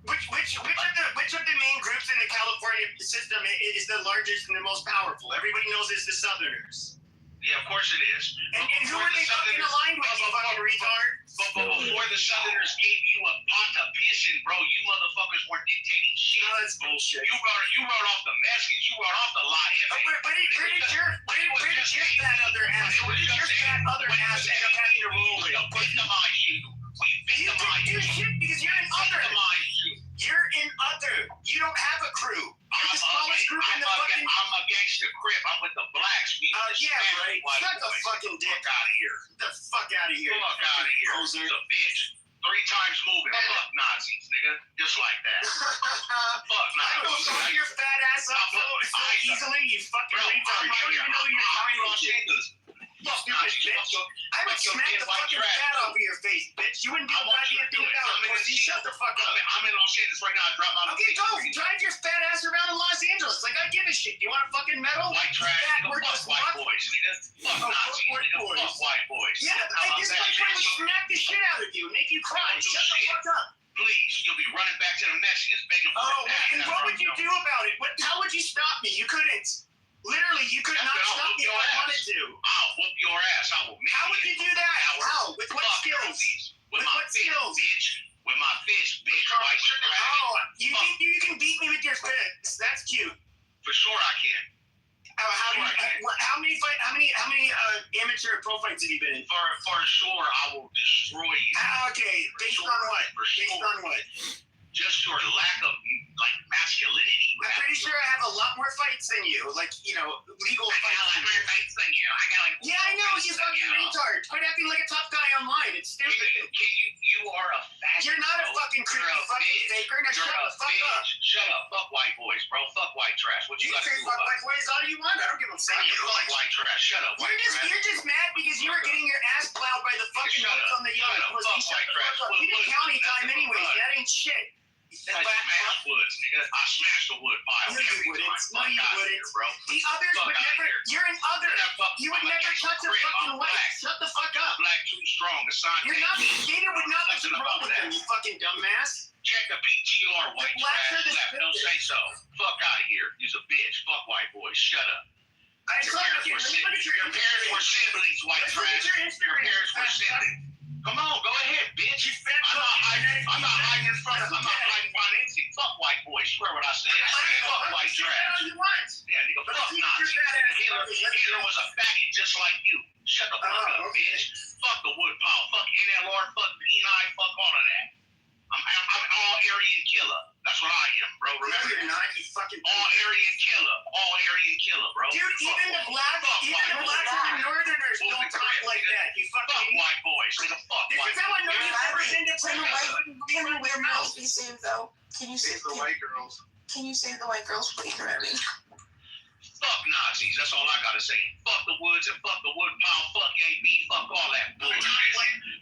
Which of the main groups in the California system is the largest and the most powerful? Everybody knows it's the Southerners. Yeah, of course it is. And who are they fucking aligned with, you fucking retard? But before the Southerners gave you a pot to piss in, bro, you motherfuckers weren't dictating shit. Oh, that's bullshit. You wrote off the Mexicans. You wrote off the lie. Where did your fat other ass end up having to rule with? We victimize you. You didn't do shit because you're an other. You're an other. You don't have a crew. You're the smallest group in the fucking... I'm against the Crip. I'm with the blacks. Yeah, right. Shut the fucking dick out of here. Get the fuck out of here. Fuck out of here. It's a bitch. 3 times moving. Fuck Nazis, nigga. Just like that. Fuck Nazis. I will fuck your fat ass up so easily, you fucking retard. You don't even know who you're talking to. Stupid bitch. I would smack the fucking fat off of your face, bitch. You wouldn't do a goddamn thing about it, pussy. Shut the fuck up. I'm in Los Angeles right now. Drop my... Okay, go. Drive your fat ass around in Los Angeles. Like, I give a shit. Do you want a fucking medal? White trash, nigga. Fuck white boys, nigga. Fuck Nazis, nigga. Fuck white boys. Yeah, this white boy would smack the shit out of you, make you cry. Shut the fuck up. Please, you'll be running back to the Mexicans begging for and what would you do about it? How would you stop me? You couldn't. Literally, you could not stop me if I wanted to. I'll whoop your ass. I will. How would you do that? How? With what skills? With my fist, bitch. With my fist, bitch. You think you can beat me with your fists? That's cute. For sure I can. How many amateur pro fights have you been in? For sure, I will destroy you. Okay, based on what? Based on what? Just your lack of masculinity. I'm pretty sure I have a lot more fights than you. Legal fights. I got more fights than you. Yeah, I know. You fucking retard. Quit acting like a tough guy online. It's stupid. You are a faggot. You're not a fucking creepy fucking faker. Now shut the fuck up. Shut up. Fuck white boys, bro. Fuck white trash. What you got to do about it? Fuck white boys all you want. I don't give a fuck. Fuck white trash. Shut up. You're just mad because you were getting your ass plowed by the fucking notes on the yard. Shut the fuck up. You did county time anyways. That ain't shit. I smashed woods, nigga. I smashed the wood pile. No, you wouldn't. No, you wouldn't. Bro. The others would never. You're an other. You would never touch a fucking white. Shut the fuck up. Black too strong. You're not. Gator would not let you roll with them, you fucking dumbass. Check the PTR, white trash. Left. Don't say so. Fuck out of here. You're a bitch. Fuck white boys. Shut up. Your parents were siblings, white trash. Your parents were siblings. Come on, go ahead, bitch. I'm not hiding in front of anything. Fuck white boys. Swear what I said. Fuck white trash. Yeah, nigga, fuck Nazis. Hitler was a faggot just like you. Shut the fuck up, bitch. Fuck the wood pile. Fuck NLR. Fuck P&I. Fuck all of that. I'm all Aryan killer. That's what I am, bro. Remember you're not, you fucking all Aryan killer. All Aryan killer, bro. Dude, even the blacks and the northerners don't talk like that. You fucking white boys. Nigga, fuck this white is how I know you've never been to Can the white girls be saved though? Can you save the white girls? Can you save the white girls from eating at me? Fuck Nazis. That's all I gotta say. Fuck the woods and fuck the wood pile. Fuck AB. Fuck all that bullshit.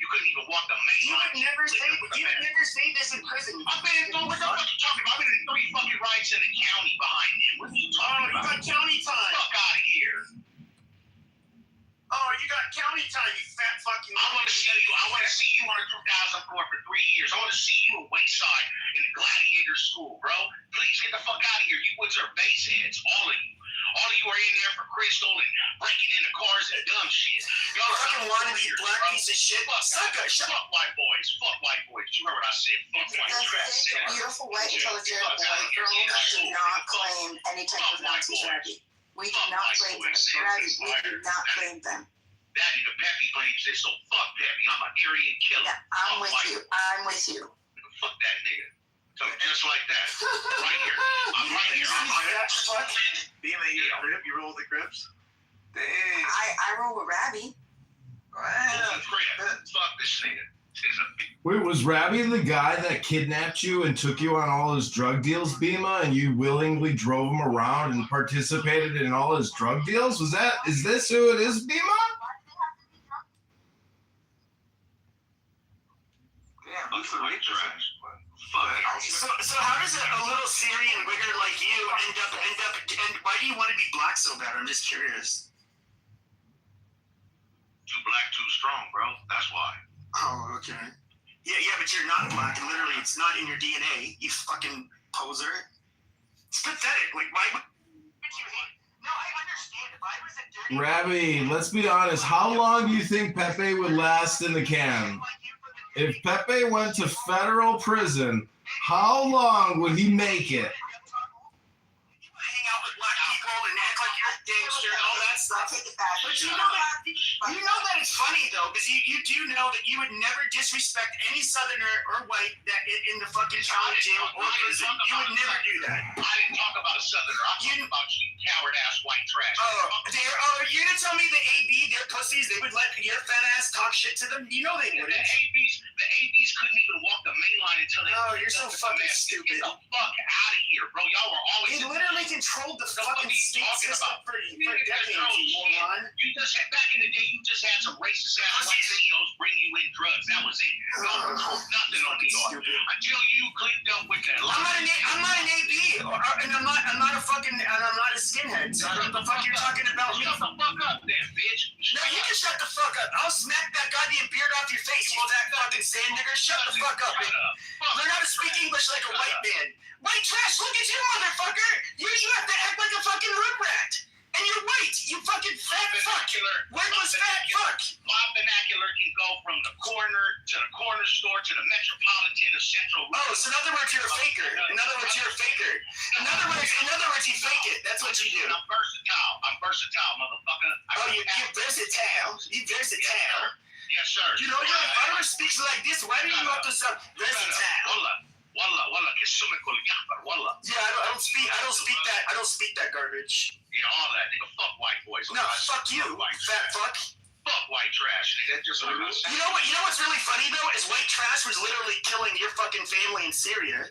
You couldn't even walk the main line. You would never say this in prison. I've been in, what the fuck you talking about? I've been in 3 fucking riots in the county behind them. What are you talking about? You got county time. Fuck out of here. Oh, you got county time, you fat fucking. I want to see you on 2004 for 3 years. I want to see you at Wayside in the Gladiator School, bro. Please get the fuck out of here. You woods are base heads, all of you. All of you are in there for crystal and breaking into cars and dumb shit. Y'all fucking wannabe black piece of shit. Sucker, shut up. Fuck white boys. Fuck white boys. You heard what I said. Fuck white trash. Beautiful white intelligent white girls do not claim any type of Nazi strategy. We do not claim them. We do not claim them. Daddy, the Peppy claims this, so fuck Peppy. I'm an Aryan killer. Yeah, I'm with you. I'm with you. Fuck that nigga. So just like that. Right here. I'm right here. Fuck. Bima, you roll the Crips? Dang. I roll with Rabbi. Fuck this nigga. Wait, was Rabbi the guy that kidnapped you and took you on all his drug deals, Bima, and you willingly drove him around and participated in all his drug deals? Is this who it is, Bima? Yeah, who's the white trash? So how does a little Syrian wigger like you end up, and why do you want to be black so bad? I'm just curious. Too black, too strong, bro. That's why. Oh, okay. Yeah, but you're not black. Literally, it's not in your DNA. You fucking poser. It's pathetic. Like, why would you hate? No, I understand. If I was a dirty... Rabbi, let's be honest. How long do you think Pepe would last in the can? If Pepe went to federal prison, how long would he make it? Hang out with black people and act like you're a gangster and all that stuff. But you know that it's funny though, because you do know that you would never disrespect any Southerner or white that in the fucking county jail or prison. You would never do that. I didn't talk about a Southerner. I'm talking about you coward ass white trash. You're gonna tell me the AB, they're pussies, they would let your fat ass talk shit to them? You know they wouldn't. The ABs couldn't even walk the main line until they... Oh, you're so fucking stupid. Get the fuck out of here, bro. Y'all were always... They literally controlled the fucking state system for decades, you moron. You just had, back in the day, you just had some racist ass white CEOs bring you in drugs. That was it. Nothing on New York. Until you clicked up with that. I'm not an AB, and I'm not a skinhead. So I don't know what the fuck you're talking about. Shut the fuck up then, bitch. No, you can shut the fuck up. I'll smack that goddamn beard off your face, you fat fucking sand nigger. Shut the fuck up. Learn how to speak English like a white man. White trash, look at you, motherfucker. You have to act like a fucking root rat. And you're white, you fucking fat fuck. Worthless fat fuck. My vernacular can go from the corner to the corner store to the metropolitan to central. Oh, so in other words, you're a faker. In other words, you fake it. That's what you do. I'm versatile, motherfucker. You're versatile. Yes, sir. You know, your father speaks like this. Why do you have to sound versatile? Wallah, wallah. Yeah, I don't speak that garbage. Yeah, all that, nigga. Fuck white boys. No, fuck you, fat fuck. Fuck white trash, nigga. Just like You know what's really funny though is white trash was literally killing your fucking family in Syria.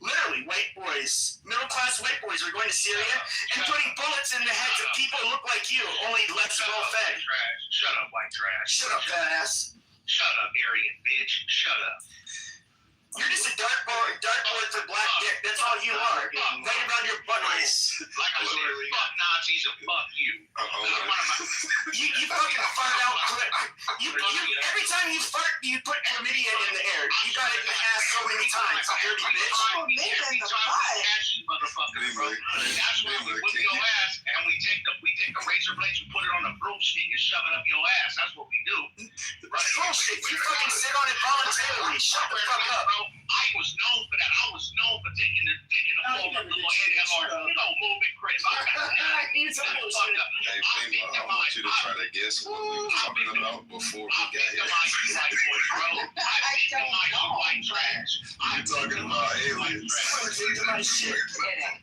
Literally, white boys, middle class white boys were going to Syria and putting bullets in the heads of people who look like you, only less well fed. Shut up, white trash. Shut up, fat ass. Shut up, Aryan bitch. Shut up. You're just a dartboard for black dick. That's all you are. Right around your butt holes. Like I said, fuck Nazis and fuck you. You fucking fart out quick. Every time you fart, you put chlamydia in the air. You got it in the ass so many times, dirty bitch. Every time we catch you, motherfucker, bro. That's where we whip your ass and we take the razor blades and put it on a broomstick and shove it up your ass. That's what we do. Bullshit. You fucking sit on it voluntarily. Shut the fuck up. I was known for that. I was known for taking the form of little NLR. You know, moving Chris. Hey, Bima, I want you to try to guess what we were talking about before we got here. White trash. You're talking about aliens.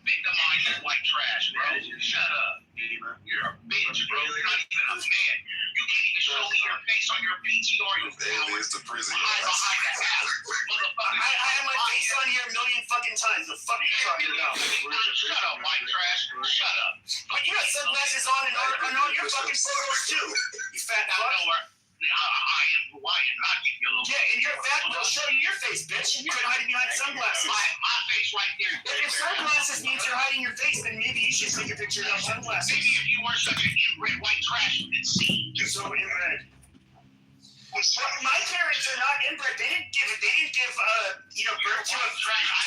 Victimized white trash, bro. Shut up. You're a bitch, bro. You're not even a man. You can't even show me your face on your PTR. You aliens to prison. Behind the house. Motherfucker. I have my face on here a million fucking times. The fuck are you talking about? Shut up, white trash. Shut up. But you got sunglasses on and all your fucking photos too. You fat fuck. I am who I am. Not giving you a little. Yeah, and your fat will show you your face, bitch. You're hiding behind sunglasses. My face right there. If sunglasses means you're hiding your face, then maybe you should take a picture of sunglasses. Maybe if you weren't such an inbred white trash, you could see. You're so inbred. My parents are not inbred. They didn't give birth to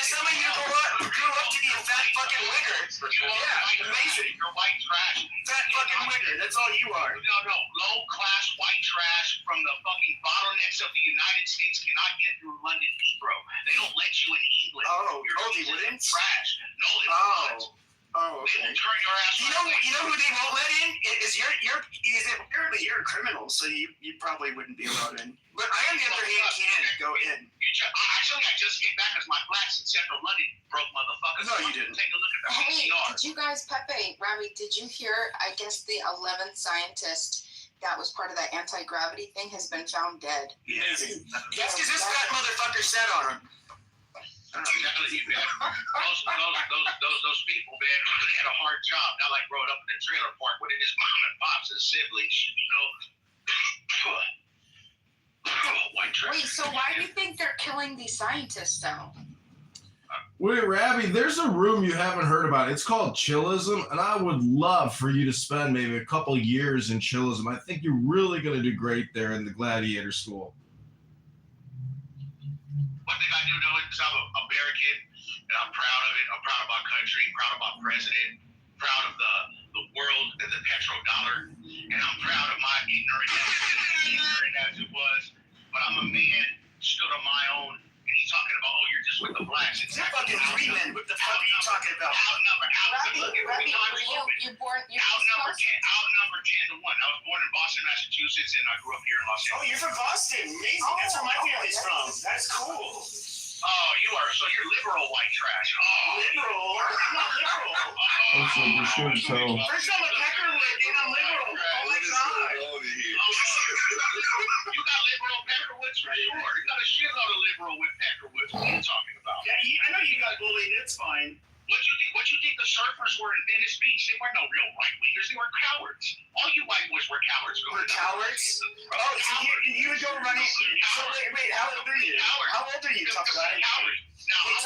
somebody who grew up to be a fat fucking wigger. Yeah, amazing. You're white trash. Fat fucking wigger. That's all you are. No. Low class white trash from the fucking bottlenecks of the United States cannot get through London Heathrow. They don't let you in England. Oh, they wouldn't? Trash. No, they won't. Oh, okay. They will turn your ass. You know who they won't let in? Apparently you're a criminal, so you probably wouldn't be allowed in. But I, on the other hand, can go in. Actually, I just came back as my blacks in Central London broke motherfuckers. No, you didn't. Take a look at the Hey, PCR. did you guys, Pepe, Robbie, did you hear, I guess the 11th scientist that was part of that anti-gravity thing has been found dead? Amazing. Yes, because this fat motherfucker sat on him. I'm telling you, man. Those people, man, they had a hard job. Not like growing up in the trailer park with his mom and pops and siblings, you know. White trash. Wait, so why do you think they're killing these scientists though? Wait, Rabbi, there's a room you haven't heard about. It's called Chillism, and I would love for you to spend maybe a couple years in Chillism. I think you're really going to do great there in the Gladiator School. One thing I do know is I'm an American, and I'm proud of it. I'm proud of my country, proud of my president, proud of the world and the petrodollar, and I'm proud of my ignorant as it was. But I'm a man, stood on my own, and he's talking about, oh, you're just with the blacks. It's You're fucking three men. What the fuck are you talking about? Robbie, you born, you're outnumbered 10 to 1. I was born in Boston, Massachusetts, and I grew up here in Los Oh, Angeles. you're from Boston. Amazing. That's where my family's from. That's cool. Oh, you're liberal white trash. Oh, liberal? I'm not liberal. That's what you should tell. First I'm a Peckerwood, then I'm liberal. Oh my god. You got liberal Peckerwoods for sure. You got a shitload of liberal with Peckerwoods. What are you talking about? Yeah, I know you got bullied. It's fine. What you think the surfers were in Venice Beach? They weren't no real right wingers. They were cowards. All you white boys were cowards. We're cowards? Oh, so you would go running. So wait, how old are you? How old are you, tough guy? Hey,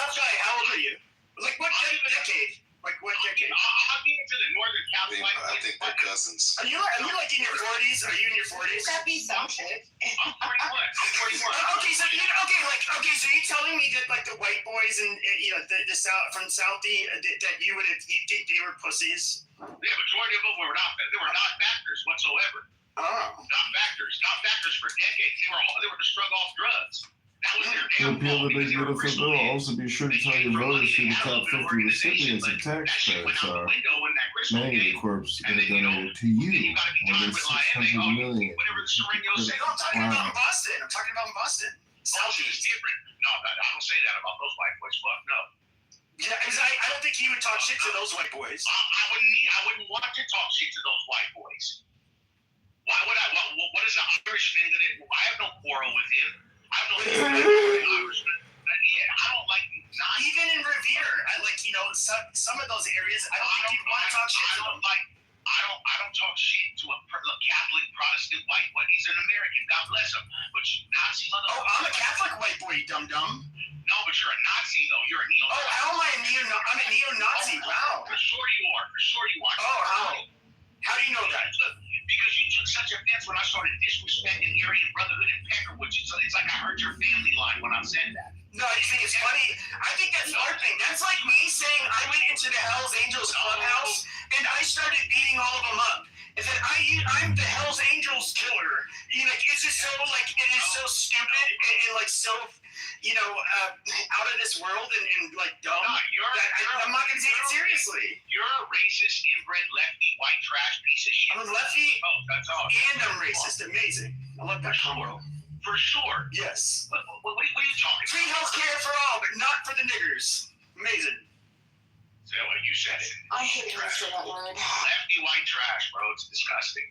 tough guy, how old are you? Like what decade? Like what decade? I'll get into the Northern California. I think they're cousins. Are you like in your 40s? Are you in your 40s? That'd be some shit. I'm 41. Okay, so you're telling me that like the white boys and the South from Southie that you think they were pussies? The majority of them were not factors whatsoever. Oh. Not factors for decades. They were just strung off drugs. That was their damn Repeal fault the Big because they were Beautiful crystal Bill. kids. Also be sure to tell your voters who the top 50 recipients of tax credits are. Many of the corps that are donated to you. More than 600 million. I'm talking about in Boston. Southie is different. No, I don't say that about those white boys. Fuck no. Yeah, because I don't think he would talk shit to those white boys. I wouldn't want to talk shit to those white boys. Why would I? What is an Irishman gonna? I have no quarrel with him. I have no quarrel with an Irishman. Yeah, I don't like. Even in Revere, I like some of those areas. I don't think you'd want to talk shit to them. I don't talk shit to a Catholic Protestant white boy. He's an American. God bless him. But you Nazi motherfucker. Oh, I'm a Catholic white boy, you dum dum. No, but you're a Nazi though. You're a neo-Nazi. Oh, how am I a neo-Nazi? I'm a neo-Nazi. Wow. For sure you are. Oh, how? How do you know that? Because you took such offense when I started disrespecting Aryan Brotherhood and Peckerwood. So it's like I heard your family line when I said that. No, you think it's funny? I think that's our thing. That's like me saying I went into the Hells Angels clubhouse and I started beating all of them up. And then I'm the Hells Angels killer. It's just so it is so stupid and like so out of this world and like dumb. I'm not gonna take it seriously. You're a racist, inbred, lefty, white trash piece of shit. I'm a lefty. Oh, that's all. And I'm racist. Amazing. I love that combo. For sure. Yes. What are you talking about? Free healthcare for all, but not for the niggers. Amazing. So you said it. I hate when you say that word. Lefty white trash, bro. It's disgusting.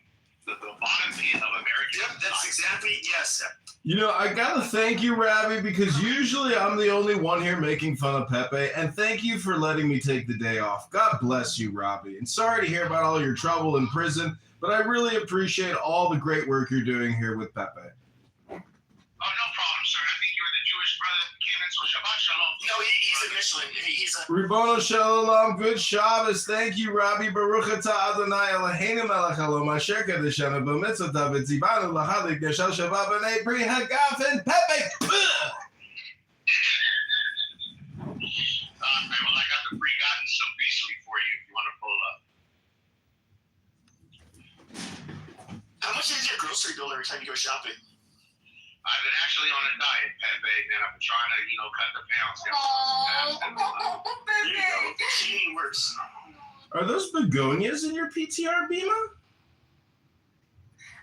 The bottom pit of American. Yep, that's exactly, yes. I gotta thank you, Rabbi, because usually I'm the only one here making fun of Pepe, and thank you for letting me take the day off. God bless you, Rabbi. And sorry to hear about all your trouble in prison, but I really appreciate all the great work you're doing here with Pepe. Oh, no problem, sir. I think you were the Jewish brother that came in, so Shabbat Shalom. No, he's a Michelin. He's a... Ribono Shalom, good Shabbos. Thank you, Rabbi. Baruch atah Adonai Eloheinu melech haolam asher kadeshanu b'mitzvotav v'tzivanu l'chalik neshel shabbat b'nei pri hagaf and Pepe. Well, I got the free gotten some beastly for you if you want to pull up. How much is your grocery bill every time you go shopping? I've been actually on a diet, Pepe, and I've been trying to, cut the pounds down. Oh, There you go. Cheating works. Are those begonias in your PTR, Bima?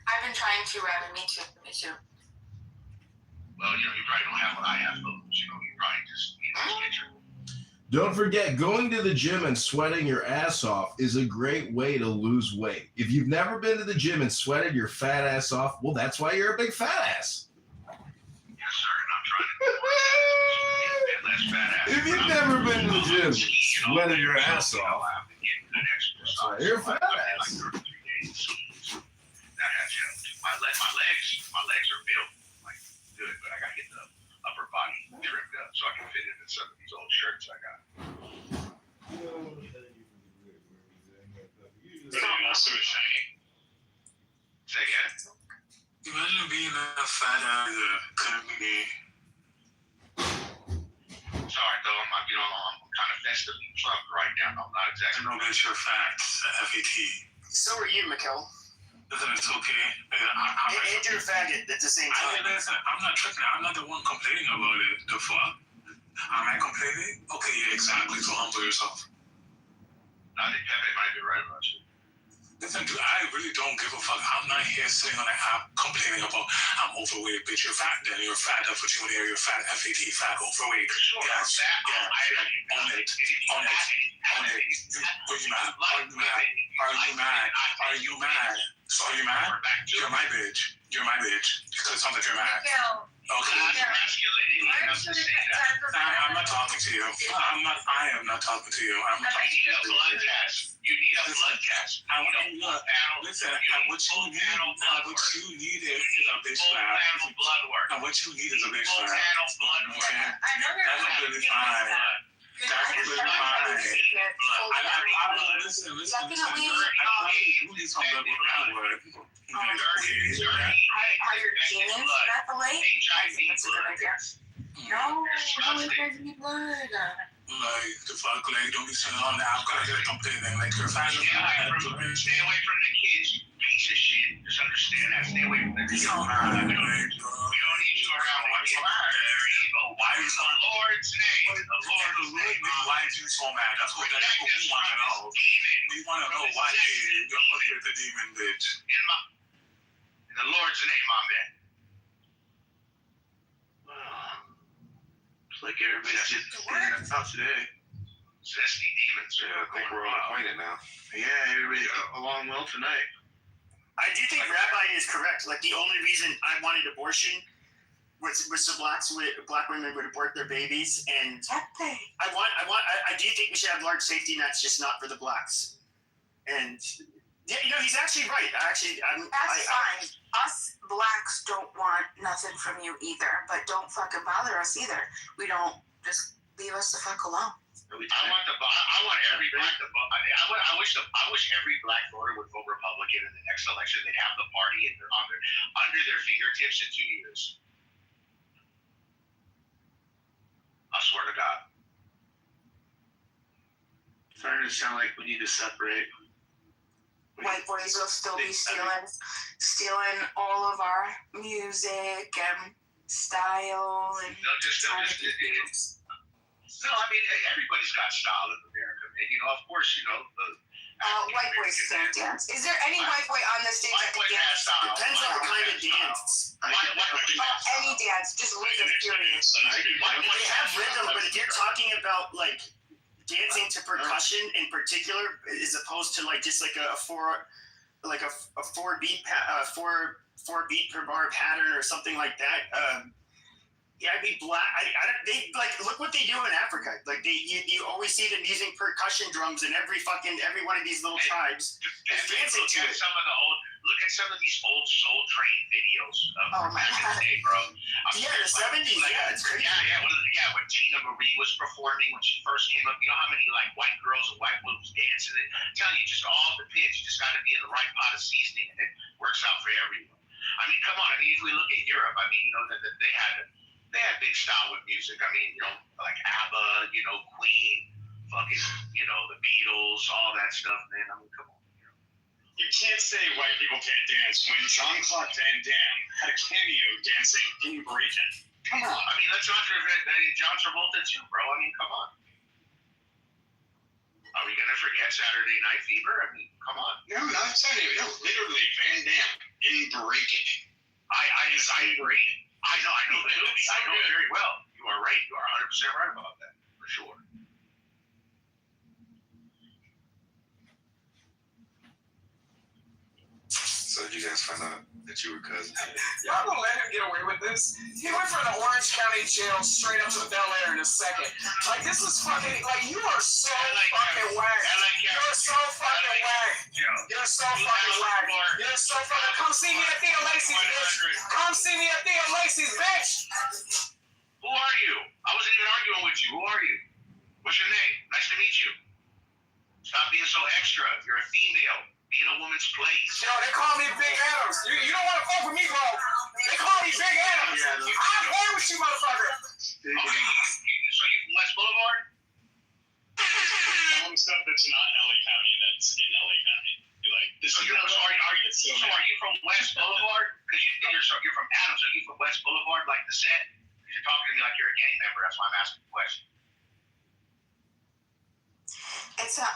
I've been trying to, Rabbit. Me too. Well, you probably don't have what I have, but you probably just need this picture. Don't forget, going to the gym and sweating your ass off is a great way to lose weight. If you've never been to the gym and sweated your fat ass off, well, that's why you're a big fat ass. Yes, sir, and I'm trying to less fat ass. If you've never been to the gym, sweating your ass off, that's why you're a fat ass. My legs are built like good, but I gotta get the upper body trimmed up so I can fit into some of these old shirts I got. Also shiny. Say again? Imagine being a fat ass couldn't be. Sorry, though. I'm kind of festively plump right now. I'm not exactly. I know that you're fat, FET. So are you, Mikkel. Listen, it's okay. And you're a faggot at the same time. Listen, I'm not tripping. I'm not the one complaining about it. The fuck? Am I complaining? Okay, yeah, exactly. So humble yourself. I think Pepe might be right about you. Listen, dude, I really don't give a fuck. I'm not here sitting on an app complaining about I'm overweight, bitch. You're fat then. You're fat. That's what you want to hear. You're fat. FAT, fat, overweight. Sure, yes. Own it. Own it. Own it. Are you mad? Are you mad? Are you mad? Are you mad? So are you mad? You're my bitch. You're my bitch. Because it sounds like you're mad. Okay. I'm not talking to you. I am not talking to you. I'm not talking to you. You need a blood test. Listen, and what you need is a bitch slap. And what you need is a bitch slap. Okay? That's really fine. That's really fine. Listen. You need some blood with that word. Are your genes not the way? That's a good idea. No, how many guys need blood? Like, the fuck, like, don't be saying, oh, now I'm gonna get a complaining. Like, you're fine. Stay away from the kids, you piece of shit. Just understand that. Stay away from the kids. We don't need you around. Why are you so mad? Lord's name. Why is you so mad? That's what we want to know. We want to know why you're looking at the demon, bitch. In the Lord's name, amen. It's like everybody's just standing up today. Zesty demons. Yeah, I think we're all acquainted now. Yeah, everybody along well tonight. I do think Rabbi is correct. Like, the only reason I wanted abortion was so black women would abort their babies, and I do think we should have large safety nets, just not for the blacks. And yeah, he's actually right. That's fine. Us blacks don't want nothing from you either, but don't fucking bother us either. We don't, just leave us the fuck alone. I want every black to vote. I wish every black voter would vote Republican in the next election. They'd have the party under their fingertips in 2 years. I swear to God. It's starting to sound like we need to separate. White boys will still be stealing all of our music and style and. No, I mean, everybody's got style in America, man. Of course, white boys can't dance. Is there any white boy on this stage that can dance? Depends on the kind of dance. Any dance, just rhythm, period. They have rhythm, but if you're talking about like dancing to percussion in particular, as opposed to like just like a four beat per bar pattern or something like that. Yeah, I'd be black. They like look what they do in Africa. Like you always see them using percussion drums in every one of these little tribes. Dancing to it. Look at some of these old Soul Train videos from back in the day, bro. The 70s. Yeah, it's crazy. Yeah, when Tina Marie was performing when she first came up. You know how many like white girls and white women was dancing? I'm telling you, just all depends. You just got to be in the right pot of seasoning, and it works out for everyone. I mean, come on. I mean, if we look at Europe, I mean, that they had big style with music. I mean, like ABBA, Queen, fucking, the Beatles, all that stuff, man. I mean, come on. You can't say white people can't dance when Jean-Claude Van Damme had a cameo dancing in Breaking. Come on. I mean, let's not forget John Travolta too, bro. I mean, come on. Are we gonna forget Saturday Night Fever? I mean, come on. No, not Saturday. No, literally Van Damme in Breaking. I agree. I know the movie. I know it very well. You are right. You are 100% right about that, for sure. So did you guys find out that you were cousins? Y'all gonna let him get away with this? He went from the Orange County jail straight up to Bel Air in a second. Like, this is fucking, like, you are so fucking whack. You're so fucking whack. You're so fucking whack. You're so fucking, come see me at Thea Lacey's, bitch. Come see me at Thea Lacey's, bitch. Who are you? I wasn't even arguing with you. Who are you? What's your name? Nice to meet you. Stop being so extra. You're a female. Be in a woman's place. Yo, they call me Big Adams. You don't want to fuck with me, bro. They call me Big Adams. I'm here with you, motherfucker. Okay, so you from West Boulevard? Some stuff that's not in LA County that's in LA County. You're like, this So is are you from West Boulevard? Because you're from Adams. Are you from West Boulevard, like the set? Because you're talking to me like you're a gang member. That's why I'm asking the question. It's a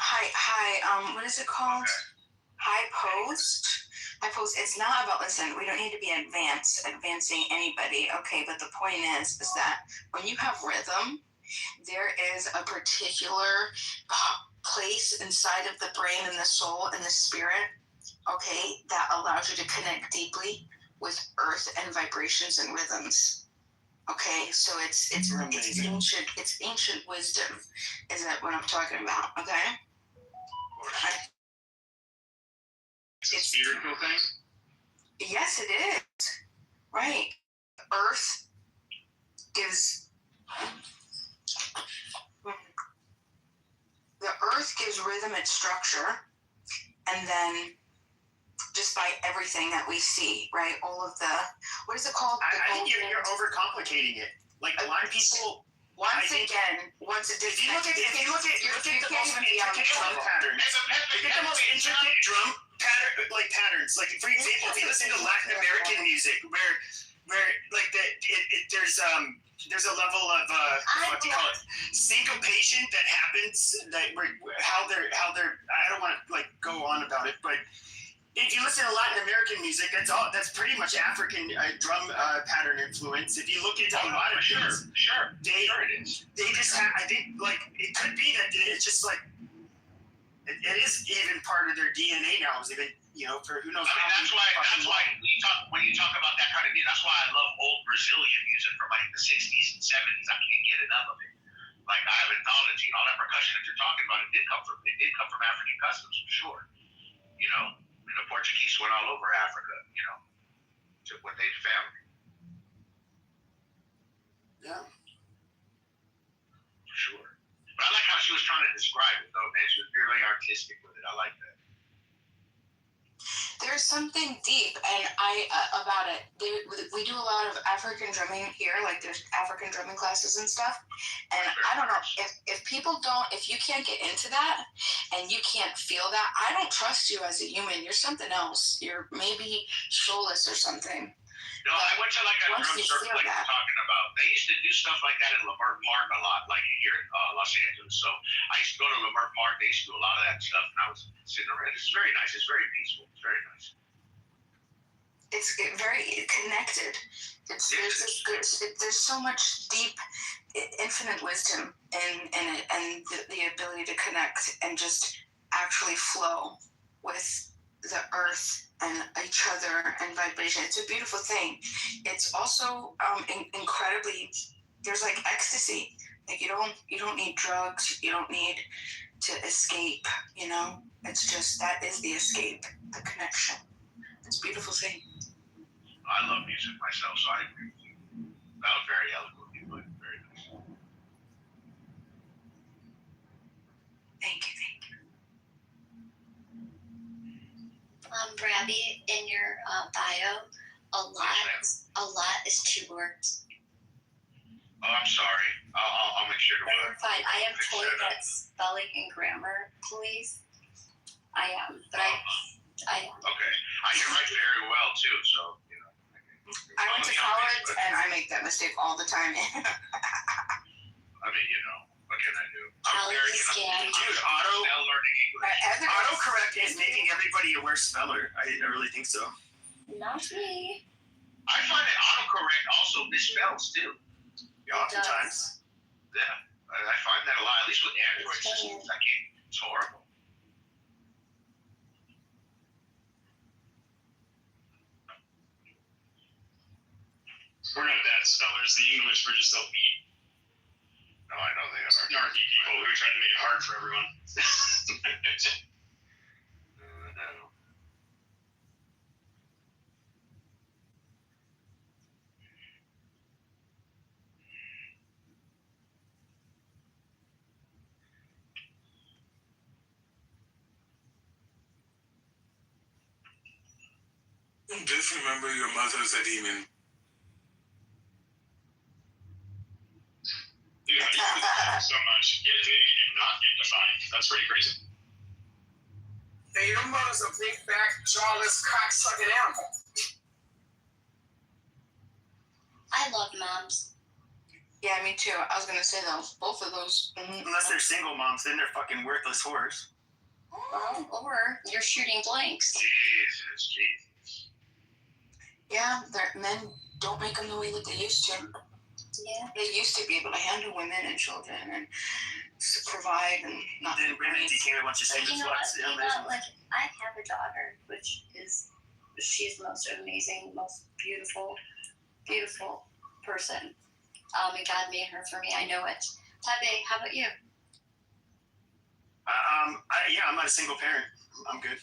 what is it called? Okay. High post. It's not about, listen, we don't need to be advancing anybody, okay? But the point is that when you have rhythm, there is a particular place inside of the brain and the soul and the spirit, okay, that allows you to connect deeply with earth and vibrations and rhythms. Okay, so it's ancient wisdom, is that what I'm talking about? Okay. It's a spiritual thing? Yes, it is. Right. Earth gives rhythm its structure, and then just by everything that we see, right? All of the, what is it called? I think you're overcomplicating it. Like, blind people. Once again, if you look at the most intricate drum patterns, look at the most intricate drum patterns. Like, for example, if you listen to Latin American music, where like there's a level of what do you call it, syncopation that happens, that how they're I don't want to like go on about it, but if you listen to Latin American music, that's pretty much African drum pattern influence. If you look into a lot of things, they just have, I think, like, it could be that it's just like it is even part of their DNA now. Is even, for who knows. I mean, that's why when you talk about that kind of music, that's why I love old Brazilian music from like the 60s and 70s. I can't get enough of it. Like, I have acknowledged, all that percussion that you're talking about, it did come from African customs, for sure. The Portuguese went all over Africa, to what they found. Yeah. For sure. But I like how she was trying to describe it, though, man. She was really artistic with it. I like that. There's something deep about it. We do a lot of African drumming here, like there's African drumming classes and stuff. And I don't know, if you can't get into that and you can't feel that, I don't trust you as a human. You're something else. You're maybe soulless or something. No, I went to like a drum circle like you're talking about. They used to do stuff like that in Leimert Park a lot, like here in Los Angeles. So I used to go to Leimert Park. They used to do a lot of that stuff, and I was sitting around. It's very nice. It's very peaceful. It's very nice. It's very connected. There's so much deep, infinite wisdom in it, and the ability to connect and just actually flow with the earth and each other and vibration. It's a beautiful thing. It's also incredibly, there's like ecstasy. Like, you don't need drugs. You don't need to escape. It's just, that is the escape, the connection. It's a beautiful thing. I love music myself, so I agree with you. That was very eloquently put. Very nice. Thank you. Brabby, in your bio, a lot is 2 words. Oh, I'm sorry. I'll make sure to You're fine. I am totally that spelling and grammar, please. I am, but I am. Okay. I can write very well too, so I went to college and I make that mistake all the time. I mean, what can I do? Dude, Auto autocorrect is making everybody a worse speller. I really think so. Not me. I find that autocorrect also misspells too. Yeah, oftentimes. Yeah, I find that a lot. At least with Android systems, I can't. It's horrible. We're not bad spellers. The English were just so weak. No, I know they are. Snarky people who tried to make it hard for everyone. No. Just remember your mother's a demon. Dude, how do you do so much? Get big and not get defined. That's pretty crazy. Hey, your mother's a big back, jawless, cocksucking animal. I love moms. Yeah, me too. I was gonna say those. Both of those. Unless they're single moms, then they're fucking worthless whores. Well, or you're shooting blanks. Jesus. Yeah, men don't make them the way that they used to. Yeah. They used to be able to handle women and children and provide and not. Then women became a bunch of single sluts. You know, like I have a daughter, which is she's the most amazing, most beautiful person. And God made her for me. I know it. Tabe, how about you? I'm not a single parent. I'm good.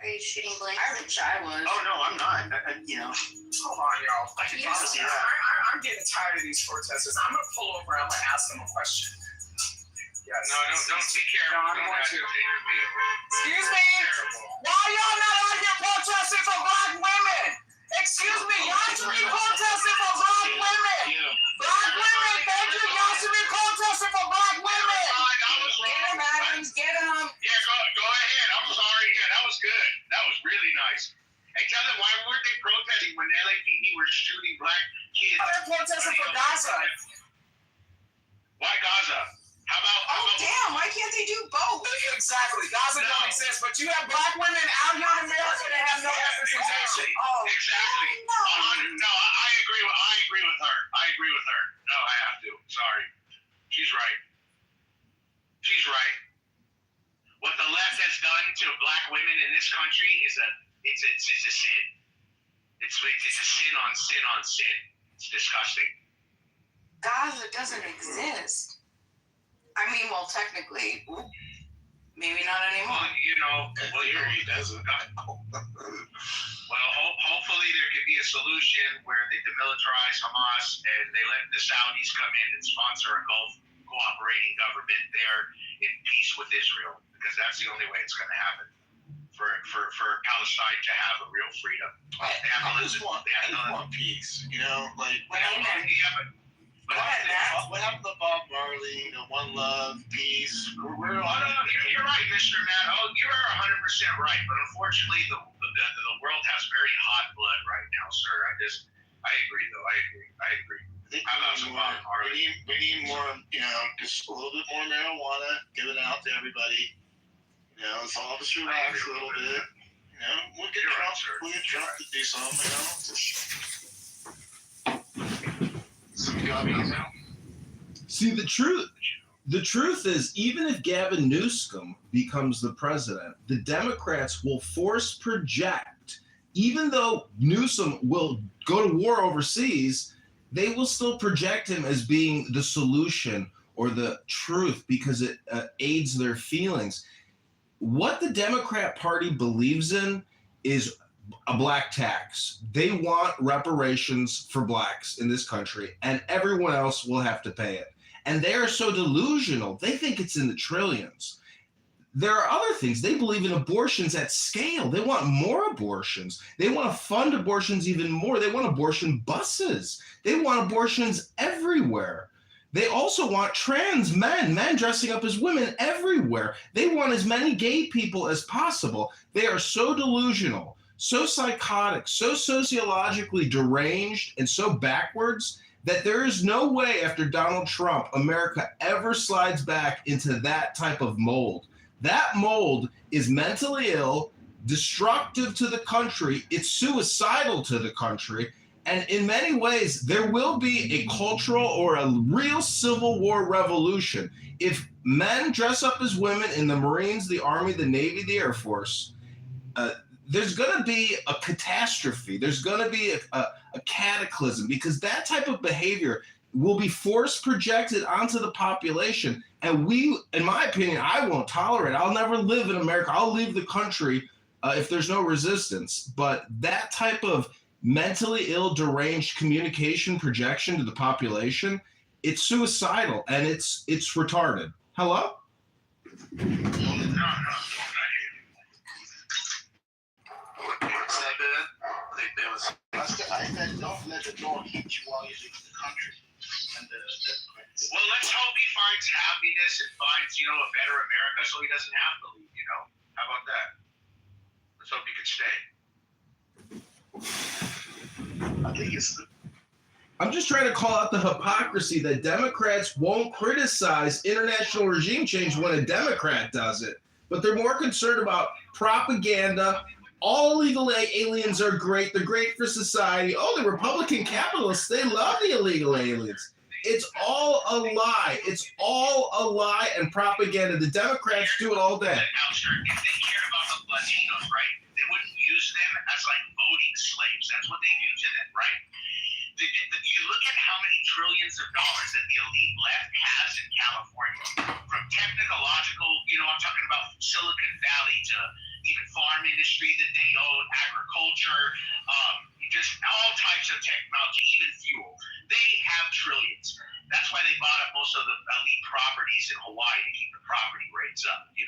Are you shooting blanks? I wish I was. Oh no, I'm not. You know. Hold on, y'all. I can promise you. I'm getting tired of these protesters. I'm gonna pull over. I'm gonna ask them a question. Yes. No, don't be careful. No, I'm going to. Excuse me. Why y'all not out here protesting for black women? Excuse me. Y'all should be protesting for black women. Black women, thank you. Y'all should be protesting for black women. Get him, Adams. Get him. Yeah, go ahead. I'm sorry. Yeah, that was good. That was really nice. Hey, tell them, why weren't they protesting when the LAPD were shooting black kids? They're protesting for Gaza. Why Gaza? How about? Damn, why can't they do both? Exactly. Gaza don't exist, but you have black women out here in America that have no representation. Oh, exactly. No. No, I agree with her. No, I have to. Sorry. She's right. What the left has done to black women in this country is it's a sin. It's a sin on sin on sin. It's disgusting. Gaza doesn't exist. I mean, well, technically, maybe not anymore. Well, here he doesn't. Well, hopefully there could be a solution where they demilitarize Hamas and they let the Saudis come in and sponsor a Gulf cooperating government there in peace with Israel, because that's the only way it's going to happen for Palestine to have a real freedom. I just want peace, you know, like. What happened to Bob Marley? One love, peace. You're right, Mr. Matt. Oh, you are 100% right. But unfortunately, the world has very hot blood right now, sir. I agree, though. I agree. How about some Bob Marley? We need more, just a little bit more marijuana, give it out to everybody. Let's all just relax a little bit. We'll get Trump to do something, See, the truth is, even if Gavin Newsom becomes the president, the Democrats will force project, even though Newsom will go to war overseas, they will still project him as being the solution or the truth because it aids their feelings. What the Democrat Party believes in is a black tax. They want reparations for blacks in this country, and everyone else will have to pay it. And they are so delusional. They think it's in the trillions. There are other things. They believe in abortions at scale. They want more abortions. They want to fund abortions even more. They want abortion buses. They want abortions everywhere. They also want trans men dressing up as women everywhere. They want as many gay people as possible. They are so delusional, so psychotic, so sociologically deranged, and so backwards that there is no way after Donald Trump, America ever slides back into that type of mold. That mold is mentally ill, destructive to the country. It's suicidal to the country. And in many ways, there will be a cultural or a real Civil War revolution. If men dress up as women in the Marines, the Army, the Navy, the Air Force, there's going to be a catastrophe. There's going to be a cataclysm, because that type of behavior will be force projected onto the population. And we, in my opinion, I won't tolerate it. I'll never live in America. I'll leave the country if there's no resistance. But that type of mentally ill, deranged communication projection to the population, it's suicidal and it's retarded. Hello? I said, don't let the door hit you while you're leaving the country. And well, let's hope he finds happiness and finds, a better America so he doesn't have to leave, How about that? Let's hope he can stay. I think it's... I'm just trying to call out the hypocrisy that Democrats won't criticize international regime change when a Democrat does it, but they're more concerned about propaganda. All illegal aliens are great. They're great for society. Oh, the Republican capitalists, they love the illegal aliens. It's all a lie. It's all a lie and propaganda. The Democrats do it all day. If they cared about the Latinos, right, they wouldn't use them as voting slaves. That's what they do to them, right? You look at how many trillions of dollars that the elite left has in California, from technological, I'm talking about Silicon Valley to even farm industry that they own, agriculture, just all types of technology, even fuel. They have trillions. That's why they bought up most of the elite properties in Hawaii to keep the property rates up, and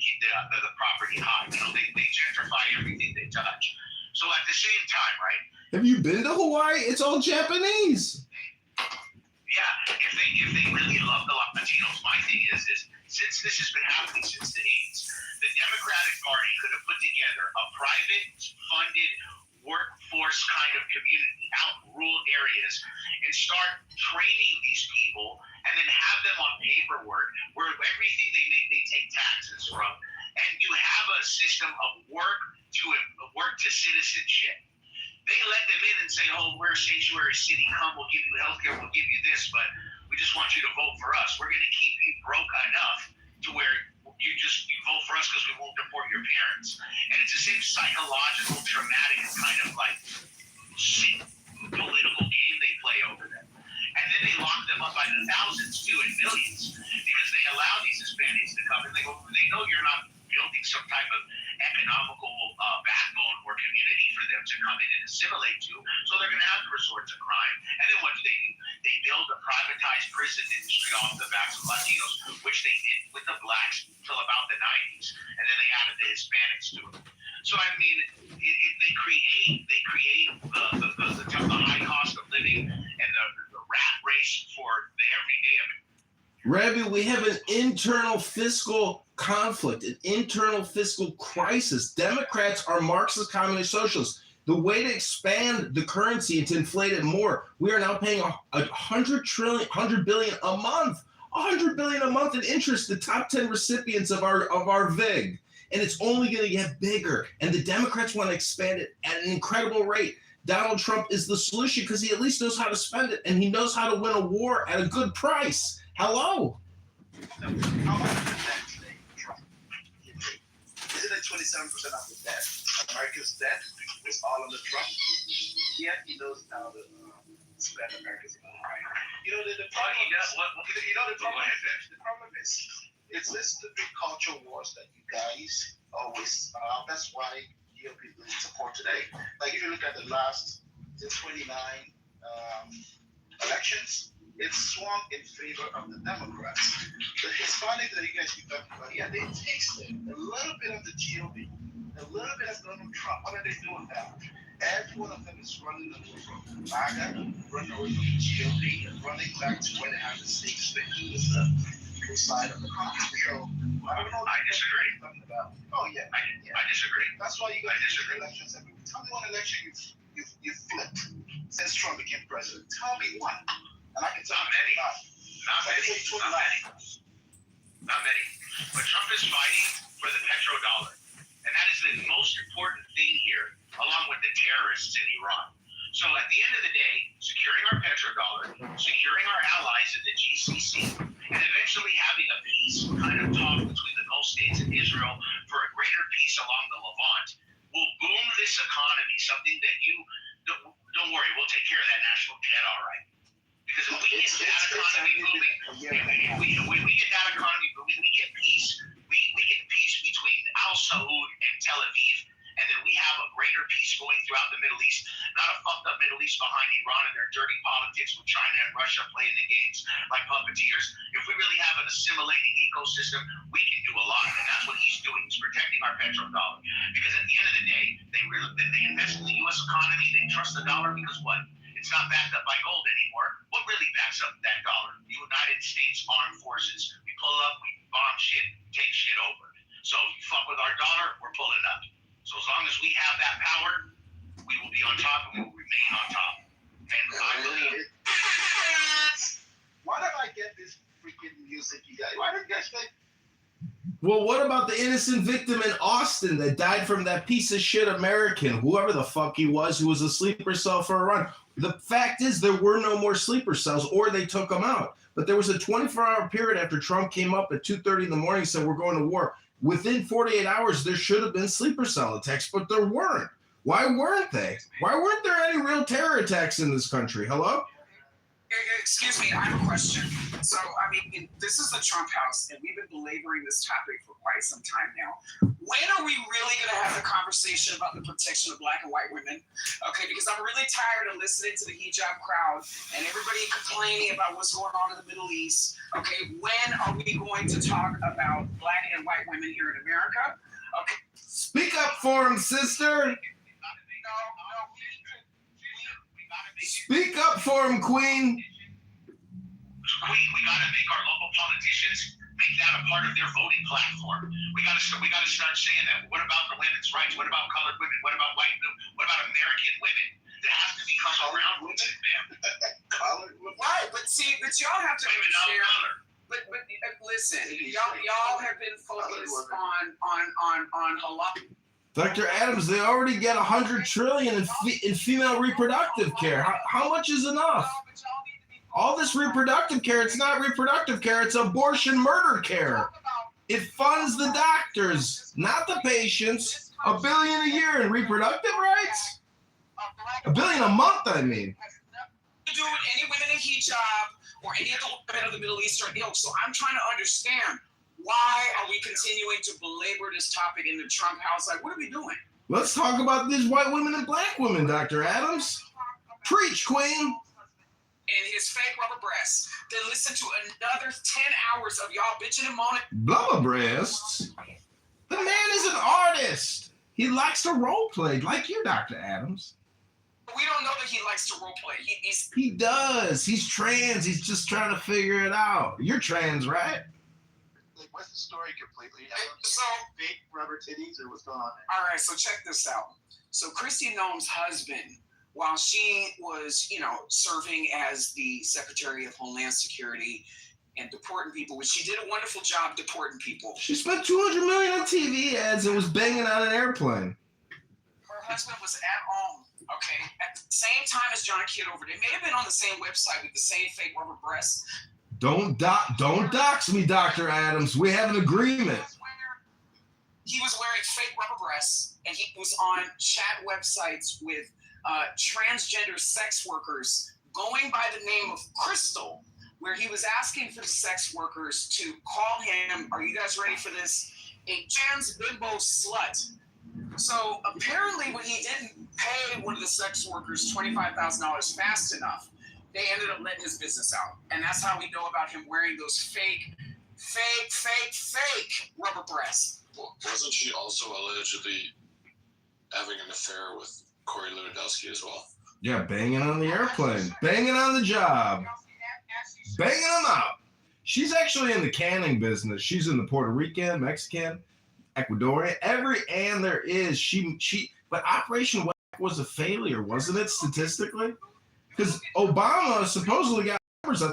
keep the property high. They gentrify everything they touch. So at the same time, right? Have you been to Hawaii? It's all Japanese. Yeah, if they really love the Latinos, my thing is since this has been happening since the 80s, the Democratic Party could have put together a private funded workforce kind of community out in rural areas and start training these people and then have them on paperwork where everything they make, they take taxes from. And you have a system of work to citizenship. They let them in and say, oh, we're a sanctuary city, come, we'll give you healthcare, we'll give you this, but we just want you to vote for us. We're going to keep you broke enough to where you vote for us because we won't deport your parents. And it's the same psychological, traumatic kind of shit political game they play over there. And then they lock them up by the thousands too, and millions, because they allow these Hispanics to come and they know you're not building some type of economical backbone or community for them to come in and assimilate to, so they're going to have to resort to crime. And then what do? They build a privatized prison industry off the backs of Latinos, which they did with the blacks until about the 90s, and then they added the Hispanics to it. So I mean, they create the high cost of living and the rat race for the everyday American. Rabbi, we have an internal fiscal conflict, an internal fiscal crisis. Democrats are Marxist communist socialists. The way to expand the currency and to inflate it more, we are now paying $100 billion a month, $100 billion a month in interest, the top 10 recipients of our VIG. And it's only going to get bigger. And the Democrats want to expand it at an incredible rate. Donald Trump is the solution because he at least knows how to spend it, and he knows how to win a war at a good price. Hello? How much is that today, Trump? Isn't it 27% of the debt? America's debt was all on the Trump. Yet he knows how to spend America's money. The problem is, it's this stupid culture wars that you guys always. That's why GOP support today. Like if you look at the last 29 elections, it swung in favor of the Democrats. The Hispanics that you guys keep talking about, yeah, they tasted a little bit of the GOP, a little bit of Donald Trump. What are they doing now? Every one of them is running away from MAGA, running away from the GOP, and running back to where they have the stakes split to the side of the country. So I don't know. I disagree. About. Oh yeah, I disagree. That's why you guys disagree. Elections. Tell me one election you flipped since Trump became president. Tell me one. And I can tell not many. Not many. But Trump is fighting for the petrodollar. And that is the most important thing here, along with the terrorists in Iran. So at the end of the day, securing our petrodollar, securing our allies in the GCC, and eventually having a peace kind of talk between the Gulf states and Israel for a greater peace along the Levant will boom this economy, something that you, don't worry, we'll take care of that national debt all right. Because if we get that economy moving, if we get that economy moving, we get peace. We get peace between Al Saud and Tel Aviv, and then we have a greater peace going throughout the Middle East. Not a fucked up Middle East behind Iran and their dirty politics with China and Russia playing the games like puppeteers. If we really have an assimilating ecosystem, we can do a lot, and that's what he's doing. He's protecting our petrodollar. Because at the end of the day, they invest in the U.S. economy. They trust the dollar because what? It's not backed up by gold anymore. What really backs up that dollar? The United States Armed Forces. We pull up, we bomb shit, take shit over. So you fuck with our dollar, we're pulling up. So as long as we have that power, we will be on top and we will remain on top. And I believe. Why don't I get this freaking music, you guys? Why don't you guys think? Well, what about the innocent victim in Austin that died from that piece of shit American, whoever the fuck he was, who was a sleeper cell for a run? The fact is there were no more sleeper cells, or they took them out. But there was a 24-hour period after Trump came up at 2:30 in the morning and said, we're going to war. Within 48 hours, there should have been sleeper cell attacks, but there weren't. Why weren't they? Why weren't there any real terror attacks in this country? Hello? Excuse me, I have a question. So, I mean, this is the Trump house, and we've been belaboring this topic for quite some time now. When are we really going to have the conversation about the protection of black and white women? Okay, because I'm really tired of listening to the hijab crowd and everybody complaining about what's going on in the Middle East. Okay, when are we going to talk about black and white women here in America? Okay. Speak up for him, sister. Speak up for him, Queen. We got to make our local politicians make that a part of their voting platform. We got to start saying that. What about the women's rights? What about colored women? What about white women? What about American women? There has to become around women, man. Right, but y'all have to understand. But listen, y'all have been focused on halal. Dr. Adams, they already get $100 trillion in female reproductive care. How much is enough? All this reproductive care, it's not reproductive care, it's abortion murder care. It funds the doctors, not the patients. $1 billion a year in reproductive rights? $1 billion a month, I mean. To do with any women in hijab or any of the women of the Middle Eastern ilk. So I'm trying to understand, why are we continuing to belabor this topic in the Trump house? Like, what are we doing? Let's talk about these white women and black women, Dr. Adams. Preach, Queen. And his fake rubber breasts. Then listen to another 10 hours of y'all bitching and moaning. Blubber breasts? The man is an artist. He likes to role play, like you, Dr. Adams. We don't know that he likes to role play. He does. He's trans. He's just trying to figure it out. You're trans, right? Like, what's the story completely? So, big rubber titties, or what's going on there? All right, so check this out. So Kristi Noem's husband, while she was, serving as the Secretary of Homeland Security and deporting people, which she did a wonderful job deporting people. She spent $200 million on TV ads and was banging on an airplane. Her husband was at home, okay, at the same time as John Kitover. They may have been on the same website with the same fake rubber breasts. Don't dox me, Dr. Adams. We have an agreement. He was wearing fake rubber breasts, and he was on chat websites with transgender sex workers going by the name of Crystal, where he was asking for the sex workers to call him, are you guys ready for this, a trans bimbo slut. So apparently when he didn't pay one of the sex workers $25,000 fast enough, they ended up letting his business out. And that's how we know about him wearing those fake rubber breasts. Well, wasn't she also allegedly having an affair with Corey Lewandowski as well? Yeah, banging on the airplane, banging on the job, banging them out. She's actually in the canning business. She's in the Puerto Rican, Mexican, Ecuadorian, every and there is. But Operation Whack was a failure, wasn't it, statistically? Because Obama supposedly got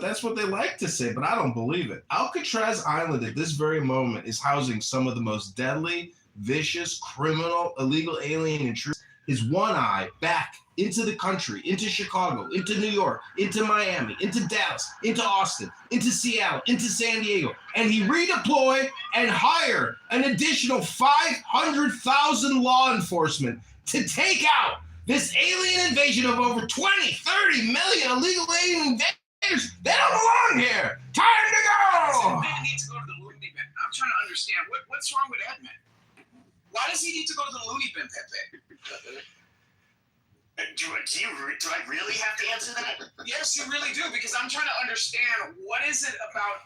That's what they like to say, but I don't believe it. Alcatraz Island at this very moment is housing some of the most deadly, vicious, criminal, illegal alien intruders. His one eye back into the country, into Chicago, into New York, into Miami, into Dallas, into Austin, into Seattle, into San Diego. And he redeployed and hired an additional 500,000 law enforcement to take out this alien invasion of over 20, 30 million illegal alien invaders. They don't belong here. Time to go. Edmund needs to go to the loony bin. I'm trying to understand what's wrong with Edmund. Why does he need to go to the loony bin, Pepe? Do I really have to answer that? Yes, you really do, because I'm trying to understand what is it about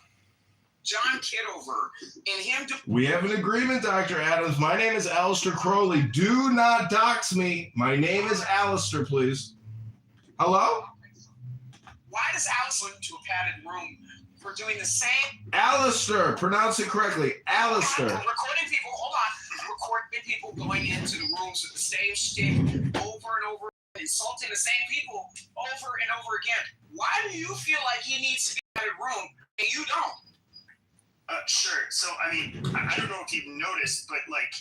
John Kitover and him. We have an agreement, Dr. Adams. My name is Alistair Crowley. Do not dox me. My name is Alistair, please. Hello? Why does Alice went into a padded room for doing the same? Alistair, pronounce it correctly. Alistair. Recording people, hold on. Recording people going into the rooms with the same shtick over and over, insulting the same people over and over again. Why do you feel like he needs to be in a padded room and you don't? Sure. So, I mean, I don't know if you've noticed, but, like,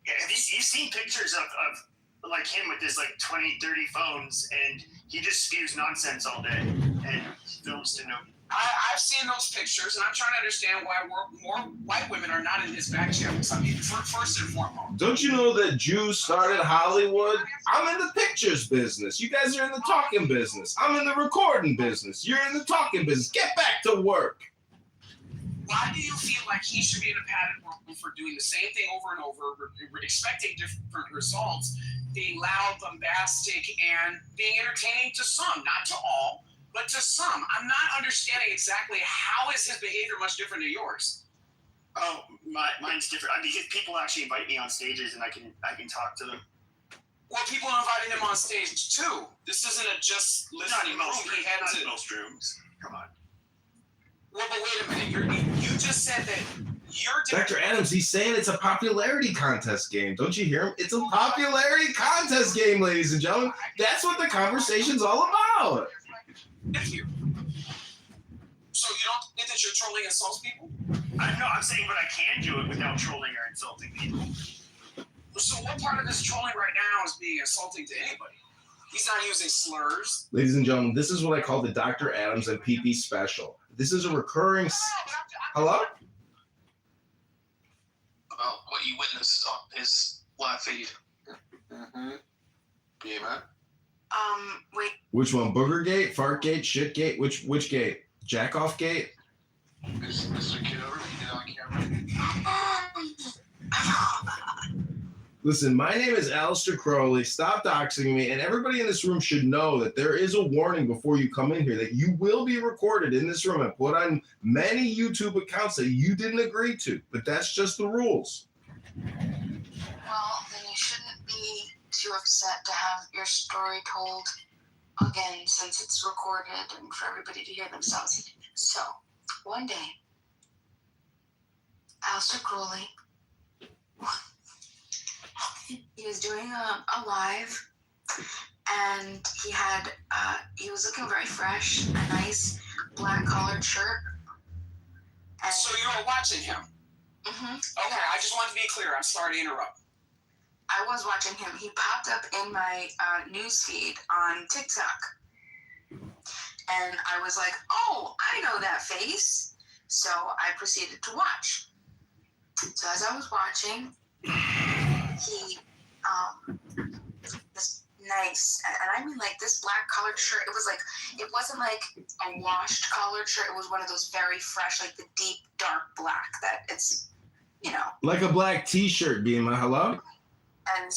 have you've seen pictures of like, him with his, like, 20, 30 phones, and he just spews nonsense all day and films to no... I've seen those pictures, and I'm trying to understand why more white women are not in his back channels. I mean, first and foremost. Don't you know that Jews started Hollywood? I'm in the pictures business. You guys are in the talking business. I'm in the recording business. You're in the talking business. Get back to work. Why do you feel like he should be in a padded room for doing the same thing over and over, expecting different results, being loud, bombastic, and being entertaining to some, not to all, but to some? I'm not understanding exactly how is his behavior much different than yours. Oh, mine's different. Because people actually invite me on stages, and I can talk to them. Well, people are inviting him on stage too. This isn't a just listening room. He had to. Most rooms. Come on. Well, but wait a minute. You just said that you're Dr. Adams, he's saying it's a popularity contest game. Don't you hear him? It's a popularity contest game, ladies and gentlemen. That's what the conversation's all about. So you don't think that you're trolling insults people? I'm saying, but I can do it without trolling or insulting people. So what part of this trolling right now is being insulting to anybody? He's not using slurs. Ladies and gentlemen, this is what I call the Dr. Adams and PP special. This is a recurring... Hello? About what you witnessed on his live feed. Mm-hmm. Yeah, man. Wait. Which one? Boogergate, Fartgate, Shitgate? Which gate? Jackoff gate? Mr. Kitover, you get on camera. Listen, my name is Alistair Crowley. Stop doxing me, and everybody in this room should know that there is a warning before you come in here that you will be recorded in this room and put on many YouTube accounts that you didn't agree to, but that's just the rules. Well, then you shouldn't be too upset to have your story told again, since it's recorded and for everybody to hear themselves. So, one day, Alistair Crowley, he was doing a live, and he was looking very fresh, a nice black collared shirt. And so you were watching him? Mm-hmm. Okay, I just want to be clear. I'm sorry to interrupt. I was watching him. He popped up in my news feed on TikTok. And I was like, oh, I know that face. So I proceeded to watch. So as I was watching, he, this nice, and I mean like this black collared shirt, it wasn't like a washed collared shirt. It was one of those very fresh, like the deep, dark black that it's, Like a black t-shirt, Bima. Hello? And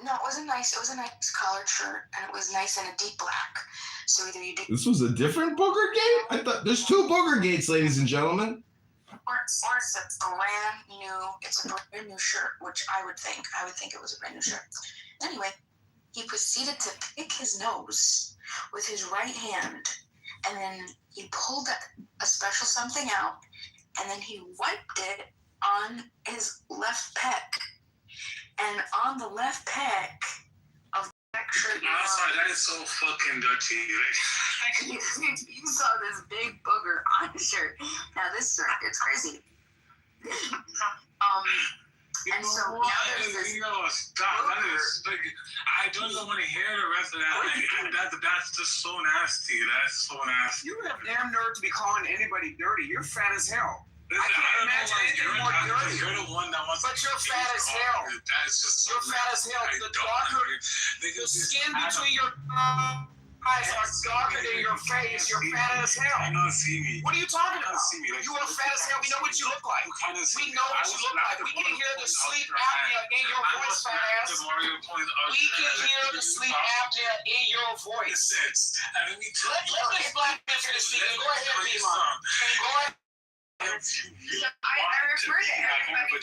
no, it was a nice collared shirt, and it was nice in a deep black. So either you do. This was a different booger gate? I thought there's two booger gates, ladies and gentlemen. Or it's a brand new shirt, which I would think it was a brand new shirt. Anyway, he proceeded to pick his nose with his right hand, and then he pulled a special something out, and then he wiped it on his left pec. And on the left pec of that shirt. I'm sorry, that is so fucking dirty. Like, You saw this big booger on his shirt. Now this shirt, it's crazy. And so now there's this. Stop. That is like, I don't even want to hear the rest of that. Like, that's just so nasty. That's so nasty. You have damn nerve to be calling anybody dirty. You're fat as hell. I can't imagine anything more dirty. You're the one that wants. But you're fat as hell. That's just. You're fat as hell. The darker, the skin between your eyes are darker than your face. You're fat as hell. You don't see me. What are you talking about? See me. Like, You are fat as hell. We know what you look like. We know what you look like. We can hear the sleep apnea in your voice, fat ass. We can hear the sleep apnea in your voice. Let this black man finish speaking. Go ahead, Bima. Go ahead. I refer to everybody.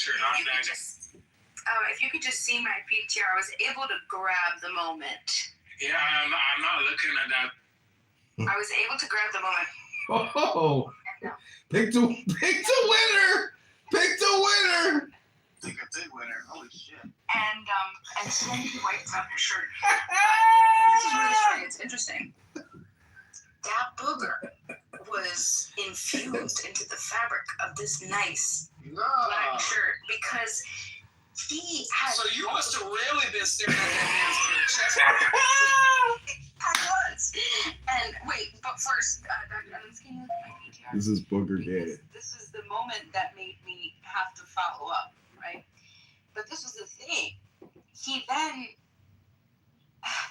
If you could just see my PTR, I was able to grab the moment. Yeah, I'm not looking at that. I was able to grab the moment. Oh, pick the winner. Pick the winner. Pick a big winner. Holy shit. And so then he wipes on his shirt. This is really strange. It's interesting. That booger was infused into the fabric of this nice black shirt because he had. So you must have really been staring at that man's chest. I was. And wait, but first, Dr. Evans, can you look at my PTR? This is booger gay. This is the moment that made me have to follow up, right? But this was the thing. He then,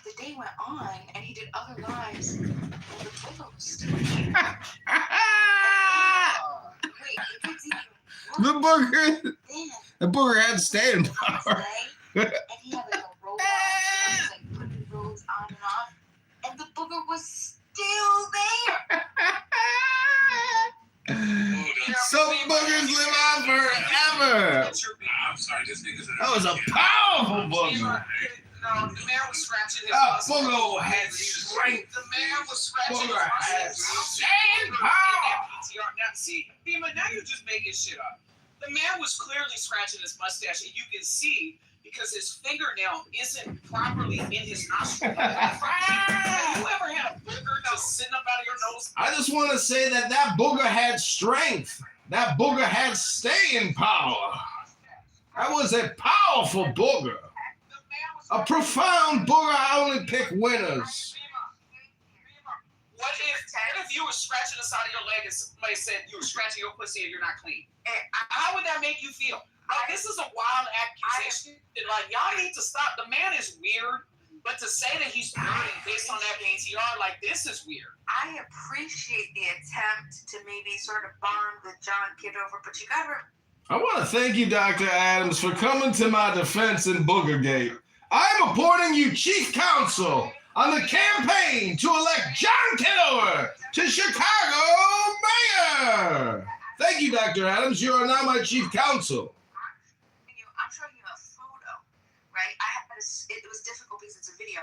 the day went on, and he did other lives, and the booger was still here. The booger. The booger had staying power. And he had like a robot, like putting roads on and off, and the booger was still there. Some boogers live on forever. I'm sorry, this nigga's That was a powerful booger. No, the man was scratching his That muscles. booger had strength. The man was scratching Booger his had muscles. staying power. Now, see, Bima, now you're just making shit up. The man was clearly scratching his mustache, and you can see because his fingernail isn't properly in his nostril. Have you ever had a booger just sitting up out of your nose? I just want to say that booger had strength. That booger had staying power. That was a powerful booger. A profound booger. I only pick winners. What if you were scratching the side of your leg and somebody said you were scratching your pussy and you're not clean? How would that make you feel? Like, this is a wild accusation. Like, y'all need to stop. The man is weird, but to say that he's dirty based on that PTR, like, this is weird. I appreciate the attempt to maybe sort of bond with John Kitover, but you gotta. I want to thank you, Dr. Adams, for coming to my defense in Boogergate. I'm appointing you chief counsel on the campaign to elect John Kitover to Chicago mayor. Thank you, Dr. Adams. You are now my chief counsel. I'm showing you a photo, right? It was difficult because it's a video.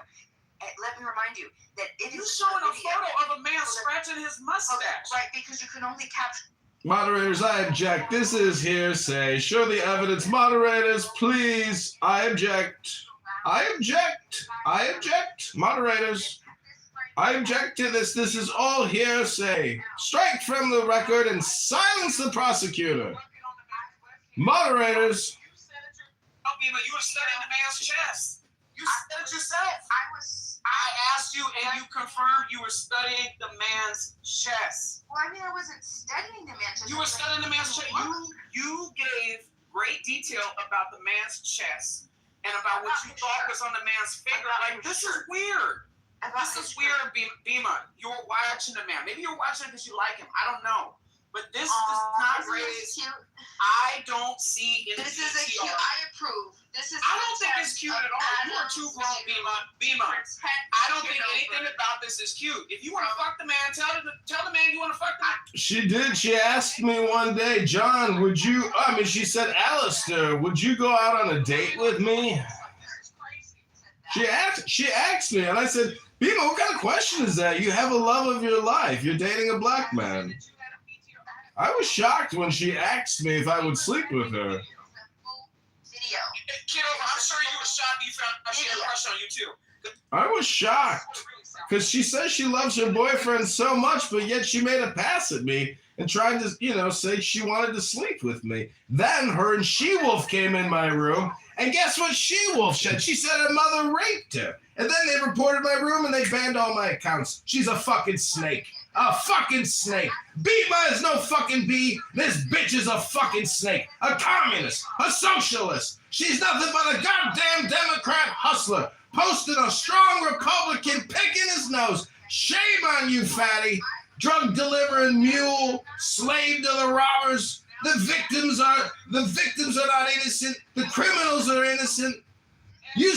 Let me remind you that it is showing a photo of a man scratching his mustache. Right, because you can only capture. Moderators, I object. This is hearsay. Show the evidence. Moderators, please. I object. I object. I object. Moderators, I object to this. This is all hearsay. Strike from the record and silence the prosecutor. Moderators. Oh, Bima, you were studying the man's chest. You said it yourself. I asked you, and you confirmed you were studying the man's chest. Well, I mean, I wasn't studying the man's chest. You were studying the man's chest. You gave great detail about the man's chest and about what you thought was on the man's finger. Like, this is weird. This is weird, Bima. You were watching the man. Maybe you're watching him because you like him. I don't know. But this does not raise. I don't see in This is a cute. PTR. I approve. This is. I don't think it's cute at all. You are too grown, Bima. I don't think anything about this is cute. If you want to fuck the man, tell the man you want to fuck the man. She did. She asked me one day, John, would you, she said, Alistair, would you go out on a date with me? She asked me, and I said, Bima, what kind of question is that? You have a love of your life. You're dating a black man. I was shocked when she asked me if I would sleep with her. Kitover, I'm sure you were shocked you found out she had a crush on you too. I was shocked because she says she loves her boyfriend so much, but yet she made a pass at me and tried to, say she wanted to sleep with me. Then her and She-Wolf came in my room, and guess what She-Wolf said? She said her mother raped her. And then they reported my room and they banned all my accounts. She's a fucking snake. A fucking snake. Bima is no fucking bee. This bitch is a fucking snake. A communist. A socialist. She's nothing but a goddamn Democrat hustler. Posting a strong Republican picking his nose. Shame on you, fatty. Drug delivering mule. Slave to the robbers. The victims are not innocent. The criminals are innocent. You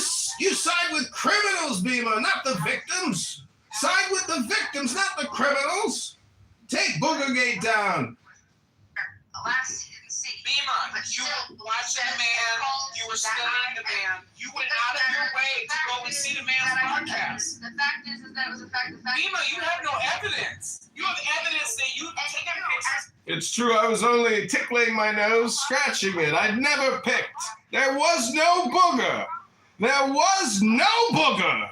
side with criminals, Bima, not the victims. Side with the victims, not the criminals. Take Boogergate down. Last you can see. Bima, you were watching the man, you were studying the man, you went out of your way to go and see the man's podcast. The fact is that it was a fact. Bima, you have no evidence. You have evidence that you've taken pictures. It's true, I was only tickling my nose, scratching it. I'd never picked. There was no booger. There was no booger.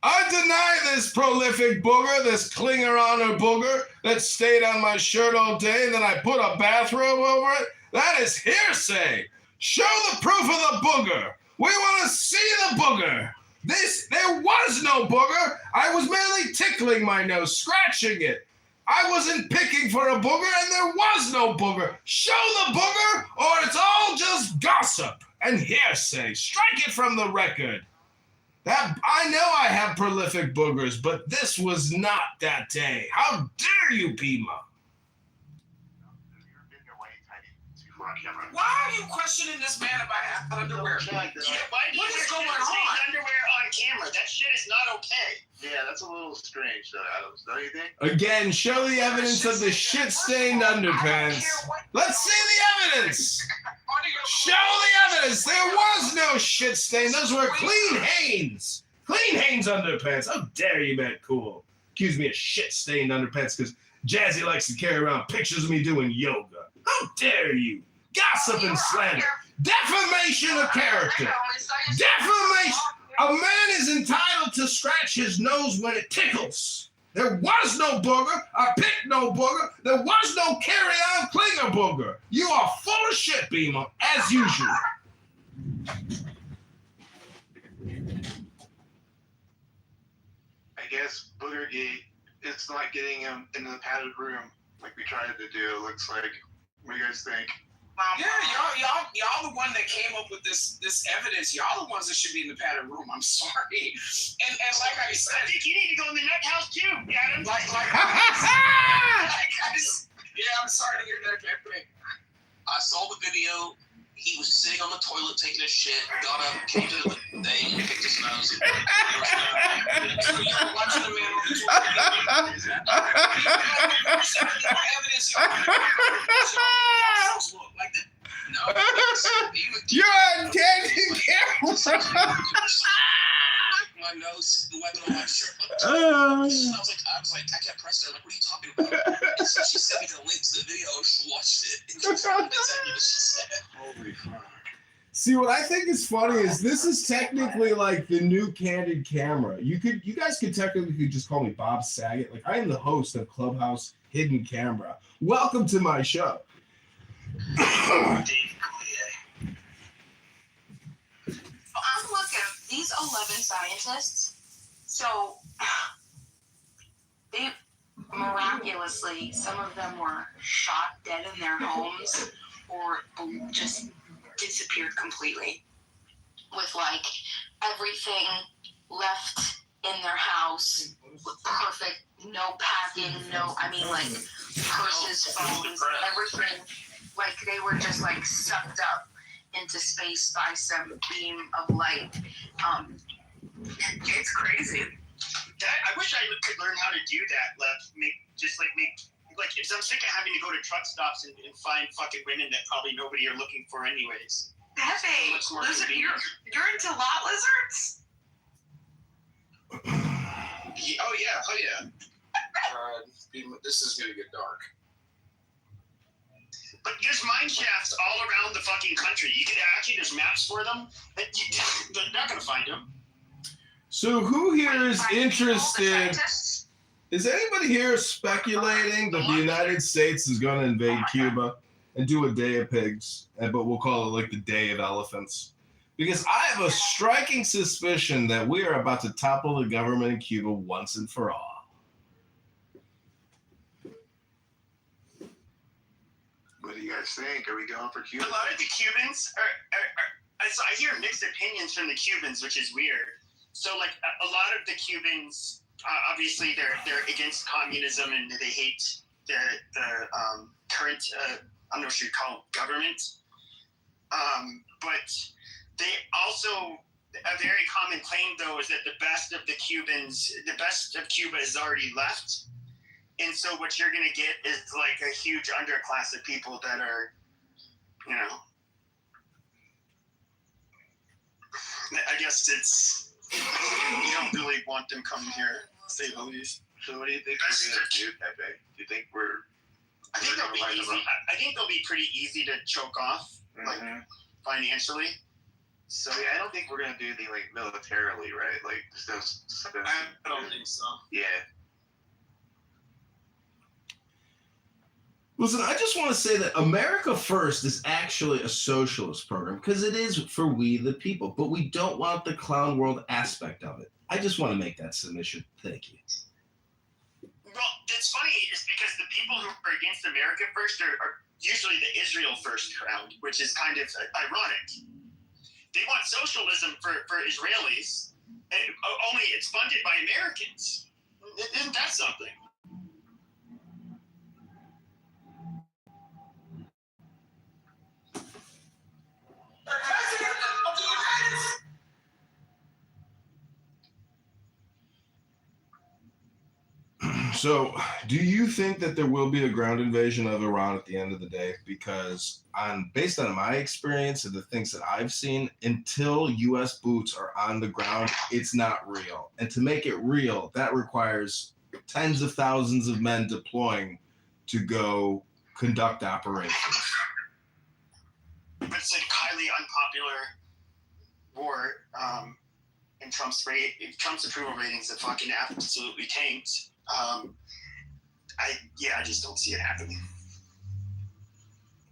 I deny this prolific booger, this clinger honor booger that stayed on my shirt all day and then I put a bathrobe over it. That is hearsay. Show the proof of the booger. We want to see the booger. There was no booger. I was merely tickling my nose, scratching it. I wasn't picking for a booger and there was no booger. Show the booger or it's all just gossip and hearsay. Strike it from the record. I know I have prolific boogers, but this was not that day. How dare you, Pima? Why are you questioning this man about underwear? Yeah, why do What you is wear going stained on? underwear on camera? That shit is not okay. Yeah, that's a little strange, though, Adams. Don't you think? Again, show the evidence of the shit-stained underpants. Let's see the evidence. Show the evidence. There was no shit stain. Those were clean Hanes. Clean Hanes underpants. How dare you, Matt Cool? Accuse me of shit-stained underpants because Jazzy likes to carry around pictures of me doing yoga. How dare you? Gossip and slander. Defamation of character. Defamation. A man is entitled to scratch his nose when it tickles. There was no booger. I picked no booger. There was no carry-on clinger booger. You are full of shit, Beamer, as usual. I guess Boogergate, it's not getting him into the padded room like we tried to do, it looks like. What do you guys think? Yeah, y'all the one that came up with this evidence. Y'all the ones that should be in the padded room. I'm sorry. And like I said, I think you need to go in the nut house too, Adam. Yeah, I'm sorry to hear that, Pepe. I saw the video. He was sitting on the toilet taking a shit, got up, came to the thing, picked his nose. So you were watching the man on the toilet. Evidence. No, you're on candid camera. My nose, the weapon on my shirt. I was like, I kept pressing her, like, what are you talking about? And so she sent me the link to the video, and she watched it, and she told me exactly what she said. Holy fuck. See, what I think is funny is this is technically like the new candid camera. You guys could technically just call me Bob Saget. Like, I am the host of Clubhouse Hidden Camera. Welcome to my show. I'm looking, these 11 scientists, so they miraculously, some of them were shot dead in their homes or just disappeared completely with like everything left in their house, perfect, no packing, like purses, phones, everything, like they were just like sucked up into space by some beam of light. It's crazy. I wish I could learn how to do that. Like if I'm sick of having to go to truck stops and find fucking women that probably nobody are looking for anyways. Pepe, you're into lot lizards? Oh yeah. This is gonna get dark. But there's mine shafts all around the fucking country. You could actually, there's maps for them. They're not gonna find them. So who here is interested? Is anybody here speculating that the United States is going to invade Cuba and do a Day of Pigs, but we'll call it like the Day of Elephants? Because I have a striking suspicion that we are about to topple the government in Cuba once and for all. What do you guys think? Are we going for Cuba? A lot of the Cubans I hear mixed opinions from the Cubans, which is weird. So, like, a lot of the Cubans, obviously, they're against communism and they hate the current, I'm not sure you call it government. But they also, a very common claim, though, is that the best of Cuba is already left. And so what you're going to get is like a huge underclass of people that are, you know, I guess it's, you don't really want them coming here, to say the least. So what do you think we're going to do, Pepe? Do you think I think they'll be easy. I think they'll be pretty easy to choke off, like, financially. So yeah, I don't think we're going to do anything like militarily, right? Like, I don't think so. Yeah. Listen, I just want to say that America First is actually a socialist program because it is for we the people, but we don't want the clown world aspect of it. I just want to make that submission. Thank you. Well, it's funny is because the people who are against America First are usually the Israel First crowd, which is kind of ironic. They want socialism for Israelis, and only it's funded by Americans. Isn't that something? So, do you think that there will be a ground invasion of Iran at the end of the day? Because based on my experience and the things that I've seen, until U.S. boots are on the ground, it's not real. And to make it real, that requires tens of thousands of men deploying to go conduct operations. It's a highly unpopular war, and Trump's approval ratings have fucking absolutely tanked. I just don't see it happening.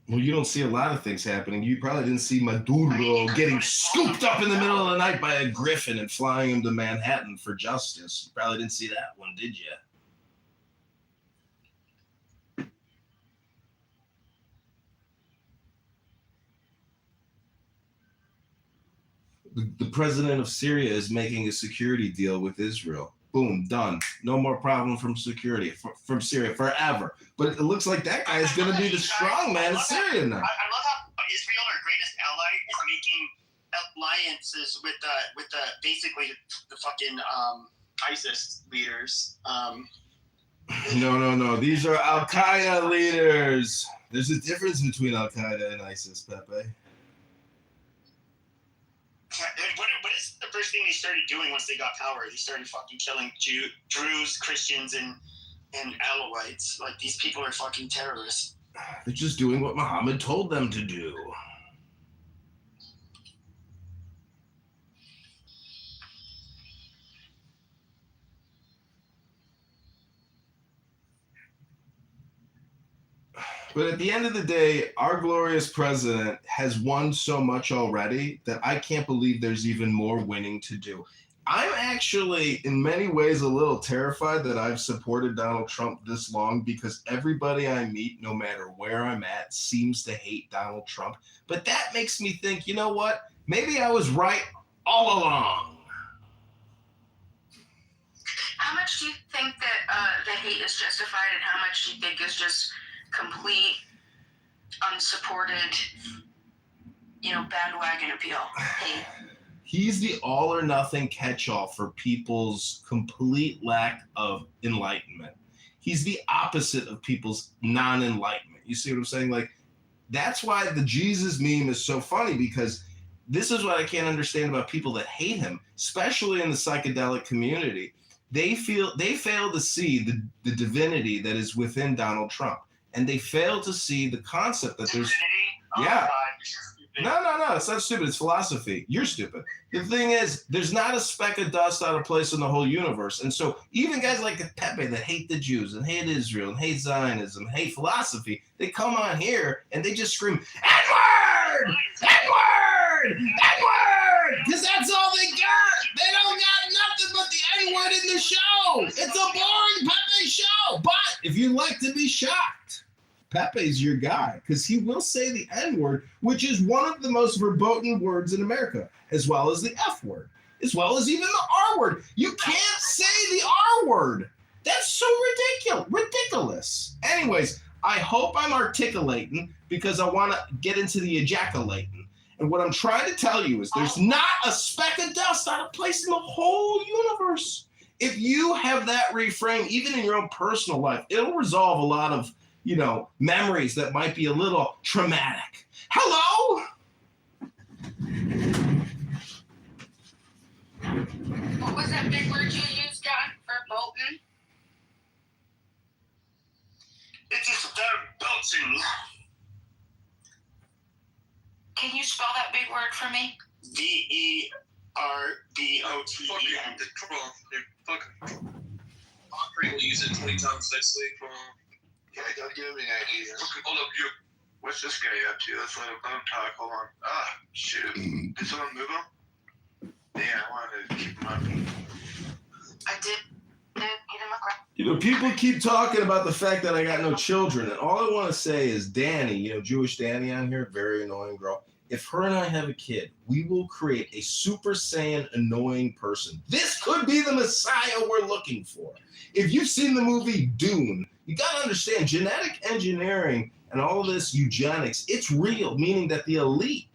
Well, you don't see a lot of things happening. You probably didn't see Maduro getting scooped up in the middle of the night by a griffin and flying him to Manhattan for justice. You probably didn't see that one, did you? The president of Syria is making a security deal with Israel. Boom, done. No more problem from security from Syria forever. But it looks like that guy is going to be the strong man in Syria now. I love how Israel, our greatest ally, is making alliances with the basically the fucking ISIS leaders. No. These are Al Qaeda leaders. There's a difference between Al Qaeda and ISIS, Pepe. What is the first thing they started doing once they got power? They started fucking killing Druze, Christians, and Alawites. Like, these people are fucking terrorists. They're just doing what Muhammad told them to do. But at the end of the day, our glorious president has won so much already that I can't believe there's even more winning to do. I'm actually, in many ways, a little terrified that I've supported Donald Trump this long because everybody I meet, no matter where I'm at, seems to hate Donald Trump. But that makes me think, you know what? Maybe I was right all along. How much do you think that the hate is justified, and how much do you think is just complete, unsupported, bandwagon appeal? Hate. He's the all or nothing catch-all for people's complete lack of enlightenment. He's the opposite of people's non-enlightenment. You see what I'm saying? Like, that's why the Jesus meme is so funny, because this is what I can't understand about people that hate him, especially in the psychedelic community. They fail to see the divinity that is within Donald Trump. and they fail to see the concept that there's. Oh, Yeah. God. No, it's not stupid. It's philosophy. You're stupid. The thing is, there's not a speck of dust out of place in the whole universe. And so even guys like Pepe that hate the Jews and hate Israel and hate Zionism, hate philosophy, they come on here and they just scream, N-word! N-word! N-word! Because that's all they got. They don't got nothing but the N-word in the show. It's a boring Pepe show. But if you like to be shocked, Pepe's your guy, because he will say the N-word, which is one of the most verboten words in America, as well as the F-word, as well as even the R-word. You can't say the R-word. That's so ridiculous. Anyways, I hope I'm articulating, because I want to get into the ejaculating. And what I'm trying to tell you is there's not a speck of dust out of place in the whole universe. If you have that reframe, even in your own personal life, it'll resolve a lot of memories that might be a little traumatic. Hello? What was that big word you used, John, for Bolton? It is verboten. Can you spell that big word for me? VERBOTEN. Fucking the Trump. Fucking. Opry will use it 20 times next week. Yeah, don't give me an idea. Fucking hold up, you. What's this guy up to? Let's let him talk. Hold on. Ah, shoot. Did someone move him? Yeah, I wanted to keep him up. I did get him a People keep talking about the fact that I got no children, and all I want to say is Danny, Jewish Danny on here, very annoying girl. If her and I have a kid, we will create a Super Saiyan annoying person. This could be the Messiah we're looking for. If you've seen the movie Dune, you got to understand genetic engineering and all of this eugenics, it's real, meaning that the elite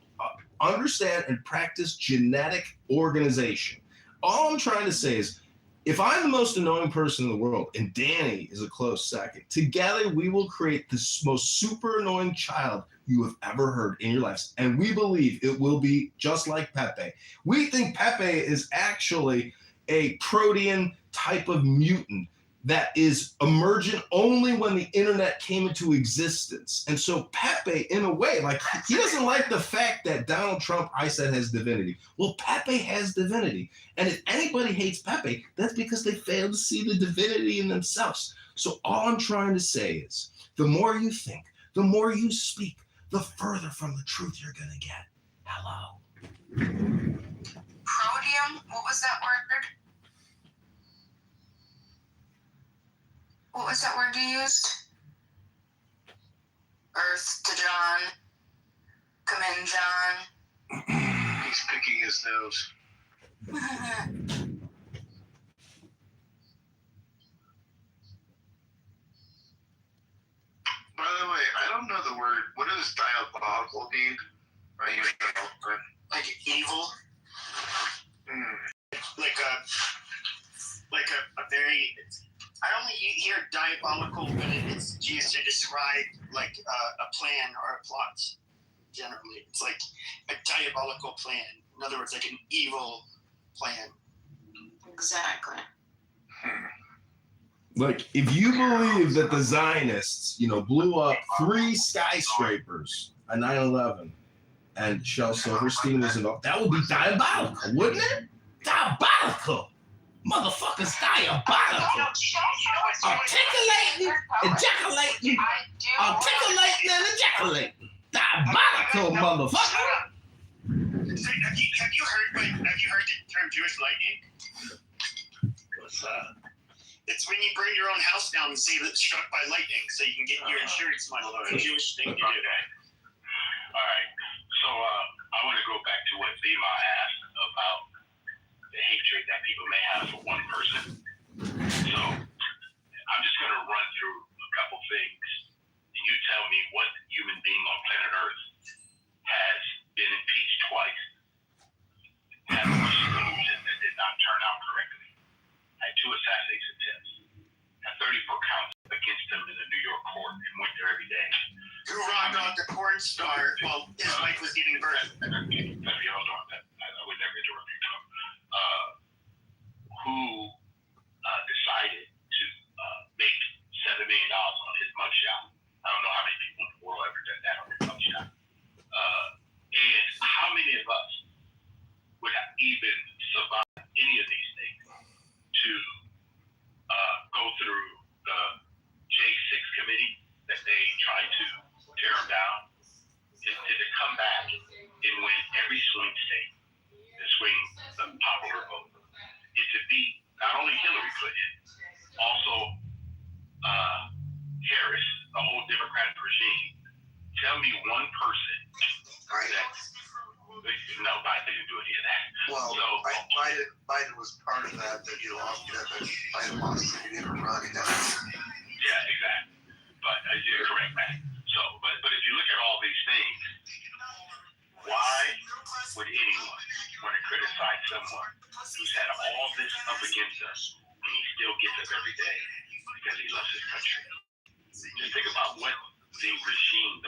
understand and practice genetic organization. All I'm trying to say is, if I'm the most annoying person in the world and Danny is a close second, together we will create the most super annoying child you have ever heard in your lives. And we believe it will be just like Pepe. We think Pepe is actually a protean type of mutant that is emergent only when the internet came into existence. And so Pepe, in a way, he doesn't like the fact that Donald Trump, I said, has divinity. Well, Pepe has divinity. And if anybody hates Pepe, that's because they fail to see the divinity in themselves. So all I'm trying to say is, the more you think, the more you speak, the further from the truth you're going to get. Hello. Proteum? What was that word? What was that word you used? Earth to John. Come in, John. He's picking his nose. By the way, I don't know the word. What does diabolical mean? Right here, Like evil. Like a very. I only hear diabolical when it's used to describe like a plan or a plot. Generally, it's like a diabolical plan. In other words, like an evil plan. Exactly. Like, if you believe that the Zionists, blew up 3 skyscrapers on 9/11, and Shel Silverstein was involved, that would be diabolical, wouldn't it? Diabolical! Motherfuckers, diabolical! Articulating, ejaculating, articulating and ejaculating. Diabolical, motherfucker! So, have you heard the term Jewish lightning? What's that? It's when you burn your own house down and say that it's struck by lightning, so you can get your insurance money. It's a Jewish thing to do. Okay. All right. So I want to go back to what Zima asked about the hatred that people may have for one person. So I'm just going to run through a couple things, and you tell me what human being on planet Earth has been impeached twice, had a solution that did not turn out correctly, had 2 assassination attempts, had 34 counts against him in the New York court, and went there every day. Who robbed out the porn star while his wife was giving birth? Hold on. I would never interrupt you, Tom. Who decided to make $7 million on his mugshot? I don't Harris, a whole Democratic regime. Tell me one person that. No, Biden didn't do any of that. Well, so, Biden was part of that he lost. Biden lost. He didn't run. Yeah, exactly. But you're correct, man. So, but if you look at all these things, why would anyone want to criticize someone who's had all this up against us and he still gets up every day because he loves his country? Just think about what the machine,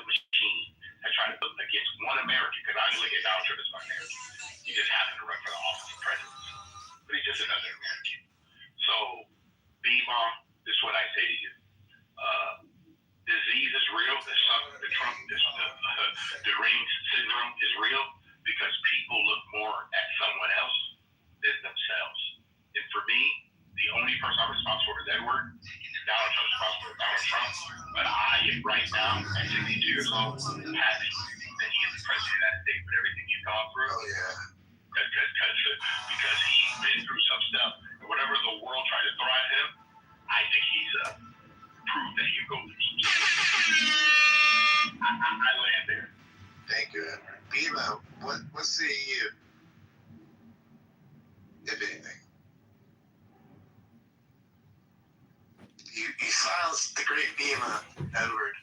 has tried to put against one American. Because I look at Donald Trump as my American. He just happened to run for the office of president. But he's just another American. So, B-Mom, this is what I say to you. Disease is real. The Trump, deranged syndrome is real because people look more at someone else than themselves. And for me, the only person I'm responsible for is Edward. Donald Trump's responsible for Donald Trump. But I am right now, at 62 years old, happy that he is the president of the United States with everything he's gone through. Oh, yeah. Because he's been through some stuff. And whatever the world tried to throw at him, I think he's proved that he can go through some stuff. I land there. Thank you, Edward. Bima, what's seeing you, if anything? You silenced the great Bima, Edward.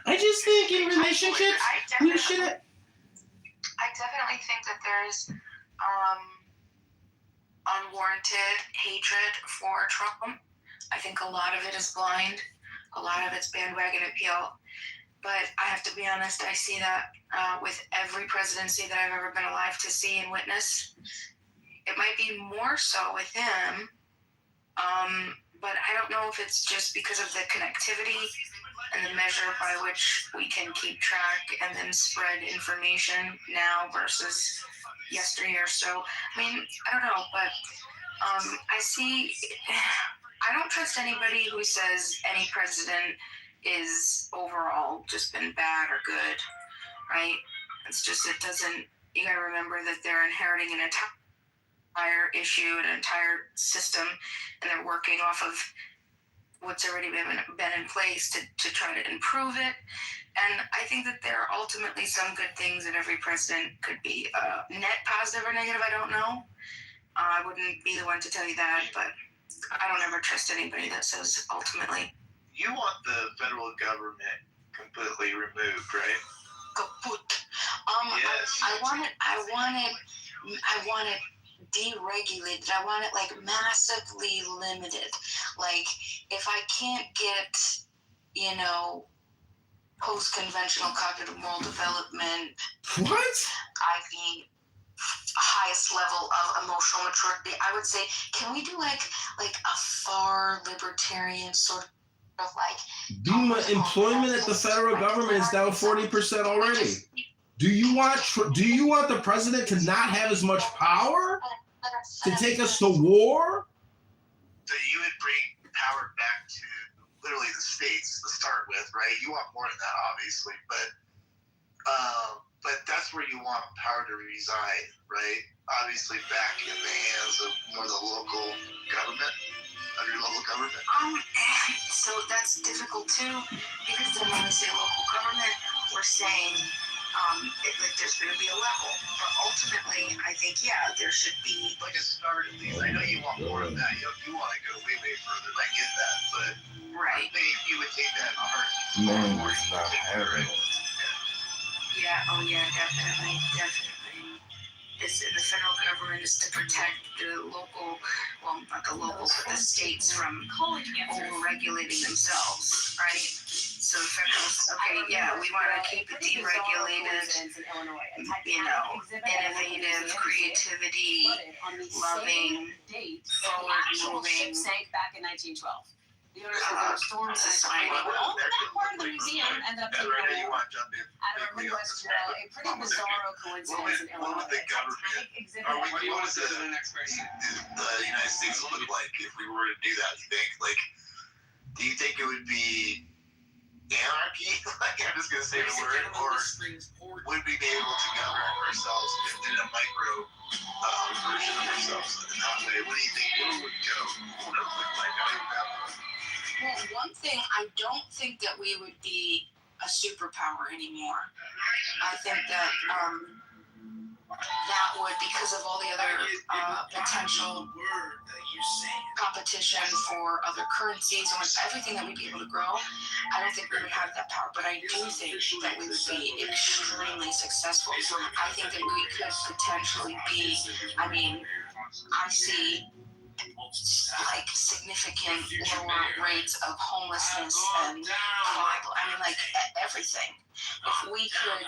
I just think in relationships, we should. I definitely think that there's unwarranted hatred for Trump. I think a lot of it is blind. A lot of it's bandwagon appeal. But I have to be honest, I see that with every presidency that I've ever been alive to see and witness. It might be more so with him, but I don't know if it's just because of the connectivity and the measure by which we can keep track and then spread information now versus yesteryear. So, I mean, I don't know, but I don't trust anybody who says any president is overall just been bad or good, right? It's just, you gotta remember that they're inheriting an entire issue, an entire system, and they're working off of what's already been in place to try to improve it. And I think that there are ultimately some good things that every president could be. Net positive or negative, I don't know. I wouldn't be the one to tell you that, but I don't ever trust anybody that says ultimately. You want the federal government completely removed, right? Kaput. Yes. I want it deregulated. I want it like massively limited. Like if I can't get, post-conventional cognitive moral development, what? i.e. highest level of emotional maturity, I would say, can we do like a far libertarian sort of like Bima, employment at the federal government is down 40% already. Do you want the president to not have as much power to take us to war? So you would bring power back to literally the states to start with, right? You want more than that, obviously, but that's where you want power to reside, right? Obviously, back in the hands of more the local government, of your local government. So that's difficult too, because then when we say local government, we're saying there's going to be a level. But ultimately, I think, there should be like a start at least. I know you want more of that. You want to go way, way further. I get that, but right. You would take that in a heartbeat. No, it's not happening. Yeah. Oh yeah. Definitely. The federal government is to protect the local, well, not the locals, but the states from over-regulating themselves, right? So the federal, we want to keep it deregulated, innovative, creativity, loving, forward-moving. Sank back in 1912. The owners of those storm society. All that part of the museum ended up taking out of a Midwest drill. A pretty bizarro coincidence in Illinois. What would the government, what do you want the United States look like if we were to do that? Do you think it would be anarchy? I'm just going to say the word, or would we be able to govern ourselves in a micro version of ourselves in that way? What do you think? What would it go? What would it look like? I don't even know. Well, one thing, I don't think that we would be a superpower anymore. I think that that would, because of all the other potential competition for other currencies and everything that we'd be able to grow, I don't think we would have that power. But I do think that we would be extremely successful. I think that we could potentially be, I mean, I see like significant lower rates of homelessness and everything. If we could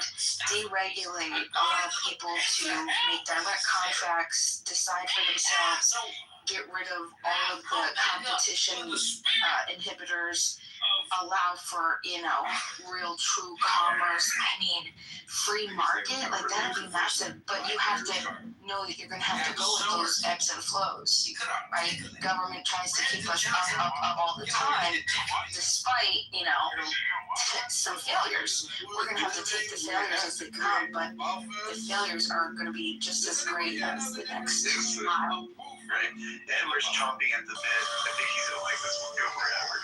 deregulate, allow people to make direct contracts, decide for themselves, get rid of all of the competition inhibitors, allow for, real true commerce. I mean, free market, like that would be massive, but you have to know that you're going to have to go with those ebbs and flows, right? Government tries to keep us up all the time, despite, some failures. We're going to have to take the failures as they come, but the failures are going to be just as great as the next mile. Right? And we're chomping at the bit. I think he's gonna like this one go forever.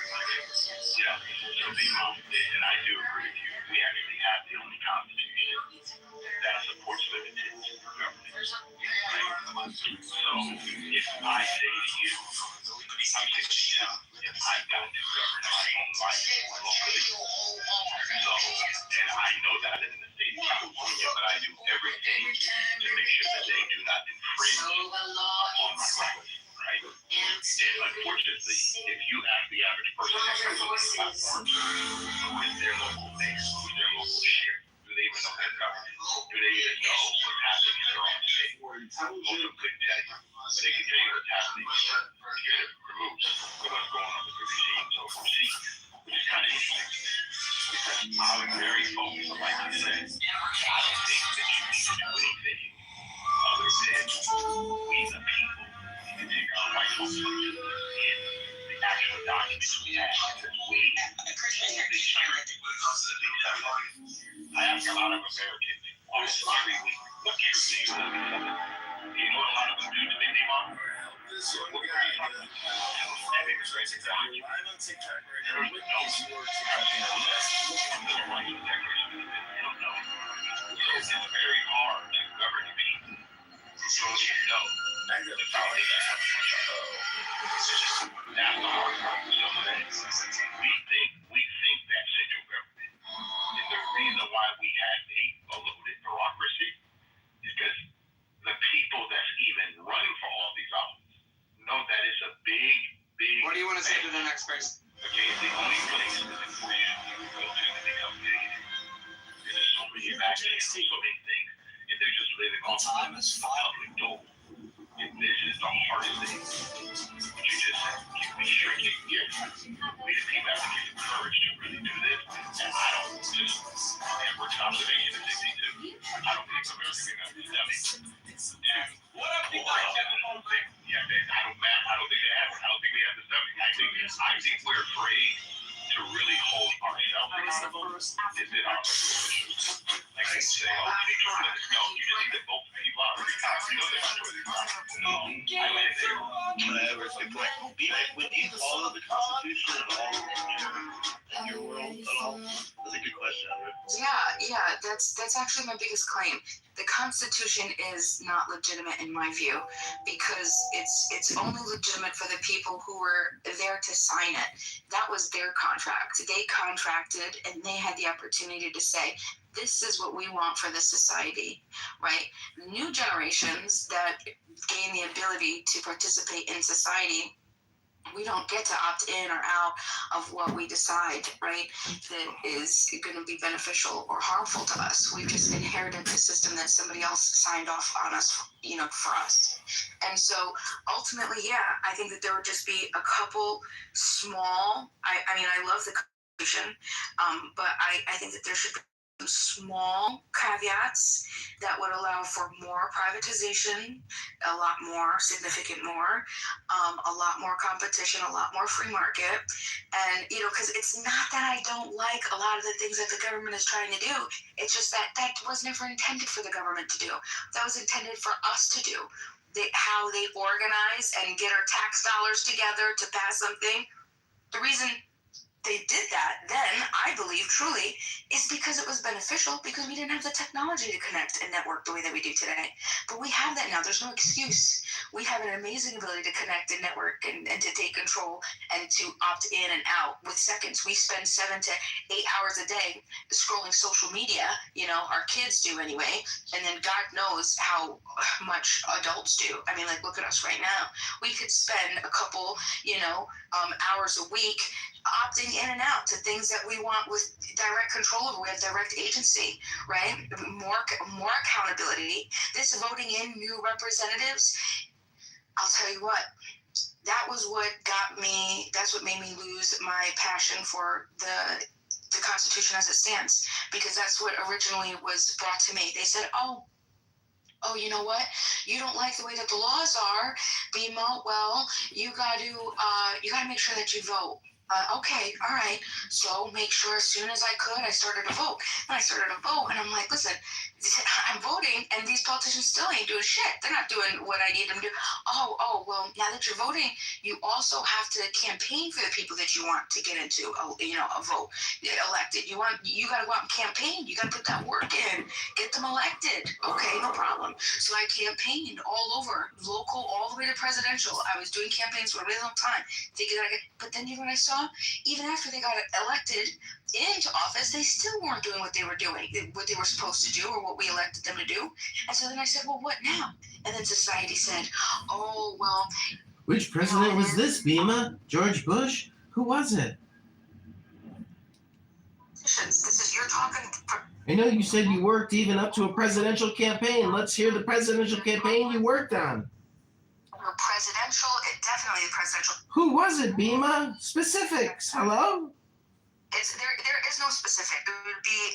Yeah, so and I do agree with you. We actually have the only constitution that supports limited government. Right? So if I say to you, if I got to govern my own life locally, and I know that I live in the state of California, but I do everything to make sure that they do not infringe on my rights, right? And unfortunately, if you ask the average person that comes on this platform, who is their local mayor, who is their local sheriff, do they even know their government? Do they even know what's happening in their own state? Most of them couldn't tell you. But they can tell you what's happening here in Peru, what's going on with the regimes overseas, which is kind of interesting. Because I'm very focused, like you said. I don't think that you need to do anything other than we, the people, need to take our rightful place in the actual documents we have. Because we, I ask a lot of Americans almost every week, what truth do you live in? Do you know what a lot of them do to make their mom? It's very hard to govern people. So you know the power they have. That's the hard part. We think that central government is the reason why we have a bloated bureaucracy, is because the people that's even running for all these offices know that it's a big. What do you want to say to the next person? Okay, the only place that you go to become billionaires. There's so many vaccines, so many things, and they're just living on time is public dole. And this is the hardest thing. But you just be sure you get. We the people have to get the courage to really do this. And I don't just ever conservation is 62. I don't think America can understand it. What up, people? Yeah, I don't think they have it. I don't think we have the stuff. I think we're afraid to really hold ourselves accountable is in our resolutions. Like they say, oh, you need to let us know. You just need to vote for people out. You know they're not doing it. No, I land there. Would you follow the Constitution at all in your world at all? That's a good question. Yeah, that's actually my biggest claim. The Constitution is not legitimate in my view because it's only legitimate for the people who were there to sign it. That was their contract. They contracted and they had the opportunity to say, this is what we want for the society, right? New generations that gain the ability to participate in society, we don't get to opt in or out of what we decide, right, that is going to be beneficial or harmful to us. We've just inherited the system that somebody else signed off on us, for us. And so ultimately, I think that there would just be a couple small, I mean, I love the Constitution, but I think that there should be small caveats that would allow for more privatization, a lot more, significant more, a lot more competition, a lot more free market. And, because it's not that I don't like a lot of the things that the government is trying to do. It's just that was never intended for the government to do. That was intended for us to do. How they organize and get our tax dollars together to pass something. The reason then, I believe truly, is because it was beneficial because we didn't have the technology to connect and network the way that we do today. But we have that now. There's no excuse. We have an amazing ability to connect and network and to take control and to opt in and out with seconds. We spend 7 to 8 hours a day scrolling social media, our kids do anyway, and then God knows how much adults do. I mean, like, look at us right now. We could spend a couple, hours a week opting in and out to things that we want with direct control over. We have direct agency, right? More accountability. This voting in new representatives, I'll tell you what, that's what made me lose my passion for the Constitution as it stands, because that's what originally was brought to me. They said, oh, you know what? You don't like the way that the laws are, BMO. Well, you got to make sure that you vote. Okay, all right. So make sure as soon as I could, I started to vote. And I started to vote, and I'm like, listen, I'm voting, and these politicians still ain't doing shit. They're not doing what I need them to do. Oh, well, now that you're voting, you also have to campaign for the people that you want to get into, a vote, elected. You got to go out and campaign. You got to put that work in, get them elected. Okay, no problem. So I campaigned all over, local, all the way to presidential. I was doing campaigns for a really long time, thinking that but then what I saw, even after they got elected into office, they still weren't doing what they were doing, what they were supposed to do, or what we elected them to do. And so then I said, well, what now? And then society said, oh, well. Which president was this, Bima? George Bush? Who was it? You're talking. I know you said you worked even up to a presidential campaign. Let's hear the presidential campaign you worked on. Definitely the presidential. Who was it, Bima? Specifics. Hello? There is no specific.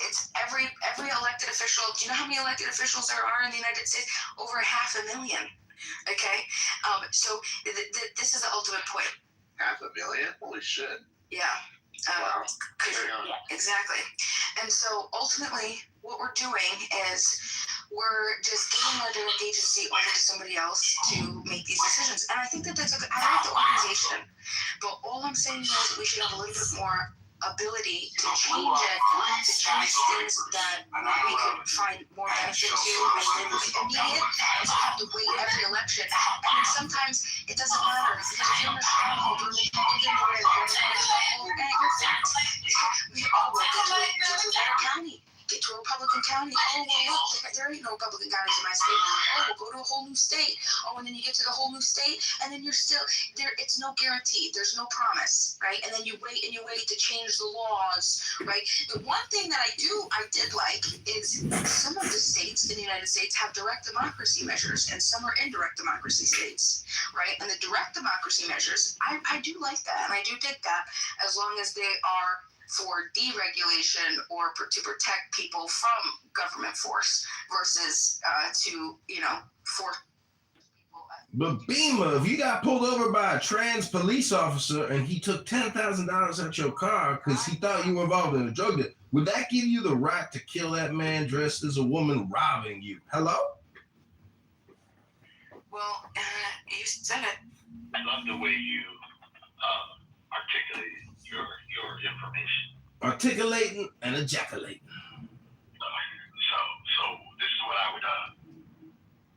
It's every elected official. Do you know how many elected officials there are in the United States? Over 500,000. Okay, so this is the ultimate point. 500,000? Holy shit. Yeah. Wow. Exactly. And so ultimately, what we're doing is we're just giving our direct agency over to somebody else to make these decisions. And I think that I like the organization, but all I'm saying is we should have a little bit more ability to change it, to change things that we could find more benefit to when we immediate, and to have to wait every election. And then sometimes it doesn't matter, because if you're in a stronghold, you're a Republican, you're in a stronghold, and you're fat. We all will get to a better county. Get to a Republican county. Oh, well, look, there ain't no Republican counties in my state. Oh, we'll go to a whole new state. Oh, and then you get to the whole new state, and then you're still there. It's no guarantee. There's no promise, right? And then you wait to change the laws, right? The one thing that I did like is some of the states in the United States have direct democracy measures, and some are indirect democracy states, right? And the direct democracy measures, I do like that, and I do dig that, as long as they are for deregulation or to protect people from government force versus for. But Bima, if you got pulled over by a trans police officer and he took $10,000 out your car because he thought you were involved in a drug deal, would that give you the right to kill that man dressed as a woman robbing you? Hello? Well, you said it. I love the way you articulated your information. Articulating and ejaculating. So this is what I would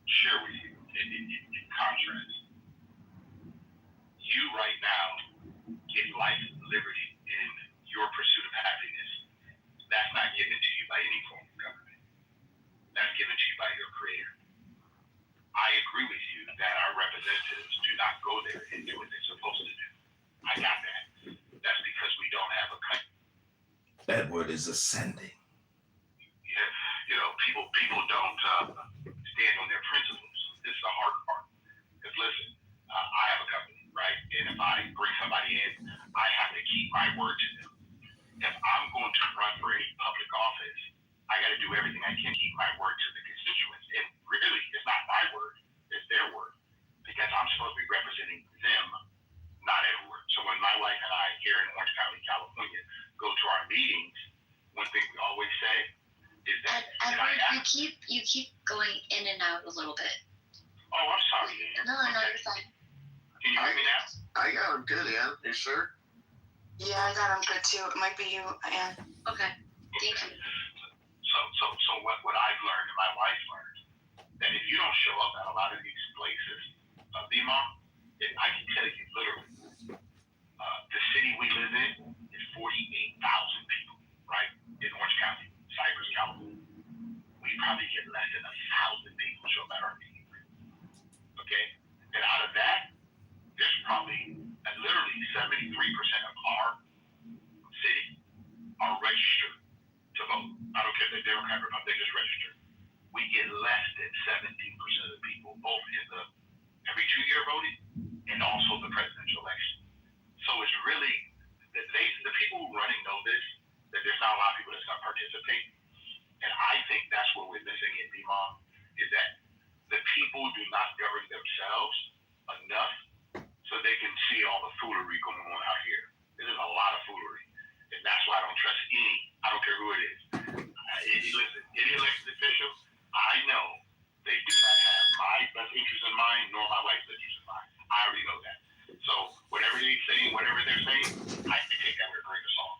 share with you in contrast. You right now get life, liberty, in your pursuit of happiness. That's not given to you by any form of government. That's given to you by your creator. I agree with you that our representatives do not go there and do what they're supposed to do. I got that. That's because we don't have a country. Edward is ascending. Yeah, people don't stand on their principles. This is the hard part. Because listen, I have a company, right? And if I bring somebody in, I have to keep my word to them. If I'm going to run for any public office, I got to do everything I can to keep my word to the constituents. And really, it's not my word, it's their word. Because I'm supposed to be representing them, not Edward. So when my wife and I here in Orange County, California, go to our meetings, one thing we always say is that you keep going in and out a little bit. Oh, I'm sorry. No, you're fine. Can you hear me now? I got him good, Ann. You sure? Yeah, I got him good too. It might be you, Ann. Okay, thank you. So what I've learned and my wife learned, that if you don't show up at a lot of these places, Bima, I can tell you literally, the city we live in is 48,000 people, right? In Orange County, Cypress, California. We probably get less than 1,000 people show up at our meeting. Okay? And out of that, there's probably literally 73% of our city are registered to vote. I don't care if they're Democrat or Republican, they just registered. We get less than 17% of the people vote in the every 2-year voting and also the presidential election. So it's really, the people who running know this, that there's not a lot of people that's going to participate. And I think that's what we're missing in BMOM, is that the people do not govern themselves enough so they can see all the foolery going on out here. There's a lot of foolery. And that's why I don't trust any, I don't care who it is. Listen, any elected official, I know they do not have my best interest in mind, nor my wife's interest in mind. I already know that. So whatever they're saying, I can take that with a grain of salt.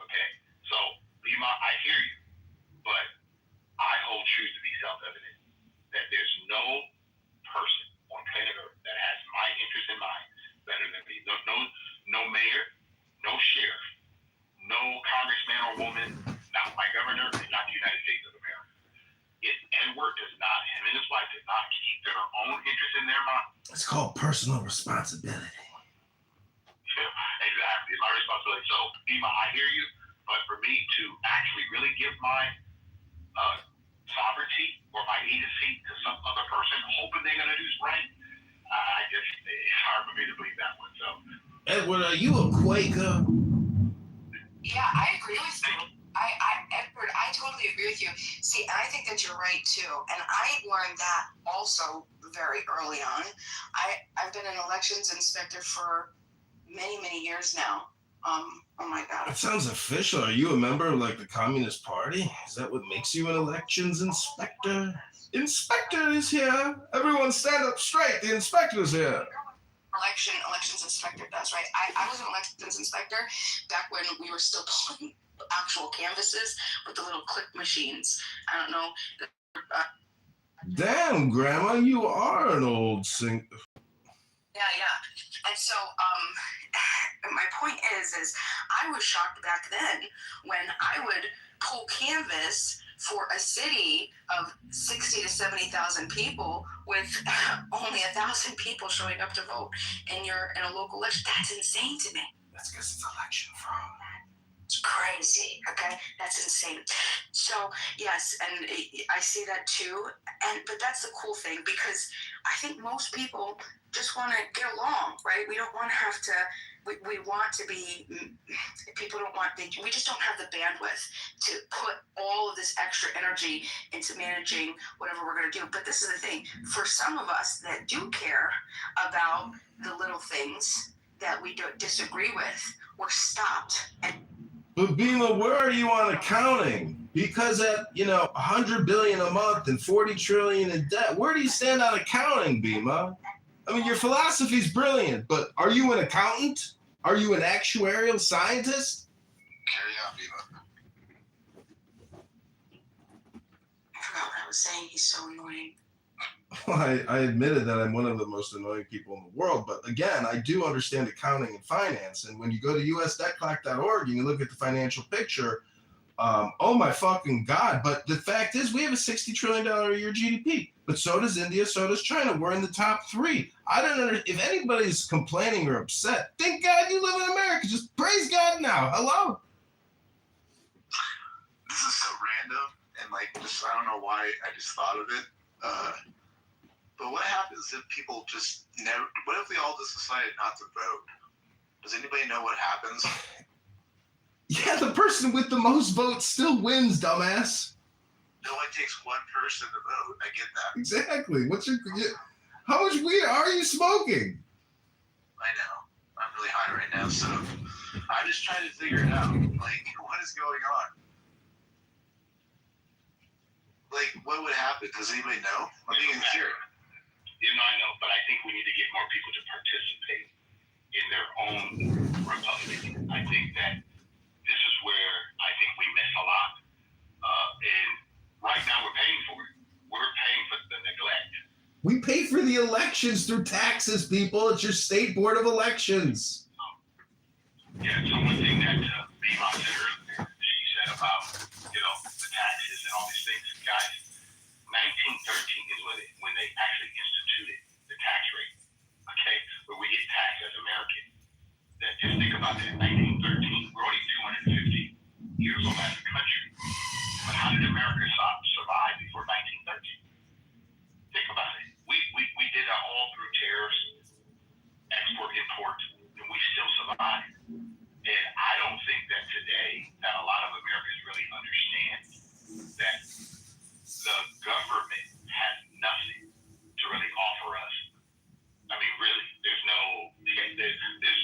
Okay? So, Lima, I hear you, but I hold truth to be self-evident that there's no person on planet Earth that has my interest in mind better than me. No mayor, no sheriff, no congressman or woman, not my governor, and not the United States of America. If Edward does not, him and his wife did not keep their own interest in their mind. It's called personal responsibility. Exactly, my responsibility. So, Bima, I hear you, but for me to actually really give my sovereignty or my agency to some other person, hoping they're going to do right, it's hard for me to believe that one. So, Edward, are you a Quaker? Yeah, I agree with you. Edward, I totally agree with you. See, and I think that you're right too. And I learned that also very early on. I've been an elections inspector for many, many years now. Oh my God. That sounds official. Are you a member of like the Communist Party? Is that what makes you an elections inspector? Inspector is here. Everyone stand up straight. The inspector's here. Elections inspector does, right? I was an elections inspector back when we were still pulling actual canvases with the little click machines. I don't know. Damn, Grandma, you are an old sing. Yeah. And so, my point is I was shocked back then when I would pull canvas for a city of 60 to 70,000 people with only 1,000 people showing up to vote, and you're in a local election. That's insane to me. That's because it's election fraud. It's crazy, okay? That's insane. So, yes, and I see that too. But that's the cool thing, because I think most people just want to get along, right? We don't want to have to, we want to be, people don't want, we just don't have the bandwidth to put all of this extra energy into managing whatever we're going to do. But this is the thing, for some of us that do care about the little things that we don't disagree with, we're stopped. But Bima, where are you on accounting? Because at 100 billion a month and 40 trillion in debt, where do you stand on accounting, Bima? I mean, your philosophy's brilliant, but are you an accountant? Are you an actuarial scientist? Carry on, Bima. I forgot what I was saying. He's so annoying. Well, I admitted that I'm one of the most annoying people in the world, but again, I do understand accounting and finance. And when you go to usdebtclock.org and you look at the financial picture, oh my fucking God. But the fact is, we have a $60 trillion a year GDP, but so does India, so does China. We're in the top 3. I don't understand. If anybody's complaining or upset, thank God you live in America. Just praise God now. Hello? This is so random, and I don't know why I just thought of it. But what happens if people just never, what if we all just decided not to vote? Does anybody know what happens? Yeah, the person with the most votes still wins, dumbass. It only takes one person to vote. I get that. Exactly. How much weed are you smoking? I know. I'm really high right now, so I'm just trying to figure it out. What is going on? What would happen? Does anybody know? I'm being curious. I know, but I think we need to get more people to participate in their own republic. I think that this is where I think we miss a lot. And right now we're paying for it. We're paying for the neglect. We pay for the elections through taxes, people. It's your state board of elections. Yeah, so one thing that Bima said earlier, she said about, the taxes and all these things. Guys, 1913 is when they actually instituted the tax rate, okay? Where we get taxed as Americans. Just think about that, 1913. We're only 250 years old as a country. But how did America survive before 1913? Think about it. We did that all through tariffs, export, import, and we still survived. And I don't think that today that a lot of Americans really understand that the government has nothing to really offer us. I mean, really, there's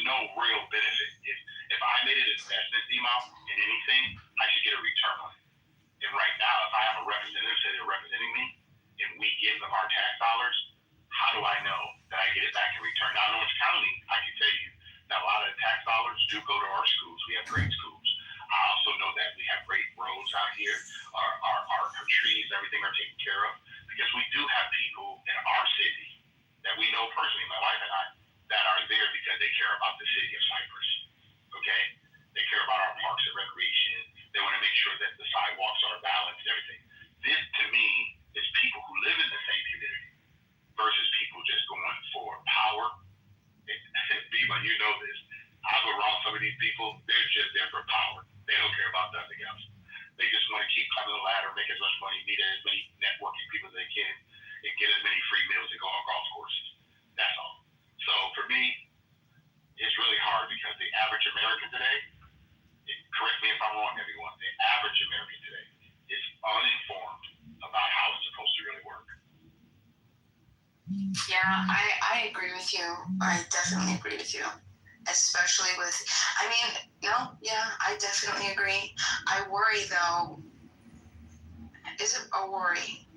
no real benefit. If I made an investment in anything, I should get a return on it. And right now, if I have a representative say they're representing me, and we give them our tax dollars, how do I know that I get it back in return? Now, in Orange County, I can tell you that a lot of the tax dollars do go to our schools. We have great schools. I also know that we have great roads out here. Our trees, everything are taken care of. Because we do have people in our city that we know personally, my wife and I, that are there because they care about the city of Cypress. Okay? They care about our parks and recreation. They want to make sure that the sidewalks are balanced, everything. This, to me, is people who live in the same community versus people just going for power. Bima, you know this. I've been around some of these people. They're just there for power. They don't care about nothing else. They just want to keep climbing the ladder, make as much money, meet as many networking people as they can, and get as many free meals and go on golf courses. That's all. So for me, it's really hard because the average American today, correct me if I'm wrong, everyone, the average American today is uninformed about how it's supposed to really work. Yeah, I agree with you. I definitely agree with you. Especially with, I definitely agree. I worry though, is it a worry?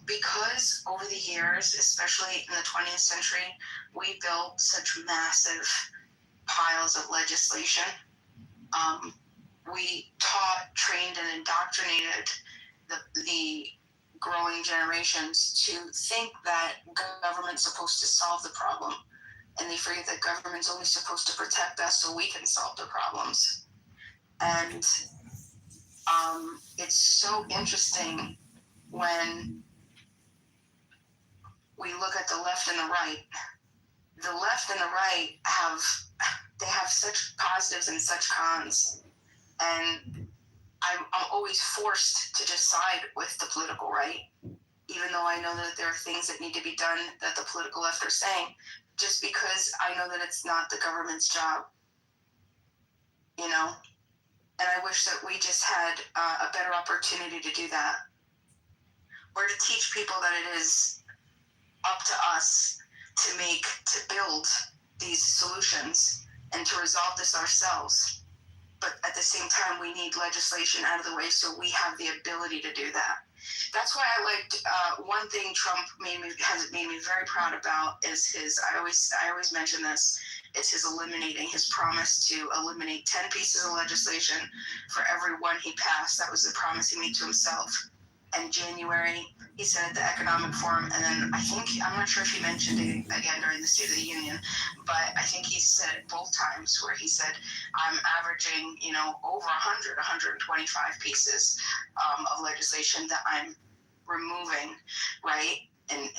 Because over the years, especially in the 20th century, we built such massive piles of legislation. We taught, trained, and indoctrinated the growing generations to think that government's supposed to solve the problem. And they forget that government's only supposed to protect us so we can solve the problems. And it's so interesting when we look at the left and the right. The left and the right have such positives and such cons. And I'm always forced to just side with the political right, even though I know that there are things that need to be done that the political left are saying, just because I know that it's not the government's job, And I wish that we just had a better opportunity to do that, or to teach people that it is up to us to build these solutions and to resolve this ourselves. But at the same time, we need legislation out of the way so we have the ability to do that. That's why I liked one thing Trump has made me very proud about is I always mention this, it's his promise to eliminate 10 pieces of legislation for every one he passed. That was the promise he made to himself. In January, he said at the Economic Forum, and then I'm not sure if he mentioned it again during the State of the Union, but I think he said it both times where he said, I'm averaging, over 125 pieces of legislation that I'm removing, right? And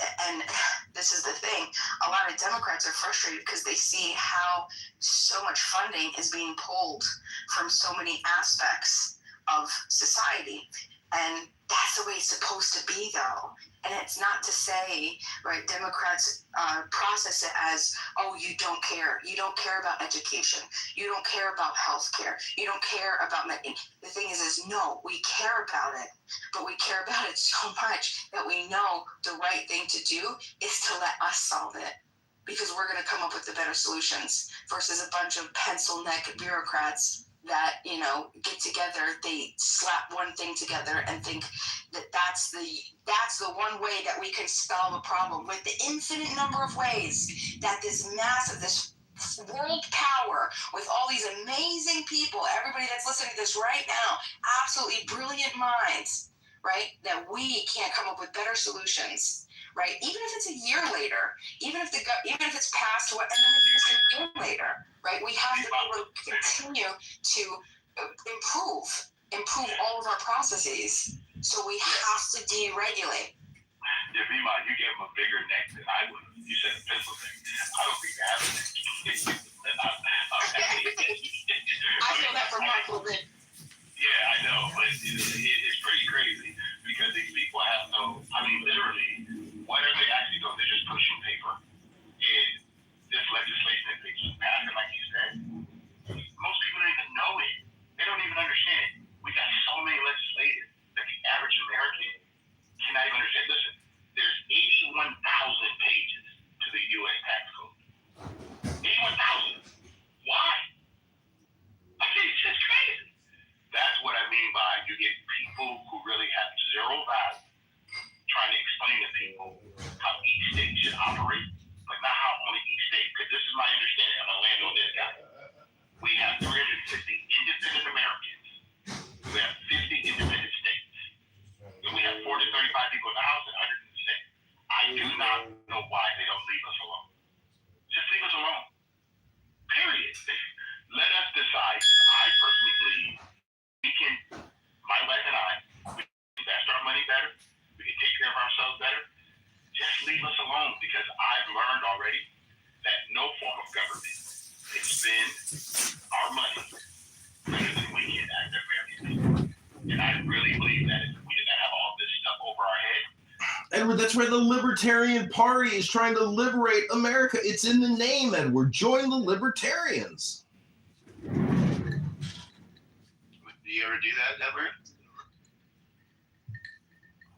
this is the thing, a lot of Democrats are frustrated because they see how so much funding is being pulled from so many aspects of society. And that's the way it's supposed to be, though. And it's not to say, right, Democrats process it as, oh, you don't care. You don't care about education. You don't care about health care. You don't care about medicine. The thing is no, we care about it. But we care about it so much that we know the right thing to do is to let us solve it. Because we're going to come up with the better solutions versus a bunch of pencil neck bureaucrats that, you know, get together, they slap one thing together and think that that's the one way that we can solve a problem, with the infinite number of ways that this world power with all these amazing people, everybody that's listening to this right now, absolutely brilliant minds, right, that we can't come up with better solutions, right? Even if it's a year later, even if it's past what, and then it's just a year later, right? We have to be able to continue to improve all of our processes. So we have to deregulate. Yeah, meanwhile, you gave him a bigger neck than I would. You said a pencil neck. I don't think they have a neck. I feel that from my COVID. Yeah, I know, but it's pretty crazy because these people have no, I mean, literally, what are they actually doing? They're just pushing paper. And this legislation that they keep passing, like you said, most people don't even know it. They don't even understand it. We got so many legislators that the average American cannot even understand. Listen, there's 81,000 pages to the U.S. tax code. 81,000. Why? I mean, it's just crazy. That's what I mean by you get people who really have zero value trying to explain to people how each state should operate, but not how only each state. Because this is my understanding. I'm going to land on this guy. We have 350 independent Americans. We have 50 independent states. And we have 435 people in the House and 100 in the Senate. I do not know why they don't leave us alone. Just leave us alone. Period. Let us decide. I personally believe we can, my wife and I, we can invest our money better. We can take care of ourselves better. Just leave us alone, because I've learned already that no form of government can spend our money better than we can as Americans. And I really believe that if we didn't have all this stuff over our head. Edward, that's where the Libertarian Party is trying to liberate America. It's in the name, Edward. Join the Libertarians. Do you ever do that, Edward?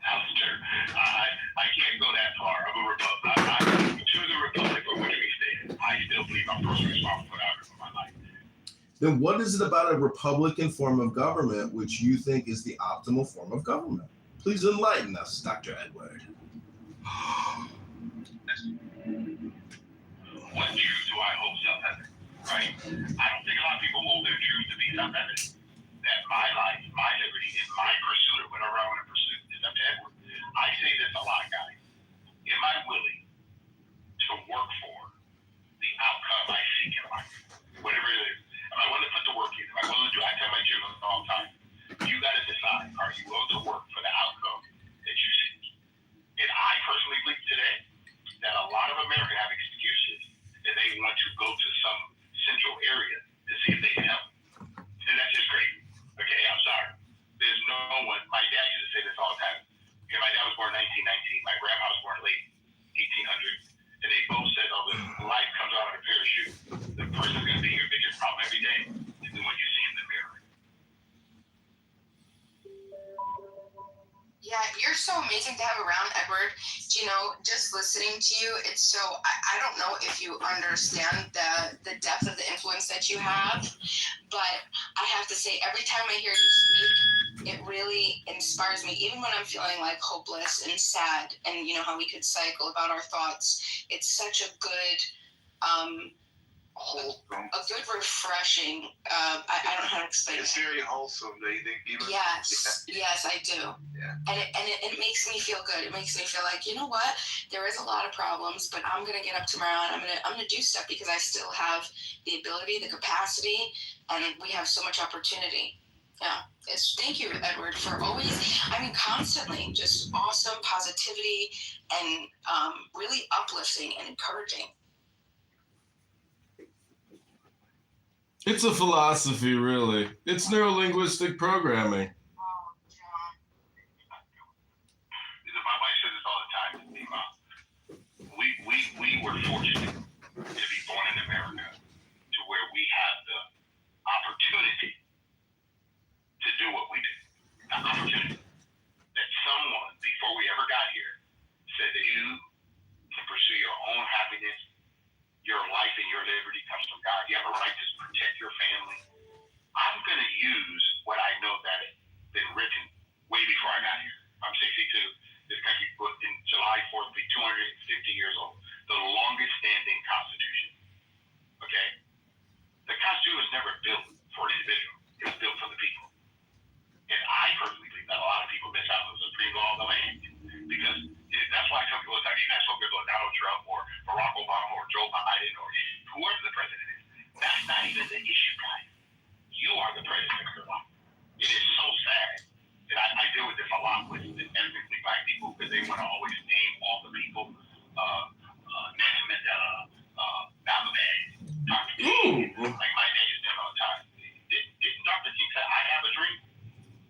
I can't go that far. I'm a Republican. To the Republic for which we stand. I still believe I'm personally responsible for my life. Then what is it about a Republican form of government which you think is the optimal form of government? Please enlighten us, Dr. Edward. What truth do I hold self-evident, right? I don't think a lot of people hold their truth to be self-evident. That my life, my liberty, and my pursuit of whatever I want to pursue is up to Edward. I say this a lot, guys. Am I willing to work for the outcome I seek in life? Whatever it is. Am I willing to put the work in? Am I willing to do it? I tell my children all the time, you got to decide, are you willing to work for the outcome that you seek? And I personally believe today that a lot of Americans have excuses that they want to go to some central area to see if they can help. And that's just crazy. Okay, I'm sorry. There's no one. My dad used to say this all the time. Okay, my dad was born in 1919. My grandma was born in late 1800s. And they both said, oh, the life comes out of a parachute. The person's going to be your biggest problem every day is the one you see in the mirror. Yeah, you're so amazing to have around, Edward. You know, just listening to you, it's so, I don't know if you understand the depth of the influence that you have, but I have to say, every time I hear you speak, it really inspires me, even when I'm feeling like hopeless and sad, and you know how we could cycle about our thoughts. It's such a good, a good refreshing, I don't know how to explain It's it. very wholesome. Do you think people? Yes, yes, I do. Yeah. And it makes me feel good. It makes me feel like, you know what? There is a lot of problems, but I'm gonna get up tomorrow and I'm gonna do stuff because I still have the ability, the capacity, and we have so much opportunity. Yeah. Thank you, Edward, for always, constantly just awesome positivity and really uplifting and encouraging. It's a philosophy, really. It's neurolinguistic programming. My wife says this all the time. We were fortunate to be born in America, to where we have the opportunity to do what we do. The opportunity that someone, before we ever got here, said that you can pursue your own happiness. Your life and your liberty comes from God. You have a right to protect your family. I'm never built for an individual. It was built for the people. And I personally think that a lot of people miss out on the supreme law of the land. Because that's why I tell people, you guys focus on Donald Trump or Barack Obama or Joe Biden or whoever the president is. That's not even the issue, guys. You are the president of your life. It is so sad. And I deal with this a lot with ethnically black people because they want to always name all the people. Nelson Mandela, Malcolm X, Dr. King. Like my dad used to tell all the time. Didn't Dr. King say, I have a dream?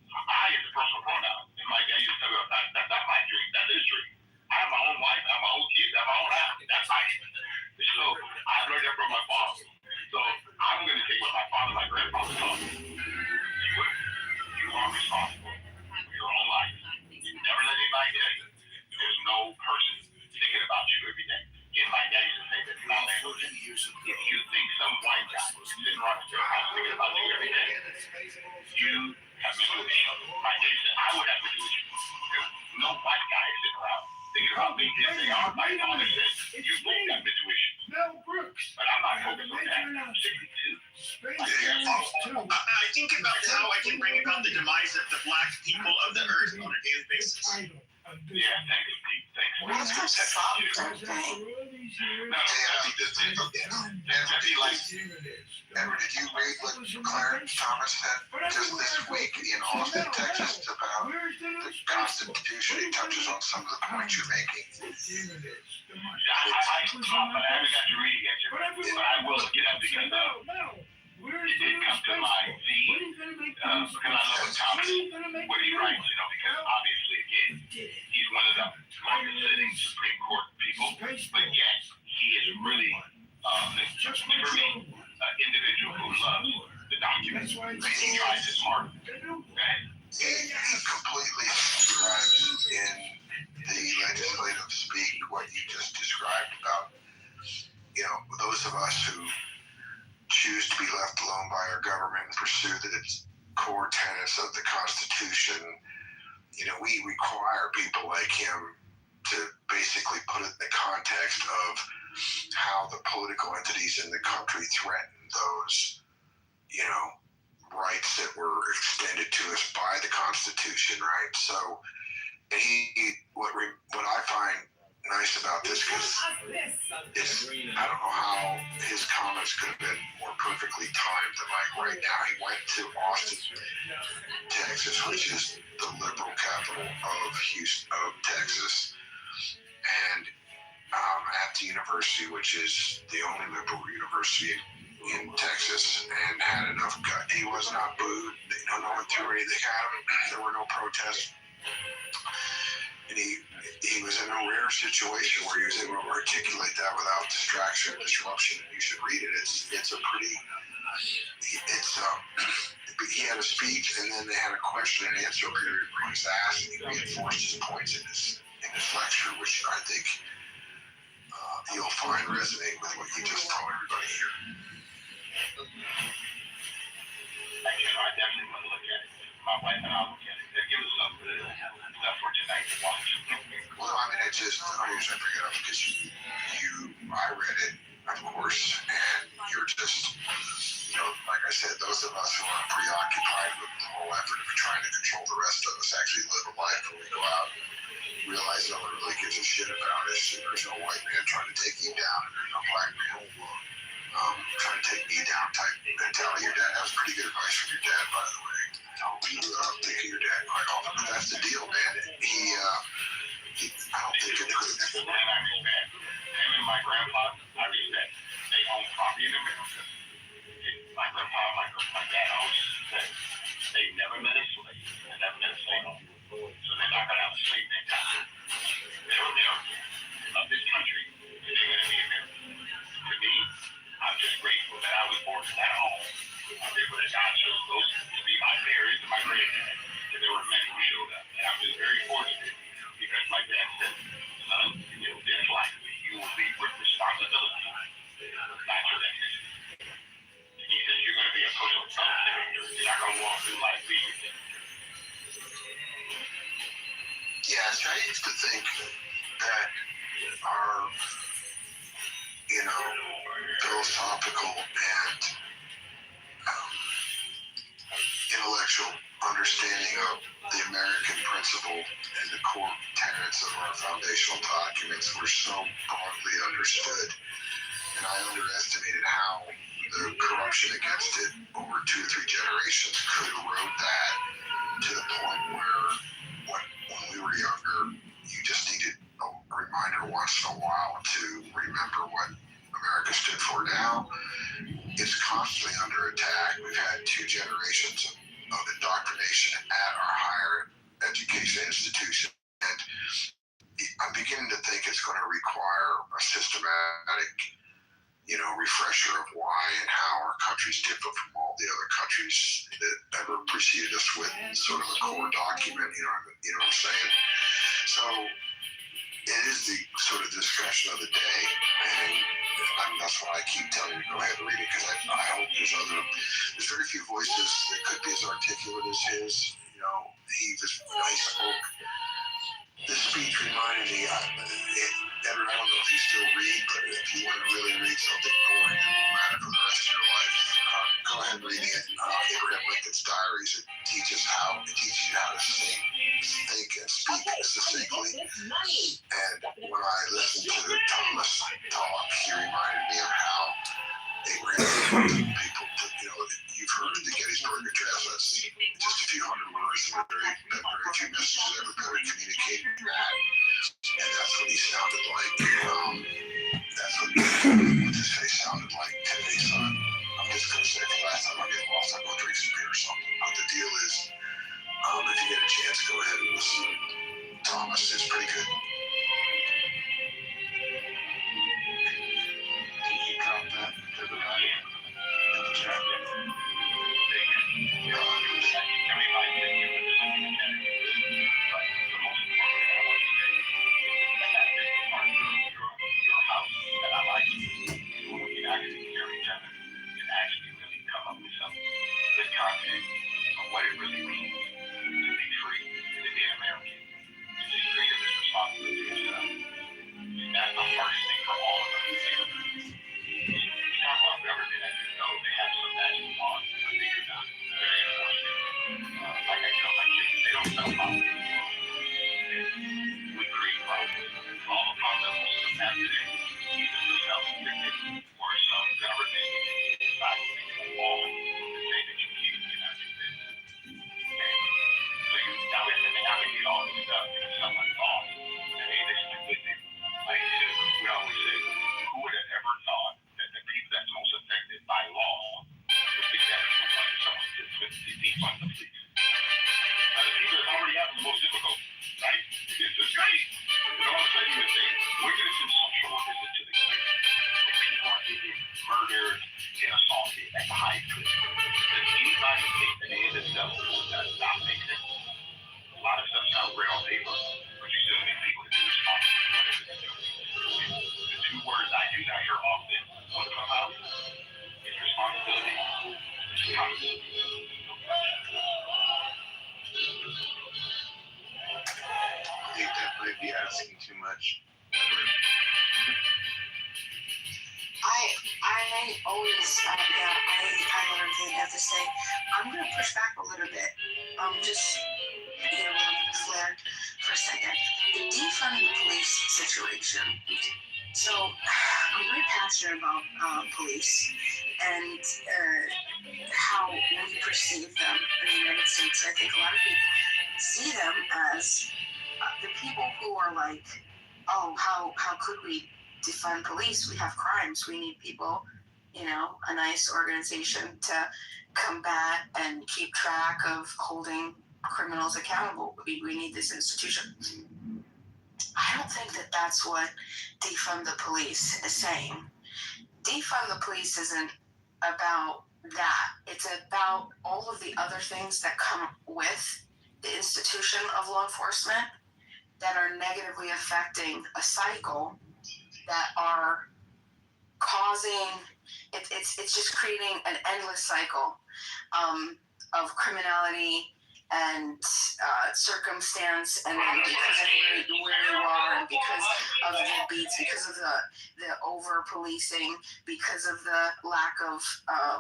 I is a personal pronoun. And my dad used to tell me, that's not my dream. That's his dream. I have my own wife, I have my own kids, I have my own house. That's my dream. So I learned that from my father. So I'm going to take what my father and my grandfather taught me. You are responsible for your own life. You never let anybody tell you. There's no person thinking about you every day. And my dad used to say this, and I'll end with it. If you think some white guy is sitting around your house thinking about you every day, you have mental issues. My dad said, I would have mental issues. No white guy is sitting around thinking about me. If they are, my father said, you both got mental issues. But I'm not focused on that. I'm 62. I think about how I can bring about the demise of the black people of the earth on a daily basis. Yeah, thanks, Steve. Thanks. What's the subject? No, Ever did you read what Clarence Thomas said just this week in Austin, Texas, about the Constitution? He touches on some of the points you're making. I haven't got to read it yet, but I will look it up because it did come to my feed because I love what Thomas, what he writes, because obviously, again, he's one of the longest-sitting Supreme Court people, but yet he is really, for me, an individual who loves the documents. He tries his hard. He completely describes in the legislative speak what you just described about, those of us who choose to be left alone by our government and pursue the core tenets of the Constitution. We require people like him to basically put it in the context of how the political entities in the country threaten those, rights that were extended to us by the Constitution, right? So, what I find nice about this, because I don't know how his comments could have been more perfectly timed than right now. He went to Austin, Texas, which is the liberal capital of Texas, and at the university, which is the only liberal university in Texas, and had enough gut. He was not booed. No one threw anything at him. There were no protests. And he was in a rare situation where he was able to articulate that without distraction or disruption. You should read it. He had a speech, and then they had a question and answer period where he was asked, and he reinforced his points in his lecture, which I think you'll find resonate with what you just told everybody here. I definitely want to look at it. My wife and I'll look at it. Give us some stuff for tonight to watch. Well, I usually bring it up because I read it, of course, and you're just, like I said, those of us who are preoccupied with the whole effort of trying to control the rest of us actually live a life where we go out and realize no one really gives a shit about us. There's no white man trying to take you down, and there's no black man trying to take me down type mentality. Your dad, that was pretty good advice from your dad, by the way. You think of your dad quite often, but that's the deal, man. I don't think it could. And I respect him and my grandpa. I respect. They own property in America. My grandpa, my dad always said they never met a slave. They never met a slave owner. So they're not gonna have a slave mentality. They're Americans of this country, and they're gonna be Americans. To me, I'm just grateful that I was born in that home. I'm grateful that God chose those to be my parents and my granddad. And there were many who showed up. And I'm just very fortunate because my dad said, son, this life, you will lead with responsibility, not your ethnicity. And he says, you're going to be a social character. You're not going to walk through life being there. Yes, I used to think that our, philosophical and intellectual understanding of the American principle and the core tenets of our foundational documents were so broadly understood. And I underestimated how the corruption against it over 2 to 3 generations could erode that to the point where when we were younger, you just needed a reminder once in a while to remember what America stood for. Now, it's constantly under attack. We've had 2 generations of indoctrination at our higher education institution. And I'm beginning to think it's going to require a systematic, refresher of why and how our countries differ from all the other countries that ever preceded us with sort of a core document, you know what I'm saying? So it is the sort of discussion of the day, and that's why I keep telling you to go ahead and read it, because I hope there's very few voices that could be as articulate as his. He spoke. The speech reminded me, Edward, I don't know if you still read, but if you want to really read something boring that will matter for the rest of your life, go ahead and read Abraham Lincoln's Diaries. It teaches you how to think and speak succinctly. And when I listened to Thomas talk, he reminded me of how Abraham people, you've heard of the Gettysburg Address. That's just a few hundred words and very few messages ever better communicated than that. And that's what he sounded like. That's what his face sounded like today. So I'm just going to say for the last time I get lost, I'm going to drink some beer or something. But the deal is, if you get a chance, go ahead and listen to Thomas. It's pretty good. Did you drop that to the right? In the chat? What it really means to be free, to be an American. To be freedom is responsibility itself. And that's the hardest thing for all of us to do. You talk about government, as you know, they have some magic laws, but they do not. Very unfortunate. Like I tell my kids, they don't sell property. We create property. All the problems of that today, either the self-inflicted or some government document law to say that you can't do that. So now we have to navigate all this stuff because someone thought that, hey, this is a good thing. Like we always say, who would have ever thought that the people that's most affected by law would think that people like someone to defund the police? Now, the people that already have the most difficult, right? It's just great. And all of a sudden you would say, we're going to do social workers into the community. And people are getting murdered and assaulted at the highest rate. Does anybody think that any of this stuff does not make sense? A lot of stuff sounds great on paper, but you still need people to be responsible for whatever they do. The 2 words I do not hear often when it comes out is responsibility and accountability. I think that might be asking too much. I always, I learned they have to say, I'm going to push back a little bit. Just get a little bit flared for a second. The defunding the police situation. So I'm very passionate about police and how we perceive them in the United States. I think a lot of people see them as the people who are like, oh, how could we defund police? We have crimes. We need people, a nice organization to combat and keep track of holding criminals accountable. We need this institution. I don't think that that's what defund the police is saying. Defund the police isn't about that. It's about all of the other things that come with the institution of law enforcement that are negatively affecting a cycle that are causing, it's just creating an endless cycle of criminality and circumstance, and then because of where you are, and because of the beats, because of the over policing, because of the lack of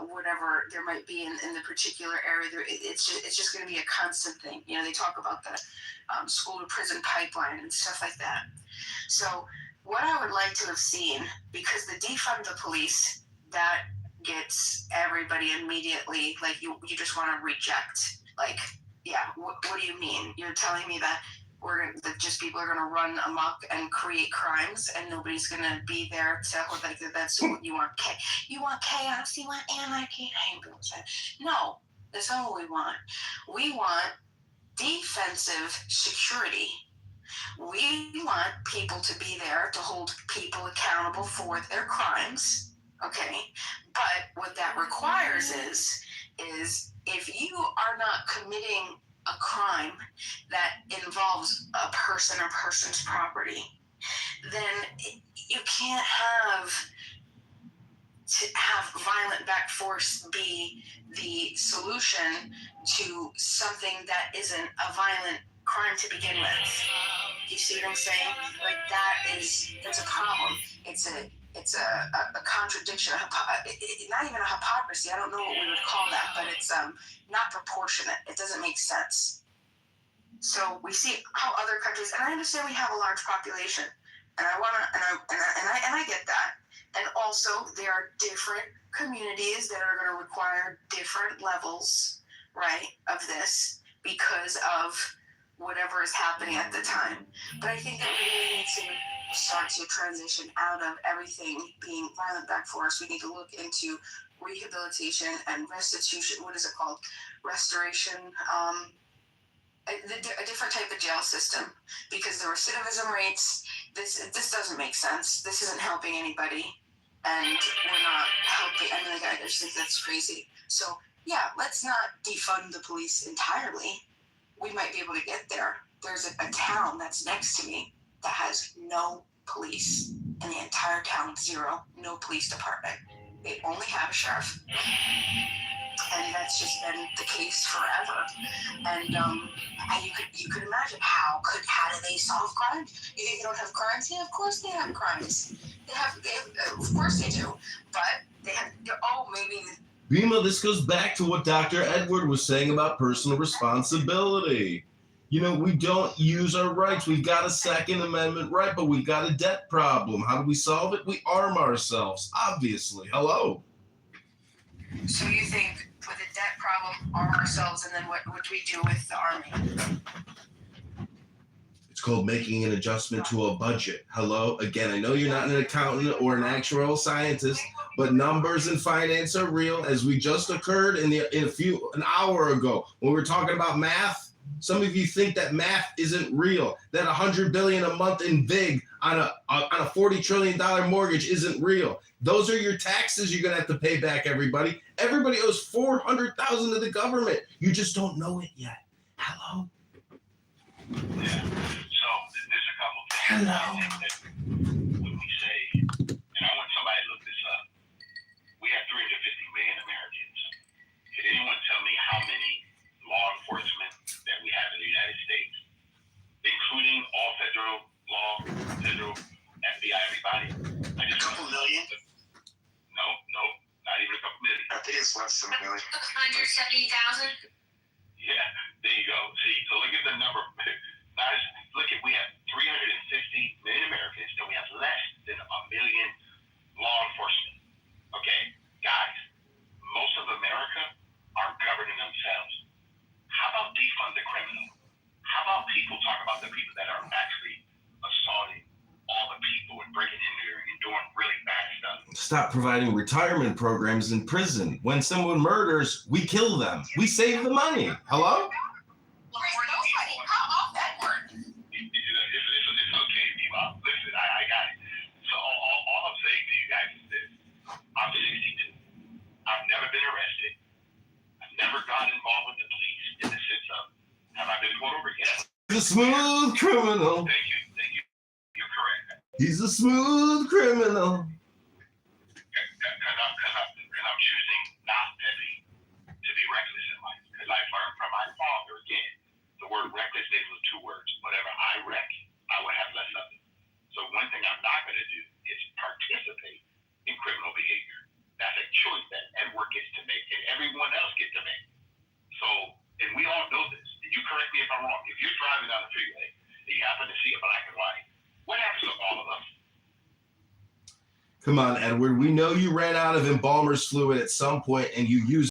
whatever there might be in the particular area, it's just going to be a constant thing. You know, they talk about the school to prison pipeline and stuff like that. So what I would like to have seen, because the defund the police, that gets everybody immediately, like, you just want to reject, like, yeah, what do you mean? You're telling me that that just people are going to run amok and create crimes, and nobody's going to be there to, like, that's what you want. You want chaos, you want anarchy. No, that's not what we want. We want defensive security. We want people to be there to hold people accountable for their crimes, okay? But what that requires is if you are not committing a crime that involves a person or person's property, then you can't have violent back force be the solution to something that isn't a violent crime to begin with. You see what I'm saying? Like, that's a problem. It's a contradiction, not even a hypocrisy. I don't know what we would call that, but it's not proportionate. It doesn't make sense. So we see how other countries, and I understand we have a large population, and I get that. And also, there are different communities that are going to require different levels, right, of this because of whatever is happening at the time. But I think that we really need to start to transition out of everything being violent back force. We need to look into rehabilitation and restitution. What is it called? Restoration. A different type of jail system, because the recidivism rates, this doesn't make sense. This isn't helping anybody, and we're not helping. I mean, I just think that's crazy. So yeah, let's not defund the police entirely. We might be able to get there. There's a town that's next to me that has no police in the entire town. Zero. No police department. They only have a sheriff. And that's just been the case forever. And you could imagine how do they solve crimes? You think they don't have crimes? Yeah, of course they have crimes. They have of course they do. But they have, maybe. Bima, this goes back to what Dr. Edward was saying about personal responsibility. You know, we don't use our rights. We've got a Second Amendment right, but we've got a debt problem. How do we solve it? We arm ourselves, obviously. Hello. So you think with a debt problem, arm ourselves, and then what do we do with the army? It's called making an adjustment to a budget. Hello? Again, I know you're not an accountant or an actuarial scientist, but numbers and finance are real, as we just occurred an hour ago when we were talking about math. Some of you think that math isn't real, that $100 billion a month in VIG on a $40 trillion mortgage isn't real. Those are your taxes you're gonna have to pay back, everybody. Everybody owes $400,000 to the government. You just don't know it yet. Hello? Yeah. So there's a couple things. Hello. When we say, and I want somebody to look this up. We have 350 million Americans. Can anyone tell me how many law enforcement that we have in the United States, including all federal law, federal FBI, everybody? A couple million? No, not even a couple million. I think it's less than a million. 170,000? Yeah, there you go. See, so look at the number. Guys, we have 360 million Americans, and we have less than a million law enforcement. Okay, guys, most of America are governing themselves. How about defund the criminal? How about people talk about the people that are actually assaulting all the people and breaking in there and doing really bad stuff? Stop providing retirement programs in prison. When someone murders, we kill them. We save the money. Hello? It's okay, Bebop. Listen, I got it. So all I'm saying to you guys is this. I'm 62. I've never been arrested. I've never gotten involved with the police in the sense of, have I been pulled over? Yes. The smooth criminal. Thank you. You're correct. He's a smooth criminal. Because I'm choosing not to be reckless in life. Because I learned from my father again. happen to see a black and white. What happens to all of them? Come on, Edward. We know you ran out of embalmer's fluid at some point and you used